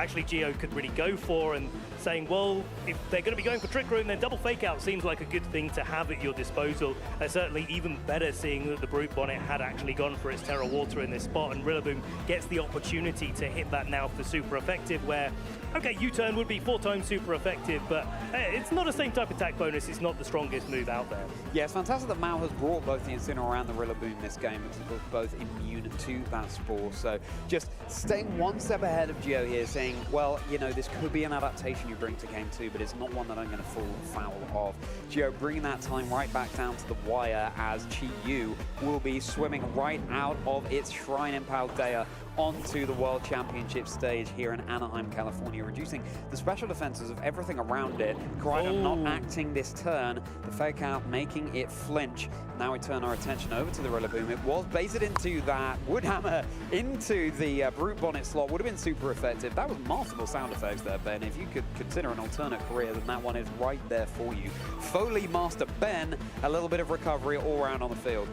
actually Geo could really go for, and saying, well, if they're going to be going for Trick Room, then double Fake Out seems like a good thing to have at your disposal. Certainly even better seeing that the Brute Bonnet had actually gone for its Terra Water in this spot, and Rillaboom gets the opportunity to hit that now for super effective, where, okay, U-turn would be 4 times super effective, but it's not the same type of attack bonus. It's not the strongest move out there. Yeah, it's fantastic that Mao has brought both the Incineroar and the Rillaboom this game, because both immune to that Spore. So just staying one step ahead of Geo here, saying, well, you know, this could be an adaptation situation you bring to game 2, but it's not one that I'm going to fall foul of. Geo bringing that time right back down to the wire as Chi Yu will be swimming right out of its Shrine in Paldea onto the World Championship stage here in Anaheim, California, reducing the special defenses of everything around it. Koraidon not acting this turn, the fake out making it flinch. Now we turn our attention over to the Rillaboom. It was baited into that Woodhammer into the Brute Bonnet slot, would have been super effective. That was masterful sound effects there, Ben. If you could consider an alternate career, then that one is right there for you. Foley Master Ben, a little bit of recovery all around on the field.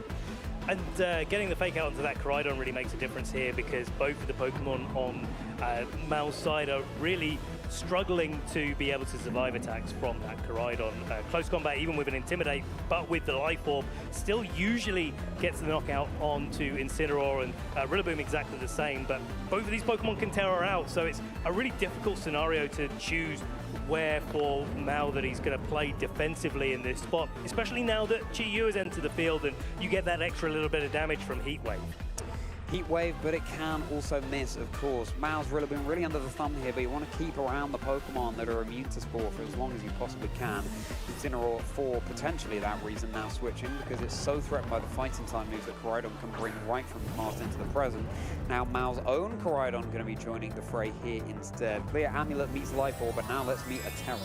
And getting the fake out onto that Koraidon really makes a difference here, because both of the Pokemon on Mal's side are really struggling to be able to survive attacks from that Koraidon. Close combat, even with an Intimidate, but with the Life Orb, still usually gets the knockout onto Incineroar, and Rillaboom exactly the same, but both of these Pokemon can Terror out, so it's a really difficult scenario to choose where for Mal that he's going to play defensively in this spot, especially now that Chi Yu has entered the field and you get that extra little bit of damage from Heat Wave. Heat Wave, but it can also miss, of course. Mal's Rillaboom really under the thumb here, but you want to keep around the Pokemon that are immune to Spore for as long as you possibly can. Incineroar, for potentially that reason, now switching, because it's so threatened by the fighting type moves that Koraidon can bring right from the past into the present. Now Mal's own Koraidon going to be joining the fray here instead. Clear Amulet meets Life Orb, but now let's meet a Terror.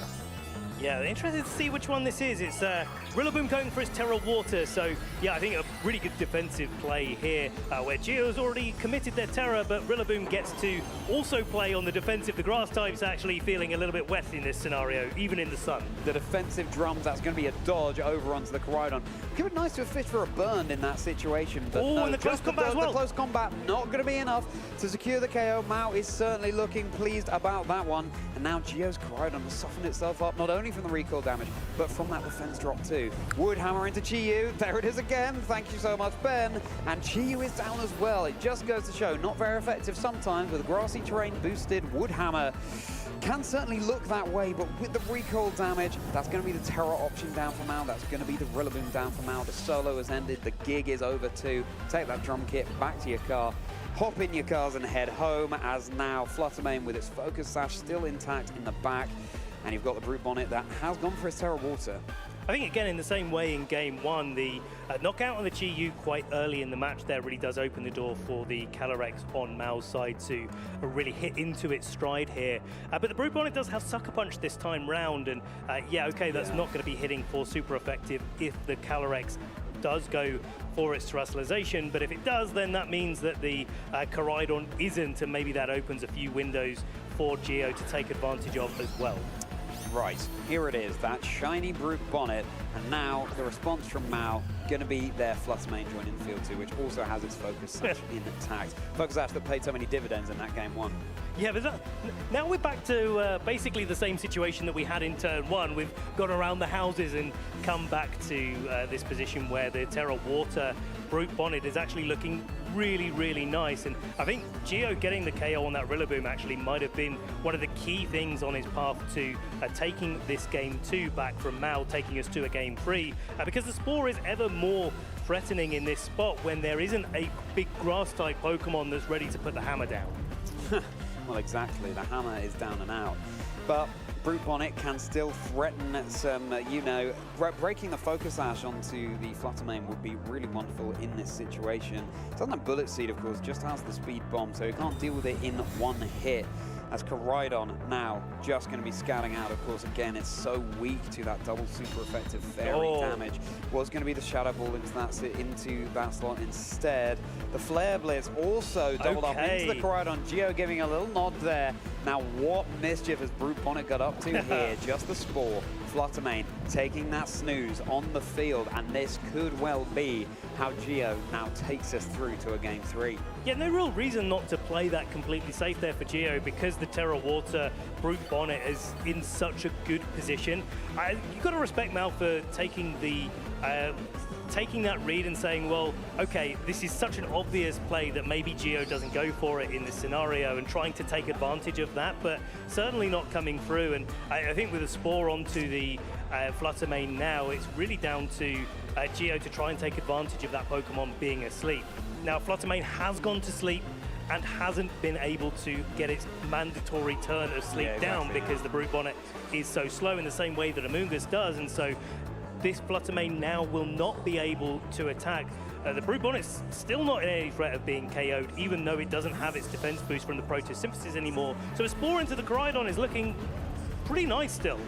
Yeah, interested to see which one this is. It's Rillaboom going for his Terra Water, so yeah, I think a really good defensive play here, where Geo's already committed their Terra, but Rillaboom gets to also play on the defensive. The grass type's actually feeling a little bit wet in this scenario, even in the sun. The defensive drums, that's going to be a dodge over onto the Koraidon. Could be nice to have fished for a burn in that situation, but no, and the close combat as well. The close combat not going to be enough to secure the KO. Mao is certainly looking pleased about that one, and now Geo's Koraidon has softened itself up, not only from the recoil damage, but from that defense drop too. Woodhammer into Chi Yu. There it is again. Thank you so much, Ben. And Chi Yu is down as well. It just goes to show, not very effective sometimes with a grassy terrain boosted Woodhammer. Can certainly look that way, but with the recoil damage, that's going to be the Terror option down for Mal. That's going to be the Rillaboom down for Mal. The solo has ended. The gig is over too. Take that drum kit back to your car. Hop in your cars and head home, as now Fluttermane with its Focus Sash still intact in the back. And you've got the Brute Bonnet that has gone for his Terra Water. I think, again, in the same way in Game 1, the knockout on the Chi Yu quite early in the match there really does open the door for the Calyrex on Mal's side to really hit into its stride here. But the Brute Bonnet does have Sucker Punch this time round, and yeah, okay, that's not going to be hitting for super effective if the Calyrex does go for its Terrestrialization, but if it does, then that means that the Koraidon isn't, and maybe that opens a few windows for Geo to take advantage of as well. Right, here it is, that shiny Brute Bonnet, and now the response from Mao going to be their Fluttermane joining the field too, which also has its Focus Sash intact. Focus Sash that paid so many dividends in that Game 1. Yeah, but now we're back to basically the same situation that we had in Turn 1. We've gone around the houses and come back to this position where the Terra Water Brute Bonnet is actually looking really, really nice. And I think Geo getting the KO on that Rillaboom actually might have been one of the key things on his path to taking this Game 2 back from Mal, taking us to a Game 3, because the Spore is ever more threatening in this spot when there isn't a big grass-type Pokemon that's ready to put the hammer down. Well, exactly. The hammer is down and out. But Brute Bonnet can still threaten some, you know, breaking the Focus Sash onto the Fluttermane would be really wonderful in this situation. Doesn't have Bullet Seed, of course, just has the Speed Bomb, so he can't deal with it in one hit. As Koraidon now just going to be scouting out, of course, again, it's so weak to that double super effective fairy damage. Was going to be the Shadow Ball into that slot instead. The Flare Blitz also doubled up into the Koraidon. Geo giving a little nod there. Now, what mischief has Brute Bonnet got up to here? Just the Spore. Fluttermane taking that snooze on the field, and this could well be how Geo now takes us through to a Game 3. Yeah, no real reason not to play that completely safe there for Geo, because the Terra Water Brute Bonnet is in such a good position. You've got to respect Mal for taking that read and saying, well, okay, this is such an obvious play that maybe Geo doesn't go for it in this scenario, and trying to take advantage of that, but certainly not coming through. And I think with the Spore onto the Fluttermane now, it's really down to Geo to try and take advantage of that Pokemon being asleep. Now, Fluttermane has gone to sleep, and hasn't been able to get its mandatory turn of sleep down because the Brute Bonnet is so slow in the same way that Amoonguss does, and so this Flutter Mane now will not be able to attack. The Brute Bonnet's still not in any threat of being KO'd, even though it doesn't have its defense boost from the Protosynthesis anymore. So a Spore into the Koraidon is looking pretty nice still.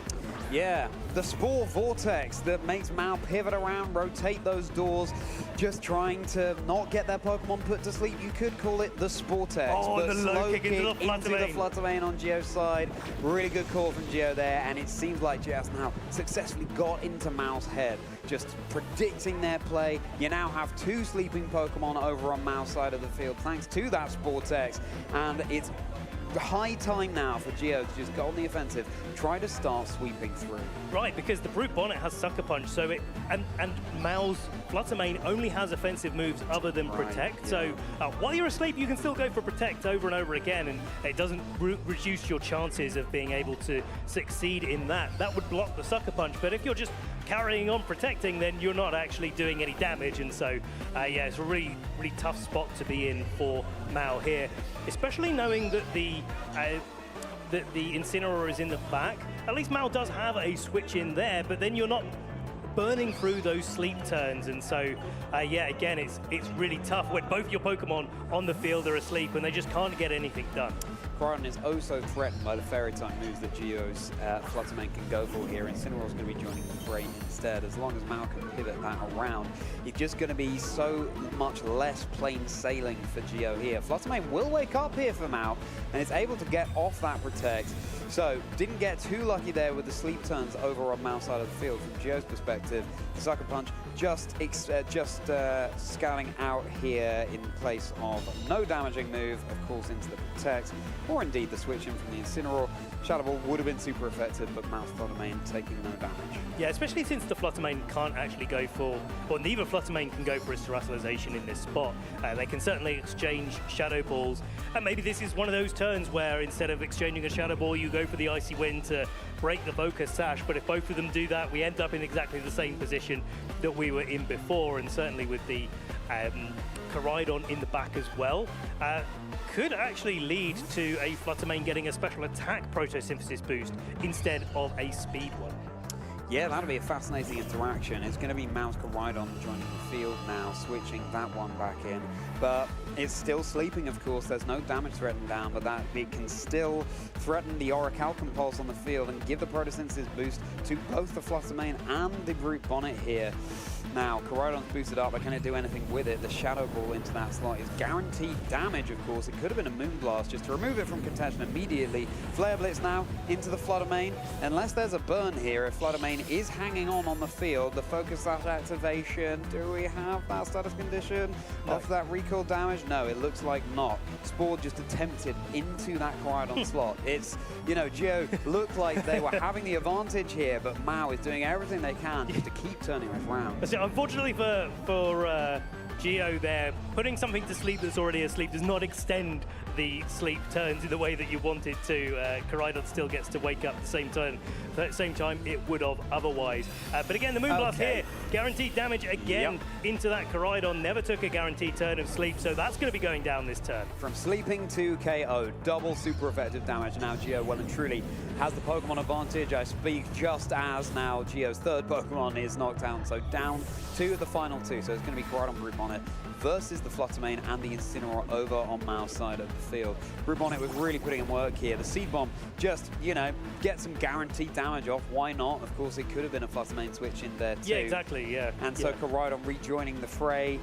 Yeah, the Spore Vortex that makes Mao pivot around, rotate those doors, just trying to not get their Pokemon put to sleep. You could call it the Sportex. Oh, but the low kick into the Flutter Mane on Geo's side. Really good call from Geo there, and it seems like Geo has now successfully got into Mao's head, just predicting their play. You now have 2 sleeping Pokemon over on Mao's side of the field, thanks to that Sportex, and it's high time now for Geo to just go on the offensive, try to start sweeping through. Right, because the Brute Bonnet has Sucker Punch, so it and Mao's Flutter Mane only has offensive moves other than Protect. So while you're asleep, you can still go for Protect over and over again, and it doesn't reduce your chances of being able to succeed in that. That would block the Sucker Punch, but if you're just carrying on protecting, then you're not actually doing any damage, and so yeah, it's a really tough spot to be in for Mao here, especially knowing that the Incineroar is in the back. At least Mao does have a switch in there, but then you're not burning through those sleep turns, and so yeah, again, it's really tough when both your Pokemon on the field are asleep and they just can't get anything done. Koraidon is also threatened by the Fairy type moves that Geo's Flutter Mane can go for here. Incineroar's going to be joining the fray instead. As long as Mao can pivot that around, it's just going to be so much less plain sailing for Geo here. Flutter Mane will wake up here for Mao, and it's able to get off that Protect. So, didn't get too lucky there with the sleep turns over on Mao's side of the field. From Geo's perspective, the Sucker Punch just scouting out here in place of no damaging move, of course, into the Protect, or indeed the switch in from the Incineroar. Shadow Ball would have been super effective, but Mao's Flutter Mane taking no damage. Yeah, especially since the Flutter Mane can't actually go for, or neither Flutter Mane can go for a Terastallization in this spot. They can certainly exchange Shadow Balls, and maybe this is one of those turns where instead of exchanging a Shadow Ball, you go for the Icy Wind to break the Focus Sash, but if both of them do that, we end up in exactly the same position that we were in before, and certainly with the Koraidon in the back as well, could actually lead to a Flutter Mane getting a special attack Protosynthesis boost instead of a speed one. Yeah, that'll be a fascinating interaction. It's going to be Mao's Koraidon joining the field now, switching that one back in. But it's still sleeping, of course. There's no damage threatened down, but that it can still threaten the Orichalcum Pulse on the field and give the Protosynthesis boost to both the Flutter Mane and the Brute Bonnet here. Now, Koraidon's boosted up, but can it do anything with it? The Shadow Ball into that slot is guaranteed damage, of course. It could have been a Moonblast just to remove it from contention immediately. Flare Blitz now into the Flutter Mane. Unless there's a burn here, if Flutter Mane is hanging on the field, the Focus Sash activation, do we have that status condition off that recall damage? No, it looks like not. Spore just attempted into that Koraidon slot. It's, you know, Geo looked like they were having the advantage here, but Mao is doing everything they can just to keep turning it around. So unfortunately for Geo there, putting something to sleep that's already asleep does not extend the sleep turns in the way that you want it to. Koraidon still gets to wake up at the same time it would have otherwise. But again, the Moonblast here, guaranteed damage again into that Koraidon. Never took a guaranteed turn of sleep, so that's going to be going down this turn. From sleeping to KO, double super effective damage. Now Geo well and truly has the Pokemon advantage. I speak just as now Geo's third Pokemon is knocked down, so down to the final two. So it's going to be Koraidon Brute Bonnet versus the Flutter Mane and the Incineroar over on Mao's side of the field. Brute Bonnet was really putting in work here. The Seed Bomb just, you know, get some guaranteed damage off. Why not? Of course, it could have been a Flutter Mane switch in there too. Yeah, exactly, yeah. And so Koraidon rejoining the fray.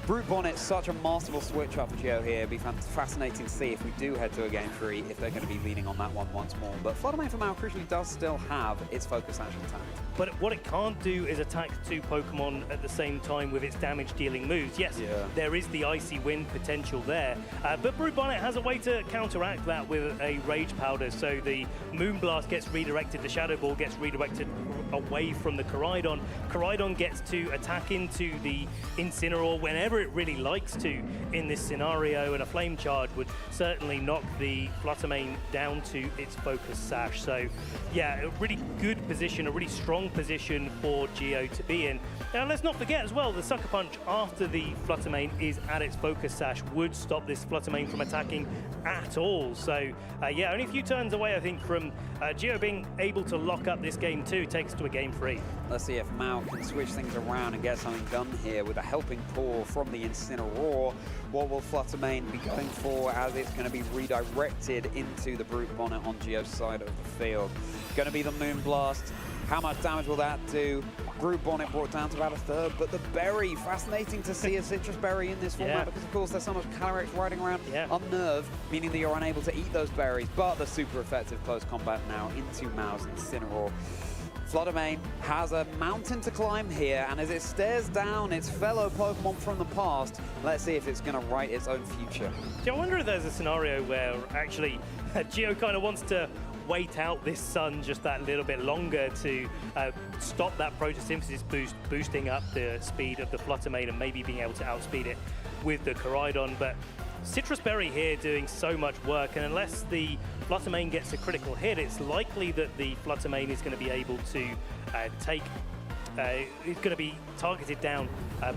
Brute Bonnet, such a masterful switch up for Geo here. It'd be fascinating to see if we do head to a game 3, if they're going to be leaning on that one once more. But Flutter Mane for Mao crucially does still have its Focus Action attack. But what it can't do is attack 2 Pokemon at the same time with its damage-dealing moves. Yes, there is the Icy Wind potential there, but Brute Bonnet has a way to counteract that with a Rage Powder, so the Moonblast gets redirected, the Shadow Ball gets redirected away from the Koraidon. Koraidon gets to attack into the Incineroar whenever it really likes to in this scenario, and a Flame Charge would certainly knock the Fluttermane down to its Focus Sash. So yeah, a really good position, a really strong position for Geo to be in. Now let's not forget as well, the Sucker Punch after the Fluttermane is at its Focus Sash would stop this Fluttermane from attacking at all. So yeah, only a few turns away I think from Geo being able to lock up this game too, takes us to a game 3. Let's see if Mao can switch things around and get something done here with a helping paw from the Incineroar. What will Fluttermane be going for as it's going to be redirected into the Brute Bonnet on Geo's side of the field? Going to be the Moonblast. How much damage will that do? Brute Bonnet brought down to about a third, but the berry, fascinating to see a citrus berry in this format because of course there's so much Calyrex riding around unnerved, meaning that you're unable to eat those berries, but the super effective close combat now into Mao's Incineroar. Fluttermane has a mountain to climb here, and as it stares down its fellow Pokemon from the past, let's see if it's going to write its own future. I wonder if there's a scenario where actually Geo kind of wants to wait out this sun just that little bit longer to stop that photosynthesis boost, boosting up the speed of the Fluttermane and maybe being able to outspeed it with the Koraidon. But Citrus Berry here doing so much work, and unless the Fluttermane gets a critical hit, it's likely that the Fluttermane is going to be able to it's going to be targeted down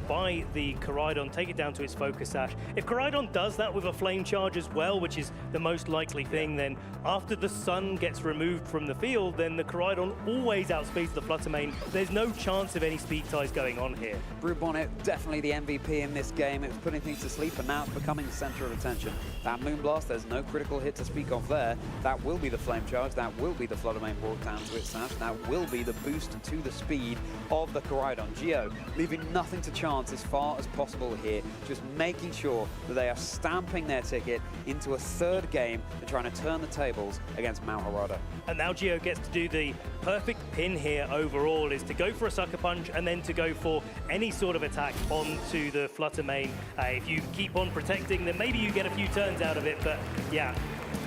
by the Koraidon, take it down to its Focus Sash. If Koraidon does that with a Flame Charge as well, which is the most likely thing, then after the sun gets removed from the field, then the Koraidon always outspeeds the Fluttermane. There's no chance of any speed ties going on here. Brute Bonnet, definitely the MVP in this game. It was putting things to sleep, and now it's becoming the center of attention. That Moonblast, there's no critical hit to speak of there. That will be the Flame Charge, that will be the Fluttermane brought down to its Sash, that will be the boost to the speed of the Koraidon. Geo leaving nothing to chance as far as possible here, just making sure that they are stamping their ticket into a third game and trying to turn the tables against Mao Harada. And now Geo gets to do the perfect pin here overall, is to go for a Sucker Punch and then to go for any sort of attack onto the Fluttermane. If you keep on protecting, then maybe you get a few turns out of it, but yeah,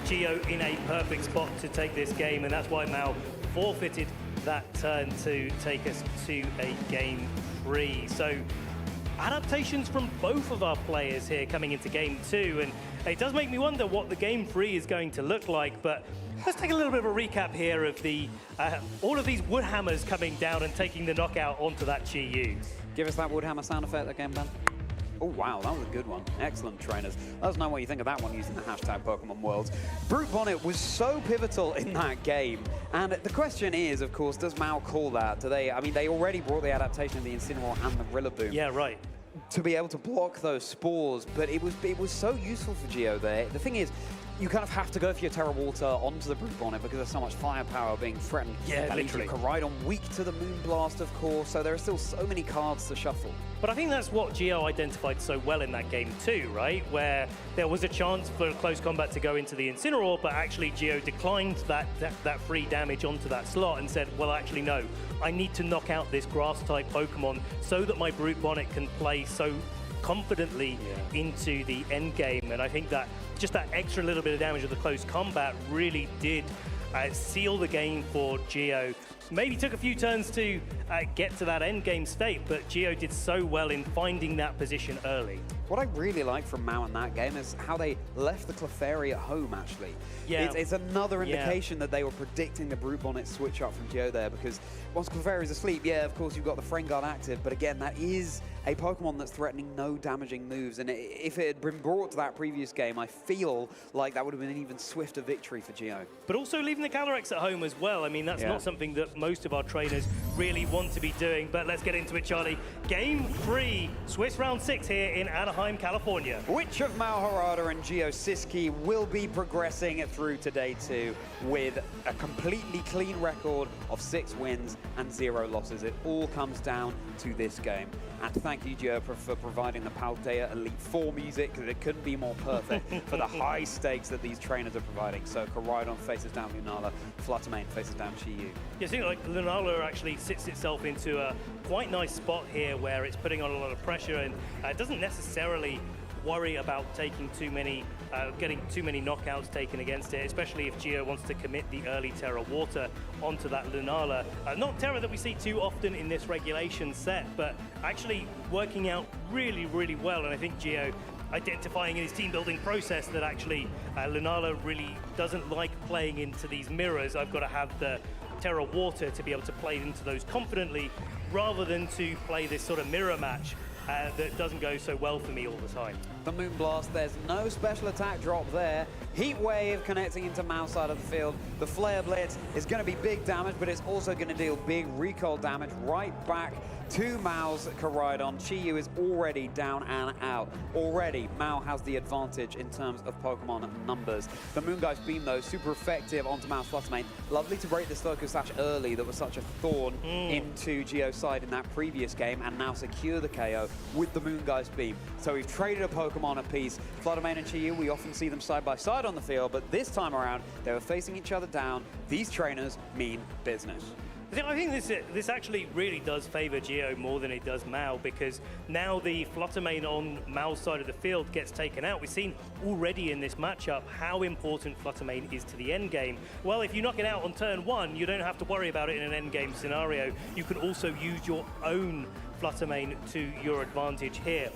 Geo in a perfect spot to take this game, and that's why Mao forfeited that turn to take us to a game 3. So adaptations from both of our players here coming into game 2, and it does make me wonder what the game 3 is going to look like. But let's take a little bit of a recap here of the all of these Woodhammers coming down and taking the knockout onto that Chi-Yu. Give us that Woodhammer sound effect again, Ben. Oh, wow, that was a good one. Excellent, trainers. Let us know what you think of that one using the hashtag Pokemon Worlds. Brute Bonnet was so pivotal in that game. And the question is, of course, does Mao call that? Do they, I mean, they already brought the adaptation of the Incineroar and the Rillaboom. Yeah, right. To be able to block those spores, but it was so useful for Geo there. The thing is, you kind of have to go for your Terra Water onto the Brute Bonnet because there's so much firepower being threatened. Yeah, literally. Koraidon weak to the Moonblast, of course, so there are still so many cards to shuffle. But I think that's what Geo identified so well in that game too, right? Where there was a chance for close combat to go into the Incineroar, but actually Geo declined that free damage onto that slot and said, well, actually, no, I need to knock out this Grass-type Pokemon so that my Brute Bonnet can play so confidently into the end game. And I think that just that extra little bit of damage of the close combat really did seal the game for Geo. Maybe took a few turns to get to that end game state, but Geo did so well in finding that position early. What I really like from Mao in that game is how they left the Clefairy at home, actually. Yeah. It's another indication that they were predicting the Brute Bonnet switch up from Geo there, because once Clefairy's asleep, yeah, of course, you've got the Friend Guard active, but again, that is a Pokemon that's threatening no damaging moves, and if it had been brought to that previous game, I feel like that would have been an even swifter victory for Geo. But also leaving the Calyrex at home as well. I mean, that's not something that most of our trainers really want to be doing, but let's get into it, Charlie. Game 3, Swiss Round 6 here in Anaheim, California. Which of Mao Harada and Geo Siski will be progressing through to day 2 with a completely clean record of 6 wins and 0 losses? It all comes down to this game. And thank you, Geo, for providing the Paldea Elite 4 music, because it couldn't be more perfect for the high stakes that these trainers are providing. So Koraidon faces down Lunala, Fluttermane faces down Chi-Yu. Yeah, I think like Lunala actually sits itself into a quite nice spot here where it's putting on a lot of pressure, and it doesn't necessarily worry about taking too many, getting too many knockouts taken against it, especially if Geo wants to commit the early Terra Water onto that Lunala. Not Terra that we see too often in this regulation set, but actually working out really, really well. And I think Geo identifying in his team building process that actually Lunala really doesn't like playing into these mirrors. I've got to have the Terra Water to be able to play into those confidently, rather than to play this sort of mirror match that doesn't go so well for me all the time. The Moonblast, there's no special attack drop there. Heat Wave connecting into Mao's side of the field. The Flare Blitz is going to be big damage, but it's also going to deal big recoil damage right back to Mao's Koraidon. Chi-Yu is already down and out. Already, Mao has the advantage in terms of Pokemon numbers. The Moongeist Beam, though, super effective onto Mao's Fluttermane. Lovely to break this Focus Sash early that was such a thorn into Geo's side in that previous game, and now secure the KO with the Moongeist Beam. So we've traded a Pokemon apiece. Fluttermane and Chi-Yu, we often see them side by side on the field, but this time around, they were facing each other down. These trainers mean business. I think this actually really does favor Geo more than it does Mao, because now the Fluttermane on Mao's side of the field gets taken out. We've seen already in this matchup how important Fluttermane is to the end game. Well, if you knock it out on turn 1, you don't have to worry about it in an end game scenario. You can also use your own Fluttermane to your advantage here.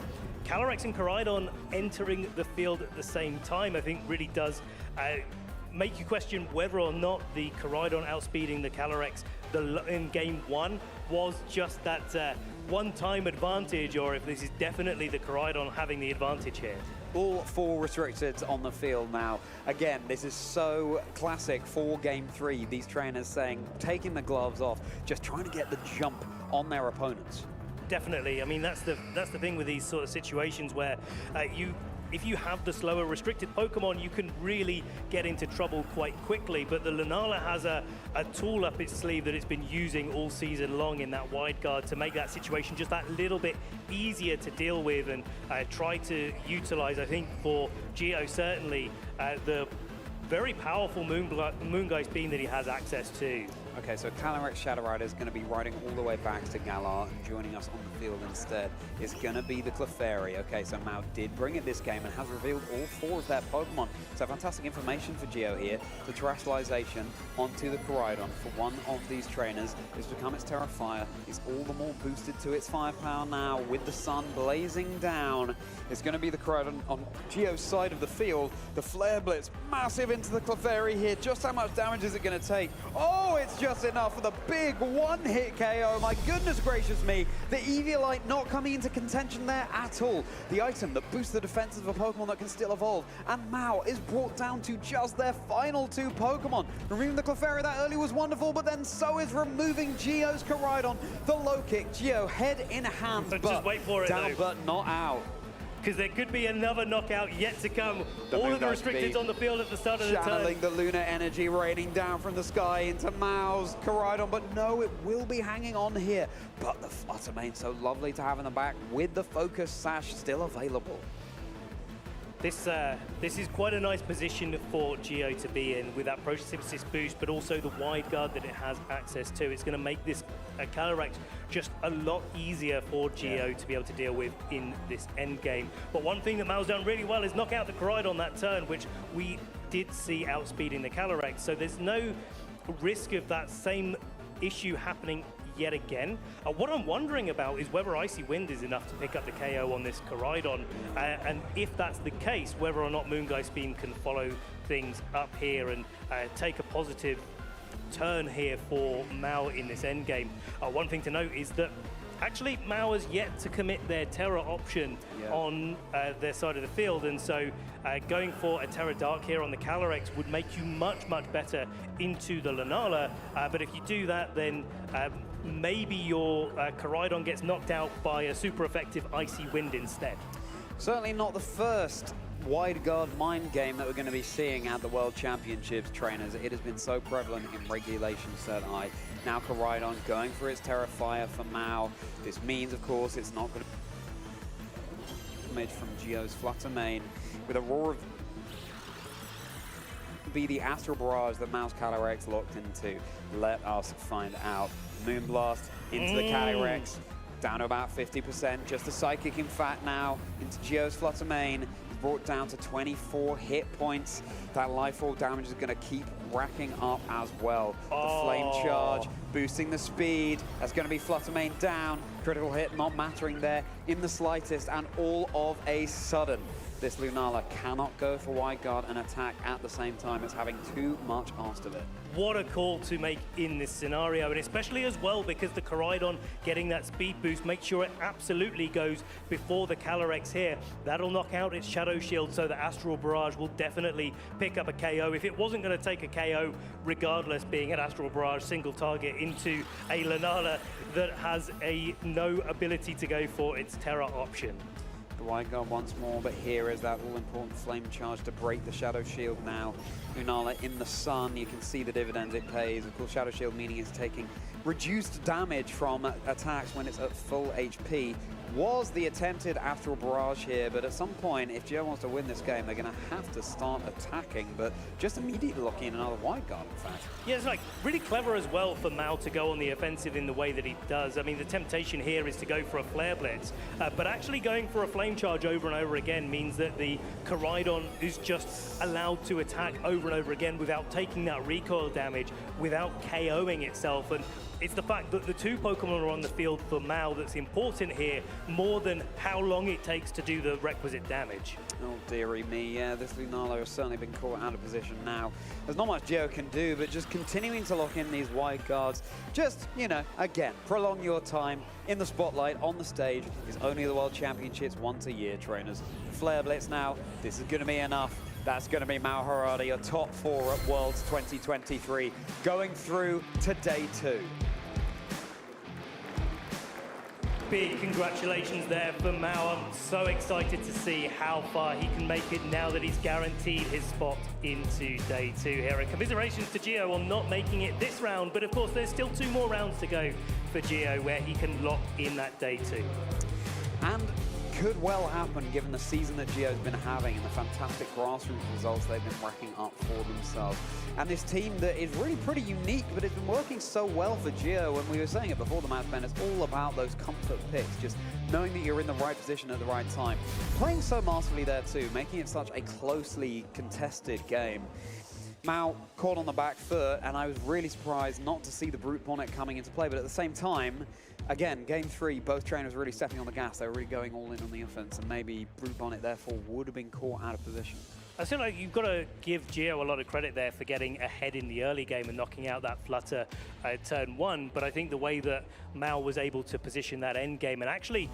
Calyrex and Koraidon entering the field at the same time, I think really does make you question whether or not the Koraidon outspeeding the Calyrex in game 1 was just that one-time advantage, or if this is definitely the Koraidon having the advantage here. All 4 restricted on the field now. Again, this is so classic for game 3. These trainers saying, taking the gloves off, just trying to get the jump on their opponents. Definitely. I mean, that's the thing with these sort of situations where if you have the slower restricted Pokemon, you can really get into trouble quite quickly. But the Lunala has a tool up its sleeve that it's been using all season long in that wide guard to make that situation just that little bit easier to deal with and try to utilize, I think, for Geo certainly, the very powerful Moongeist Beam that he has access to. Okay, so Calyrex Shadow Rider is going to be riding all the way back to Galar, and joining us on the field instead is going to be the Clefairy. Okay, so Mao did bring it this game and has revealed all 4 of their Pokemon. So fantastic information for Geo here. The Terrestrialization onto the Koraidon for one of these trainers has become its Terra Fire. It's all the more boosted to its firepower now with the sun blazing down. It's going to be the Koraidon on Geo's side of the field. The Flare Blitz, massive into the Clefairy here. Just how much damage is it going to take? Oh, it's just enough for the big one-hit KO. My goodness gracious me. The Eviolite not coming into contention there at all. The item that boosts the defenses of a Pokemon that can still evolve. And Mao is brought down to just their final 2 Pokemon. Removing the Clefairy that early was wonderful, but then so is removing Geo's Koraidon. The low kick, Geo head in hand, But but just wait for it, down though. but not out. Because there could be another knockout yet to come. All of the restricted on the field at the start of the turn. Channeling the lunar energy raining down from the sky into Mao's Koraidon, but no, it will be hanging on here. But the Fluttermane, so lovely to have in the back with the Focus Sash still available. This is quite a nice position for Geo to be in with that Photosynthesis boost, but also the wide guard that it has access to. It's going to make this Calyrex just a lot easier for Geo to be able to deal with in this end game. But one thing that Mao's done really well is knock out the Koraidon that turn, which we did see outspeeding the Calyrex. So there's no risk of that same issue happening yet again. What I'm wondering about is whether Icy Wind is enough to pick up the KO on this Koraidon, and if that's the case, whether or not Moongeist Beam can follow things up here and take a positive turn here for Mao in this endgame. One thing to note is that actually Mao has yet to commit their Terra option on their side of the field, and so going for a Terra Dark here on the Calyrex would make you much better into the Lunala, but if you do that, then maybe your Koraidon gets knocked out by a super effective Icy Wind instead. Certainly not the first wide guard mind game that we're going to be seeing at the World Championships, trainers. It has been so prevalent in regulation set I. Now Koraidon going for its Terra Fire for Mao. This means, of course, it's not going to damage from Geo's Fluttermane with a roar of be the Astral Barrage that Mao's Calyrex locked into. Let us find out. Moonblast into the Calyrex. down to about 50%. Just the Psychic, in fact, now into Geo's Flutter Mane. Brought down to 24 hit points. That Lifeorb damage is going to keep racking up as well. The Flame Charge, boosting the speed. That's going to be Flutter Mane down. Critical hit not mattering there in the slightest. And all of a sudden, this Lunala cannot go for Wide Guard and attack at the same time. It's having too much asked of it. What a call to make in this scenario, and especially as well because the Koraidon getting that speed boost makes sure it absolutely goes before the Calyrex here. That'll knock out its Shadow Shield, so the Astral Barrage will definitely pick up a KO. If it wasn't going to take a KO, regardless, being an Astral Barrage single target into a Lunala that has no ability to go for its Terra option. The Wide Guard once more, but here is that all-important Flame Charge to break the Shadow Shield now. Lunala in the sun, you can see the dividends it pays. Of course, Shadow Shield meaning it's taking reduced damage from attacks when it's at full HP. Was the attempted Astral Barrage here, but at some point, if Geo wants to win this game, they're going to have to start attacking, but just immediately locking in another Wide Guard, in fact. Yeah, it's like really clever as well for Mao to go on the offensive in the way that he does. I mean, the temptation here is to go for a Flare Blitz, but actually going for a Flame Charge over and over again means that the Koraidon is just allowed to attack over and over again without taking that recoil damage, without KOing itself. And it's the fact that the two Pokemon are on the field for Mao that's important here, more than how long it takes to do the requisite damage. Oh, dearie me, yeah, this Lunala has certainly been caught out of position now. There's not much Geo can do, but just continuing to lock in these Wide Guards. Just, you know, again, prolong your time in the spotlight, on the stage. It's only the World Championships once a year, trainers. Flare Blitz now, this is going to be enough. That's going to be Mao Harada, your top 4 at Worlds 2023, going through to day 2. Big congratulations there for Mao. I'm so excited to see how far he can make it now that he's guaranteed his spot into day 2 here. And commiserations to Geo on not making it this round, but of course there's still 2 more rounds to go for Geo where he can lock in that day 2. And could well happen given the season that Geo's been having and the fantastic grassroots results they've been racking up for themselves. And this team that is really pretty unique, but it's been working so well for Geo. And we were saying it before the match, Ben, it's all about those comfort picks, just knowing that you're in the right position at the right time. Playing so masterfully there too, making it such a closely contested game. Mao caught on the back foot, and I was really surprised not to see the Brute Bonnet coming into play, but at the same time, again, game 3, both trainers really stepping on the gas. They were really going all in on the offense, and maybe Brute Bonnet, therefore, would have been caught out of position. I feel like you've got to give Geo a lot of credit there for getting ahead in the early game and knocking out that Flutter turn 1, but I think the way that Mao was able to position that end game and actually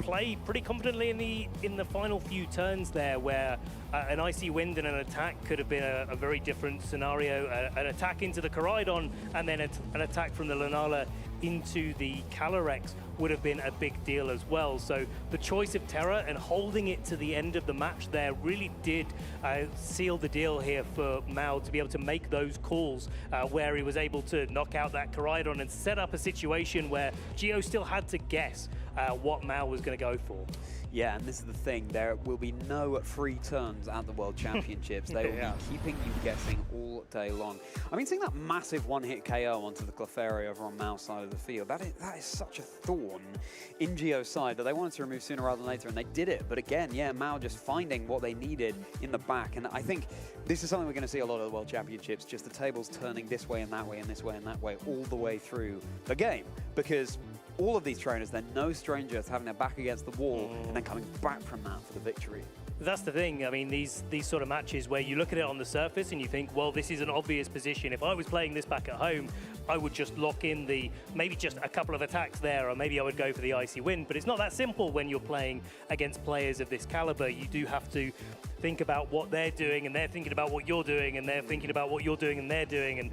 play pretty confidently in the final few turns there, where an Icy Wind and an attack could have been a very different scenario. An attack into the Koraidon and then an attack from the Lunala into the Calyrex would have been a big deal as well. So the choice of Terra and holding it to the end of the match there really did seal the deal here for Mao to be able to make those calls where he was able to knock out that Koraidon and set up a situation where Geo still had to guess what Mao was going to go for. Yeah, and this is the thing. There will be no free turns at the World Championships. They will be keeping you guessing all day long. I mean, seeing that massive one-hit KO onto the Clefairy over on Mao's side of the field, that is such a thorn in Geo's side that they wanted to remove sooner rather than later, and they did it. But again, yeah, Mao just finding what they needed in the back. And I think this is something we're going to see a lot of the World Championships, just the tables turning this way and that way and this way and that way all the way through the game. Because all of these trainers, they're no stranger to having their back against the wall and then coming back from that for the victory. That's the thing. I mean, these sort of matches where you look at it on the surface and you think, well, this is an obvious position. If I was playing this back at home, I would just lock in maybe just a couple of attacks there, or maybe I would go for the Icy Wind. But it's not that simple when you're playing against players of this caliber. You do have to think about what they're doing, and they're thinking about what you're doing, and they're thinking about what you're doing and they're doing. And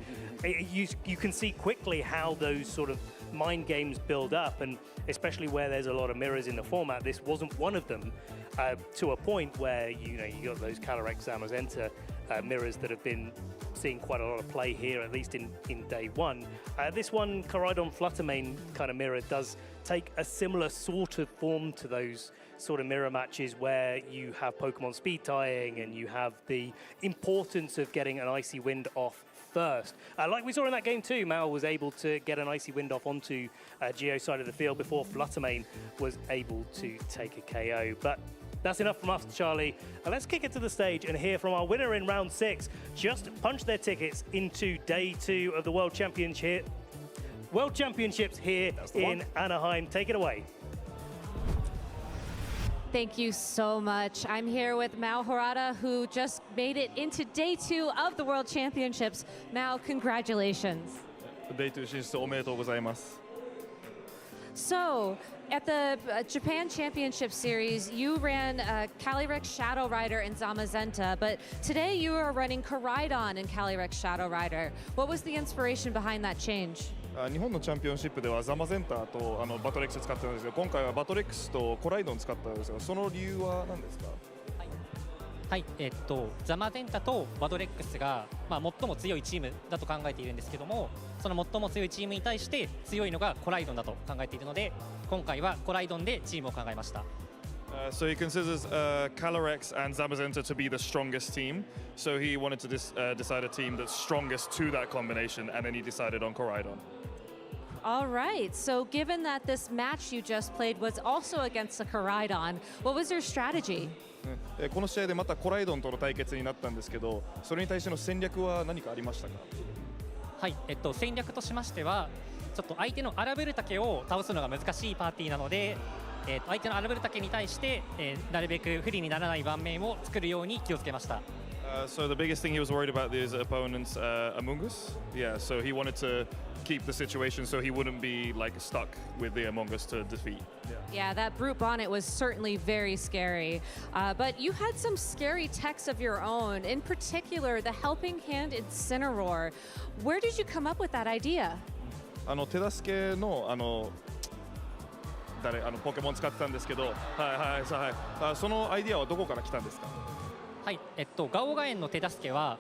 you can see quickly how those sort of mind games build up, and especially where there's a lot of mirrors in the format. This wasn't one of them, to a point where you got those Calyrex Zamazenta mirrors that have been seeing quite a lot of play here, at least in day 1. This one, Koraidon Flutter Mane kind of mirror, does take a similar sort of form to those sort of mirror matches where you have Pokemon speed tying and you have the importance of getting an Icy Wind off first. Like we saw in that game too, Mal was able to get an icy wind off onto Geo's side of the field before Fluttermane was able to take a KO. But that's enough from us, Charlie. Let's kick it to the stage and hear from our winner in round 6. Just punched their tickets into day 2 of the World Championships here in Anaheim. Take it away. Thank you so much. I'm here with Mao Harada, who just made it into day 2 of the World Championships. Mao, congratulations. Day 2 進出おめでとうございます。So, at the Japan Championship Series, you ran Calyrex Shadow Rider and Zamazenta, but today you are running Koraidon and Calyrex Shadow Rider. What was the inspiration behind that change? 日本のチャンピオンシップではザマゼンターとバトレックス使ってたんですけど、今回はバトレックスとコライドン使ったんですが、その理由は何ですか？はい、ザマゼンタとバドレックスが、最も強いチームだと考えているんですけども、その最も強いチームに対して強いのがコライドンだと考えているので、今回はコライドンでチームを考えました。So he considers Calyrex and Zamazenta to be the strongest team. So he wanted to decide a team that's strongest to that combination, and then he decided on Koraidon. All right, so given that this match you just played was also against the Koraidon, what was your strategy? この試合でまたコライドンとの対決になったんですけど、それに対しての戦略は何かありましたか？はい、戦略としましては、ちょっと相手のアラブルタケを倒すのが難しいパーティーなので、相手のアラブルタケに対して、なるべく不利にならない盤面を作るように気をつけました。So the biggest thing he was worried about is opponents Among Us. Yeah, so he wanted to keep the situation so he wouldn't be like stuck with the Among Us to defeat. Yeah, that brute bonnet was certainly very scary. But you had some scary techs of your own, in particular the Helping Hand Incineroar. Where did you come up with that idea? 手助けのポケモン使ってたんですけど、そのアイディアはどこから来たんですか？はい、ガオガエンの手助けは、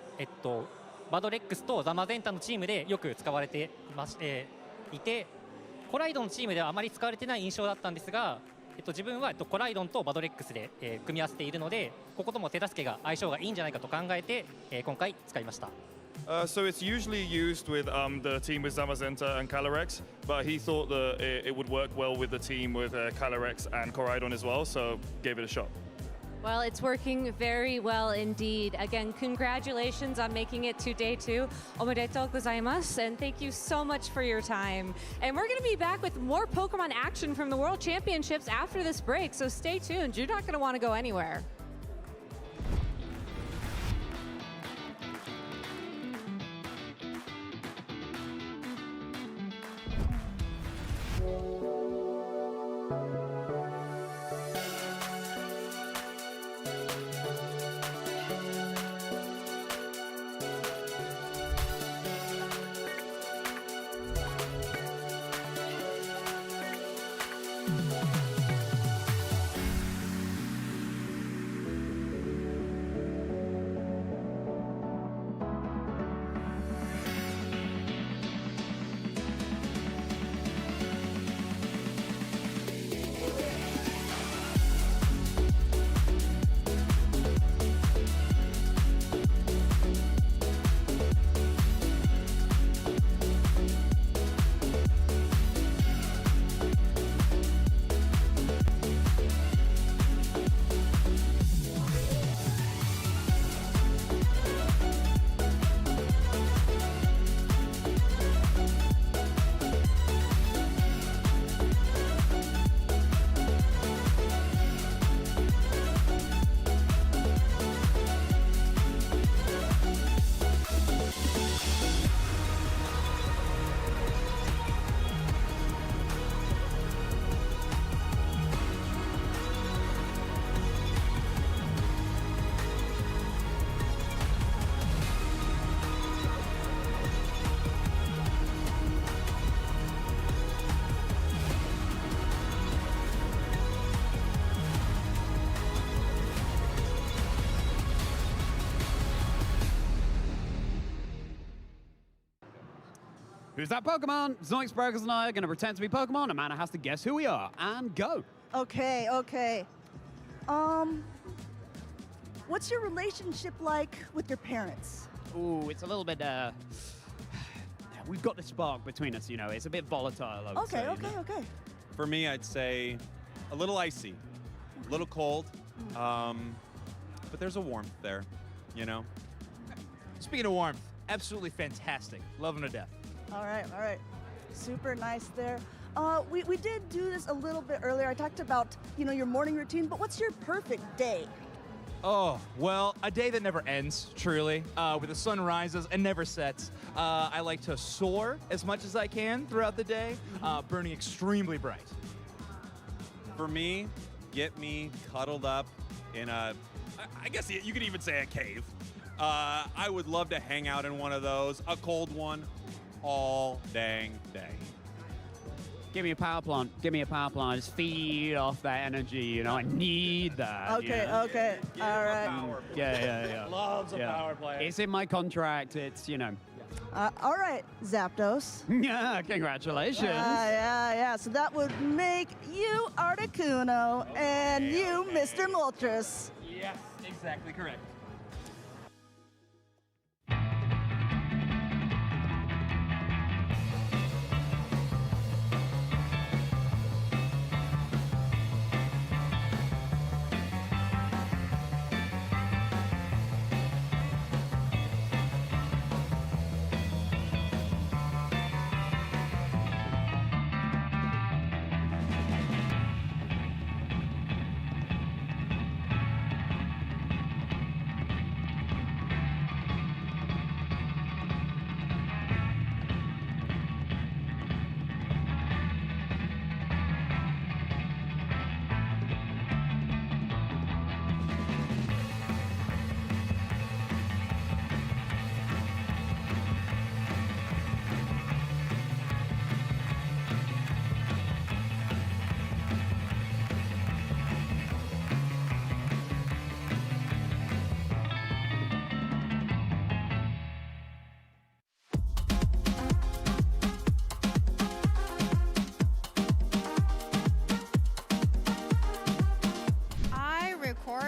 バドレックスとザマゼンタのチームでよく使われていて、コライドンのチームではあまり使われてない印象だったんですが、自分はコライドンとバドレックスで、組み合わせているので、こことも手助けが相性がいいんじゃないかと考えて、今回使いました。So it's usually used with the team with Zamazenta and Calyrex, but he thought that it would work well with the team with Calyrex and Koraidon as well, so gave it a shot. Well, it's working very well indeed. Again, congratulations on making it to day 2. Omedetou gozaimasu, and thank you so much for your time. And we're going to be back with more Pokemon action from the World Championships after this break, so stay tuned. You're not going to want to go anywhere. Who's that Pokemon? Zoinks, Burgers, and I are going to pretend to be Pokemon. Amanda has to guess who we are. And go. Okay, okay. What's your relationship like with your parents? ooh, it's a little bit, we've got the spark between us, you know. It's a bit volatile, I would say. Okay. For me, I'd say a little icy, a little cold, but there's a warmth there, you know. Speaking of warmth, absolutely fantastic. Loving to death. All right. Super nice there. We did do this a little bit earlier. I talked about, you know, your morning routine, but what's your perfect day? Oh, well, a day that never ends, truly, where the sun rises and never sets. I like to soar as much as I can throughout the day, burning extremely bright. For me, get me cuddled up in a, I guess you could even say a cave. I would love to hang out in one of those, a cold one, all dang day. Give me a power plant. Just feed off that energy, you know. I need that. Okay. All right. Yeah. Loves a power play. It's in my contract. It's, you know. All right, Zapdos. Yeah, congratulations. Yeah. So that would make you Articuno and you Mr. Moltres. Yes, exactly correct.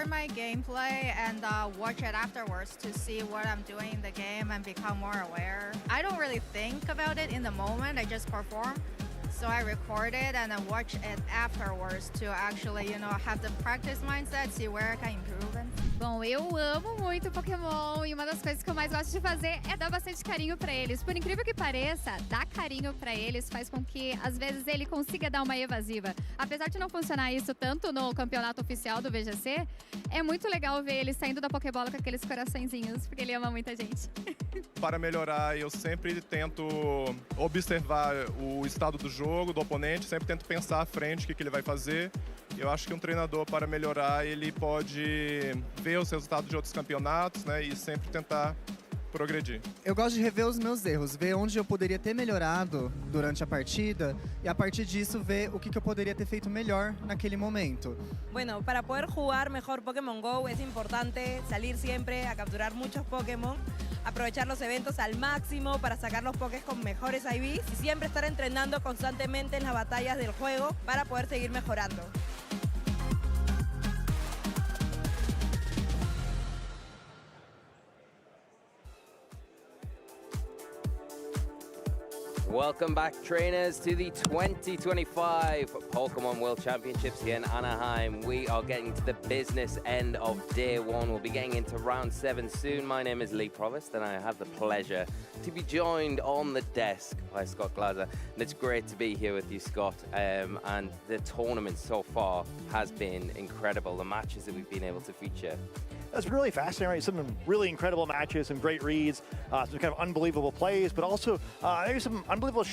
My gameplay and watch it afterwards to see what I'm doing in the game and become more aware. I don't really think about it in the moment, I just perform. So I record it and then watch it afterwards to actually, you know, have the practice mindset, see where I can improve. Bom, eu amo muito Pokémon e uma das coisas que eu mais gosto de fazer é dar bastante carinho pra eles. Por incrível que pareça, dar carinho pra eles faz com que, às vezes, ele consiga dar uma evasiva. Apesar de não funcionar isso tanto no campeonato oficial do VGC, é muito legal ver ele saindo da Pokébola com aqueles coraçõezinhos, porque ele ama muita gente. Para melhorar, eu sempre tento observar o estado do jogo, do oponente, sempre tento pensar à frente o que ele vai fazer. Eu acho que um treinador, para melhorar, ele pode ver os resultados de outros campeonatos, né, e sempre tentar progredir. Eu gosto de rever os meus erros, ver onde eu poderia ter melhorado durante a partida e a partir disso ver o que eu poderia ter feito melhor naquele momento. Bueno, para poder jugar mejor Pokémon GO es importante salir siempre a capturar muchos Pokémon, aprovechar los eventos al máximo para sacar los Pokés con mejores IVs y siempre estar entrenando constantemente en las batallas del juego para poder seguir mejorando. Welcome back, trainers, to the 2025 Pokémon World Championships here in Anaheim. We are getting to the business end of day one. We'll be getting into round 7 soon. My name is Lee Provost, and I have the pleasure to be joined on the desk by Scott Glaser. And it's great to be here with you, Scott. And the tournament so far has been incredible. The matches that we've been able to feature. That's been really fascinating, right? Some really incredible matches, some great reads, some kind of unbelievable plays, but also there's some unbelievable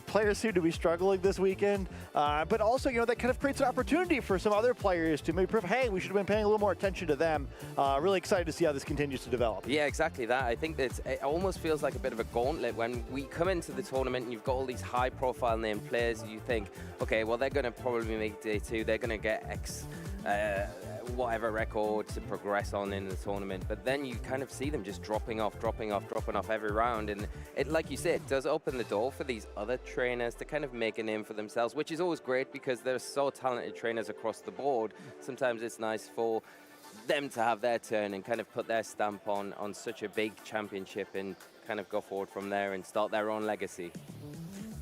players seem to be struggling this weekend, but also, you know, that kind of creates an opportunity for some other players to maybe prove, hey, we should have been paying a little more attention to them. Really excited to see how this continues to develop. Yeah, exactly that. I think that it almost feels like a bit of a gauntlet when we come into the tournament and you've got all these high-profile name players. You think, okay, well, they're going to probably make day 2. They're going to get X whatever record to progress on in the tournament, but then you kind of see them just dropping off every round, and it, like you said, it does open the door for these other trainers to kind of make a name for themselves, which is always great because there's so talented trainers across the board. Sometimes it's nice for them to have their turn and kind of put their stamp on such a big championship and kind of go forward from there and start their own legacy.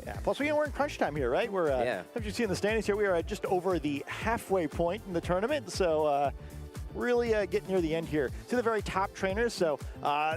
Yeah, plus we're in crunch time here, right? We're, as you see in the standings here, we are just over the halfway point in the tournament, so really getting near the end here. To the very top trainers, so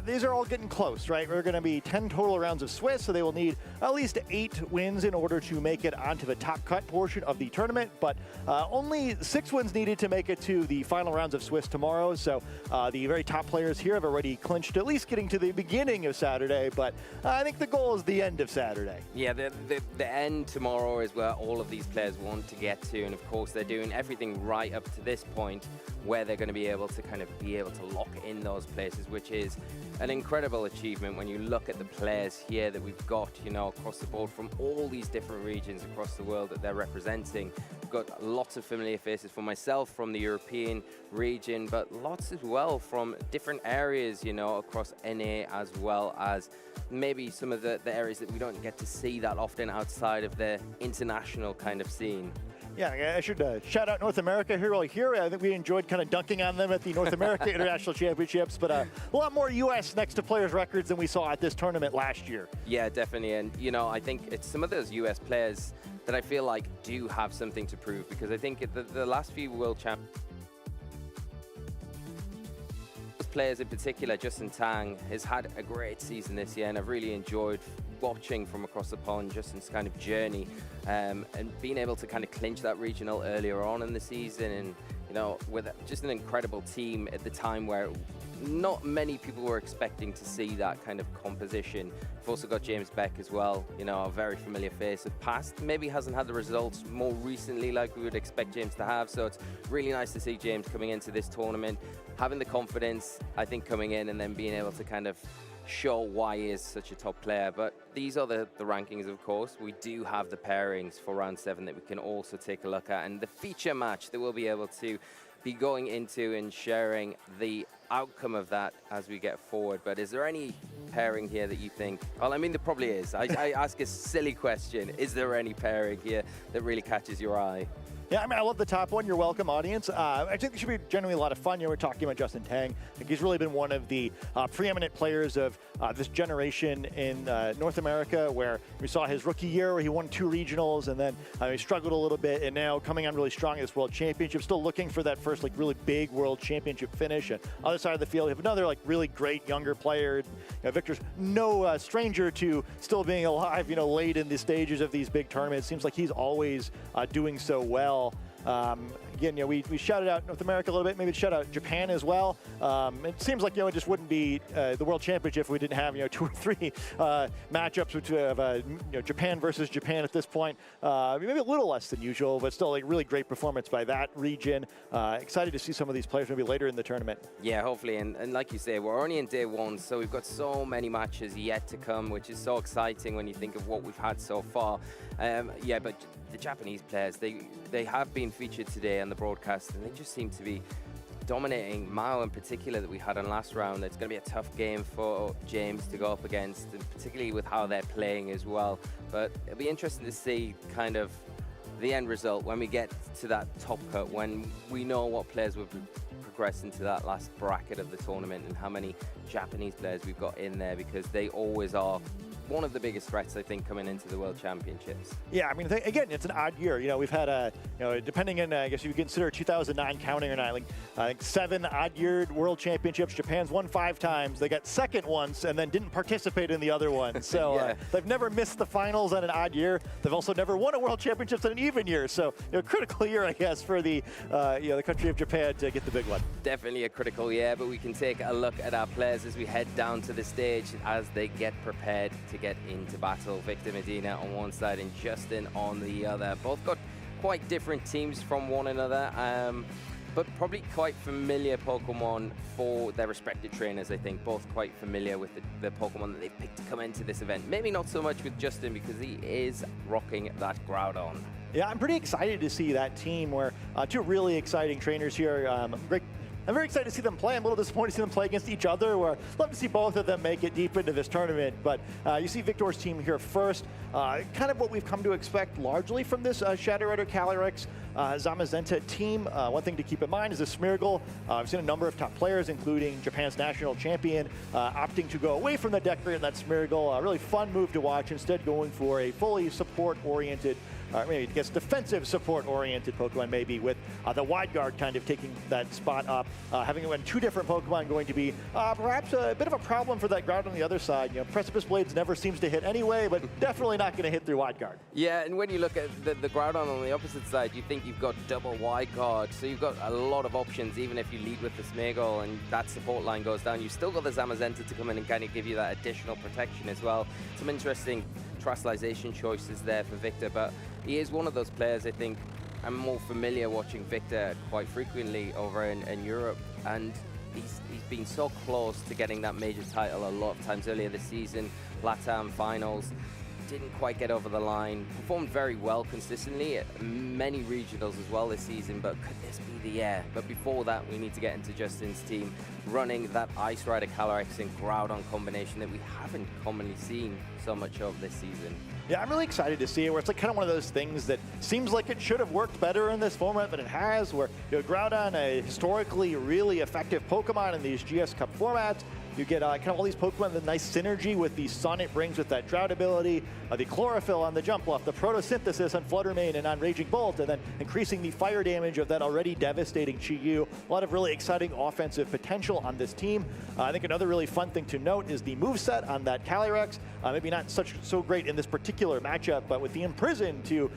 these are all getting close, right? We're going to be 10 total rounds of Swiss, so they will need at least 8 wins in order to make it onto the top cut portion of the tournament, but only 6 wins needed to make it to the final rounds of Swiss tomorrow, so the very top players here have already clinched at least getting to the beginning of Saturday, but I think the goal is the end of Saturday. Yeah, the end tomorrow is where all of these players want to get to, and of course they're doing everything right up to this point where they're going to be able to lock in those places, which is an incredible achievement when you look at the players here that we've got, you know, across the board from all these different regions across the world that they're representing. We've got lots of familiar faces for myself from the European region, but lots as well from different areas, you know, across NA, as well as maybe some of the areas that we don't get to see that often outside of the international kind of scene. Yeah, I should shout out North America here while here. I think we enjoyed kind of dunking on them at the North America International Championships, but a lot more U.S. next to players' records than we saw at this tournament last year. Yeah, definitely. And, you know, I think it's some of those U.S. players that I feel like do have something to prove, because I think the last few World Championships, players in particular, Justin Tang has had a great season this year, and I've really enjoyed watching from across the pond Justin's kind of journey and being able to kind of clinch that regional earlier on in the season, and you know, with just an incredible team at the time where not many people were expecting to see that kind of composition. We've also got James Beck as well, you know, a very familiar face of past, maybe hasn't had the results more recently like we would expect James to have, so it's really nice to see James coming into this tournament, having the confidence, I think, coming in and then being able to kind of show why he is such a top player. But these are the rankings, of course. We do have the pairings for round 7 that we can also take a look at, and the feature match that we'll be able to be going into and sharing the outcome of that as we get forward. But is there any pairing here that you think, well, I mean, there probably is. I ask a silly question. Is there any pairing here that really catches your eye? Yeah, I mean, I love the top one. You're welcome, audience. I think it should be genuinely a lot of fun. You know, we're talking about Justin Tang. I think he's really been one of the preeminent players of this generation in North America, where we saw his rookie year where he won 2 regionals, and then he struggled a little bit, and now coming on really strong at this World Championship, still looking for that first, like, really big World Championship finish. And other side of the field, we have another, like, really great younger player. You know, Victor's no stranger to still being alive, you know, late in the stages of these big tournaments. Seems like he's always doing so well. Again, you know, we shouted out North America a little bit, maybe shout out Japan as well. It seems like, you know, it just wouldn't be the World Championship if we didn't have, you know, 2 or 3 matchups which have, you know, Japan versus Japan at this point. Maybe a little less than usual, but still, like, really great performance by that region. Excited to see some of these players maybe later in the tournament. Yeah, hopefully, and like you say, we're only in day 1, so we've got so many matches yet to come, which is so exciting when you think of what we've had so far. Yeah, but the Japanese players, they have been featured today on the broadcast, and they just seem to be dominating. Mao in particular that we had on last round, it's going to be a tough game for James to go up against, and particularly with how they're playing as well. But it'll be interesting to see kind of the end result when we get to that top cut, when we know what players will progress into that last bracket of the tournament and how many Japanese players we've got in there, because they always are one of the biggest threats, I think, coming into the World Championships. Yeah, I mean, again, it's an odd year. You know, we've had you know, depending on, I guess you consider 2009 counting or not, like, I think 7 odd-yeared World Championships. Japan's won 5 times. They got second once and then didn't participate in the other one. So yeah. They've never missed the finals on an odd year. They've also never won a World Championships on an even year. So, you know, critical year, I guess, for the you know, the country of Japan to get the big one. Definitely a critical year, but we can take a look at our players as we head down to the stage as they get prepared to get into battle. Victor Medina on one side and Justin on the other. Both got quite different teams from one another, but probably quite familiar Pokemon for their respective trainers, I think. Both quite familiar with the Pokemon that they've picked to come into this event. Maybe not so much with Justin, because he is rocking that Groudon. Yeah, I'm pretty excited to see that team where 2 really exciting trainers here. I'm very excited to see them play. I'm a little disappointed to see them play against each other. I'd love to see both of them make it deep into this tournament. But you see Victor's team here first. Kind of what we've come to expect largely from this Shadow Rider Calyrex. Zamazenta team. One thing to keep in mind is the Smeargle. I've seen a number of top players, including Japan's national champion, opting to go away from the deck in that Smeargle. A really fun move to watch, instead going for a fully support-oriented, maybe I guess defensive support-oriented Pokemon, maybe with the Wide Guard kind of taking that spot up. Having it when two different Pokemon going to be perhaps a bit of a problem for that Ground on the other side. You know, Precipice Blades never seems to hit anyway, but definitely not going to hit through Wide Guard. Yeah, and when you look at the Groudon on the opposite side, you think you've got double Wide Guard, so you've got a lot of options. Even if you lead with the Smeargle and that support line goes down, you've still got the Zamazenta to come in and kind of give you that additional protection as well. Some interesting Terastallization choices there for Victor, but he is one of those players, I think, I'm more familiar watching Victor quite frequently over in Europe, and he's been so close to getting that major title a lot of times earlier this season, LATAM finals. Didn't quite get over the line, performed very well consistently at many regionals as well this season, but could this be the year? But before that, we need to get into Justin's team, running that Ice Rider Calyrex and Groudon combination that we haven't commonly seen so much of this season. Yeah, I'm really excited to see it, where it's like kind of one of those things that seems like it should have worked better in this format than it has, where, you know, Groudon, a historically really effective Pokemon in these GS Cup formats. You get kind of all these Pokemon, the nice synergy with the Sun it brings with that Drought ability, the Chlorophyll on the Jumpluff, the Photosynthesis on Fluttermane and on Raging Bolt, and then increasing the fire damage of that already devastating Chi-Yu. A lot of really exciting offensive potential on this team. I think another really fun thing to note is the moveset on that Calyrex. Maybe not so great in this particular matchup, but with the Imprison to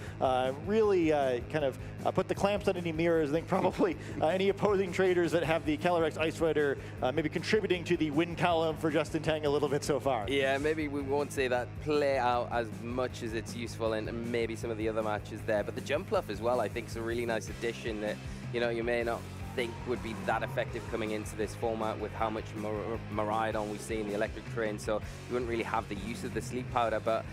really kind of put the clamps on any mirrors. I think probably any opposing traders that have the Calyrex Ice Rider maybe contributing to the win column for Justin Tang a little bit so far. Yeah, maybe we won't say that play out as much as it's useful in maybe some of the other matches there, but the Jumpluff as well, I think, is a really nice addition that, you know, you may not think would be that effective coming into this format with how much Miraidon we see in the electric train, so you wouldn't really have the use of the sleep powder, but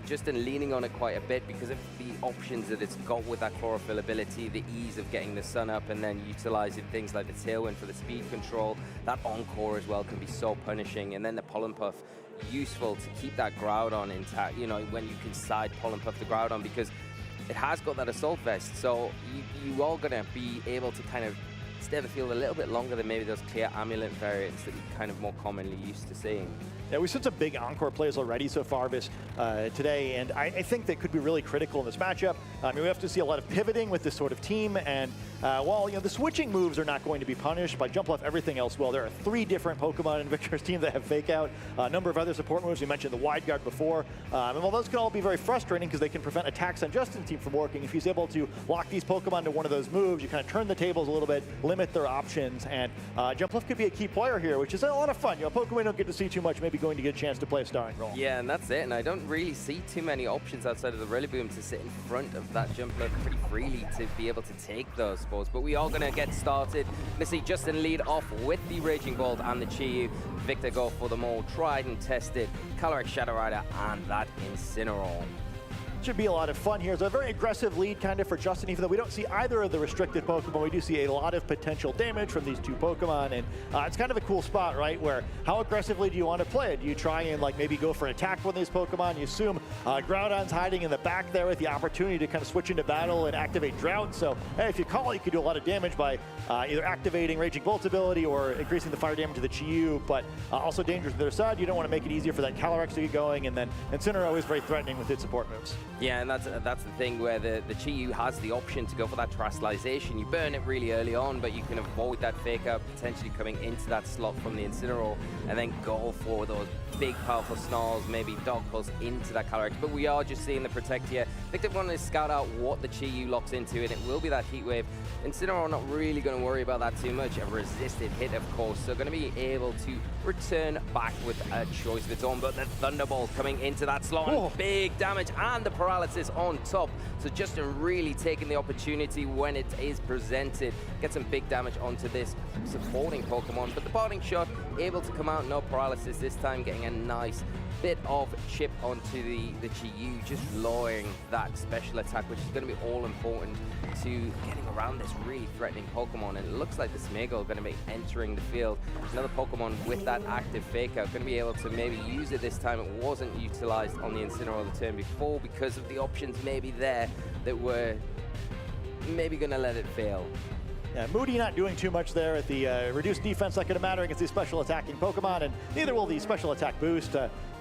Justin leaning on it quite a bit because of the options that it's got with that chlorophyll ability, the ease of getting the sun up and then utilizing things like the Tailwind for the speed control. That Encore as well can be so punishing, and then the Pollen Puff, useful to keep that Groudon intact, you know, when you can side Pollen Puff the Groudon, because it has got that Assault Vest, so you are going to be able to kind of stay on the field a little bit longer than maybe those clear Amulet variants that you're kind of more commonly used to seeing. Yeah, we've seen some big Encore plays already so far today, and I think that could be really critical in this matchup. I mean, we have to see a lot of pivoting with this sort of team, and while, you know, the switching moves are not going to be punished by Jumpluff, everything else will. There are 3 different Pokemon in Victor's team that have Fake Out, a number of other support moves. We mentioned the Wide Guard before, and while those can all be very frustrating because they can prevent attacks on Justin's team from working, if he's able to lock these Pokemon to one of those moves, you kind of turn the tables a little bit, limit their options, and Jumpluff could be a key player here, which is a lot of fun. You know, Pokemon we don't get to see too much, maybe going to get a chance to play a starring role. Yeah, and that's it, and I don't really see too many options outside of the Rillaboom to sit in front of that Jumpluff pretty freely to be able to take those spores, but we are going to get started. Let's see Justin lead off with the Raging Bolt and the Chi-Yu. Victor go for the more tried and tested Calyrex Shadow Rider and that Incineroar. Should be a lot of fun here. It's a very aggressive lead kind of for Justin, even though we don't see either of the restricted Pokemon. We do see a lot of potential damage from these 2 Pokemon, and it's kind of a cool spot, right, where how aggressively do you want to play it? Do you try and like maybe go for attack with these Pokemon? You assume Groudon's hiding in the back there with the opportunity to kind of switch into battle and activate Drought, so hey, if you call it, you could do a lot of damage by either activating Raging Bolt's ability or increasing the fire damage to the Chi-Yu, but also dangerous to their side. You don't want to make it easier for that Calyrex to get going, and then Incineroar is very threatening with its support moves. Yeah, and that's the thing where the Chi-Yu has the option to go for that Terastallization. You burn it really early on, but you can avoid that Fake Out potentially coming into that slot from the Incineroar and then go for those big powerful Snarls, maybe Dog Pulse into that Calyrex. But we are just seeing the Protect here. Victor wanted to scout out what the Chi-Yu locks into, and it will be that Heat Wave. Incineroar not really going to worry about that too much. A resisted hit, of course, so going to be able to return back with a choice of its own. But the Thunderbolt coming into that slot, and big damage, and the Paralysis on top. So Justin really taking the opportunity when it is presented. Get some big damage onto this supporting Pokemon. But the parting shot, able to come out, no Paralysis this time, getting a nice bit of chip onto the Chi-Yu, just lowering that special attack, which is going to be all important to getting around this really threatening Pokemon. And it looks like the Smeargle going to be entering the field. Another Pokemon with that active Fake Out, going to be able to maybe use it this time. It wasn't utilized on the Incineroar the turn before because of the options maybe there that were maybe going to let it fail. Yeah, Moody not doing too much there at the reduced defense. Not going to matter against these special attacking Pokemon, and neither will the special attack boost.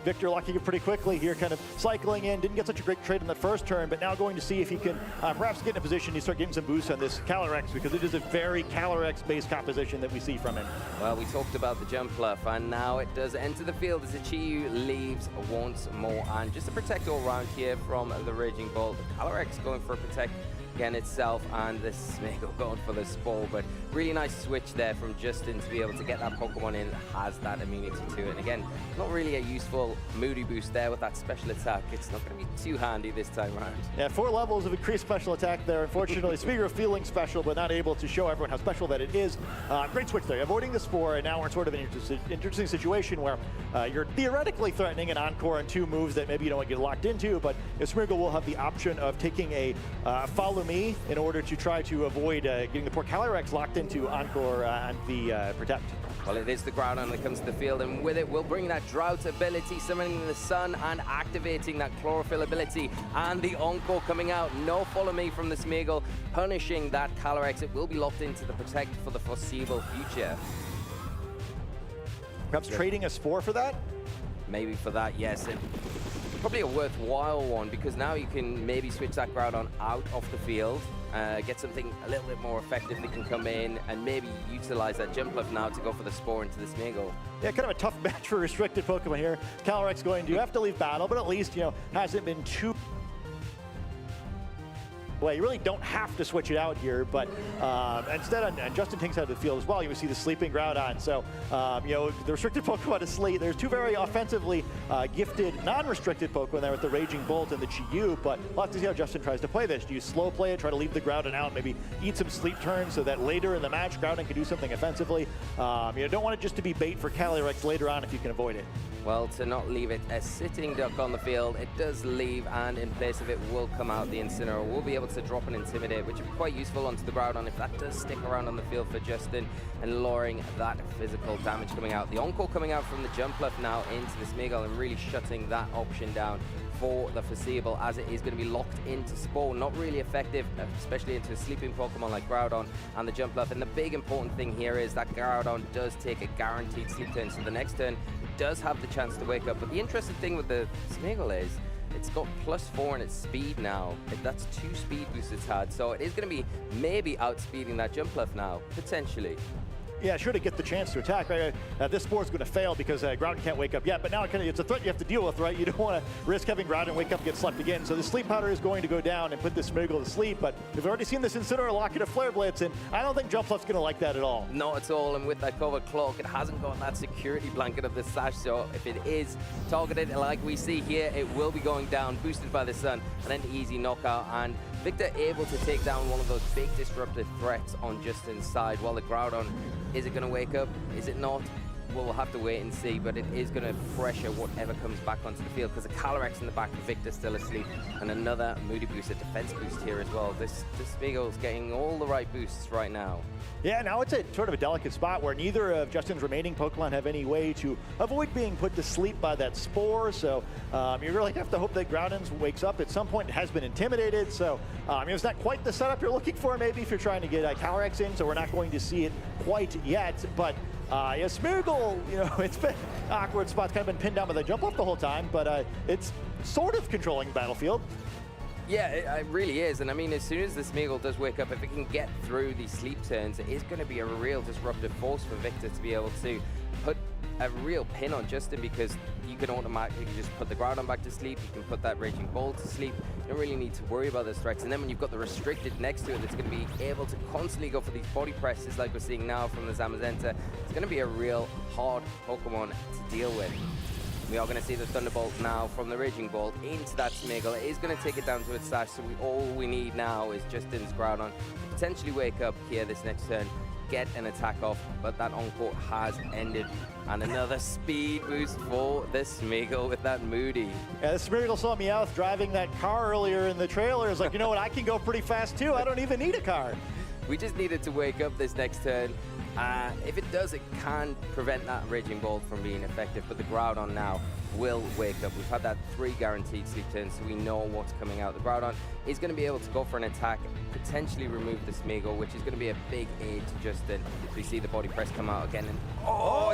Victor locking it pretty quickly here, kind of cycling in. Didn't get such a great trade in the first turn, but now going to see if he can perhaps get in a position to start getting some boosts on this Calyrex, because it is a very Calyrex-based composition that we see from him. Well, we talked about the jump bluff, and now it does enter the field as the Chi-Yu leaves once more. And just to protect all around here from the Raging Bolt, the Calyrex going for a protect again itself, and the Smeagol going for the Spore. But really nice switch there from Justin to be able to get that Pokemon in that has that immunity to it. And again, not really a useful Moody boost there with that special attack. It's not going to be too handy this time around. Yeah, 4 levels of increased special attack there. Unfortunately, Smeagol feeling special, but not able to show everyone how special that it is. Great switch there, avoiding the Spore, and now we're sort of in an interesting situation where you're theoretically threatening an Encore on 2 moves that maybe you don't want to get locked into, but Smeagol will have the option of taking a Follow Me in order to try to avoid getting the poor Calyrex locked into Encore and the Protect. Well, it is the Groudon that comes to the field, and with it, we'll bring that Drought ability, summoning the Sun and activating that Chlorophyll ability, and the Encore coming out. No Follow Me from the Smeagol, punishing that Calyrex. It will be locked into the Protect for the foreseeable future. Perhaps trading a Spore for that? Maybe for that, yes. And probably a worthwhile one, because now you can maybe switch that Groudon out of the field, get something a little bit more effective that can come in, and maybe utilize that jump bluff now to go for the Spore into the Smeagol. Yeah, kind of a tough match for restricted Pokemon here. Calyrex going to have to leave battle, but at least, you know, hasn't been too... Well, you really don't have to switch it out here, but instead on Justin Ting's side of the field as well, you would see the sleeping Groudon. So, you know, the restricted Pokemon is sleep. There's 2 very offensively gifted, non-restricted Pokemon there with the Raging Bolt and the Chi-Yu, but we'll have to see how Justin tries to play this. Do you slow play it, try to leave the Groudon out, maybe eat some sleep turns so that later in the match, Groudon can do something offensively? You know, don't want it just to be bait for Calyrex later on if you can avoid it. Well, to not leave it a sitting duck on the field, it does leave, and in place of it will come out the Incineroar. We'll be able to drop an Intimidate, which would be quite useful onto the Groudon if that does stick around on the field for Justin, and lowering that physical damage coming out. The Encore coming out from the jump bluff now into the Smeagol, and really shutting that option down for the foreseeable, as it is going to be locked into Spore. Not really effective, especially into a sleeping Pokemon like Groudon and the jump bluff. And the big important thing here is that Groudon does take a guaranteed sleep turn, so the next turn does have the chance to wake up. But the interesting thing with the Smeagol is it's got +4 in its speed now. That's 2 speed boosts it's had, so it is going to be maybe outspeeding that jump bluff now, potentially. Yeah, sure to get the chance to attack. Right? This Spore is going to fail because Groudon can't wake up yet, but now it's a threat you have to deal with, right? You don't want to risk having Groudon wake up and get slept again. So the Sleep Powder is going to go down and put this Smeagol to sleep, but we've already seen this Incineroar lock in a Flare Blitz, and I don't think Jump Bluff's going to like that at all. Not at all, and with that covered cloak, it hasn't got that security blanket of the Sash, so if it is targeted like we see here, it will be going down, boosted by the Sun, and an easy knockout. And Victor able to take down one of those big disruptive threats on Justin's side, while the Groudon, is it going to wake up? Is it not? Well, we'll have to wait and see, but it is going to pressure whatever comes back onto the field, because the Calyrex in the back of Victor still asleep, and another Moody boost, a defense boost here as well. This Smeagol's getting all the right boosts right now. Yeah, now it's a sort of a delicate spot where neither of Justin's remaining Pokemon have any way to avoid being put to sleep by that Spore, so you really have to hope that Groudon wakes up at some point. It has been intimidated, so it's not quite the setup you're looking for maybe if you're trying to get Calyrex in, so we're not going to see it quite yet, but yeah, Smeagol, you know, it's been an awkward spot. It's kind of been pinned down by the jump off the whole time, but it's sort of controlling the battlefield. Yeah, it really is. And I mean, as soon as the Smeagol does wake up, if it can get through these sleep turns, it is going to be a real disruptive force for Victor to be able to put a real pin on Justin, because you can automatically just put the Groudon back to sleep, you can put that Raging Bolt to sleep, you don't really need to worry about those threats. And then when you've got the restricted next to it, that's going to be able to constantly go for these body presses like we're seeing now from the Zamazenta, it's going to be a real hard Pokemon to deal with. We are going to see the Thunderbolt now from the Raging Bolt into that Smeagol. It is going to take it down to its Sash, so all we need now is Justin's Groudon to potentially wake up here this next turn, get an attack off, but that Encore has ended. And another speed boost for the Smeagol with that Moody. Yeah, the Smeagol saw Meowth driving that car earlier in the trailer. It's like, you know what, I can go pretty fast too. I don't even need a car. We just needed to wake up this next turn. If it does, it can prevent that Raging Bolt from being effective, but the Groudon now will wake up. We've had that 3 guaranteed sleep turns, so we know what's coming out. The Groudon is going to be able to go for an attack, potentially remove the Smeagol, which is going to be a big aid to Justin. We see the body press come out again, and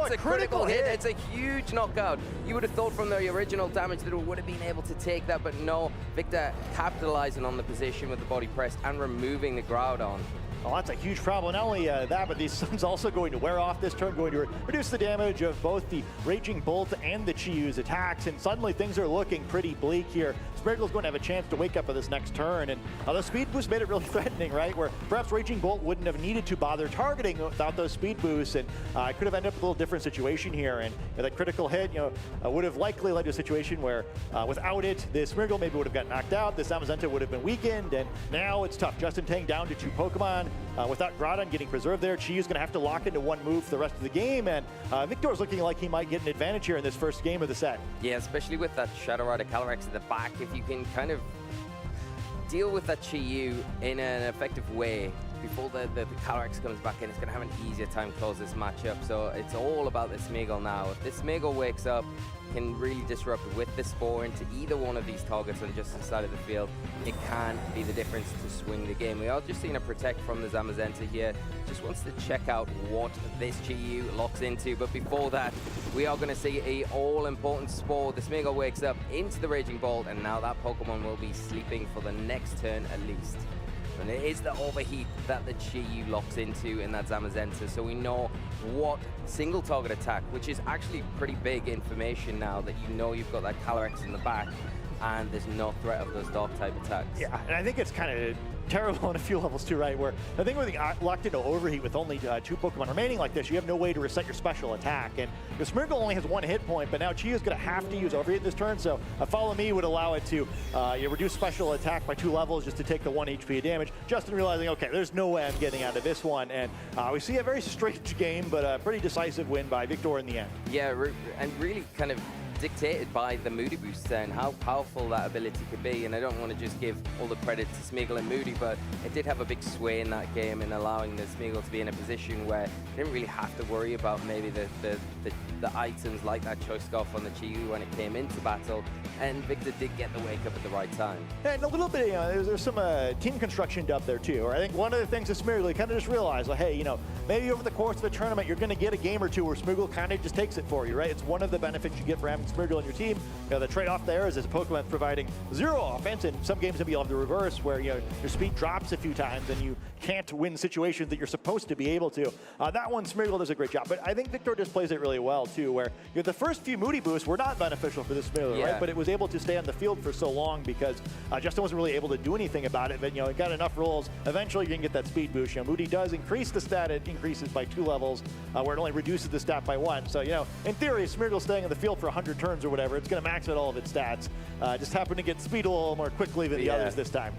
it's a critical hit. It's a huge knockout. You would have thought from the original damage that it would have been able to take that, but no. Victor capitalizing on the position with the body press and removing the Groudon. Well, that's a huge problem. Not only that, but the Sun's also going to wear off this turn, going to reduce the damage of both the Raging Bolt and the Chiyu's attacks, and suddenly things are looking pretty bleak here. Smeagol's going to have a chance to wake up for this next turn, and the speed boost made it really threatening, right? Where perhaps Raging Bolt wouldn't have needed to bother targeting without those speed boosts, and it could have ended up with a little different situation here. And that critical hit, would have likely led to a situation where without it, the Smeagol maybe would have got knocked out, the Zamazenta would have been weakened, and now it's tough. Justin Tang down to 2 Pokemon. Without Groudon getting preserved there, Chiyu's going to have to lock into 1 move for the rest of the game, and Victor's looking like he might get an advantage here in this first game of the set. Yeah, especially with that Shadow Rider Calyrex at the back. If you can kind of deal with that Chiyu in an effective way before the Calyrex comes back in, it's going to have an easier time close this matchup. So it's all about the Smeagol now. If this Smeagol wakes up, can really disrupt with the Spore into either one of these targets on just the side of the field, it can be the difference to swing the game. We are just seeing a protect from the Zamazenta here. Just wants to check out what this Chiyu locks into, but before that, we are going to see a all-important Spore. The Smeagol wakes up into the Raging Bolt, and now that Pokemon will be sleeping for the next turn at least. And it is the overheat that the Chiyu locks into in that Zamazenta, so we know what single target attack, which is actually pretty big information now that you know you've got that Calyrex in the back, and there's no threat of those dark type attacks. Yeah, and I think it's kind of terrible on a few levels too, right? Where I think when you're locked into overheat with only 2 Pokemon remaining like this, you have no way to reset your special attack. And the Smeagol only has 1 hit point, but now Chiyu's going to have to use overheat this turn. So a Follow Me would allow it to reduce special attack by 2 levels just to take the 1 HP damage. Justin realizing, okay, there's no way I'm getting out of this one. And we see a very strange game, but a pretty decisive win by Victor in the end. Yeah, and really kind of dictated by the Moody boost and how powerful that ability could be. And I don't want to just give all the credit to Smeagol and Moody, but it did have a big sway in that game in allowing the Smeagol to be in a position where they didn't really have to worry about maybe the items like that Choice Scarf on the Chiyu when it came into battle. And Victor did get the wake up at the right time. And a little bit, there's some team construction dub there too. Or I think one of the things that Smeagol kind of just realized, like, hey, maybe over the course of the tournament, you're going to get a game or two where Smeagol kind of just takes it for you, right? It's one of the benefits you get for having Smeagol on your team. The trade-off there is a Pokemon providing 0 offense, and some games maybe you'll have the reverse where your speed drops a few times and you can't win situations that you're supposed to be able to. That one, Smeagol does a great job, but I think Victor just plays it really well too, where the first few Moody boosts were not beneficial for this Smeagol, right? But it was able to stay on the field for so long because Justin wasn't really able to do anything about it, but it got enough rolls. Eventually you can get that speed boost. Moody does increase the stat, it increases by 2 levels, where it only reduces the stat by 1. So, in theory, Smeagol staying in the field for 100 turns or whatever, it's going to max out all of its stats. Just happened to get speed a little more quickly than the others this time.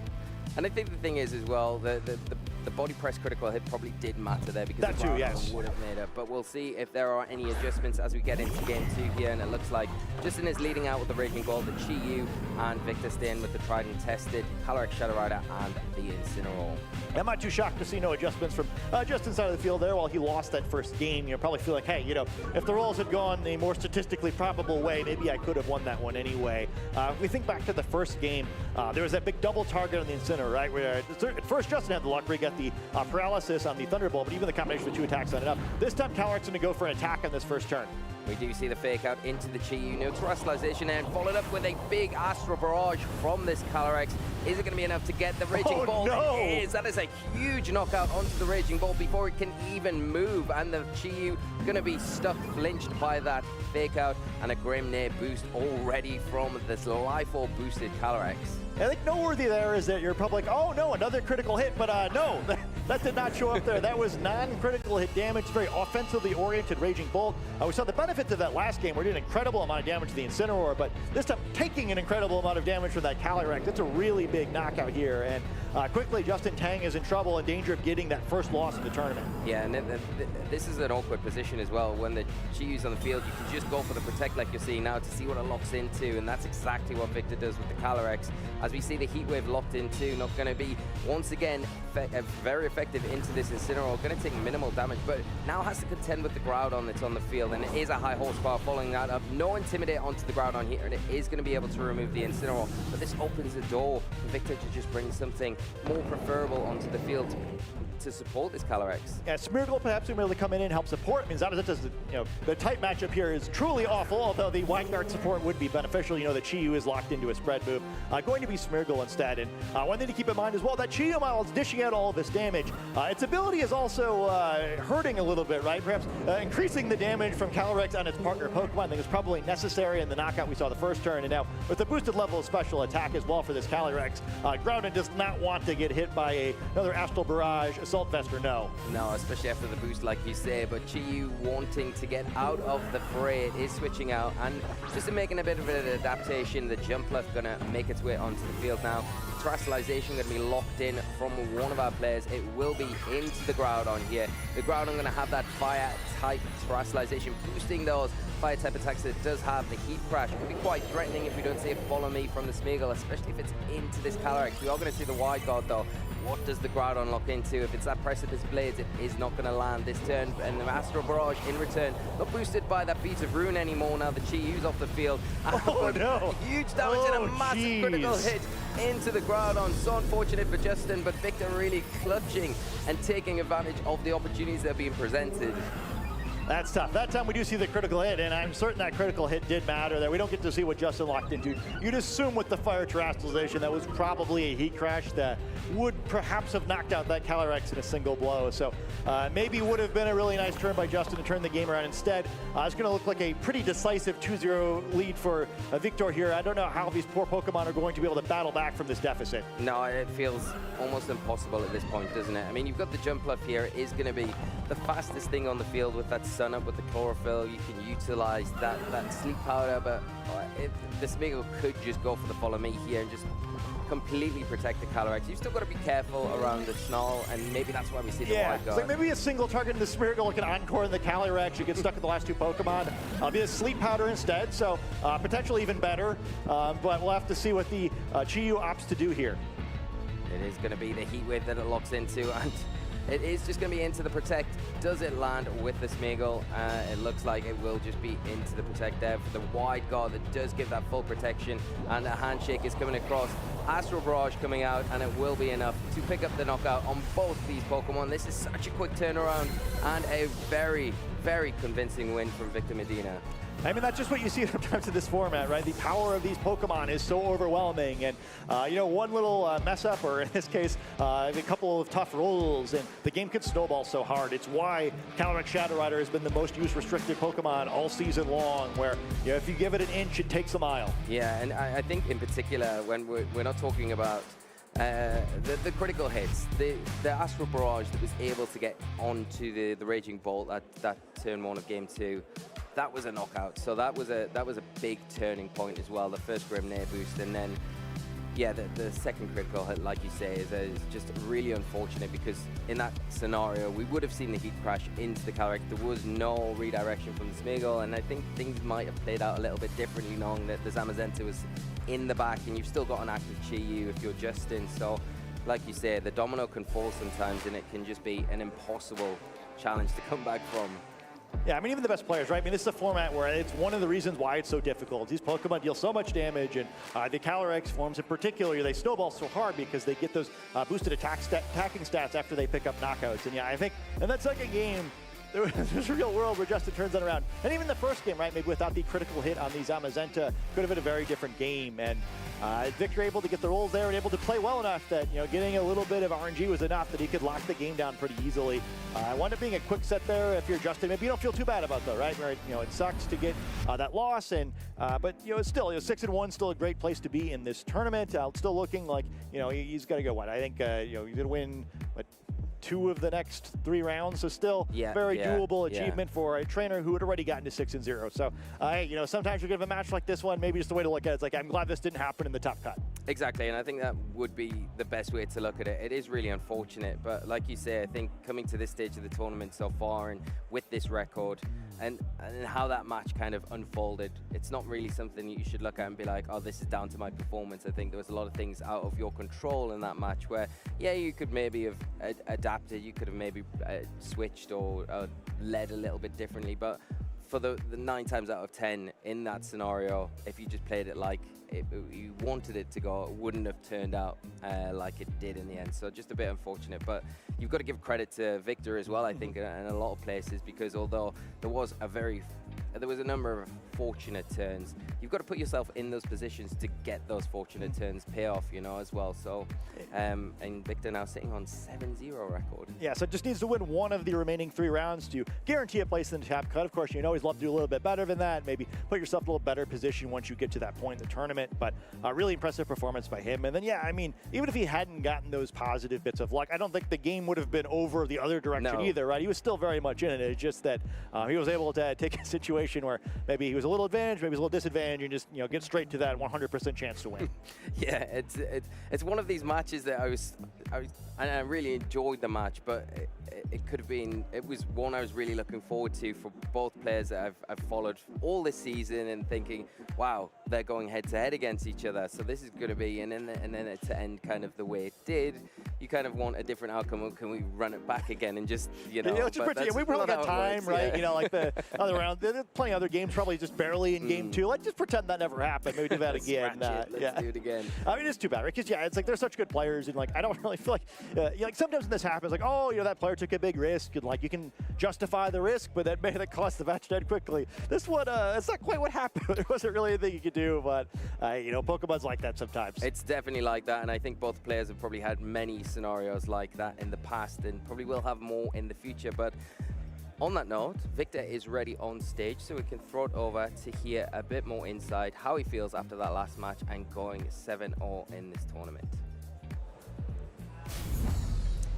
And I think the thing is as well, the body press critical hit probably did matter there because that too, yes, would have made it. But we'll see if there are any adjustments as we get into game 2 here. And it looks like Justin is leading out with the Raging Ball, the Chiyu, and Victor staying with the tried and tested Calyrex Shadow Rider and the Incineroar. I'm not too shocked to see no adjustments from Justin's side of the field there while he lost that first game. Probably feel like, hey, if the rolls had gone a more statistically probable way, maybe I could have won that one anyway. If we think back to the first game, there was that big double target on the Incineroar, right? Where at first Justin had the luck where he got the paralysis on the Thunderbolt, but even the combination of the 2 attacks not enough. This time Calyrex going to go for an attack on this first turn. We do see the fake out into the Chiyu. No terrestrialization and followed up with a big Astral Barrage from this Calyrex. Is it going to be enough to get the Raging Ball? No. It is. That is a huge knockout onto the Raging Ball before it can even move. And the Chiyu going to be stuck, flinched by that fake out, and a Grim Neigh boost already from this Life Orb boosted Calyrex. I think noteworthy there is that you're probably like, oh no, another critical hit, but no, that did not show up there. That was non-critical hit damage, very offensively oriented Raging Bolt. We saw the benefits of that last game. We're doing an incredible amount of damage to the Incineroar, but this time taking an incredible amount of damage from that Calyrex. That's a really big knockout here, and quickly Justin Tang is in trouble, in danger of getting that first loss in the tournament. Yeah, and this is an awkward position as well. When the Chiyu's on the field, you can just go for the protect like you're seeing now to see what it locks into, and that's exactly what Victor does with the Calyrex. As we see the Heat Wave locked into, not going to be, once again, a very effective effective into this Incineroar. Going to take minimal damage, but now has to contend with the Groudon that's on the field, and it is a high horsepower following that up. No Intimidate onto the Groudon here, and it is going to be able to remove the Incineroar, but this opens the door for Victor to just bring something more preferable onto the field to support this Calyrex. Yeah, Smeargle perhaps being able to come in and help support. I mean, Zamazenta's, the type matchup here is truly awful, although the wide guard support would be beneficial. You know, the Chi-Yu is locked into a spread move. Going to be Smeargle instead. And one thing to keep in mind as well, that Chi-Yu model is dishing out all of this damage. Its ability is also hurting a little bit, right? Perhaps increasing the damage from Calyrex on its partner Pokemon. I think it's probably necessary in the knockout we saw the first turn. And now with the boosted level of special attack as well for this Calyrex, Groudon does not want to get hit by another Astral Barrage, Assault Vest, or no. No, especially after the boost, like you say, but Chi-Yu wanting to get out of the fray, it is switching out, and just making a bit of an adaptation. The Jumpluff gonna make its way onto the field now. Terrestrialization gonna be locked in from one of our players. It will be into the Groudon here. The Groudon gonna have that fire type Terrestrialization, boosting those fire type attacks that it does have. The Heat Crash will be quite threatening if we don't see it follow me from the Smeargle, especially if it's into this Calyrex. We are gonna see the Wide Guard though. What does the Groudon lock into? If it's that Precipice Blades, it is not going to land this turn. And the Astral Barrage in return, not boosted by that Beat of Rune anymore. Now the Chi-Yu's off the field. Oh no! Huge damage and a massive critical hit into the Groudon. So unfortunate for Justin, but Victor really clutching and taking advantage of the opportunities that are being presented. That's tough. That time we do see the critical hit, and I'm certain that critical hit did matter there. We don't get to see what Justin locked into. You'd assume with the fire terrestrialization that was probably a Heat Crash that would perhaps have knocked out that Calyrex in a single blow. So maybe would have been a really nice turn by Justin to turn the game around. Instead, it's going to look like a pretty decisive 2-0 lead for Victor here. I don't know how these poor Pokemon are going to be able to battle back from this deficit. No, it feels almost impossible at this point, doesn't it? I mean, you've got the Jumpluff here. It is going to be the fastest thing on the field with that Sun Up, with the Chlorophyll. You can utilize that Sleep Powder, but the Smeargle could just go for the Follow Me here and just completely protect the Calyrex. You've still got to be careful around the Snarl, and maybe that's why we see the Wide Guard. It's like maybe a single target in the Smeargle, like an Encore in the Calyrex. You get stuck with the last two Pokemon. Be a Sleep Powder instead, so potentially even better. But we'll have to see what the Chi-Yu opts to do here. It is going to be the Heat Wave that it locks into, and it is just going to be into the Protect. Does it land with the Smeargle? It looks like it will just be into the Protect there for the Wide Guard that does give that full protection, and a Handshake is coming across. Astral Barrage coming out, and it will be enough to pick up the knockout on both these Pokemon. This is such a quick turnaround and a very, very convincing win from Victor Medina. I mean, that's just what you see sometimes in this format, right? The power of these Pokemon is so overwhelming. And, one little mess up, or in this case, a couple of tough rolls, and the game can snowball so hard. It's why Calyrex Shadow Rider has been the most used restricted Pokemon all season long, where if you give it an inch, it takes a mile. Yeah, and I think in particular, when we're not talking about the critical hits, the Astral Barrage that was able to get onto the Raging Bolt at that turn 1 of Game 2, that was a knockout. So that was a big turning point as well. The first Grimnir boost, and then yeah, the second critical hit, like you say, is just really unfortunate, because in that scenario we would have seen the Heat Crash into the Calyrex. There was no redirection from the Smeargle, and I think things might have played out a little bit differently, knowing that the Zamazenta was in the back, and you've still got an active Chi-Yu if you're Justin. So like you say, the domino can fall sometimes, and it can just be an impossible challenge to come back from. Yeah, I mean, even the best players, right? I mean, this is a format where it's one of the reasons why it's so difficult. These Pokemon deal so much damage, and the Calyrex forms in particular, they snowball so hard because they get those boosted attacking stats after they pick up knockouts. And yeah, I think, and that's like a game, there's a real world where Justin turns that around. And even the first game, right, maybe without the critical hit on the Zamazenta, could have been a very different game. And Victor able to get the rolls there and able to play well enough that, getting a little bit of RNG was enough that he could lock the game down pretty easily. It wound up being a quick set there if you're Justin. Maybe you don't feel too bad about that, right? It sucks to get that loss, and but it's still 6-1, still a great place to be in this tournament. Still looking like he's got to go. I think he's gonna win 2 of the next 3 rounds, so still very doable achievement for a trainer who had already gotten to 6-0. So sometimes you give a match like this one, maybe just the way to look at it is like, I'm glad this didn't happen in the top cut. Exactly, and I think that would be the best way to look at it. It is really unfortunate, but like you say, I think coming to this stage of the tournament so far and with this record and how that match kind of unfolded, it's not really something you should look at and be like, oh, this is down to my performance. I think there was a lot of things out of your control in that match where, yeah, you could maybe have adapted, you could have maybe switched or led a little bit differently, but for the 9 times out of 10 in that scenario, if you just played it like you wanted it to go, it wouldn't have turned out like it did in the end. So just a bit unfortunate, but you've got to give credit to Victor as well, I think, in a lot of places, because although there was a number of fortunate turns, you've got to put yourself in those positions to get those fortunate turns pay off, you know, as well. So, and Victor now sitting on 7-0 record. Yeah, so just needs to win one of the remaining 3 rounds to guarantee a place in the top cut. Of course, you always love to do a little bit better than that, maybe put yourself in a little better position once you get to that point in the tournament, but really impressive performance by him. And then, yeah, I mean, even if he hadn't gotten those positive bits of luck, I don't think the game would have been over the other direction either, right? He was still very much in it. It's just that he was able to take a situation where maybe he was a little advantaged, maybe he was a little disadvantaged, and just, you know, get straight to that 100% chance to win. Yeah, it's one of these matches that I really enjoyed the match, but it could have been, it was one I was really looking forward to for both players that I've followed all this season and thinking, wow, they're going head to head against each other, so this is going to be, and then to end kind of the way it did, you kind of want a different outcome. Can we run it back again and just, you know, we probably got time, right? Yeah. You know, like the other round, they're playing other games probably just barely in game 2. Like, just pretend that never happened. Maybe do that again. Let's do it again. I mean, it's too bad, right? Because, yeah, it's like they're such good players, and like I don't really feel like, like sometimes when this happens, like, oh, you know, that player took a big risk, and like you can justify the risk, but that made it cost the match dead quickly. This one, it's not quite what happened. There wasn't really anything you could do, but you know, Pokemon's like that sometimes. It's definitely like that, and I think both players have probably had many scenarios like that in the past, and probably will have more in the future. But on that note, Victor is ready on stage, so we can throw it over to hear a bit more insight, how he feels after that last match and going 7-0 in this tournament.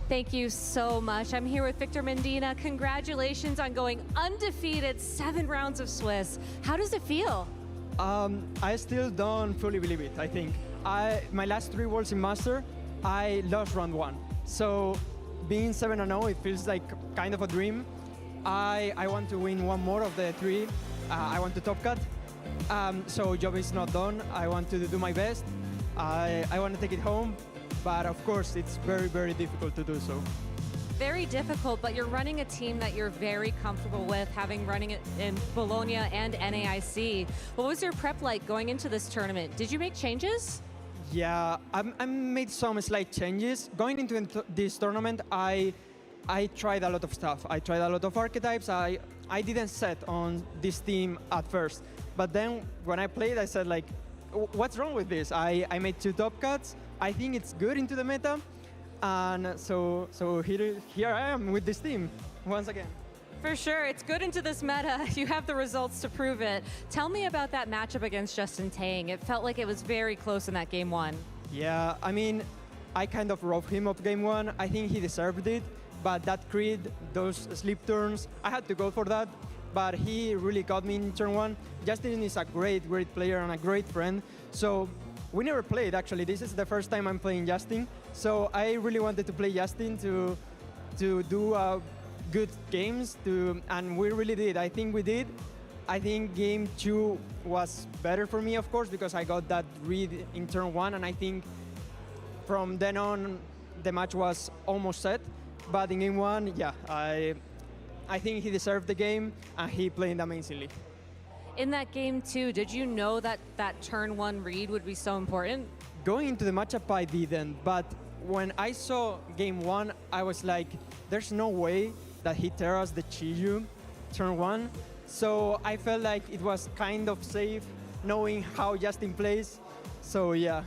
Thank you so much. I'm here with Victor Mendina. Congratulations on going undefeated 7 rounds of Swiss. How does it feel? I still don't fully believe it, I think. My last 3 Worlds in Master, I lost round 1. So being 7-0, it feels like kind of a dream. I want to win 1 more of the 3. I want to top cut. So job is not done. I want to do my best. I want to take it home. But of course, it's very, very difficult to do so. Very difficult, but you're running a team that you're very comfortable with, having running it in Bologna and NAIC. What was your prep like going into this tournament? Did you make changes? Yeah, I made some slight changes. Going into this tournament, I tried a lot of stuff. I tried a lot of archetypes. I didn't set on this team at first. But then when I played, I said, like, what's wrong with this? I made 2 top cuts. I think it's good into the meta. And so here I am with this team once again. For sure, it's good into this meta. You have the results to prove it. Tell me about that matchup against Justin Tang. It felt like it was very close in that game 1. Yeah, I mean, I kind of robbed him of game 1. I think he deserved it, but that crit, those sleep turns, I had to go for that. But he really got me in turn 1. Justin is a great player and a great friend. So we never played, actually. This is the first time I'm playing Justin. So I really wanted to play Justin to do good games, and we really did. I think we did. I think game 2 was better for me, of course, because I got that read in turn 1, and I think from then on, the match was almost set. But in game 1, yeah, I think he deserved the game, and he played amazingly. In that game 2, did you know that that turn 1 read would be so important? Going into the matchup, I didn't, but when I saw game 1, I was like, there's no way that he tears the Chiyu turn 1. So I felt like it was kind of safe knowing how Justin plays. So yeah.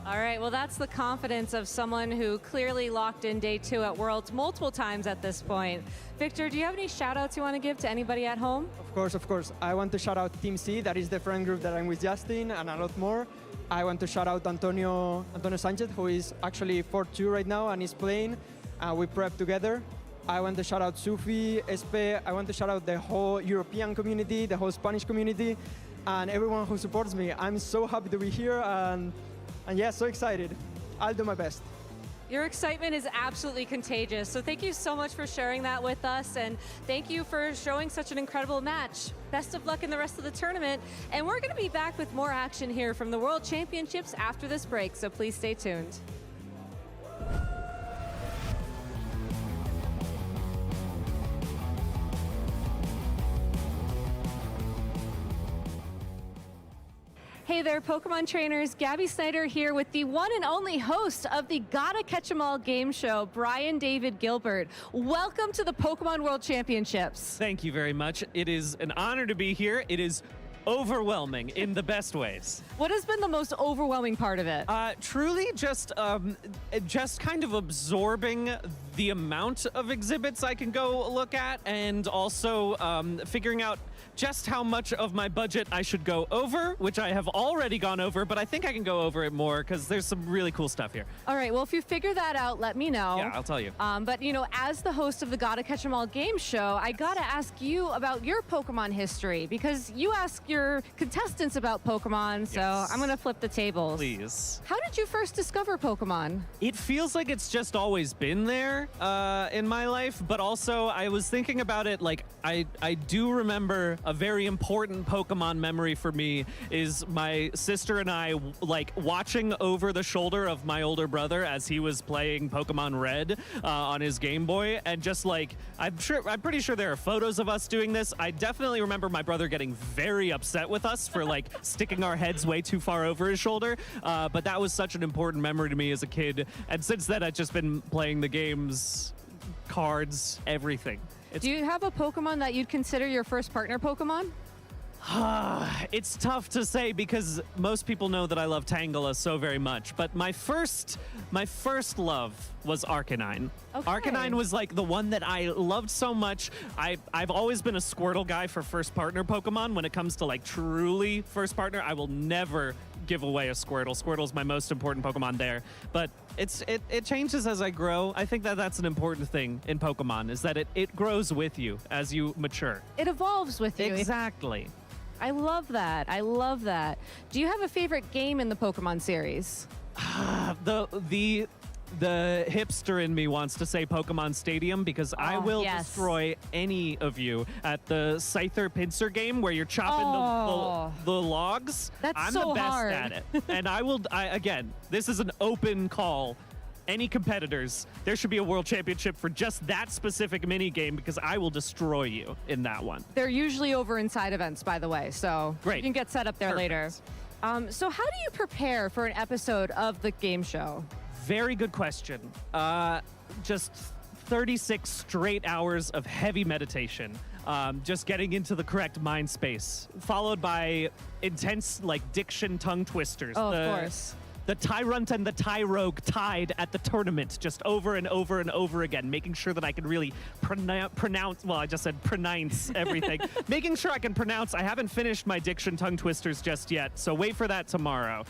All right, well, that's the confidence of someone who clearly locked in day 2 at Worlds multiple times at this point. Victor, do you have any shout outs you want to give to anybody at home? Of course. I want to shout out Team C, that is the friend group that I'm with Justin, and a lot more. I want to shout out Antonio Sanchez, who is actually 4-2 right now and is playing. We prep together. I want to shout out Sufi, Espe. I want to shout out the whole European community, the whole Spanish community. and everyone who supports me. I'm so happy to be here, and yeah, so excited. I'll do my best. Your excitement is absolutely contagious. So thank you so much for sharing that with us, and thank you for showing such an incredible match. Best of luck in the rest of the tournament. And we're going to be back with more action here from the World Championships after this break, so please stay tuned. Hey there, Pokemon trainers. Gabby Snyder here with the one and only host of the Gotta Catch 'Em All game show, Brian David Gilbert. Welcome to the Pokemon World Championships. Thank you very much. It is an honor to be here. It is overwhelming in the best ways. What has been the most overwhelming part of it? Truly just kind of absorbing the amount of exhibits I can go look at, and also figuring out just how much of my budget I should go over, which I have already gone over, but I think I can go over it more because there's some really cool stuff here. All right, well, if you figure that out, let me know. Yeah, I'll tell you. But, you know, as the host of the Gotta Catch 'Em All game show, I gotta ask you about your Pokemon history, because you ask your contestants about Pokemon, so I'm gonna flip the tables. Please. How did you first discover Pokemon? It feels like it's just always been there in my life, but also I was thinking about it, like, I do remember a very important Pokemon memory for me is my sister and I, like, watching over the shoulder of my older brother as he was playing Pokemon Red on his Game Boy, and just, like, I'm pretty sure there are photos of us doing this. I definitely remember my brother getting very upset with us for, like, sticking our heads way too far over his shoulder, but that was such an important memory to me as a kid, and since then I've just been playing the games, cards, everything. Do you have a Pokemon that you'd consider your first partner Pokemon? It's tough to say because most people know that I love Tangela so very much, but my first love was Arcanine. Okay. Arcanine was like the one that I loved so much. I've always been a Squirtle guy for first partner Pokemon. When it comes to, like, truly first partner, I will never give away a Squirtle. Squirtle's my most important Pokemon there, but it changes as I grow. I think that that's an important thing in Pokemon, is that it grows with you as you mature. It evolves with you. Exactly. I love that. I love that. Do you have a favorite game in the Pokemon series? The hipster in me wants to say Pokemon Stadium, because I will destroy any of you at the Scyther Pinsir game where you're chopping the logs. I'm so the best hard. at it. And again, this is an open call. Any competitors, there should be a world championship for just that specific mini game, because I will destroy you in that one. They're usually over inside events, by the way, so Great. you can get set up there later. So how do you prepare for an episode of the game show? Very good question. Just 36 straight hours of heavy meditation. Just getting into the correct mind space, followed by intense, like, diction tongue twisters. Oh, of course. The Tyrant and the Tyrogue tied at the tournament just over and over and over again, making sure that I can really pronounce, well, I just said pronounce everything. Making sure I can pronounce. I haven't finished my diction tongue twisters just yet, so wait for that tomorrow.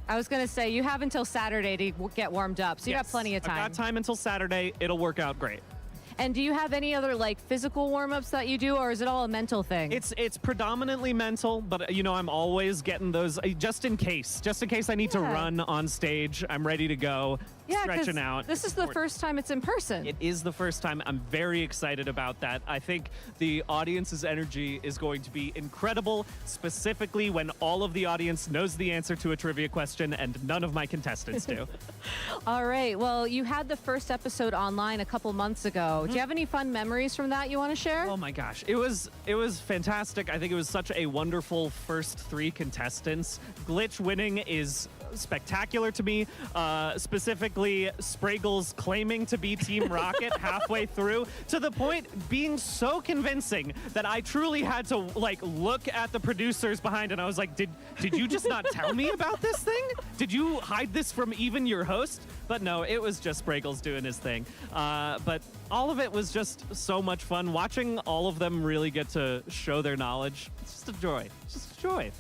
I was going to say, you have until Saturday to get warmed up, so you have plenty of time. I've got time until Saturday. It'll work out great. And do you have any other, like, physical warm-ups that you do, or is it all a mental thing? It's predominantly mental, but, you know, I'm always getting those just in case I need to run on stage. I'm ready to go. Stretching out. This is the first time it's in person. It is the first time. I'm very excited about that. I think the audience's energy is going to be incredible, specifically when all of the audience knows the answer to a trivia question and none of my contestants do. All right. Well, you had the first episode online a couple months ago. Do you have any fun memories from that you want to share? Oh my gosh. It was fantastic. I think it was such a wonderful first 3 contestants. Glitch winning is spectacular to me, specifically Spraggle's claiming to be Team Rocket halfway through, to the point being so convincing that I truly had to, like, look at the producers behind, and I was like, did you just not tell me about this thing? Did you hide this from even your host? But no, it was just Spraggle's doing his thing. But all of it was just so much fun. Watching all of them really get to show their knowledge, it's just a joy. It's just a joy.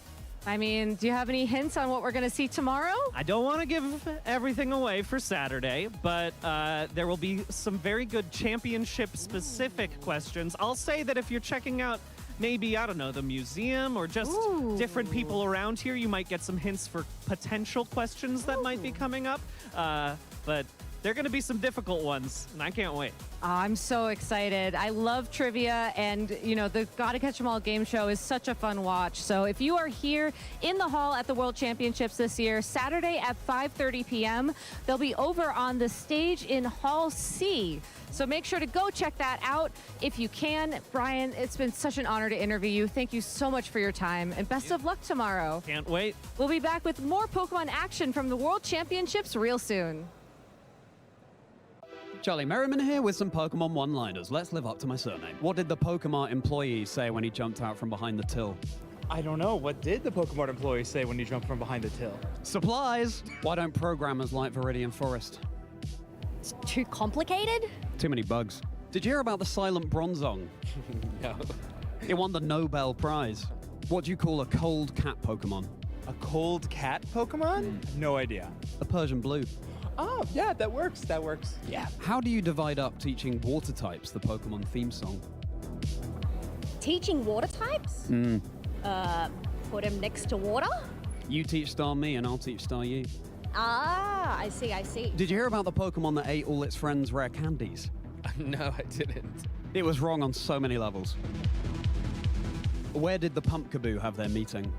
I mean, do you have any hints on what we're going to see tomorrow? I don't want to give everything away for Saturday, but there will be some very good championship-specific questions. I'll say that if you're checking out maybe, I don't know, the museum or just different people around here. You might get some hints for potential questions that might be coming up. But there are going to be some difficult ones, and I can't wait. I'm so excited. I love trivia, and the Gotta Catch 'Em All game show is such a fun watch. So if you are here in the hall at the World Championships this year, Saturday at 5:30 p.m., they'll be over on the stage in Hall C. So make sure to go check that out if you can. Brian, it's been such an honor to interview you. Thank you so much for your time, and best of luck tomorrow. Can't wait. We'll be back with more Pokemon action from the World Championships real soon. Charlie Merriman here with some Pokemon one-liners. Let's live up to my surname. What did the Pokemon employee say when he jumped out from behind the till? I don't know. What did the Pokemon employee say when he jumped from behind the till? Supplies! Why don't programmers like Viridian Forest? It's too complicated? Too many bugs. Did you hear about the silent Bronzong? No. It won the Nobel Prize. What do you call a cold cat Pokemon? A cold cat Pokemon? No idea. A Persian Blue. Oh, yeah, that works. That works. Yeah. How do you divide up teaching water types, the Pokemon theme song? Teaching water types? Put them next to water? You teach Star me and I'll teach Star you. Ah, I see, I see. Did you hear about the Pokemon that ate all its friends' rare candies? No, I didn't. It was wrong on so many levels. Where did the Pumpkaboo have their meeting?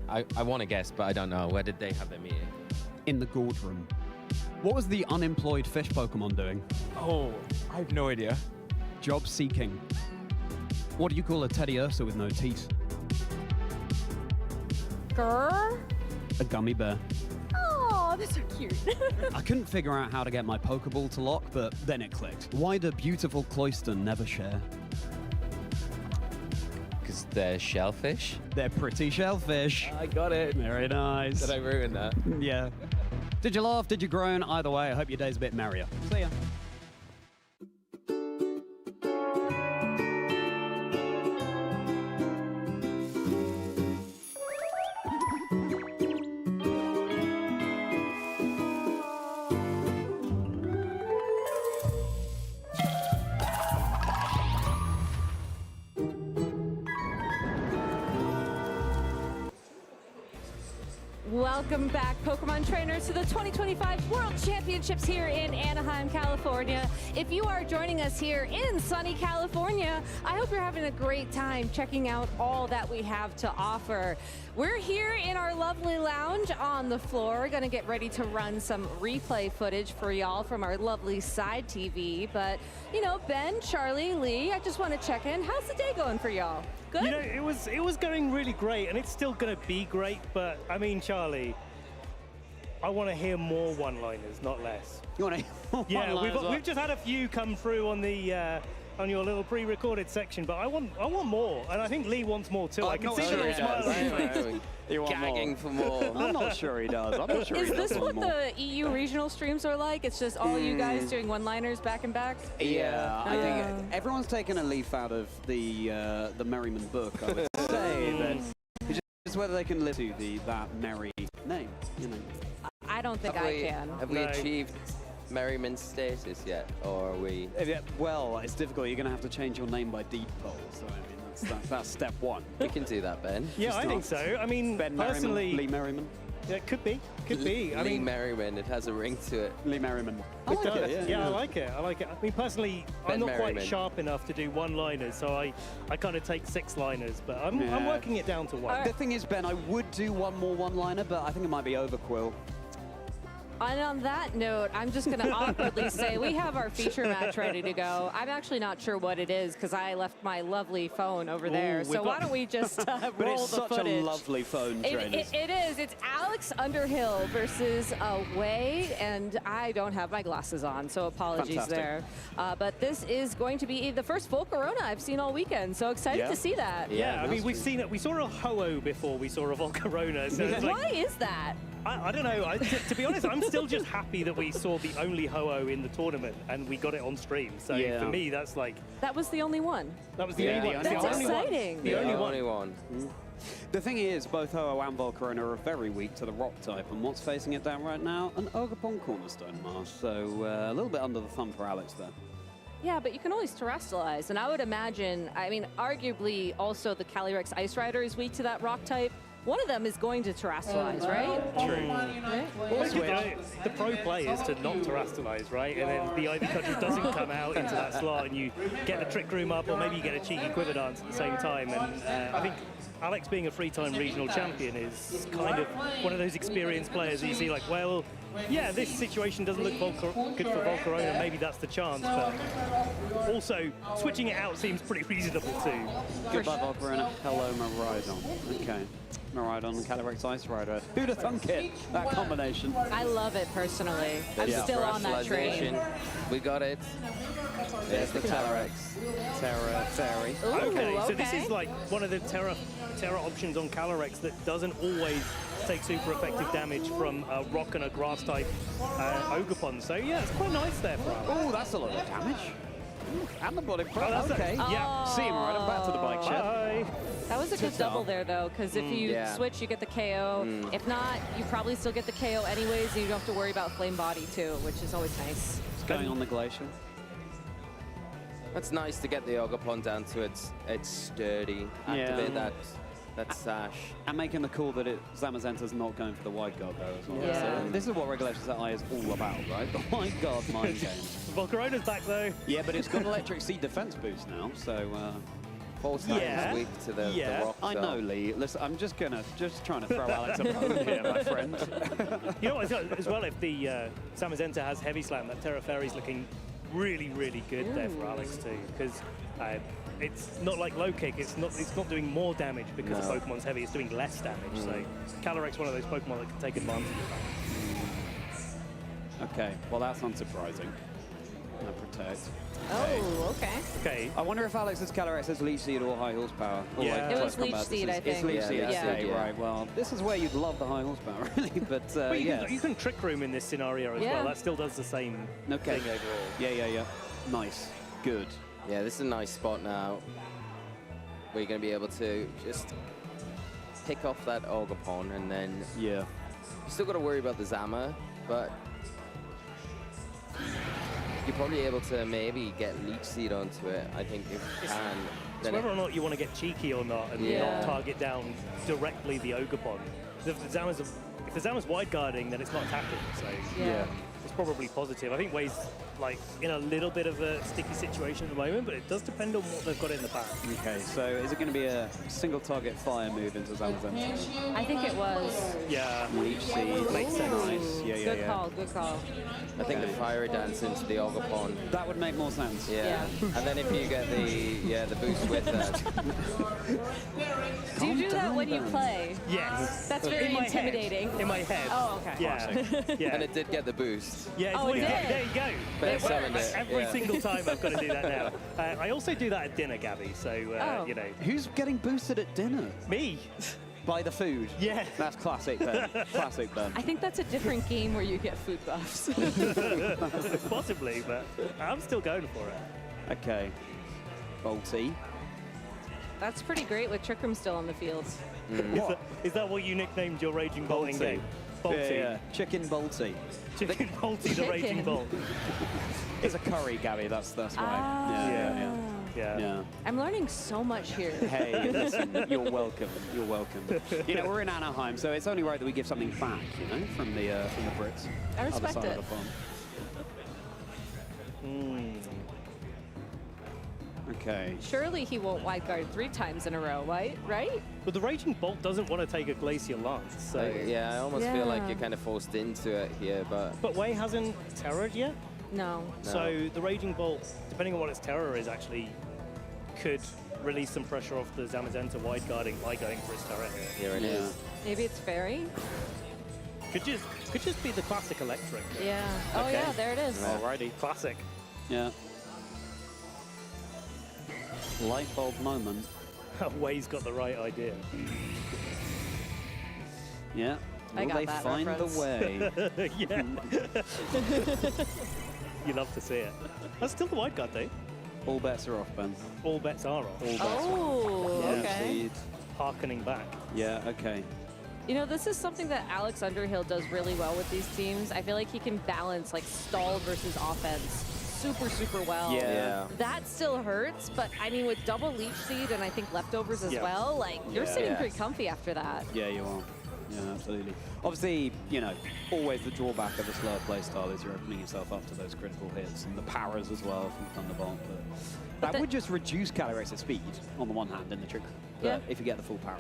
I want to guess, but I don't know. Where did they have their meeting? In the gourd room. What was the unemployed fish Pokemon doing? Oh, I have no idea. Job seeking. What do you call a Teddy Ursa with no teeth? Grr? A gummy bear. Oh, that's so cute. I couldn't figure out how to get my Pokeball to lock, but then it clicked. Why do beautiful Cloyston never share? Because they're shellfish? They're pretty shellfish. I got it. Very nice. Did I ruin that? Yeah. Did you laugh? Did you groan? Either way, I hope your day's a bit merrier. See ya. Welcome back, Pokemon trainers, to the 2025 World Championships here in Anaheim, California. If you are joining us here in sunny California, I hope you're having a great time checking out all that we have to offer. We're here in our lovely lounge on the floor, going to get ready to run some replay footage for y'all from our lovely side TV. But, Ben, Charlie, Lee, I just want to check in. How's the day going for y'all? Good? It was going really great, and it's still going to be great, but, I mean, Charlie, I want to hear more one-liners, not less. You want to hear more one-liners? Yeah, we've just had a few come through on the on your little pre-recorded section, but I want more, and I think Lee wants more too. I can see the little smile on his face. Gagging for more. I'm not sure he does. I'm not sure Is he does this what want more. the EU regional streams are like? It's just all you guys doing one-liners back and back? Yeah, I think everyone's taken a leaf out of the Merriman book, I would say. That it's just whether they can live to that merry name, I don't think Have I we- can. Have we achieved Merriman's status yet, or are we? Well, it's difficult. You're going to have to change your name by deed poll, so I mean, that's step one. We can do that, Ben. Yeah, I think so. I mean, Ben personally... Lee Merriman? Yeah, it could be. Could be. I Lee mean, Merriman, it has a ring to it. Lee Merriman. It does. Yeah, I like it. I like it. I mean, personally, I'm Ben not quite Merriman. sharp enough to do one-liners, so I kind of take six-liners, but I'm working it down to one. The thing is, Ben, I would do one more one-liner, but I think it might be overquill. And on that note, I'm just going to awkwardly say we have our feature match ready to go. I'm actually not sure what it is because I left my lovely phone over there. So why don't we just roll the footage? But it's such a lovely phone, trainers. It is. It's Alex Underhill versus Wei, and I don't have my glasses on, so apologies Fantastic. there. But this is going to be the first full Corona I've seen all weekend, so excited to see that. Yeah, I mean, we've seen it. We saw a Ho-Oh before we saw a Volcarona. So it's like, Why is that? I don't know. To be honest, I'm still just happy that we saw the only Ho-Oh in the tournament and we got it on stream. So for me, that's like... That was the only one. That was the only one. That's the only exciting. One. The only one. The thing is, both Ho-Oh and Volcarona are very weak to the rock type, and what's facing it down right now? An Ogerpon Cornerstone Mask, so a little bit under the thumb for Alex there. Yeah, but you can always terrestrialize, and I would imagine, I mean, arguably also the Calyrex Ice Rider is weak to that rock type. One of them is going to terrestrialize, right? True. Right? The pro play is to not terrestrialize, right? And then the Ivy Country doesn't come out into that slot, and you get the Trick Room up, or maybe you get a cheeky Quiver Dance at the same time. And I think Alex, being a three-time regional champion, is kind of one of those experienced players that you see like, well, yeah, this situation doesn't look good for Volcarona, maybe that's the chance, but also switching it out seems pretty reasonable too. Goodbye, Volcarona. Hello, Miraidon. Okay. Miraidon and Calyrex Ice Rider. Who'd have thunk it? That combination. I love it personally. I'm still on that train. We got it. There's the Calyrex. Terra Fairy. Okay, so this is like one of the Terra options on Calyrex that doesn't always take super effective damage from a rock and a grass type Ogerpon. So yeah, it's quite nice there for us. Oh, that's a lot of damage. And the body press. Oh, okay. Yeah. See you, Miraidon. Back to the bike shed. Bye. That was a good double there, though, because if you switch, you get the KO. If not, you probably still get the KO anyways, and you don't have to worry about Flame Body, too, which is always nice. It's going on the Glacier. That's nice to get the Ogerpon down to its sturdy. Activate that sash. And making the call that Zamazenta's not going for the wide guard there as well. Yeah. So this is what Regulations AI is all about, right? The wide guard mind game. Volcarona's back though. Yeah, but it's got Electric Seed defense boost now, so... False is weak to the rock. I know, Lee. Listen, I'm just trying to throw Alex a bone here, my friend. You know what, as well, if the Zamazenta has Heavy Slam, that Terra Fairy's looking really, really good there for Alex too, because it's not like low kick. It's not doing more damage because the Pokemon's heavy. It's doing less damage. So Calyrex, one of those Pokemon that can take advantage of that. Okay, well that's unsurprising. No protect. Oh, okay. Okay. I wonder if Alex's Calyrex has Leech Seed or High Horsepower. Or Yeah. It was Leech Seed, I think. It's Leech Seed, Yeah. okay, right. Well, this is where you'd love the High Horsepower, really, but Well, yeah. you can Trick Room in this scenario as well. That still does the same thing overall. Yeah. Nice. Good. Yeah, this is a nice spot now where you're going to be able to just pick off that Ogerpon, and then you still got to worry about the Zama, but you're probably able to maybe get Leech Seed onto it, I think, if you can. It's whether or not you want to get cheeky or not and not target down directly the Ogerpon. If the Zama's wide guarding, then it's not attacking, so it's probably positive. I think Wei's like in a little bit of a sticky situation at the moment, but it does depend on what they've got in the pack. Okay, so is it going to be a single target fire move into Zamazenta? I think it was. Yeah. Leech Seed. Makes sense. Nice. Good call, good call. I think the Fiery Dance into the Ogerpon. That would make more sense. Yeah. And then if you get the boost with that. Do you do that when you play? Yes. That's very intimidating. In my head. Oh, okay. Yeah. And it did get the boost. Yeah, Oh, it did. There you go. Better summoned it. Every single time I've got to do that now. I also do that at dinner, Gabby, so, you know. Who's getting boosted at dinner? Me. By the food? Yeah. That's classic, Ben. Classic, Ben. I think that's a different game where you get food buffs. Possibly, but I'm still going for it. Okay. Bolty. That's pretty great with Trick Room still on the field. Is that what you nicknamed your Raging Bolting game? Bolty. Yeah. Chicken Bolty. Chicken Bolty, the Raging Bolt. It's a curry, Gabby. That's why. Yeah. I'm learning so much here. Hey, listen, you're welcome. You're welcome. You know, we're in Anaheim, so it's only right that we give something back, you know, from the Brits. I respect Other side it. Of the pond. Okay. Surely he won't wide guard 3 times in a row, right? But the Raging Bolt doesn't want to take a Glacier Lance, so... I almost feel like you're kind of forced into it here, but... But Wei hasn't terrored yet? No. So the Raging Bolt, depending on what its terror is, actually could release some pressure off the Zamazenta wide guarding by going for its terror here. Here it is. Maybe it's Fairy? Could just be the classic electric. Yeah. Oh yeah, there it is. Alrighty, classic. Yeah. Light bulb moment. Wei's got the right idea. Yeah. I Will got they that find reference. the way? Yeah. You love to see it. That's still the wide guard, though. All bets are off, Ben. All bets are off. All bets Oh, are off. okay. Harkening back. Yeah, okay. You know, this is something that Alex Underhill does really well with these teams. I feel like he can balance like stall versus offense super, super well. Yeah. That still hurts, but I mean, with double Leech Seed and I think leftovers as well, like, you're sitting pretty comfy after that. Yeah, you are. Yeah, absolutely. Obviously, you know, always the drawback of a slower playstyle is you're opening yourself up to those critical hits and the powers as well from Thunderbolt. But that would just reduce Calyrex's speed on the one hand in the trick. Yeah. If you get the full power.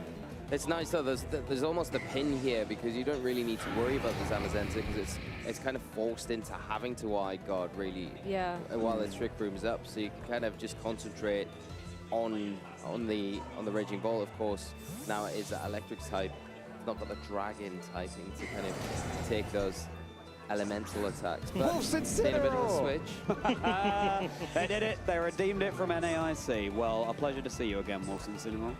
It's nice though, there's almost a pin here because you don't really need to worry about the Zamazenta because it's kind of forced into having to wide guard really while the Trick Room's up, so you can kind of just concentrate on the Raging Bolt. Of course, now it is that electric type. It's not got the dragon typing to kind of take those elemental attacks. But seen a bit of a switch. They did it. They redeemed it from NAIC. Well, a pleasure to see you again, Wolf's Incineroar.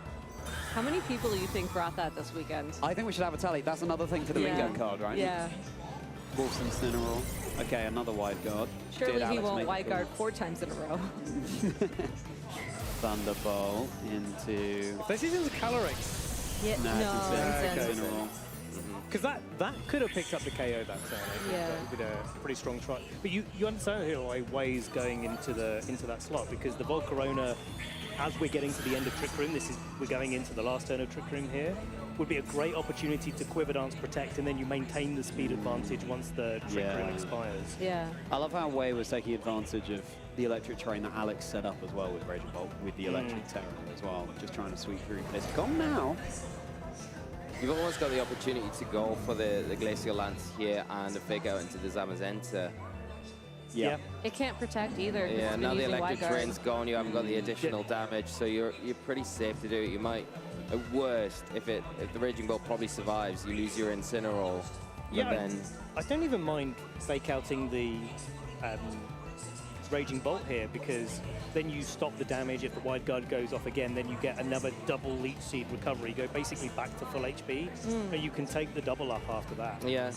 How many people do you think brought that this weekend? I think we should have a tally. That's another thing for the bingo card, right? Yeah. Wolf's Incineroar. Okay, another wide guard. Surely he won't wide guard 4 times in a row. Thunderbolt into... If this isn't Calyrex. Yeah, Incineroar. Because that could have picked up the KO that turn. I think that would be a pretty strong try. But you understand here why Way's going into that slot, because the Volcarona, as we're getting to the end of Trick Room, we're going into the last turn of Trick Room here, would be a great opportunity to Quiver Dance, protect, and then you maintain the speed advantage once the Trick Room expires. Yeah. I love how Way was taking advantage of the electric terrain that Alex set up as well with Raging Bolt, with the electric terror as well, just trying to sweep through. It's gone now. You've almost got the opportunity to go for the Glacial Lance here and a fake out into the Zamazenta. Yeah. It can't protect either. Yeah, now the electric terrain's gone, you haven't got the additional damage, so you're pretty safe to do it. You might, at worst, if the Raging Bolt probably survives, you lose your Incineroar. Yeah, then I don't even mind fake outing the Raging Bolt here, because then you stop the damage. If the wide guard goes off again, then you get another double Leech Seed recovery. You go basically back to full HP, and you can take the double up after that. Yeah.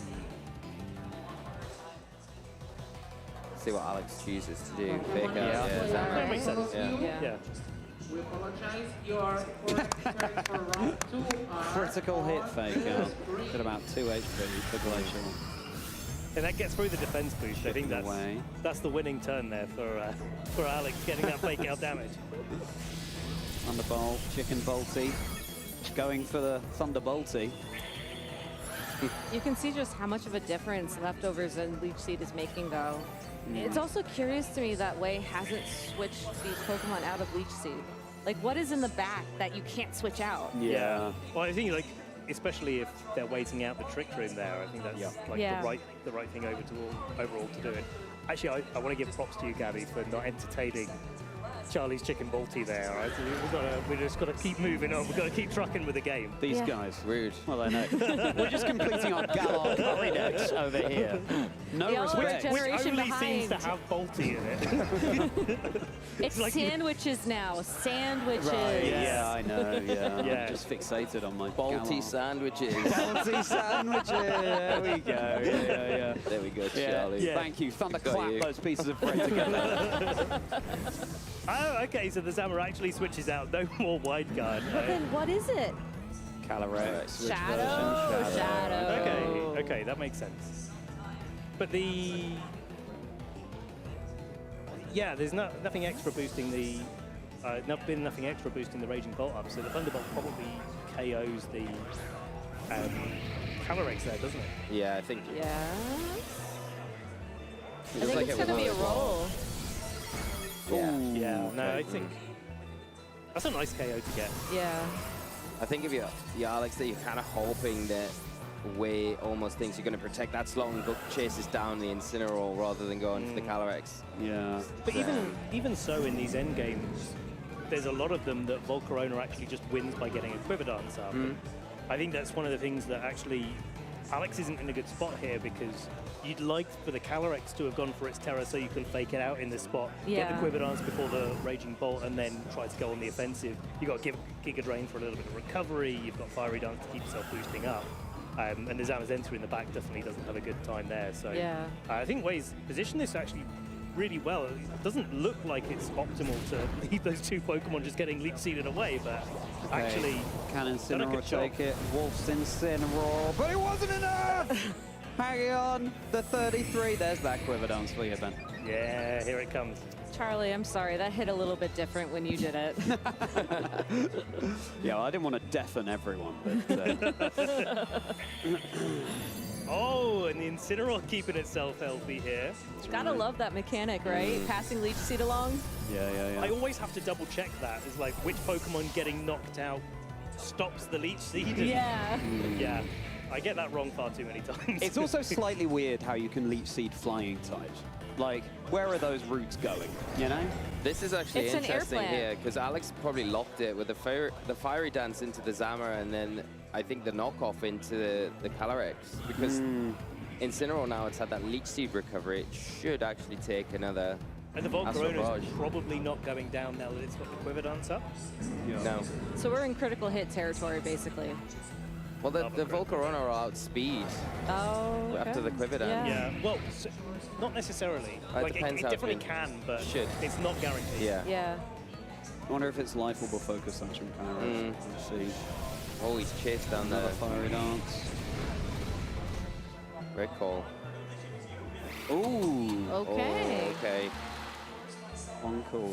See what Alex chooses to do. Fake out. That makes sense. Yeah. We apologize. You are for round 2. Critical hit fake out. Got about 2 HP for Glacial. And that gets through the defense boost. I think that's the winning turn there for Alex, getting that fake out damage. Thunderbolt, Chicken Bolty, going for the Thunderbolty. You can see just how much of a difference leftovers and Leech Seed is making, though. It's also curious to me that Way hasn't switched these Pokemon out of Leech Seed. Like, what is in the back that you can't switch out? Yeah. Well, I think, like, especially if they're waiting out the Trick Room there, I think that's like the right thing overall to do it. Actually, I want to give props to you, Gabby, for not entertaining Charlie's Chicken Bolty there. We just got to keep moving on. We've got to keep trucking with the game. These guys. Rude. Well, I know. We're just completing our Galar Corridors over here. No respect. Which only seems to have Bolty in it. It's like sandwiches now. Sandwiches. Right, yeah, I know. Yeah. I'm just fixated on my Bolty sandwiches. Bolty sandwiches. There we go. Yeah. There we go, Charlie. Yeah. Thank you. Thunderclap those pieces of bread together. Oh, okay, so the Zammer actually switches out. No more wide guard. But then what is it? Calyrex. Shadow. Okay, that makes sense. But there's nothing extra boosting the nothing extra boosting the Raging Bolt up, so the Thunderbolt probably KOs the Calyrex there, doesn't it? Yeah, I think. Yeah. I think it's gonna be a roll. Yeah. No, I think that's a nice KO to get. Yeah. I think if you're Alex, that you're kind of hoping that Way almost thinks you're going to protect that slot and chases down the Incineroar rather than going for the Calyrex. Yeah. But even so, in these end games, there's a lot of them that Volcarona actually just wins by getting a Quiver Dance up. I think that's one of the things that actually Alex isn't in a good spot here, because you'd like for the Calyrex to have gone for its Terror so you can fake it out in this spot, get the Quiver Dance before the Raging Bolt, and then try to go on the offensive. You've got Giga Drain for a little bit of recovery, you've got Fiery Dance to keep yourself boosting up. And the Zamazenta in the back definitely doesn't have a good time there. So I think Way's positioned this actually really well. It doesn't look like it's optimal to leave those two Pokemon just getting Leech Seeded away, but actually can Incineroar take it? Wolf's Incineroar, but it wasn't enough! Hang on, the 33. There's that Quiver Dance for you, Ben. Yeah, here it comes. Charlie, I'm sorry. That hit a little bit different when you did it. Yeah, well, I didn't want to deafen everyone, but... Oh, and the Incineroar keeping itself healthy here. Gotta love that mechanic, right? Passing Leech Seed along. Yeah. I always have to double check that. It's like which Pokemon getting knocked out stops the Leech Seed. Yeah. Yeah, I get that wrong far too many times. It's also slightly weird how you can Leech Seed flying types. Like, where are those routes going, you know? This is actually It's an interesting airplant. here, because Alex probably locked it with the Fiery Dance into the Zama, and then I think the knockoff into the Calyrex, because Incineroar now it's had that Leech Seed recovery. It should actually take another And the Astral Volcarona Barrage. is probably not going down now that it's got the Quiver Dance up. No. So we're in critical hit territory, basically. Well, the Volcarona are outspeed Oh, after the Quiver Dance. Yeah, well, not necessarily. It Like, depends it how definitely it's can, but Should. it's not guaranteed. Yeah. I wonder if it's lifeable focus dance from Calyrex. Let's see. Oh, he's chased down Another there. fiery dance. Great call. Ooh. Okay. Oh, okay. Encore.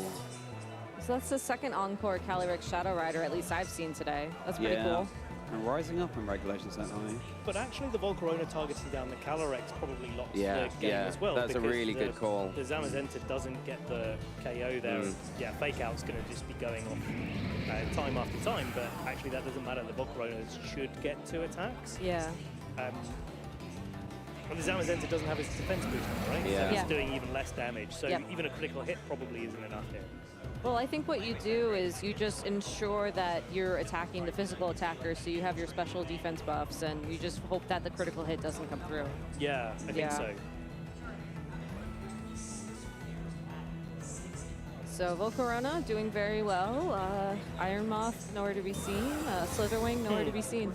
So that's the second Encore Calyrex Shadow Rider, at least I've seen today. That's pretty cool. And rising up in regulations that high. But actually, the Volcarona targeting down the Calyrex probably locks Yeah, the game as well. that's a because really good call. The Zamazenta doesn't get the KO there. Yeah, Fake Out's going to just be going off time after time, but actually that doesn't matter. The Volcaronas should get 2 attacks. Yeah. And the Zamazenta doesn't have its defense boost on, right? Yeah. So Yeah. it's doing even less damage. So Yep. even a critical hit probably isn't enough here. Well, I think what you do is you just ensure that you're attacking the physical attacker, so you have your special defense buffs, and you just hope that the critical hit doesn't come through. Yeah, I think so. So Volcarona doing very well. Iron Moth nowhere to be seen. Slitherwing nowhere to be seen.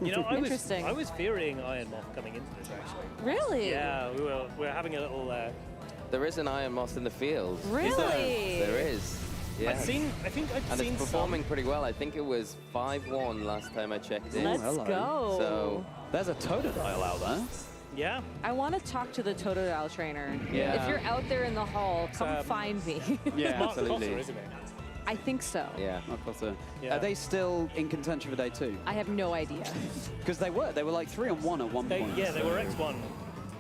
You know, Interesting. I was fearing Iron Moth coming into this actually. Really? Yeah, we were having a little. There is an Iron Moth in the field. Really? There is. Yeah. I think I've And seen it's performing pretty well. I think it was 5-1 last time I checked in. Let's go. So there's a Totodile out there. Yeah. I want to talk to the Totodile trainer. Yeah. If you're out there in the hall, come find me. Yeah, Mark absolutely. Cotter, isn't it? I think so. Yeah. Yeah. Are they still in contention for day 2? I have no idea. Because they were like 3-1 at one point. Yeah, they so- were X1.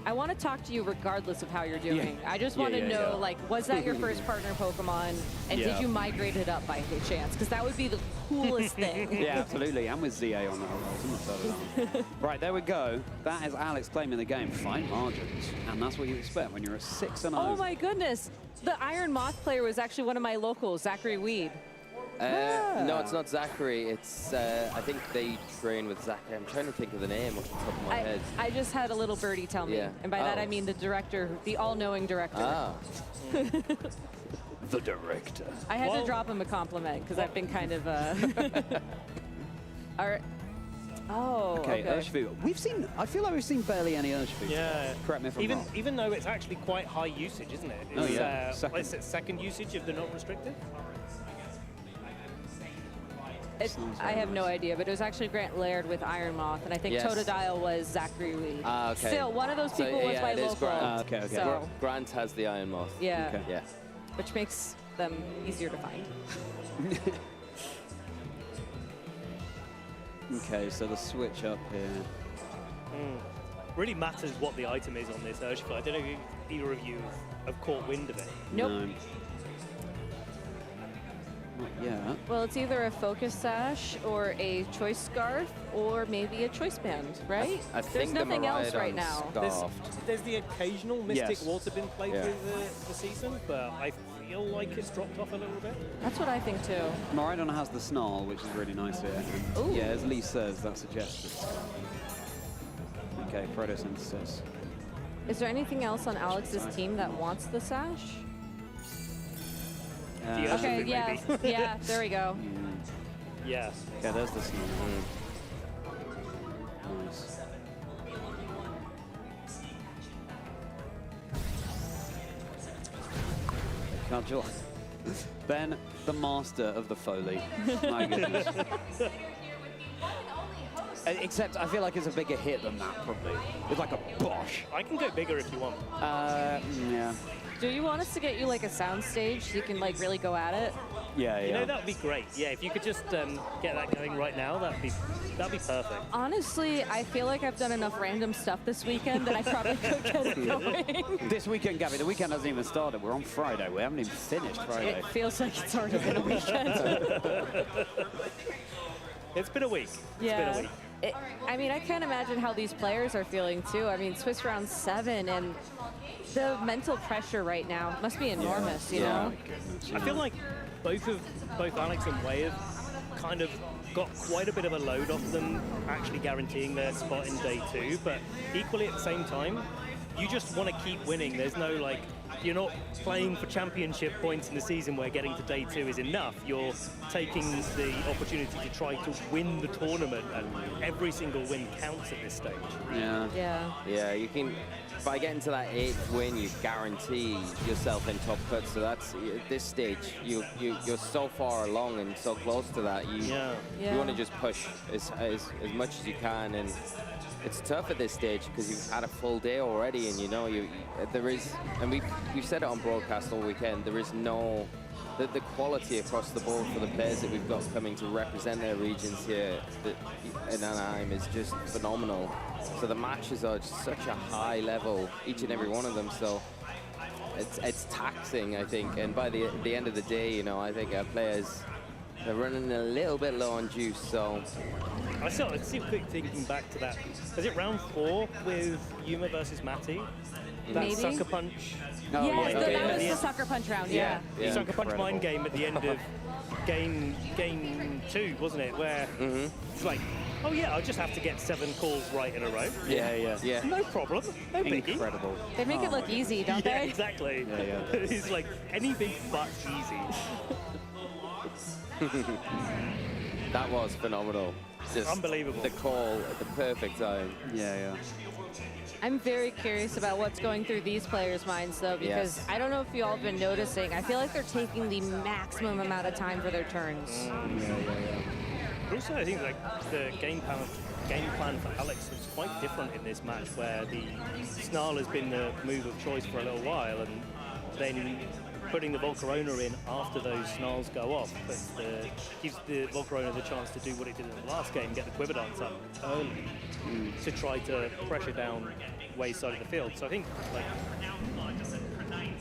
I want to talk to you regardless of how you're doing. Yeah. I just want to Yeah, know, yeah. like, was that your first partner Pokemon? And Yeah. did you migrate it up by chance? Because that would be the coolest thing. Yeah, absolutely. And with ZA on the horizon. Right, there we go. That is Alex claiming the game. Fine margins. And that's what you expect when you're a 6-0. Oh my goodness. The Iron Moth player was actually one of my locals, Zachary Weed. No, it's not Zachary. It's, I think they train with Zachary. I'm trying to think of the name off the top of my head. I just had a little birdie tell me. Yeah. And by that Oh. I mean the director, the all-knowing director. Ah. The director. I had to drop him a compliment because I've been kind of Okay, Urshifu. I feel like we've seen barely any Urshifu. Yeah. Correct me if I'm wrong. Even though it's actually quite high usage, isn't it? Oh, It's, yeah. what is it, second usage of the non-restricted? I have no idea, but it was actually Grant Laird with Iron Moth, and I think Yes. Totodile was Zachary Weed. Ah, okay. Still, one of those people was my it is local. Grant. okay. So, Grant has the Iron Moth. yeah, Okay. Yeah. which makes them easier to find. Okay, so the switch up here. Really matters what the item is on this Urshifu. I don't know if either of you have caught wind of it. Nope. No. Not yet. Well, it's either a focus sash or a choice scarf or maybe a choice band, right? I There's think the nothing else right Miraidon's now. scarfed. There's the occasional Mystic Yes. Water been played Yeah. with the season, but I feel like it's dropped off a little bit. That's what I think too. Miraidon has the snarl, which is really nice here. Ooh. Yeah, as Lee says, that's suggested. Okay, photosynthesis. Is there anything else on Alex's team that wants the sash? The Okay, Urshifu, yeah, maybe. yeah, there we go. Yeah. Yeah, there's the snarl. Nice. Cudgel. Ben, the master of the Foley. My goodness. Except I feel like it's a bigger hit than that, probably. It's like a bosh. I can go bigger if you want. Yeah. do you want us to get you like a sound stage so you can like really go at it? Yeah, You know, that would be great. Yeah, if you could just get that going right now, that'd be perfect. Honestly, I feel like I've done enough random stuff this weekend that I probably could get it going. This weekend, Gabby, the weekend hasn't even started. We're on Friday. We haven't even finished Friday. It feels like it's already been a weekend. It's been a week. Yeah. It's been a week. I mean, I can't imagine how these players are feeling too. I mean, Swiss round 7 and the mental pressure right now must be enormous, you know? I feel like both Alex and Wei have kind of got quite a bit of a load off them actually guaranteeing their spot in day 2, but equally at the same time, you just want to keep winning. There's no like, you're not playing for championship points in the season where getting to day 2 is enough. You're taking the opportunity to try to win the tournament, and every single win counts at this stage. Yeah, you can, by getting to that 8th win, you guarantee yourself in top cut. So that's, at this stage, you're so far along and so close to that. You want to just push as much as you can, and it's tough at this stage because you've had a full day already, and you know there is, and we've said it on broadcast all weekend. There is no the quality across the board for the players that we've got coming to represent their regions here in Anaheim is just phenomenal. So the matches are just such a high level, each and every one of them. So it's taxing, I think. And by the end of the day, you know, I think our players are running a little bit low on juice. So I still quick thinking back to that. Was it round 4 with Yuma versus Matty? That Maybe. sucker punch. That was the sucker punch round. Yeah. Sucker punch mind game at the end of game 2, wasn't it? Where it's like, oh yeah, I'll just have to get 7 calls right in a row. Yeah. No problem. No biggie. Incredible. They make it look easy, don't they? Exactly. Yeah. It's like anything but easy. That was phenomenal. Just unbelievable. The call at the perfect time. Yeah. I'm very curious about what's going through these players' minds, though, because I don't know if you all have been noticing. I feel like they're taking the maximum amount of time for their turns. Also, I think like the game plan for Alex was quite different in this match, where the Snarl has been the move of choice for a little while, and then putting the Volcarona in after those Snarls go off gives the Volcarona the chance to do what it did in the last game, get the Quiver Dance up early to try to pressure down Wei's side of the field. So I think like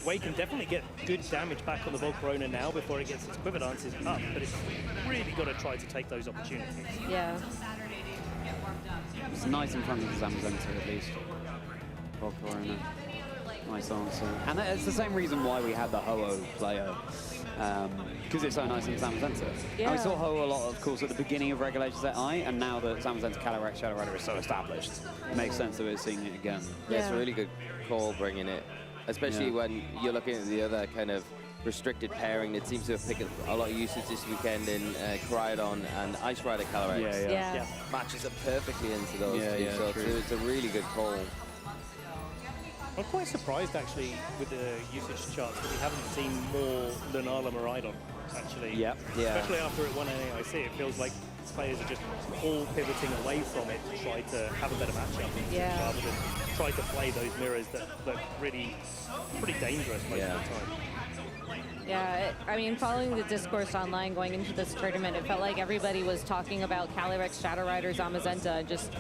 Wei can definitely get good damage back on the Volcarona now before it gets its Quiver Dances up, but it's really got to try to take those opportunities. Yeah. It's nice in front of the Zamazenta at least. Volcarona. Nice answer. And it's the same reason why we had the Ho-Oh player, because it's so nice in Zamazenta. And we saw Ho-Oh a lot, of course, at the beginning of Regulations at I, and now that Zamazenta Calyrex Shadow Rider is so established, it makes sense that we're seeing it again. Yeah, it's a really good call bringing it, especially when you're looking at the other kind of restricted pairing that seems to have picked up a lot of usage this weekend in Cryogon and Ice Rider Calyrex. Yeah. Matches up perfectly into those two, so it's a really good call. I'm quite surprised actually with the usage charts that we haven't seen more Lunala Miraidon actually. Especially after it won NAIC, it feels like players are just all pivoting away from it to try to have a better matchup rather than try to play those mirrors that look really pretty dangerous most of the time. Yeah, I mean, following the discourse online going into this tournament, it felt like everybody was talking about Calyrex, Shadow Rider, Zamazenta, just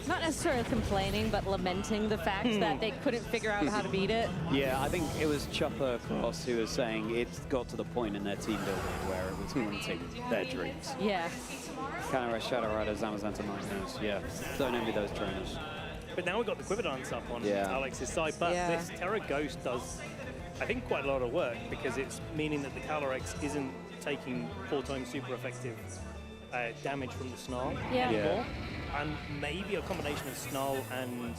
not necessarily complaining, but lamenting the fact that they couldn't figure out how to beat it. Yeah, I think it was Chopper Cross who was saying it's got to the point in their team building where it was haunting their dreams. Yeah. Calyrex, Shadow Rider, Zamazenta, Nightmares. Yeah, don't envy those trainers. But now we've got the Quiver Dance up on Alex's side, but this Terra Ghost does, I think, quite a lot of work because it's meaning that the Calyrex isn't taking 4 times super effective damage from the Snarl anymore. And maybe a combination of Snarl and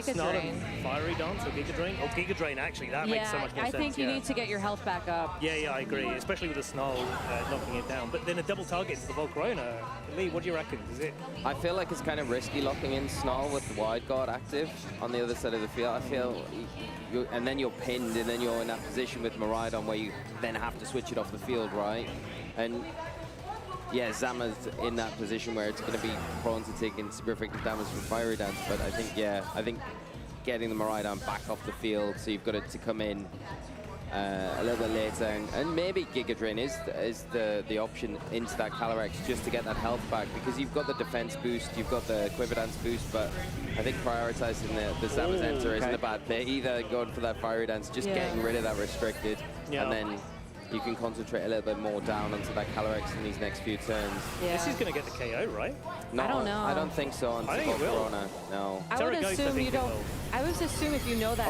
Snarl and Fiery Dance or Giga Drain. Or Giga Drain, actually, that makes so much more sense. I think you need to get your health back up. Yeah, I agree, especially with the Snarl knocking it down. But then a double target to the Volcarona. Lee, what do you reckon? Is it? I feel like it's kind of risky locking in Snarl with the Wide Guard active on the other side of the field. I feel, and then you're pinned, and then you're in that position with Miraidon where you then have to switch it off the field, right? And yeah, Zama's in that position where it's going to be prone to taking super effective damage from Fiery Dance, but I think getting the Miraidon back off the field, so you've got it to come in a little bit later, and maybe Giga Drain is the option into that Calyrex just to get that health back, because you've got the defense boost, you've got the Quiver Dance boost, but I think prioritizing the Zamazenta isn't a bad play either. Going for that Fiery Dance, just getting rid of that restricted, and then you can concentrate a little bit more down onto that Calyrex in these next few turns. This is going to get the KO, right? No, I don't know. I don't think so. On I think it will. Corona, no. I would assume you don't. I would assume if you know that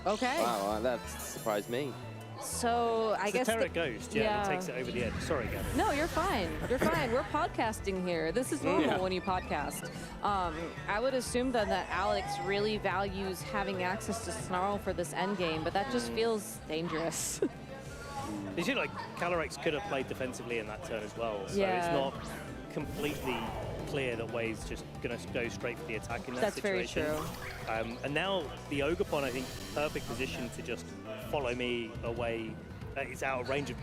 okay. Wow, that surprised me. So I guess the Ghost, it takes it over the edge. Sorry, Gavin. No, you're fine. You're fine. We're podcasting here. This is normal when you podcast. I would assume that Alex really values having access to Snarl for this end game, but that just feels dangerous. You see, like, Calyrex could have played defensively in that turn as well, so it's not completely clear that Way's just going to go straight for the attack in that situation. That's very true. And now the Ogerpon, I think, perfect position to just follow me away. It's out of range of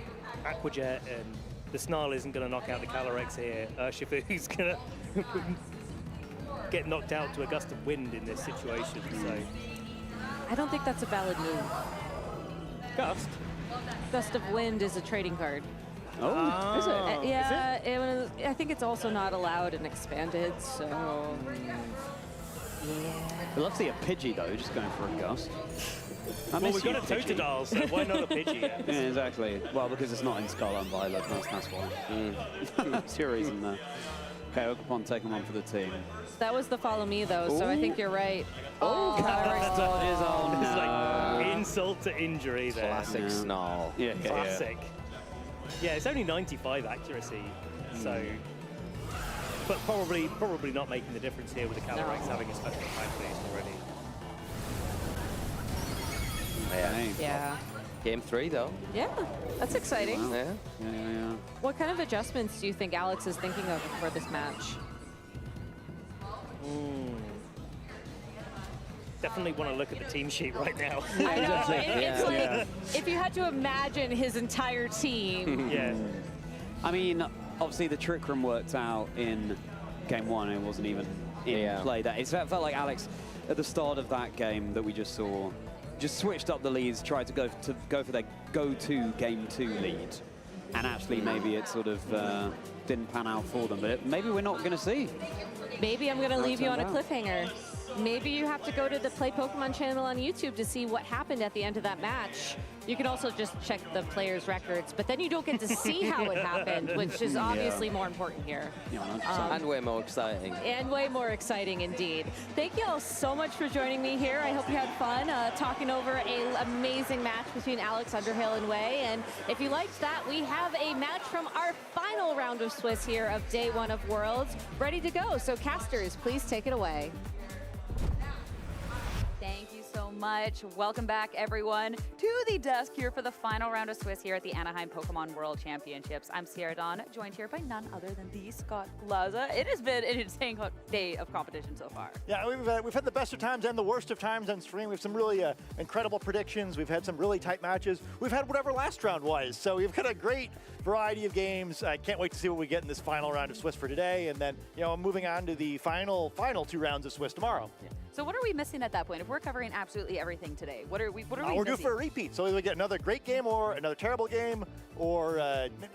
Aquajet, and the Snarl isn't going to knock out the Calyrex here. Shifu's going to get knocked out to a gust of wind in this situation. So I don't think that's a valid move. Gust? Gust of Wind is a trading card. Oh, is it? Yeah, I think it's also not allowed and expanded, so... I'd love to see a Pidgey, though, just going for a Gust. Well, we've got a Totodile, so why not a Pidgey? Yeah, exactly. Well, because it's not in Scarlet and Violet, that's why. That's your reason there. Okay, Ogerpon taking one for the team. That was the follow me, though, so I think you're right. Calyrex dodges. Oh, It's like insult to injury there. Classic Snarl. Yeah, Classic. Yeah, it's only 95 accuracy, so... But probably not making the difference here with the Calyrex having a special attack boost already. Yeah. Game 3, though. Yeah, that's exciting. Wow. Yeah. What kind of adjustments do you think Alex is thinking of for this match? Definitely want to look at the team sheet right now. I know, it's like, if you had to imagine his entire team. Yeah. I mean, obviously the Trick Room worked out in game 1. It wasn't even in play. It felt like Alex, at the start of that game that we just saw, just switched up the leads, tried to go for their go-to game 2 lead. And actually maybe it sort of didn't pan out for them. But maybe we're not going to see. Maybe I'm going to leave you on a cliffhanger. Maybe you have to go to the Play Pokemon channel on YouTube to see what happened at the end of that match. You can also just check the players' records, but then you don't get to see how it happened, which is obviously more important here. And way more exciting. And way more exciting indeed. Thank you all so much for joining me here. I hope you had fun talking over an amazing match between Alex Underhill and Way. And if you liked that, we have a match from our final round of Swiss here of Day 1 of Worlds ready to go. So casters, please take it away. Thank you so much. Welcome back, everyone, to the desk here for the final round of Swiss here at the Anaheim Pokémon World Championships. I'm Sierra Dawn, joined here by none other than the Scott Plaza. It has been an insane day of competition so far. Yeah, we've had the best of times and the worst of times on stream. We have some really incredible predictions. We've had some really tight matches. We've had whatever last round was. So we've got a great variety of games. I can't wait to see what we get in this final round of Swiss for today. And then, moving on to the final 2 rounds of Swiss tomorrow. Yeah. So what are we missing at that point? If we're covering absolutely everything today, what are we We're missing? due for a repeat. So either we get another great game or another terrible game, or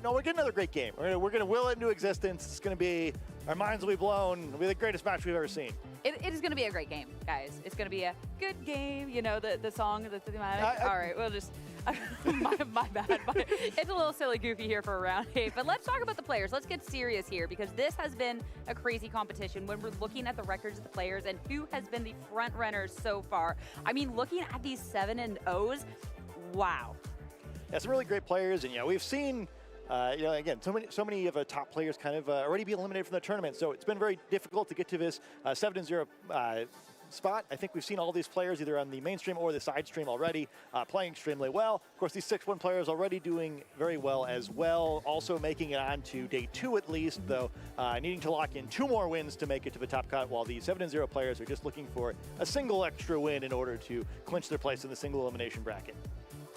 no, we get another great game. We're going to will it into existence. It's going to be, our minds will be blown. It'll be the greatest match we've ever seen. It is going to be a great game, guys. It's going to be a good game. You know, the song, the thematic. All right, we'll just... my bad. It's a little silly goofy here for round 8, but let's talk about the players. Let's get serious here, because this has been a crazy competition when we're looking at the records of the players and who has been the front runners so far. I mean, looking at these 7-0s, wow. Yeah, some really great players, and we've seen again, so many of the top players kind of already be eliminated from the tournament, so it's been very difficult to get to this 7-0 spot. I think we've seen all these players either on the mainstream or the side stream already playing extremely well. Of course, these 6-1 players already doing very well as well, also making it on to day 2 at least, though needing to lock in 2 more wins to make it to the top cut, while the 7-0 players are just looking for a single extra win in order to clinch their place in the single elimination bracket.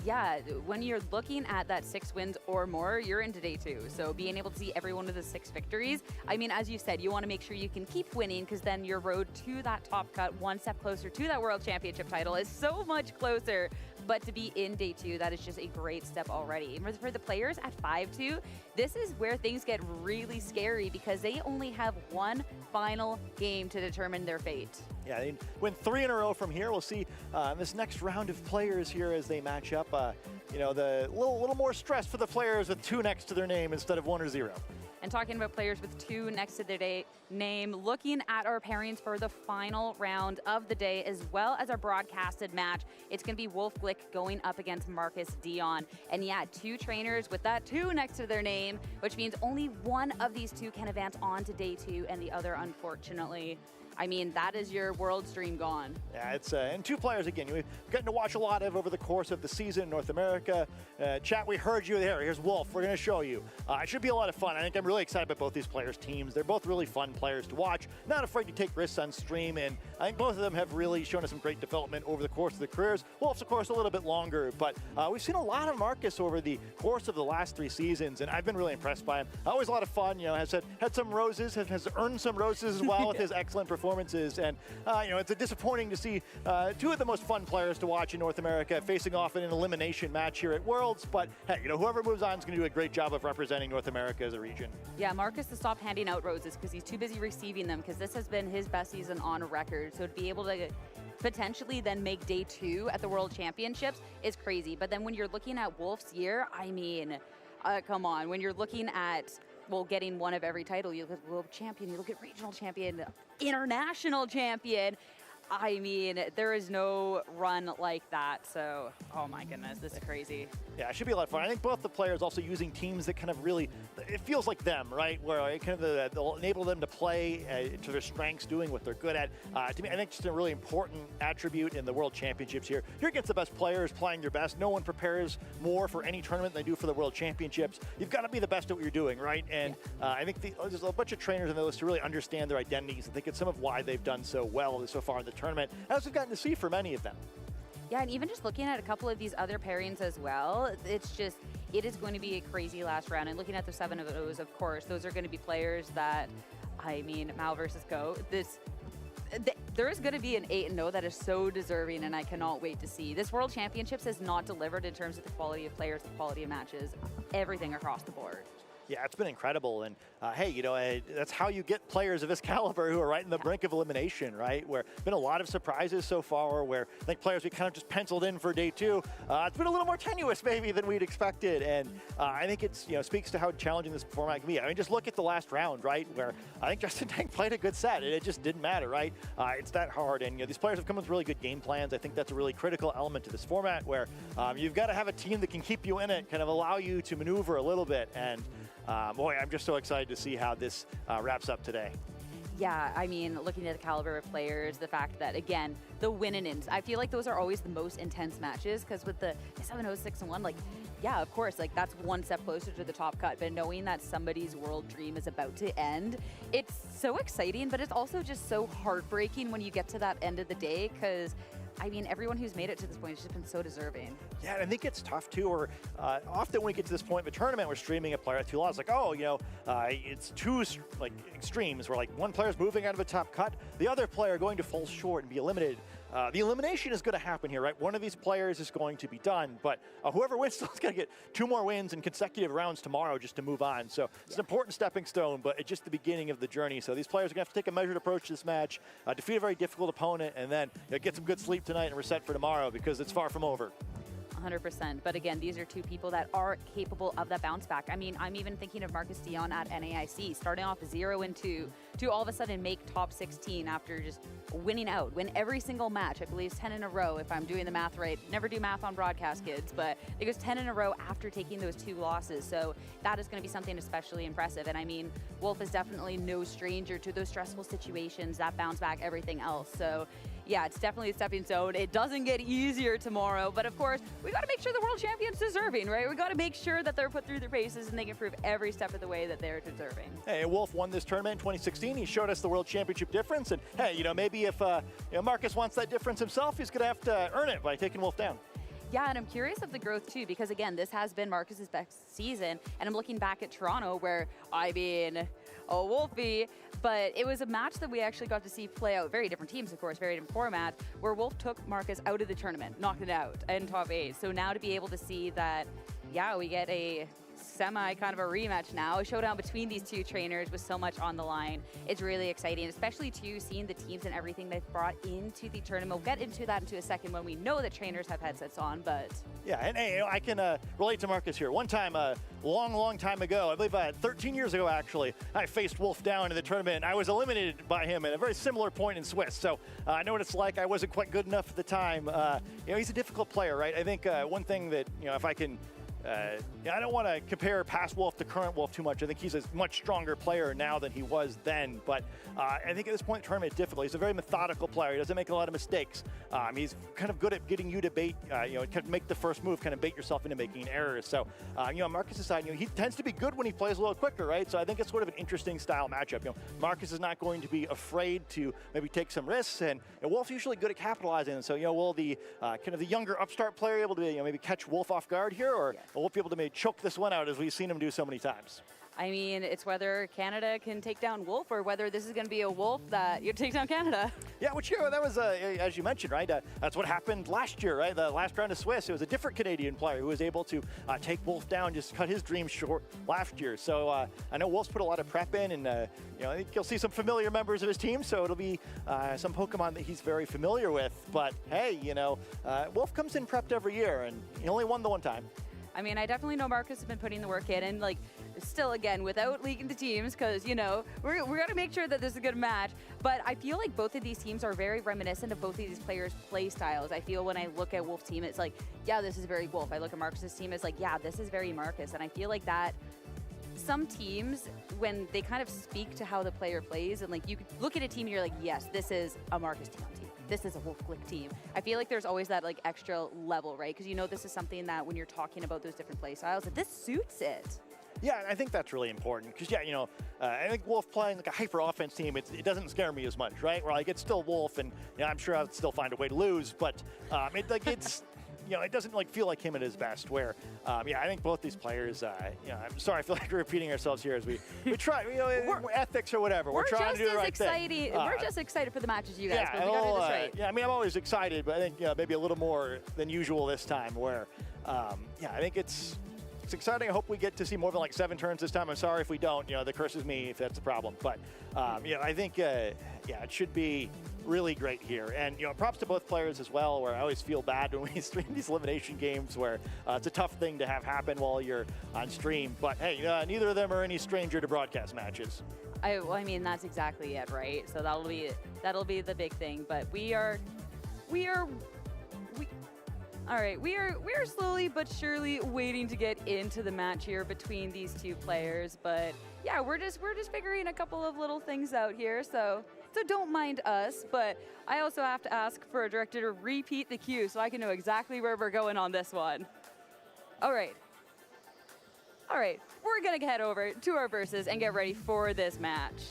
yeah, when you're looking at that 6 wins or more, you're into day 2. So being able to see every one of the 6 victories, I mean, as you said, you want to make sure you can keep winning because then your road to that top cut, one step closer to that World Championship title is so much closer. But to be in day 2, that is just a great step already. And for the players at 5-2, this is where things get really scary because they only have one final game to determine their fate. Yeah, they win 3 in a row from here. We'll see this next round of players here as they match up. You know, the little more stress for the players with 2 next to their name instead of 1 or 0. And talking about players with 2 next to their name, looking at our pairings for the final round of the day, as well as our broadcasted match, it's going to be Wolf Glick going up against Marcus Dion. And yeah, 2 trainers with that 2 next to their name, which means only one of these 2 can advance on to day 2, and the other, unfortunately, I mean, that is your world dream gone. Yeah, it's and 2 players again we've gotten to watch a lot of over the course of the season in North America. Chat, we heard you there. Here's Wolf. We're going to show you. It should be a lot of fun. I think I'm really excited about both these players' teams. They're both really fun players to watch. Not afraid to take risks on stream, and I think both of them have really shown us some great development over the course of their careers. Wolf's, of course, a little bit longer, but we've seen a lot of Marcus over the course of the last 3 seasons, and I've been really impressed by him. Always a lot of fun. You know, has had some roses, has earned some roses as well with his excellent performances, and you know, it's disappointing to see 2 of the most fun players to watch in North America facing off in an elimination match here at Worlds. But hey, you know, whoever moves on is going to do a great job of representing North America as a region. Yeah, Marcus has stopped handing out roses because he's too busy receiving them because this has been his best season on record. So to be able to potentially then make day 2 at the World Championships is crazy. But then when you're looking at Wolf's year, I mean, come on, when you're looking at getting one of every title, you look at world champion, you look at regional champion, international champion. I mean, there is no run like that. So, oh my goodness, this is crazy. Yeah, it should be a lot of fun. I think both the players also using teams that kind of really, it feels like them, right? Where it kind of they'll enable them to play to their strengths, doing what they're good at. To me, I think just a really important attribute in the World Championships here. Here against the best players playing their best. No one prepares more for any tournament than they do for the World Championships. You've got to be the best at what you're doing, right? And I think there's a bunch of trainers on the list to really understand their identities. I think it's some of why they've done so well so far in the tournament, as we've gotten to see for many of them. Yeah, and even just looking at a couple of these other pairings as well, it's just, it is going to be a crazy last round. And looking at the 7 of those, of course, those are going to be players that, I mean, Mal versus Go, there is going to be an 8-0 that is so deserving, and I cannot wait to see. This World Championships has not delivered in terms of the quality of players, the quality of matches, everything across the board. Yeah, it's been incredible, and hey, you know, that's how you get players of this caliber who are right in the brink of elimination, right? Where been a lot of surprises so far, where I think players we kind of just penciled in for day 2. It's been a little more tenuous maybe than we'd expected, and I think it's, you know, speaks to how challenging this format can be. I mean, just look at the last round, right? Where I think Justin Tang played a good set, and it just didn't matter, right? It's that hard, and you know, these players have come with really good game plans. I think that's a really critical element to this format, where you've got to have a team that can keep you in it, kind of allow you to maneuver a little bit, and boy, I'm just so excited to see how this wraps up today. Yeah, I mean, looking at the caliber of players, the fact that, again, the win-ins, I feel like those are always the most intense matches, because with the 7-0, 6-1, like, yeah, of course, like, that's one step closer to the top cut, but knowing that somebody's world dream is about to end, it's so exciting, but it's also just so heartbreaking when you get to that end of the day, because I mean, everyone who's made it to this point has just been so deserving. Yeah, and I think it's tough too, or often when we get to this point of a tournament, we're streaming a player at 2 losses. Like, oh, you know, it's 2 like extremes where like one player's moving out of a top cut, the other player going to fall short and be eliminated. The elimination is going to happen here, right? One of these players is going to be done, but whoever wins still is going to get 2 more wins in consecutive rounds tomorrow just to move on. So it's an important stepping stone, but it's just the beginning of the journey. So these players are going to have to take a measured approach to this match, defeat a very difficult opponent, and then get some good sleep tonight and we're set for tomorrow because it's far from over. 100%. But again, these are 2 people that are capable of that bounce back. I mean, I'm even thinking of Marcus Dion at NAIC, starting off 0-2 to all of a sudden make top 16 after just winning out, win every single match. I believe 10 in a row, if I'm doing the math right. Never do math on broadcast, kids, but it goes 10 in a row after taking those 2 losses. So that is going to be something especially impressive. And I mean, Wolf is definitely no stranger to those stressful situations, that bounce back, everything else. So yeah, it's definitely a stepping stone. It doesn't get easier tomorrow, but of course, we got to make sure the world champion's deserving, right? We got to make sure that they're put through their paces and they can prove every step of the way that they're deserving. Hey, Wolf won this tournament in 2016. He showed us the world championship difference, and hey, you know, maybe if Marcus wants that difference himself, he's going to have to earn it by taking Wolf down. Yeah, and I'm curious of the growth too, because again, this has been Marcus's best season, and I'm looking back at Toronto where, I mean, oh, Wolfie, but it was a match that we actually got to see play out. Very different teams, of course, very different format, where Wolf took Marcus out of the tournament, knocked it out in top 8. So now to be able to see that, yeah, we get a semi kind of a rematch now, a showdown between these two trainers with so much on the line. It's really exciting, especially too seeing the teams and everything they've brought into the tournament. We'll get into that into a second when we know that trainers have headsets on, but... Yeah, and hey, you know, I can relate to Marcus here. One time, long time ago, I believe 13 years ago actually, I faced Wolf down in the tournament, and I was eliminated by him at a very similar point in Swiss. So I know what it's like. I wasn't quite good enough at the time. You know, he's a difficult player, right? I think one thing that, you know, if I can I don't want to compare past Wolf to current Wolf too much. I think he's a much stronger player now than he was then. But I think at this point in the tournament, it's difficult. He's a very methodical player. He doesn't make a lot of mistakes. He's kind of good at getting you to bait, you know, kind of make the first move, kind of bait yourself into making errors. So, you know, Marcus's side, you know, he tends to be good when he plays a little quicker, right? So I think it's sort of an interesting style matchup. You know, Marcus is not going to be afraid to maybe take some risks, and Wolf's usually good at capitalizing. And so, you know, will the kind of the younger upstart player able to, you know, maybe catch Wolf off guard here, or will Wolf be able to maybe choke this one out as we've seen him do so many times? I mean, it's whether Canada can take down Wolf or whether this is going to be a Wolf that you take down Canada. Yeah, which, you know, that was, as you mentioned, right? That's what happened last year, right? The last round of Swiss, it was a different Canadian player who was able to take Wolf down, just cut his dreams short last year. So I know Wolf's put a lot of prep in, and, you know, I think you'll see some familiar members of his team, so it'll be some Pokemon that he's very familiar with. But, hey, you know, Wolf comes in prepped every year, and he only won the one time. I mean, I definitely know Marcus has been putting the work in, and like, still, again, without leaking the teams, because, you know, we're going to make sure that this is a good match. But I feel like both of these teams are very reminiscent of both of these players' play styles. I feel when I look at Wolf's team, it's like, yeah, this is very Wolf. I look at Marcus's team, it's like, yeah, this is very Marcus. And I feel like that some teams, when they kind of speak to how the player plays, and like, you could look at a team and you're like, yes, this is a Marcus team. This is a Wolf Glick team. I feel like there's always that like extra level, right? Because you know this is something that when you're talking about those different play styles, that this suits it. Yeah, I think that's really important because, yeah, you know, I think Wolf playing like a hyper offense team, it doesn't scare me as much, right? Where like it's still Wolf, and you know, I'm sure I'll still find a way to lose, but it's. You know, it doesn't like feel like him at his best. Where, yeah, I think both these players. You know, I'm sorry, I feel like we're repeating ourselves here as we try. You know, ethics or whatever. We're trying to do the right thing. We're just excited for the matches, you guys. Yeah, but we got to do this right. Yeah, I mean, I'm always excited, but I think maybe a little more than usual this time. Where, yeah, I think it's exciting. I hope we get to see more than like 7 turns this time. I'm sorry if we don't. You know, the curse is me if that's the problem. But yeah, I think yeah, it should be really great here. And you know, props to both players as well. Where I always feel bad when we stream these elimination games, where it's a tough thing to have happen while you're on stream. But hey, neither of them are any stranger to broadcast matches. I mean, that's exactly it, right? So that'll be the big thing. But we are slowly but surely waiting to get into the match here between these two players. But yeah, we're just figuring a couple of little things out here. So don't mind us. But I also have to ask for a director to repeat the cue so I can know exactly where we're going on this one. All right, we're gonna head over to our verses and get ready for this match.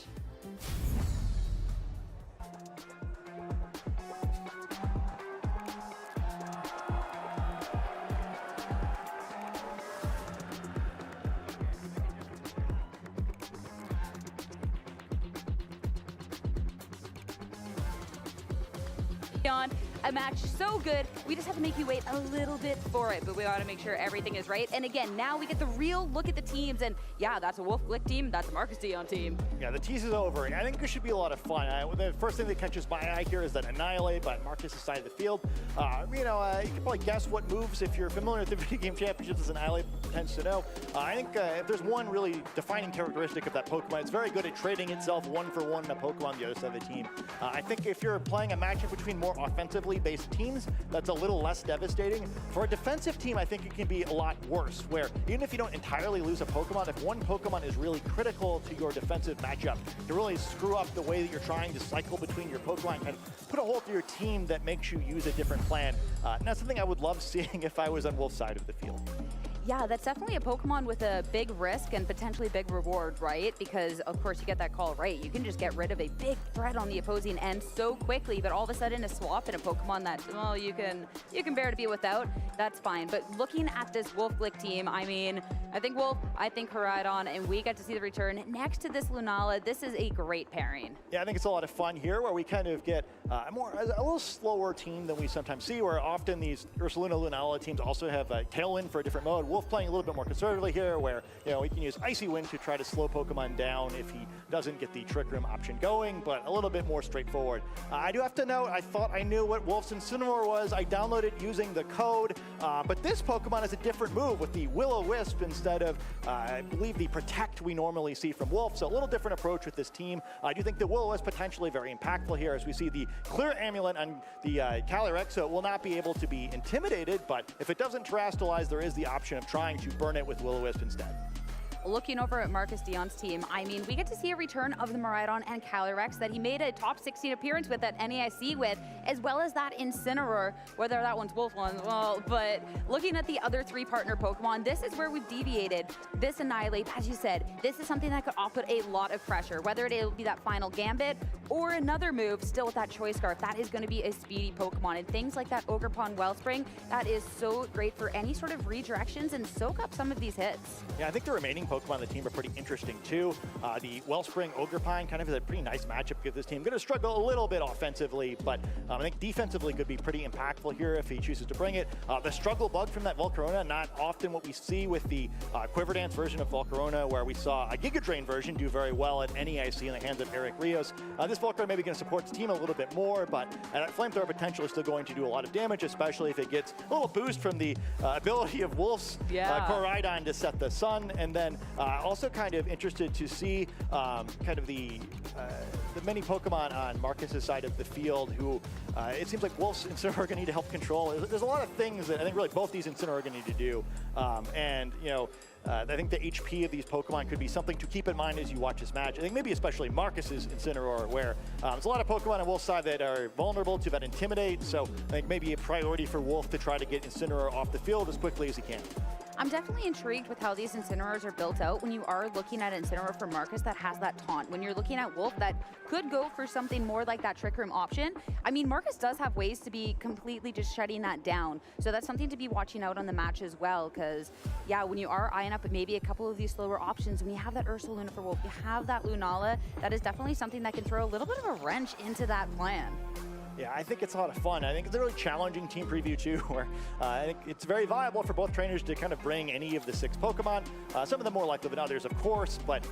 On a match so good, we just have to make you wait a little bit for it, but we want to make sure everything is right. And again, now we get the real look at the teams, and yeah, that's a Wolf Glick team, that's a Marcus Dion team. Yeah, the tease is over, and I think this should be a lot of fun. The first thing that catches my eye here is that Annihilate by Marcus' side of the field. You know, you can probably guess what moves if you're familiar with the video game championships, as Annihilate tends to know. I think if there's one really defining characteristic of that Pokemon, it's very good at trading itself one for one in a Pokemon on the other side of the team. I think if you're playing a matchup between more offensively based teams, that's a little less devastating. For a defensive team, I think it can be a lot worse, where even if you don't entirely lose a Pokemon, if one Pokemon is really critical to your defensive matchup, to really screw up the way that you're trying to cycle between your Pokemon and put a hole through your team that makes you use a different plan. And that's something I would love seeing if I was on Wolf's side of the field. Yeah, that's definitely a Pokemon with a big risk and potentially big reward, right? Because, of course, you get that call right. You can just get rid of a big threat on the opposing end so quickly, but all of a sudden a swap in a Pokemon that, well, you can bear to be without, that's fine. But looking at this Wolf Glick team, I mean, I think Wolf, I think Koraidon, and we get to see the return next to this Lunala. This is a great pairing. Yeah, I think it's a lot of fun here where we kind of get a little slower team than we sometimes see, where often these Ursaluna Lunala teams also have Tailwind for a different mode. Wolf playing a little bit more conservatively here, where we can use Icy Wind to try to slow Pokemon down if he doesn't get the Trick Room option going, but a little bit more straightforward. I do have to note, I thought I knew what Wolf's Incineroar was. I downloaded using the code, but this Pokemon is a different move with the Will-O-Wisp instead of, I believe, the Protect we normally see from Wolf. So a little different approach with this team. I do think the Will-O-Wisp potentially very impactful here as we see the Clear Amulet on the Calyrex, so it will not be able to be intimidated, but if it doesn't terrestrialize, there is the option of trying to burn it with Will-O-Wisp instead. Looking over at Marcus Dion's team, I mean, we get to see a return of the Miraidon and Calyrex that he made a top 16 appearance with at NAIC with, as well as that Incineroar, whether that one's Wolf one, well, but looking at the other three partner Pokemon, this is where we've deviated. This Annihilate, as you said, this is something that could output a lot of pressure, whether it'll be that final Gambit or another move still with that Choice Scarf. That is going to be a speedy Pokemon, and things like that Ogerpon Wellspring, that is so great for any sort of redirections and soak up some of these hits. Yeah, I think the remaining Pokemon on the team are pretty interesting too. The Wellspring Ogerpine kind of is a pretty nice matchup because this team going to struggle a little bit offensively, but I think defensively could be pretty impactful here if he chooses to bring it. The Struggle Bug from that Volcarona, not often what we see with the Quiver Dance version of Volcarona, where we saw a Giga Drain version do very well at NAIC in the hands of Eric Rios. This Volcarona maybe going to support the team a little bit more, but that Flamethrower potential is still going to do a lot of damage, especially if it gets a little boost from the ability of Wolf's Koraidon to set the sun, and then also kind of interested to see kind of the many Pokemon on Marcus's side of the field who it seems like Wolf's Incineroar are going to need to help control. There's a lot of things that I think really both these Incineroar are going to need to do. And, I think the HP of these Pokemon could be something to keep in mind as you watch this match. I think maybe especially Marcus's Incineroar, where there's a lot of Pokemon on Wolf's side that are vulnerable to that Intimidate, so I think maybe a priority for Wolf to try to get Incineroar off the field as quickly as he can. I'm definitely intrigued with how these Incineroars are built out when you are looking at Incineroar for Marcus that has that taunt. When you're looking at Wolf that could go for something more like that Trick Room option, I mean, Marcus does have ways to be completely just shutting that down. So that's something to be watching out on the match as well, because, yeah, when you are eyeing up maybe a couple of these slower options, when you have that Ursaluna for Wolf, you have that Lunala, that is definitely something that can throw a little bit of a wrench into that plan. Yeah, I think it's a lot of fun. I think it's a really challenging team preview too, where I think it's very viable for both trainers to kind of bring any of the 6 Pokemon. Some of them more likely than others, of course, but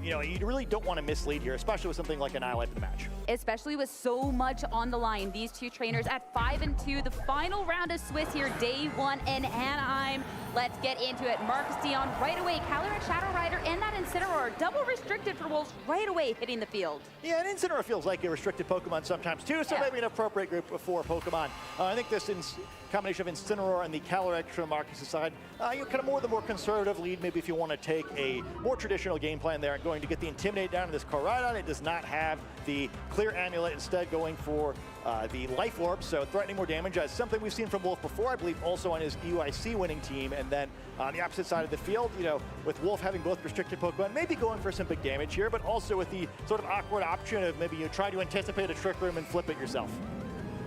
you really don't want to mislead here, especially with something like an Annihilate in the match. Especially with so much on the line. These two trainers at 5-2, the final round of Swiss here, day 1 in Anaheim. Let's get into it. Marcus Dion right away, Calyrex, Shadow Rider, and that Incineroar, double restricted for Wolves right away hitting the field. Yeah, and Incineroar feels like a restricted Pokemon sometimes too, so maybe an appropriate group of 4 Pokemon. I think this combination of Incineroar and the Calyrex from Marcus' side, kind of more the more conservative lead, maybe if you want to take a more traditional game plan there and going to get the Intimidate down to this Koraidon. It does not have the Clear Amulet, instead going for the Life Orb, so threatening more damage. As something we've seen from Wolf before, I believe also on his EUIC winning team. And then on the opposite side of the field, with Wolf having both restricted Pokemon, maybe going for some big damage here, but also with the sort of awkward option of maybe you try to anticipate a Trick Room and flip it yourself.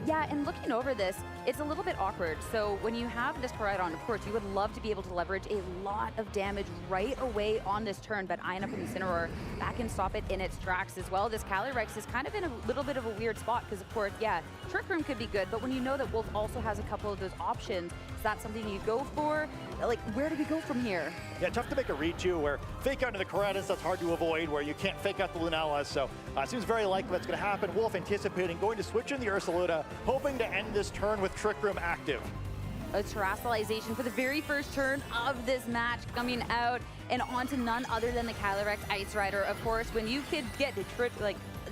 Yeah, and looking over this, it's a little bit awkward. So when you have this Koraidon, of course, you would love to be able to leverage a lot of damage right away on this turn, but eyeing up an Incineroar, that can stop it in its tracks as well. This Calyrex is kind of in a little bit of a weird spot because, of course, yeah, Trick Room could be good, but when you know that Wolf also has a couple of those options, is that something you go for? Like, where do we go from here? Yeah, tough to make a read too, where fake out into the Koraidons, that's hard to avoid, where you can't fake out the Lunala, so it seems very likely that's going to happen. Wolf anticipating, going to switch in the Ursaluna, hoping to end this turn with Trick Room active. A terrestrialization for the very first turn of this match coming out, and on to none other than the Calyrex Ice Rider. Of course, when you could get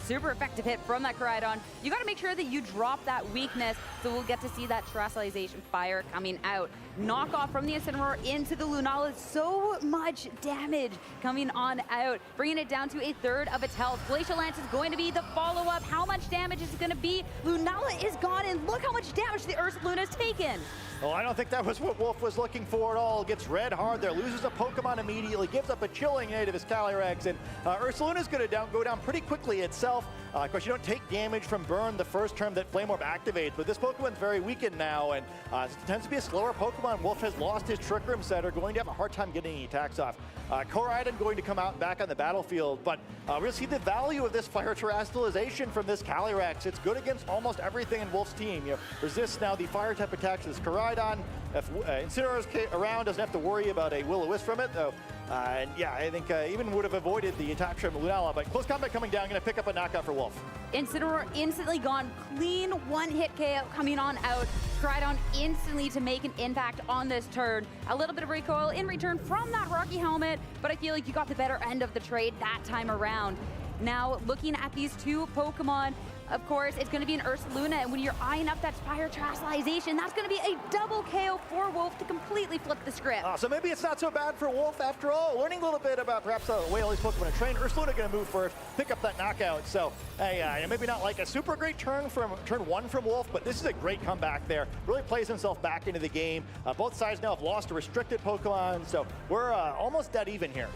super effective hit from that Koraidon. You got to make sure that you drop that weakness, so we'll get to see that Terrestrialization Fire coming out. Knockoff from the Incineroar into the Lunala. So much damage coming on out, bringing it down to a third of its health. Glacial Lance is going to be the follow-up. How much damage is it going to be? Lunala is gone, and look how much damage the Ursaluna has taken. Well, I don't think that was what Wolf was looking for at all. Gets red hard there, loses a Pokemon immediately, gives up a Chilling Aid of his Calyrex, and Ursaluna's going to go down pretty quickly itself. Of course, you don't take damage from Burn the first turn that Flame Orb activates, but this Pokemon's very weakened now, and it tends to be a slower Pokemon. Wolf has lost his Trick Room setter, going to have a hard time getting any attacks off. Koraidon going to come out back on the battlefield, but we'll see the value of this Fire Terrestrialization from this Calyrex. It's good against almost everything in Wolf's team. You know, resists now the Fire type attacks of this Koraidon. If Incineroar's around, doesn't have to worry about a Will-O-Wisp from it, though. And yeah, I think even would have avoided the attack from Lunala, but close combat coming down, going to pick up a knockout for Wolf. Incineroar instantly gone. Clean one-hit KO coming on out. Koraidon instantly to make an impact on this turn. A little bit of recoil in return from that Rocky Helmet, but I feel like you got the better end of the trade that time around. Now, looking at these two Pokemon, of course, it's going to be an Ursaluna, and when you're eyeing up that Fire Terrestrialization, that's going to be a double KO for Wolf to completely flip the script. So maybe it's not so bad for Wolf after all. Learning a little bit about perhaps the way all these Pokemon are trained. Ursaluna going to move first, pick up that knockout. So, hey, maybe not like a super great turn one from Wolf, but this is a great comeback there. Really plays himself back into the game. Both sides now have lost a restricted Pokemon, so we're almost dead even here.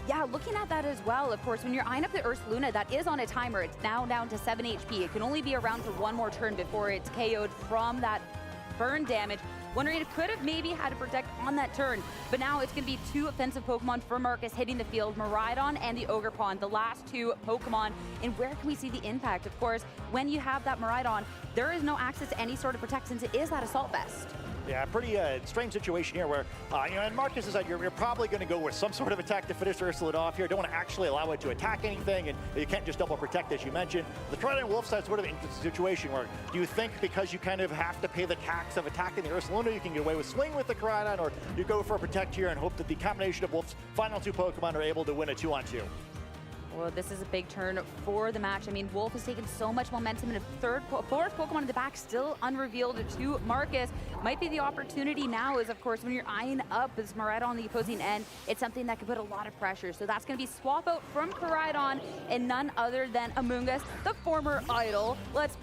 Yeah, looking at that as well, of course, when you're eyeing up the Ursaluna, that is on a timer. It's now down to 7 HP. It can only be around for one more turn before it's KO'd from that burn damage. Wondering if it could have maybe had to protect on that turn, but now it's going to be two offensive Pokemon for Marcus hitting the field, Miraidon and the Ogerpon, the last two Pokemon. And where can we see the impact? Of course, when you have that Miraidon, there is no access to any sort of protect since it is that Assault Vest. Yeah, pretty strange situation here where, and Marcus said you're probably going to go with some sort of attack to finish Ursaluna off here. Don't want to actually allow it to attack anything, and you can't just double protect, as you mentioned. The Koraidon Wolf side sort of an interesting situation where do you think because you kind of have to pay the tax of attacking the Ursaluna, you can get away with swing with the Koraidon, or you go for a protect here and hope that the combination of Wolf's final two Pokemon are able to win a 2-on-2? Well, this is a big turn for the match. I mean, Wolf has taken so much momentum, and a fourth Pokemon in the back still unrevealed to Marcus. Might be the opportunity now is, of course, when you're eyeing up this Miraidon on the opposing end, it's something that could put a lot of pressure. So that's going to be swap out from Koraidon and none other than Amoonguss, the former idol. Let's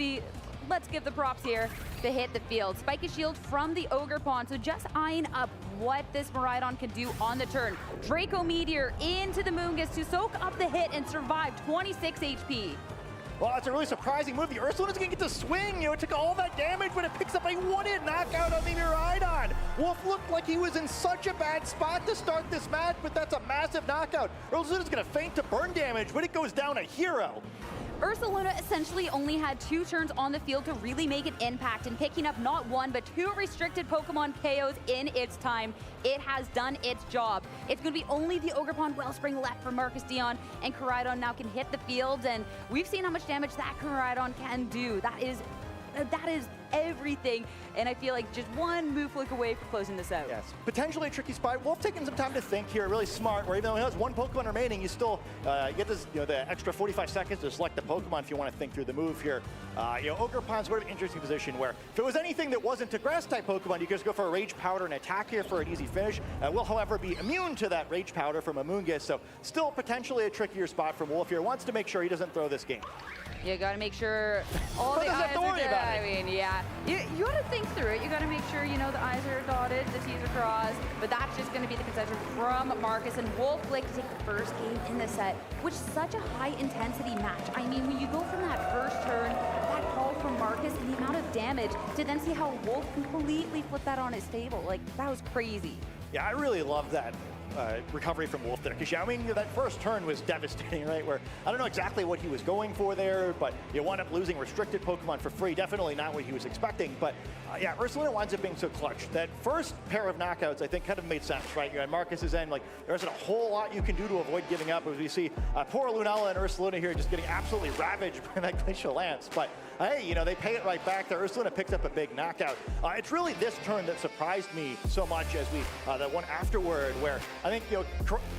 give the props here to hit the field. Spiky Shield from the Ogerpon, so just eyeing up what this Miraidon can do on the turn. Draco Meteor into the Moongus to soak up the hit and survive 26 HP. Well, that's a really surprising move. The Ursaluna's gonna get to swing. You know, it took all that damage, but it picks up a one-hit knockout on the Miraidon. Wolf looked like he was in such a bad spot to start this match, but that's a massive knockout. Ursaluna's gonna feint to burn damage, but it goes down a hero. Ursaluna essentially only had 2 turns on the field to really make an impact, and picking up not 1 but 2 restricted Pokemon KOs in its time. It has done its job. It's going to be only the Ogerpon Wellspring left for Marcus Dion, and Koraidon now can hit the field, and we've seen how much damage that Koraidon can do. That is everything, and I feel like just one move flick away from closing this out. Yes, potentially a tricky spot. Wolf taking some time to think here, really smart, where even though he has 1 Pokemon remaining, you still get this, the extra 45 seconds to select the Pokemon if you want to think through the move here. Ogerpon's sort of an interesting position where if it was anything that wasn't a Grass-type Pokemon, you could just go for a Rage Powder and attack here for an easy finish. Will, however, be immune to that Rage Powder from Amoonguss, so still potentially a trickier spot from Wolf here. Wants to make sure he doesn't throw this game. You gotta make sure all the eyes are dotted. I mean, yeah. You gotta think through it. You gotta make sure, the eyes are dotted, the T's are crossed. But that's just gonna be the concession from Marcus. And Wolf like to take the first game in the set, which is such a high-intensity match. I mean, when you go from that first turn, that call from Marcus, and the amount of damage, to then see how Wolf completely flipped that on his table, like, that was crazy. Yeah, I really love that. Recovery from Wolf there, because that first turn was devastating, right? Where I don't know exactly what he was going for there, but you wound up losing restricted Pokemon for free. Definitely not what he was expecting, but yeah, Ursaluna winds up being so clutch. That first pair of knockouts, I think, kind of made sense, right? You're on Marcus's end, like there isn't a whole lot you can do to avoid giving up, as we see poor Lunala and Ursaluna here just getting absolutely ravaged by that Glacial Lance. But hey, they pay it right back there. Ursaluna picks up a big knockout. It's really this turn that surprised me so much as the one afterward, where I think,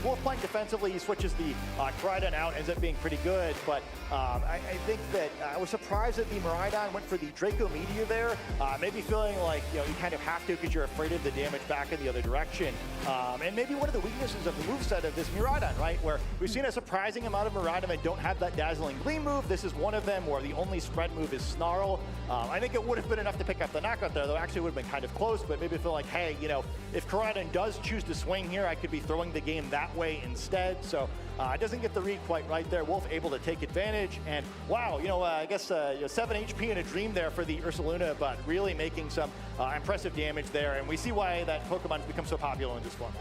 Wolf playing defensively, he switches the Koraidon out, ends up being pretty good, but I think that I was surprised that the Miraidon went for the Draco Meteor there, maybe feeling like, you kind of have to because you're afraid of the damage back in the other direction. And maybe one of the weaknesses of the moveset of this Miraidon, right, where we've seen a surprising amount of Miraidon that don't have that Dazzling Gleam move. This is one of them where the only spread move is Snarl. I think it would have been enough to pick up the knockout there, though actually it would have been kind of close, but maybe feel like, hey, if Koraidon does choose to swing here, I could be throwing the game that way instead. So it doesn't get the read quite right there. Wolf able to take advantage, and wow, I guess 7 HP in a dream there for the Ursaluna, but really making some impressive damage there, and we see why that Pokemon has become so popular in this format.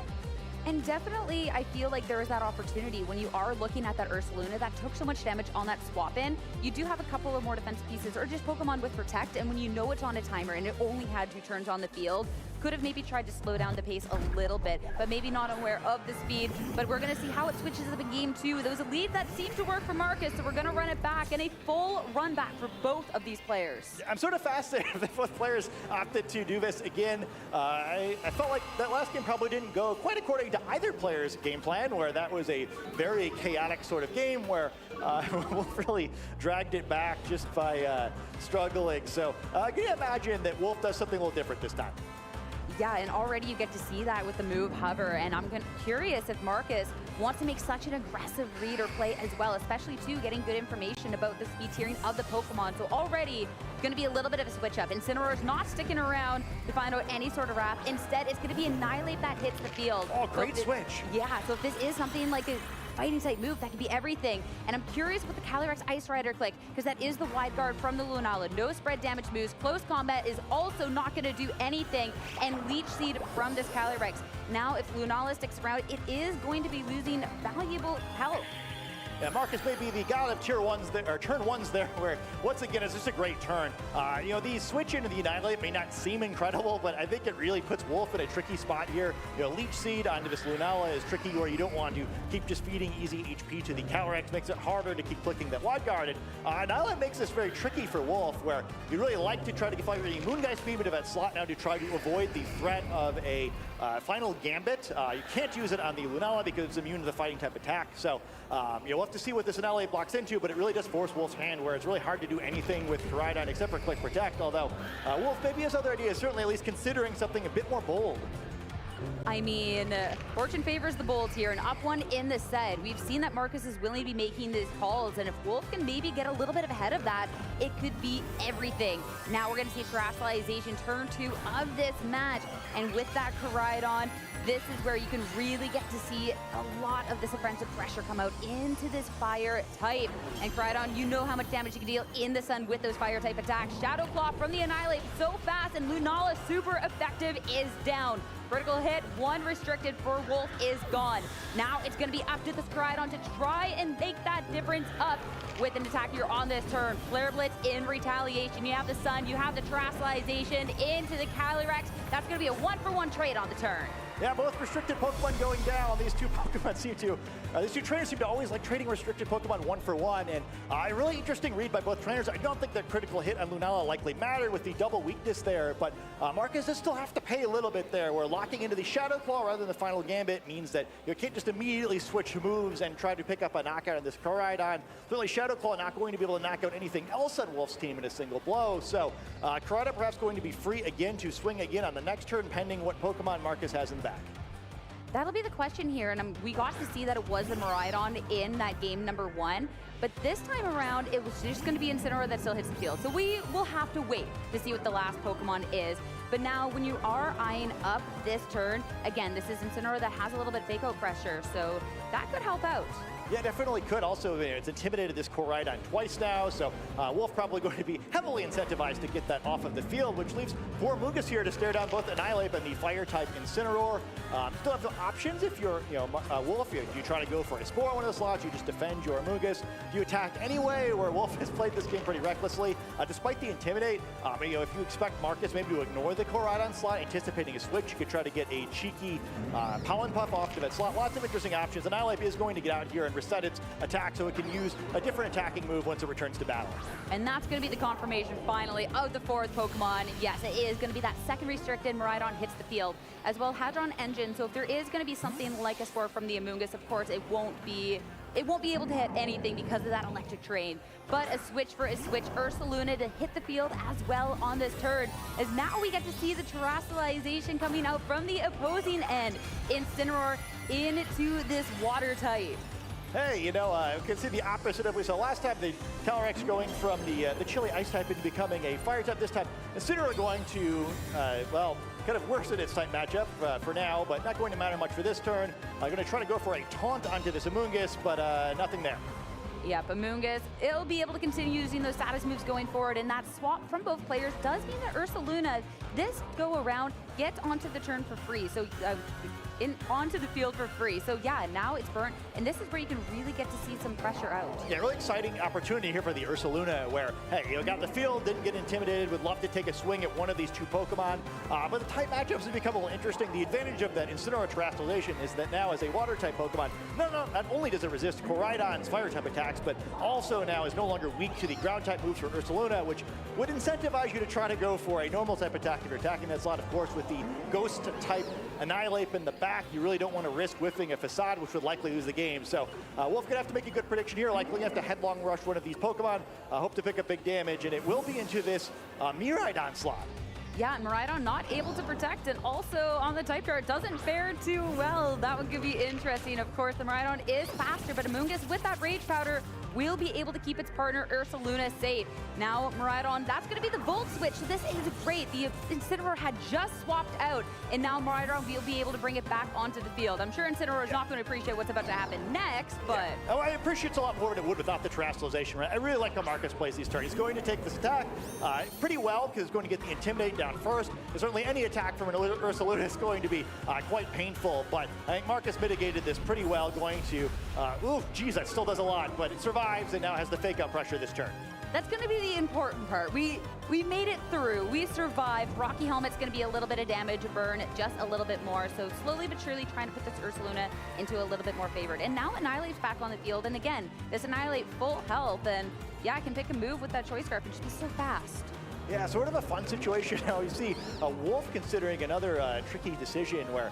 And definitely, I feel like there is that opportunity when you are looking at that Ursaluna that took so much damage on that swap in. You do have a couple of more defense pieces or just Pokemon with Protect, and when you know it's on a timer and it only had 2 turns on the field, could have maybe tried to slow down the pace a little bit, but maybe not aware of the speed. But we're going to see how it switches up in game 2. There was a lead that seemed to work for Marcus, so we're going to run it back, and a full run back for both of these players. I'm sort of fascinated that both players opted to do this again. I felt like that last game probably didn't go quite according to either player's game plan, where that was a very chaotic sort of game where Wolf really dragged it back just by struggling. So can you imagine that Wolf does something a little different this time? Yeah, and already you get to see that with the move Hover, and I'm curious if Marcus wants to make such an aggressive read or play as well, especially too getting good information about the speed tiering of the Pokemon. So already going to be a little bit of a switch up. Incineroar's not sticking around to find out any sort of wrap. Instead, it's going to be Annihilate that hits the field. Oh, great switch. Yeah, so if this is something like a fighting type move, that could be everything. And I'm curious with the Calyrex Ice Rider click, because that is the wide guard from the Lunala. No spread damage moves. Close combat is also not going to do anything. And Leech Seed from this Calyrex. Now, if Lunala sticks around, it is going to be losing valuable health. Yeah, Marcus may be the god of turn ones there, where once again it's just a great turn. The switch into the Annihilate may not seem incredible, but I think it really puts Wolf in a tricky spot here. Leech Seed onto this Lunala is tricky, where you don't want to keep just feeding easy HP to the Calyrex. Makes it harder to keep clicking that wide guard. And Annihilate makes this very tricky for Wolf, where you really like to try to fight your Moongeist Beam into that slot now to try to avoid the threat of a final Gambit. You can't use it on the Lunala because it's immune to the fighting type attack. So you'll have to see what this Annihilate blocks into, but it really does force Wolf's hand, where it's really hard to do anything with Koraidon except for click Protect, although Wolf maybe has other ideas, certainly at least considering something a bit more bold. I mean, fortune favors the bold here, and up 1 in the set. We've seen that Marcus is willing to be making these calls, and if Wolf can maybe get a little bit ahead of that, it could be everything. Now we're going to see Terrestrialization turn 2 of this match, and with that Koraidon, this is where you can really get to see a lot of this offensive pressure come out into this fire type. And Koraidon, you know how much damage you can deal in the sun with those fire type attacks. Shadow Claw from the Annihilate so fast, and Lunala super effective is down. Critical hit, 1 restricted for Wolf is gone. Now it's going to be up to this Koraidon to try and make that difference up with an attack here on this turn. Flare Blitz in retaliation. You have the Sun, you have the Terrestrialization into the Calyrex. That's going to be a 1-for-1 trade on the turn. Yeah, both restricted Pokemon going down. These two Pokemon seem to, these two trainers seem to always like trading restricted Pokemon 1-for-1. And a really interesting read by both trainers. I don't think that critical hit on Lunala likely mattered with the double weakness there, but Marcus does still have to pay a little bit there. We're locking into the Shadow Claw rather than the final Gambit means that you can't just immediately switch moves and try to pick up a knockout on this Koraidon. Clearly, Shadow Claw not going to be able to knock out anything else on Wolf's team in a single blow. So Koraidon perhaps going to be free again to swing again on the next turn, pending what Pokemon Marcus has in the back. That'll be the question here, and we got to see that it was a Miraidon in that game number 1, but this time around, it was just going to be Incineroar that still hits the field. So we will have to wait to see what the last Pokemon is. But now, when you are eyeing up this turn, again, this is Incineroar that has a little bit of fake out pressure, so that could help out. Yeah, definitely could. Also, it's intimidated this Koraidon twice now, so Wolf probably going to be heavily incentivized to get that off of the field, which leaves poor Mungus here to stare down both Annihilate and the Fire-type Incineroar. Still have the options if you're, Wolf. Do you try to go for a Spore on one of the slots? You just defend your Mungus. Do you attack anyway? Where Wolf has played this game pretty recklessly, despite the Intimidate. If you expect Marcus maybe to ignore the the Koraidon slot, anticipating a switch. You could try to get a cheeky Pollen Puff off to that slot. Lots of interesting options. And Annihilape is going to get out here and reset its attack so it can use a different attacking move once it returns to battle. And that's going to be the confirmation, finally, of the fourth Pokemon. Yes, it is going to be that second restricted. Miraidon hits the field, as well Hadron Engine. So if there is going to be something like a Spore from the Amoonguss, of course, it won't be able to hit anything because of that electric terrain. But a switch for a switch, Ursaluna to hit the field as well on this turn, as now we get to see the terrestrialization coming out from the opposing end. Incineroar into this water type. Hey, you know, we can see the opposite of we saw last time. The Calyrex going from the chilly ice type into becoming a fire type this time. Incineroar going to, well, kind of worse in its type matchup for now, but not going to matter much for this turn. Going to try to go for a taunt onto this Amoonguss, but nothing there. Yep, Amoonguss, it'll be able to continue using those status moves going forward, and that swap from both players does mean that Ursaluna, this go around, gets onto the turn for free. So onto the field for free. So yeah, now it's burnt, and this is where you can really get to see some pressure out. Yeah, really exciting opportunity here for the Ursaluna where, hey, you got the field, didn't get intimidated, would love to take a swing at one of these two Pokemon, but the type matchups have become a little interesting. The advantage of that Incineroar Terrestrialization is that now as a water type Pokemon, not only does it resist Koraidon's fire type attacks, but also now is no longer weak to the ground type moves for Ursaluna, which would incentivize you to try to go for a normal type attack if you're attacking that slot. Of course, with the ghost type Annihilape in the back, you really don't want to risk whiffing a Facade, which would likely lose the game. So Wolf gonna have to make a good prediction here, likely have to headlong rush one of these Pokemon, hope to pick up big damage, and it will be into this Miraidon slot. Yeah, Miraidon not able to protect, and also on the type chart doesn't fare too well. That one could be interesting. Of course, the Miraidon is faster, but Amoonguss with that Rage Powder will be able to keep its partner Ursaluna safe. Now Miraidon, that's going to be the Volt Switch, so this is great. The Incineroar had just swapped out, and now Miraidon will be able to bring it back onto the field. I'm sure Incineroar is not going to appreciate what's about to happen next, but... Yeah. Oh, I appreciate it's a lot more than it would without the Terrestrialization, right? I really like how Marcus plays these turns. He's going to take this attack pretty well, because he's going to get the Intimidate down first. And certainly any attack from an Ursaluna is going to be quite painful, but I think Marcus mitigated this pretty well, going to... ooh, geez, that still does a lot, but it survives and now has the fake out pressure this turn. That's going to be the important part. We made it through. We survived. Rocky Helmet's going to be a little bit of damage, burn just a little bit more. So slowly but surely trying to put this Ursaluna into a little bit more favored. And now Annihilape's back on the field. And again, this Annihilate full health. And yeah, I can pick a move with that Choice Scarf and just be so fast. Yeah, sort of a fun situation now. You see Wolf considering another tricky decision where,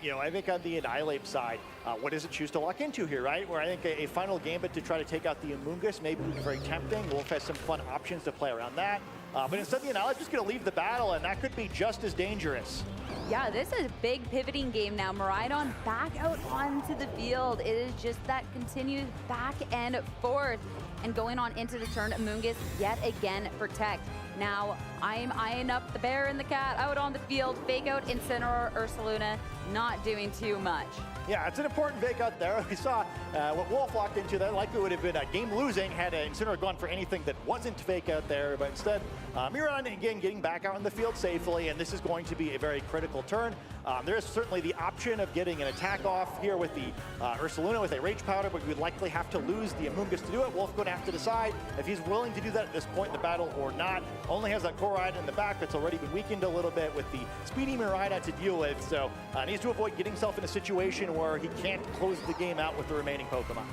you know, I think on the Annihilape side, what does it choose to lock into here, right? Where I think a final gambit to try to take out the Amoonguss may be very tempting. Wolf has some fun options to play around that. But instead, the Annihilape just going to leave the battle, and that could be just as dangerous. Yeah, this is a big pivoting game now. Miraidon back out onto the field. It is just that continued back and forth. And going on into the turn, Amoonguss yet again protect. Now, I'm eyeing up the bear and the cat out on the field. Fake out Incineroar, Ursaluna, not doing too much. Yeah, it's an important fake out there. We saw what Wolf locked into. That likely would have been a game losing had Incineroar gone for anything that wasn't fake out there. But instead, Miraidon again getting back out in the field safely, and this is going to be a very critical turn. There is certainly the option of getting an attack off here with the Ursaluna with a Rage Powder, but we'd likely have to lose the Amoonguss to do it. Wolf going to have to decide if he's willing to do that at this point in the battle or not. Only has that Koraidon in the back that's already been weakened a little bit with the speedy Miraidon to deal with, so needs to avoid getting himself in a situation where he can't close the game out with the remaining Pokemon.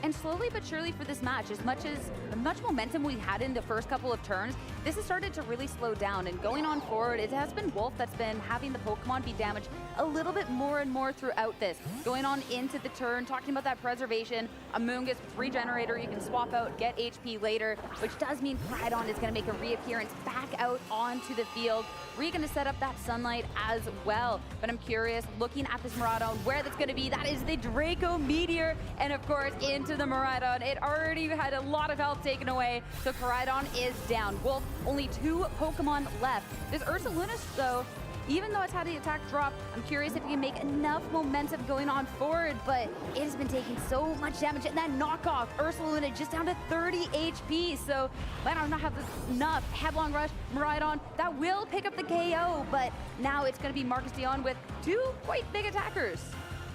And slowly but surely for this match, as much momentum we had in the first couple of turns, this has started to really slow down. And going on forward, it has been Wolf that's been having the Pokemon be damaged a little bit more and more throughout this. Going on into the turn, talking about that preservation, Amoonguss with Regenerator, you can swap out, get HP later, which does mean Miraidon is going to make a reappearance back out onto the field. We're going to set up that Sunlight as well. But I'm curious, looking at this Miraidon, where that's going to be. That is the Draco Meteor, and of course, into the Miraidon. It already had a lot of health taken away, so Koraidon is down. Wolf, only 2 Pokemon left. This Ursaluna, though, even though it's had the attack drop, I'm curious if you can make enough momentum going on forward, but it has been taking so much damage. And that knockoff, Ursaluna just down to 30 HP, so might not have enough. Headlong Rush, Miraidon, that will pick up the KO, but now it's going to be Marcus Dion with 2 quite big attackers.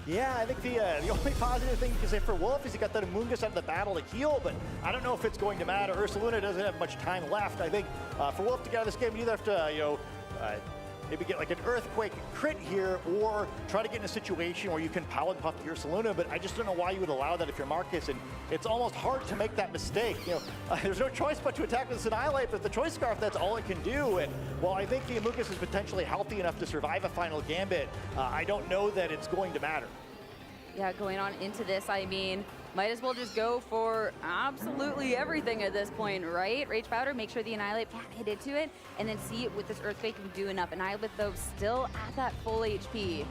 Yeah, I think the only positive thing you can say for Wolf is he got that Amoonguss out of the battle to heal, but I don't know if it's going to matter. Ursaluna doesn't have much time left. I think for Wolf to get out of this game, you either have to, maybe get like an Earthquake crit here, or try to get in a situation where you can Power Puff your Ursaluna, but I just don't know why you would allow that if you're Marcus, and it's almost hard to make that mistake. There's no choice but to attack with this Annihilate, but the Choice Scarf, that's all it can do, and while I think the Amoonguss is potentially healthy enough to survive a final Gambit, I don't know that it's going to matter. Yeah, going on into this, I mean, might as well just go for absolutely everything at this point, right? Rage Powder, make sure the Annihilate can't hit into it, and then see with this Earthquake can do enough. Annihilate, though, still at that full HP.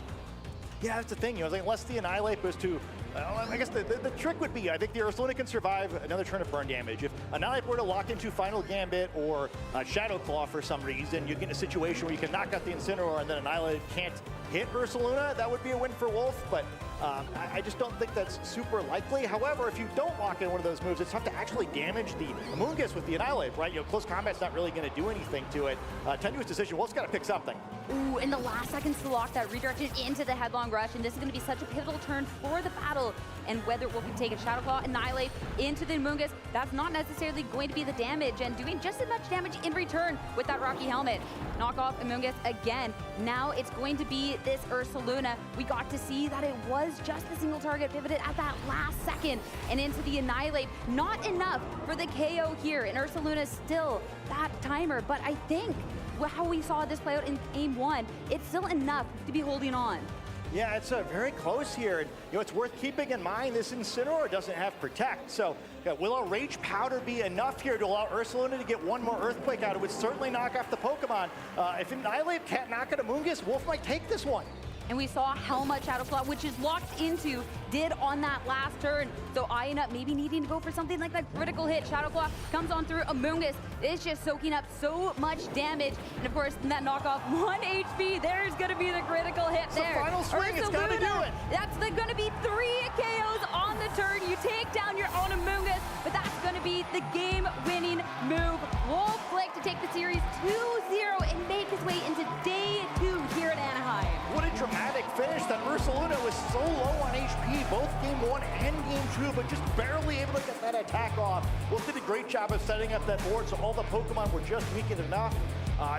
Yeah, that's the thing. Unless the Annihilate was to... I guess the trick would be, I think the Ursaluna can survive another turn of burn damage. If Annihilate were to lock into Final Gambit or Shadow Claw for some reason, you get in a situation where you can knock out the Incineroar and then Annihilate can't hit Ursaluna. That would be a win for Wolf, but I just don't think that's super likely. However, if you don't lock in one of those moves, it's tough to actually damage the Amoonguss with the Annihilate, right? Close combat's not really going to do anything to it. Tenuous decision, Wolf's got to pick something. Ooh, in the last seconds to lock that redirection into the Headlong Rush, and this is going to be such a pivotal turn for the battle, and whether Wolf can take a Shadow Claw, Annihilate into the Amoonguss, that's not necessarily going to be the damage, and doing just as much damage in return with that Rocky Helmet. Knock off Amoonguss again. Now it's going to be this Ursaluna. We got to see that it was just the single target pivoted at that last second, and into the Annihilate. Not enough for the KO here, and Ursaluna still that timer, but I think how we saw this play out in Game 1, it's still enough to be holding on. Yeah, it's very close here. And, it's worth keeping in mind this Incineroar doesn't have Protect. So will a Rage Powder be enough here to allow Ursaluna to get one more Earthquake out? It would certainly knock off the Pokemon. If Annihilate can't knock out Amoonguss, Wolf might take this one. And we saw how much Shadow Claw, which is locked into, did on that last turn. So eyeing up, maybe needing to go for something like that critical hit. Shadow Claw comes on through. Amoonguss is just soaking up so much damage. And of course, in that knockoff, 1 HP, there's going to be the critical hit it's there. The final swing, it's got to do it. That's going to be 3 KOs on the turn. You take down your own Amoonguss, but that's going to be the game-winning move. Wolf Flick to take the series 2-0 and make his way into day 2 here at Anaheim. What a dramatic finish. That Ursaluna was so low on HP, both Game 1 and Game 2, but just barely able to get that attack off. Wolf did a great job of setting up that board, so all the Pokemon were just weakened enough.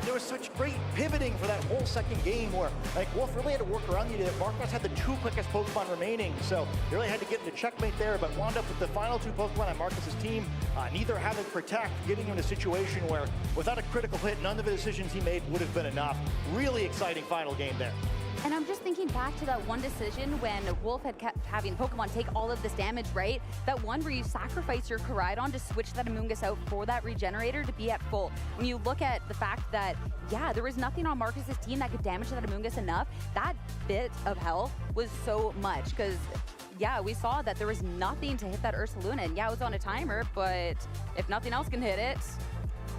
There was such great pivoting for that whole second game where Wolf really had to work around you. Marcos had the 2 quickest Pokemon remaining, so they really had to get into checkmate there, but wound up with the final 2 Pokemon on Marcus's team, neither having Protect, getting him in a situation where without a critical hit, none of the decisions he made would have been enough. Really exciting final game there. And I'm just thinking back to that one decision when Wolf had kept having Pokemon take all of this damage, right? That one where you sacrifice your Koraidon to switch that Amoonguss out for that Regenerator to be at full. When you look at the fact that, yeah, there was nothing on Marcus's team that could damage that Amoonguss enough, that bit of health was so much, because yeah, we saw that there was nothing to hit that Ursaluna, and yeah, it was on a timer, but if nothing else can hit it.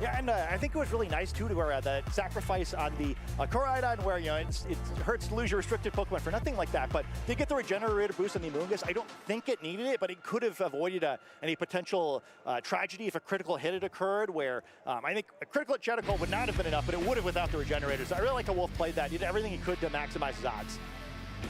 Yeah, and I think it was really nice, too, to where that sacrifice on the Koraidon where, it hurts to lose your restricted Pokemon for nothing like that, but they get the Regenerator boost on the Amoonguss. I don't think it needed it, but it could have avoided any potential tragedy if a critical hit had occurred, where I think a critical hit Shadow Claw would not have been enough, but it would have without the Regenerator. So I really like how Wolf played that. He did everything he could to maximize his odds.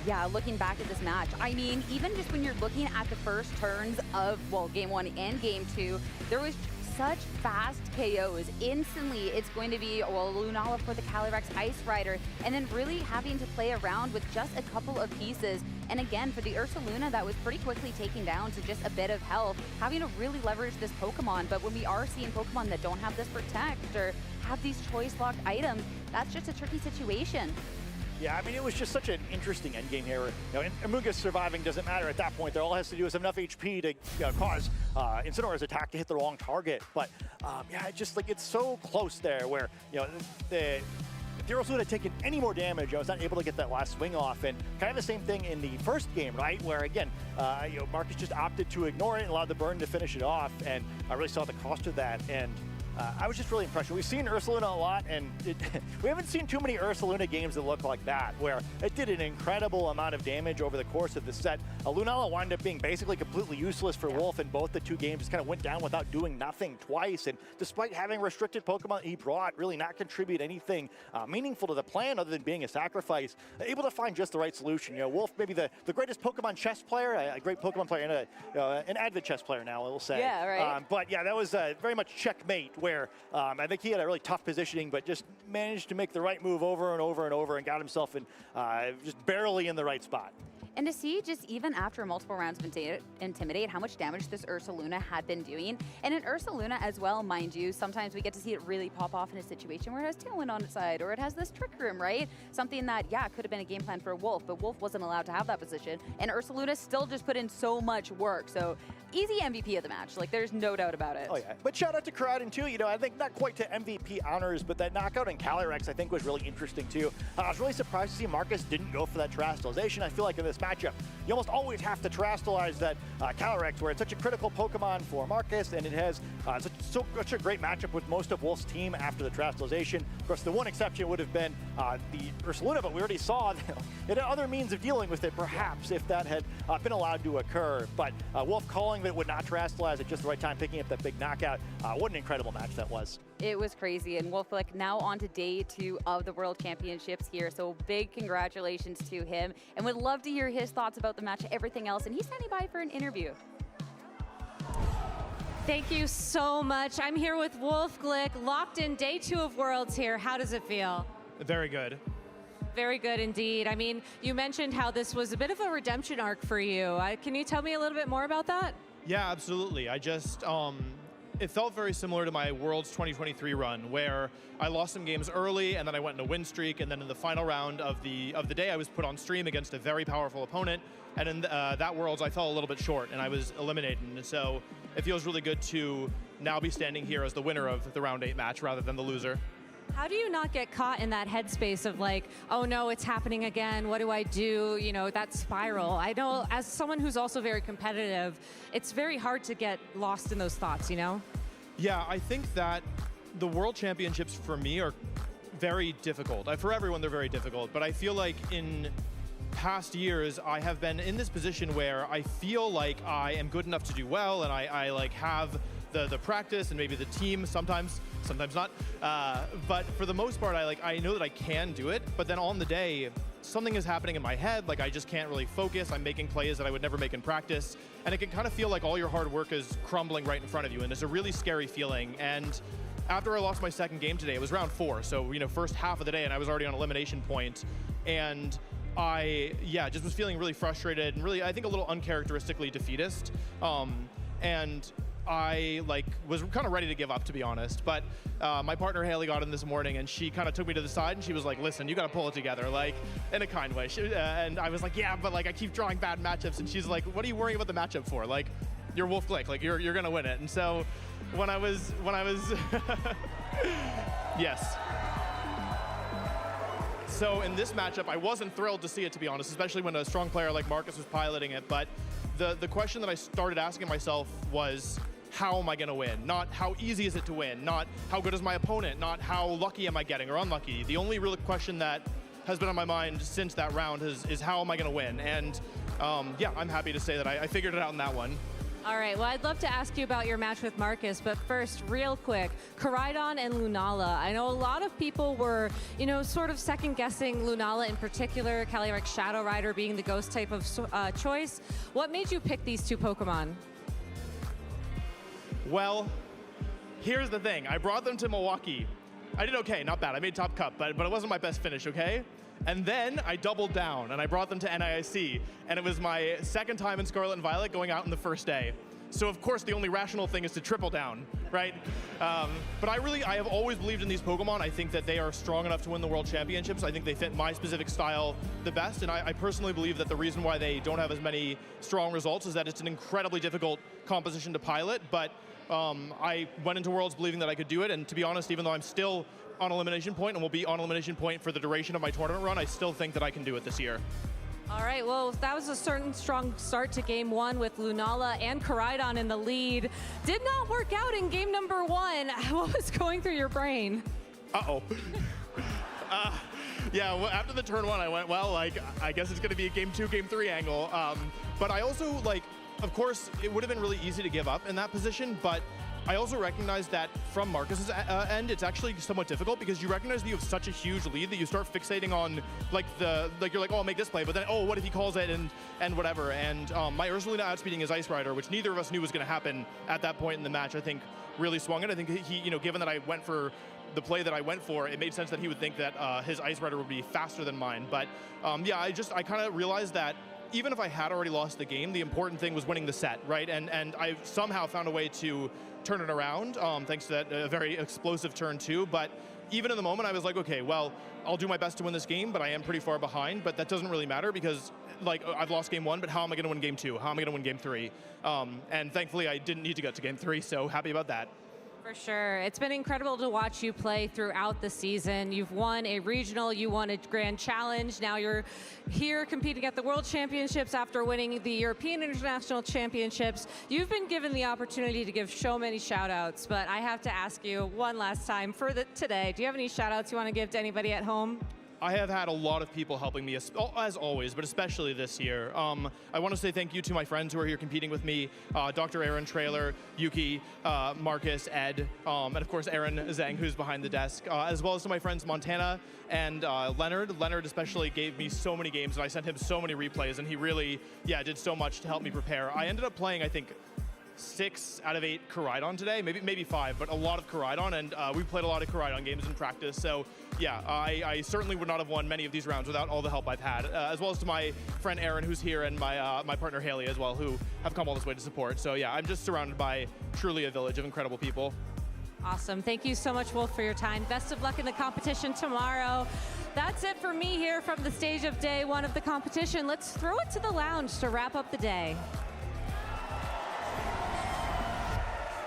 Yeah, looking back at this match, I mean, even just when you're looking at the first turns of, well, Game 1 and Game 2, there was such fast KOs. Instantly, it's going to be, well, Lunala for the Calyrex Ice Rider, and then really having to play around with just a couple of pieces. And again, for the Ursaluna, that was pretty quickly taken down to just a bit of health, having to really leverage this Pokemon. But when we are seeing Pokemon that don't have this Protect or have these choice-locked items, that's just a tricky situation. Yeah, I mean, it was just such an interesting endgame here. Amoonguss surviving doesn't matter at that point. All it has to do is have enough HP to cause Incineroar's attack to hit the wrong target. But yeah, it's so close there where, if the Ursaluna had taken any more damage, I was not able to get that last swing off. And kind of the same thing in the first game, right? Where again, Marcus just opted to ignore it and allowed the burn to finish it off. And I really saw the cost of that. And I was just really impressed. We've seen Ursaluna a lot, and we haven't seen too many Ursaluna games that look like that, where it did an incredible amount of damage over the course of the set. Lunala wound up being basically completely useless for Wolf in both the 2 games. Just kind of went down without doing nothing twice, and despite having restricted Pokemon he brought, really not contribute anything meaningful to the plan other than being a sacrifice. Able to find just the right solution. Wolf, maybe the greatest Pokemon chess player, a great Pokemon player, and an avid chess player now, I will say. Yeah, right. But yeah, that was very much checkmate where I think he had a really tough positioning, but just managed to make the right move over and over and over and got himself in just barely in the right spot. And to see just even after multiple rounds of Intimidate how much damage this Ursaluna had been doing. And in Ursaluna as well, mind you, sometimes we get to see it really pop off in a situation where it has Tailwind on its side or it has this Trick Room, right? Something that, yeah, could have been a game plan for Wolf, but Wolf wasn't allowed to have that position. And Ursaluna still just put in so much work. So easy MVP of the match. Like, there's no doubt about it. Oh, yeah. But shout out to Karadin, too. You know, I think not quite to MVP honors, but that knockout in Calyrex I think was really interesting, too. I was really surprised to see Marcus didn't go for that terastallization. I feel like in this matchup, you almost always have to terastallize that Calyrex, where it's such a critical Pokemon for Marcus, and it has such a great matchup with most of Wolf's team after the terastallization. Of course, the one exception would have been the Ursaluna, but we already saw it had other means of dealing with it, perhaps, if that had been allowed to occur. But Wolf calling that it would not terastallize at just the right time, picking up that big knockout. What an incredible match that was. It was crazy, and Wolf now on to day 2 of the World Championships here, so big congratulations to him, and would love to hear his thoughts about the match and everything else, and he's standing by for an interview. Thank you so much. I'm here with Wolf Glick, locked in day 2 of Worlds here. How does it feel? Very good. Very good indeed. I mean, you mentioned how this was a bit of a redemption arc for you. Can you tell me a little bit more about that? Yeah, absolutely. I just, it felt very similar to my Worlds 2023 run, where I lost some games early, and then I went in a win streak, and then in the final round of the day, I was put on stream against a very powerful opponent, and in that Worlds, I fell a little bit short, and I was eliminated. And so it feels really good to now be standing here as the winner of the round 8 match rather than the loser. How do you not get caught in that headspace of like, oh no, it's happening again, what do I do? You know, that spiral. I know as someone who's also very competitive, it's very hard to get lost in those thoughts, you know? Yeah, I think that the World Championships for me are very difficult. For everyone, they're very difficult, but I feel like in past years, I have been in this position where I feel like I am good enough to do well, and I like have the practice and maybe the team sometimes not. But for the most part, I know that I can do it, but then on the day, something is happening in my head, like I just can't really focus. I'm making plays that I would never make in practice, and it can kind of feel like all your hard work is crumbling right in front of you, and it's a really scary feeling. And after I lost my second game today, it was round 4, so first half of the day, and I was already on elimination point, and I just was feeling really frustrated and really, I think, a little uncharacteristically defeatist. And I was kind of ready to give up, to be honest. But my partner Haley got in this morning, and she kind of took me to the side, and she was like, "Listen, you got to pull it together," in a kind way. And I was like, "Yeah, but I keep drawing bad matchups." And she's like, "What are you worrying about the matchup for? You're Wolf Glick. You're gonna win it." And so when I was yes. So in this matchup, I wasn't thrilled to see it, to be honest, especially when a strong player like Marcus was piloting it. But the question that I started asking myself was, how am I going to win? Not how easy is it to win, not how good is my opponent, not how lucky am I getting or unlucky. The only real question that has been on my mind since that round is how am I going to win? And I'm happy to say that I figured it out in that one. All right, well, I'd love to ask you about your match with Marcus, but first, real quick, Koraidon and Lunala. I know a lot of people were, sort of second-guessing Lunala in particular, Calyrex Shadow Rider being the ghost type of choice. What made you pick these 2 Pokemon? Well, here's the thing. I brought them to Milwaukee. I did okay, not bad. I made top cup, but it wasn't my best finish, okay? And then I doubled down, and I brought them to NAIC, and it was my second time in Scarlet and Violet going out in the first day. So of course, the only rational thing is to triple down, right? But I have always believed in these Pokemon. I think that they are strong enough to win the World Championships. I think they fit my specific style the best, and I personally believe that the reason why they don't have as many strong results is that it's an incredibly difficult composition to pilot, but I went into Worlds believing that I could do it, and to be honest, even though I'm still on elimination point and will be on elimination point for the duration of my tournament run, I still think that I can do it this year. All right, well, that was a certain strong start to game 1 with Lunala and Koraidon in the lead. Did not work out in game number 1. What was going through your brain? Uh-oh. Yeah, well, after the turn 1, I went, well, I guess it's going to be a game 2, game 3 angle. But I also, of course, it would have been really easy to give up in that position, but I also recognize that from Marcus's end, it's actually somewhat difficult because you recognize that you have such a huge lead that you start fixating on you're like, oh, I'll make this play, but then, oh, what if he calls it and whatever. And my Ursaluna outspeeding his Ice Rider, which neither of us knew was going to happen at that point in the match, I think really swung it. I think he, given that I went for the play that I went for, it made sense that he would think that his Ice Rider would be faster than mine. But yeah, I kind of realized that even if I had already lost the game, the important thing was winning the set, right? And I somehow found a way to turn it around, thanks to that very explosive turn 2. But even in the moment, I was like, okay, well, I'll do my best to win this game, but I am pretty far behind. But that doesn't really matter because, I've lost game 1, but how am I going to win game 2? How am I going to win game 3? And thankfully, I didn't need to get to game 3, so happy about that. For sure. It's been incredible to watch you play throughout the season. You've won a regional, you won a grand challenge. Now you're here competing at the World Championships after winning the European International Championships. You've been given the opportunity to give so many shout outs, but I have to ask you one last time for today. Do you have any shout outs you want to give to anybody at home? I have had a lot of people helping me, as always, but especially this year. I want to say thank you to my friends who are here competing with me, Dr. Aaron Trailer, Yuki, Marcus, Ed, and of course Aaron Zhang, who's behind the desk, as well as to my friends Montana and Leonard. Leonard especially gave me so many games, and I sent him so many replays, and he really, did so much to help me prepare. I ended up playing, I think, 6 out of 8 Koraidon today, maybe 5, but a lot of Koraidon, and we played a lot of Koraidon games in practice. So yeah, I certainly would not have won many of these rounds without all the help I've had, as well as to my friend Aaron, who's here, and my partner Haley as well, who have come all this way to support. So yeah, I'm just surrounded by truly a village of incredible people. Awesome. Thank you so much, Wolf, for your time. Best of luck in the competition tomorrow. That's it for me here from the stage of day 1 of the competition. Let's throw it to the lounge to wrap up the day.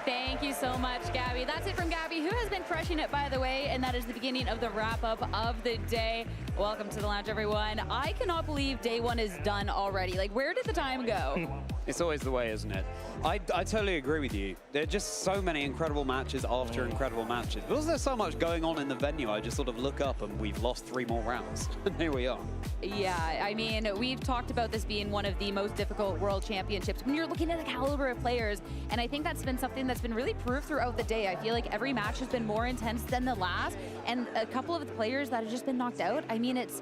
Thank you so much, Gabby. That's it from Gabby, who has been crushing it, by the way, and that is the beginning of the wrap-up of the day. Welcome to the lounge, everyone. I cannot believe day 1 is done already. Where did the time go? It's always the way, isn't it? I totally agree with you. There are just so many incredible matches after incredible matches. Because there's so much going on in the venue, I just sort of look up and we've lost 3 more rounds. And here we are. Yeah, I mean, we've talked about this being one of the most difficult World Championships when you're looking at the caliber of players. And I think that's been something that's been really proved throughout the day. I feel like every match has been more intense than the last. And a couple of the players that have just been knocked out, I mean, it's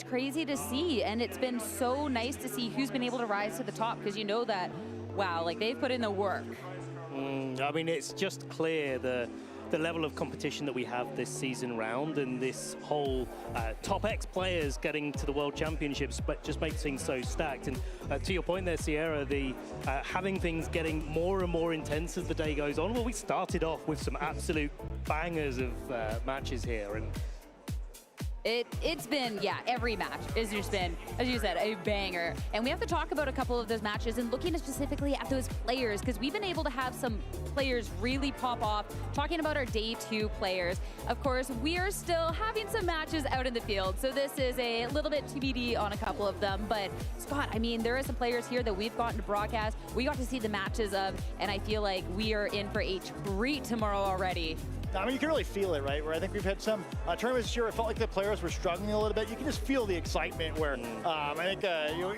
crazy to see. And it's been so nice to see who's been able to rise to the top, because you know that, wow, they've put in the work. I mean, it's just clear the level of competition that we have this season round, and this whole top X players getting to the World Championships, but just makes things so stacked. And to your point there, Sierra, the having things getting more and more intense as the day goes on. Well, we started off with some absolute bangers of matches here, and It's been, every match has just been, as you said, a banger. And we have to talk about a couple of those matches and looking specifically at those players, because we've been able to have some players really pop off. Talking about our day 2 players, of course, we are still having some matches out in the field, so this is a little bit TBD on a couple of them. But Scott, I mean, there are some players here that we've gotten to broadcast, we got to see the matches of, and I feel like we are in for a treat tomorrow already. I mean, you can really feel it, right? Where I think we've had some tournaments this year, it felt like the players were struggling a little bit. You can just feel the excitement where I think,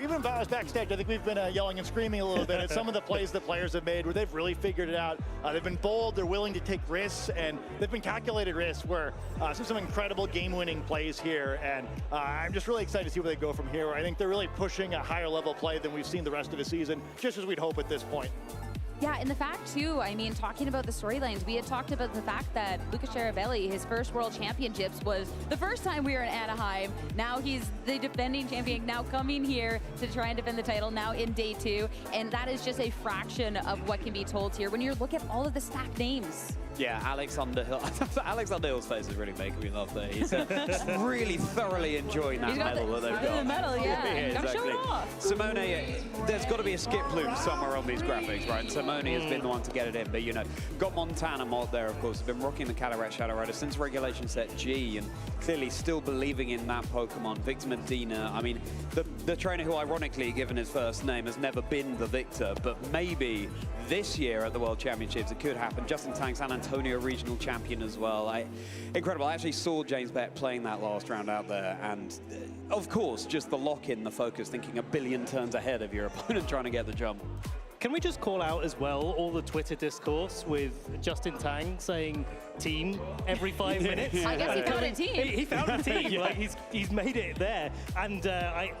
even if I was backstage, I think we've been yelling and screaming a little bit at some of the plays that players have made where they've really figured it out. They've been bold, they're willing to take risks, and they've been calculated risks where some incredible game-winning plays here. And I'm just really excited to see where they go from here. I think they're really pushing a higher level play than we've seen the rest of the season, just as we'd hope at this point. Yeah, and the fact, too, I mean, talking about the storylines, we had talked about the fact that Luca Cherubelli, his first World Championships was the first time we were in Anaheim. Now he's the defending champion, now coming here to try and defend the title, now in day 2. And that is just a fraction of what can be told here when you look at all of the stacked names. Yeah, Alex Underhill. Alex Underhill's face is really making me laugh there. He's really thoroughly enjoying that medal that they've got. The medal, yeah. Exactly. Show it off. Simone, there's got to be a skip plume somewhere on these graphics, right? And Simone has been the one to get it in. But, got Montana mod there, of course. Been rocking the Cataracte Shadow Rider since Regulation Set G, and clearly still believing in that Pokemon. Victor Medina, I mean, the trainer who, ironically, given his first name, has never been the Victor, but maybe this year at the World Championships it could happen. Justin Tang, San Antonio regional champion as well. Incredible. I actually saw James Beck playing that last round out there, and of course, just the lock-in, the focus, thinking a billion turns ahead of your opponent trying to get the jump. Can we just call out as well all the Twitter discourse with Justin Tang saying team every 5 minutes? I guess he found a team. He found a team. Like he's made it there. And I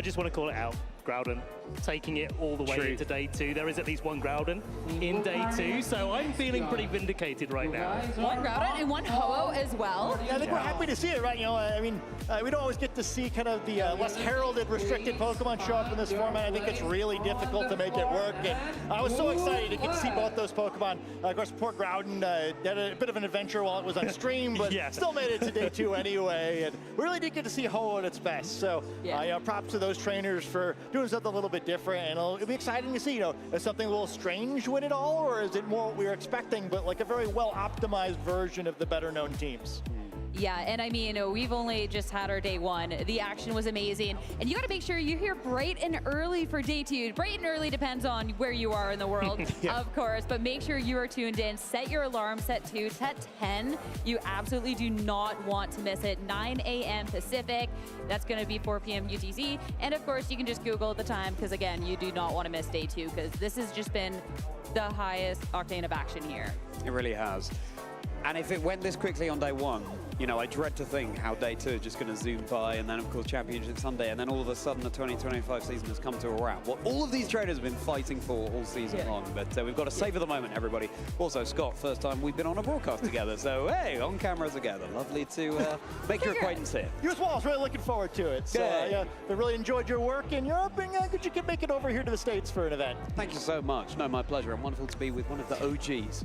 just want to call it out. Groudon taking it all the way into day 2. There is at least one Groudon in day 2, so I'm feeling pretty vindicated right now. One Groudon and one Ho-Oh as well. Yeah, I think we're happy to see it, right? You know, I mean, we don't always get to see kind of the less heralded, restricted Pokemon show up in this format. I think it's really difficult to make it work, and I was so excited to get to see both those Pokemon. Of course, poor Groudon had a bit of an adventure while it was on stream, but still made it to day 2 anyway, and we really did get to see Ho-Oh at its best. So, you know, props to those trainers for doing something a little bit different, and it'll be exciting to see, you know, is something a little strange win it all, or is it more what we were expecting, but like a very well-optimized version of the better-known teams? Yeah, and I mean, we've only just had our day 1. The action was amazing, and you got to make sure you're here bright and early for day 2. Bright and early depends on where you are in the world, of course, but make sure you are tuned in. Set your alarm, set 2, set 10. You absolutely do not want to miss it. 9 a.m. Pacific. That's going to be 4 p.m. UTC, and of course, you can just Google the time, because again, you do not want to miss day 2, because this has just been the highest octane of action here. It really has. And if it went this quickly on day 1, you know, I dread to think how day 2 is just going to zoom by, and then of course Championship Sunday, and then all of a sudden the 2025 season has come to a wrap. What all of these traders have been fighting for all season long, but we've got to savor the moment, everybody. Also, Scott, first time we've been on a broadcast together, so hey, on camera together. Lovely to make your acquaintance here. You as well. I was really looking forward to it. So, yeah, I really enjoyed your work in Europe, and good you can make it over here to the States for an event. Thank you so much. No, my pleasure, and wonderful to be with one of the OGs.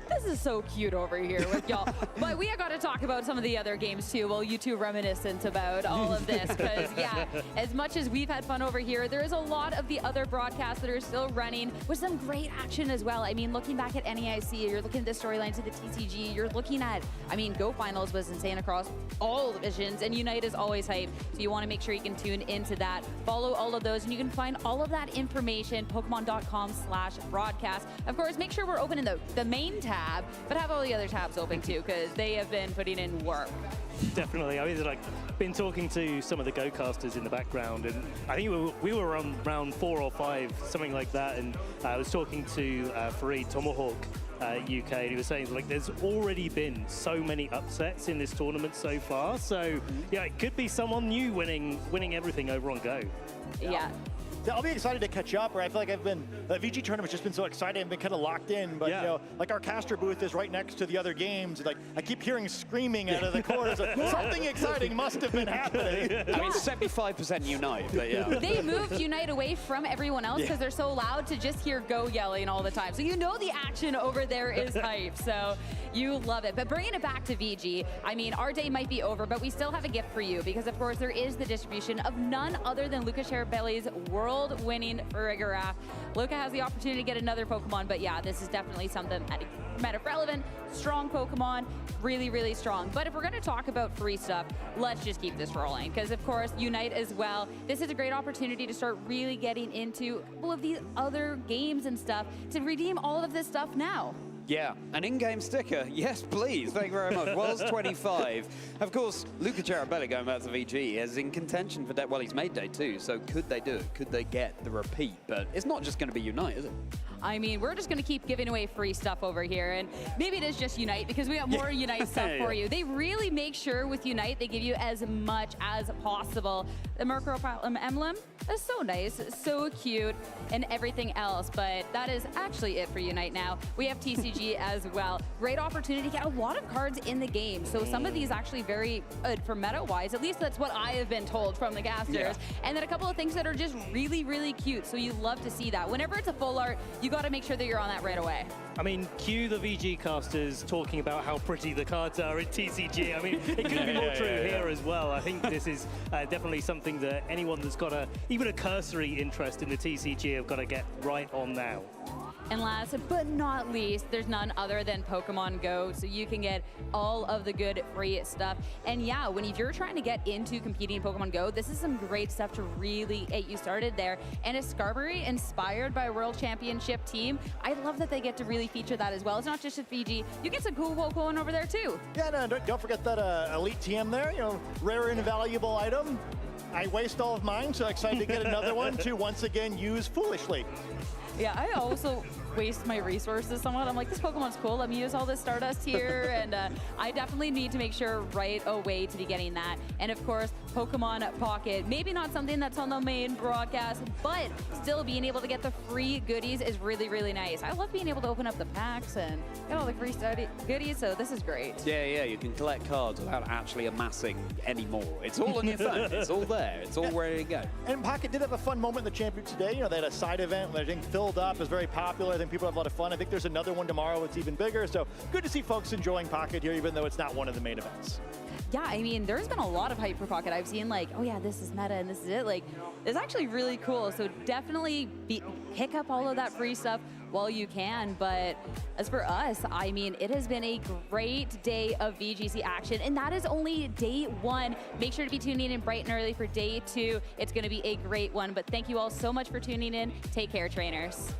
This is so cute over here with y'all. But we got to talk about some of the other games too, while you two reminiscent about all of this. Because yeah, as much as we've had fun over here, there is a lot of the other broadcasts that are still running with some great action as well. I mean, looking back at NAIC, you're looking at the storylines of the TCG, you're looking at, I mean, Go Finals was insane across all divisions, and Unite is always hype. So you want to make sure you can tune into that. Follow all of those, and you can find all of that information, Pokemon.com/broadcast. Of course, make sure we're open in the main tab, but have all the other tabs open too, because they have been putting in work. Definitely. I mean, like, been talking to some of the Go-casters in the background, and I think we were on round 4 or 5, something like that, and I was talking to Fareed Tomahawk, UK, and he was saying, like, there's already been so many upsets in this tournament so far, so yeah, it could be someone new winning everything over on Go. Yeah. I'll be excited to catch up. Right? I feel like I've been, the VG tournament's just been so exciting. I've been kind of locked in, but you know, like our caster booth is right next to the other games. Like I keep hearing screaming out of the corners. Something exciting must have been happening. I mean, 75% Unite, but yeah. They moved Unite away from everyone else because they're so loud to just hear Go yelling all the time. So you know the action over there is hype. So you love it. But bringing it back to VG, I mean, our day might be over, but we still have a gift for you, because of course there is the distribution of none other than Luca Cherubelli's world-winning Farigiraf. Luca has the opportunity to get another Pokemon, but yeah, this is definitely something meta relevant, strong Pokemon, really, really strong. But if we're going to talk about free stuff, let's just keep this rolling, because of course Unite as well, this is a great opportunity to start really getting into a couple of these other games and stuff to redeem all of this stuff now. Yeah, an in-game sticker. Yes, please. Thank you very much. World's 25. Of course, Luca Cherubelli, going back to VG, is in contention for well, he's made day 2, so could they do it? Could they get the repeat? But it's not just going to be Unite, is it? I mean, we're just going to keep giving away free stuff over here, and maybe it is just Unite, because we got more Unite stuff for you. They really make sure with Unite they give you as much as possible. The Murkrow emblem is so nice, so cute, and everything else, but that is actually it for Unite now. We have TCG as well. Great opportunity to get a lot of cards in the game, so some of these actually very good for meta-wise. At least that's what I have been told from the casters. And then a couple of things that are just really, really cute, so you love to see that. Whenever it's a full art, you got to make sure that you're on that right away. I mean, cue the VG casters talking about how pretty the cards are in TCG. I mean, it could be more true here as well. I think this is definitely something that anyone that's got even a cursory interest in the TCG have got to get right on now. And last but not least, there's none other than Pokemon Go, so you can get all of the good free stuff. And yeah, if you're trying to get into competing in Pokemon Go, this is some great stuff to really get you started there. And a Skarmory inspired by a World Championship team, I love that they get to really feature that as well. It's not just a Fiji. You get some cool Pokemon over there too. Yeah, no, don't forget that Elite TM there, you know, rare and valuable item. I waste all of mine, so excited to get another one to once again use foolishly. Yeah, I also waste my resources somewhat. I'm like, this Pokemon's cool. Let me use all this Stardust here. And I definitely need to make sure right away to be getting that. And of course, Pokemon Pocket. Maybe not something that's on the main broadcast, but still being able to get the free goodies is really, really nice. I love being able to open up the packs and get all the free goodies, so this is great. Yeah, you can collect cards without actually amassing any more. It's all on your phone. It's all there. It's all ready to go. And Pocket did have a fun moment in the Championship today. You know, they had a side event where everything filled up. It was very popular. I think people have a lot of fun. I think there's another one tomorrow that's even bigger. So good to see folks enjoying Pocket here, even though it's not one of the main events. Yeah, I mean, there's been a lot of hype for Pocket. I've seen like, oh yeah, this is meta and this is it. Like, it's actually really cool. So definitely pick up all of that free stuff while you can. But as for us, I mean, it has been a great day of VGC action, and that is only day one. Make sure to be tuning in bright and early for day two. It's going to be a great one. But thank you all so much for tuning in. Take care, trainers.